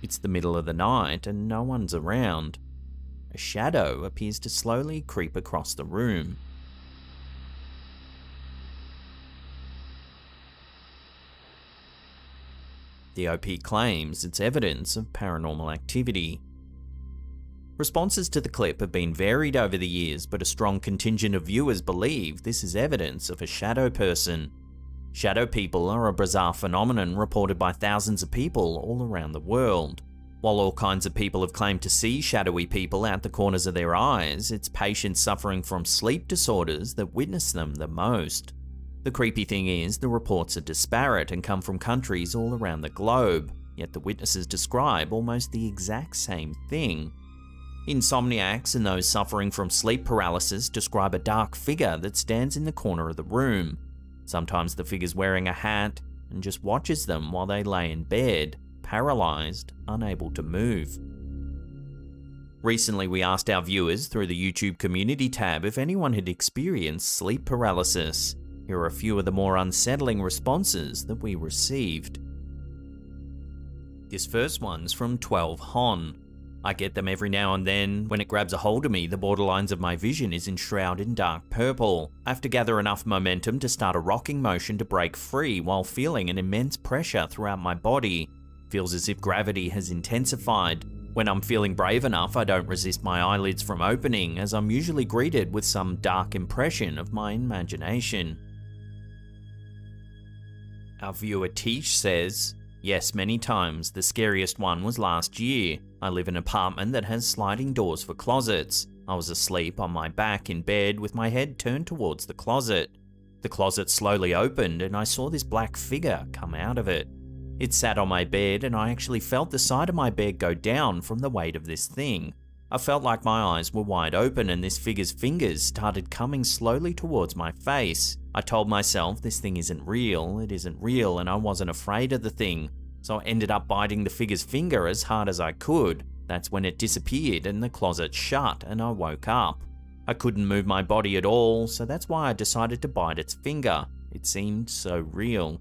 [SPEAKER 1] It's the middle of the night and no one's around. A shadow appears to slowly creep across the room. The OP claims it's evidence of paranormal activity. Responses to the clip have been varied over the years, but a strong contingent of viewers believe this is evidence of a shadow person. Shadow people are a bizarre phenomenon reported by thousands of people all around the world. While all kinds of people have claimed to see shadowy people out the corners of their eyes, it's patients suffering from sleep disorders that witness them the most. The creepy thing is, the reports are disparate and come from countries all around the globe, yet the witnesses describe almost the exact same thing. Insomniacs and those suffering from sleep paralysis describe a dark figure that stands in the corner of the room. Sometimes the figure's wearing a hat and just watches them while they lay in bed, paralyzed, unable to move. Recently, we asked our viewers through the YouTube community tab if anyone had experienced sleep paralysis. Here are a few of the more unsettling responses that we received. This first one's from 12 Hon. I get them every now and then. When it grabs a hold of me, the borderlines of my vision is enshrouded in dark purple. I have to gather enough momentum to start a rocking motion to break free while feeling an immense pressure throughout my body. Feels as if gravity has intensified. When I'm feeling brave enough, I don't resist my eyelids from opening, as I'm usually greeted with some dark impression of my imagination. Our viewer Tish says, yes, many times. The scariest one was last year. I live in an apartment that has sliding doors for closets. I was asleep on my back in bed with my head turned towards the closet. The closet slowly opened and I saw this black figure come out of it. It sat on my bed and I actually felt the side of my bed go down from the weight of this thing. I felt like my eyes were wide open and this figure's fingers started coming slowly towards my face. I told myself this thing isn't real, it isn't real, and I wasn't afraid of the thing. So I ended up biting the figure's finger as hard as I could. That's when it disappeared and the closet shut and I woke up. I couldn't move my body at all, so that's why I decided to bite its finger. It seemed so real.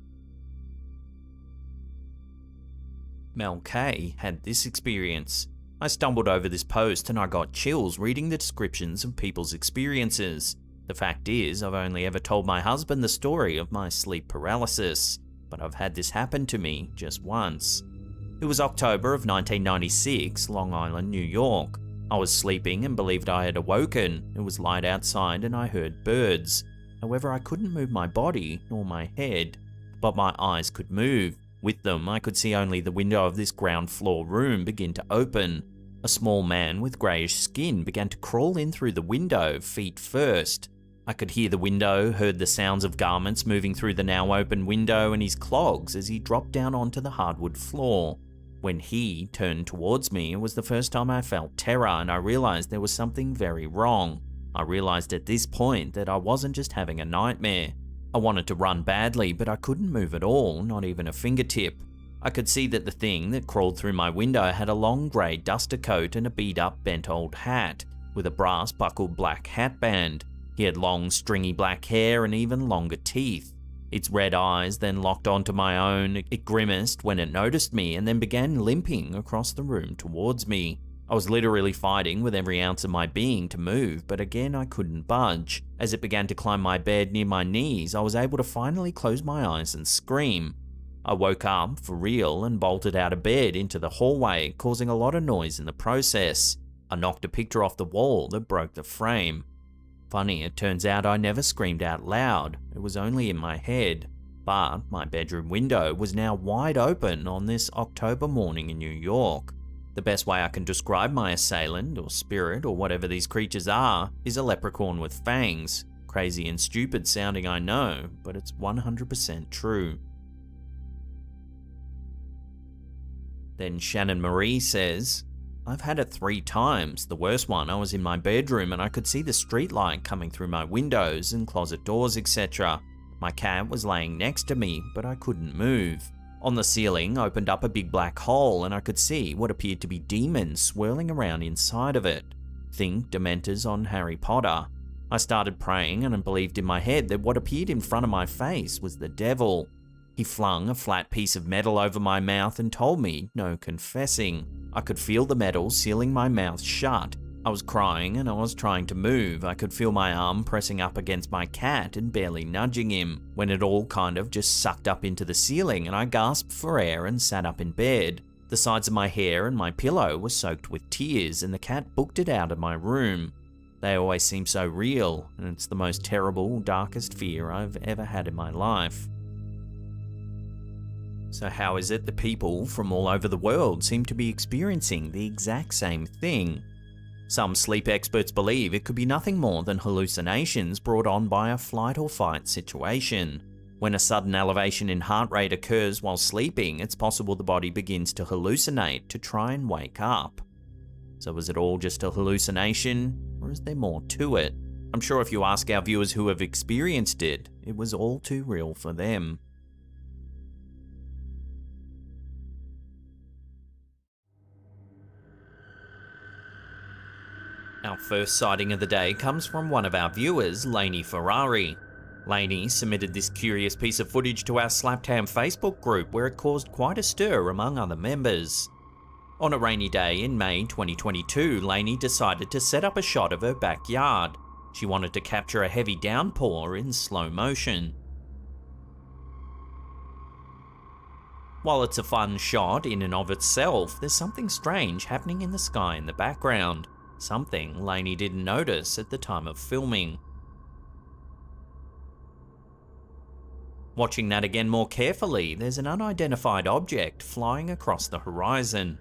[SPEAKER 1] Mel K had this experience. I stumbled over this post and I got chills reading the descriptions of people's experiences. The fact is, I've only ever told my husband the story of my sleep paralysis, but I've had this happen to me just once. It was October of 1996, Long Island, New York. I was sleeping and believed I had awoken. It was light outside and I heard birds. However, I couldn't move my body nor my head, but my eyes could move. With them, I could see only the window of this ground floor room begin to open. A small man with greyish skin began to crawl in through the window, feet first. I could hear the window, heard the sounds of garments moving through the now open window and his clogs as he dropped down onto the hardwood floor. When he turned towards me, it was the first time I felt terror and I realised there was something very wrong. I realised at this point that I wasn't just having a nightmare. I wanted to run badly, but I couldn't move at all, not even a fingertip. I could see that the thing that crawled through my window had a long grey duster coat and a beat-up bent old hat, with a brass buckled black hatband. He had long stringy black hair and even longer teeth. Its red eyes then locked onto my own. It grimaced when it noticed me and then began limping across the room towards me. I was literally fighting with every ounce of my being to move, but again I couldn't budge. As it began to climb my bed near my knees, I was able to finally close my eyes and scream. I woke up, for real, and bolted out of bed into the hallway, causing a lot of noise in the process. I knocked a picture off the wall that broke the frame. Funny, it turns out I never screamed out loud, it was only in my head. But my bedroom window was now wide open on this October morning in New York. The best way I can describe my assailant, or spirit, or whatever these creatures are, is a leprechaun with fangs. Crazy and stupid sounding, I know, but it's 100% true. Then Shannon Marie says, I've had it 3 times. The worst one, I was in my bedroom and I could see the street light coming through my windows and closet doors, etc. My cat was laying next to me, but I couldn't move. On the ceiling opened up a big black hole and I could see what appeared to be demons swirling around inside of it. Think Dementors on Harry Potter. I started praying and I believed in my head that what appeared in front of my face was the devil. He flung a flat piece of metal over my mouth and told me no confessing. I could feel the metal sealing my mouth shut. I was crying and I was trying to move. I could feel my arm pressing up against my cat and barely nudging him, when it all kind of just sucked up into the ceiling and I gasped for air and sat up in bed. The sides of my hair and my pillow were soaked with tears and the cat booked it out of my room. They always seem so real, and it's the most terrible, darkest fear I've ever had in my life. So how is it that people from all over the world seem to be experiencing the exact same thing? Some sleep experts believe it could be nothing more than hallucinations brought on by a flight or fight situation. When a sudden elevation in heart rate occurs while sleeping, it's possible the body begins to hallucinate to try and wake up. So is it all just a hallucination, or is there more to it? I'm sure if you ask our viewers who have experienced it, it was all too real for them. Our first sighting of the day comes from one of our viewers, Lainey Ferrari. Lainey submitted this curious piece of footage to our Slapped Ham Facebook group where it caused quite a stir among other members. On a rainy day in May 2022, Lainey decided to set up a shot of her backyard. She wanted to capture a heavy downpour in slow motion. While it's a fun shot in and of itself, there's something strange happening in the sky in the background. Something Lainey didn't notice at the time of filming. Watching that again more carefully, there's an unidentified object flying across the horizon.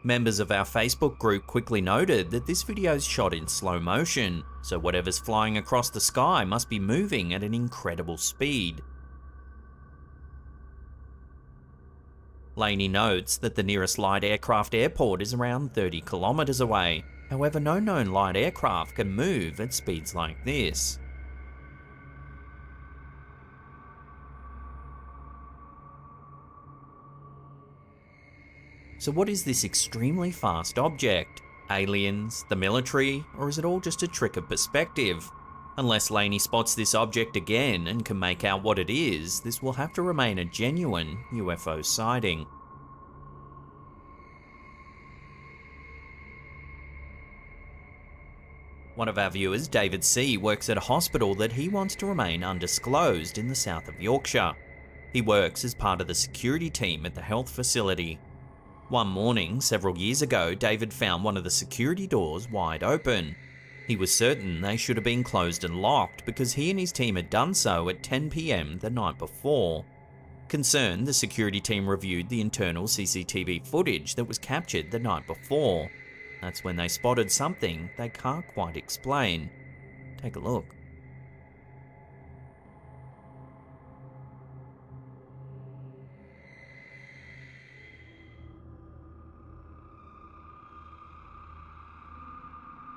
[SPEAKER 1] Members of our Facebook group quickly noted that this video is shot in slow motion, so whatever's flying across the sky must be moving at an incredible speed. Lainey notes that the nearest light aircraft airport is around 30 kilometers away. However, no known light aircraft can move at speeds like this. So what is this extremely fast object? Aliens? The military? Or is it all just a trick of perspective? Unless Lainey spots this object again and can make out what it is, this will have to remain a genuine UFO sighting. One of our viewers, David C., works at a hospital that he wants to remain undisclosed in the south of Yorkshire. He works as part of the security team at the health facility. One morning, several years ago, David found one of the security doors wide open. He was certain they should have been closed and locked because he and his team had done so at 10 PM the night before. Concerned, the security team reviewed the internal CCTV footage that was captured the night before. That's when they spotted something they can't quite explain. Take a look.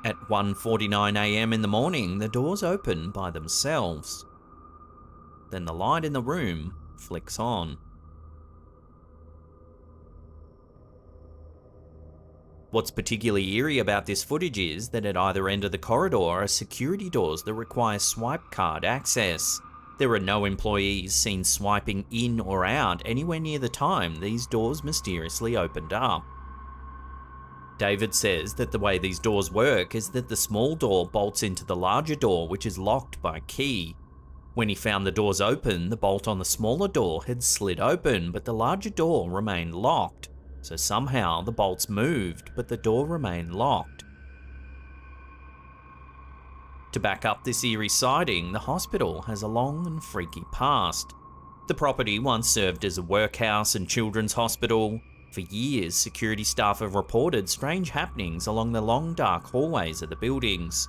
[SPEAKER 1] At 1:49 AM in the morning, the doors open by themselves. Then the light in the room flicks on. What's particularly eerie about this footage is that at either end of the corridor are security doors that require swipe card access. There are no employees seen swiping in or out anywhere near the time these doors mysteriously opened up. David says that the way these doors work is that the small door bolts into the larger door, which is locked by key. When he found the doors open, the bolt on the smaller door had slid open, but the larger door remained locked. So somehow the bolts moved, but the door remained locked. To back up this eerie sighting, the hospital has a long and freaky past. The property once served as a workhouse and children's hospital. For years, security staff have reported strange happenings along the long dark hallways of the buildings.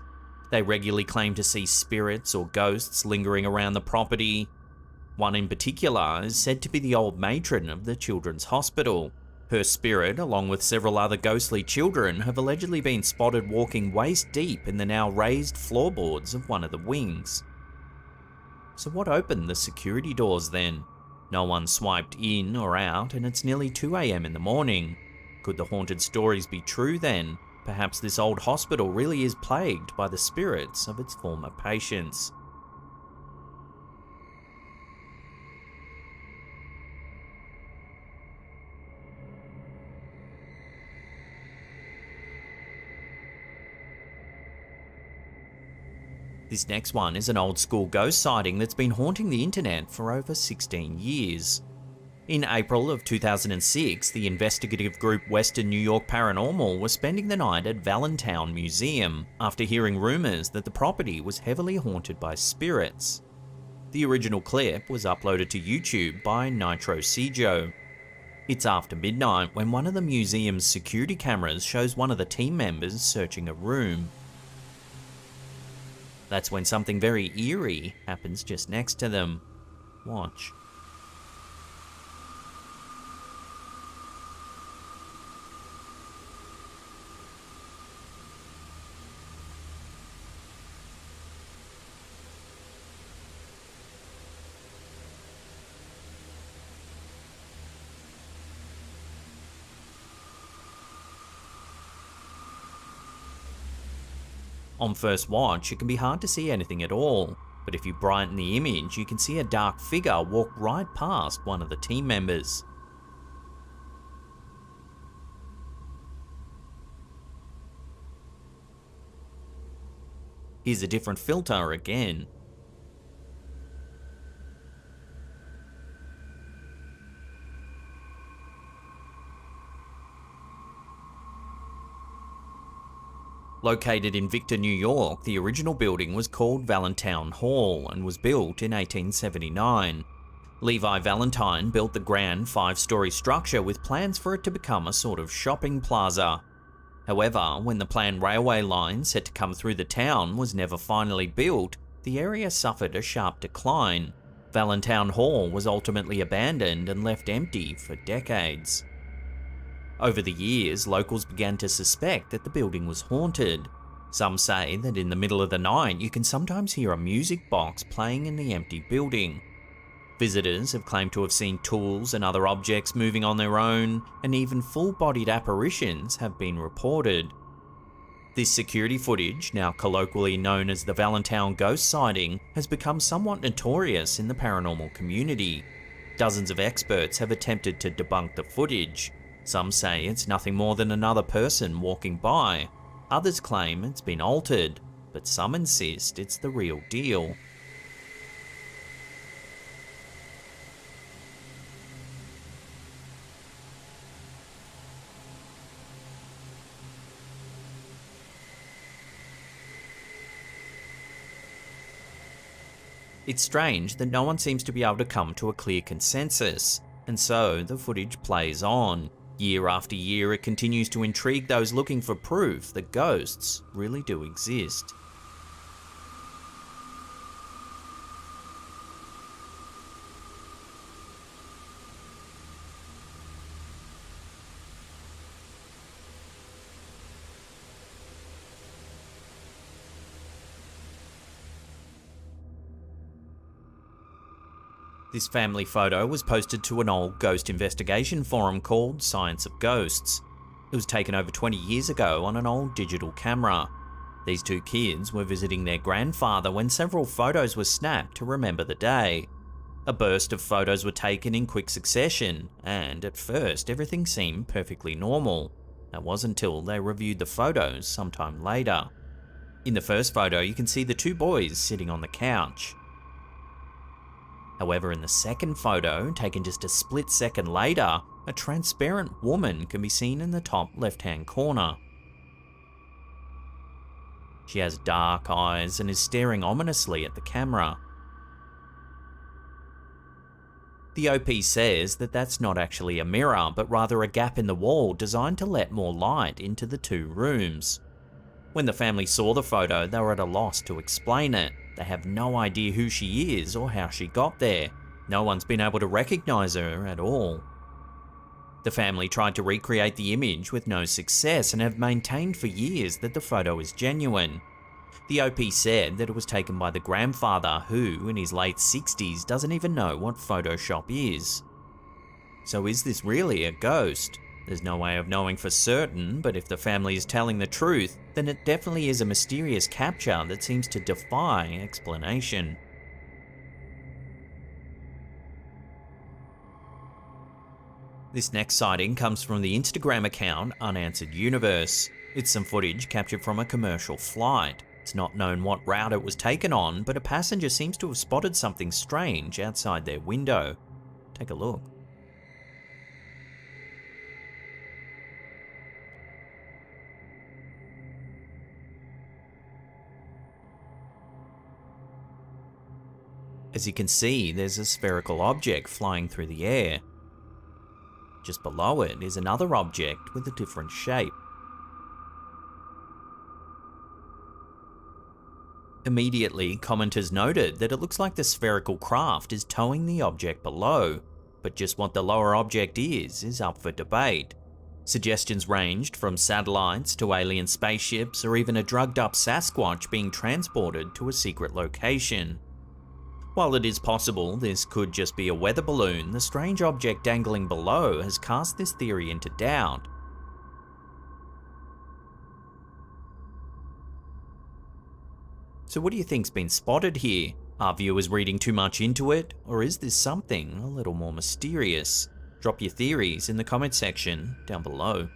[SPEAKER 1] They regularly claim to see spirits or ghosts lingering around the property. One in particular is said to be the old matron of the children's hospital. Her spirit, along with several other ghostly children, have allegedly been spotted walking waist deep in the now raised floorboards of one of the wings. So what opened the security doors then? No one swiped in or out, and it's nearly 2 AM in the morning. Could the haunted stories be true then? Perhaps this old hospital really is plagued by the spirits of its former patients. This next one is an old school ghost sighting that's been haunting the internet for over 16 years. In April of 2006, the investigative group Western New York Paranormal was spending the night at Valentine Museum after hearing rumours that the property was heavily haunted by spirits. The original clip was uploaded to YouTube by Nitro Cjo. It's after midnight when one of the museum's security cameras shows one of the team members searching a room. That's when something very eerie happens just next to them. Watch. On first watch, it can be hard to see anything at all, but if you brighten the image, you can see a dark figure walk right past one of the team members. Here's a different filter again. Located in Victor, New York, the original building was called Valentine Hall and was built in 1879. Levi Valentine built the grand 5-story structure with plans for it to become a sort of shopping plaza. However, when the planned railway line set to come through the town was never finally built, the area suffered a sharp decline. Valentine Hall was ultimately abandoned and left empty for decades. Over the years, locals began to suspect that the building was haunted. Some say that in the middle of the night you can sometimes hear a music box playing in the empty building. Visitors have claimed to have seen tools and other objects moving on their own, and even full-bodied apparitions have been reported. This security footage, now colloquially known as the Valentine ghost sighting, has become somewhat notorious in the paranormal community. Dozens of experts have attempted to debunk the footage. Some say it's nothing more than another person walking by. Others claim it's been altered, but some insist it's the real deal. It's strange that no one seems to be able to come to a clear consensus, and so the footage plays on. Year after year, it continues to intrigue those looking for proof that ghosts really do exist. This family photo was posted to an old ghost investigation forum called Science of Ghosts. It was taken over 20 years ago on an old digital camera. These two kids were visiting their grandfather when several photos were snapped to remember the day. A burst of photos were taken in quick succession, and at first everything seemed perfectly normal. That was until they reviewed the photos sometime later. In the first photo, you can see the two boys sitting on the couch. However, in the second photo, taken just a split second later, a transparent woman can be seen in the top left-hand corner. She has dark eyes and is staring ominously at the camera. The OP says that that's not actually a mirror, but rather a gap in the wall designed to let more light into the two rooms. When the family saw the photo, they were at a loss to explain it. They have no idea who she is or how she got there. No one's been able to recognize her at all. The family tried to recreate the image with no success and have maintained for years that the photo is genuine. The OP said that it was taken by the grandfather who, in his late 60s, doesn't even know what Photoshop is. So is this really a ghost? There's no way of knowing for certain, but if the family is telling the truth, then it definitely is a mysterious capture that seems to defy explanation. This next sighting comes from the Instagram account Unanswered Universe. It's some footage captured from a commercial flight. It's not known what route it was taken on, but a passenger seems to have spotted something strange outside their window. Take a look. As you can see, there's a spherical object flying through the air. Just below it is another object with a different shape. Immediately, commenters noted that it looks like the spherical craft is towing the object below, but just what the lower object is up for debate. Suggestions ranged from satellites to alien spaceships or even a drugged-up Sasquatch being transported to a secret location. While it is possible this could just be a weather balloon, the strange object dangling below has cast this theory into doubt. So what do you think's been spotted here? Are viewers reading too much into it, or is this something a little more mysterious? Drop your theories in the comment section down below.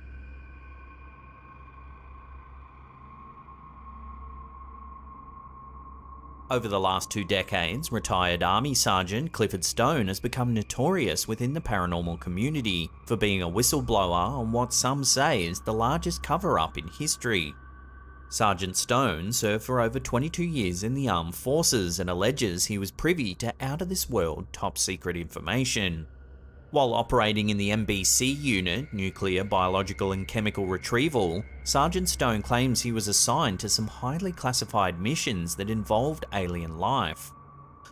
[SPEAKER 1] Over the last 2 decades, retired Army Sergeant Clifford Stone has become notorious within the paranormal community for being a whistleblower on what some say is the largest cover-up in history. Sergeant Stone served for over 22 years in the armed forces and alleges he was privy to out-of-this-world top-secret information. While operating in the MBC unit, Nuclear, Biological and Chemical Retrieval, Sergeant Stone claims he was assigned to some highly classified missions that involved alien life.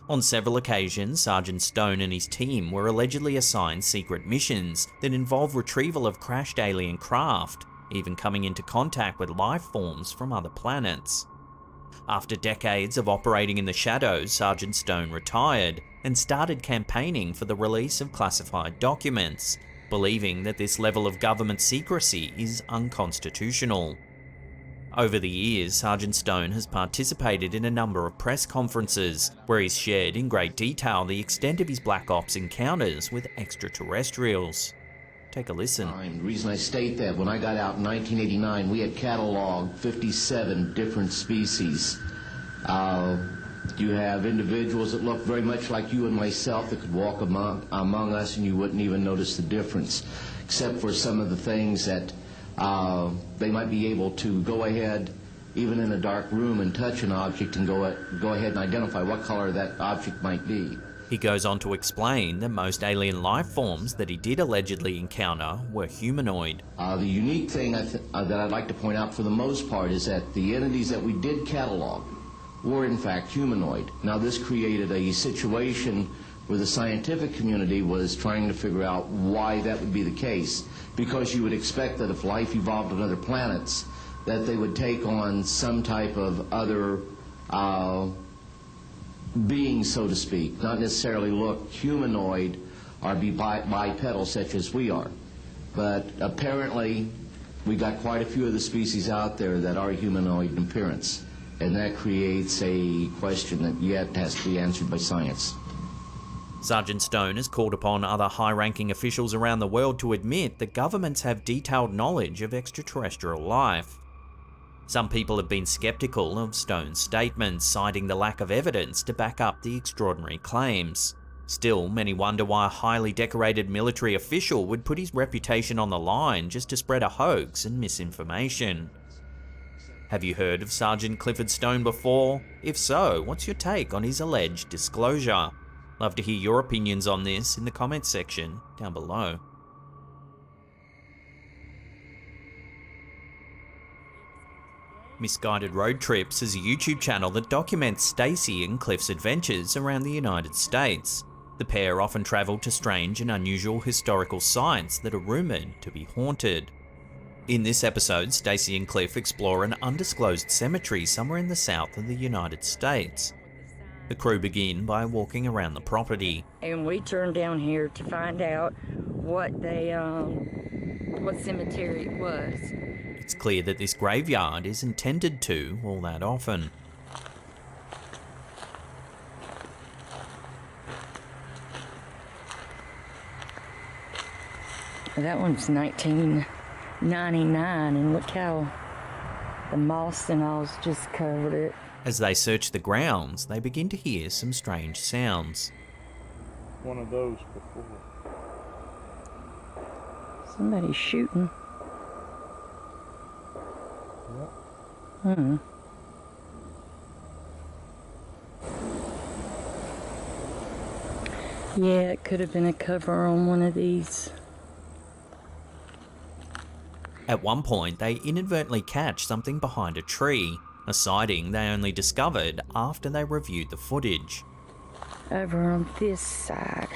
[SPEAKER 1] On several occasions, Sergeant Stone and his team were allegedly assigned secret missions that involved retrieval of crashed alien craft, even coming into contact with life forms from other planets. After decades of operating in the shadows, Sergeant Stone retired and started campaigning for the release of classified documents, believing that this level of government secrecy is unconstitutional. Over the years, Sergeant Stone has participated in a number of press conferences, where he's shared in great detail the extent of his Black Ops encounters with extraterrestrials. Take a listen.
[SPEAKER 3] The reason I state that, when I got out in 1989, we had cataloged 57 different species. You have individuals that look very much like you and myself that could walk among us and you wouldn't even notice the difference, except for some of the things that they might be able to go ahead, even in a dark room, and touch an object and go ahead and identify what color that object might be.
[SPEAKER 1] He goes on to explain that most alien life forms that he did allegedly encounter were humanoid.
[SPEAKER 3] The unique thing that I'd like to point out for the most part is that the entities that we did catalog were in fact humanoid. Now this created a situation where the scientific community was trying to figure out why that would be the case, because you would expect that if life evolved on other planets, that they would take on some type of other being, so to speak, not necessarily look humanoid or be bipedal such as we are. But apparently we got quite a few of the species out there that are humanoid in appearance, and that creates a question that yet has to be answered by science.
[SPEAKER 1] Sergeant Stone has called upon other high-ranking officials around the world to admit that governments have detailed knowledge of extraterrestrial life. Some people have been skeptical of Stone's statements, citing the lack of evidence to back up the extraordinary claims. Still, many wonder why a highly decorated military official would put his reputation on the line just to spread a hoax and misinformation. Have you heard of Sergeant Clifford Stone before? If so, what's your take on his alleged disclosure? Love to hear your opinions on this in the comments section down below. Misguided Road Trips is a YouTube channel that documents Stacy and Cliff's adventures around the United States. The pair often travel to strange and unusual historical sites that are rumoured to be haunted. In this episode, Stacy and Cliff explore an undisclosed cemetery somewhere in the south of the United States. The crew begin by walking around the property.
[SPEAKER 8] And we turned down here to find out what cemetery it was.
[SPEAKER 1] It's clear that this graveyard isn't tended to all that often.
[SPEAKER 8] That one's 1999, and look how the moss and all's just covered it.
[SPEAKER 1] As they search the grounds, they begin to hear some strange sounds.
[SPEAKER 6] One of those before.
[SPEAKER 8] Somebody's shooting.
[SPEAKER 6] Yep.
[SPEAKER 8] Hmm. Yeah, it could have been a cover on one of these.
[SPEAKER 1] At one point, they inadvertently catch something behind a tree, a sighting they only discovered after they reviewed the footage.
[SPEAKER 8] Over on this side.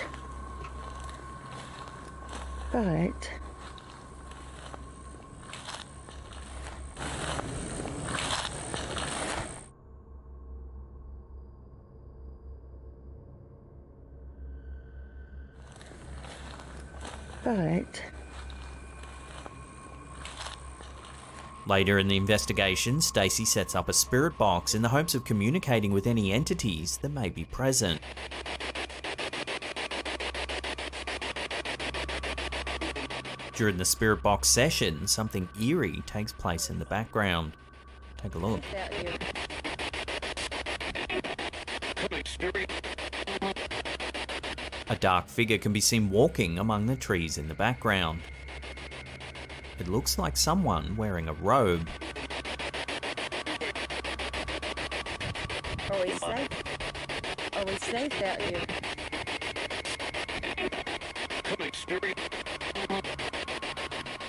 [SPEAKER 8] But
[SPEAKER 1] later in the investigation, Stacy sets up a spirit box in the hopes of communicating with any entities that may be present. During the spirit box session, something eerie takes place in the background. Take a look. A dark figure can be seen walking among the trees in the background. It looks like someone wearing a robe.
[SPEAKER 8] are we safe? Are we safe out here?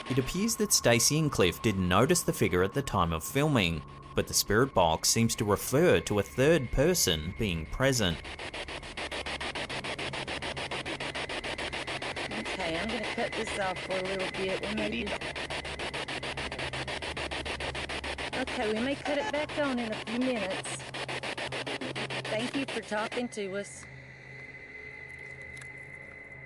[SPEAKER 1] It appears that Stacy and Cliff didn't notice the figure at the time of filming, but the spirit box seems to refer to a third person being present.
[SPEAKER 8] Okay, I'm gonna cut this off for a little bit. Okay, we may cut it back on in a few minutes. Thank you for talking to us.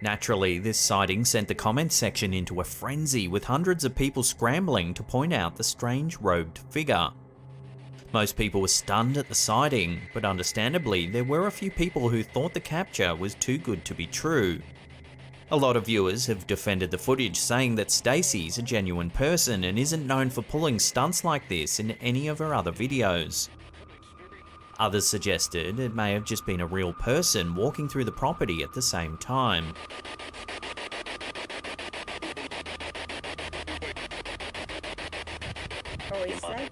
[SPEAKER 1] Naturally, this sighting sent the comments section into a frenzy, with hundreds of people scrambling to point out the strange robed figure. Most people were stunned at the sighting, but understandably, there were a few people who thought the capture was too good to be true. A lot of viewers have defended the footage, saying that Stacy's a genuine person and isn't known for pulling stunts like this in any of her other videos. Others suggested it may have just been a real person walking through the property at the same time.
[SPEAKER 8] Are we safe?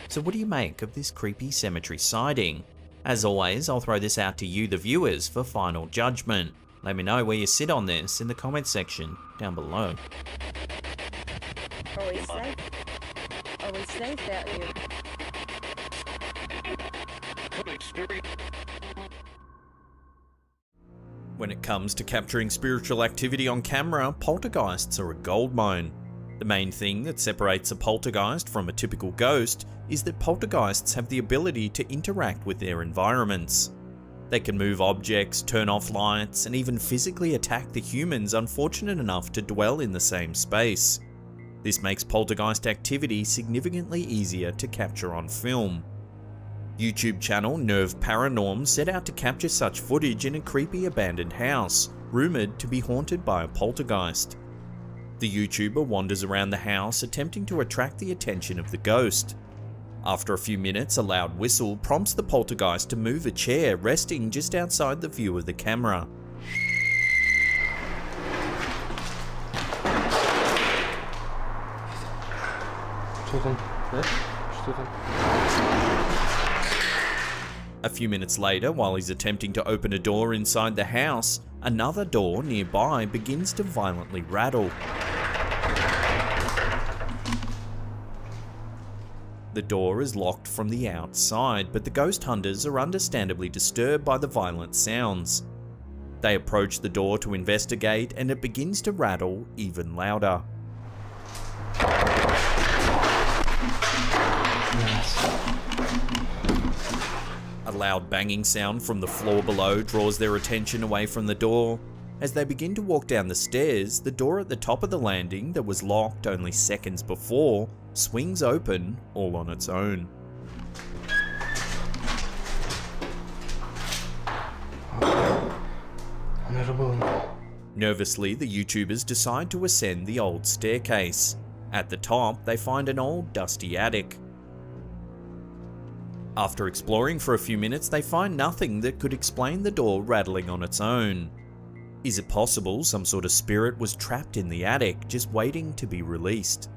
[SPEAKER 1] So what do you make of this creepy cemetery sighting? As always, I'll throw this out to you, the viewers, for final judgment. Let me know where you sit on this in the comments section down below.
[SPEAKER 8] Are we safe? Are we safe out here?
[SPEAKER 1] When it comes to capturing spiritual activity on camera, poltergeists are a goldmine. The main thing that separates a poltergeist from a typical ghost is that poltergeists have the ability to interact with their environments. They can move objects, turn off lights, and even physically attack the humans unfortunate enough to dwell in the same space. This makes poltergeist activity significantly easier to capture on film. YouTube channel Nerve Paranorm set out to capture such footage in a creepy abandoned house, rumoured to be haunted by a poltergeist. The YouTuber wanders around the house attempting to attract the attention of the ghost. After a few minutes, a loud whistle prompts the poltergeist to move a chair resting just outside the view of the camera.
[SPEAKER 9] do you think?
[SPEAKER 1] A few minutes later, while he's attempting to open a door inside the house, another door nearby begins to violently rattle. The door is locked from the outside, but the ghost hunters are understandably disturbed by the violent sounds. They approach the door to investigate, and it begins to rattle even louder. A loud banging sound from the floor below draws their attention away from the door. As they begin to walk down the stairs, the door at the top of the landing that was locked only seconds before swings open all on its own. Nervously, the YouTubers decide to ascend the old staircase. At the top, they find an old dusty attic. After exploring for a few minutes, they find nothing that could explain the door rattling on its own. Is it possible some sort of spirit was trapped in the attic, just waiting to be released?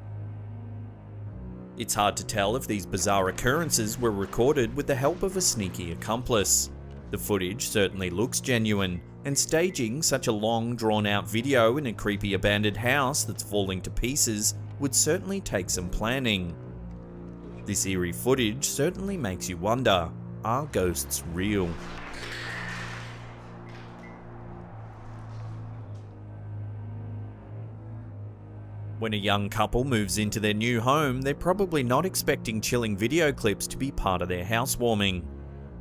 [SPEAKER 1] It's hard to tell if these bizarre occurrences were recorded with the help of a sneaky accomplice. The footage certainly looks genuine, and staging such a long, drawn-out video in a creepy abandoned house that's falling to pieces would certainly take some planning. This eerie footage certainly makes you wonder, are ghosts real? When a young couple moves into their new home, they're probably not expecting chilling video clips to be part of their housewarming.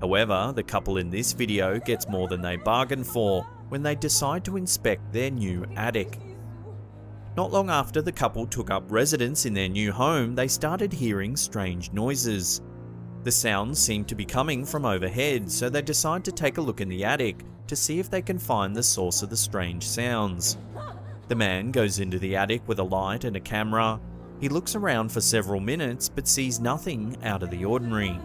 [SPEAKER 1] However, the couple in this video gets more than they bargained for when they decide to inspect their new attic. Not long after the couple took up residence in their new home, they started hearing strange noises. The sounds seemed to be coming from overhead, so they decide to take a look in the attic to see if they can find the source of the strange sounds. The man goes into the attic with a light and a camera. He looks around for several minutes but sees nothing out of the ordinary.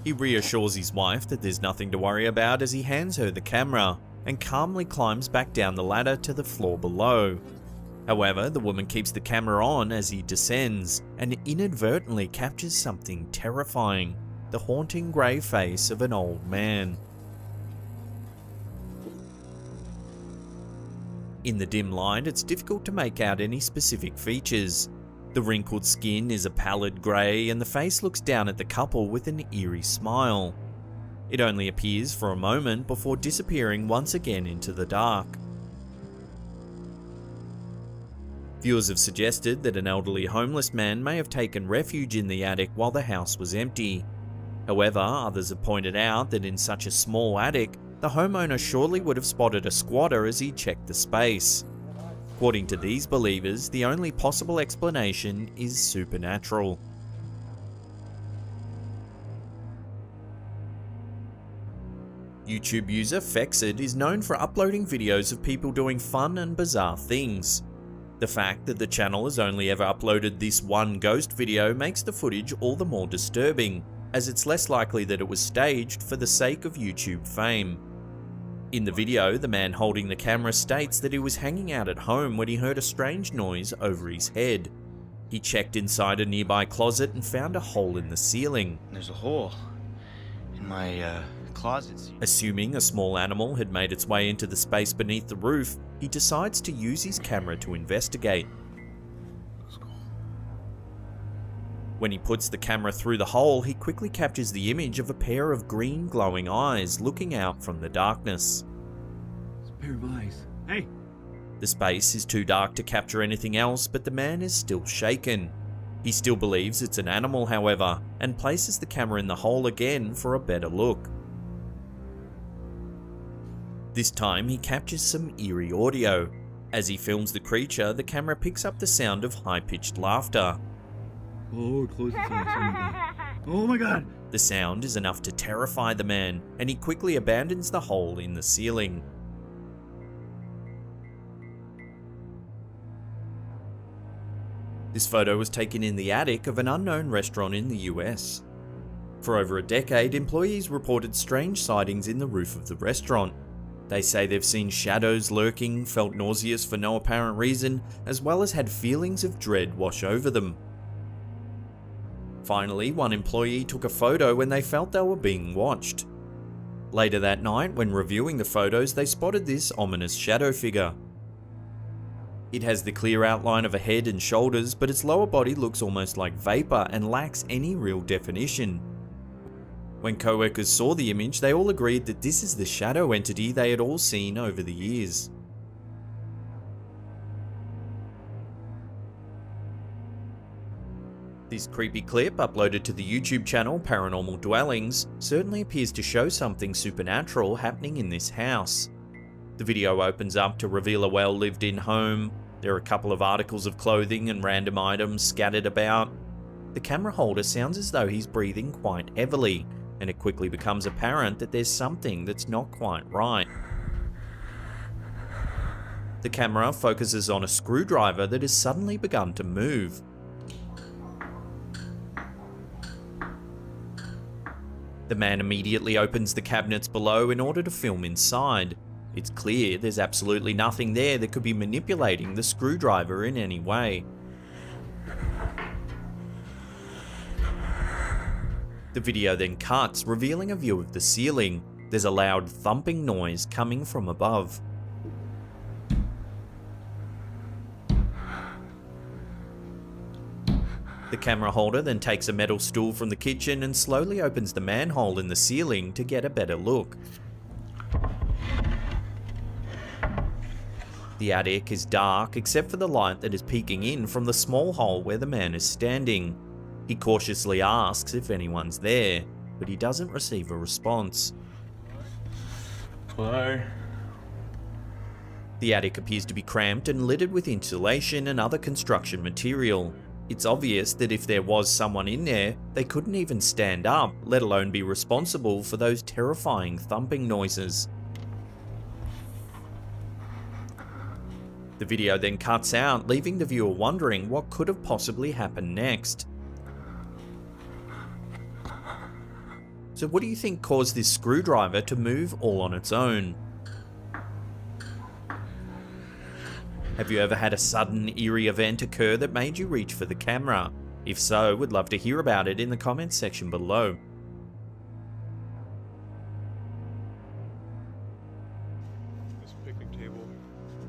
[SPEAKER 1] He reassures his wife that there's nothing to worry about as he hands her the camera and calmly climbs back down the ladder to the floor below. However, the woman keeps the camera on as he descends and inadvertently captures something terrifying, the haunting grey face of an old man. In the dim light, it's difficult to make out any specific features. The wrinkled skin is a pallid grey and the face looks down at the couple with an eerie smile. It only appears for a moment before disappearing once again into the dark. Viewers have suggested that an elderly homeless man may have taken refuge in the attic while the house was empty. However, others have pointed out that in such a small attic, the homeowner surely would have spotted a squatter as he checked the space. According to these believers, the only possible explanation is supernatural. YouTube user Fexed is known for uploading videos of people doing fun and bizarre things. The fact that the channel has only ever uploaded this one ghost video makes the footage all the more disturbing, as it's less likely that it was staged for the sake of YouTube fame. In the video, the man holding the camera states that he was hanging out at home when he heard a strange noise over his head. He checked inside a nearby closet and found a hole in the ceiling.
[SPEAKER 2] There's a hole in my closets.
[SPEAKER 1] Assuming a small animal had made its way into the space beneath the roof, he decides to use his camera to investigate. When he puts the camera through the hole, he quickly captures the image of a pair of green glowing eyes looking out from the darkness.
[SPEAKER 17] It's a pair of eyes. Hey!
[SPEAKER 1] The space is too dark to capture anything else, but the man is still shaken. He still believes it's an animal, however, and places the camera in the hole again for a better look. This time he captures some eerie audio. As he films the creature, the camera picks up the sound of high-pitched laughter.
[SPEAKER 17] Oh, close its eyes. Oh my god!
[SPEAKER 1] The sound is enough to terrify the man, and he quickly abandons the hole in the ceiling. This photo was taken in the attic of an unknown restaurant in the US. For over a decade, employees reported strange sightings in the roof of the restaurant. They say they've seen shadows lurking, felt nauseous for no apparent reason, as well as had feelings of dread wash over them. Finally, one employee took a photo when they felt they were being watched. Later that night, when reviewing the photos, they spotted this ominous shadow figure. It has the clear outline of a head and shoulders, but its lower body looks almost like vapor and lacks any real definition. When co-workers saw the image, they all agreed that this is the shadow entity they had all seen over the years. This creepy clip, uploaded to the YouTube channel Paranormal Dwellings, certainly appears to show something supernatural happening in this house. The video opens up to reveal a well-lived-in home. There are a couple of articles of clothing and random items scattered about. The camera holder sounds as though he's breathing quite heavily, and it quickly becomes apparent that there's something that's not quite right. The camera focuses on a screwdriver that has suddenly begun to move. The man immediately opens the cabinets below in order to film inside. It's clear there's absolutely nothing there that could be manipulating the screwdriver in any way. The video then cuts, revealing a view of the ceiling. There's a loud thumping noise coming from above. The camera holder then takes a metal stool from the kitchen and slowly opens the manhole in the ceiling to get a better look. The attic is dark except for the light that is peeking in from the small hole where the man is standing. He cautiously asks if anyone's there, but he doesn't receive a response.
[SPEAKER 19] Hello?
[SPEAKER 1] The attic appears to be cramped and littered with insulation and other construction material. It's obvious that if there was someone in there, they couldn't even stand up, let alone be responsible for those terrifying thumping noises. The video then cuts out, leaving the viewer wondering what could have possibly happened next. So what do you think caused this screwdriver to move all on its own? Have you ever had a sudden, eerie event occur that made you reach for the camera? If so, we'd love to hear about it in the comments section below.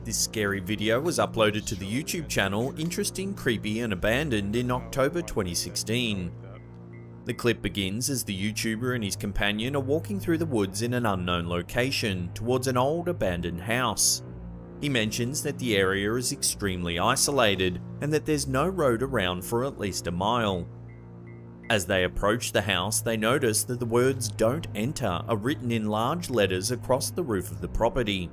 [SPEAKER 1] This scary video was uploaded to the YouTube channel Interesting, Creepy and Abandoned in October 2016. The clip begins as the YouTuber and his companion are walking through the woods in an unknown location towards an old abandoned house. He mentions that the area is extremely isolated and that there's no road around for at least a mile. As they approach the house, they notice that the words "Don't enter" are written in large letters across the roof of the property.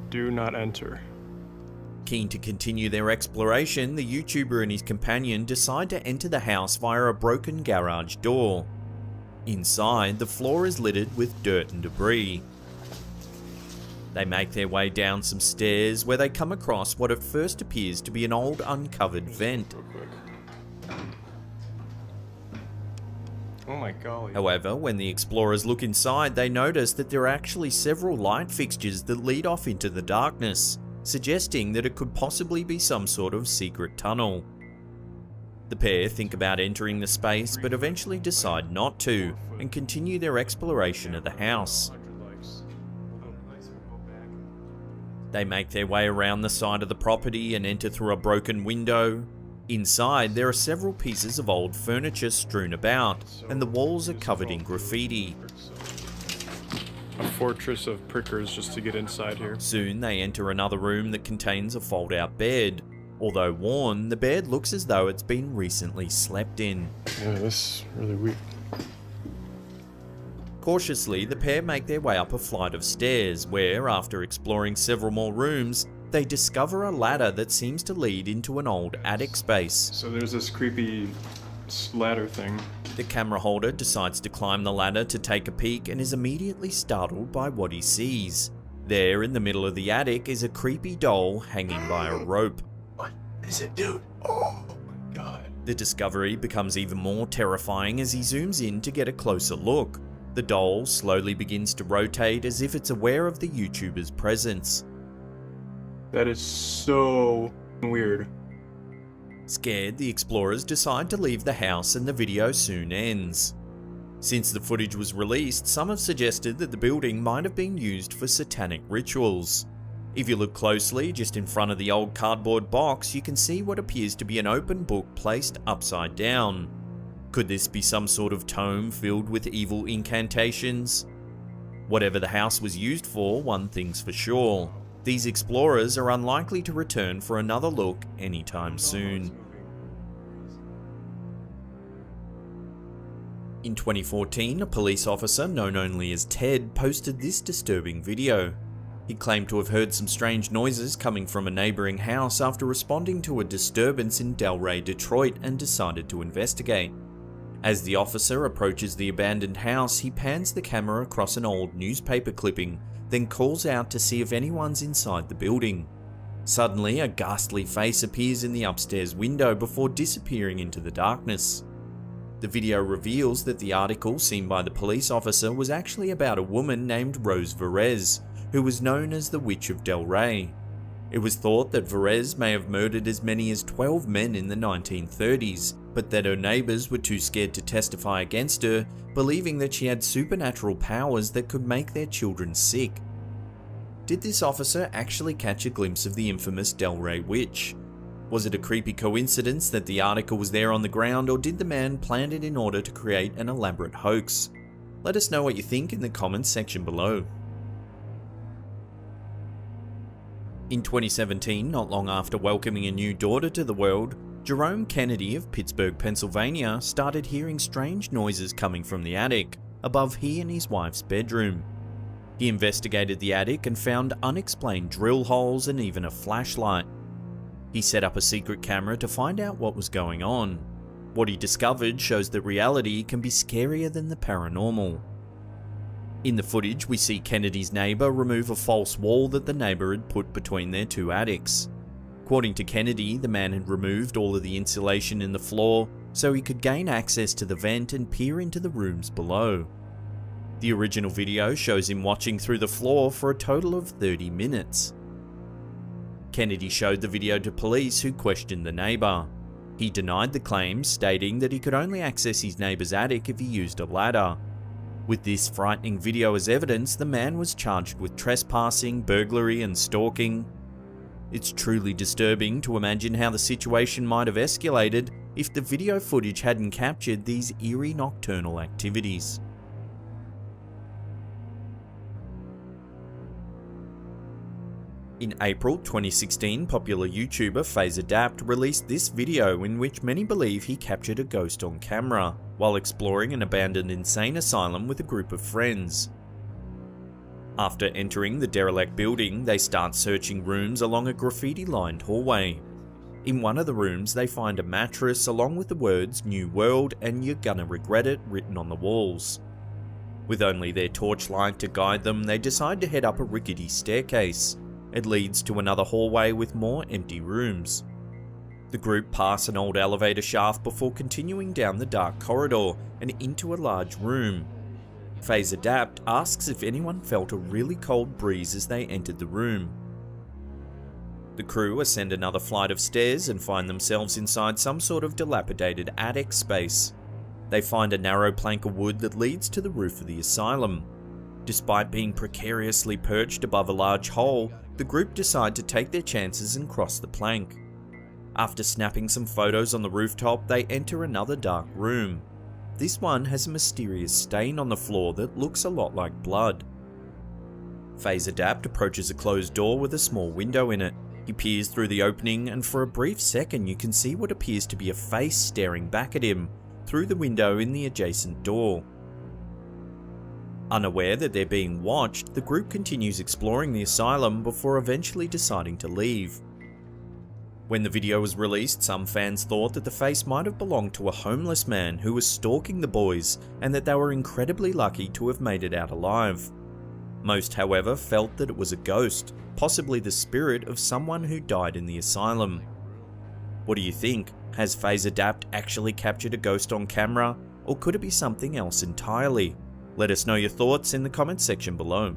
[SPEAKER 19] Do not enter.
[SPEAKER 1] Keen to continue their exploration, the YouTuber and his companion decide to enter the house via a broken garage door. Inside, the floor is littered with dirt and debris. They make their way down some stairs where they come across what at first appears to be an old uncovered vent.
[SPEAKER 19] Oh my golly.
[SPEAKER 1] However, when the explorers look inside, they notice that there are actually several light fixtures that lead off into the darkness, suggesting that it could possibly be some sort of secret tunnel. The pair think about entering the space, but eventually decide not to, and continue their exploration of the house. They make their way around the side of the property and enter through a broken window. Inside, there are several pieces of old furniture strewn about, and the walls are covered in graffiti.
[SPEAKER 19] A fortress of prickers just to get inside here.
[SPEAKER 1] Soon they enter another room that contains a fold-out bed. Although worn, the bed looks as though it's been recently slept in.
[SPEAKER 19] Yeah, this is really weird.
[SPEAKER 1] Cautiously, the pair make their way up a flight of stairs where, after exploring several more rooms, they discover a ladder that seems to lead into an old attic space.
[SPEAKER 19] So there's this creepy ladder thing.
[SPEAKER 1] The camera holder decides to climb the ladder to take a peek and is immediately startled by what he sees. There in the middle of the attic is a creepy doll hanging by a rope.
[SPEAKER 17] What is it, dude? Oh my god.
[SPEAKER 1] The discovery becomes even more terrifying as he zooms in to get a closer look. The doll slowly begins to rotate as if it's aware of the YouTuber's presence.
[SPEAKER 19] That is so weird.
[SPEAKER 1] Scared, the explorers decide to leave the house and the video soon ends. Since the footage was released, some have suggested that the building might have been used for satanic rituals. If you look closely, just in front of the old cardboard box, you can see what appears to be an open book placed upside down. Could this be some sort of tome filled with evil incantations? Whatever the house was used for, one thing's for sure. These explorers are unlikely to return for another look anytime soon. In 2014, a police officer known only as Ted posted this disturbing video. He claimed to have heard some strange noises coming from a neighbouring house after responding to a disturbance in Delray, Detroit, and decided to investigate. As the officer approaches the abandoned house, he pans the camera across an old newspaper clipping, then calls out to see if anyone's inside the building. Suddenly, a ghastly face appears in the upstairs window before disappearing into the darkness. The video reveals that the article seen by the police officer was actually about a woman named Rose Verez, who was known as the Witch of Delray. It was thought that Verez may have murdered as many as 12 men in the 1930s, but that her neighbours were too scared to testify against her, believing that she had supernatural powers that could make their children sick. Did this officer actually catch a glimpse of the infamous Delray Witch? Was it a creepy coincidence that the article was there on the ground, or did the man plan it in order to create an elaborate hoax? Let us know what you think in the comments section below. In 2017, not long after welcoming a new daughter to the world, Jerome Kennedy of Pittsburgh, Pennsylvania started hearing strange noises coming from the attic, above he and his wife's bedroom. He investigated the attic and found unexplained drill holes and even a flashlight. He set up a secret camera to find out what was going on. What he discovered shows that reality can be scarier than the paranormal. In the footage, we see Kennedy's neighbour remove a false wall that the neighbour had put between their two attics. According to Kennedy, the man had removed all of the insulation in the floor so he could gain access to the vent and peer into the rooms below. The original video shows him watching through the floor for a total of 30 minutes. Kennedy showed the video to police, who questioned the neighbour. He denied the claims, stating that he could only access his neighbour's attic if he used a ladder. With this frightening video as evidence, the man was charged with trespassing, burglary and stalking. It's truly disturbing to imagine how the situation might have escalated if the video footage hadn't captured these eerie nocturnal activities. In April 2016, popular YouTuber FazeAdapt released this video in which many believe he captured a ghost on camera while exploring an abandoned insane asylum with a group of friends. After entering the derelict building, they start searching rooms along a graffiti-lined hallway. In one of the rooms, they find a mattress along with the words "New World" and "You're gonna regret it" written on the walls. With only their torchlight to guide them, they decide to head up a rickety staircase. It leads to another hallway with more empty rooms. The group pass an old elevator shaft before continuing down the dark corridor and into a large room. FazeAdapt asks if anyone felt a really cold breeze as they entered the room. The crew ascend another flight of stairs and find themselves inside some sort of dilapidated attic space. They find a narrow plank of wood that leads to the roof of the asylum. Despite being precariously perched above a large hole, the group decide to take their chances and cross the plank. After snapping some photos on the rooftop, they enter another dark room. This one has a mysterious stain on the floor that looks a lot like blood. FazeAdapt approaches a closed door with a small window in it. He peers through the opening, and for a brief second you can see what appears to be a face staring back at him through the window in the adjacent door. Unaware that they're being watched, the group continues exploring the asylum before eventually deciding to leave. When the video was released, some fans thought that the face might have belonged to a homeless man who was stalking the boys, and that they were incredibly lucky to have made it out alive. Most, however, felt that it was a ghost, possibly the spirit of someone who died in the asylum. What do you think? Has FazeAdapt actually captured a ghost on camera, or could it be something else entirely? Let us know your thoughts in the comments section below.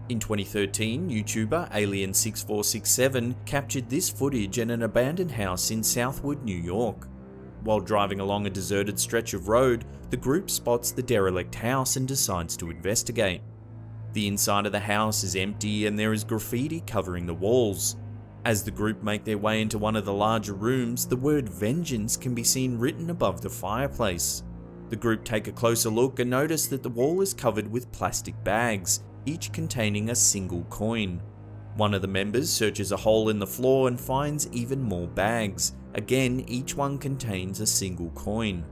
[SPEAKER 1] In 2013, YouTuber Alien6467 captured this footage at an abandoned house in Southwood, New York. While driving along a deserted stretch of road, the group spots the derelict house and decides to investigate. The inside of the house is empty and there is graffiti covering the walls. As the group make their way into one of the larger rooms, the word vengeance can be seen written above the fireplace. The group take a closer look and notice that the wall is covered with plastic bags, each containing a single coin. One of the members searches a hole in the floor and finds even more bags. Again, each one contains a single coin.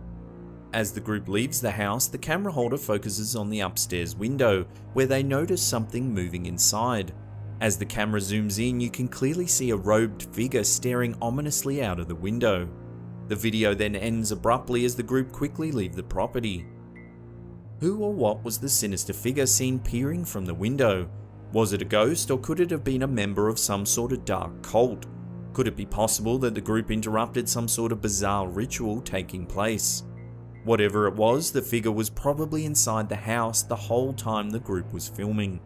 [SPEAKER 1] As the group leaves the house, the camera holder focuses on the upstairs window, where they notice something moving inside. As the camera zooms in, you can clearly see a robed figure staring ominously out of the window. The video then ends abruptly as the group quickly leave the property. Who or what was the sinister figure seen peering from the window? Was it a ghost, or could it have been a member of some sort of dark cult? Could it be possible that the group interrupted some sort of bizarre ritual taking place? Whatever it was, the figure was probably inside the house the whole time the group was filming.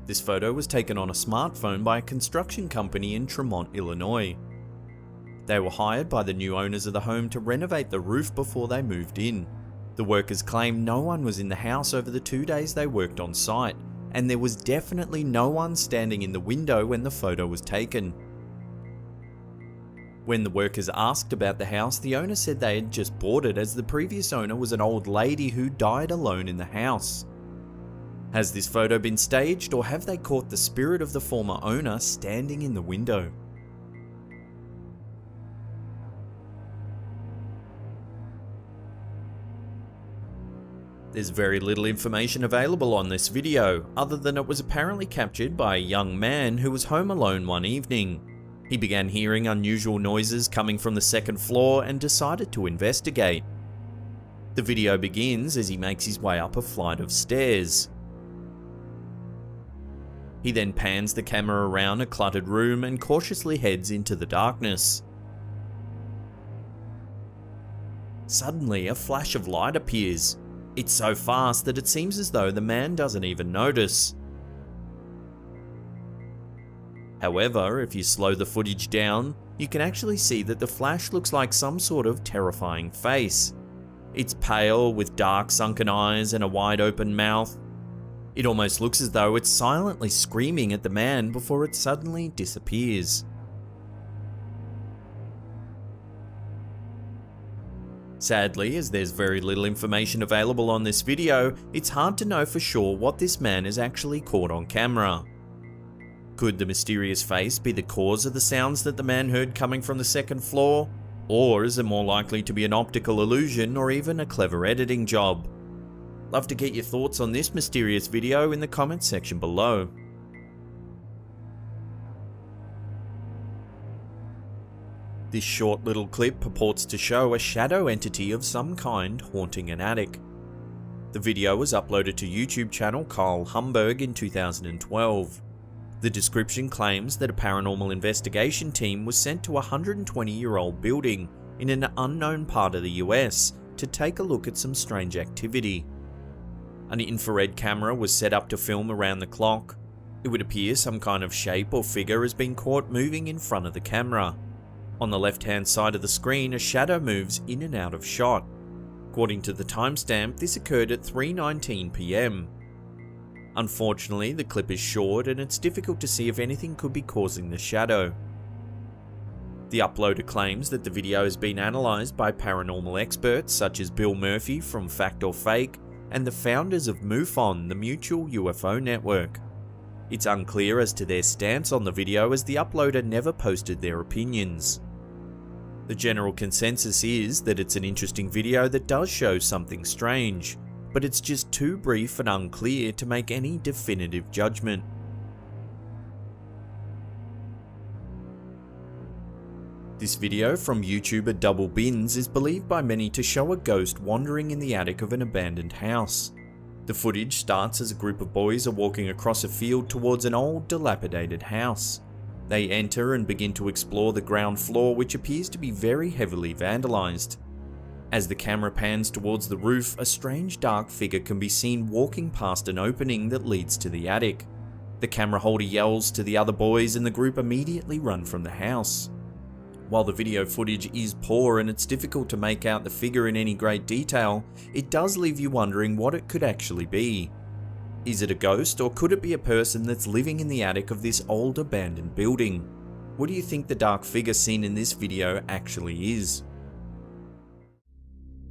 [SPEAKER 1] This photo was taken on a smartphone by a construction company in Tremont, Illinois. They were hired by the new owners of the home to renovate the roof before they moved in. The workers claim no one was in the house over the 2 days they worked on site, and there was definitely no one standing in the window when the photo was taken. When the workers asked about the house, the owner said they had just bought it as the previous owner was an old lady who died alone in the house. Has this photo been staged, or have they caught the spirit of the former owner standing in the window? There's very little information available on this video, other than it was apparently captured by a young man who was home alone one evening. He began hearing unusual noises coming from the second floor and decided to investigate. The video begins as he makes his way up a flight of stairs. He then pans the camera around a cluttered room and cautiously heads into the darkness. Suddenly, a flash of light appears. It's so fast that it seems as though the man doesn't even notice. However, if you slow the footage down, you can actually see that the flash looks like some sort of terrifying face. It's pale with dark sunken eyes and a wide open mouth. It almost looks as though it's silently screaming at the man before it suddenly disappears. Sadly, as there's very little information available on this video, it's hard to know for sure what this man is actually caught on camera. Could the mysterious face be the cause of the sounds that the man heard coming from the second floor? Or is it more likely to be an optical illusion or even a clever editing job? Love to get your thoughts on this mysterious video in the comments section below. This short little clip purports to show a shadow entity of some kind haunting an attic. The video was uploaded to YouTube channel Carl Humberg in 2012. The description claims that a paranormal investigation team was sent to a 120-year-old building in an unknown part of the US to take a look at some strange activity. An infrared camera was set up to film around the clock. It would appear some kind of shape or figure has been caught moving in front of the camera. On the left-hand side of the screen, a shadow moves in and out of shot. According to the timestamp, this occurred at 3:19 PM. Unfortunately, the clip is short and it's difficult to see if anything could be causing the shadow. The uploader claims that the video has been analysed by paranormal experts such as Bill Murphy from Fact or Fake and the founders of MUFON, the Mutual UFO Network. It's unclear as to their stance on the video as the uploader never posted their opinions. The general consensus is that it's an interesting video that does show something strange, but it's just too brief and unclear to make any definitive judgment. This video from YouTuber Double Bins is believed by many to show a ghost wandering in the attic of an abandoned house. The footage starts as a group of boys are walking across a field towards an old, dilapidated house. They enter and begin to explore the ground floor, which appears to be very heavily vandalized. As the camera pans towards the roof, a strange dark figure can be seen walking past an opening that leads to the attic. The camera holder yells to the other boys and the group immediately run from the house. While the video footage is poor and it's difficult to make out the figure in any great detail, it does leave you wondering what it could actually be. Is it a ghost, or could it be a person that's living in the attic of this old abandoned building? What do you think the dark figure seen in this video actually is?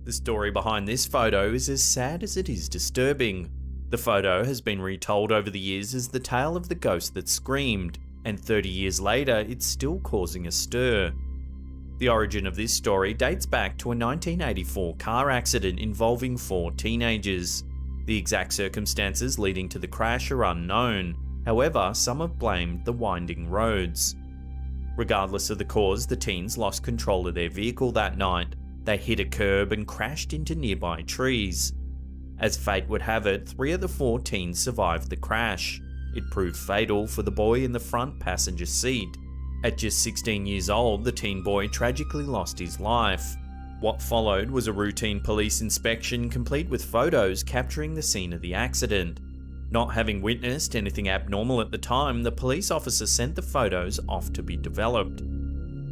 [SPEAKER 1] The story behind this photo is as sad as it is disturbing. The photo has been retold over the years as the tale of the ghost that screamed, and 30 years later it's still causing a stir. The origin of this story dates back to a 1984 car accident involving 4 teenagers. The exact circumstances leading to the crash are unknown, however some have blamed the winding roads. Regardless of the cause, the teens lost control of their vehicle that night. They hit a curb and crashed into nearby trees. As fate would have it, 3 of the 4 teens survived the crash. It proved fatal for the boy in the front passenger seat. At just 16 years old, the teen boy tragically lost his life. What followed was a routine police inspection complete with photos capturing the scene of the accident. Not having witnessed anything abnormal at the time, the police officer sent the photos off to be developed.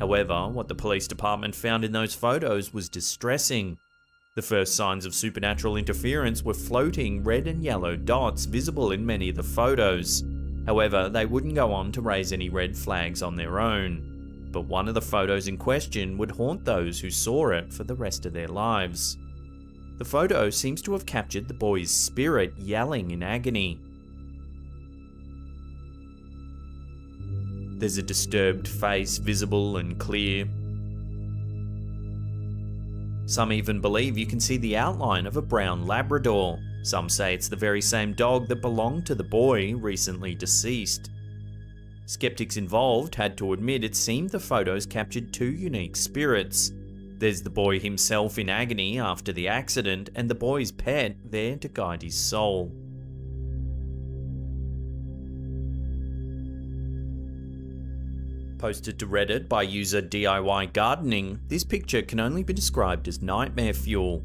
[SPEAKER 1] However, what the police department found in those photos was distressing. The first signs of supernatural interference were floating red and yellow dots visible in many of the photos. However, they wouldn't go on to raise any red flags on their own. But one of the photos in question would haunt those who saw it for the rest of their lives. The photo seems to have captured the boy's spirit yelling in agony. There's a disturbed face visible and clear. Some even believe you can see the outline of a brown Labrador. Some say it's the very same dog that belonged to the boy recently deceased. Skeptics involved had to admit it seemed the photos captured 2 unique spirits. There's the boy himself in agony after the accident, and the boy's pet there to guide his soul. Posted to Reddit by user DIY Gardening, this picture can only be described as nightmare fuel.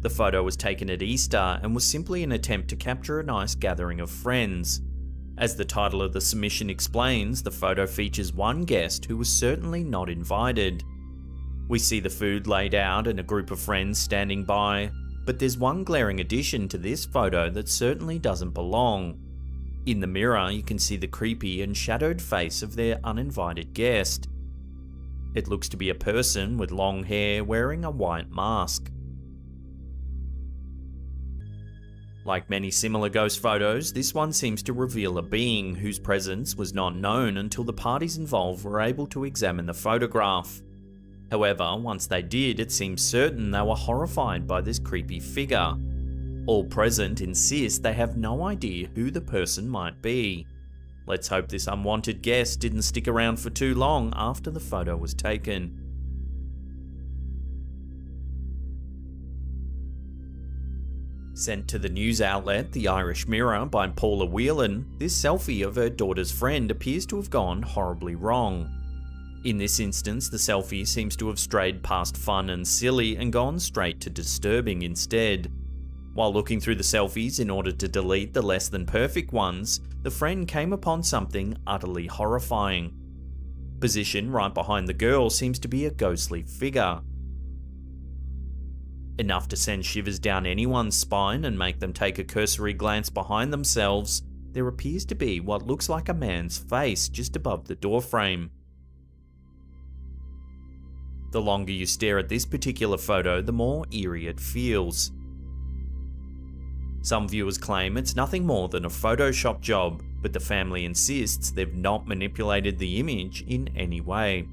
[SPEAKER 1] The photo was taken at Easter and was simply an attempt to capture a nice gathering of friends. As the title of the submission explains, the photo features one guest who was certainly not invited. We see the food laid out and a group of friends standing by, but there's one glaring addition to this photo that certainly doesn't belong. In the mirror, you can see the creepy and shadowed face of their uninvited guest. It looks to be a person with long hair wearing a white mask. Like many similar ghost photos, this one seems to reveal a being whose presence was not known until the parties involved were able to examine the photograph. However, once they did, it seems certain they were horrified by this creepy figure. All present insist they have no idea who the person might be. Let's hope this unwanted guest didn't stick around for too long after the photo was taken. Sent to the news outlet The Irish Mirror by Paula Whelan, this selfie of her daughter's friend appears to have gone horribly wrong. In this instance, the selfie seems to have strayed past fun and silly and gone straight to disturbing instead. While looking through the selfies in order to delete the less than perfect ones, the friend came upon something utterly horrifying. Positioned right behind the girl seems to be a ghostly figure. Enough to send shivers down anyone's spine and make them take a cursory glance behind themselves, there appears to be what looks like a man's face just above the doorframe. The longer you stare at this particular photo, the more eerie it feels. Some viewers claim it's nothing more than a Photoshop job, but the family insists they've not manipulated the image in any way.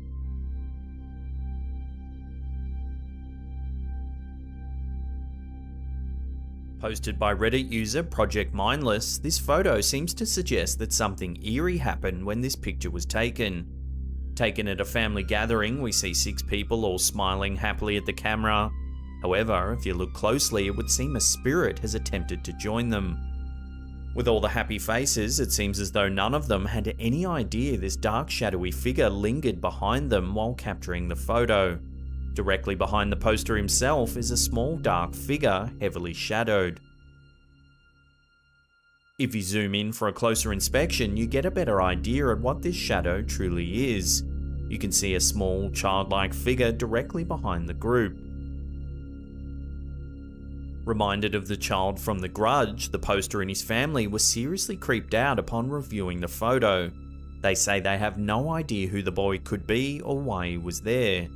[SPEAKER 1] Posted by Reddit user Project Mindless, this photo seems to suggest that something eerie happened when this picture was taken. Taken at a family gathering, we see 6 people all smiling happily at the camera. However, if you look closely, it would seem a spirit has attempted to join them. With all the happy faces, it seems as though none of them had any idea this dark shadowy figure lingered behind them while capturing the photo. Directly behind the poster himself is a small dark figure, heavily shadowed. If you zoom in for a closer inspection, you get a better idea of what this shadow truly is. You can see a small, childlike figure directly behind the group. Reminded of the child from The Grudge, the poster and his family were seriously creeped out upon reviewing the photo. They say they have no idea who the boy could be or why he was there.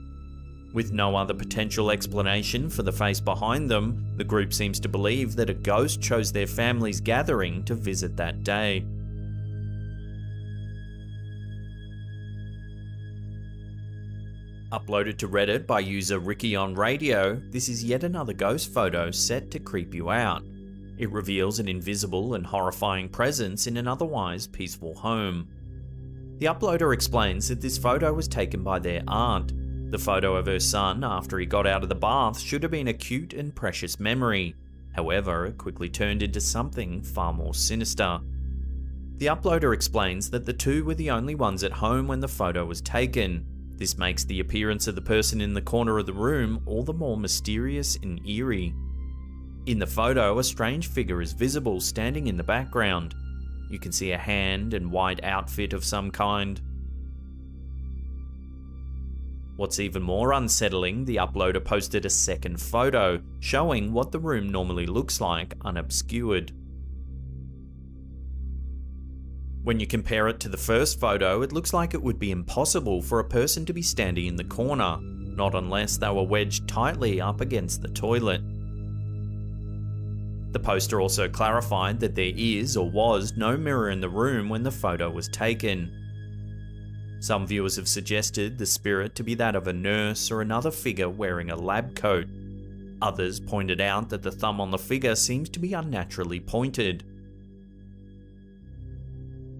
[SPEAKER 1] With no other potential explanation for the face behind them, the group seems to believe that a ghost chose their family's gathering to visit that day. Uploaded to Reddit by user Ricky on Radio, this is yet another ghost photo set to creep you out. It reveals an invisible and horrifying presence in an otherwise peaceful home. The uploader explains that this photo was taken by their aunt. The photo of her son after he got out of the bath should have been a cute and precious memory. However, it quickly turned into something far more sinister. The uploader explains that the two were the only ones at home when the photo was taken. This makes the appearance of the person in the corner of the room all the more mysterious and eerie. In the photo, a strange figure is visible standing in the background. You can see a hand and white outfit of some kind. What's even more unsettling, the uploader posted a second photo, showing what the room normally looks like unobscured. When you compare it to the first photo, it looks like it would be impossible for a person to be standing in the corner, not unless they were wedged tightly up against the toilet. The poster also clarified that there is or was no mirror in the room when the photo was taken. Some viewers have suggested the spirit to be that of a nurse or another figure wearing a lab coat. Others pointed out that the thumb on the figure seems to be unnaturally pointed.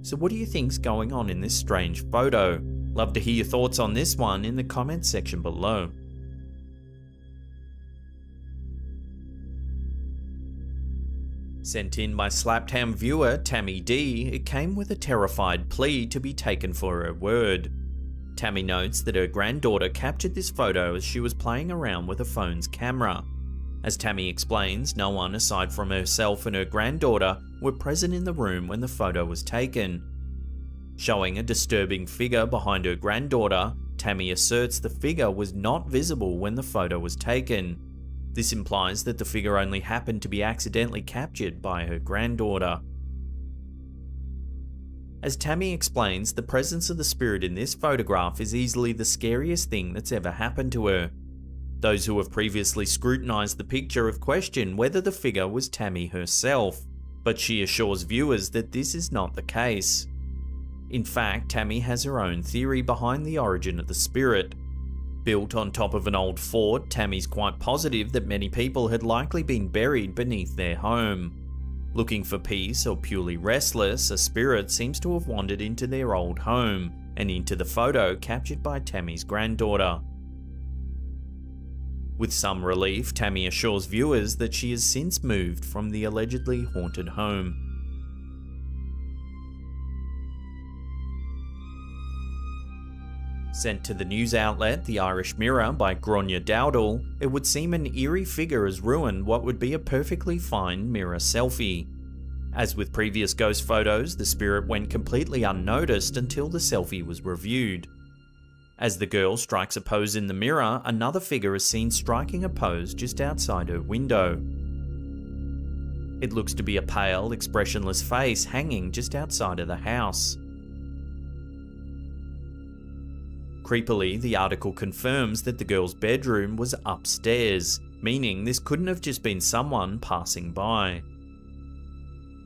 [SPEAKER 1] So what do you think's going on in this strange photo? Love to hear your thoughts on this one in the comments section below. Sent in by Slaptam viewer Tammy D, it came with a terrified plea to be taken for her word. Tammy notes that her granddaughter captured this photo as she was playing around with her phone's camera. As Tammy explains, no one aside from herself and her granddaughter were present in the room when the photo was taken. Showing a disturbing figure behind her granddaughter, Tammy asserts the figure was not visible when the photo was taken. This implies that the figure only happened to be accidentally captured by her granddaughter. As Tammy explains, the presence of the spirit in this photograph is easily the scariest thing that's ever happened to her. Those who have previously scrutinized the picture have questioned whether the figure was Tammy herself, but she assures viewers that this is not the case. In fact, Tammy has her own theory behind the origin of the spirit. Built on top of an old fort, Tammy's quite positive that many people had likely been buried beneath their home. Looking for peace or purely restless, a spirit seems to have wandered into their old home and into the photo captured by Tammy's granddaughter. With some relief, Tammy assures viewers that she has since moved from the allegedly haunted home. Sent to the news outlet The Irish Mirror by Gráinne Dowdall, it would seem an eerie figure has ruined what would be a perfectly fine mirror selfie. As with previous ghost photos, the spirit went completely unnoticed until the selfie was reviewed. As the girl strikes a pose in the mirror, another figure is seen striking a pose just outside her window. It looks to be a pale, expressionless face hanging just outside of the house. Creepily, the article confirms that the girl's bedroom was upstairs, meaning this couldn't have just been someone passing by.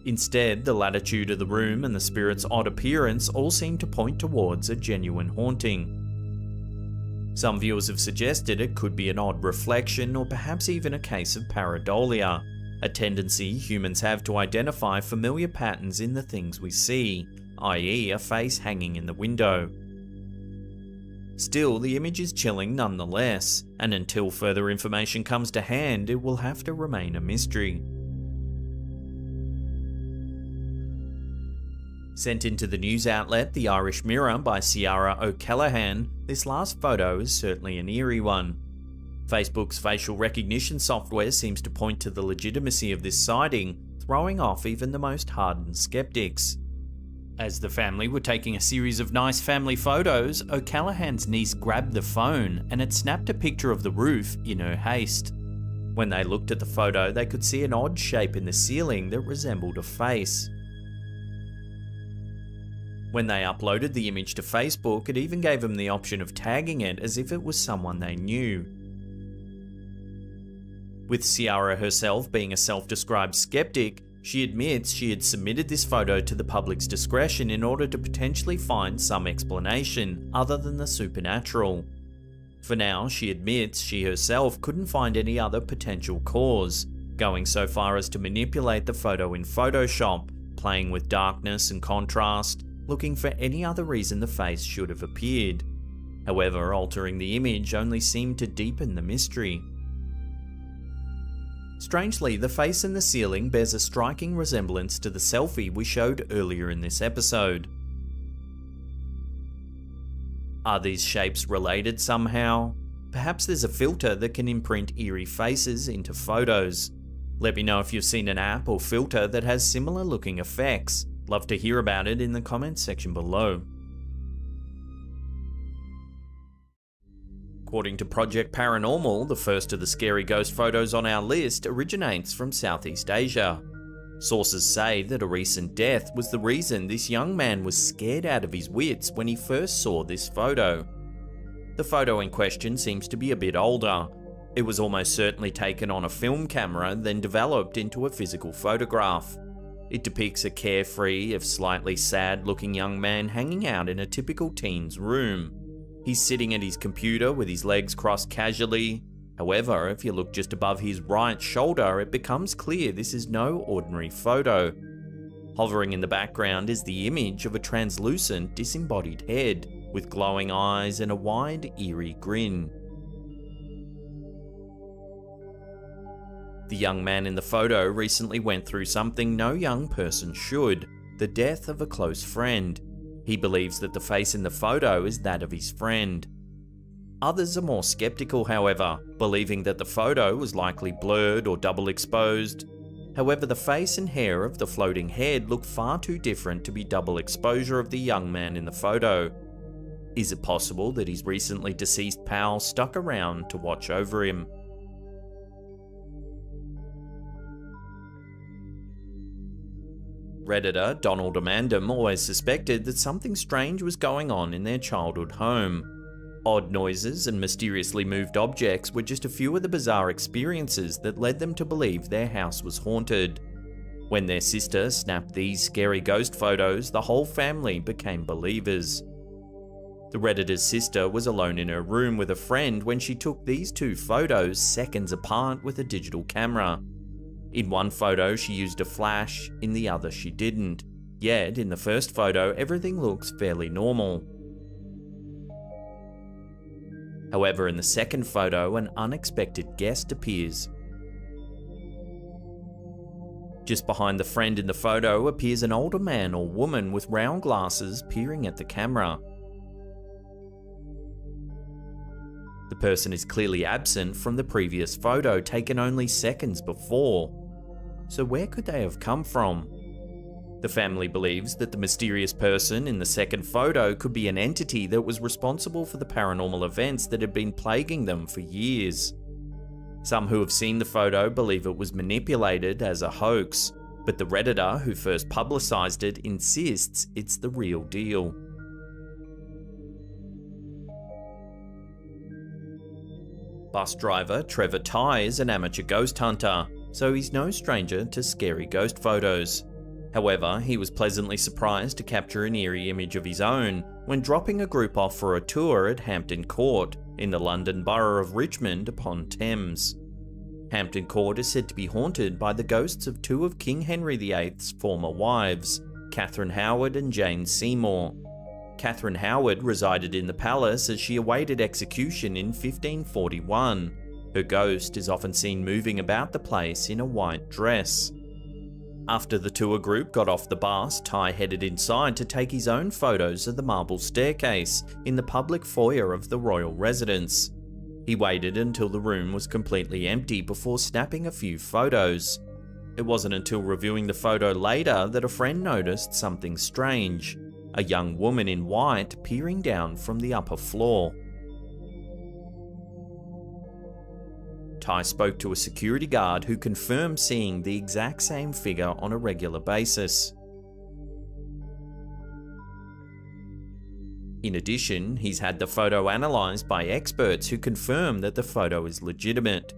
[SPEAKER 1] Instead, the latitude of the room and the spirit's odd appearance all seem to point towards a genuine haunting. Some viewers have suggested it could be an odd reflection or perhaps even a case of pareidolia, a tendency humans have to identify familiar patterns in the things we see, i.e. a face hanging in the window. Still, the image is chilling nonetheless, and until further information comes to hand, it will have to remain a mystery. Sent into the news outlet The Irish Mirror by Ciara O'Callaghan, this last photo is certainly an eerie one. Facebook's facial recognition software seems to point to the legitimacy of this sighting, throwing off even the most hardened skeptics. As the family were taking a series of nice family photos, O'Callaghan's niece grabbed the phone and had snapped a picture of the roof in her haste. When they looked at the photo, they could see an odd shape in the ceiling that resembled a face. When they uploaded the image to Facebook, it even gave them the option of tagging it as if it was someone they knew. With Ciara herself being a self-described skeptic, she admits she had submitted this photo to the public's discretion in order to potentially find some explanation other than the supernatural. For now, she admits she herself couldn't find any other potential cause, going so far as to manipulate the photo in Photoshop, playing with darkness and contrast, looking for any other reason the face should have appeared. However, altering the image only seemed to deepen the mystery. Strangely, the face in the ceiling bears a striking resemblance to the selfie we showed earlier in this episode. Are these shapes related somehow? Perhaps there's a filter that can imprint eerie faces into photos. Let me know if you've seen an app or filter that has similar looking effects. Love to hear about it in the comments section below. According to Project Paranormal, the first of the scary ghost photos on our list originates from Southeast Asia. Sources say that a recent death was the reason this young man was scared out of his wits when he first saw this photo. The photo in question seems to be a bit older. It was almost certainly taken on a film camera, then developed into a physical photograph. It depicts a carefree, if slightly sad-looking young man hanging out in a typical teen's room. He's sitting at his computer with his legs crossed casually. However, if you look just above his right shoulder, it becomes clear this is no ordinary photo. Hovering in the background is the image of a translucent, disembodied head, with glowing eyes and a wide, eerie grin. The young man in the photo recently went through something no young person should, the death of a close friend. He believes that the face in the photo is that of his friend. Others are more skeptical, however, believing that the photo was likely blurred or double exposed. However, the face and hair of the floating head look far too different to be double exposure of the young man in the photo. Is it possible that his recently deceased pal stuck around to watch over him? Redditor Donald Amandam always suspected that something strange was going on in their childhood home. Odd noises and mysteriously moved objects were just a few of the bizarre experiences that led them to believe their house was haunted. When their sister snapped these scary ghost photos, the whole family became believers. The Redditor's sister was alone in her room with a friend when she took these two photos seconds apart with a digital camera. In one photo she used a flash, in the other she didn't. Yet, in the first photo, everything looks fairly normal. However, in the second photo, an unexpected guest appears. Just behind the friend in the photo appears an older man or woman with round glasses peering at the camera. The person is clearly absent from the previous photo taken only seconds before. So where could they have come from? The family believes that the mysterious person in the second photo could be an entity that was responsible for the paranormal events that had been plaguing them for years. Some who have seen the photo believe it was manipulated as a hoax, but the Redditor who first publicized it insists it's the real deal. Bus driver Trevor Ty is an amateur ghost hunter, so he's no stranger to scary ghost photos. However, he was pleasantly surprised to capture an eerie image of his own when dropping a group off for a tour at Hampton Court in the London borough of Richmond upon Thames. Hampton Court is said to be haunted by the ghosts of two of King Henry VIII's former wives, Catherine Howard and Jane Seymour. Catherine Howard resided in the palace as she awaited execution in 1541. Her ghost is often seen moving about the place in a white dress. After the tour group got off the bus, Ty headed inside to take his own photos of the marble staircase in the public foyer of the royal residence. He waited until the room was completely empty before snapping a few photos. It wasn't until reviewing the photo later that a friend noticed something strange: a young woman in white peering down from the upper floor. Ty spoke to a security guard who confirmed seeing the exact same figure on a regular basis. In addition, he's had the photo analysed by experts who confirm that the photo is legitimate.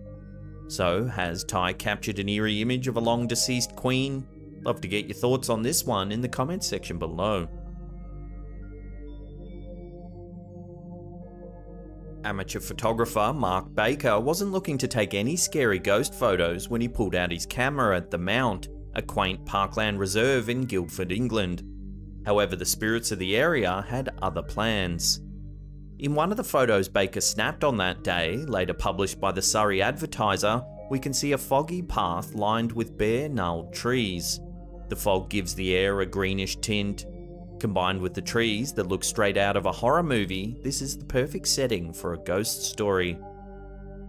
[SPEAKER 1] So, has Ty captured an eerie image of a long deceased queen? Love to get your thoughts on this one in the comments section below. Amateur photographer Mark Baker wasn't looking to take any scary ghost photos when he pulled out his camera at the Mount, a quaint parkland reserve in Guildford, England. However, the spirits of the area had other plans. In one of the photos Baker snapped on that day, later published by the Surrey Advertiser, we can see a foggy path lined with bare, gnarled trees. The fog gives the air a greenish tint. Combined with the trees that look straight out of a horror movie, this is the perfect setting for a ghost story.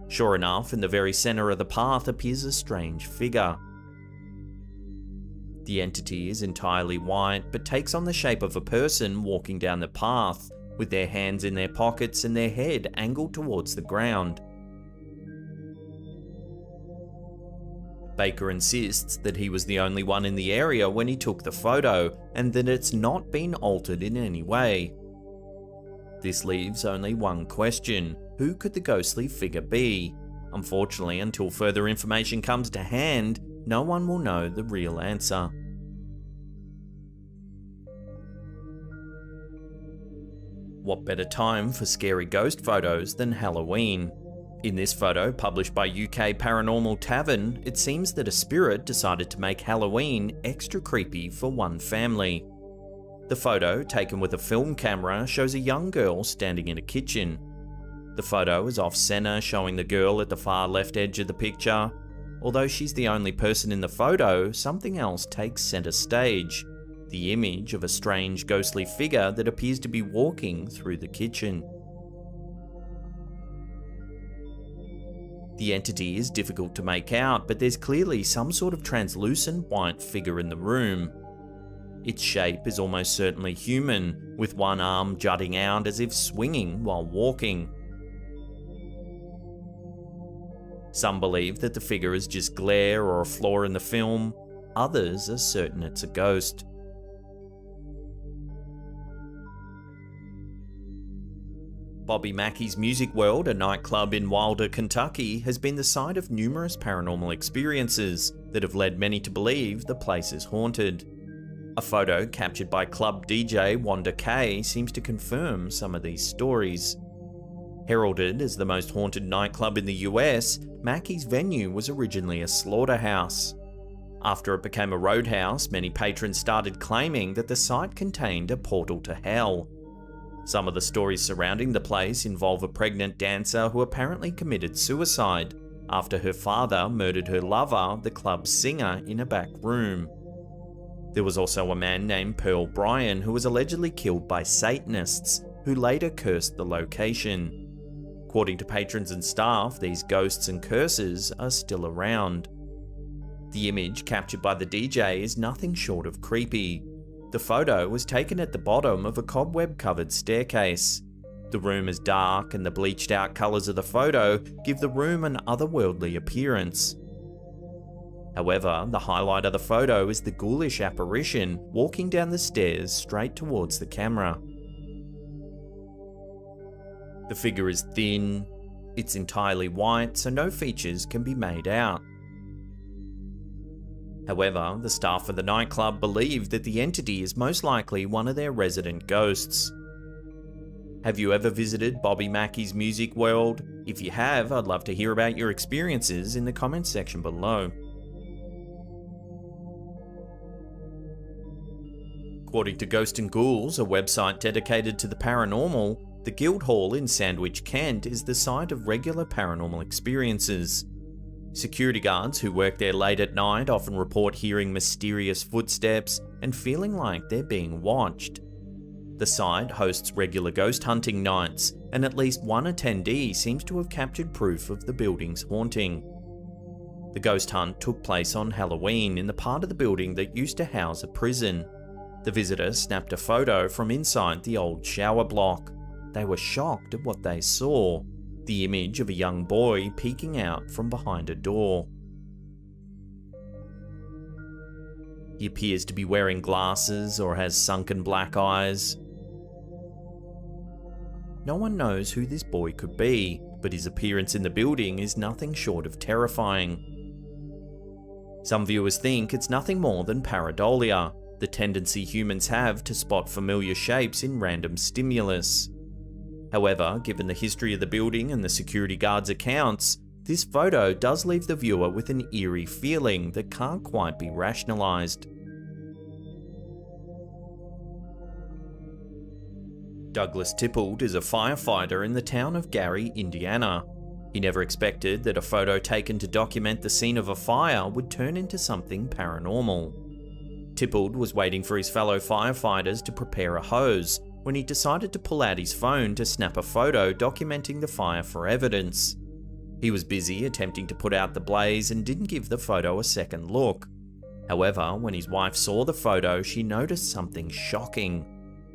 [SPEAKER 1] Sure enough, in the very centre of the path appears a strange figure. The entity is entirely white, but takes on the shape of a person walking down the path, with their hands in their pockets and their head angled towards the ground. Baker insists that he was the only one in the area when he took the photo, and that it's not been altered in any way. This leaves only one question: who could the ghostly figure be? Unfortunately, until further information comes to hand, no one will know the real answer. What better time for scary ghost photos than Halloween? In this photo, published by UK Paranormal Tavern, it seems that a spirit decided to make Halloween extra creepy for one family. The photo, taken with a film camera, shows a young girl standing in a kitchen. The photo is off-center, showing the girl at the far left edge of the picture. Although she's the only person in the photo, something else takes center stage: the image of a strange ghostly figure that appears to be walking through the kitchen. The entity is difficult to make out, but there's clearly some sort of translucent white figure in the room. Its shape is almost certainly human, with one arm jutting out as if swinging while walking. Some believe that the figure is just glare or a flaw in the film, others are certain it's a ghost. Bobby Mackey's Music World, a nightclub in Wilder, Kentucky, has been the site of numerous paranormal experiences that have led many to believe the place is haunted. A photo captured by club DJ Wanda Kay seems to confirm some of these stories. Heralded as the most haunted nightclub in the US, Mackey's venue was originally a slaughterhouse. After it became a roadhouse, many patrons started claiming that the site contained a portal to hell. Some of the stories surrounding the place involve a pregnant dancer who apparently committed suicide after her father murdered her lover, the club's singer, in a back room. There was also a man named Pearl Bryan who was allegedly killed by Satanists, who later cursed the location. According to patrons and staff, these ghosts and curses are still around. The image captured by the DJ is nothing short of creepy. The photo was taken at the bottom of a cobweb-covered staircase. The room is dark, and the bleached-out colours of the photo give the room an otherworldly appearance. However, the highlight of the photo is the ghoulish apparition walking down the stairs straight towards the camera. The figure is thin, it's entirely white, so no features can be made out. However, the staff of the nightclub believe that the entity is most likely one of their resident ghosts. Have you ever visited Bobby Mackey's Music World? If you have, I'd love to hear about your experiences in the comments section below. According to Ghost and Ghouls, a website dedicated to the paranormal, the Guildhall in Sandwich, Kent is the site of regular paranormal experiences. Security guards who work there late at night often report hearing mysterious footsteps and feeling like they're being watched. The site hosts regular ghost hunting nights, and at least one attendee seems to have captured proof of the building's haunting. The ghost hunt took place on Halloween in the part of the building that used to house a prison. The visitor snapped a photo from inside the old shower block. They were shocked at what they saw, the image of a young boy peeking out from behind a door. He appears to be wearing glasses or has sunken black eyes. No one knows who this boy could be, but his appearance in the building is nothing short of terrifying. Some viewers think it's nothing more than pareidolia, the tendency humans have to spot familiar shapes in random stimulus. However, given the history of the building and the security guards' accounts, this photo does leave the viewer with an eerie feeling that can't quite be rationalized. Douglas Tippled is a firefighter in the town of Gary, Indiana. He never expected that a photo taken to document the scene of a fire would turn into something paranormal. Tippled was waiting for his fellow firefighters to prepare a hose when he decided to pull out his phone to snap a photo documenting the fire for evidence. He was busy attempting to put out the blaze and didn't give the photo a second look. However, when his wife saw the photo, she noticed something shocking: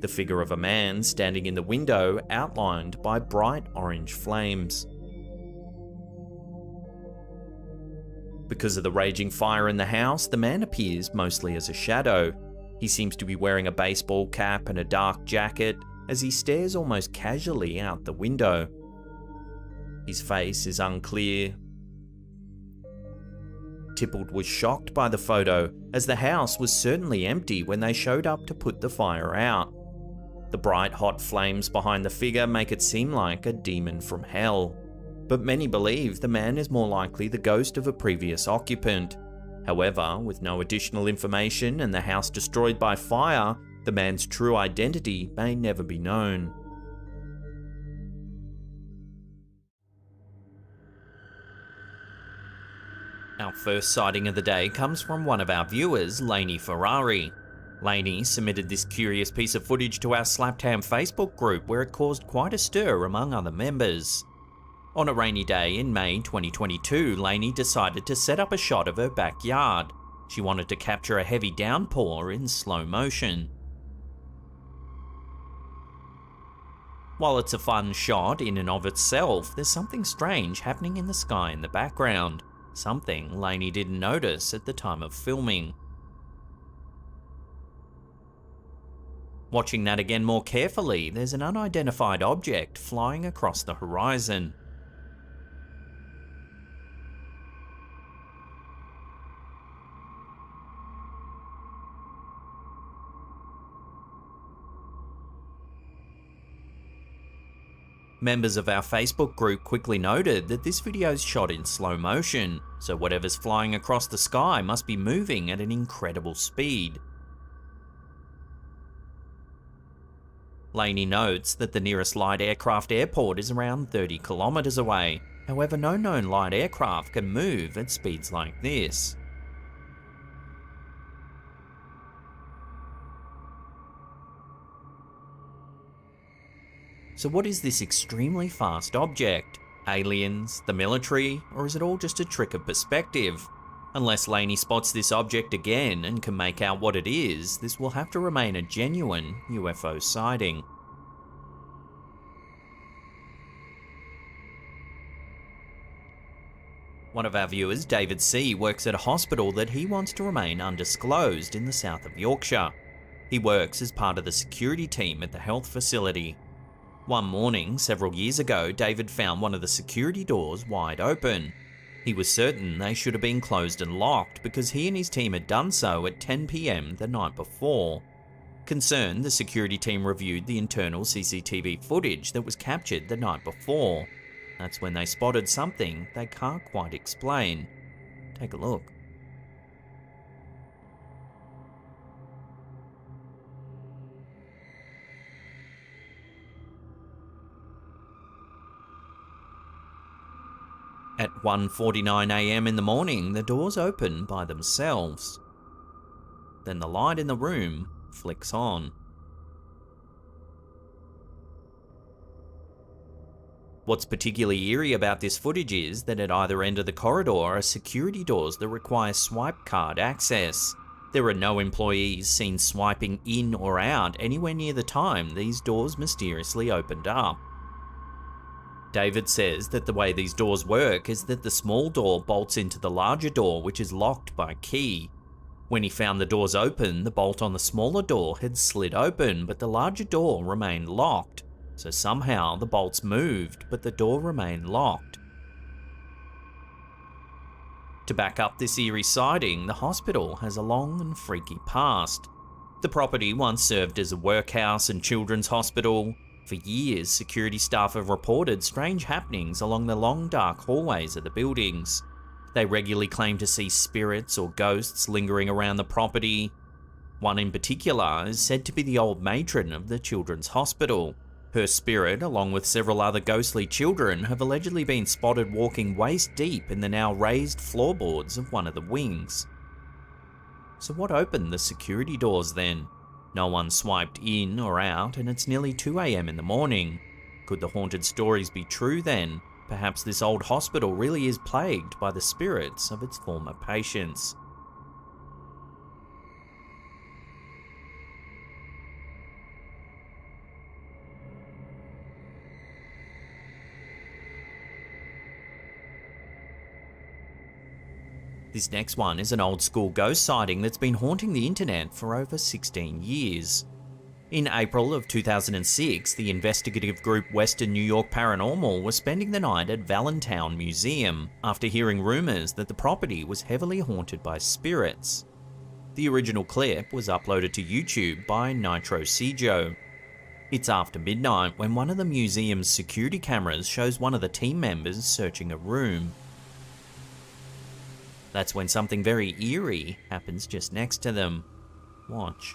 [SPEAKER 1] the figure of a man standing in the window outlined by bright orange flames. Because of the raging fire in the house, the man appears mostly as a shadow. He seems to be wearing a baseball cap and a dark jacket as he stares almost casually out the window. His face is unclear. Tippled was shocked by the photo, as the house was certainly empty when they showed up to put the fire out. The bright hot flames behind the figure make it seem like a demon from hell. But many believe the man is more likely the ghost of a previous occupant. However, with no additional information and the house destroyed by fire, the man's true identity may never be known. Our first sighting of the day comes from one of our viewers, Lainey Ferrari. Lainey submitted this curious piece of footage to our Slapped Ham Facebook group, where it caused quite a stir among other members. On a rainy day in May 2022, Lainey decided to set up a shot of her backyard. She wanted to capture a heavy downpour in slow motion. While it's a fun shot in and of itself, there's something strange happening in the sky in the background. Something Lainey didn't notice at the time of filming. Watching that again more carefully, there's an unidentified object flying across the horizon. Members of our Facebook group quickly noted that this video is shot in slow motion, so whatever's flying across the sky must be moving at an incredible speed. Lainey notes that the nearest light aircraft airport is around 30 kilometers away. However, no known light aircraft can move at speeds like this. So what is this extremely fast object? Aliens? The military? Or is it all just a trick of perspective? Unless Lainey spots this object again and can make out what it is, this will have to remain a genuine UFO sighting. One of our viewers, David C., works at a hospital that he wants to remain undisclosed in the south of Yorkshire. He works as part of the security team at the health facility. One morning, several years ago, David found one of the security doors wide open. He was certain they should have been closed and locked because he and his team had done so at 10 PM the night before. Concerned, the security team reviewed the internal CCTV footage that was captured the night before. That's when they spotted something they can't quite explain. Take a look. At 1:49 a.m. in the morning, the doors open by themselves. Then the light in the room flicks on. What's particularly eerie about this footage is that at either end of the corridor are security doors that require swipe card access. There are no employees seen swiping in or out anywhere near the time these doors mysteriously opened up. David says that the way these doors work is that the small door bolts into the larger door, which is locked by key. When he found the doors open, the bolt on the smaller door had slid open, but the larger door remained locked. So somehow the bolts moved, but the door remained locked. To back up this eerie sighting, the hospital has a long and freaky past. The property once served as a workhouse and children's hospital. For years, security staff have reported strange happenings along the long dark hallways of the buildings. They regularly claim to see spirits or ghosts lingering around the property. One in particular is said to be the old matron of the children's hospital. Her spirit, along with several other ghostly children, have allegedly been spotted walking waist deep in the now raised floorboards of one of the wings. So what opened the security doors then? No one swiped in or out, and it's nearly 2 a.m. in the morning. Could the haunted stories be true then? Perhaps this old hospital really is plagued by the spirits of its former patients. This next one is an old school ghost sighting that's been haunting the internet for over 16 years. In April of 2006, the investigative group Western New York Paranormal was spending the night at Valentine Museum after hearing rumours that the property was heavily haunted by spirits. The original clip was uploaded to YouTube by Nitro Cjo. It's after midnight when one of the museum's security cameras shows one of the team members searching a room. That's when something very eerie happens just next to them. Watch.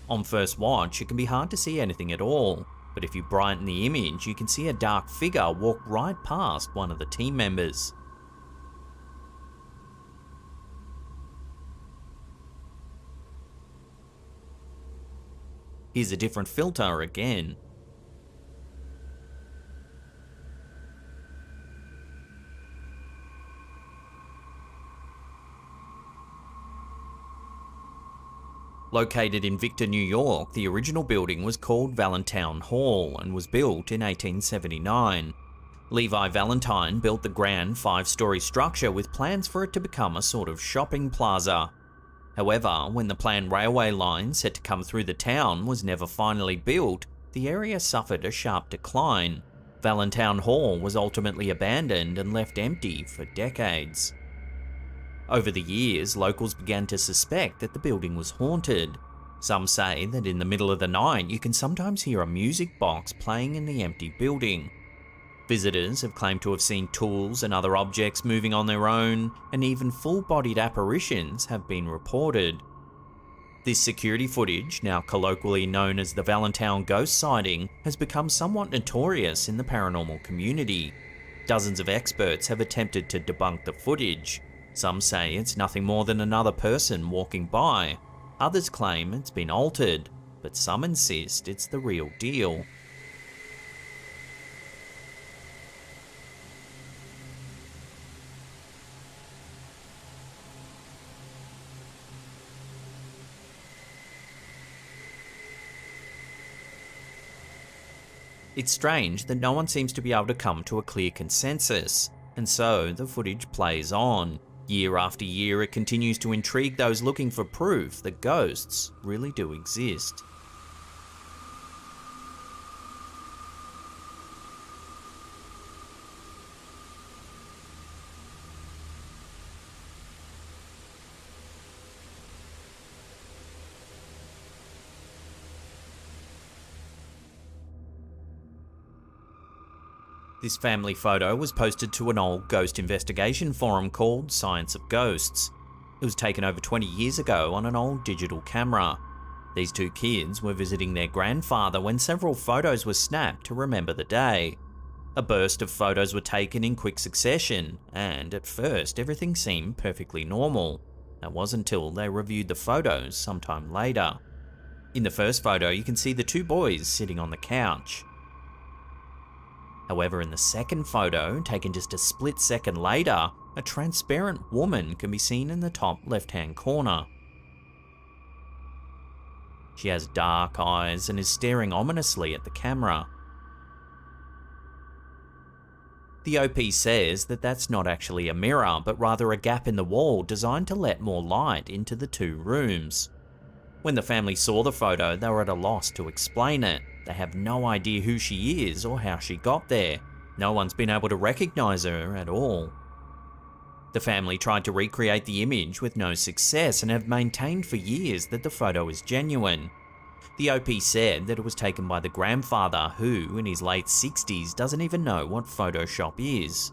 [SPEAKER 1] On first watch, it can be hard to see anything at all, but if you brighten the image, you can see a dark figure walk right past one of the team members. Here's a different filter again. Located in Victor, New York, the original building was called Valentine Hall and was built in 1879. Levi Valentine built the grand 5-story structure with plans for it to become a sort of shopping plaza. However, when the planned railway line set to come through the town was never finally built, the area suffered a sharp decline. Valentine Hall was ultimately abandoned and left empty for decades. Over the years, locals began to suspect that the building was haunted. Some say that in the middle of the night you can sometimes hear a music box playing in the empty building. Visitors have claimed to have seen tools and other objects moving on their own, and even full-bodied apparitions have been reported. This security footage, now colloquially known as the Valentine ghost sighting, has become somewhat notorious in the paranormal community. Dozens of experts have attempted to debunk the footage. Some say it's nothing more than another person walking by. Others claim it's been altered, but some insist it's the real deal. It's strange that no one seems to be able to come to a clear consensus, and so the footage plays on. Year after year, it continues to intrigue those looking for proof that ghosts really do exist. This family photo was posted to an old ghost investigation forum called Science of Ghosts. It was taken over 20 years ago on an old digital camera. These two kids were visiting their grandfather when several photos were snapped to remember the day. A burst of photos were taken in quick succession, and at first everything seemed perfectly normal. That was until they reviewed the photos sometime later. In the first photo, you can see the two boys sitting on the couch. However, in the second photo, taken just a split second later, a transparent woman can be seen in the top left-hand corner. She has dark eyes and is staring ominously at the camera. The OP says that that's not actually a mirror, but rather a gap in the wall designed to let more light into the two rooms. When the family saw the photo, they were at a loss to explain it. They have no idea who she is or how she got there. No one's been able to recognize her at all. The family tried to recreate the image with no success and have maintained for years that the photo is genuine. The OP said that it was taken by the grandfather who, in his late 60s, doesn't even know what Photoshop is.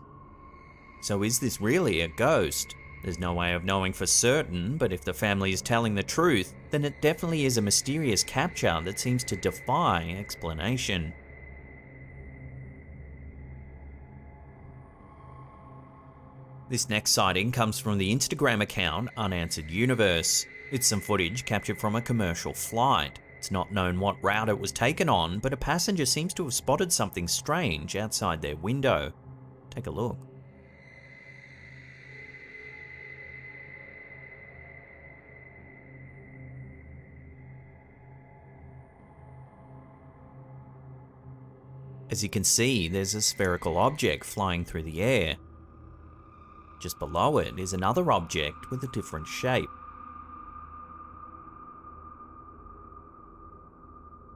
[SPEAKER 1] So is this really a ghost? There's no way of knowing for certain, but if the family is telling the truth, then it definitely is a mysterious capture that seems to defy explanation. This next sighting comes from the Instagram account Unanswered Universe. It's some footage captured from a commercial flight. It's not known what route it was taken on, but a passenger seems to have spotted something strange outside their window. Take a look. As you can see, there's a spherical object flying through the air. Just below it is another object with a different shape.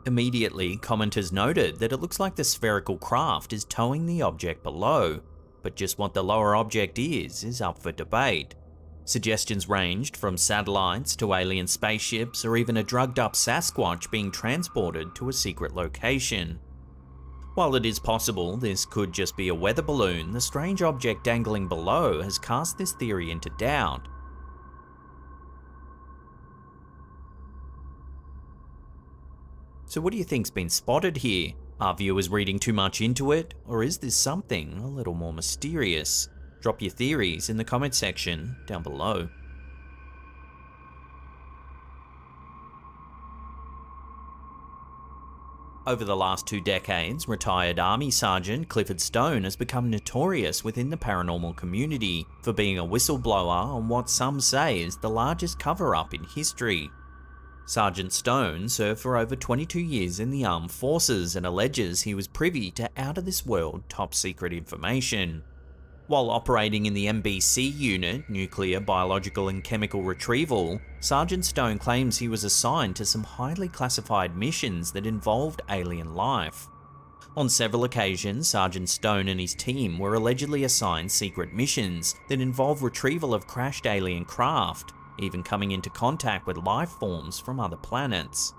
[SPEAKER 1] Immediately, commenters noted that it looks like the spherical craft is towing the object below, but just what the lower object is up for debate. Suggestions ranged from satellites to alien spaceships or even a drugged-up Sasquatch being transported to a secret location. While it is possible this could just be a weather balloon, the strange object dangling below has cast this theory into doubt. So what do you think's been spotted here? Are viewers reading too much into it, or is this something a little more mysterious? Drop your theories in the comment section down below. Over the last 2 decades, retired Army Sergeant Clifford Stone has become notorious within the paranormal community for being a whistleblower on what some say is the largest cover-up in history. Sergeant Stone served for over 22 years in the armed forces and alleges he was privy to out-of-this-world top-secret information. While operating in the MBC unit, Nuclear, Biological and Chemical Retrieval, Sergeant Stone claims he was assigned to some highly classified missions that involved alien life. On several occasions, Sergeant Stone and his team were allegedly assigned secret missions that involved retrieval of crashed alien craft, even coming into contact with life forms from other planets.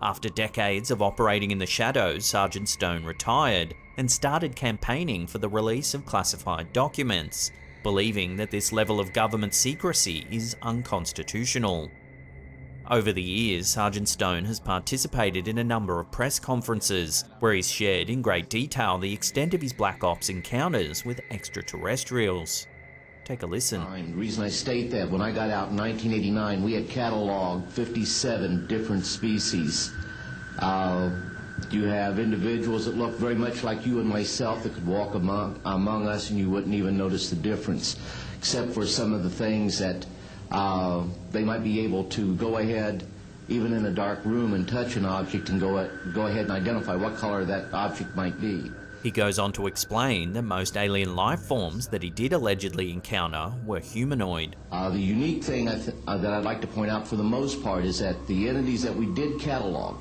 [SPEAKER 1] After decades of operating in the shadows, Sergeant Stone retired and started campaigning for the release of classified documents, believing that this level of government secrecy is unconstitutional. Over the years, Sergeant Stone has participated in a number of press conferences, where he's shared in great detail the extent of his Black Ops encounters with extraterrestrials. Take a listen.
[SPEAKER 3] The reason I state that, when I got out in 1989, we had cataloged 57 different species. You have individuals that look very much like you and myself that could walk among us and you wouldn't even notice the difference, except for some of the things that they might be able to go ahead, even in a dark room, and touch an object and go ahead and identify what color that object might be.
[SPEAKER 1] He goes on to explain that most alien life forms that he did allegedly encounter were humanoid.
[SPEAKER 3] The unique thing that I'd like to point out for the most part is that the entities that we did catalog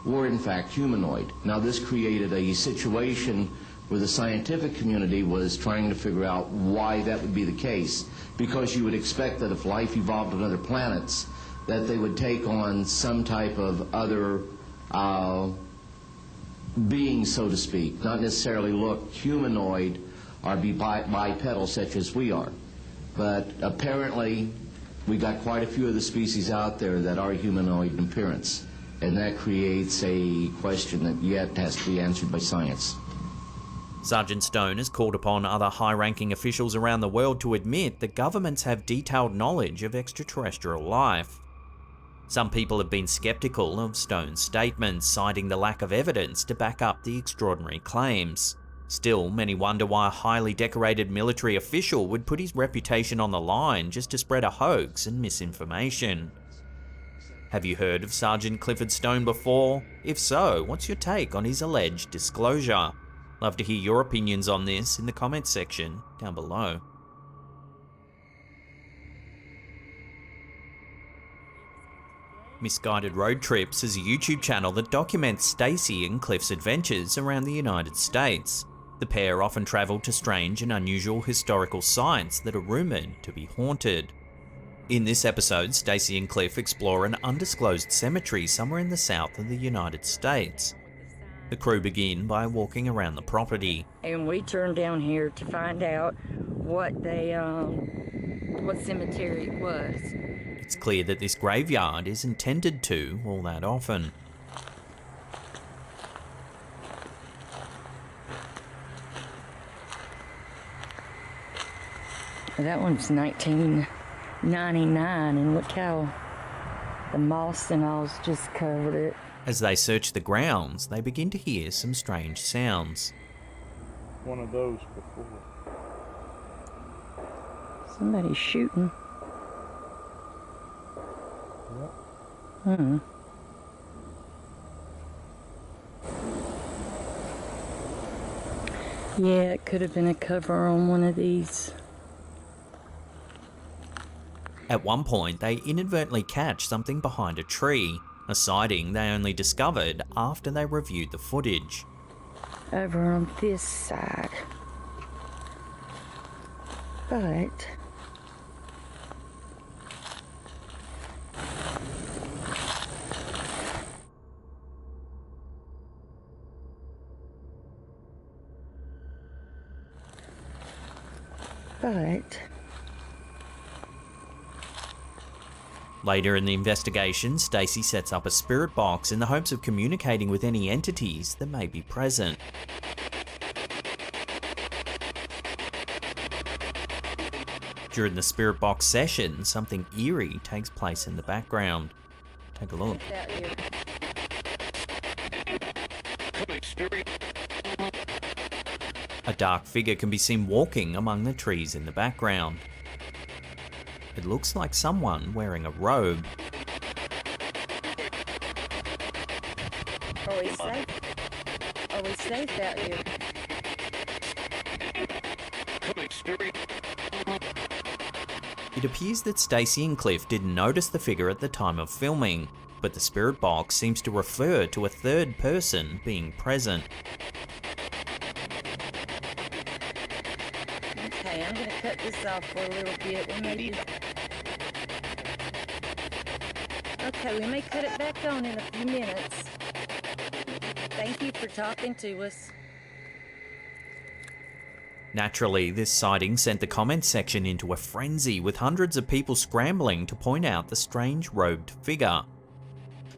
[SPEAKER 3] were in fact humanoid. Now this created a situation where the scientific community was trying to figure out why that would be the case, because you would expect that if life evolved on other planets, that they would take on some type of other beings, so to speak, not necessarily look humanoid or be bipedal such as we are. But apparently, we got quite a few of the species out there that are humanoid in appearance, and that creates a question that yet has to be answered by science.
[SPEAKER 1] Sergeant Stone has called upon other high-ranking officials around the world to admit that governments have detailed knowledge of extraterrestrial life. Some people have been skeptical of Stone's statements, citing the lack of evidence to back up the extraordinary claims. Still, many wonder why a highly decorated military official would put his reputation on the line just to spread a hoax and misinformation. Have you heard of Sergeant Clifford Stone before? If so, what's your take on his alleged disclosure? Love to hear your opinions on this in the comments section down below. Misguided Road Trips is a YouTube channel that documents Stacy and Cliff's adventures around the United States. The pair often travel to strange and unusual historical sites that are rumoured to be haunted. In this episode, Stacy and Cliff explore an undisclosed cemetery somewhere in the south of the United States. The crew begin by walking around the property.
[SPEAKER 8] And we turned down here to find out what cemetery it was.
[SPEAKER 1] It's clear that this graveyard isn't tended to all that often.
[SPEAKER 8] That one's 1999, and look how the moss and all's just covered it.
[SPEAKER 1] As they search the grounds, they begin to hear some strange sounds.
[SPEAKER 6] One of those before.
[SPEAKER 8] Somebody's shooting.
[SPEAKER 6] Yep.
[SPEAKER 8] Hmm. Yeah, it could have been a cover on one of these.
[SPEAKER 1] At one point, they inadvertently catch something behind a tree, a sighting they only discovered after they reviewed the footage.
[SPEAKER 8] Over on this side. But
[SPEAKER 1] Later in the investigation, Stacy sets up a spirit box in the hopes of communicating with any entities that may be present. During the spirit box session, something eerie takes place in the background. Take a look. A dark figure can be seen walking among the trees in the background. It looks like someone wearing a robe.
[SPEAKER 8] are we safe? Are we safe out here?
[SPEAKER 1] It appears that Stacy and Cliff didn't notice the figure at the time of filming, but the spirit box seems to refer to a third person being present.
[SPEAKER 8] Okay, I'm gonna cut this off for a little bit. We may cut it back on in a few minutes. Thank you for talking to us.
[SPEAKER 1] Naturally, this sighting sent the comments section into a frenzy, with hundreds of people scrambling to point out the strange robed figure.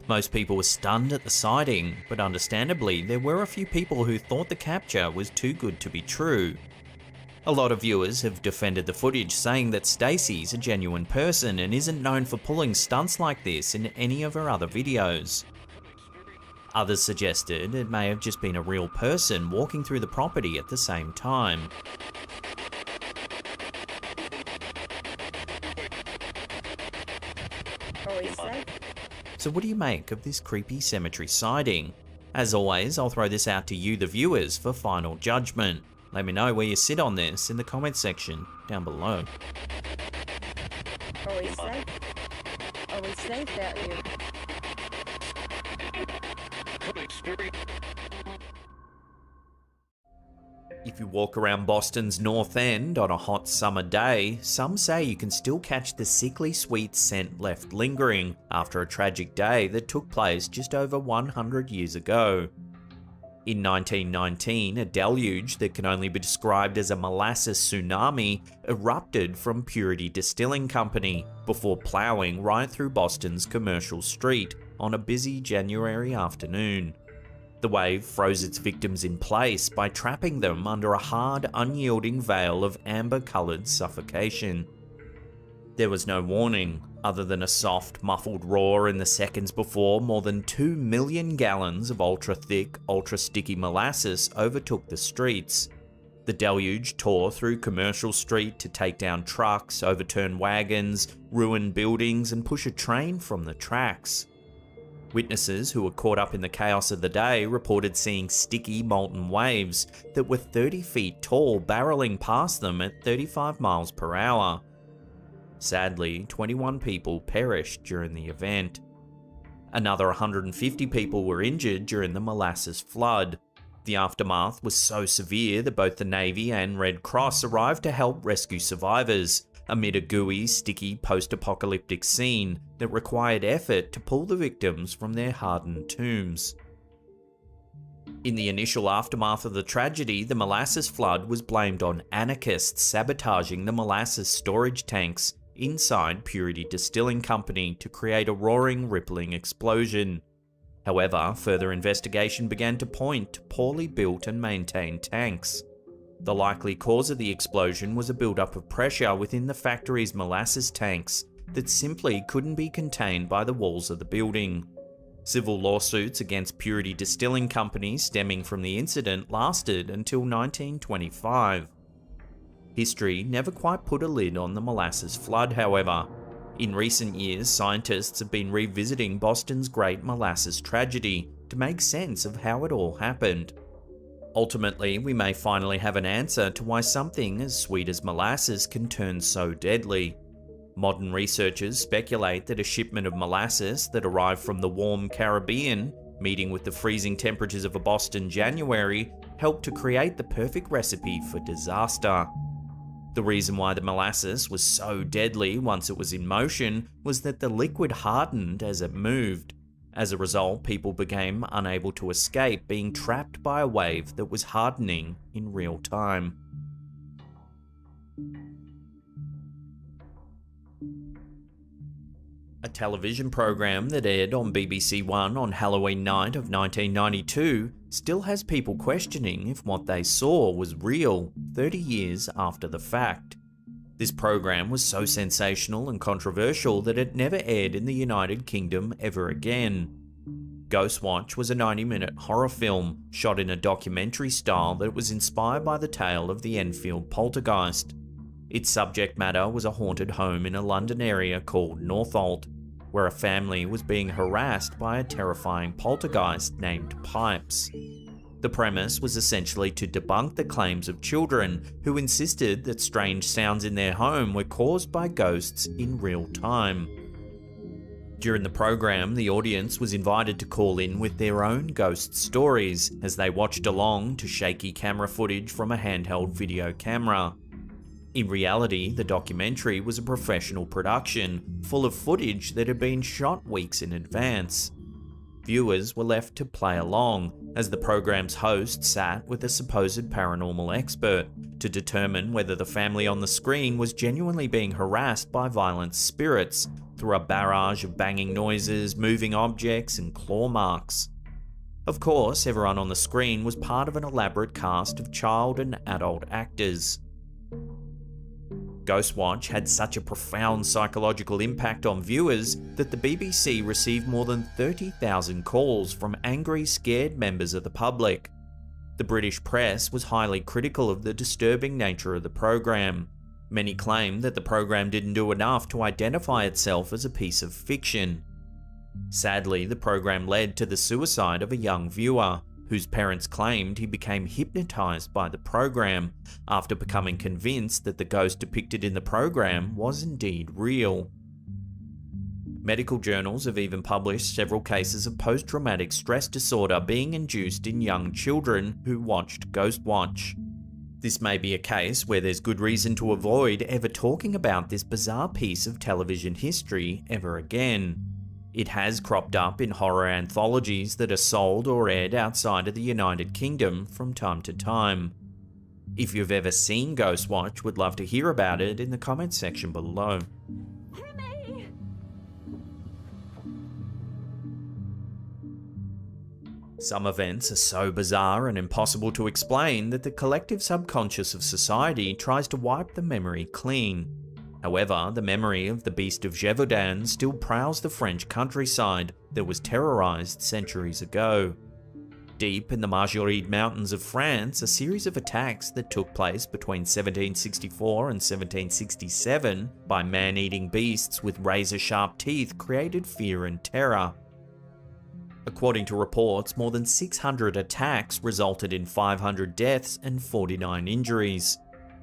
[SPEAKER 1] Most people were stunned at the sighting, but understandably, there were a few people who thought the capture was too good to be true. A lot of viewers have defended the footage, saying that Stacy's a genuine person and isn't known for pulling stunts like this in any of her other videos. Others suggested it may have just been a real person walking through the property at the same time.
[SPEAKER 8] Are we safe?
[SPEAKER 1] So what do you make of this creepy cemetery sighting? As always, I'll throw this out to you, the viewers, for final judgment. Let me know where you sit on this in the comments section down below.
[SPEAKER 8] Are we safe? Are we safe out here?
[SPEAKER 1] If you walk around Boston's North End on a hot summer day, some say you can still catch the sickly sweet scent left lingering after a tragic day that took place just over 100 years ago. In 1919, a deluge that can only be described as a molasses tsunami erupted from Purity Distilling Company before ploughing right through Boston's Commercial Street on a busy January afternoon. The wave froze its victims in place by trapping them under a hard, unyielding veil of amber-coloured suffocation. There was no warning, other than a soft, muffled roar in the seconds before more than 2 million gallons of ultra-thick, ultra-sticky molasses overtook the streets. The deluge tore through Commercial Street to take down trucks, overturn wagons, ruin buildings, and push a train from the tracks. Witnesses who were caught up in the chaos of the day reported seeing sticky, molten waves that were 30 feet tall barreling past them at 35 miles per hour. Sadly, 21 people perished during the event. Another 150 people were injured during the molasses flood. The aftermath was so severe that both the Navy and Red Cross arrived to help rescue survivors, amid a gooey, sticky, post-apocalyptic scene that required effort to pull the victims from their hardened tombs. In the initial aftermath of the tragedy, the molasses flood was blamed on anarchists sabotaging the molasses storage tanks inside Purity Distilling Company to create a roaring, rippling explosion. However, further investigation began to point to poorly built and maintained tanks. The likely cause of the explosion was a buildup of pressure within the factory's molasses tanks that simply couldn't be contained by the walls of the building. Civil lawsuits against Purity Distilling Company stemming from the incident lasted until 1925. History never quite put a lid on the molasses flood, however. In recent years, scientists have been revisiting Boston's Great Molasses Tragedy to make sense of how it all happened. Ultimately, we may finally have an answer to why something as sweet as molasses can turn so deadly. Modern researchers speculate that a shipment of molasses that arrived from the warm Caribbean, meeting with the freezing temperatures of a Boston January, helped to create the perfect recipe for disaster. The reason why the molasses was so deadly once it was in motion was that the liquid hardened as it moved. As a result, people became unable to escape being trapped by a wave that was hardening in real time. A television program that aired on BBC One on Halloween night of 1992 still has people questioning if what they saw was real 30 years after the fact. This program was so sensational and controversial that it never aired in the United Kingdom ever again. Ghostwatch was a 90-minute horror film shot in a documentary style that was inspired by the tale of the Enfield poltergeist. Its subject matter was a haunted home in a London area called Northolt, where a family was being harassed by a terrifying poltergeist named Pipes. The premise was essentially to debunk the claims of children who insisted that strange sounds in their home were caused by ghosts in real time. During the program, the audience was invited to call in with their own ghost stories as they watched along to shaky camera footage from a handheld video camera. In reality, the documentary was a professional production, full of footage that had been shot weeks in advance. Viewers were left to play along, as the program's host sat with a supposed paranormal expert to determine whether the family on the screen was genuinely being harassed by violent spirits through a barrage of banging noises, moving objects, and claw marks. Of course, everyone on the screen was part of an elaborate cast of child and adult actors. Ghostwatch had such a profound psychological impact on viewers that the BBC received more than 30,000 calls from angry, scared members of the public. The British press was highly critical of the disturbing nature of the program. Many claimed that the program didn't do enough to identify itself as a piece of fiction. Sadly, the program led to the suicide of a young viewer, whose parents claimed he became hypnotized by the program after becoming convinced that the ghost depicted in the program was indeed real. Medical journals have even published several cases of post-traumatic stress disorder being induced in young children who watched Ghostwatch. This may be a case where there's good reason to avoid ever talking about this bizarre piece of television history ever again. It has cropped up in horror anthologies that are sold or aired outside of the United Kingdom from time to time. If you've ever seen Ghostwatch, would love to hear about it in the comments section below. Some events are so bizarre and impossible to explain that the collective subconscious of society tries to wipe the memory clean. However, the memory of the Beast of Gévaudan still prowls the French countryside that was terrorized centuries ago. Deep in the Margeride Mountains of France, a series of attacks that took place between 1764 and 1767 by man-eating beasts with razor-sharp teeth created fear and terror. According to reports, more than 600 attacks resulted in 500 deaths and 49 injuries.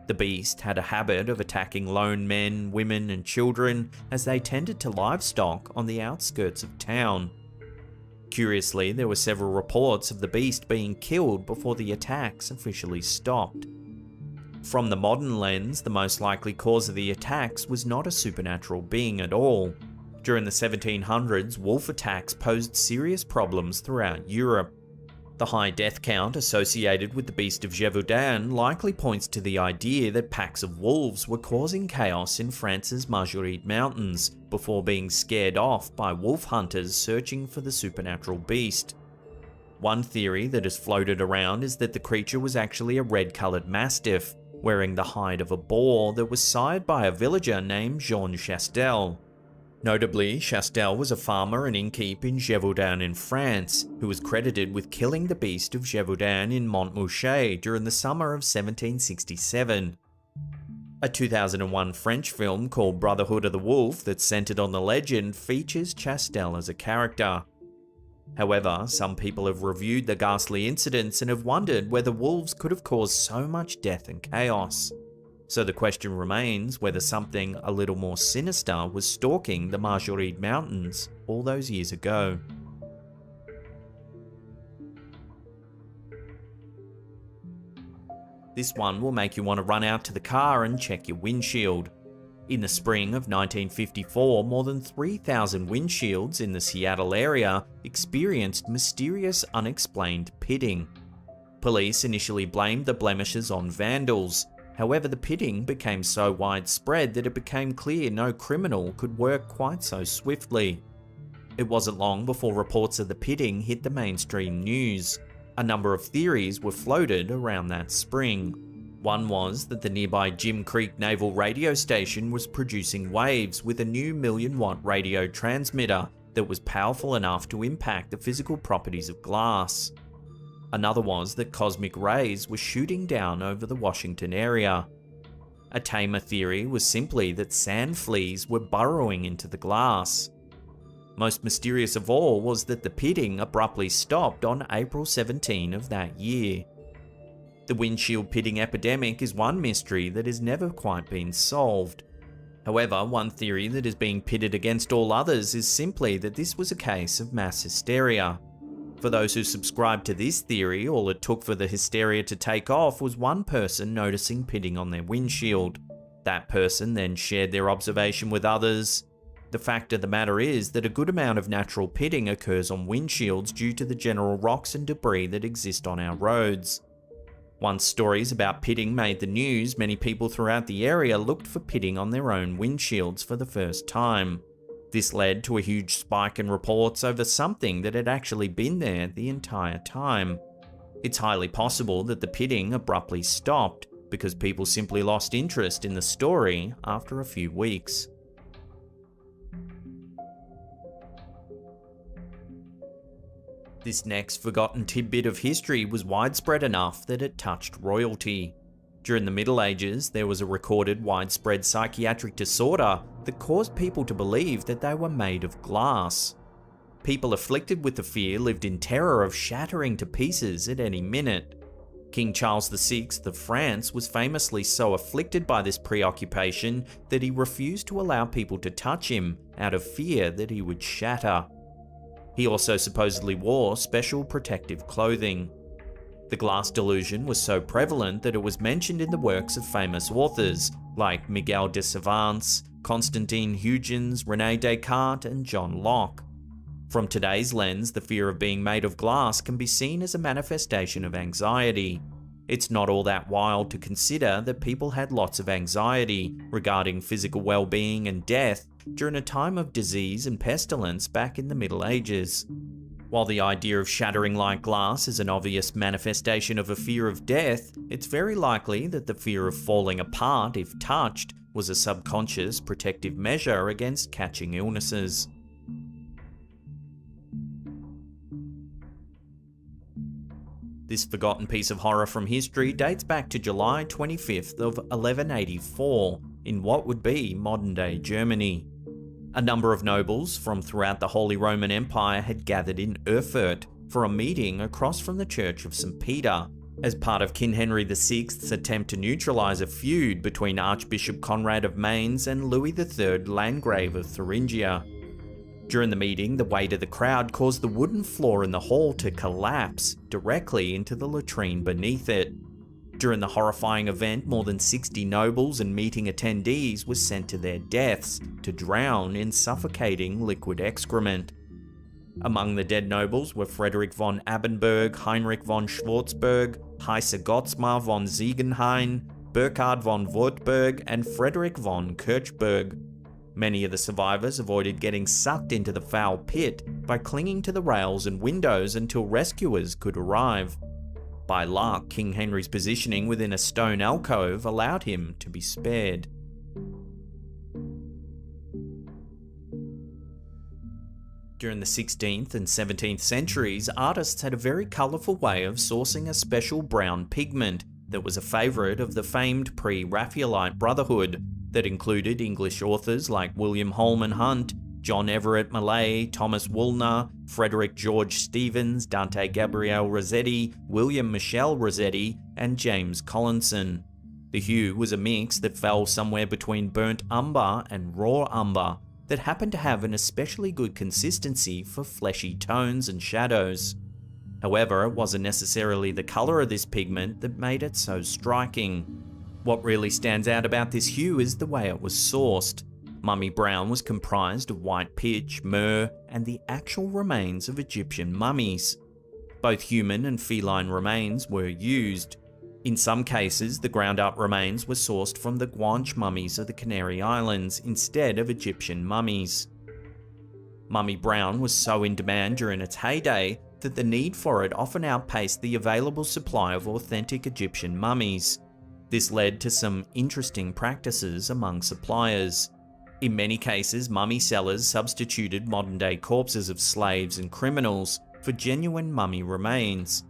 [SPEAKER 1] The beast had a habit of attacking lone men, women, and children as they tended to livestock on the outskirts of town. Curiously, there were several reports of the beast being killed before the attacks officially stopped. From the modern lens, the most likely cause of the attacks was not a supernatural being at all. During the 1700s, wolf attacks posed serious problems throughout Europe. The high death count associated with the Beast of Gévaudan likely points to the idea that packs of wolves were causing chaos in France's Margeride Mountains before being scared off by wolf hunters searching for the supernatural beast. One theory that has floated around is that the creature was actually a red-coloured mastiff, wearing the hide of a boar that was sired by a villager named Jean Chastel. Notably, Chastel was a farmer and innkeep in Gévaudan in France, who was credited with killing the Beast of Gévaudan in Montmouchet during the summer of 1767. A 2001 French film called Brotherhood of the Wolf that centered on the legend features Chastel as a character. However, some people have reviewed the ghastly incidents and have wondered whether wolves could have caused so much death and chaos. So the question remains whether something a little more sinister was stalking the Margeride Mountains all those years ago. This one will make you want to run out to the car and check your windshield. In the spring of 1954, more than 3,000 windshields in the Seattle area experienced mysterious unexplained pitting. Police initially blamed the blemishes on vandals. However, the pitting became so widespread that it became clear no criminal could work quite so swiftly. It wasn't long before reports of the pitting hit the mainstream news. A number of theories were floated around that spring. One was that the nearby Jim Creek Naval Radio Station was producing waves with a new 1,000,000-watt radio transmitter that was powerful enough to impact the physical properties of glass. Another was that cosmic rays were shooting down over the Washington area. A tamer theory was simply that sand fleas were burrowing into the glass. Most mysterious of all was that the pitting abruptly stopped on April 17 of that year. The windshield pitting epidemic is one mystery that has never quite been solved. However, one theory that is being pitted against all others is simply that this was a case of mass hysteria. For those who subscribe to this theory, all it took for the hysteria to take off was one person noticing pitting on their windshield. That person then shared their observation with others. The fact of the matter is that a good amount of natural pitting occurs on windshields due to the general rocks and debris that exist on our roads. Once stories about pitting made the news, many people throughout the area looked for pitting on their own windshields for the first time. This led to a huge spike in reports over something that had actually been there the entire time. It's highly possible that the pitting abruptly stopped because people simply lost interest in the story after a few weeks. This next forgotten tidbit of history was widespread enough that it touched royalty. During the Middle Ages, there was a recorded widespread psychiatric disorder that caused people to believe that they were made of glass. People afflicted with the fear lived in terror of shattering to pieces at any minute. King Charles VI of France was famously so afflicted by this preoccupation that he refused to allow people to touch him out of fear that he would shatter. He also supposedly wore special protective clothing. The glass delusion was so prevalent that it was mentioned in the works of famous authors like Miguel de Cervantes, Constantine Huygens, René Descartes, and John Locke. From today's lens, the fear of being made of glass can be seen as a manifestation of anxiety. It's not all that wild to consider that people had lots of anxiety regarding physical well-being and death during a time of disease and pestilence back in the Middle Ages. While the idea of shattering like glass is an obvious manifestation of a fear of death, it's very likely that the fear of falling apart if touched was a subconscious protective measure against catching illnesses. This forgotten piece of horror from history dates back to July 25th of 1184 in what would be modern-day Germany. A number of nobles from throughout the Holy Roman Empire had gathered in Erfurt for a meeting across from the Church of St. Peter, as part of King Henry VI's attempt to neutralise a feud between Archbishop Conrad of Mainz and Louis III, Landgrave of Thuringia. During the meeting, the weight of the crowd caused the wooden floor in the hall to collapse directly into the latrine beneath it. During the horrifying event, more than 60 nobles and meeting attendees were sent to their deaths to drown in suffocating liquid excrement. Among the dead nobles were Frederick von Abenberg, Heinrich von Schwarzburg, Heise Gottsmar von Ziegenhain, Burkhard von Wartburg, and Frederick von Kirchberg. Many of the survivors avoided getting sucked into the foul pit by clinging to the rails and windows until rescuers could arrive. By luck, King Henry's positioning within a stone alcove allowed him to be spared. During the 16th and 17th centuries, artists had a very colourful way of sourcing a special brown pigment that was a favourite of the famed pre-Raphaelite Brotherhood, that included English authors like William Holman Hunt, John Everett Millais, Thomas Woolner, Frederick George Stevens, Dante Gabriel Rossetti, William Michel Rossetti, and James Collinson. The hue was a mix that fell somewhere between burnt umber and raw umber that happened to have an especially good consistency for fleshy tones and shadows. However, it wasn't necessarily the colour of this pigment that made it so striking. What really stands out about this hue is the way it was sourced. Mummy brown was comprised of white pitch, myrrh, and the actual remains of Egyptian mummies. Both human and feline remains were used. In some cases, the ground-up remains were sourced from the Guanche mummies of the Canary Islands instead of Egyptian mummies. Mummy brown was so in demand during its heyday that the need for it often outpaced the available supply of authentic Egyptian mummies. This led to some interesting practices among suppliers. In many cases, mummy sellers substituted modern-day corpses of slaves and criminals for genuine mummy remains.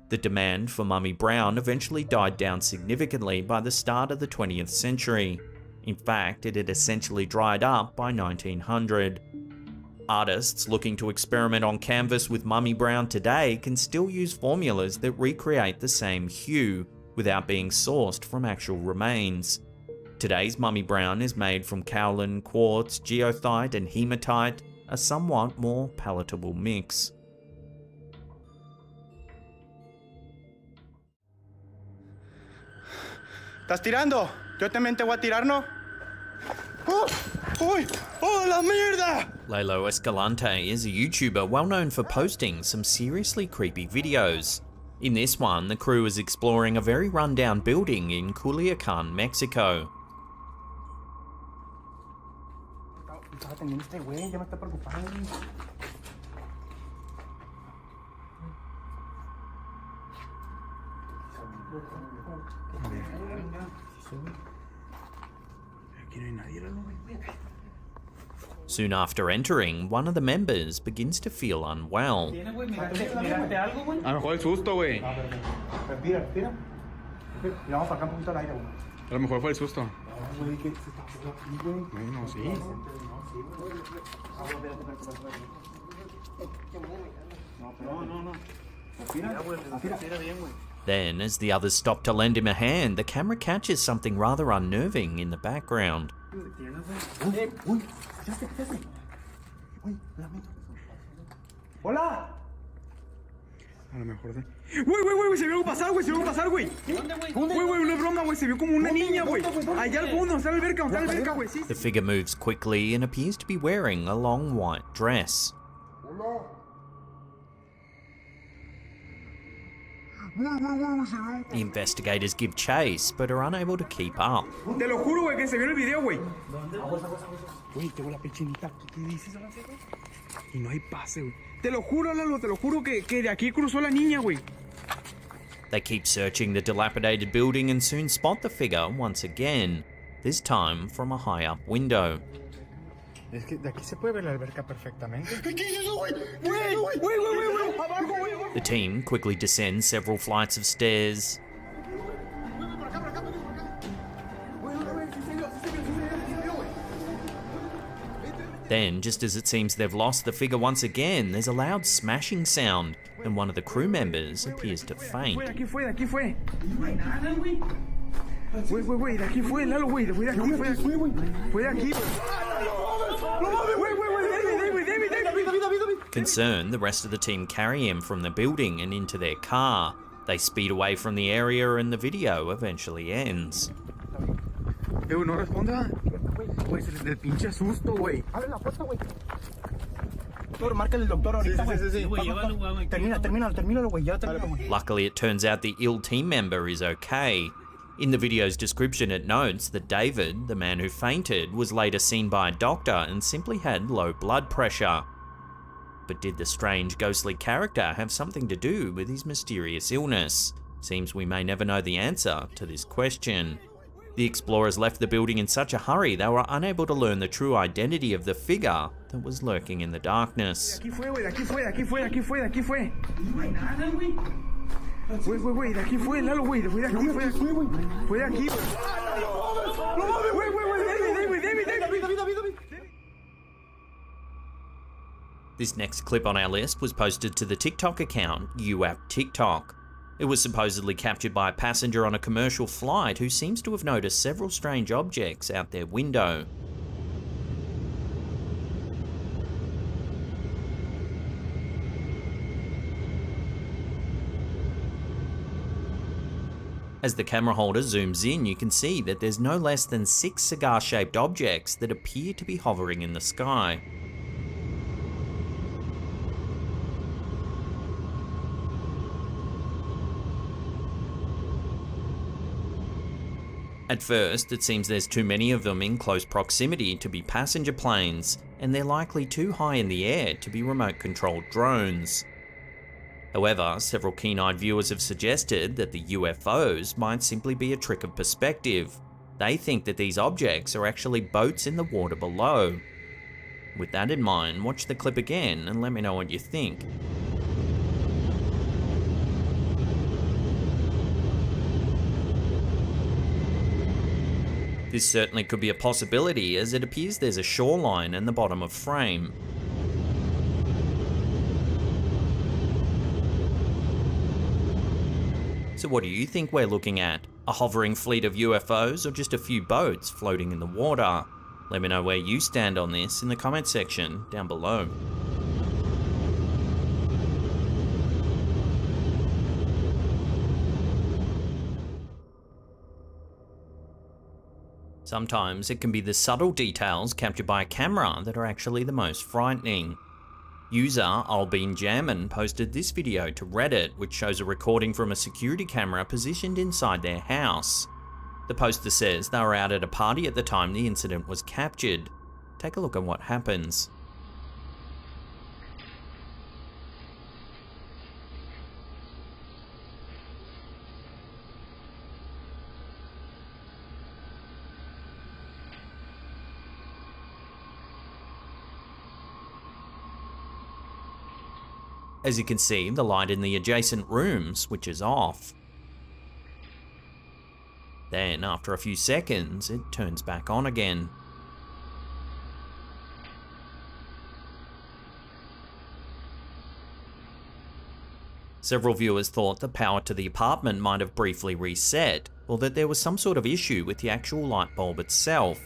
[SPEAKER 1] The demand for mummy brown eventually died down significantly by the start of the 20th century. In fact, it had essentially dried up by 1900. Artists looking to experiment on canvas with mummy brown today can still use formulas that recreate the same hue, without being sourced from actual remains. Today's mummy brown is made from kaolin, quartz, geothite, and hematite, a somewhat more palatable mix.
[SPEAKER 17] ¿Estás tirando? Yo también te voy a tirar, ¿no? ¡Oh! ¡Uy! ¡Oh, la mierda!
[SPEAKER 1] Lalo Escalante is a YouTuber well known for posting some seriously creepy videos. In this one, the crew is exploring a very rundown building in Culiacan, Mexico.
[SPEAKER 17] Estaba atendiendo este güey, ya me está preocupando. Aquí no hay nadie,
[SPEAKER 1] Soon after entering, one of the members begins to feel unwell.
[SPEAKER 17] A lo mejor el susto, güey. Respira, respira. Y vamos para acá un poquito al aire, güey. A lo mejor fue el susto. Bueno, sí. No. Respira bien, güey.
[SPEAKER 1] Then, as the others stop to lend him a hand, the camera catches something rather unnerving in the background.
[SPEAKER 17] ¡Hola! A lo mejor sí. Güey, se vio algo pasar, güey,
[SPEAKER 14] ¿Dónde, güey?
[SPEAKER 17] Güey, no es broma, güey, se vio como una niña, güey. Allá al fondo, está la alberca, güey, sí.
[SPEAKER 1] The figure moves quickly and appears to be wearing a long white dress. The investigators give chase, but are unable to keep up.
[SPEAKER 17] Te lo juro, güey, que se vio en el video, güey. Güey, tengo la pechinita. ¿Qué dices, Salcedo? Y no hay pase, güey. Te lo juro, Lalo, te lo juro que de aquí cruzó la niña, güey.
[SPEAKER 1] They keep searching the dilapidated building and soon spot the figure once again, this time from a high-up window.
[SPEAKER 17] Es que de aquí se puede ver la alberca perfectamente. ¿Qué es eso, güey? Güey, abajo, güey.
[SPEAKER 1] The team quickly descends several flights of stairs. Then, just as it seems they've lost the figure once again, there's a loud smashing sound, and one of the crew members appears to faint.
[SPEAKER 17] De aquí fue. Güey, de aquí fue, Lalo, güey. Fue de aquí. Fue de aquí. David.
[SPEAKER 1] Concerned, the rest of the team carry him from the building and into their car. They speed away from the area and the video eventually ends.
[SPEAKER 17] No responda. Güey, se le pinche susto, güey. Abre la puerta, güey. Doctor, márcale el doctor ahorita, güey. Sí. Termínalo, güey. Ya termínalo.
[SPEAKER 1] Luckily, it turns out the ill team member is okay. In the video's description, it notes that David, the man who fainted, was later seen by a doctor and simply had low blood pressure. But did the strange ghostly character have something to do with his mysterious illness? Seems we may never know the answer to this question. The explorers left the building in such a hurry they were unable to learn the true identity of the figure that was lurking in the darkness.
[SPEAKER 17] De aquí fue. Güey, de aquí fue, Lalo, güey. Fue de aquí. Fue de aquí. David.
[SPEAKER 1] This next clip on our list was posted to the TikTok account, UAP TikTok. It was supposedly captured by a passenger on a commercial flight who seems to have noticed several strange objects out their window. As the camera holder zooms in, you can see that there's no less than 6 cigar-shaped objects that appear to be hovering in the sky. At first, it seems there's too many of them in close proximity to be passenger planes, and they're likely too high in the air to be remote-controlled drones. However, several keen-eyed viewers have suggested that the UFOs might simply be a trick of perspective. They think that these objects are actually boats in the water below. With that in mind, watch the clip again and let me know what you think. This certainly could be a possibility, as it appears there's a shoreline in the bottom of frame. So what do you think we're looking at? A hovering fleet of UFOs or just a few boats floating in the water? Let me know where you stand on this in the comment section down below. Sometimes it can be the subtle details captured by a camera that are actually the most frightening. User Albin Jammin posted this video to Reddit, which shows a recording from a security camera positioned inside their house. The poster says they were out at a party at the time the incident was captured. Take a look at what happens. As you can see, the light in the adjacent room switches off. Then, after a few seconds, it turns back on again. Several viewers thought the power to the apartment might have briefly reset, or that there was some sort of issue with the actual light bulb itself.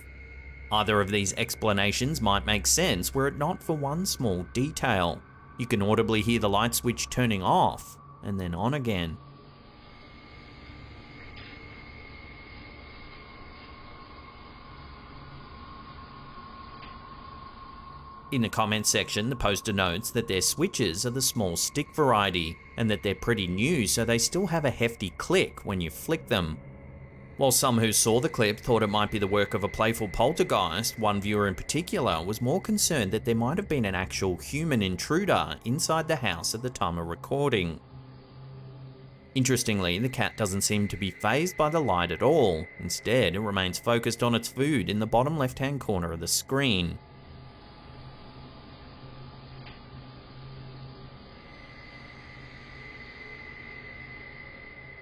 [SPEAKER 1] Either of these explanations might make sense were it not for one small detail. You can audibly hear the light switch turning off, and then on again. In the comment section, the poster notes that their switches are the small stick variety, and that they're pretty new, so they still have a hefty click when you flick them. While some who saw the clip thought it might be the work of a playful poltergeist, one viewer in particular was more concerned that there might have been an actual human intruder inside the house at the time of recording. Interestingly, the cat doesn't seem to be fazed by the light at all. Instead, it remains focused on its food in the bottom left-hand corner of the screen.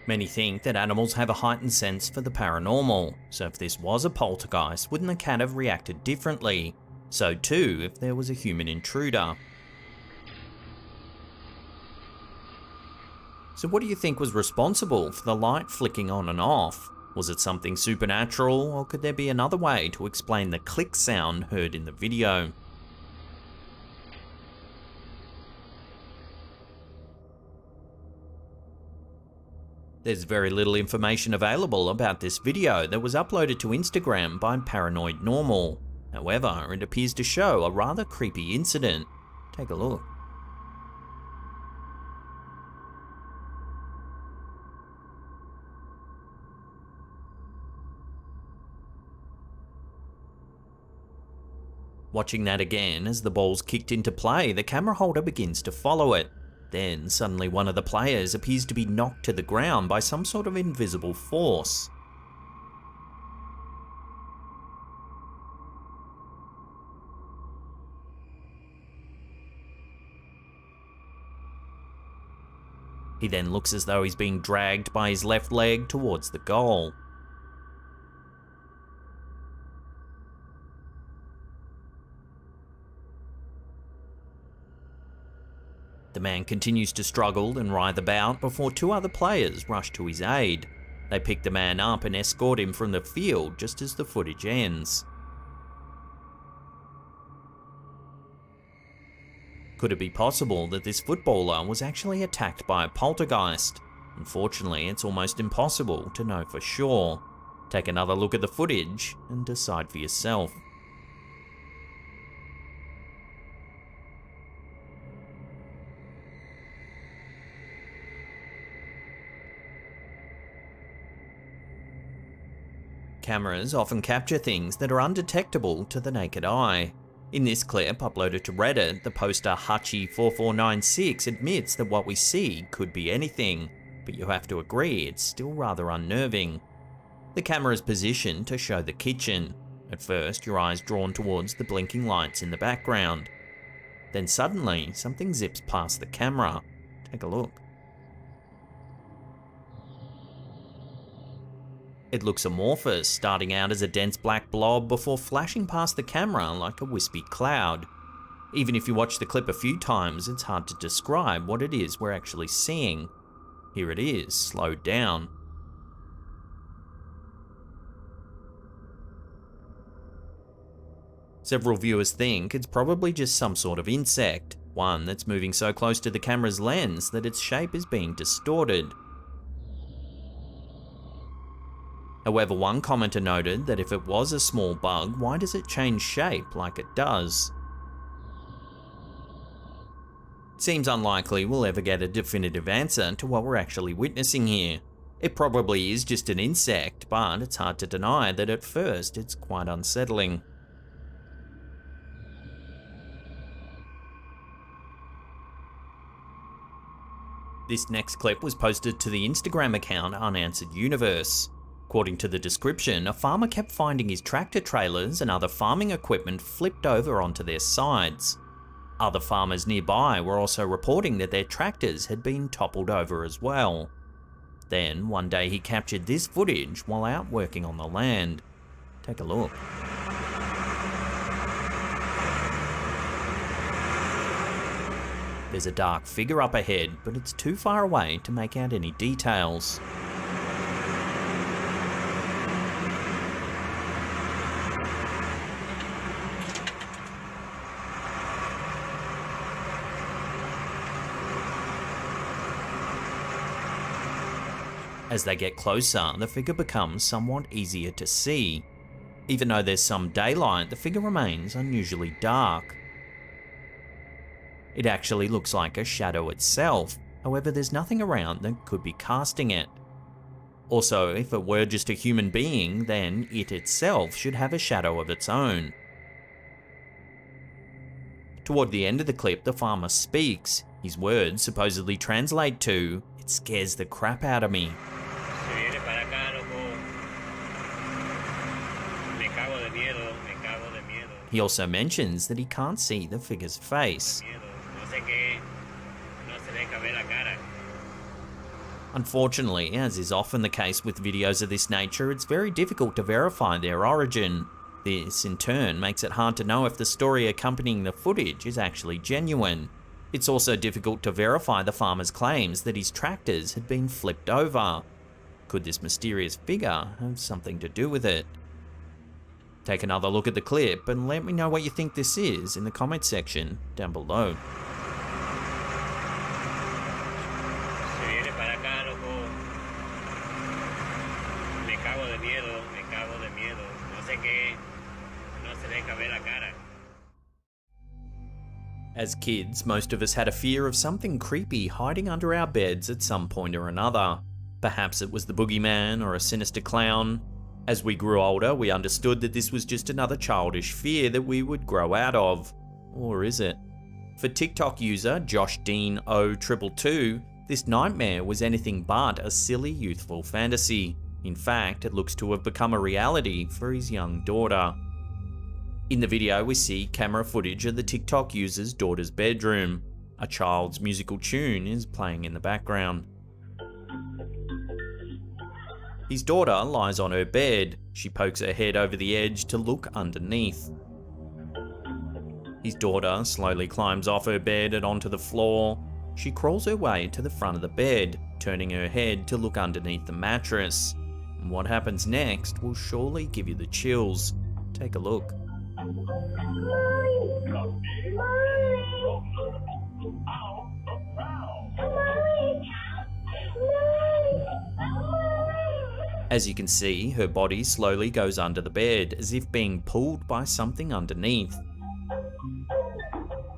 [SPEAKER 1] Many think that animals have a heightened sense for the paranormal, so if this was a poltergeist, wouldn't the cat have reacted differently? So too, if there was a human intruder. So what do you think was responsible for the light flicking on and off? Was it something supernatural, or could there be another way to explain the click sound heard in the video? There's very little information available about this video that was uploaded to Instagram by Paranoid Normal. However, it appears to show a rather creepy incident. Take a look. Watching that again, as the ball's kicked into play, the camera holder begins to follow it. Then, suddenly one of the players appears to be knocked to the ground by some sort of invisible force. He then looks as though he's being dragged by his left leg towards the goal. The man continues to struggle and writhe about before two other players rush to his aid. They pick the man up and escort him from the field just as the footage ends. Could it be possible that this footballer was actually attacked by a poltergeist? Unfortunately, it's almost impossible to know for sure. Take another look at the footage and decide for yourself. Cameras often capture things that are undetectable to the naked eye. In this clip uploaded to Reddit, the poster Hachi4496 admits that what we see could be anything, but you have to agree it's still rather unnerving. The camera is positioned to show the kitchen. At first, your eyes drawn towards the blinking lights in the background. Then suddenly, something zips past the camera. Take a look. It looks amorphous, starting out as a dense black blob before flashing past the camera like a wispy cloud. Even if you watch the clip a few times, it's hard to describe what it is we're actually seeing. Here it is, slowed down. Several viewers think it's probably just some sort of insect, one that's moving so close to the camera's lens that its shape is being distorted. However, one commenter noted that if it was a small bug, why does it change shape like it does? It seems unlikely we'll ever get a definitive answer to what we're actually witnessing here. It probably is just an insect, but it's hard to deny that at first it's quite unsettling. This next clip was posted to the Instagram account Unanswered Universe. According to the description, a farmer kept finding his tractor trailers and other farming equipment flipped over onto their sides. Other farmers nearby were also reporting that their tractors had been toppled over as well. Then, one day he captured this footage while out working on the land. Take a look. There's a dark figure up ahead, but it's too far away to make out any details. As they get closer, the figure becomes somewhat easier to see. Even though there's some daylight, the figure remains unusually dark. It actually looks like a shadow itself, however there's nothing around that could be casting it. Also, if it were just a human being, then it itself should have a shadow of its own. Toward the end of the clip, the farmer speaks. His words supposedly translate to, "It scares the crap out of me." He also mentions that he can't see the figure's face. Unfortunately, as is often the case with videos of this nature, it's very difficult to verify their origin. This, in turn, makes it hard to know if the story accompanying the footage is actually genuine. It's also difficult to verify the farmer's claims that his tractors had been flipped over. Could this mysterious figure have something to do with it? Take another look at the clip and let me know what you think this is in the comment section down below. As kids, most of us had a fear of something creepy hiding under our beds at some point or another. Perhaps it was the boogeyman or a sinister clown. As we grew older, we understood that this was just another childish fear that we would grow out of. Or is it? For TikTok user Josh Dean 0222, this nightmare was anything but a silly youthful fantasy. In fact, it looks to have become a reality for his young daughter. In the video, we see camera footage of the TikTok user's daughter's bedroom. A child's musical tune is playing in the background. His daughter lies on her bed. She pokes her head over the edge to look underneath. His daughter slowly climbs off her bed and onto the floor. She crawls her way to the front of the bed, turning her head to look underneath the mattress. And what happens next will surely give you the chills. Take a look. As you can see, her body slowly goes under the bed, as if being pulled by something underneath.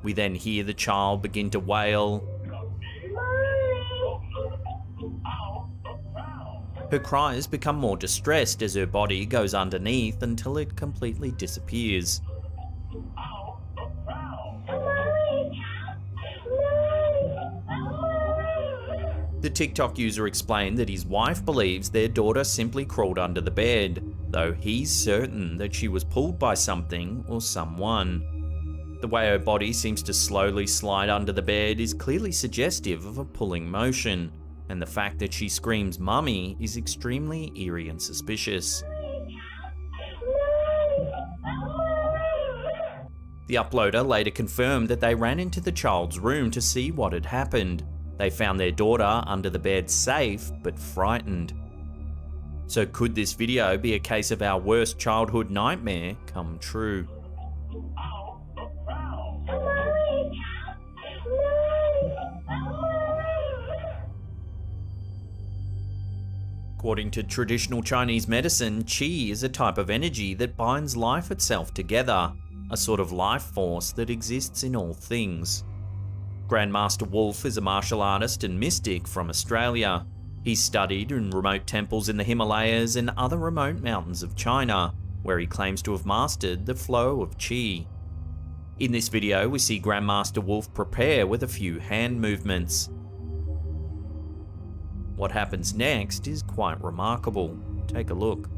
[SPEAKER 1] We then hear the child begin to wail. Her cries become more distressed as her body goes underneath until it completely disappears. The TikTok user explained that his wife believes their daughter simply crawled under the bed, though he's certain that she was pulled by something or someone. The way her body seems to slowly slide under the bed is clearly suggestive of a pulling motion, and the fact that she screams "Mummy" is extremely eerie and suspicious. The uploader later confirmed that they ran into the child's room to see what had happened. They found their daughter under the bed safe, but frightened. So could this video be a case of our worst childhood nightmare come true? According to traditional Chinese medicine, qi is a type of energy that binds life itself together, a sort of life force that exists in all things. Grandmaster Wolf is a martial artist and mystic from Australia. He's studied in remote temples in the Himalayas and other remote mountains of China, where he claims to have mastered the flow of qi. In this video, we see Grandmaster Wolf prepare with a few hand movements. What happens next is quite remarkable. Take a look.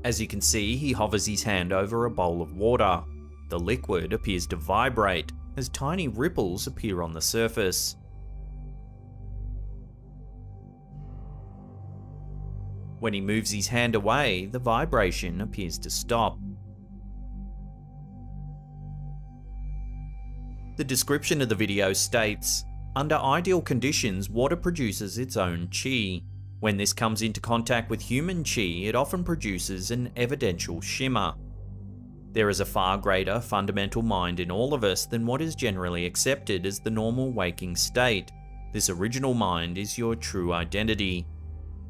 [SPEAKER 1] As you can see, he hovers his hand over a bowl of water. The liquid appears to vibrate as tiny ripples appear on the surface. When he moves his hand away, the vibration appears to stop. The description of the video states, "Under ideal conditions, water produces its own qi. When this comes into contact with human qi, it often produces an evidential shimmer. There is a far greater fundamental mind in all of us than what is generally accepted as the normal waking state. This original mind is your true identity.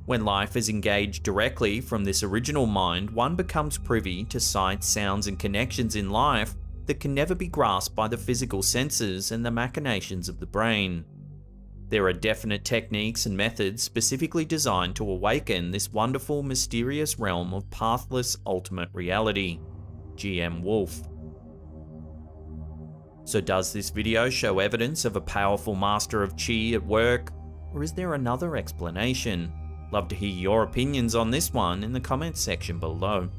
[SPEAKER 1] When life is engaged directly from this original mind, one becomes privy to sights, sounds, and connections in life that can never be grasped by the physical senses and the machinations of the brain. There are definite techniques and methods specifically designed to awaken this wonderful, mysterious realm of pathless ultimate reality. GM Wolf. So does this video show evidence of a powerful master of Qi at work, or is there another explanation? Love to hear your opinions on this one in the comments section below.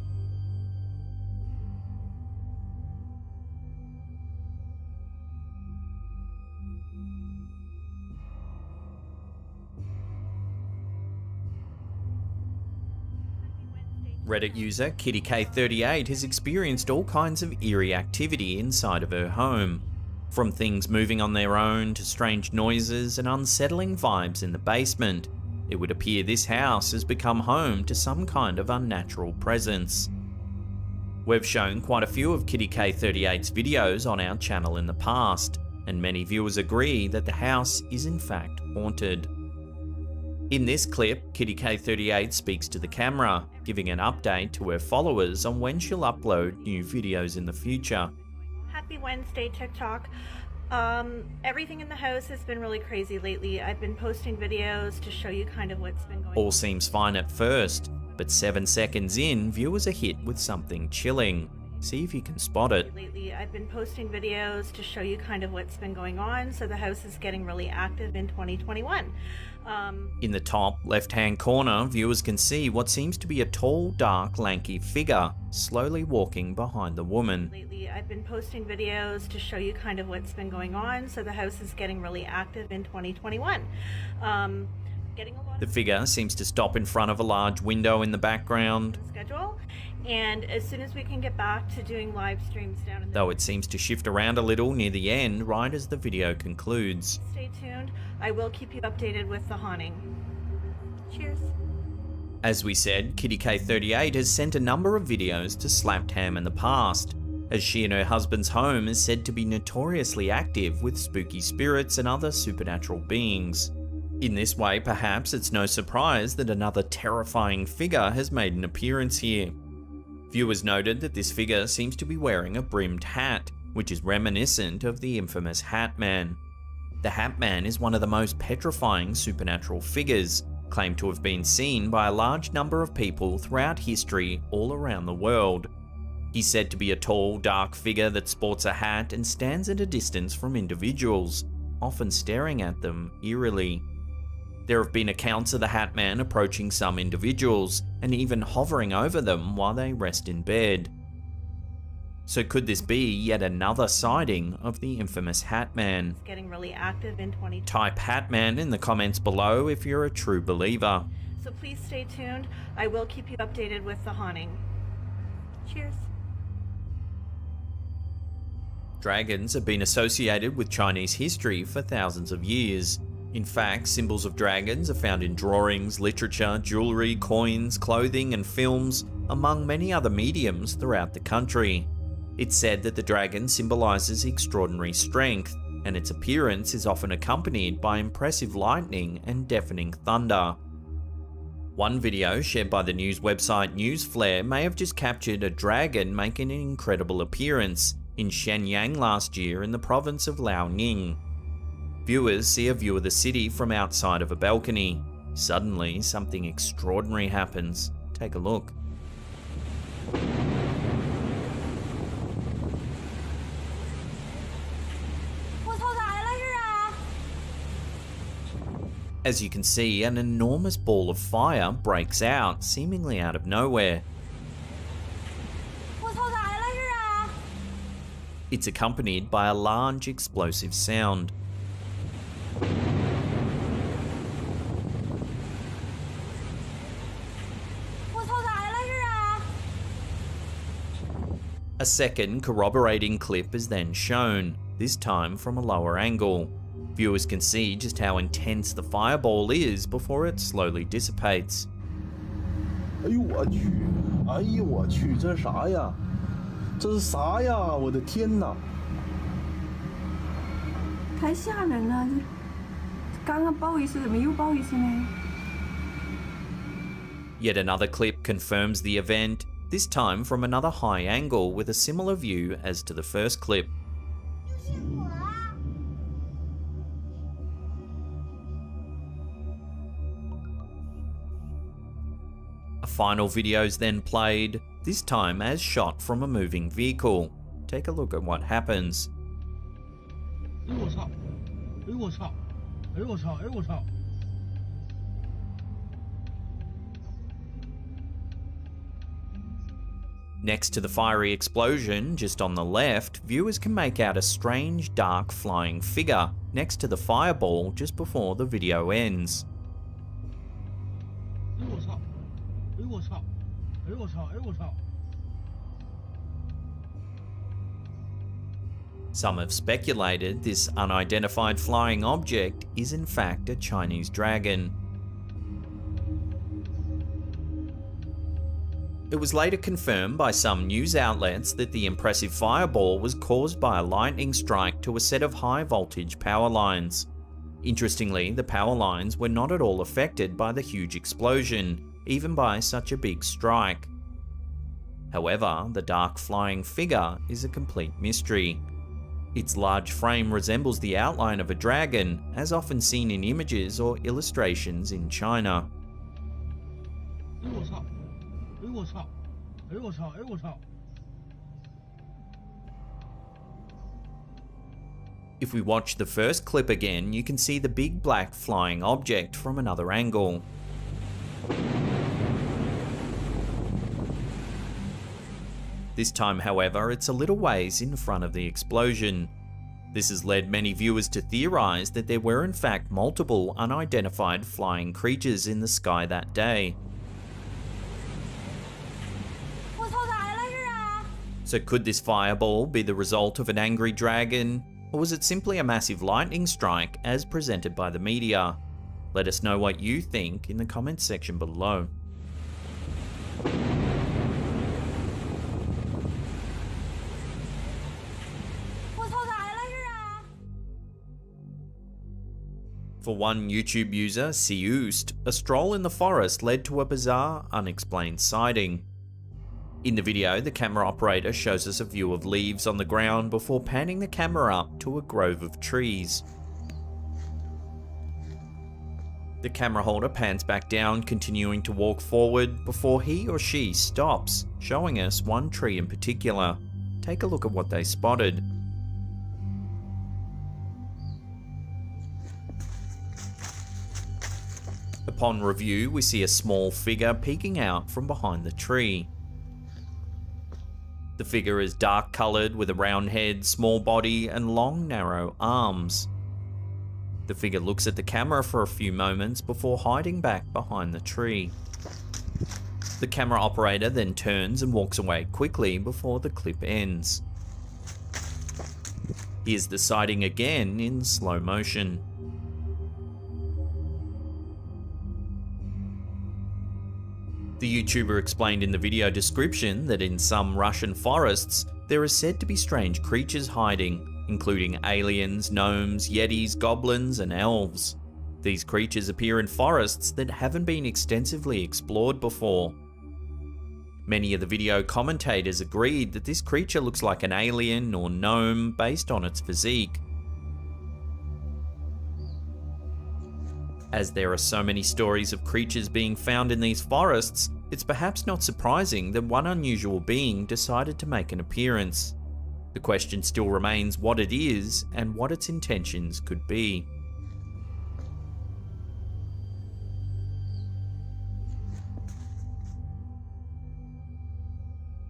[SPEAKER 1] Reddit user KittyK38 has experienced all kinds of eerie activity inside of her home. From things moving on their own to strange noises and unsettling vibes in the basement. It would appear this house has become home to some kind of unnatural presence. We've shown quite a few of KittyK38's videos on our channel in the past, and many viewers agree that the house is in fact haunted. In this clip, KittyK38 speaks to the camera, giving an update to her followers on when she'll upload new videos in the future.
[SPEAKER 7] Happy Wednesday, TikTok. Everything in the house has been really crazy lately. I've been posting videos to show you kind of what's been going on.
[SPEAKER 1] All seems fine at first, but 7 seconds in, viewers are hit with something chilling. See if you can spot it.
[SPEAKER 7] Lately, I've been posting videos to show you kind of what's been going on, so the house is getting really active in 2021.
[SPEAKER 1] In the top left-hand corner, viewers can see what seems to be a tall, dark, lanky figure slowly walking behind the woman.
[SPEAKER 7] Lately, I've been posting videos to show you kind of what's been going on, so the house is getting really active in 2021.
[SPEAKER 1] The figure seems to stop in front of a large window in the background.
[SPEAKER 7] Schedule, and as soon as we can get back to doing live streams down in the...
[SPEAKER 1] Though it seems to shift around a little near the end, right as the video concludes.
[SPEAKER 7] Stay tuned. I will keep you updated with the haunting. Cheers.
[SPEAKER 1] As we said, KittyK38 has sent a number of videos to Slapped Ham in the past, as she and her husband's home is said to be notoriously active with spooky spirits and other supernatural beings. In this way, perhaps it's no surprise that another terrifying figure has made an appearance here. Viewers noted that this figure seems to be wearing a brimmed hat, which is reminiscent of the infamous Hat Man. The Hat Man is one of the most petrifying supernatural figures, claimed to have been seen by a large number of people throughout history all around the world. He's said to be a tall, dark figure that sports a hat and stands at a distance from individuals, often staring at them eerily. There have been accounts of the Hat Man approaching some individuals and even hovering over them while they rest in bed. So could this be yet another sighting of the infamous Hat Man?
[SPEAKER 7] Getting really active in 2020.
[SPEAKER 1] Type Hat Man in the comments below if you're a true believer.
[SPEAKER 7] So please stay tuned. I will keep you updated with the haunting. Cheers.
[SPEAKER 1] Dragons have been associated with Chinese history for thousands of years. In fact, symbols of dragons are found in drawings, literature, jewelry, coins, clothing, and films, among many other mediums throughout the country. It's said that the dragon symbolizes extraordinary strength, and its appearance is often accompanied by impressive lightning and deafening thunder. One video shared by the news website Newsflare may have just captured a dragon making an incredible appearance in Shenyang last year in the province of Liaoning. Viewers see a view of the city from outside of a balcony. Suddenly, something extraordinary happens. Take a look. As you can see, an enormous ball of fire breaks out, seemingly out of nowhere. It's accompanied by a large explosive sound. A second corroborating clip is then shown, this time from a lower angle. Viewers can see just how intense the fireball is before it slowly dissipates.
[SPEAKER 13] 哎呦我去！哎呦我去！这是啥呀？这是啥呀？我的天哪！
[SPEAKER 14] 太吓人了！刚刚不好意思，没有不好意思呢。
[SPEAKER 1] Yet another clip confirms the event, this time from another high angle with a similar view as to the first clip. A final video is then played, this time as shot from a moving vehicle. Take a look at what happens. Next to the fiery explosion, just on the left, viewers can make out a strange, dark flying figure next to the fireball just before the video ends. Some have speculated this unidentified flying object is in fact a Chinese dragon. It was later confirmed by some news outlets that the impressive fireball was caused by a lightning strike to a set of high voltage power lines. Interestingly, the power lines were not at all affected by the huge explosion, even by such a big strike. However, the dark flying figure is a complete mystery. Its large frame resembles the outline of a dragon, as often seen in images or illustrations in China. If we watch the first clip again, you can see the big black flying object from another angle. This time, however, it's a little ways in front of the explosion. This has led many viewers to theorize that there were in fact multiple unidentified flying creatures in the sky that day. So could this fireball be the result of an angry dragon, or was it simply a massive lightning strike as presented by the media? Let us know what you think in the comments section below. For one YouTube user, Seust, a stroll in the forest led to a bizarre, unexplained sighting. In the video, the camera operator shows us a view of leaves on the ground before panning the camera up to a grove of trees. The camera holder pans back down, continuing to walk forward before he or she stops, showing us one tree in particular. Take a look at what they spotted. Upon review, we see a small figure peeking out from behind the tree. The figure is dark coloured with a round head, small body, and long, narrow arms. The figure looks at the camera for a few moments before hiding back behind the tree. The camera operator then turns and walks away quickly before the clip ends. Here's the sighting again in slow motion. The YouTuber explained in the video description that in some Russian forests, there is said to be strange creatures hiding, including aliens, gnomes, yetis, goblins, and elves. These creatures appear in forests that haven't been extensively explored before. Many of the video commentators agreed that this creature looks like an alien or gnome based on its physique. As there are so many stories of creatures being found in these forests, it's perhaps not surprising that one unusual being decided to make an appearance. The question still remains what it is and what its intentions could be.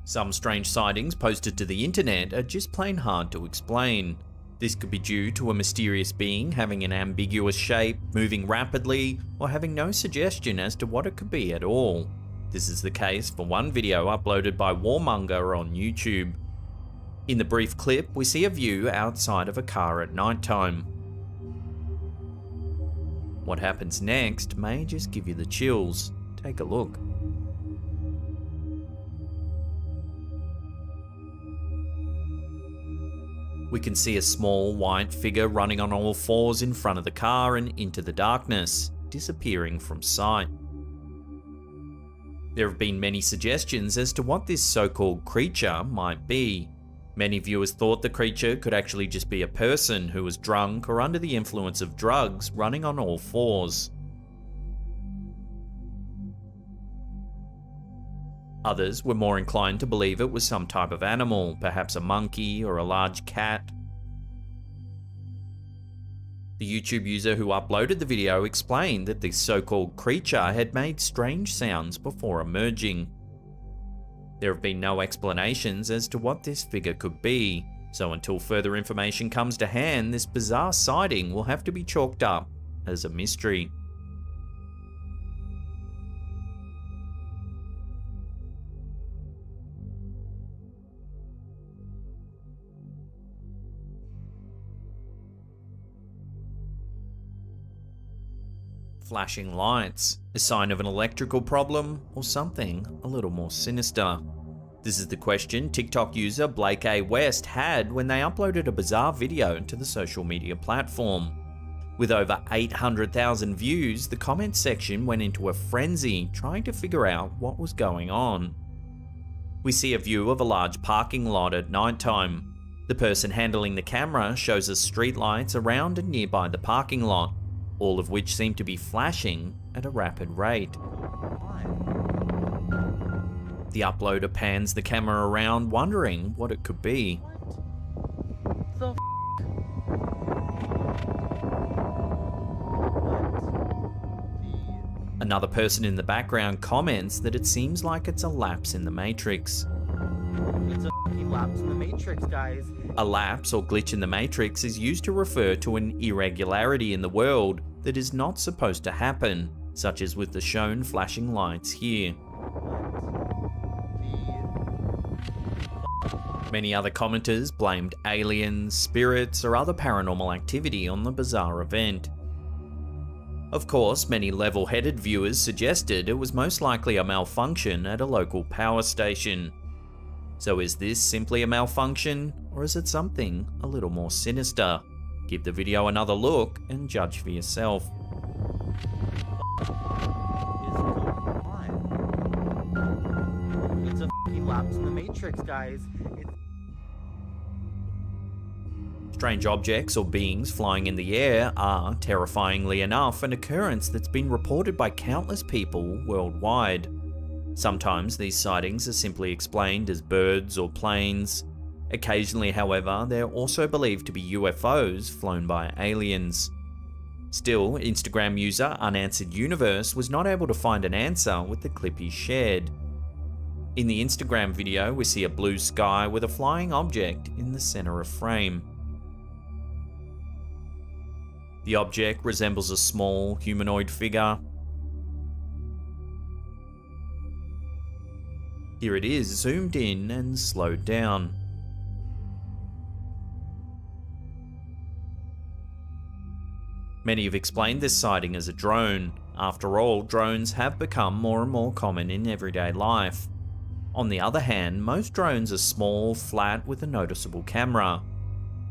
[SPEAKER 1] Some strange sightings posted to the internet are just plain hard to explain. This could be due to a mysterious being having an ambiguous shape, moving rapidly, or having no suggestion as to what it could be at all. This is the case for one video uploaded by Warmonger on YouTube. In the brief clip, we see a view outside of a car at nighttime. What happens next may just give you the chills. Take a look. We can see a small white figure running on all fours in front of the car and into the darkness, disappearing from sight. There have been many suggestions as to what this so-called creature might be. Many viewers thought the creature could actually just be a person who was drunk or under the influence of drugs running on all fours. Others were more inclined to believe it was some type of animal, perhaps a monkey or a large cat. The YouTube user who uploaded the video explained that this so-called creature had made strange sounds before emerging. There have been no explanations as to what this figure could be, so until further information comes to hand, this bizarre sighting will have to be chalked up as a mystery. Flashing lights, a sign of an electrical problem, or something a little more sinister? This is the question TikTok user Blake A. West had when they uploaded a bizarre video to the social media platform. With over 800,000 views, the comments section went into a frenzy trying to figure out what was going on. We see a view of a large parking lot at nighttime. The person handling the camera shows us streetlights around and nearby the parking lot, all of which seem to be flashing at a rapid rate. The uploader pans the camera around, wondering what it could be.
[SPEAKER 5] The
[SPEAKER 1] Another person in the background comments that it seems like it's a lapse in the Matrix.
[SPEAKER 5] It's a fucking lapse in the Matrix, guys.
[SPEAKER 1] A lapse or glitch in the Matrix is used to refer to an irregularity in the world that is not supposed to happen, such as with the shown flashing lights here. Many other commenters blamed aliens, spirits, or other paranormal activity on the bizarre event. Of course, many level-headed viewers suggested it was most likely a malfunction at a local power station. So is this simply a malfunction, or is it something a little more sinister? Give the video another look and judge for yourself.
[SPEAKER 5] It's a fucking lapse in the Matrix, guys.
[SPEAKER 1] Strange objects or beings flying in the air are, terrifyingly enough, an occurrence that's been reported by countless people worldwide. Sometimes these sightings are simply explained as birds or planes. Occasionally, however, they're also believed to be UFOs flown by aliens. Still, Instagram user Unanswered Universe was not able to find an answer with the clip he shared. In the Instagram video, we see a blue sky with a flying object in the center of frame. The object resembles a small humanoid figure. Here it is, zoomed in and slowed down. Many have explained this sighting as a drone. After all, drones have become more and more common in everyday life. On the other hand, most drones are small, flat, with a noticeable camera.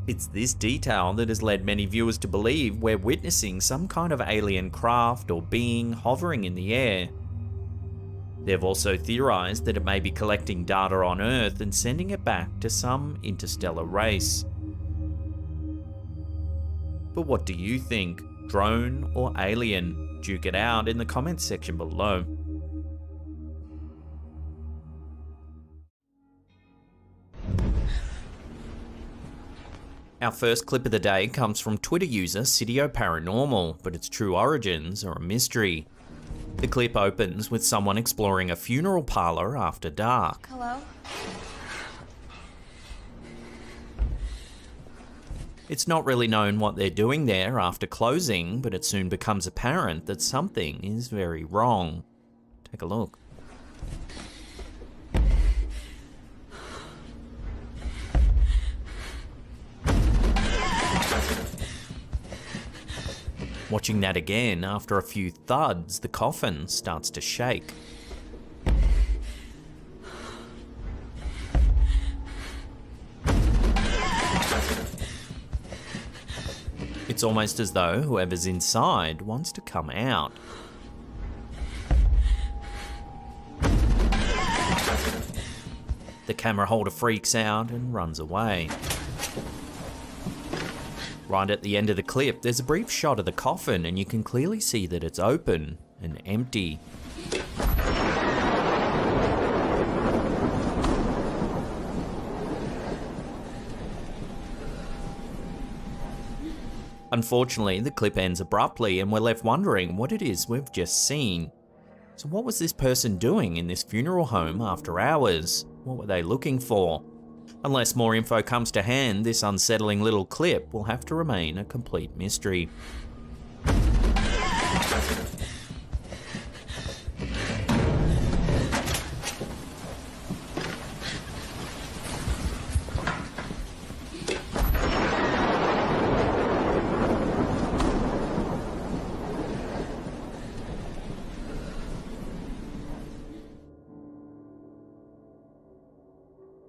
[SPEAKER 1] It's this detail that has led many viewers to believe we're witnessing some kind of alien craft or being hovering in the air. They've also theorized that it may be collecting data on Earth and sending it back to some interstellar race. But what do you think? Drone or alien? Duke it out in the comments section below. Our first clip of the day comes from Twitter user Sidio Paranormal, but its true origins are a mystery. The clip opens with someone exploring a funeral parlor after dark.
[SPEAKER 12] Hello?
[SPEAKER 1] It's not really known what they're doing there after closing, but it soon becomes apparent that something is very wrong. Take a look. Watching that again, after a few thuds, the coffin starts to shake. It's almost as though whoever's inside wants to come out. The camera holder freaks out and runs away. Right at the end of the clip, there's a brief shot of the coffin and you can clearly see that it's open and empty. Unfortunately, the clip ends abruptly and we're left wondering what it is we've just seen. So what was this person doing in this funeral home after hours? What were they looking for? Unless more info comes to hand, this unsettling little clip will have to remain a complete mystery.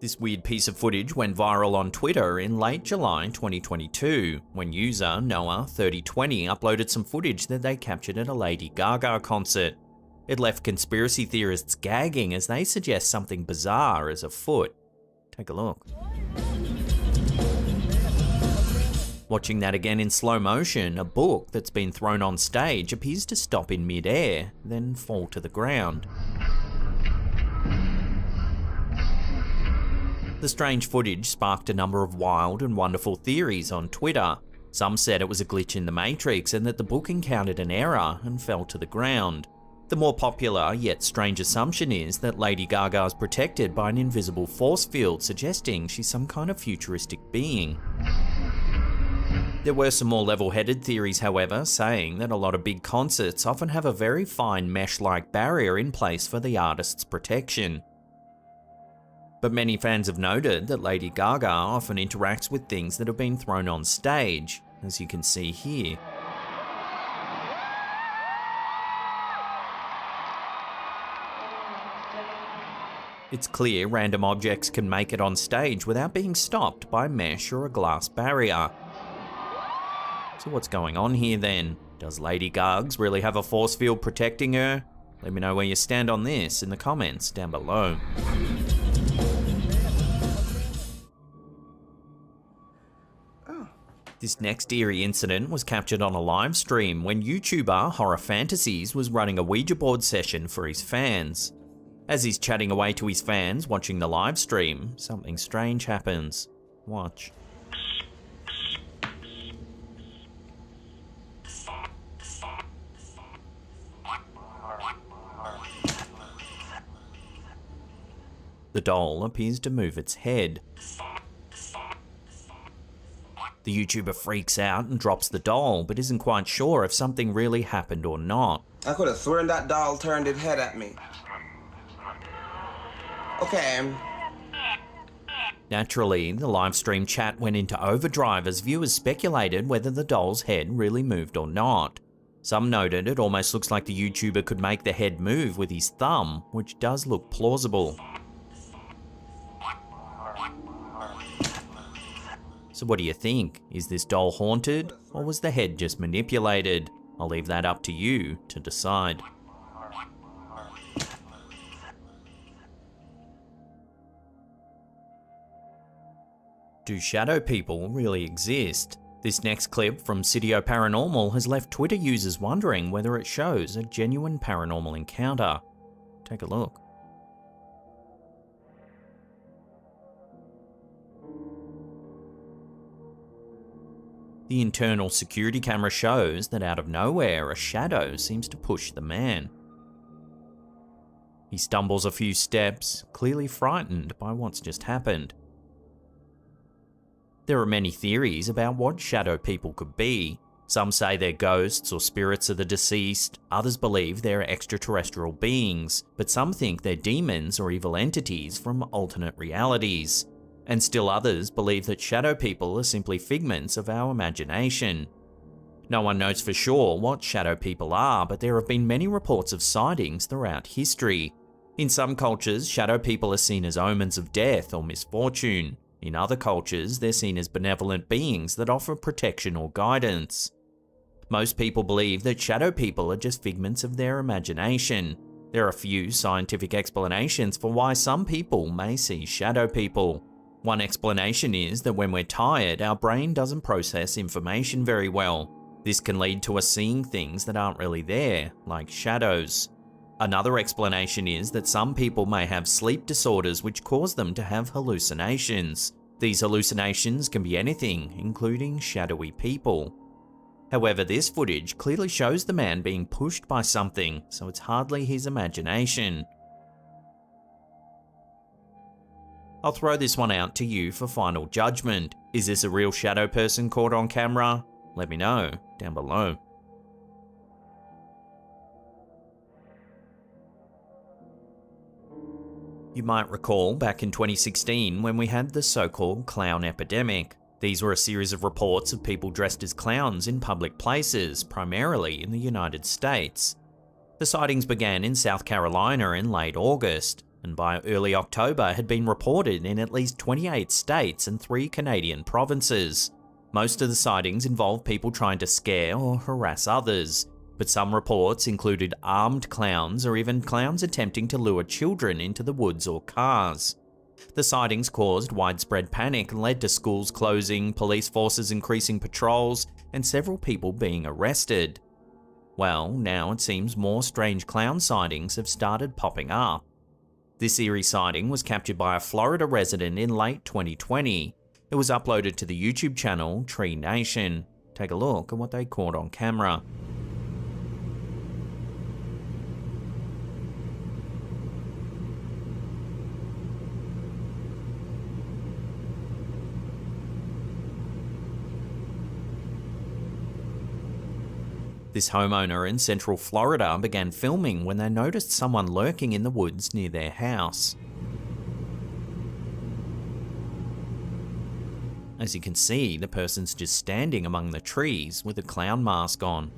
[SPEAKER 1] This weird piece of footage went viral on Twitter in late July 2022, when user Noah3020 uploaded some footage that they captured at a Lady Gaga concert. It left conspiracy theorists gagging as they suggest something bizarre is afoot. Take a look. Watching that again in slow motion, a book that's been thrown on stage appears to stop in mid-air, then fall to the ground. The strange footage sparked a number of wild and wonderful theories on Twitter. Some said it was a glitch in the Matrix and that the book encountered an error and fell to the ground. The more popular yet strange assumption is that Lady Gaga is protected by an invisible force field, suggesting she's some kind of futuristic being. There were some more level-headed theories, however, saying that a lot of big concerts often have a very fine mesh-like barrier in place for the artist's protection. But many fans have noted that Lady Gaga often interacts with things that have been thrown on stage, as you can see here. It's clear random objects can make it on stage without being stopped by mesh or a glass barrier. So what's going on here then? Does Lady Gaga really have a force field protecting her? Let me know where you stand on this in the comments down below. This next eerie incident was captured on a live stream when YouTuber Horror Fantasies was running a Ouija board session for his fans. As he's chatting away to his fans watching the live stream, something strange happens. Watch. The doll appears to move its head. The YouTuber freaks out and drops the doll, but isn't quite sure if something really happened or not.
[SPEAKER 12] I could have sworn that doll turned its head at me. Okay.
[SPEAKER 1] Naturally, the live stream chat went into overdrive as viewers speculated whether the doll's head really moved or not. Some noted it almost looks like the YouTuber could make the head move with his thumb, which does look plausible. So what do you think? Is this doll haunted, or was the head just manipulated? I'll leave that up to you to decide. Do shadow people really exist? This next clip from Sitio Paranormal has left Twitter users wondering whether it shows a genuine paranormal encounter. Take a look. The internal security camera shows that out of nowhere, a shadow seems to push the man. He stumbles a few steps, clearly frightened by what's just happened. There are many theories about what shadow people could be. Some say they're ghosts or spirits of the deceased, others believe they're extraterrestrial beings, but some think they're demons or evil entities from alternate realities. And still others believe that shadow people are simply figments of our imagination. No one knows for sure what shadow people are, but there have been many reports of sightings throughout history. In some cultures, shadow people are seen as omens of death or misfortune. In other cultures, they're seen as benevolent beings that offer protection or guidance. Most people believe that shadow people are just figments of their imagination. There are few scientific explanations for why some people may see shadow people. One explanation is that when we're tired, our brain doesn't process information very well. This can lead to us seeing things that aren't really there, like shadows. Another explanation is that some people may have sleep disorders which cause them to have hallucinations. These hallucinations can be anything, including shadowy people. However, this footage clearly shows the man being pushed by something, so it's hardly his imagination. I'll throw this one out to you for final judgment. Is this a real shadow person caught on camera? Let me know down below. You might recall back in 2016 when we had the so-called clown epidemic. These were a series of reports of people dressed as clowns in public places, primarily in the United States. The sightings began in South Carolina in late August, and by early October had been reported in at least 28 states and 3 Canadian provinces. Most of the sightings involved people trying to scare or harass others, but some reports included armed clowns or even clowns attempting to lure children into the woods or cars. The sightings caused widespread panic and led to schools closing, police forces increasing patrols, and several people being arrested. Well, now it seems more strange clown sightings have started popping up. This eerie sighting was captured by a Florida resident in late 2020. It was uploaded to the YouTube channel Tree Nation. Take a look at what they caught on camera. This homeowner in central Florida began filming when they noticed someone lurking in the woods near their house. As you can see, the person's just standing among the trees with a clown mask on.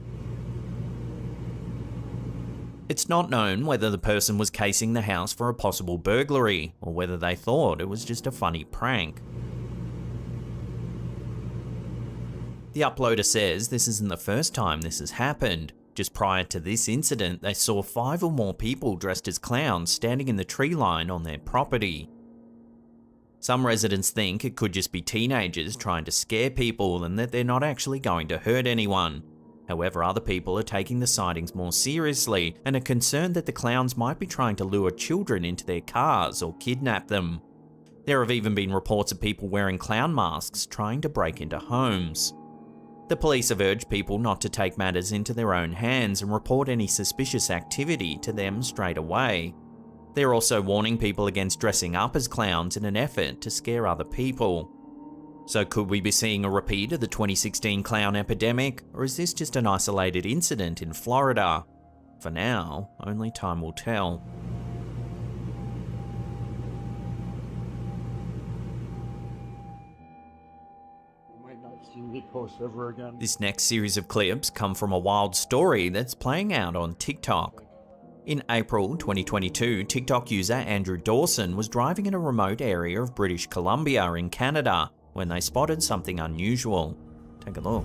[SPEAKER 1] It's not known whether the person was casing the house for a possible burglary or whether they thought it was just a funny prank. The uploader says this isn't the first time this has happened. Just prior to this incident, they saw 5 or more people dressed as clowns standing in the tree line on their property. Some residents think it could just be teenagers trying to scare people and that they're not actually going to hurt anyone. However, other people are taking the sightings more seriously and are concerned that the clowns might be trying to lure children into their cars or kidnap them. There have even been reports of people wearing clown masks trying to break into homes. The police have urged people not to take matters into their own hands and report any suspicious activity to them straight away. They're also warning people against dressing up as clowns in an effort to scare other people. So could we be seeing a repeat of the 2016 clown epidemic, or is this just an isolated incident in Florida? For now, only time will tell.
[SPEAKER 13] Ever again.
[SPEAKER 1] This next series of clips come from a wild story that's playing out on TikTok. In April 2022, TikTok user Andrew Dawson was driving in a remote area of British Columbia in Canada when they spotted something unusual. Take a look.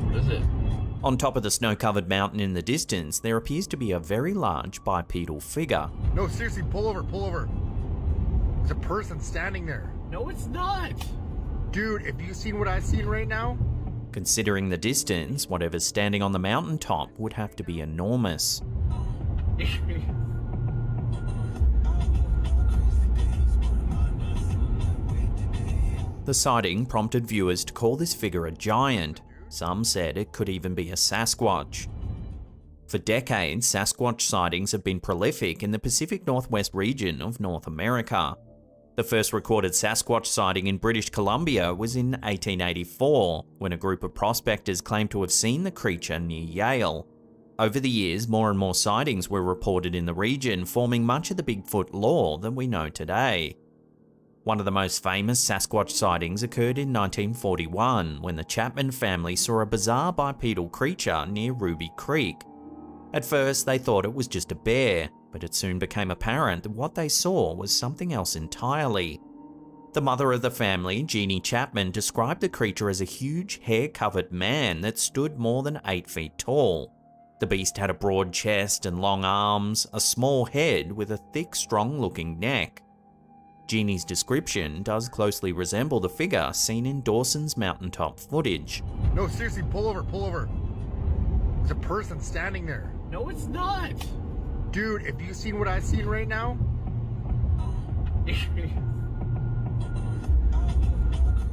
[SPEAKER 2] What is it?
[SPEAKER 1] On top of the snow-covered mountain in the distance, there appears to be a very large bipedal figure.
[SPEAKER 17] No, seriously, pull over, pull over. There's a person standing there.
[SPEAKER 6] No, it's not.
[SPEAKER 17] Dude, if you seen what I've seen right now?
[SPEAKER 1] Considering the distance, whatever's standing on the mountaintop would have to be enormous. The sighting prompted viewers to call this figure a giant. Some said it could even be a Sasquatch. For decades, Sasquatch sightings have been prolific in the Pacific Northwest region of North America. The first recorded Sasquatch sighting in British Columbia was in 1884, when a group of prospectors claimed to have seen the creature near Yale. Over the years, more and more sightings were reported in the region, forming much of the Bigfoot lore that we know today. One of the most famous Sasquatch sightings occurred in 1941, when the Chapman family saw a bizarre bipedal creature near Ruby Creek. At first, they thought it was just a bear, But it soon became apparent that what they saw was something else entirely. The mother of the family, Jeannie Chapman, described the creature as a huge, hair-covered man that stood more than 8 feet tall. The beast had a broad chest and long arms, a small head with a thick, strong-looking neck. Jeannie's description does closely resemble the figure seen in Dawson's mountaintop footage.
[SPEAKER 17] No, seriously, pull over. There's a person standing there.
[SPEAKER 6] No, it's not.
[SPEAKER 17] Dude, if you seen what I've seen right now?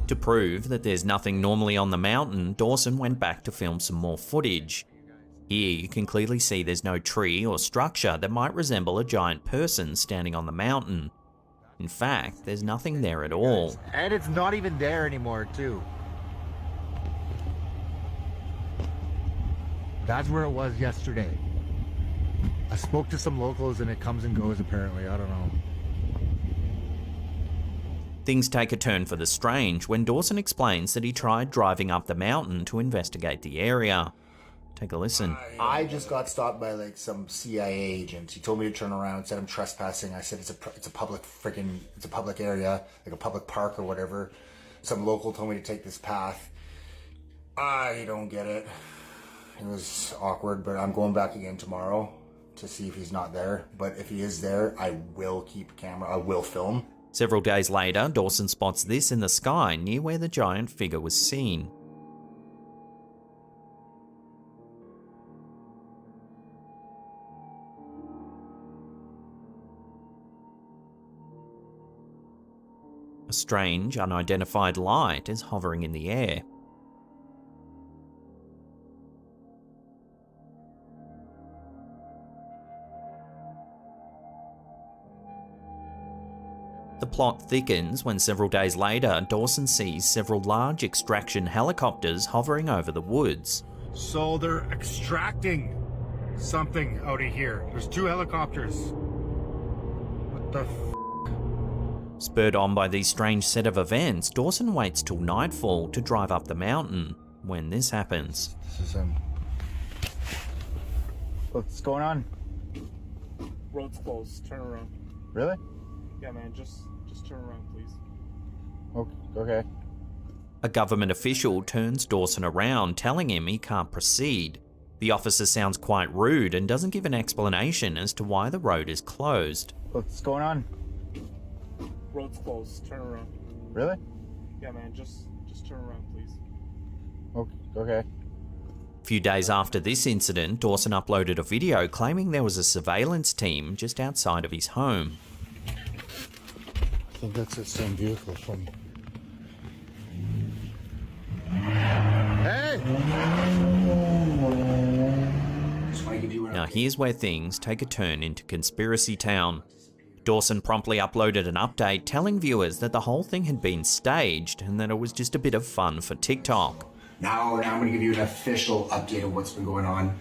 [SPEAKER 1] To prove that there's nothing normally on the mountain, Dawson went back to film some more footage. Here you can clearly see there's no tree or structure that might resemble a giant person standing on the mountain. In fact, there's nothing there at all.
[SPEAKER 17] And it's not even there anymore, too. That's where it was yesterday. I spoke to some locals and it comes and goes apparently, I don't know.
[SPEAKER 1] Things take a turn for the strange when Dawson explains that he tried driving up the mountain to investigate the area. Take a listen.
[SPEAKER 17] I just got stopped by like some CIA agent. He told me to turn around, said I'm trespassing. I said it's a public area, like a public park or whatever. Some local told me to take this path. I don't get it. It was awkward, but I'm going back again tomorrow to see if he's not there. But if he is there, I will keep a camera. I will film.
[SPEAKER 1] Several days later, Dawson spots this in the sky near where the giant figure was seen. A strange, unidentified light is hovering in the air. The plot thickens when several days later, Dawson sees several large extraction helicopters hovering over the woods.
[SPEAKER 17] So they're extracting something out of here. There's 2 helicopters. What the f***?
[SPEAKER 1] Spurred on by these strange set of events, Dawson waits till nightfall to drive up the mountain. When this happens,
[SPEAKER 17] This is him. What's going on?
[SPEAKER 6] Road's closed. Turn around.
[SPEAKER 17] Really?
[SPEAKER 6] Yeah, man. Just turn around, please.
[SPEAKER 17] Okay.
[SPEAKER 1] a government official turns Dawson around, telling him he can't proceed. The officer sounds quite rude and doesn't give an explanation as to why the road is closed.
[SPEAKER 17] What's going on?
[SPEAKER 6] Road's closed. Turn around.
[SPEAKER 17] Really?
[SPEAKER 6] Yeah, man. Just turn around, please.
[SPEAKER 17] Okay.
[SPEAKER 1] A few days after this incident, Dawson uploaded a video claiming there was a surveillance team just outside of his home.
[SPEAKER 17] I think that's the same vehicle from... Hey!
[SPEAKER 1] Now here's where things take a turn into Conspiracy Town. Dawson promptly uploaded an update telling viewers that the whole thing had been staged and that it was just a bit of fun for TikTok.
[SPEAKER 17] Now I'm going to give you an official update of what's been going on.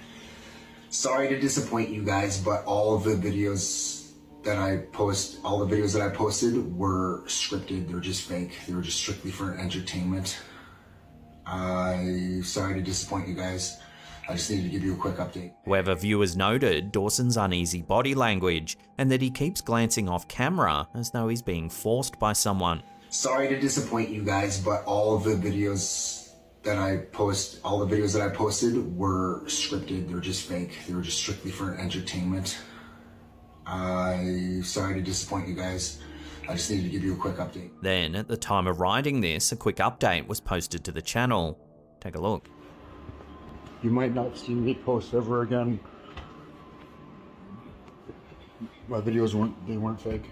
[SPEAKER 17] Sorry to disappoint you guys, but all of the videos that I posted were scripted. They're just fake. They were just strictly for entertainment. Sorry to disappoint you guys. I just needed to give you a quick update.
[SPEAKER 1] However, viewers noted Dawson's uneasy body language and that he keeps glancing off camera as though he's being forced by someone.
[SPEAKER 17] Sorry to disappoint you guys, but all of the videos that I posted were scripted. They're just fake. They were just strictly for entertainment. Sorry to disappoint you guys. I just needed to give you a quick update.
[SPEAKER 1] Then, at the time of writing this, a quick update was posted to the channel. Take a look.
[SPEAKER 17] You might not see me post ever again. My videos weren't fake.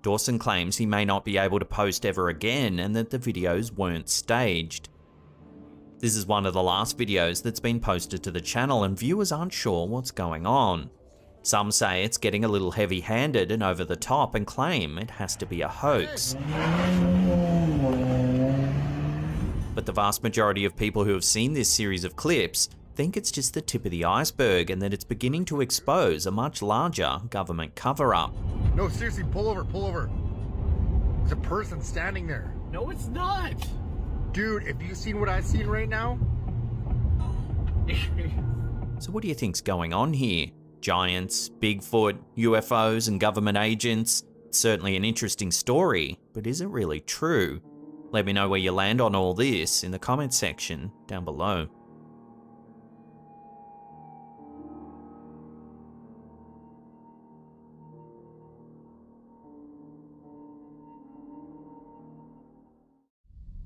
[SPEAKER 1] Dawson claims he may not be able to post ever again and that the videos weren't staged. This is one of the last videos that's been posted to the channel and viewers aren't sure what's going on. Some say it's getting a little heavy-handed and over the top and claim it has to be a hoax. But the vast majority of people who have seen this series of clips think it's just the tip of the iceberg and that it's beginning to expose a much larger government cover-up.
[SPEAKER 17] No, seriously, pull over. There's a person standing there.
[SPEAKER 6] No, it's not.
[SPEAKER 17] Dude, if you've seen what I've seen right now...
[SPEAKER 1] So what do you think's going on here? Giants, Bigfoot, UFOs, and government agents. It's certainly an interesting story, but is it really true? Let me know where you land on all this in the comments section down below.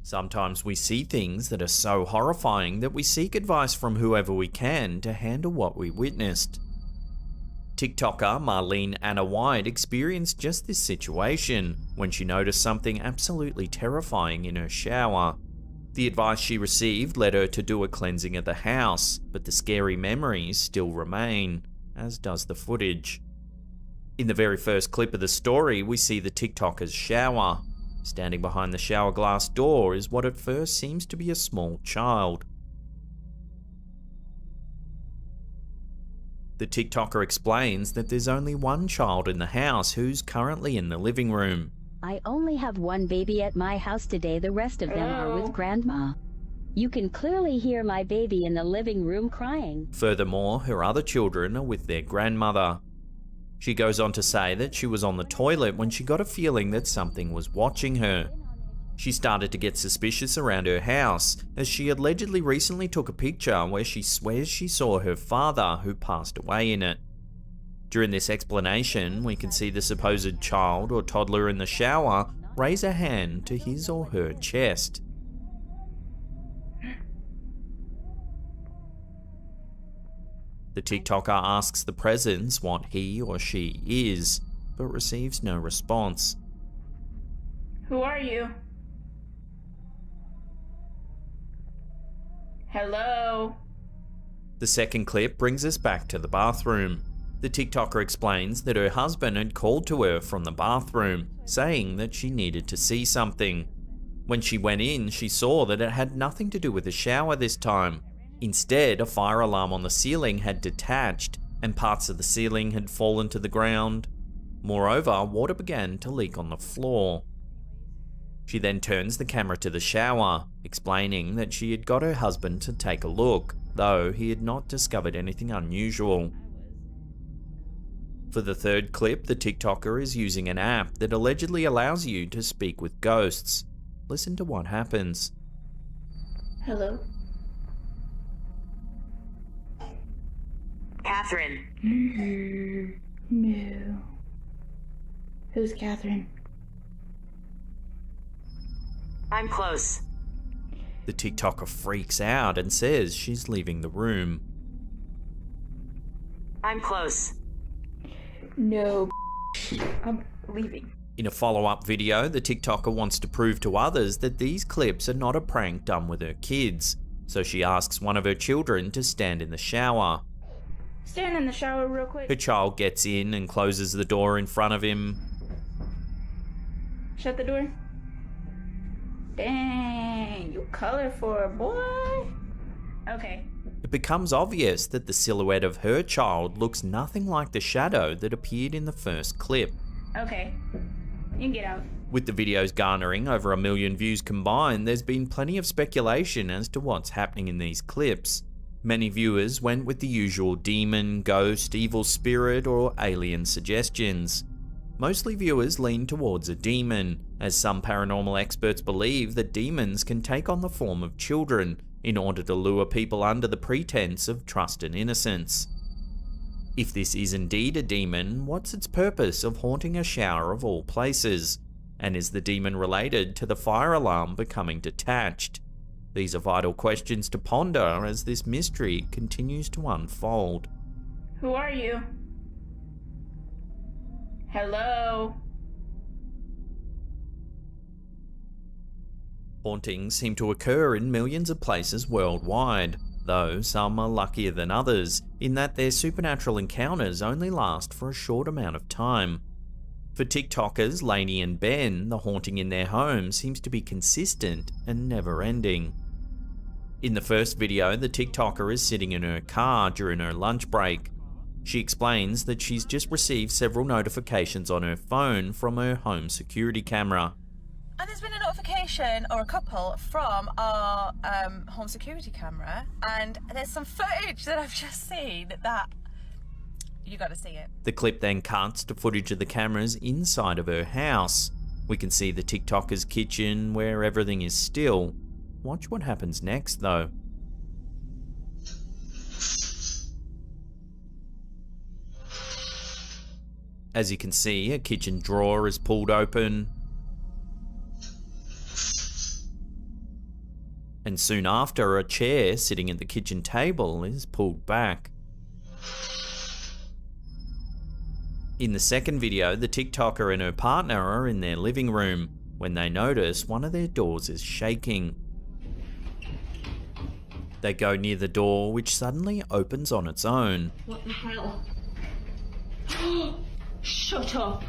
[SPEAKER 1] Sometimes we see things that are so horrifying that we seek advice from whoever we can to handle what we witnessed. TikToker Marlene Anna White experienced just this situation when she noticed something absolutely terrifying in her shower. The advice she received led her to do a cleansing of the house, but the scary memories still remain, as does the footage. In the very first clip of the story, we see the TikToker's shower. Standing behind the shower glass door is what at first seems to be a small child. The TikToker explains that there's only one child in the house who's currently in the living room.
[SPEAKER 4] I only have one baby at my house today. The rest of them are with Grandma. You can clearly hear my baby in the living room crying.
[SPEAKER 1] Furthermore, her other children are with their grandmother. She goes on to say that she was on the toilet when she got a feeling that something was watching her. She started to get suspicious around her house, as she allegedly recently took a picture where she swears she saw her father, who passed away, in it. During this explanation, we can see the supposed child or toddler in the shower raise a hand to his or her chest. The TikToker asks the presence what he or she is, but receives no response.
[SPEAKER 14] Who are you? Hello?
[SPEAKER 1] The second clip brings us back to the bathroom. The TikToker explains that her husband had called to her from the bathroom, saying that she needed to see something. When she went in, she saw that it had nothing to do with the shower this time. Instead, a fire alarm on the ceiling had detached, and parts of the ceiling had fallen to the ground. Moreover, water began to leak on the floor. She then turns the camera to the shower, explaining that she had got her husband to take a look, though he had not discovered anything unusual. For the third clip, the TikToker is using an app that allegedly allows you to speak with ghosts. Listen to what happens.
[SPEAKER 14] Hello?
[SPEAKER 18] Catherine.
[SPEAKER 14] No. Who's Catherine?
[SPEAKER 18] I'm close.
[SPEAKER 1] The TikToker freaks out and says she's leaving the room.
[SPEAKER 18] I'm close.
[SPEAKER 14] No. I'm leaving.
[SPEAKER 1] In a follow-up video, the TikToker wants to prove to others that these clips are not a prank done with her kids, so she asks one of her children to stand in the shower.
[SPEAKER 14] Stand in the shower real quick.
[SPEAKER 1] Her child gets in and closes the door in front of him.
[SPEAKER 14] Shut the door. Dang, you colorful, boy. Okay.
[SPEAKER 1] It becomes obvious that the silhouette of her child looks nothing like the shadow that appeared in the first clip.
[SPEAKER 14] Okay. You can get out.
[SPEAKER 1] With the videos garnering over 1 million views combined, there's been plenty of speculation as to what's happening in these clips. Many viewers went with the usual demon, ghost, evil spirit, or alien suggestions. Mostly viewers lean towards a demon, as some paranormal experts believe that demons can take on the form of children in order to lure people under the pretense of trust and innocence. If this is indeed a demon, what's its purpose of haunting a shower of all places? And is the demon related to the fire alarm becoming detached? These are vital questions to ponder as this mystery continues to unfold.
[SPEAKER 14] Who are you? Hello?
[SPEAKER 1] Hauntings seem to occur in millions of places worldwide, though some are luckier than others in that their supernatural encounters only last for a short amount of time. For TikTokers Lainey and Ben, the haunting in their home seems to be consistent and never-ending. In the first video, the TikToker is sitting in her car during her lunch break. She explains that she's just received several notifications on her phone from her home security camera.
[SPEAKER 20] And there's been a notification, or a couple, from our home security camera, and there's some footage that I've just seen that, You gotta see it.
[SPEAKER 1] The clip then cuts to footage of the cameras inside of her house. We can see the TikToker's kitchen where everything is still. Watch what happens next though. As you can see, a kitchen drawer is pulled open. And soon after, a chair sitting at the kitchen table is pulled back. In the second video, the TikToker and her partner are in their living room when they notice one of their doors is shaking. They go near the door, which suddenly opens on its own.
[SPEAKER 14] What the hell? Shut up.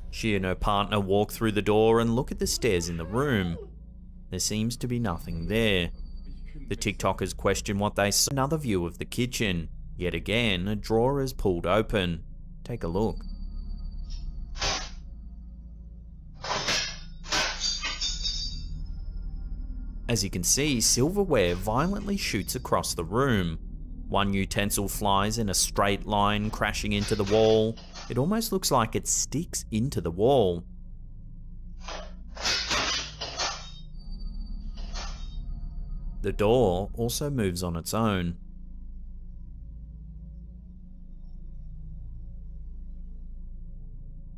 [SPEAKER 1] She and her partner walk through the door and look at the stairs in the room. There seems to be nothing there. The TikTokers question what they saw. Another view of the kitchen. Yet again, a drawer is pulled open. Take a look. As you can see, silverware violently shoots across the room. One utensil flies in a straight line, crashing into the wall. It almost looks like it sticks into the wall. The door also moves on its own.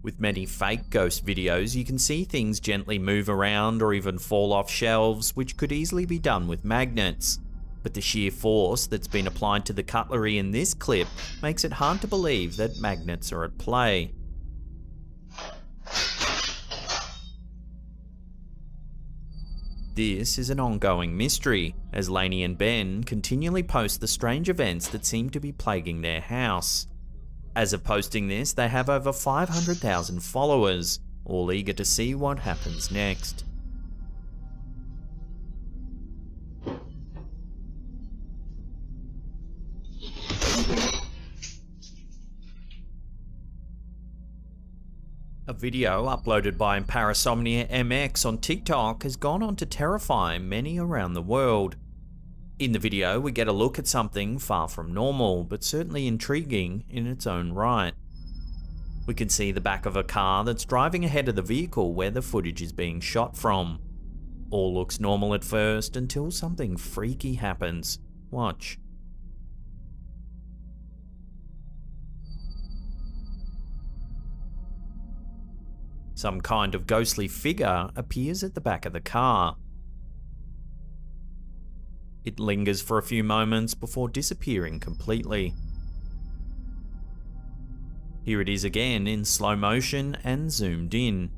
[SPEAKER 1] With many fake ghost videos, you can see things gently move around or even fall off shelves, which could easily be done with magnets. But the sheer force that's been applied to the cutlery in this clip makes it hard to believe that magnets are at play. This is an ongoing mystery, as Lainey and Ben continually post the strange events that seem to be plaguing their house. As of posting this, they have over 500,000 followers, all eager to see what happens next. A video uploaded by Parasomnia MX on TikTok has gone on to terrify many around the world. In the video, we get a look at something far from normal, but certainly intriguing in its own right. We can see the back of a car that's driving ahead of the vehicle where the footage is being shot from. All looks normal at first until something freaky happens. Watch. Some kind of ghostly figure appears at the back of the car. It lingers for a few moments before disappearing completely. Here it is again in slow motion and zoomed in.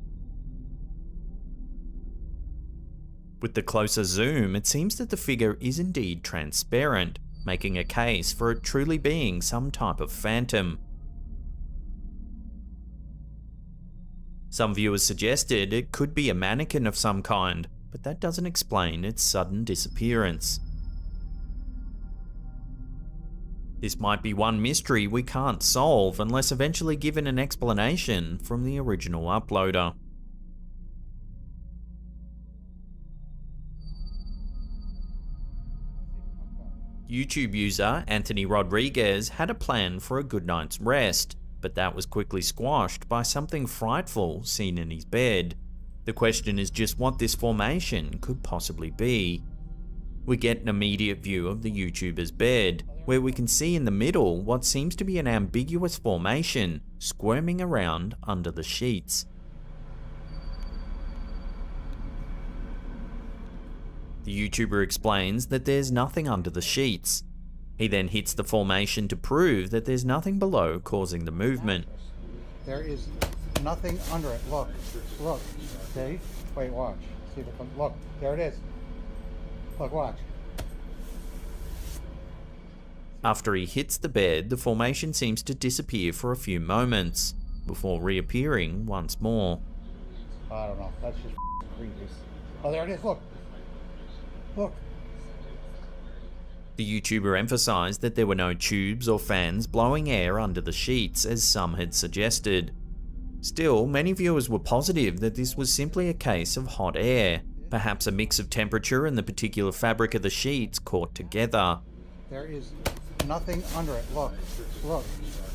[SPEAKER 1] With the closer zoom, it seems that the figure is indeed transparent, making a case for it truly being some type of phantom. Some viewers suggested it could be a mannequin of some kind, but that doesn't explain its sudden disappearance. This might be one mystery we can't solve unless eventually given an explanation from the original uploader. YouTube user Anthony Rodriguez had a plan for a good night's rest, but that was quickly squashed by something frightful seen in his bed. The question is just what this formation could possibly be. We get an immediate view of the YouTuber's bed, where we can see in the middle what seems to be an ambiguous formation squirming around under the sheets. The YouTuber explains that there's nothing under the sheets. He then hits the formation to prove that there's nothing below causing the movement.
[SPEAKER 17] There is nothing under it. Look, look. See? Wait, watch. See if it comes. Look, there it is. Look, watch.
[SPEAKER 1] After he hits the bed, the formation seems to disappear for a few moments, before reappearing once more.
[SPEAKER 17] I don't know. That's just creepy. Oh, there it is. Look. Look.
[SPEAKER 1] The YouTuber emphasized that there were no tubes or fans blowing air under the sheets, as some had suggested. Still, many viewers were positive that this was simply a case of hot air, perhaps a mix of temperature and the particular fabric of the sheets caught together.
[SPEAKER 17] There is nothing under it. Look.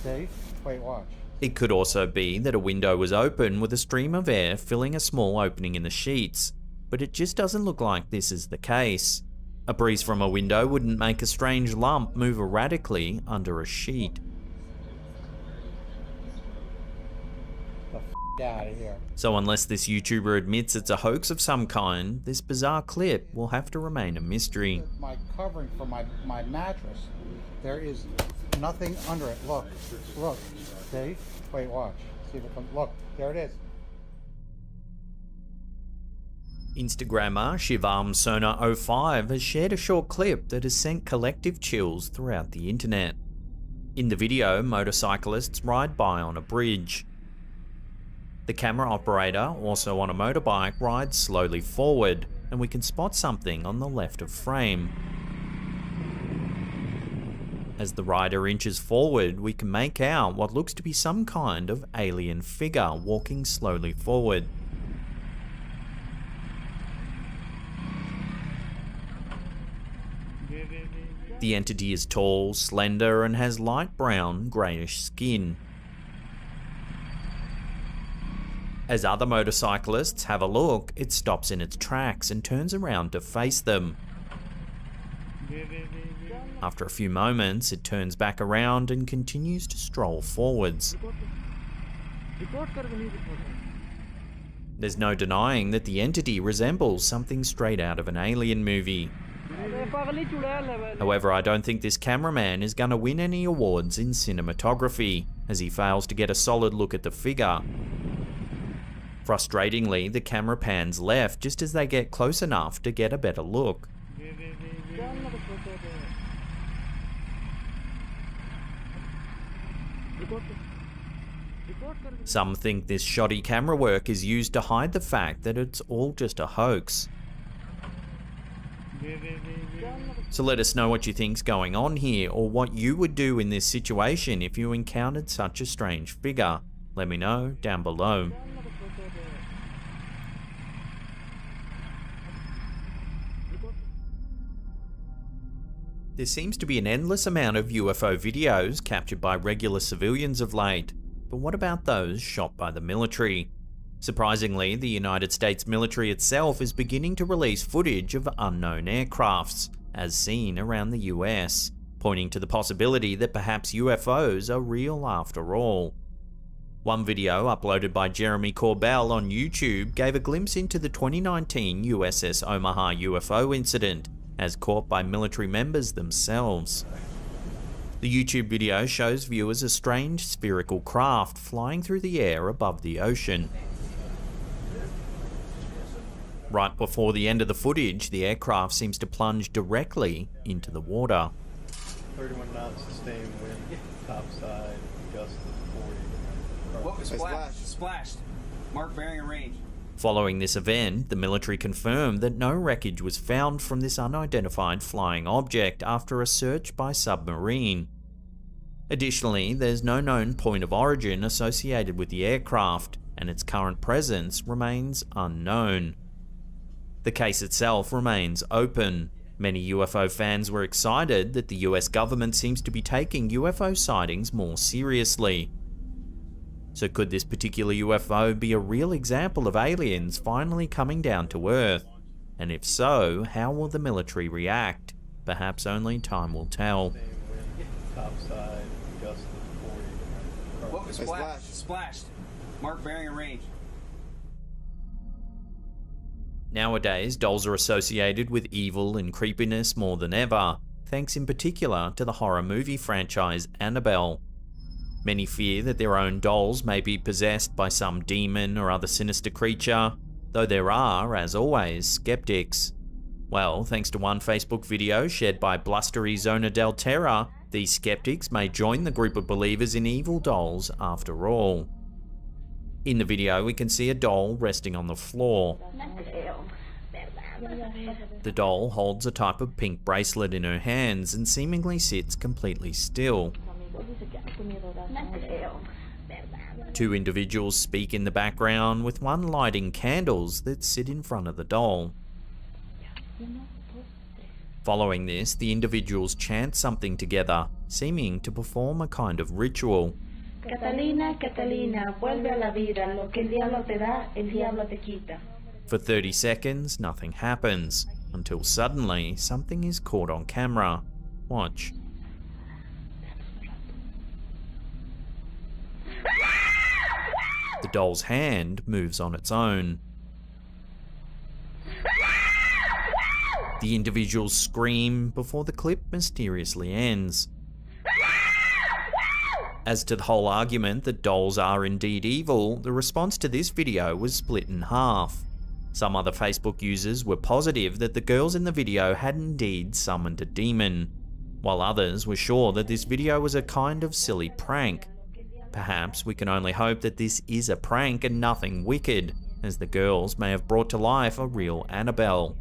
[SPEAKER 17] See? Wait, watch.
[SPEAKER 1] It could also be that a window was open with a stream of air filling a small opening in the sheets, but it just doesn't look like this is the case. A breeze from a window wouldn't make a strange lump move erratically under a sheet.
[SPEAKER 17] Out of here.
[SPEAKER 1] So unless this YouTuber admits it's a hoax of some kind, this bizarre clip will have to remain a mystery.
[SPEAKER 17] My covering for my mattress, there is nothing under it. Look. See? Wait, watch. See if it comes. Look, there it is.
[SPEAKER 1] Instagrammer ShivarmSona05 has shared a short clip that has sent collective chills throughout the internet. In the video, motorcyclists ride by on a bridge. The camera operator, also on a motorbike, rides slowly forward, and we can spot something on the left of frame. As the rider inches forward, we can make out what looks to be some kind of alien figure walking slowly forward. The entity is tall, slender, and has light brown, greyish skin. As other motorcyclists have a look, it stops in its tracks and turns around to face them. After a few moments, it turns back around and continues to stroll forwards. There's no denying that the entity resembles something straight out of an alien movie. However, I don't think this cameraman is going to win any awards in cinematography, as he fails to get a solid look at the figure. Frustratingly, the camera pans left just as they get close enough to get a better look. Some think this shoddy camera work is used to hide the fact that it's all just a hoax. So let us know what you think's going on here, or what you would do in this situation if you encountered such a strange figure. Let me know down below. There seems to be an endless amount of UFO videos captured by regular civilians of late, but what about those shot by the military? Surprisingly, the United States military itself is beginning to release footage of unknown aircrafts, as seen around the US, pointing to the possibility that perhaps UFOs are real after all. One video uploaded by Jeremy Corbell on YouTube gave a glimpse into the 2019 USS Omaha UFO incident, as caught by military members themselves. The YouTube video shows viewers a strange spherical craft flying through the air above the ocean. Right before the end of the footage, the aircraft seems to plunge directly into the water.
[SPEAKER 15] 31 knots sustained wind, topside, gust of 40.
[SPEAKER 16] Whoa, splashed. Mark bearing and range.
[SPEAKER 1] Following this event, the military confirmed that no wreckage was found from this unidentified flying object after a search by submarine. Additionally, there's no known point of origin associated with the aircraft, and its current presence remains unknown. The case itself remains open. Many UFO fans were excited that the US government seems to be taking UFO sightings more seriously. So could this particular UFO be a real example of aliens finally coming down to Earth? And if so, how will the military react? Perhaps only time will tell.
[SPEAKER 15] Topside, gust of 40.
[SPEAKER 16] Whoa, splashed. Mark bearing and range.
[SPEAKER 1] Nowadays, dolls are associated with evil and creepiness more than ever, thanks in particular to the horror movie franchise Annabelle. Many fear that their own dolls may be possessed by some demon or other sinister creature, though there are, as always, skeptics. Well, thanks to one Facebook video shared by Blustery Zona del Terra, these skeptics may join the group of believers in evil dolls after all. In the video, we can see a doll resting on the floor. The doll holds a type of pink bracelet in her hands and seemingly sits completely still. Two individuals speak in the background, with one lighting candles that sit in front of the doll. Following this, the individuals chant something together, seeming to perform a kind of ritual.
[SPEAKER 4] Catalina, Catalina, vuelve a la vida. Lo que el diablo te da, el diablo te quita.
[SPEAKER 1] For 30 seconds, nothing happens, until suddenly something is caught on camera. Watch. The doll's hand moves on its own. The individuals scream before the clip mysteriously ends. As to the whole argument that dolls are indeed evil, the response to this video was split in half. Some other Facebook users were positive that the girls in the video had indeed summoned a demon, while others were sure that this video was a kind of silly prank. Perhaps we can only hope that this is a prank and nothing wicked, as the girls may have brought to life a real Annabelle.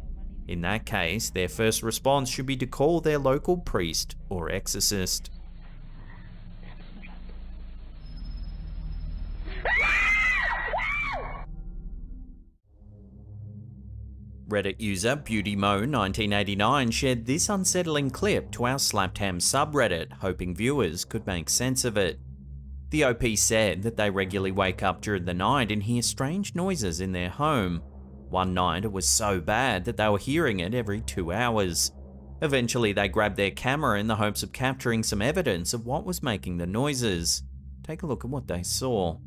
[SPEAKER 1] In that case, their first response should be to call their local priest or exorcist. Reddit user BeautyMo1989 shared this unsettling clip to our Slapped Ham subreddit, hoping viewers could make sense of it. The OP said that they regularly wake up during the night and hear strange noises in their home. One night it was so bad that they were hearing it every 2 hours. Eventually they grabbed their camera in the hopes of capturing some evidence of what was making the noises. Take a look at what they saw.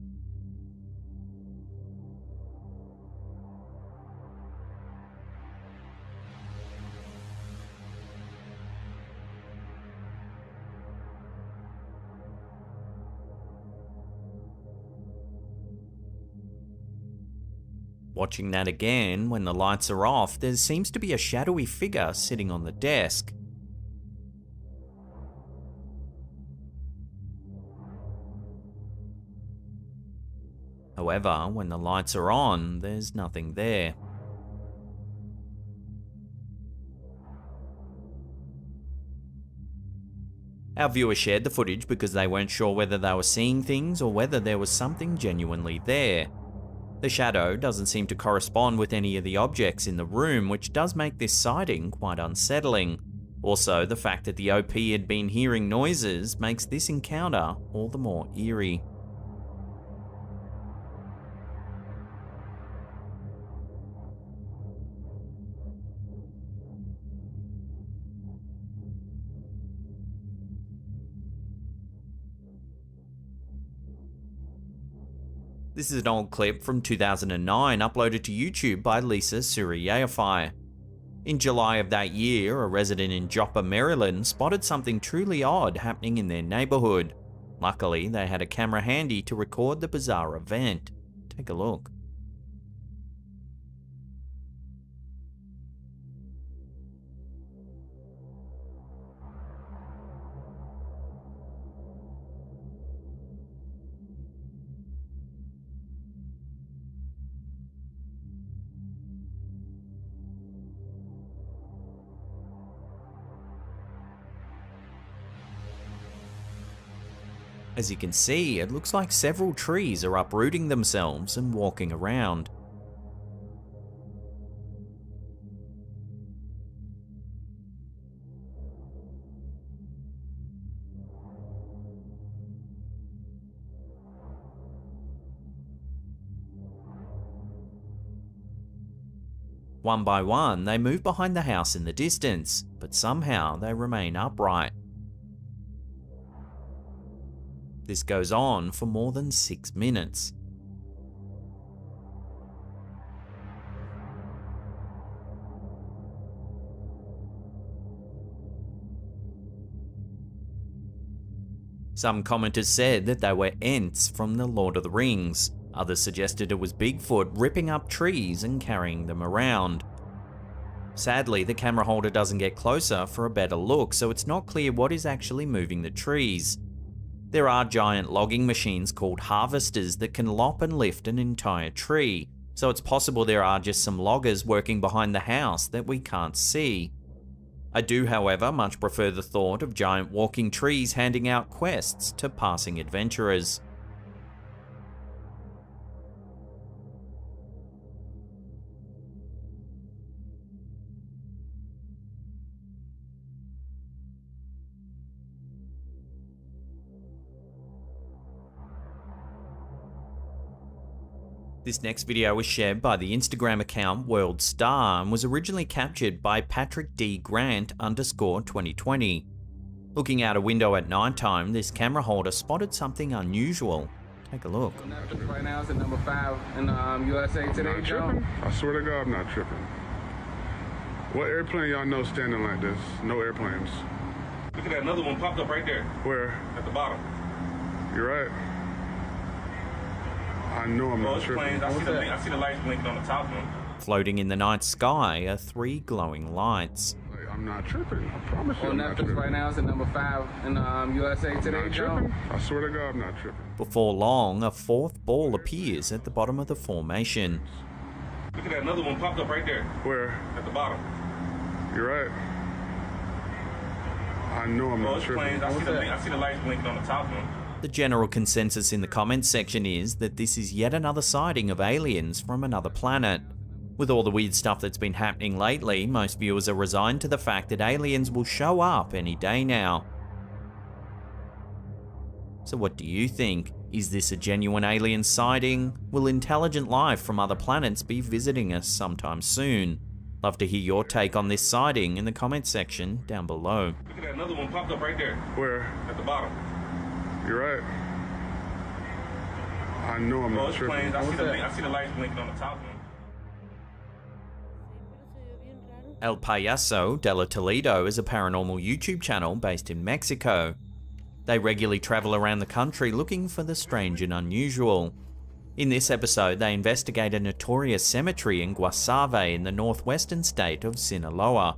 [SPEAKER 1] Watching that again, when the lights are off, there seems to be a shadowy figure sitting on the desk. However, when the lights are on, there's nothing there. Our viewers shared the footage because they weren't sure whether they were seeing things or whether there was something genuinely there. The shadow doesn't seem to correspond with any of the objects in the room, which does make this sighting quite unsettling. Also, the fact that the OP had been hearing noises makes this encounter all the more eerie. This is an old clip from 2009 uploaded to YouTube by Lisa Suriyafai. In July of that year, a resident in Joppa, Maryland spotted something truly odd happening in their neighborhood. Luckily, they had a camera handy to record the bizarre event. Take a look. As you can see, it looks like several trees are uprooting themselves and walking around. One by one, they move behind the house in the distance, but somehow they remain upright. This goes on for more than 6 minutes. Some commenters said that they were Ents from the Lord of the Rings. Others suggested it was Bigfoot ripping up trees and carrying them around. Sadly, the camera holder doesn't get closer for a better look, so it's not clear what is actually moving the trees. There are giant logging machines called harvesters that can lop and lift an entire tree, so it's possible there are just some loggers working behind the house that we can't see. I do, however, much prefer the thought of giant walking trees handing out quests to passing adventurers. This next video was shared by the Instagram account World Star and was originally captured by Patrick D. Grant _2020. Looking out a window at nighttime, this camera holder spotted something unusual. Take a look.
[SPEAKER 21] Right now it's at number 5 in USA Today.
[SPEAKER 19] Not tripping. I swear to God, I'm not tripping. What airplane y'all know standing like this? No airplanes.
[SPEAKER 22] Look at that, another one popped up right there.
[SPEAKER 19] Where?
[SPEAKER 22] At the bottom.
[SPEAKER 19] You're right. I know I'm not tripping.
[SPEAKER 22] I see the lights blinking on the top one.
[SPEAKER 1] Floating in the night sky are 3 glowing lights.
[SPEAKER 19] I'm not tripping. I promise you.
[SPEAKER 21] On Netflix right now it's at number 5 in USA Today.
[SPEAKER 19] Not tripping. I swear to God, I'm not tripping.
[SPEAKER 1] Before long, a 4th ball appears at the bottom of the formation.
[SPEAKER 22] Look at that, another one popped up right there.
[SPEAKER 19] Where?
[SPEAKER 22] At the bottom.
[SPEAKER 19] You're right. I know I'm not tripping.
[SPEAKER 22] I see the lights blinking on the top one.
[SPEAKER 1] The general consensus in the comments section is that this is yet another sighting of aliens from another planet. With all the weird stuff that's been happening lately, most viewers are resigned to the fact that aliens will show up any day now. So what do you think? Is this a genuine alien sighting? Will intelligent life from other planets be visiting us sometime soon? Love to hear your take on this sighting in the comments section down below.
[SPEAKER 22] Look at that, another one popped up right there.
[SPEAKER 19] Where?
[SPEAKER 22] At the bottom.
[SPEAKER 19] You're right. I know I'm not tripping.
[SPEAKER 22] I see the lights blinking on the top one.
[SPEAKER 1] El Payaso de la Toledo is a paranormal YouTube channel based in Mexico. They regularly travel around the country looking for the strange and unusual. In this episode, they investigate a notorious cemetery in Guasave in the northwestern state of Sinaloa.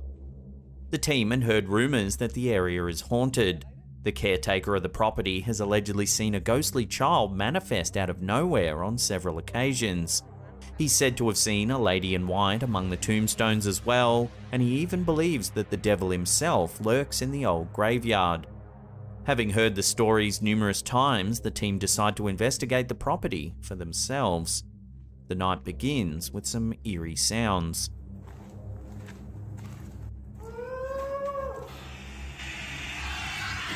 [SPEAKER 1] The team had heard rumors that the area is haunted. The caretaker of the property has allegedly seen a ghostly child manifest out of nowhere on several occasions. He's said to have seen a lady in white among the tombstones as well, and he even believes that the devil himself lurks in the old graveyard. Having heard the stories numerous times, the team decide to investigate the property for themselves. The night begins with some eerie sounds.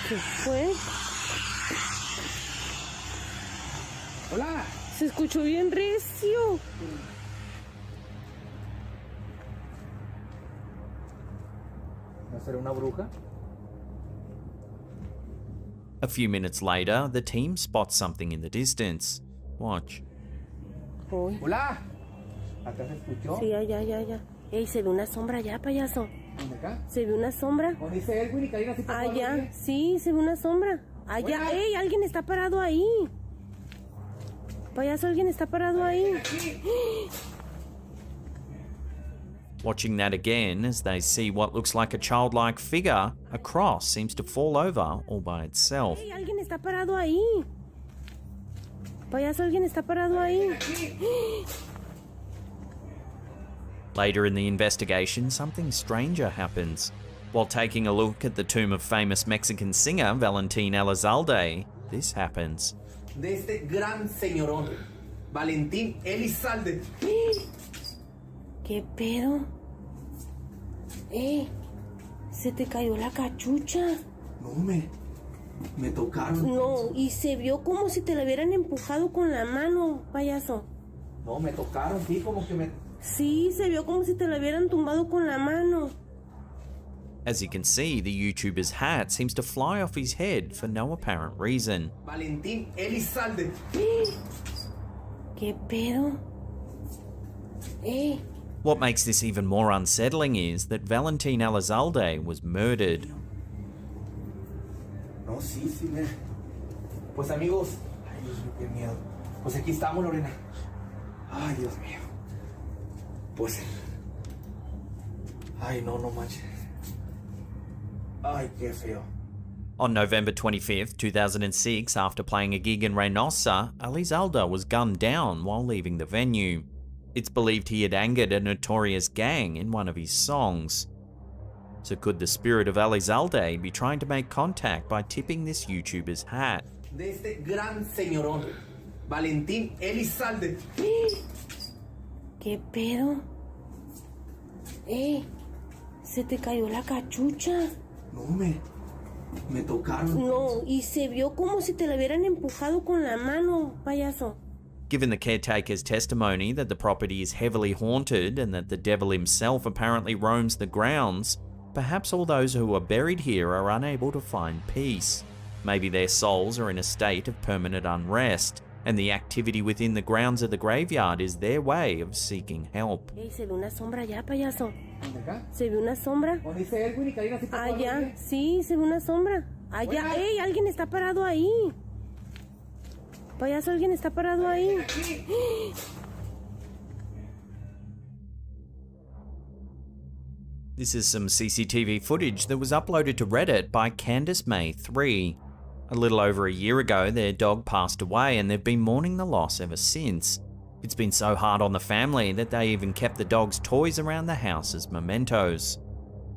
[SPEAKER 23] ¿Qué fue?
[SPEAKER 21] Hola.
[SPEAKER 23] Se escuchó bien recio.
[SPEAKER 21] ¿No será una bruja?
[SPEAKER 1] A few minutes later, the team spots something in the distance. Watch.
[SPEAKER 21] Hola. ¿Acá se escuchó?
[SPEAKER 23] Sí, ya. Ey, se ve una sombra allá, payaso.
[SPEAKER 21] ¿Dónde acá?
[SPEAKER 23] ¿Se ve una sombra?
[SPEAKER 21] ¿Dónde dice Edwin y Karina?
[SPEAKER 23] Allá, sí, se ve una sombra. Allá,
[SPEAKER 21] Hola.
[SPEAKER 23] ey, alguien está parado ahí. Payaso, alguien está parado ahí.
[SPEAKER 1] Watching that again as they see what looks like a childlike figure, a cross seems to fall over all by itself.
[SPEAKER 23] Ey, alguien está parado ahí. Payaso, alguien está parado ahí.
[SPEAKER 1] Later in the investigation, something stranger happens. While taking a look at the tomb of famous Mexican singer Valentin Elizalde, this happens.
[SPEAKER 21] De este gran señorón, Valentín Elizalde.
[SPEAKER 23] ¿Qué pedo? Se te cayó la cachucha.
[SPEAKER 21] No, me tocaron.
[SPEAKER 23] No, y se vio como si te la hubieran empujado con la mano, payaso.
[SPEAKER 21] No, me tocaron, sí, como que me...
[SPEAKER 23] Sí, se vio como si te la hubieran tumbado con la mano.
[SPEAKER 1] As you can see, the YouTuber's hat seems to fly off his head for no apparent reason.
[SPEAKER 21] Valentín Elizalde.
[SPEAKER 23] ¿Qué pedo?
[SPEAKER 1] What makes this even more unsettling is that Valentin Elizalde was murdered.
[SPEAKER 21] No, sí, mira. Pues amigos, ay Dios mío, qué miedo. Pues aquí estamos, Lorena. Ay, Dios mío. Pues, ay, no manches. Ay, qué feo.
[SPEAKER 1] On November 25th, 2006, after playing a gig in Reynosa, Elizalde was gunned down while leaving the venue. It's believed he had angered a notorious gang in one of his songs. So could the spirit of Elizalde be trying to make contact by tipping this YouTuber's hat?
[SPEAKER 21] De este gran señorón, Valentín Elizalde.
[SPEAKER 23] ¿Qué pedo? Se te cayó la cachucha.
[SPEAKER 21] No, me tocaron.
[SPEAKER 23] No, y se vio como si te la hubieran empujado con la mano, payaso.
[SPEAKER 1] Given the caretaker's testimony that the property is heavily haunted and that the devil himself apparently roams the grounds, perhaps all those who are buried here are unable to find peace. Maybe their souls are in a state of permanent unrest, and the activity within the grounds of the graveyard is their way of seeking help.
[SPEAKER 23] Hey, se ve una sombra allá, payaso. ¿Se ve una sombra? Allá, sí, se ve una sombra. Allá, hey, alguien está parado ahí. Payaso, alguien está parado ahí.
[SPEAKER 1] This is some CCTV footage that was uploaded to Reddit by Candice May 3. A little over a year ago, their dog passed away and they've been mourning the loss ever since. It's been so hard on the family that they even kept the dog's toys around the house as mementos.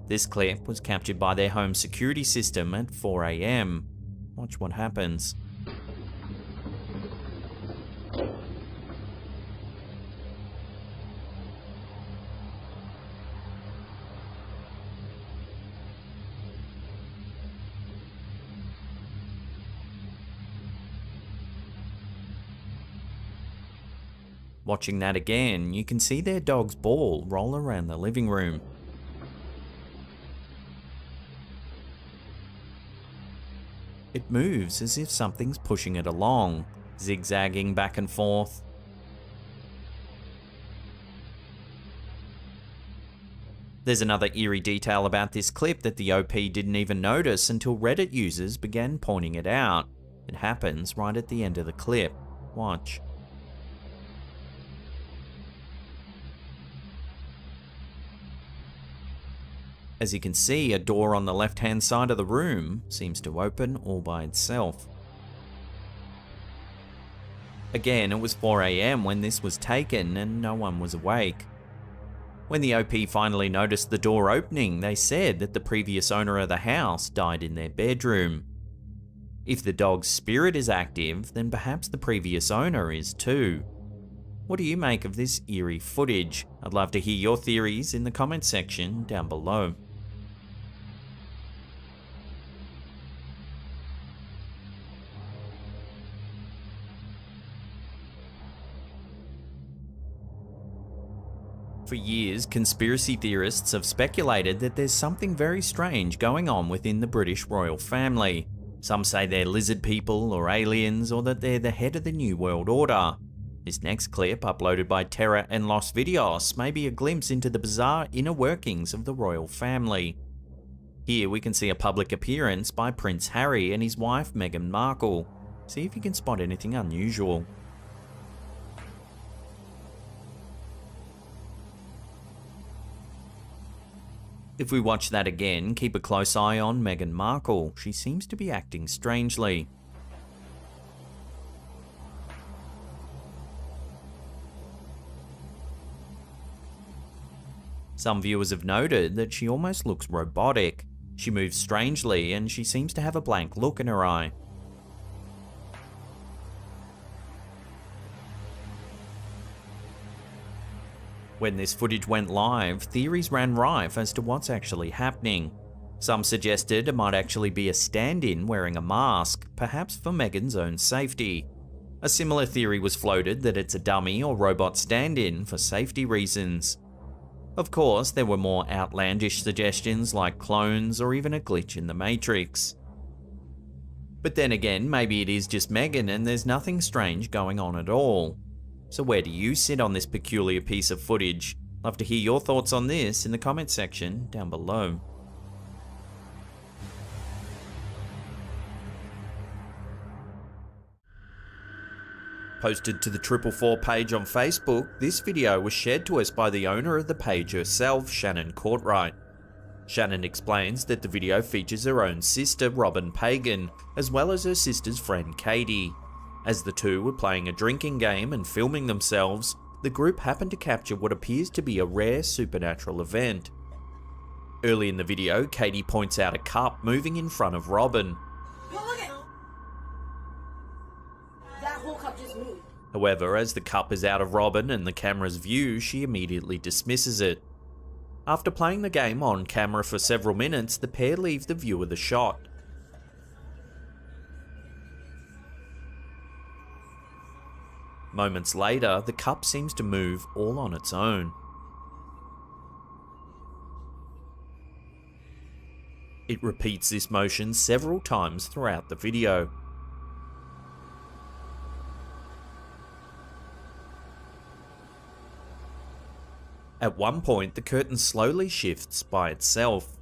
[SPEAKER 1] This clip was captured by their home security system at 4 AM. Watch what happens. Watching that again, you can see their dog's ball roll around the living room. It moves as if something's pushing it along, zigzagging back and forth. There's another eerie detail about this clip that the OP didn't even notice until Reddit users began pointing it out. It happens right at the end of the clip. Watch. As you can see, a door on the left-hand side of the room seems to open all by itself. Again, it was 4 AM when this was taken and no one was awake. When the OP finally noticed the door opening, they said that the previous owner of the house died in their bedroom. If the dog's spirit is active, then perhaps the previous owner is too. What do you make of this eerie footage? I'd love to hear your theories in the comment section down below. For years, conspiracy theorists have speculated that there's something very strange going on within the British royal family. Some say they're lizard people or aliens, or that they're the head of the New World Order. This next clip, uploaded by Terra and Los Videos, may be a glimpse into the bizarre inner workings of the royal family. Here we can see a public appearance by Prince Harry and his wife Meghan Markle. See if you can spot anything unusual. If we watch that again, keep a close eye on Meghan Markle. She seems to be acting strangely. Some viewers have noted that she almost looks robotic. She moves strangely and she seems to have a blank look in her eye. When this footage went live, theories ran rife as to what's actually happening. Some suggested it might actually be a stand-in wearing a mask, perhaps for Meghan's own safety. A similar theory was floated that it's a dummy or robot stand-in for safety reasons. Of course, there were more outlandish suggestions like clones or even a glitch in the Matrix. But then again, maybe it is just Meghan and there's nothing strange going on at all. So where do you sit on this peculiar piece of footage? Love to hear your thoughts on this in the comment section down below. Posted to the 444 page on Facebook, this video was shared to us by the owner of the page herself, Shannon Courtright. Shannon explains that the video features her own sister, Robin Pagan, as well as her sister's friend, Katie. As the two were playing a drinking game and filming themselves, the group happened to capture what appears to be a rare supernatural event. Early in the video, Katie points out a cup moving in front of Robin.
[SPEAKER 23] That whole cup just moved.
[SPEAKER 1] However, as the cup is out of Robin and the camera's view, she immediately dismisses it. After playing the game on camera for several minutes, the pair leave the view of the shot. Moments later, the cup seems to move all on its own. It repeats this motion several times throughout the video. At one point, the curtain slowly shifts by itself.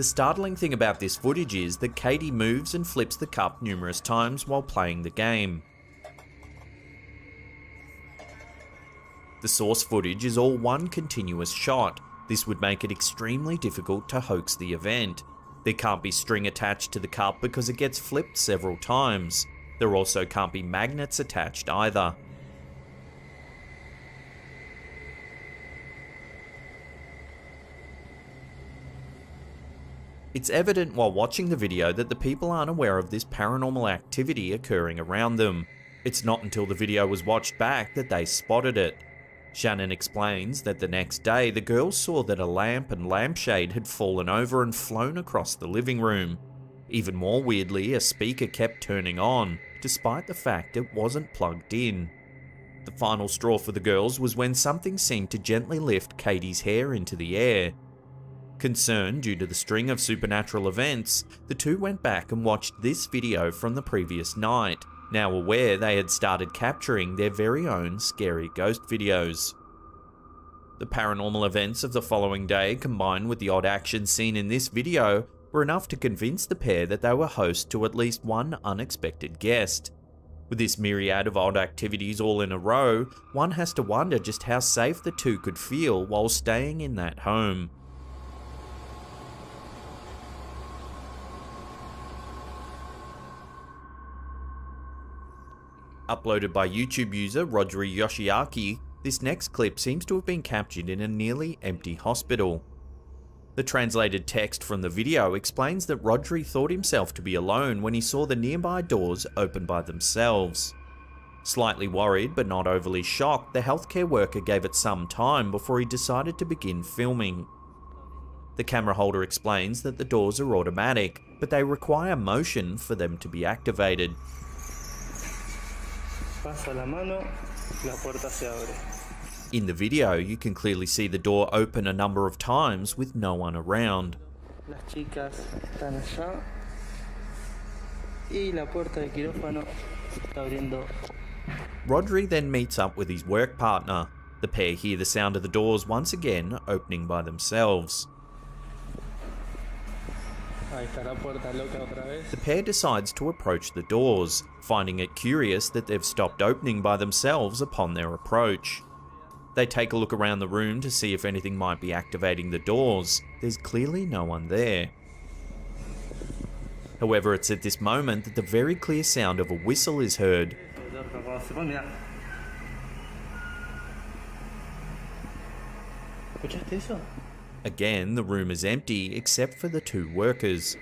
[SPEAKER 1] The startling thing about this footage is that Katie moves and flips the cup numerous times while playing the game. The source footage is all one continuous shot. This would make it extremely difficult to hoax the event. There can't be string attached to the cup because it gets flipped several times. There also can't be magnets attached either. It's evident while watching the video that the people aren't aware of this paranormal activity occurring around them. It's not until the video was watched back that they spotted it. Shannon explains that the next day the girls saw that a lamp and lampshade had fallen over and flown across the living room. Even more weirdly, a speaker kept turning on, despite the fact it wasn't plugged in. The final straw for the girls was when something seemed to gently lift Katie's hair into the air. Concerned due to the string of supernatural events, the two went back and watched this video from the previous night, now aware they had started capturing their very own scary ghost videos. The paranormal events of the following day, combined with the odd action seen in this video, were enough to convince the pair that they were host to at least one unexpected guest. With this myriad of odd activities all in a row, one has to wonder just how safe the two could feel while staying in that home. Uploaded by YouTube user Rodri Yoshiaki, this next clip seems to have been captured in a nearly empty hospital. The translated text from the video explains that Rodri thought himself to be alone when he saw the nearby doors open by themselves. Slightly worried but not overly shocked, the healthcare worker gave it some time before he decided to begin filming. The camera holder explains that the doors are automatic, but they require motion for them to be activated.
[SPEAKER 15] Pasa la mano, la puerta se abre.
[SPEAKER 1] In the video, you can clearly see the door open a number of times with no one around.
[SPEAKER 15] Las chicas están allá y la puerta de quirófano se está abriendo.
[SPEAKER 1] Rodri then meets up with his work partner. The pair hear the sound of the doors once again opening by themselves. The pair decides to approach the doors, finding it curious that they've stopped opening by themselves upon their approach. They take a look around the room to see if anything might be activating the doors. There's clearly no one there. However, it's at this moment that the very clear sound of a whistle is heard. Again, the room is empty except for the two workers.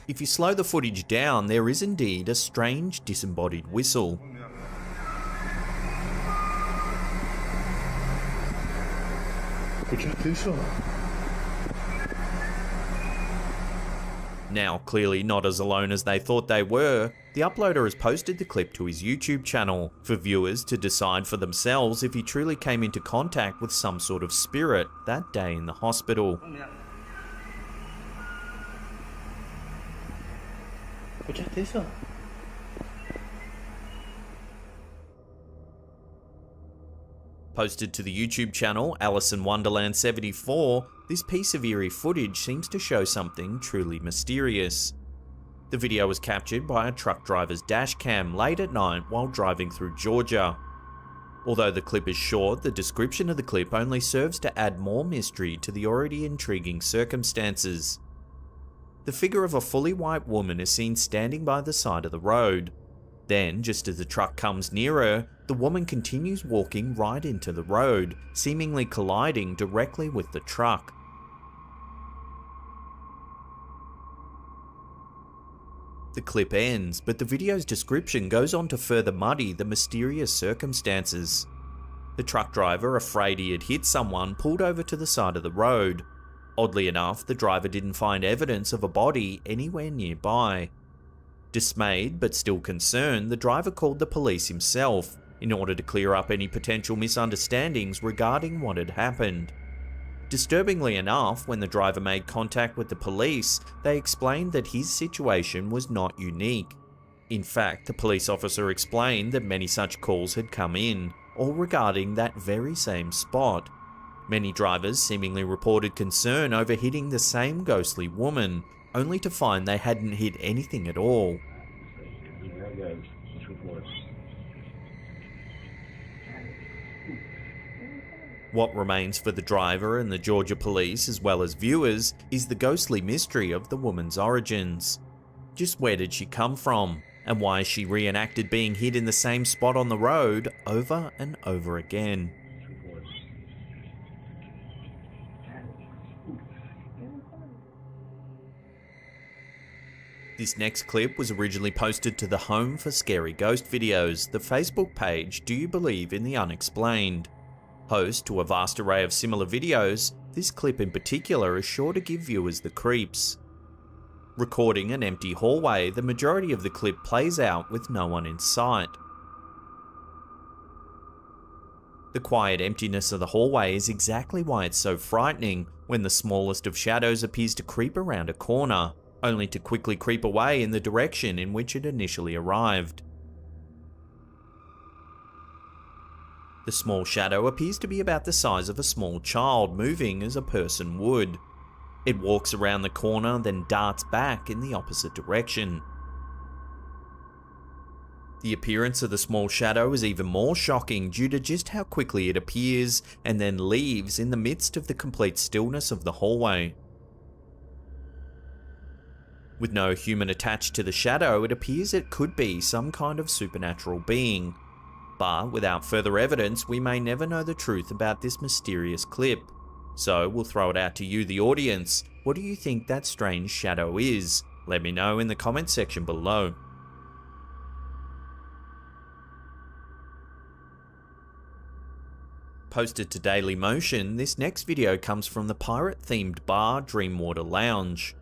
[SPEAKER 1] If you slow the footage down, there is indeed a strange disembodied whistle. Now clearly not as alone as they thought they were, the uploader has posted the clip to his YouTube channel for viewers to decide for themselves if he truly came into contact with some sort of spirit that day in the hospital. Posted to the YouTube channel Alice in Wonderland 74, this piece of eerie footage seems to show something truly mysterious. The video was captured by a truck driver's dash cam late at night while driving through Georgia. Although the clip is short, the description of the clip only serves to add more mystery to the already intriguing circumstances. The figure of a fully white woman is seen standing by the side of the road. Then, just as the truck comes nearer, the woman continues walking right into the road, seemingly colliding directly with the truck. The clip ends, but the video's description goes on to further muddy the mysterious circumstances. The truck driver, afraid he had hit someone, pulled over to the side of the road. Oddly enough, the driver didn't find evidence of a body anywhere nearby. Dismayed but still concerned, the driver called the police himself in order to clear up any potential misunderstandings regarding what had happened. Disturbingly enough, when the driver made contact with the police, they explained that his situation was not unique. In fact, the police officer explained that many such calls had come in, all regarding that very same spot. Many drivers seemingly reported concern over hitting the same ghostly woman, only to find they hadn't hit anything at all. What remains for the driver and the Georgia police, as well as viewers, is the ghostly mystery of the woman's origins. Just where did she come from, and why she reenacted being hit in the same spot on the road over and over again? This next clip was originally posted to the Home for Scary Ghost Videos, the Facebook page Do You Believe in the Unexplained? Host to a vast array of similar videos, this clip in particular is sure to give viewers the creeps. Recording an empty hallway, the majority of the clip plays out with no one in sight. The quiet emptiness of the hallway is exactly why it's so frightening when the smallest of shadows appears to creep around a corner, only to quickly creep away in the direction in which it initially arrived. The small shadow appears to be about the size of a small child moving as a person would. It walks around the corner, then darts back in the opposite direction. The appearance of the small shadow is even more shocking due to just how quickly it appears and then leaves in the midst of the complete stillness of the hallway. With no human attached to the shadow, it appears it could be some kind of supernatural being. But without further evidence, we may never know the truth about this mysterious clip. So we'll throw it out to you, the audience. What do you think that strange shadow is? Let me know in the comment section below. Posted to Daily Motion, this next video comes from the pirate-themed bar Dreamwater Lounge.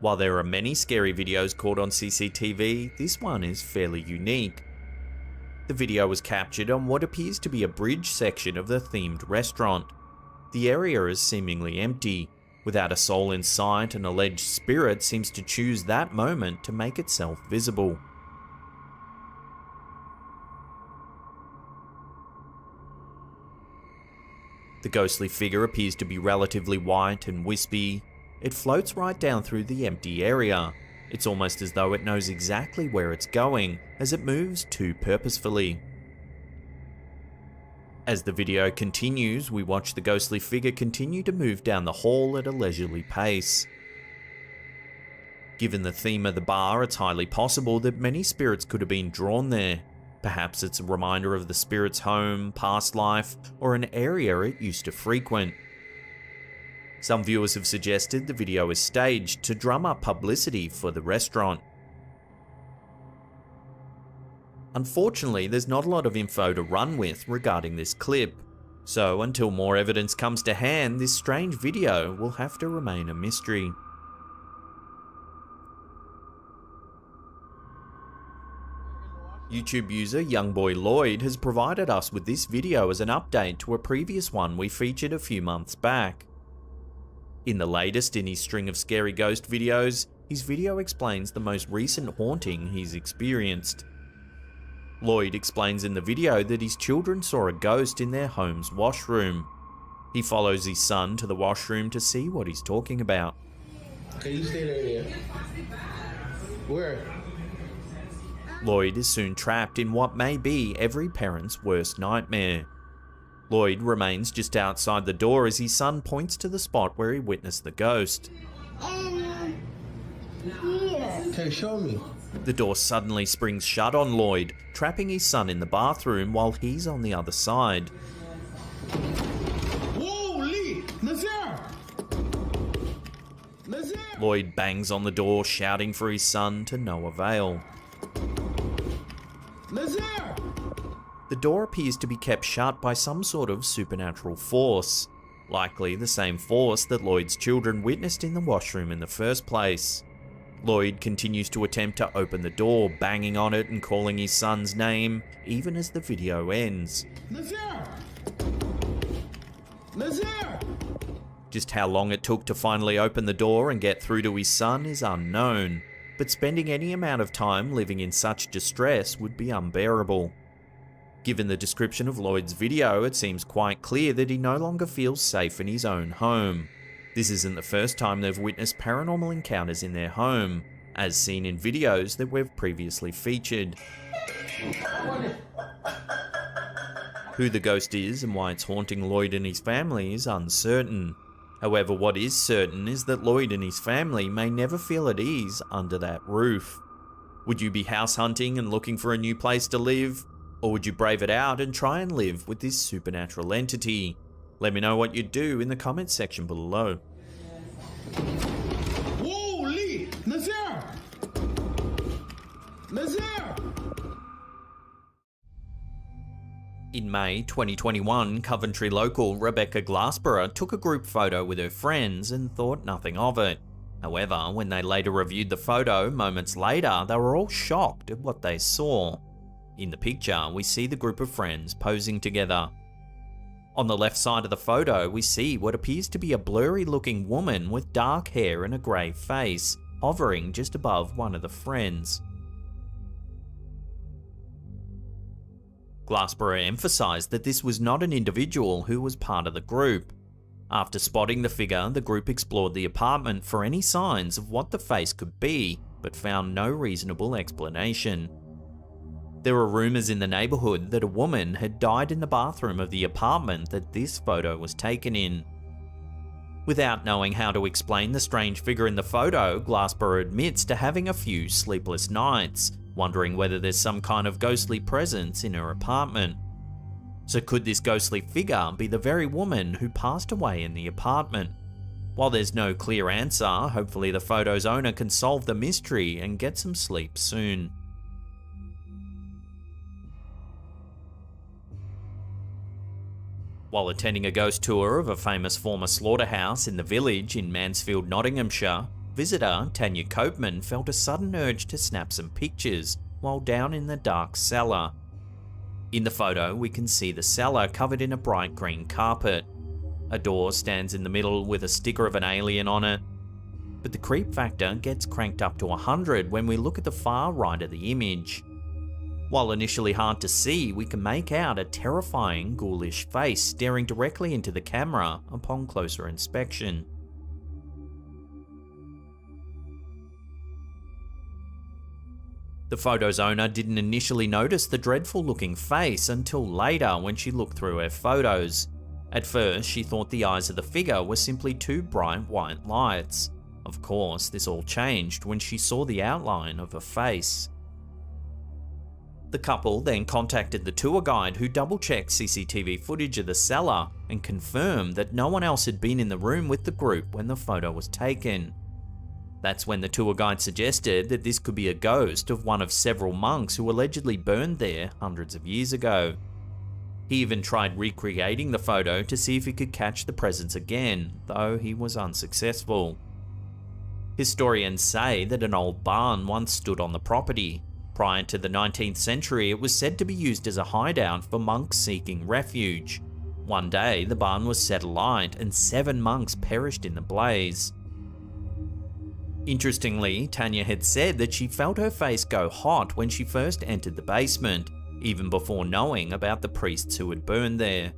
[SPEAKER 1] While there are many scary videos caught on CCTV, this one is fairly unique. The video was captured on what appears to be a bridge section of the themed restaurant. The area is seemingly empty, without a soul in sight. An alleged spirit seems to choose that moment to make itself visible. The ghostly figure appears to be relatively white and wispy. It floats right down through the empty area. It's almost as though it knows exactly where it's going, as it moves too purposefully. As the video continues, we watch the ghostly figure continue to move down the hall at a leisurely pace. Given the theme of the bar, it's highly possible that many spirits could have been drawn there. Perhaps it's a reminder of the spirit's home, past life, or an area it used to frequent. Some viewers have suggested the video is staged to drum up publicity for the restaurant. Unfortunately, there's not a lot of info to run with regarding this clip, so until more evidence comes to hand, this strange video will have to remain a mystery. YouTube user Youngboy Lloyd has provided us with this video as an update to a previous one we featured a few months back. In the latest in his string of scary ghost videos, his video explains the most recent haunting he's experienced. Lloyd explains in the video that his children saw a ghost in their home's washroom. He follows his son to the washroom to see what he's talking about.
[SPEAKER 12] Can you stay there? Where?
[SPEAKER 1] Lloyd is soon trapped in what may be every parent's worst nightmare. Lloyd remains just outside the door as his son points to the spot where he witnessed the ghost.
[SPEAKER 12] Okay, show me.
[SPEAKER 1] The door suddenly springs shut on Lloyd, trapping his son in the bathroom while he's on the other side.
[SPEAKER 12] Holy! Nazir! Nazir!
[SPEAKER 1] Lloyd bangs on the door, shouting for his son to no avail.
[SPEAKER 12] Nazir!
[SPEAKER 1] The door appears to be kept shut by some sort of supernatural force, likely the same force that Lloyd's children witnessed in the washroom in the first place. Lloyd continues to attempt to open the door, banging on it and calling his son's name, even as the video ends.
[SPEAKER 12] Nazir! Nazir!
[SPEAKER 1] Just how long it took to finally open the door and get through to his son is unknown, but spending any amount of time living in such distress would be unbearable. Given the description of Lloyd's video, it seems quite clear that he no longer feels safe in his own home. This isn't the first time they've witnessed paranormal encounters in their home, as seen in videos that we've previously featured. Who the ghost is and why it's haunting Lloyd and his family is uncertain. However, what is certain is that Lloyd and his family may never feel at ease under that roof. Would you be house hunting and looking for a new place to live? Or would you brave it out and try and live with this supernatural entity? Let me know what you'd do in the comments section below.
[SPEAKER 12] Holy! Nazir! Nazir!
[SPEAKER 1] In May 2021, Coventry local Rebecca Glassborough took a group photo with her friends and thought nothing of it. However, when they later reviewed the photo moments later, they were all shocked at what they saw. In the picture, we see the group of friends posing together. On the left side of the photo, we see what appears to be a blurry-looking woman with dark hair and a grey face, hovering just above one of the friends. Glassborough emphasised that this was not an individual who was part of the group. After spotting the figure, the group explored the apartment for any signs of what the face could be, but found no reasonable explanation. There were rumours in the neighbourhood that a woman had died in the bathroom of the apartment that this photo was taken in. Without knowing how to explain the strange figure in the photo, Glassborough admits to having a few sleepless nights, wondering whether there's some kind of ghostly presence in her apartment. So could this ghostly figure be the very woman who passed away in the apartment? While there's no clear answer, hopefully the photo's owner can solve the mystery and get some sleep soon. While attending a ghost tour of a famous former slaughterhouse in the Village in Mansfield, Nottinghamshire, visitor Tanya Copeman felt a sudden urge to snap some pictures while down in the dark cellar. In the photo, we can see the cellar covered in a bright green carpet. A door stands in the middle with a sticker of an alien on it. But the creep factor gets cranked up to 100 when we look at the far right of the image. While initially hard to see, we can make out a terrifying, ghoulish face staring directly into the camera upon closer inspection. The photo's owner didn't initially notice the dreadful looking face until later when she looked through her photos. At first, she thought the eyes of the figure were simply two bright white lights. Of course, this all changed when she saw the outline of a face. The couple then contacted the tour guide, who double-checked CCTV footage of the cellar and confirmed that no one else had been in the room with the group when the photo was taken. That's when the tour guide suggested that this could be a ghost of one of several monks who allegedly burned there hundreds of years ago. He even tried recreating the photo to see if he could catch the presence again, though he was unsuccessful. Historians say that an old barn once stood on the property. Prior to the 19th century, it was said to be used as a hideout for monks seeking refuge. One day, the barn was set alight and 7 monks perished in the blaze. Interestingly, Tanya had said that she felt her face go hot when she first entered the basement, even before knowing about the priests who had burned there.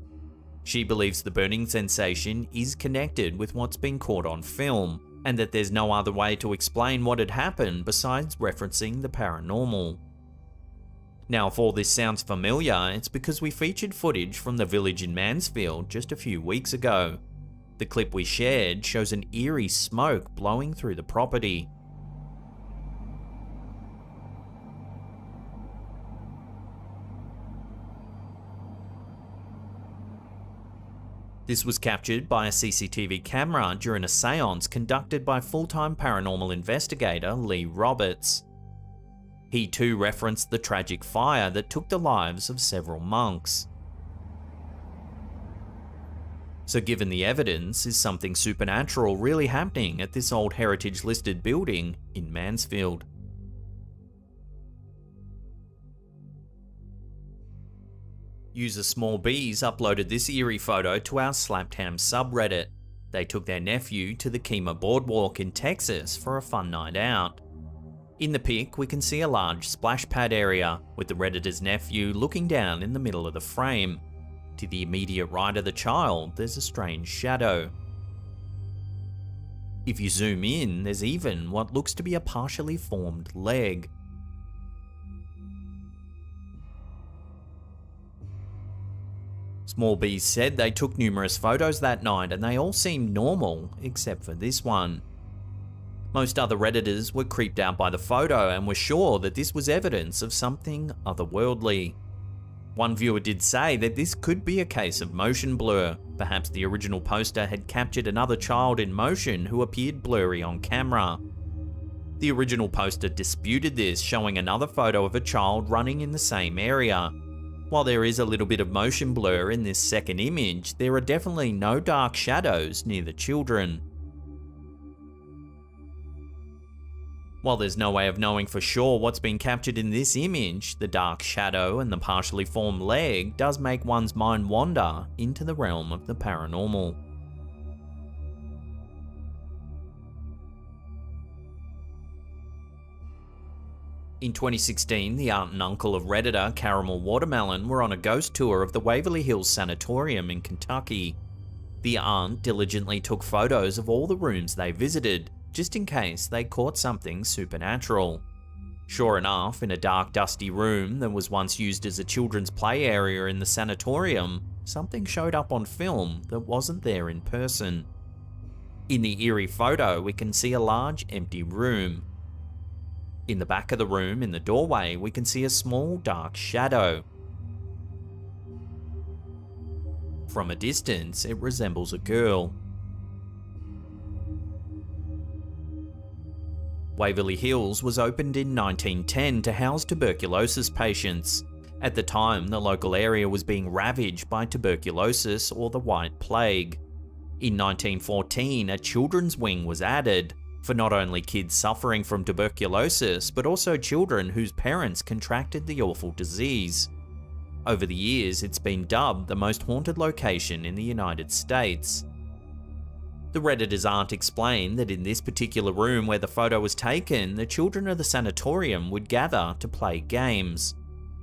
[SPEAKER 1] She believes the burning sensation is connected with what's been caught on film, and that there's no other way to explain what had happened besides referencing the paranormal. Now, if all this sounds familiar, it's because we featured footage from the Village in Mansfield just a few weeks ago. The clip we shared shows an eerie smoke blowing through the property. This was captured by a CCTV camera during a seance conducted by full-time paranormal investigator Lee Roberts. He too referenced the tragic fire that took the lives of several monks. So given the evidence, is something supernatural really happening at this old heritage-listed building in Mansfield? User Small Bees uploaded this eerie photo to our Slapped Ham subreddit. They took their nephew to the Kemah Boardwalk in Texas for a fun night out. In the pic, we can see a large splash pad area, with the Redditor's nephew looking down in the middle of the frame. To the immediate right of the child, there's a strange shadow. If you zoom in, there's even what looks to be a partially formed leg. Small Bees said they took numerous photos that night and they all seemed normal, except for this one. Most other Redditors were creeped out by the photo and were sure that this was evidence of something otherworldly. One viewer did say that this could be a case of motion blur. Perhaps the original poster had captured another child in motion who appeared blurry on camera. The original poster disputed this, showing another photo of a child running in the same area. While there is a little bit of motion blur in this second image, there are definitely no dark shadows near the children. While there's no way of knowing for sure what's been captured in this image, the dark shadow and the partially formed leg does make one's mind wander into the realm of the paranormal. In 2016, the aunt and uncle of Redditor Caramel Watermelon were on a ghost tour of the Waverly Hills Sanatorium in Kentucky. The aunt diligently took photos of all the rooms they visited, just in case they caught something supernatural. Sure enough, in a dark, dusty room that was once used as a children's play area in the sanatorium, something showed up on film that wasn't there in person. In the eerie photo, we can see a large, empty room. In the back of the room, in the doorway, we can see a small, dark shadow. From a distance, it resembles a girl. Waverly Hills was opened in 1910 to house tuberculosis patients. At the time, the local area was being ravaged by tuberculosis or the White Plague. In 1914, a children's wing was added, for not only kids suffering from tuberculosis, but also children whose parents contracted the awful disease. Over the years, it's been dubbed the most haunted location in the United States. The Redditors aunt explained that in this particular room where the photo was taken, the children of the sanatorium would gather to play games.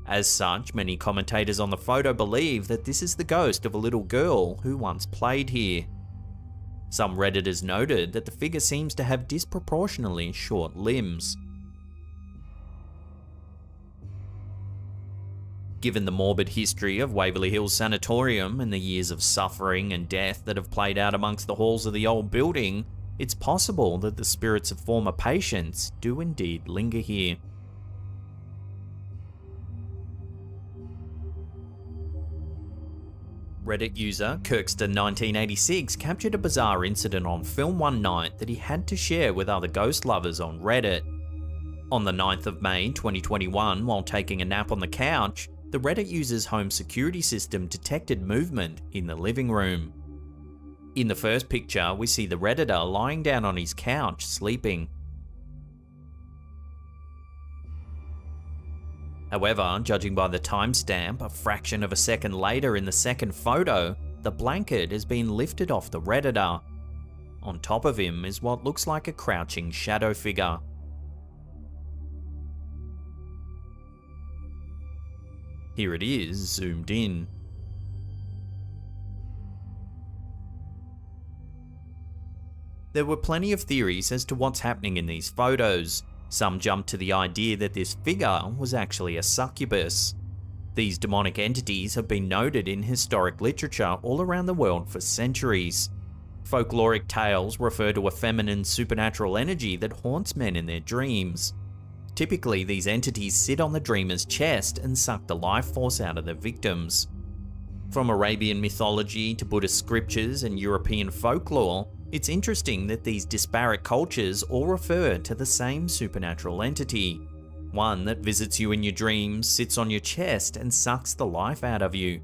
[SPEAKER 1] As such, many commentators on the photo believe that this is the ghost of a little girl who once played here. Some Redditors noted that the figure seems to have disproportionately short limbs. Given the morbid history of Waverly Hills Sanatorium and the years of suffering and death that have played out amongst the halls of the old building, it's possible that the spirits of former patients do indeed linger here. Reddit user Kirkster1986 captured a bizarre incident on film one night that he had to share with other ghost lovers on Reddit. On the 9th of May 2021, while taking a nap on the couch, the Reddit user's home security system detected movement in the living room. In the first picture, we see the Redditor lying down on his couch, sleeping. However, judging by the timestamp, a fraction of a second later in the second photo, the blanket has been lifted off the Redditor. On top of him is what looks like a crouching shadow figure. Here it is, zoomed in. There were plenty of theories as to what's happening in these photos. Some jumped to the idea that this figure was actually a succubus. These demonic entities have been noted in historic literature all around the world for centuries. Folkloric tales refer to a feminine supernatural energy that haunts men in their dreams. Typically, these entities sit on the dreamer's chest and suck the life force out of their victims. From Arabian mythology to Buddhist scriptures and European folklore, it's interesting that these disparate cultures all refer to the same supernatural entity. One that visits you in your dreams, sits on your chest, and sucks the life out of you.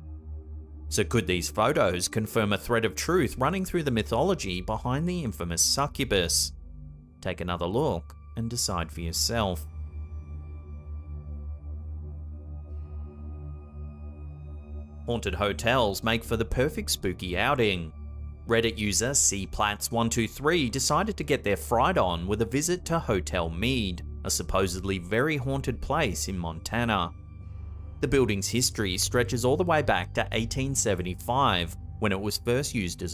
[SPEAKER 1] So could these photos confirm a thread of truth running through the mythology behind the infamous succubus? Take another look and decide for yourself. Haunted hotels make for the perfect spooky outing. Reddit user cplats123 decided to get their fright on with a visit to Hotel Mead, a supposedly very haunted place in Montana. The building's history stretches all the way back to 1875, when it was first used as a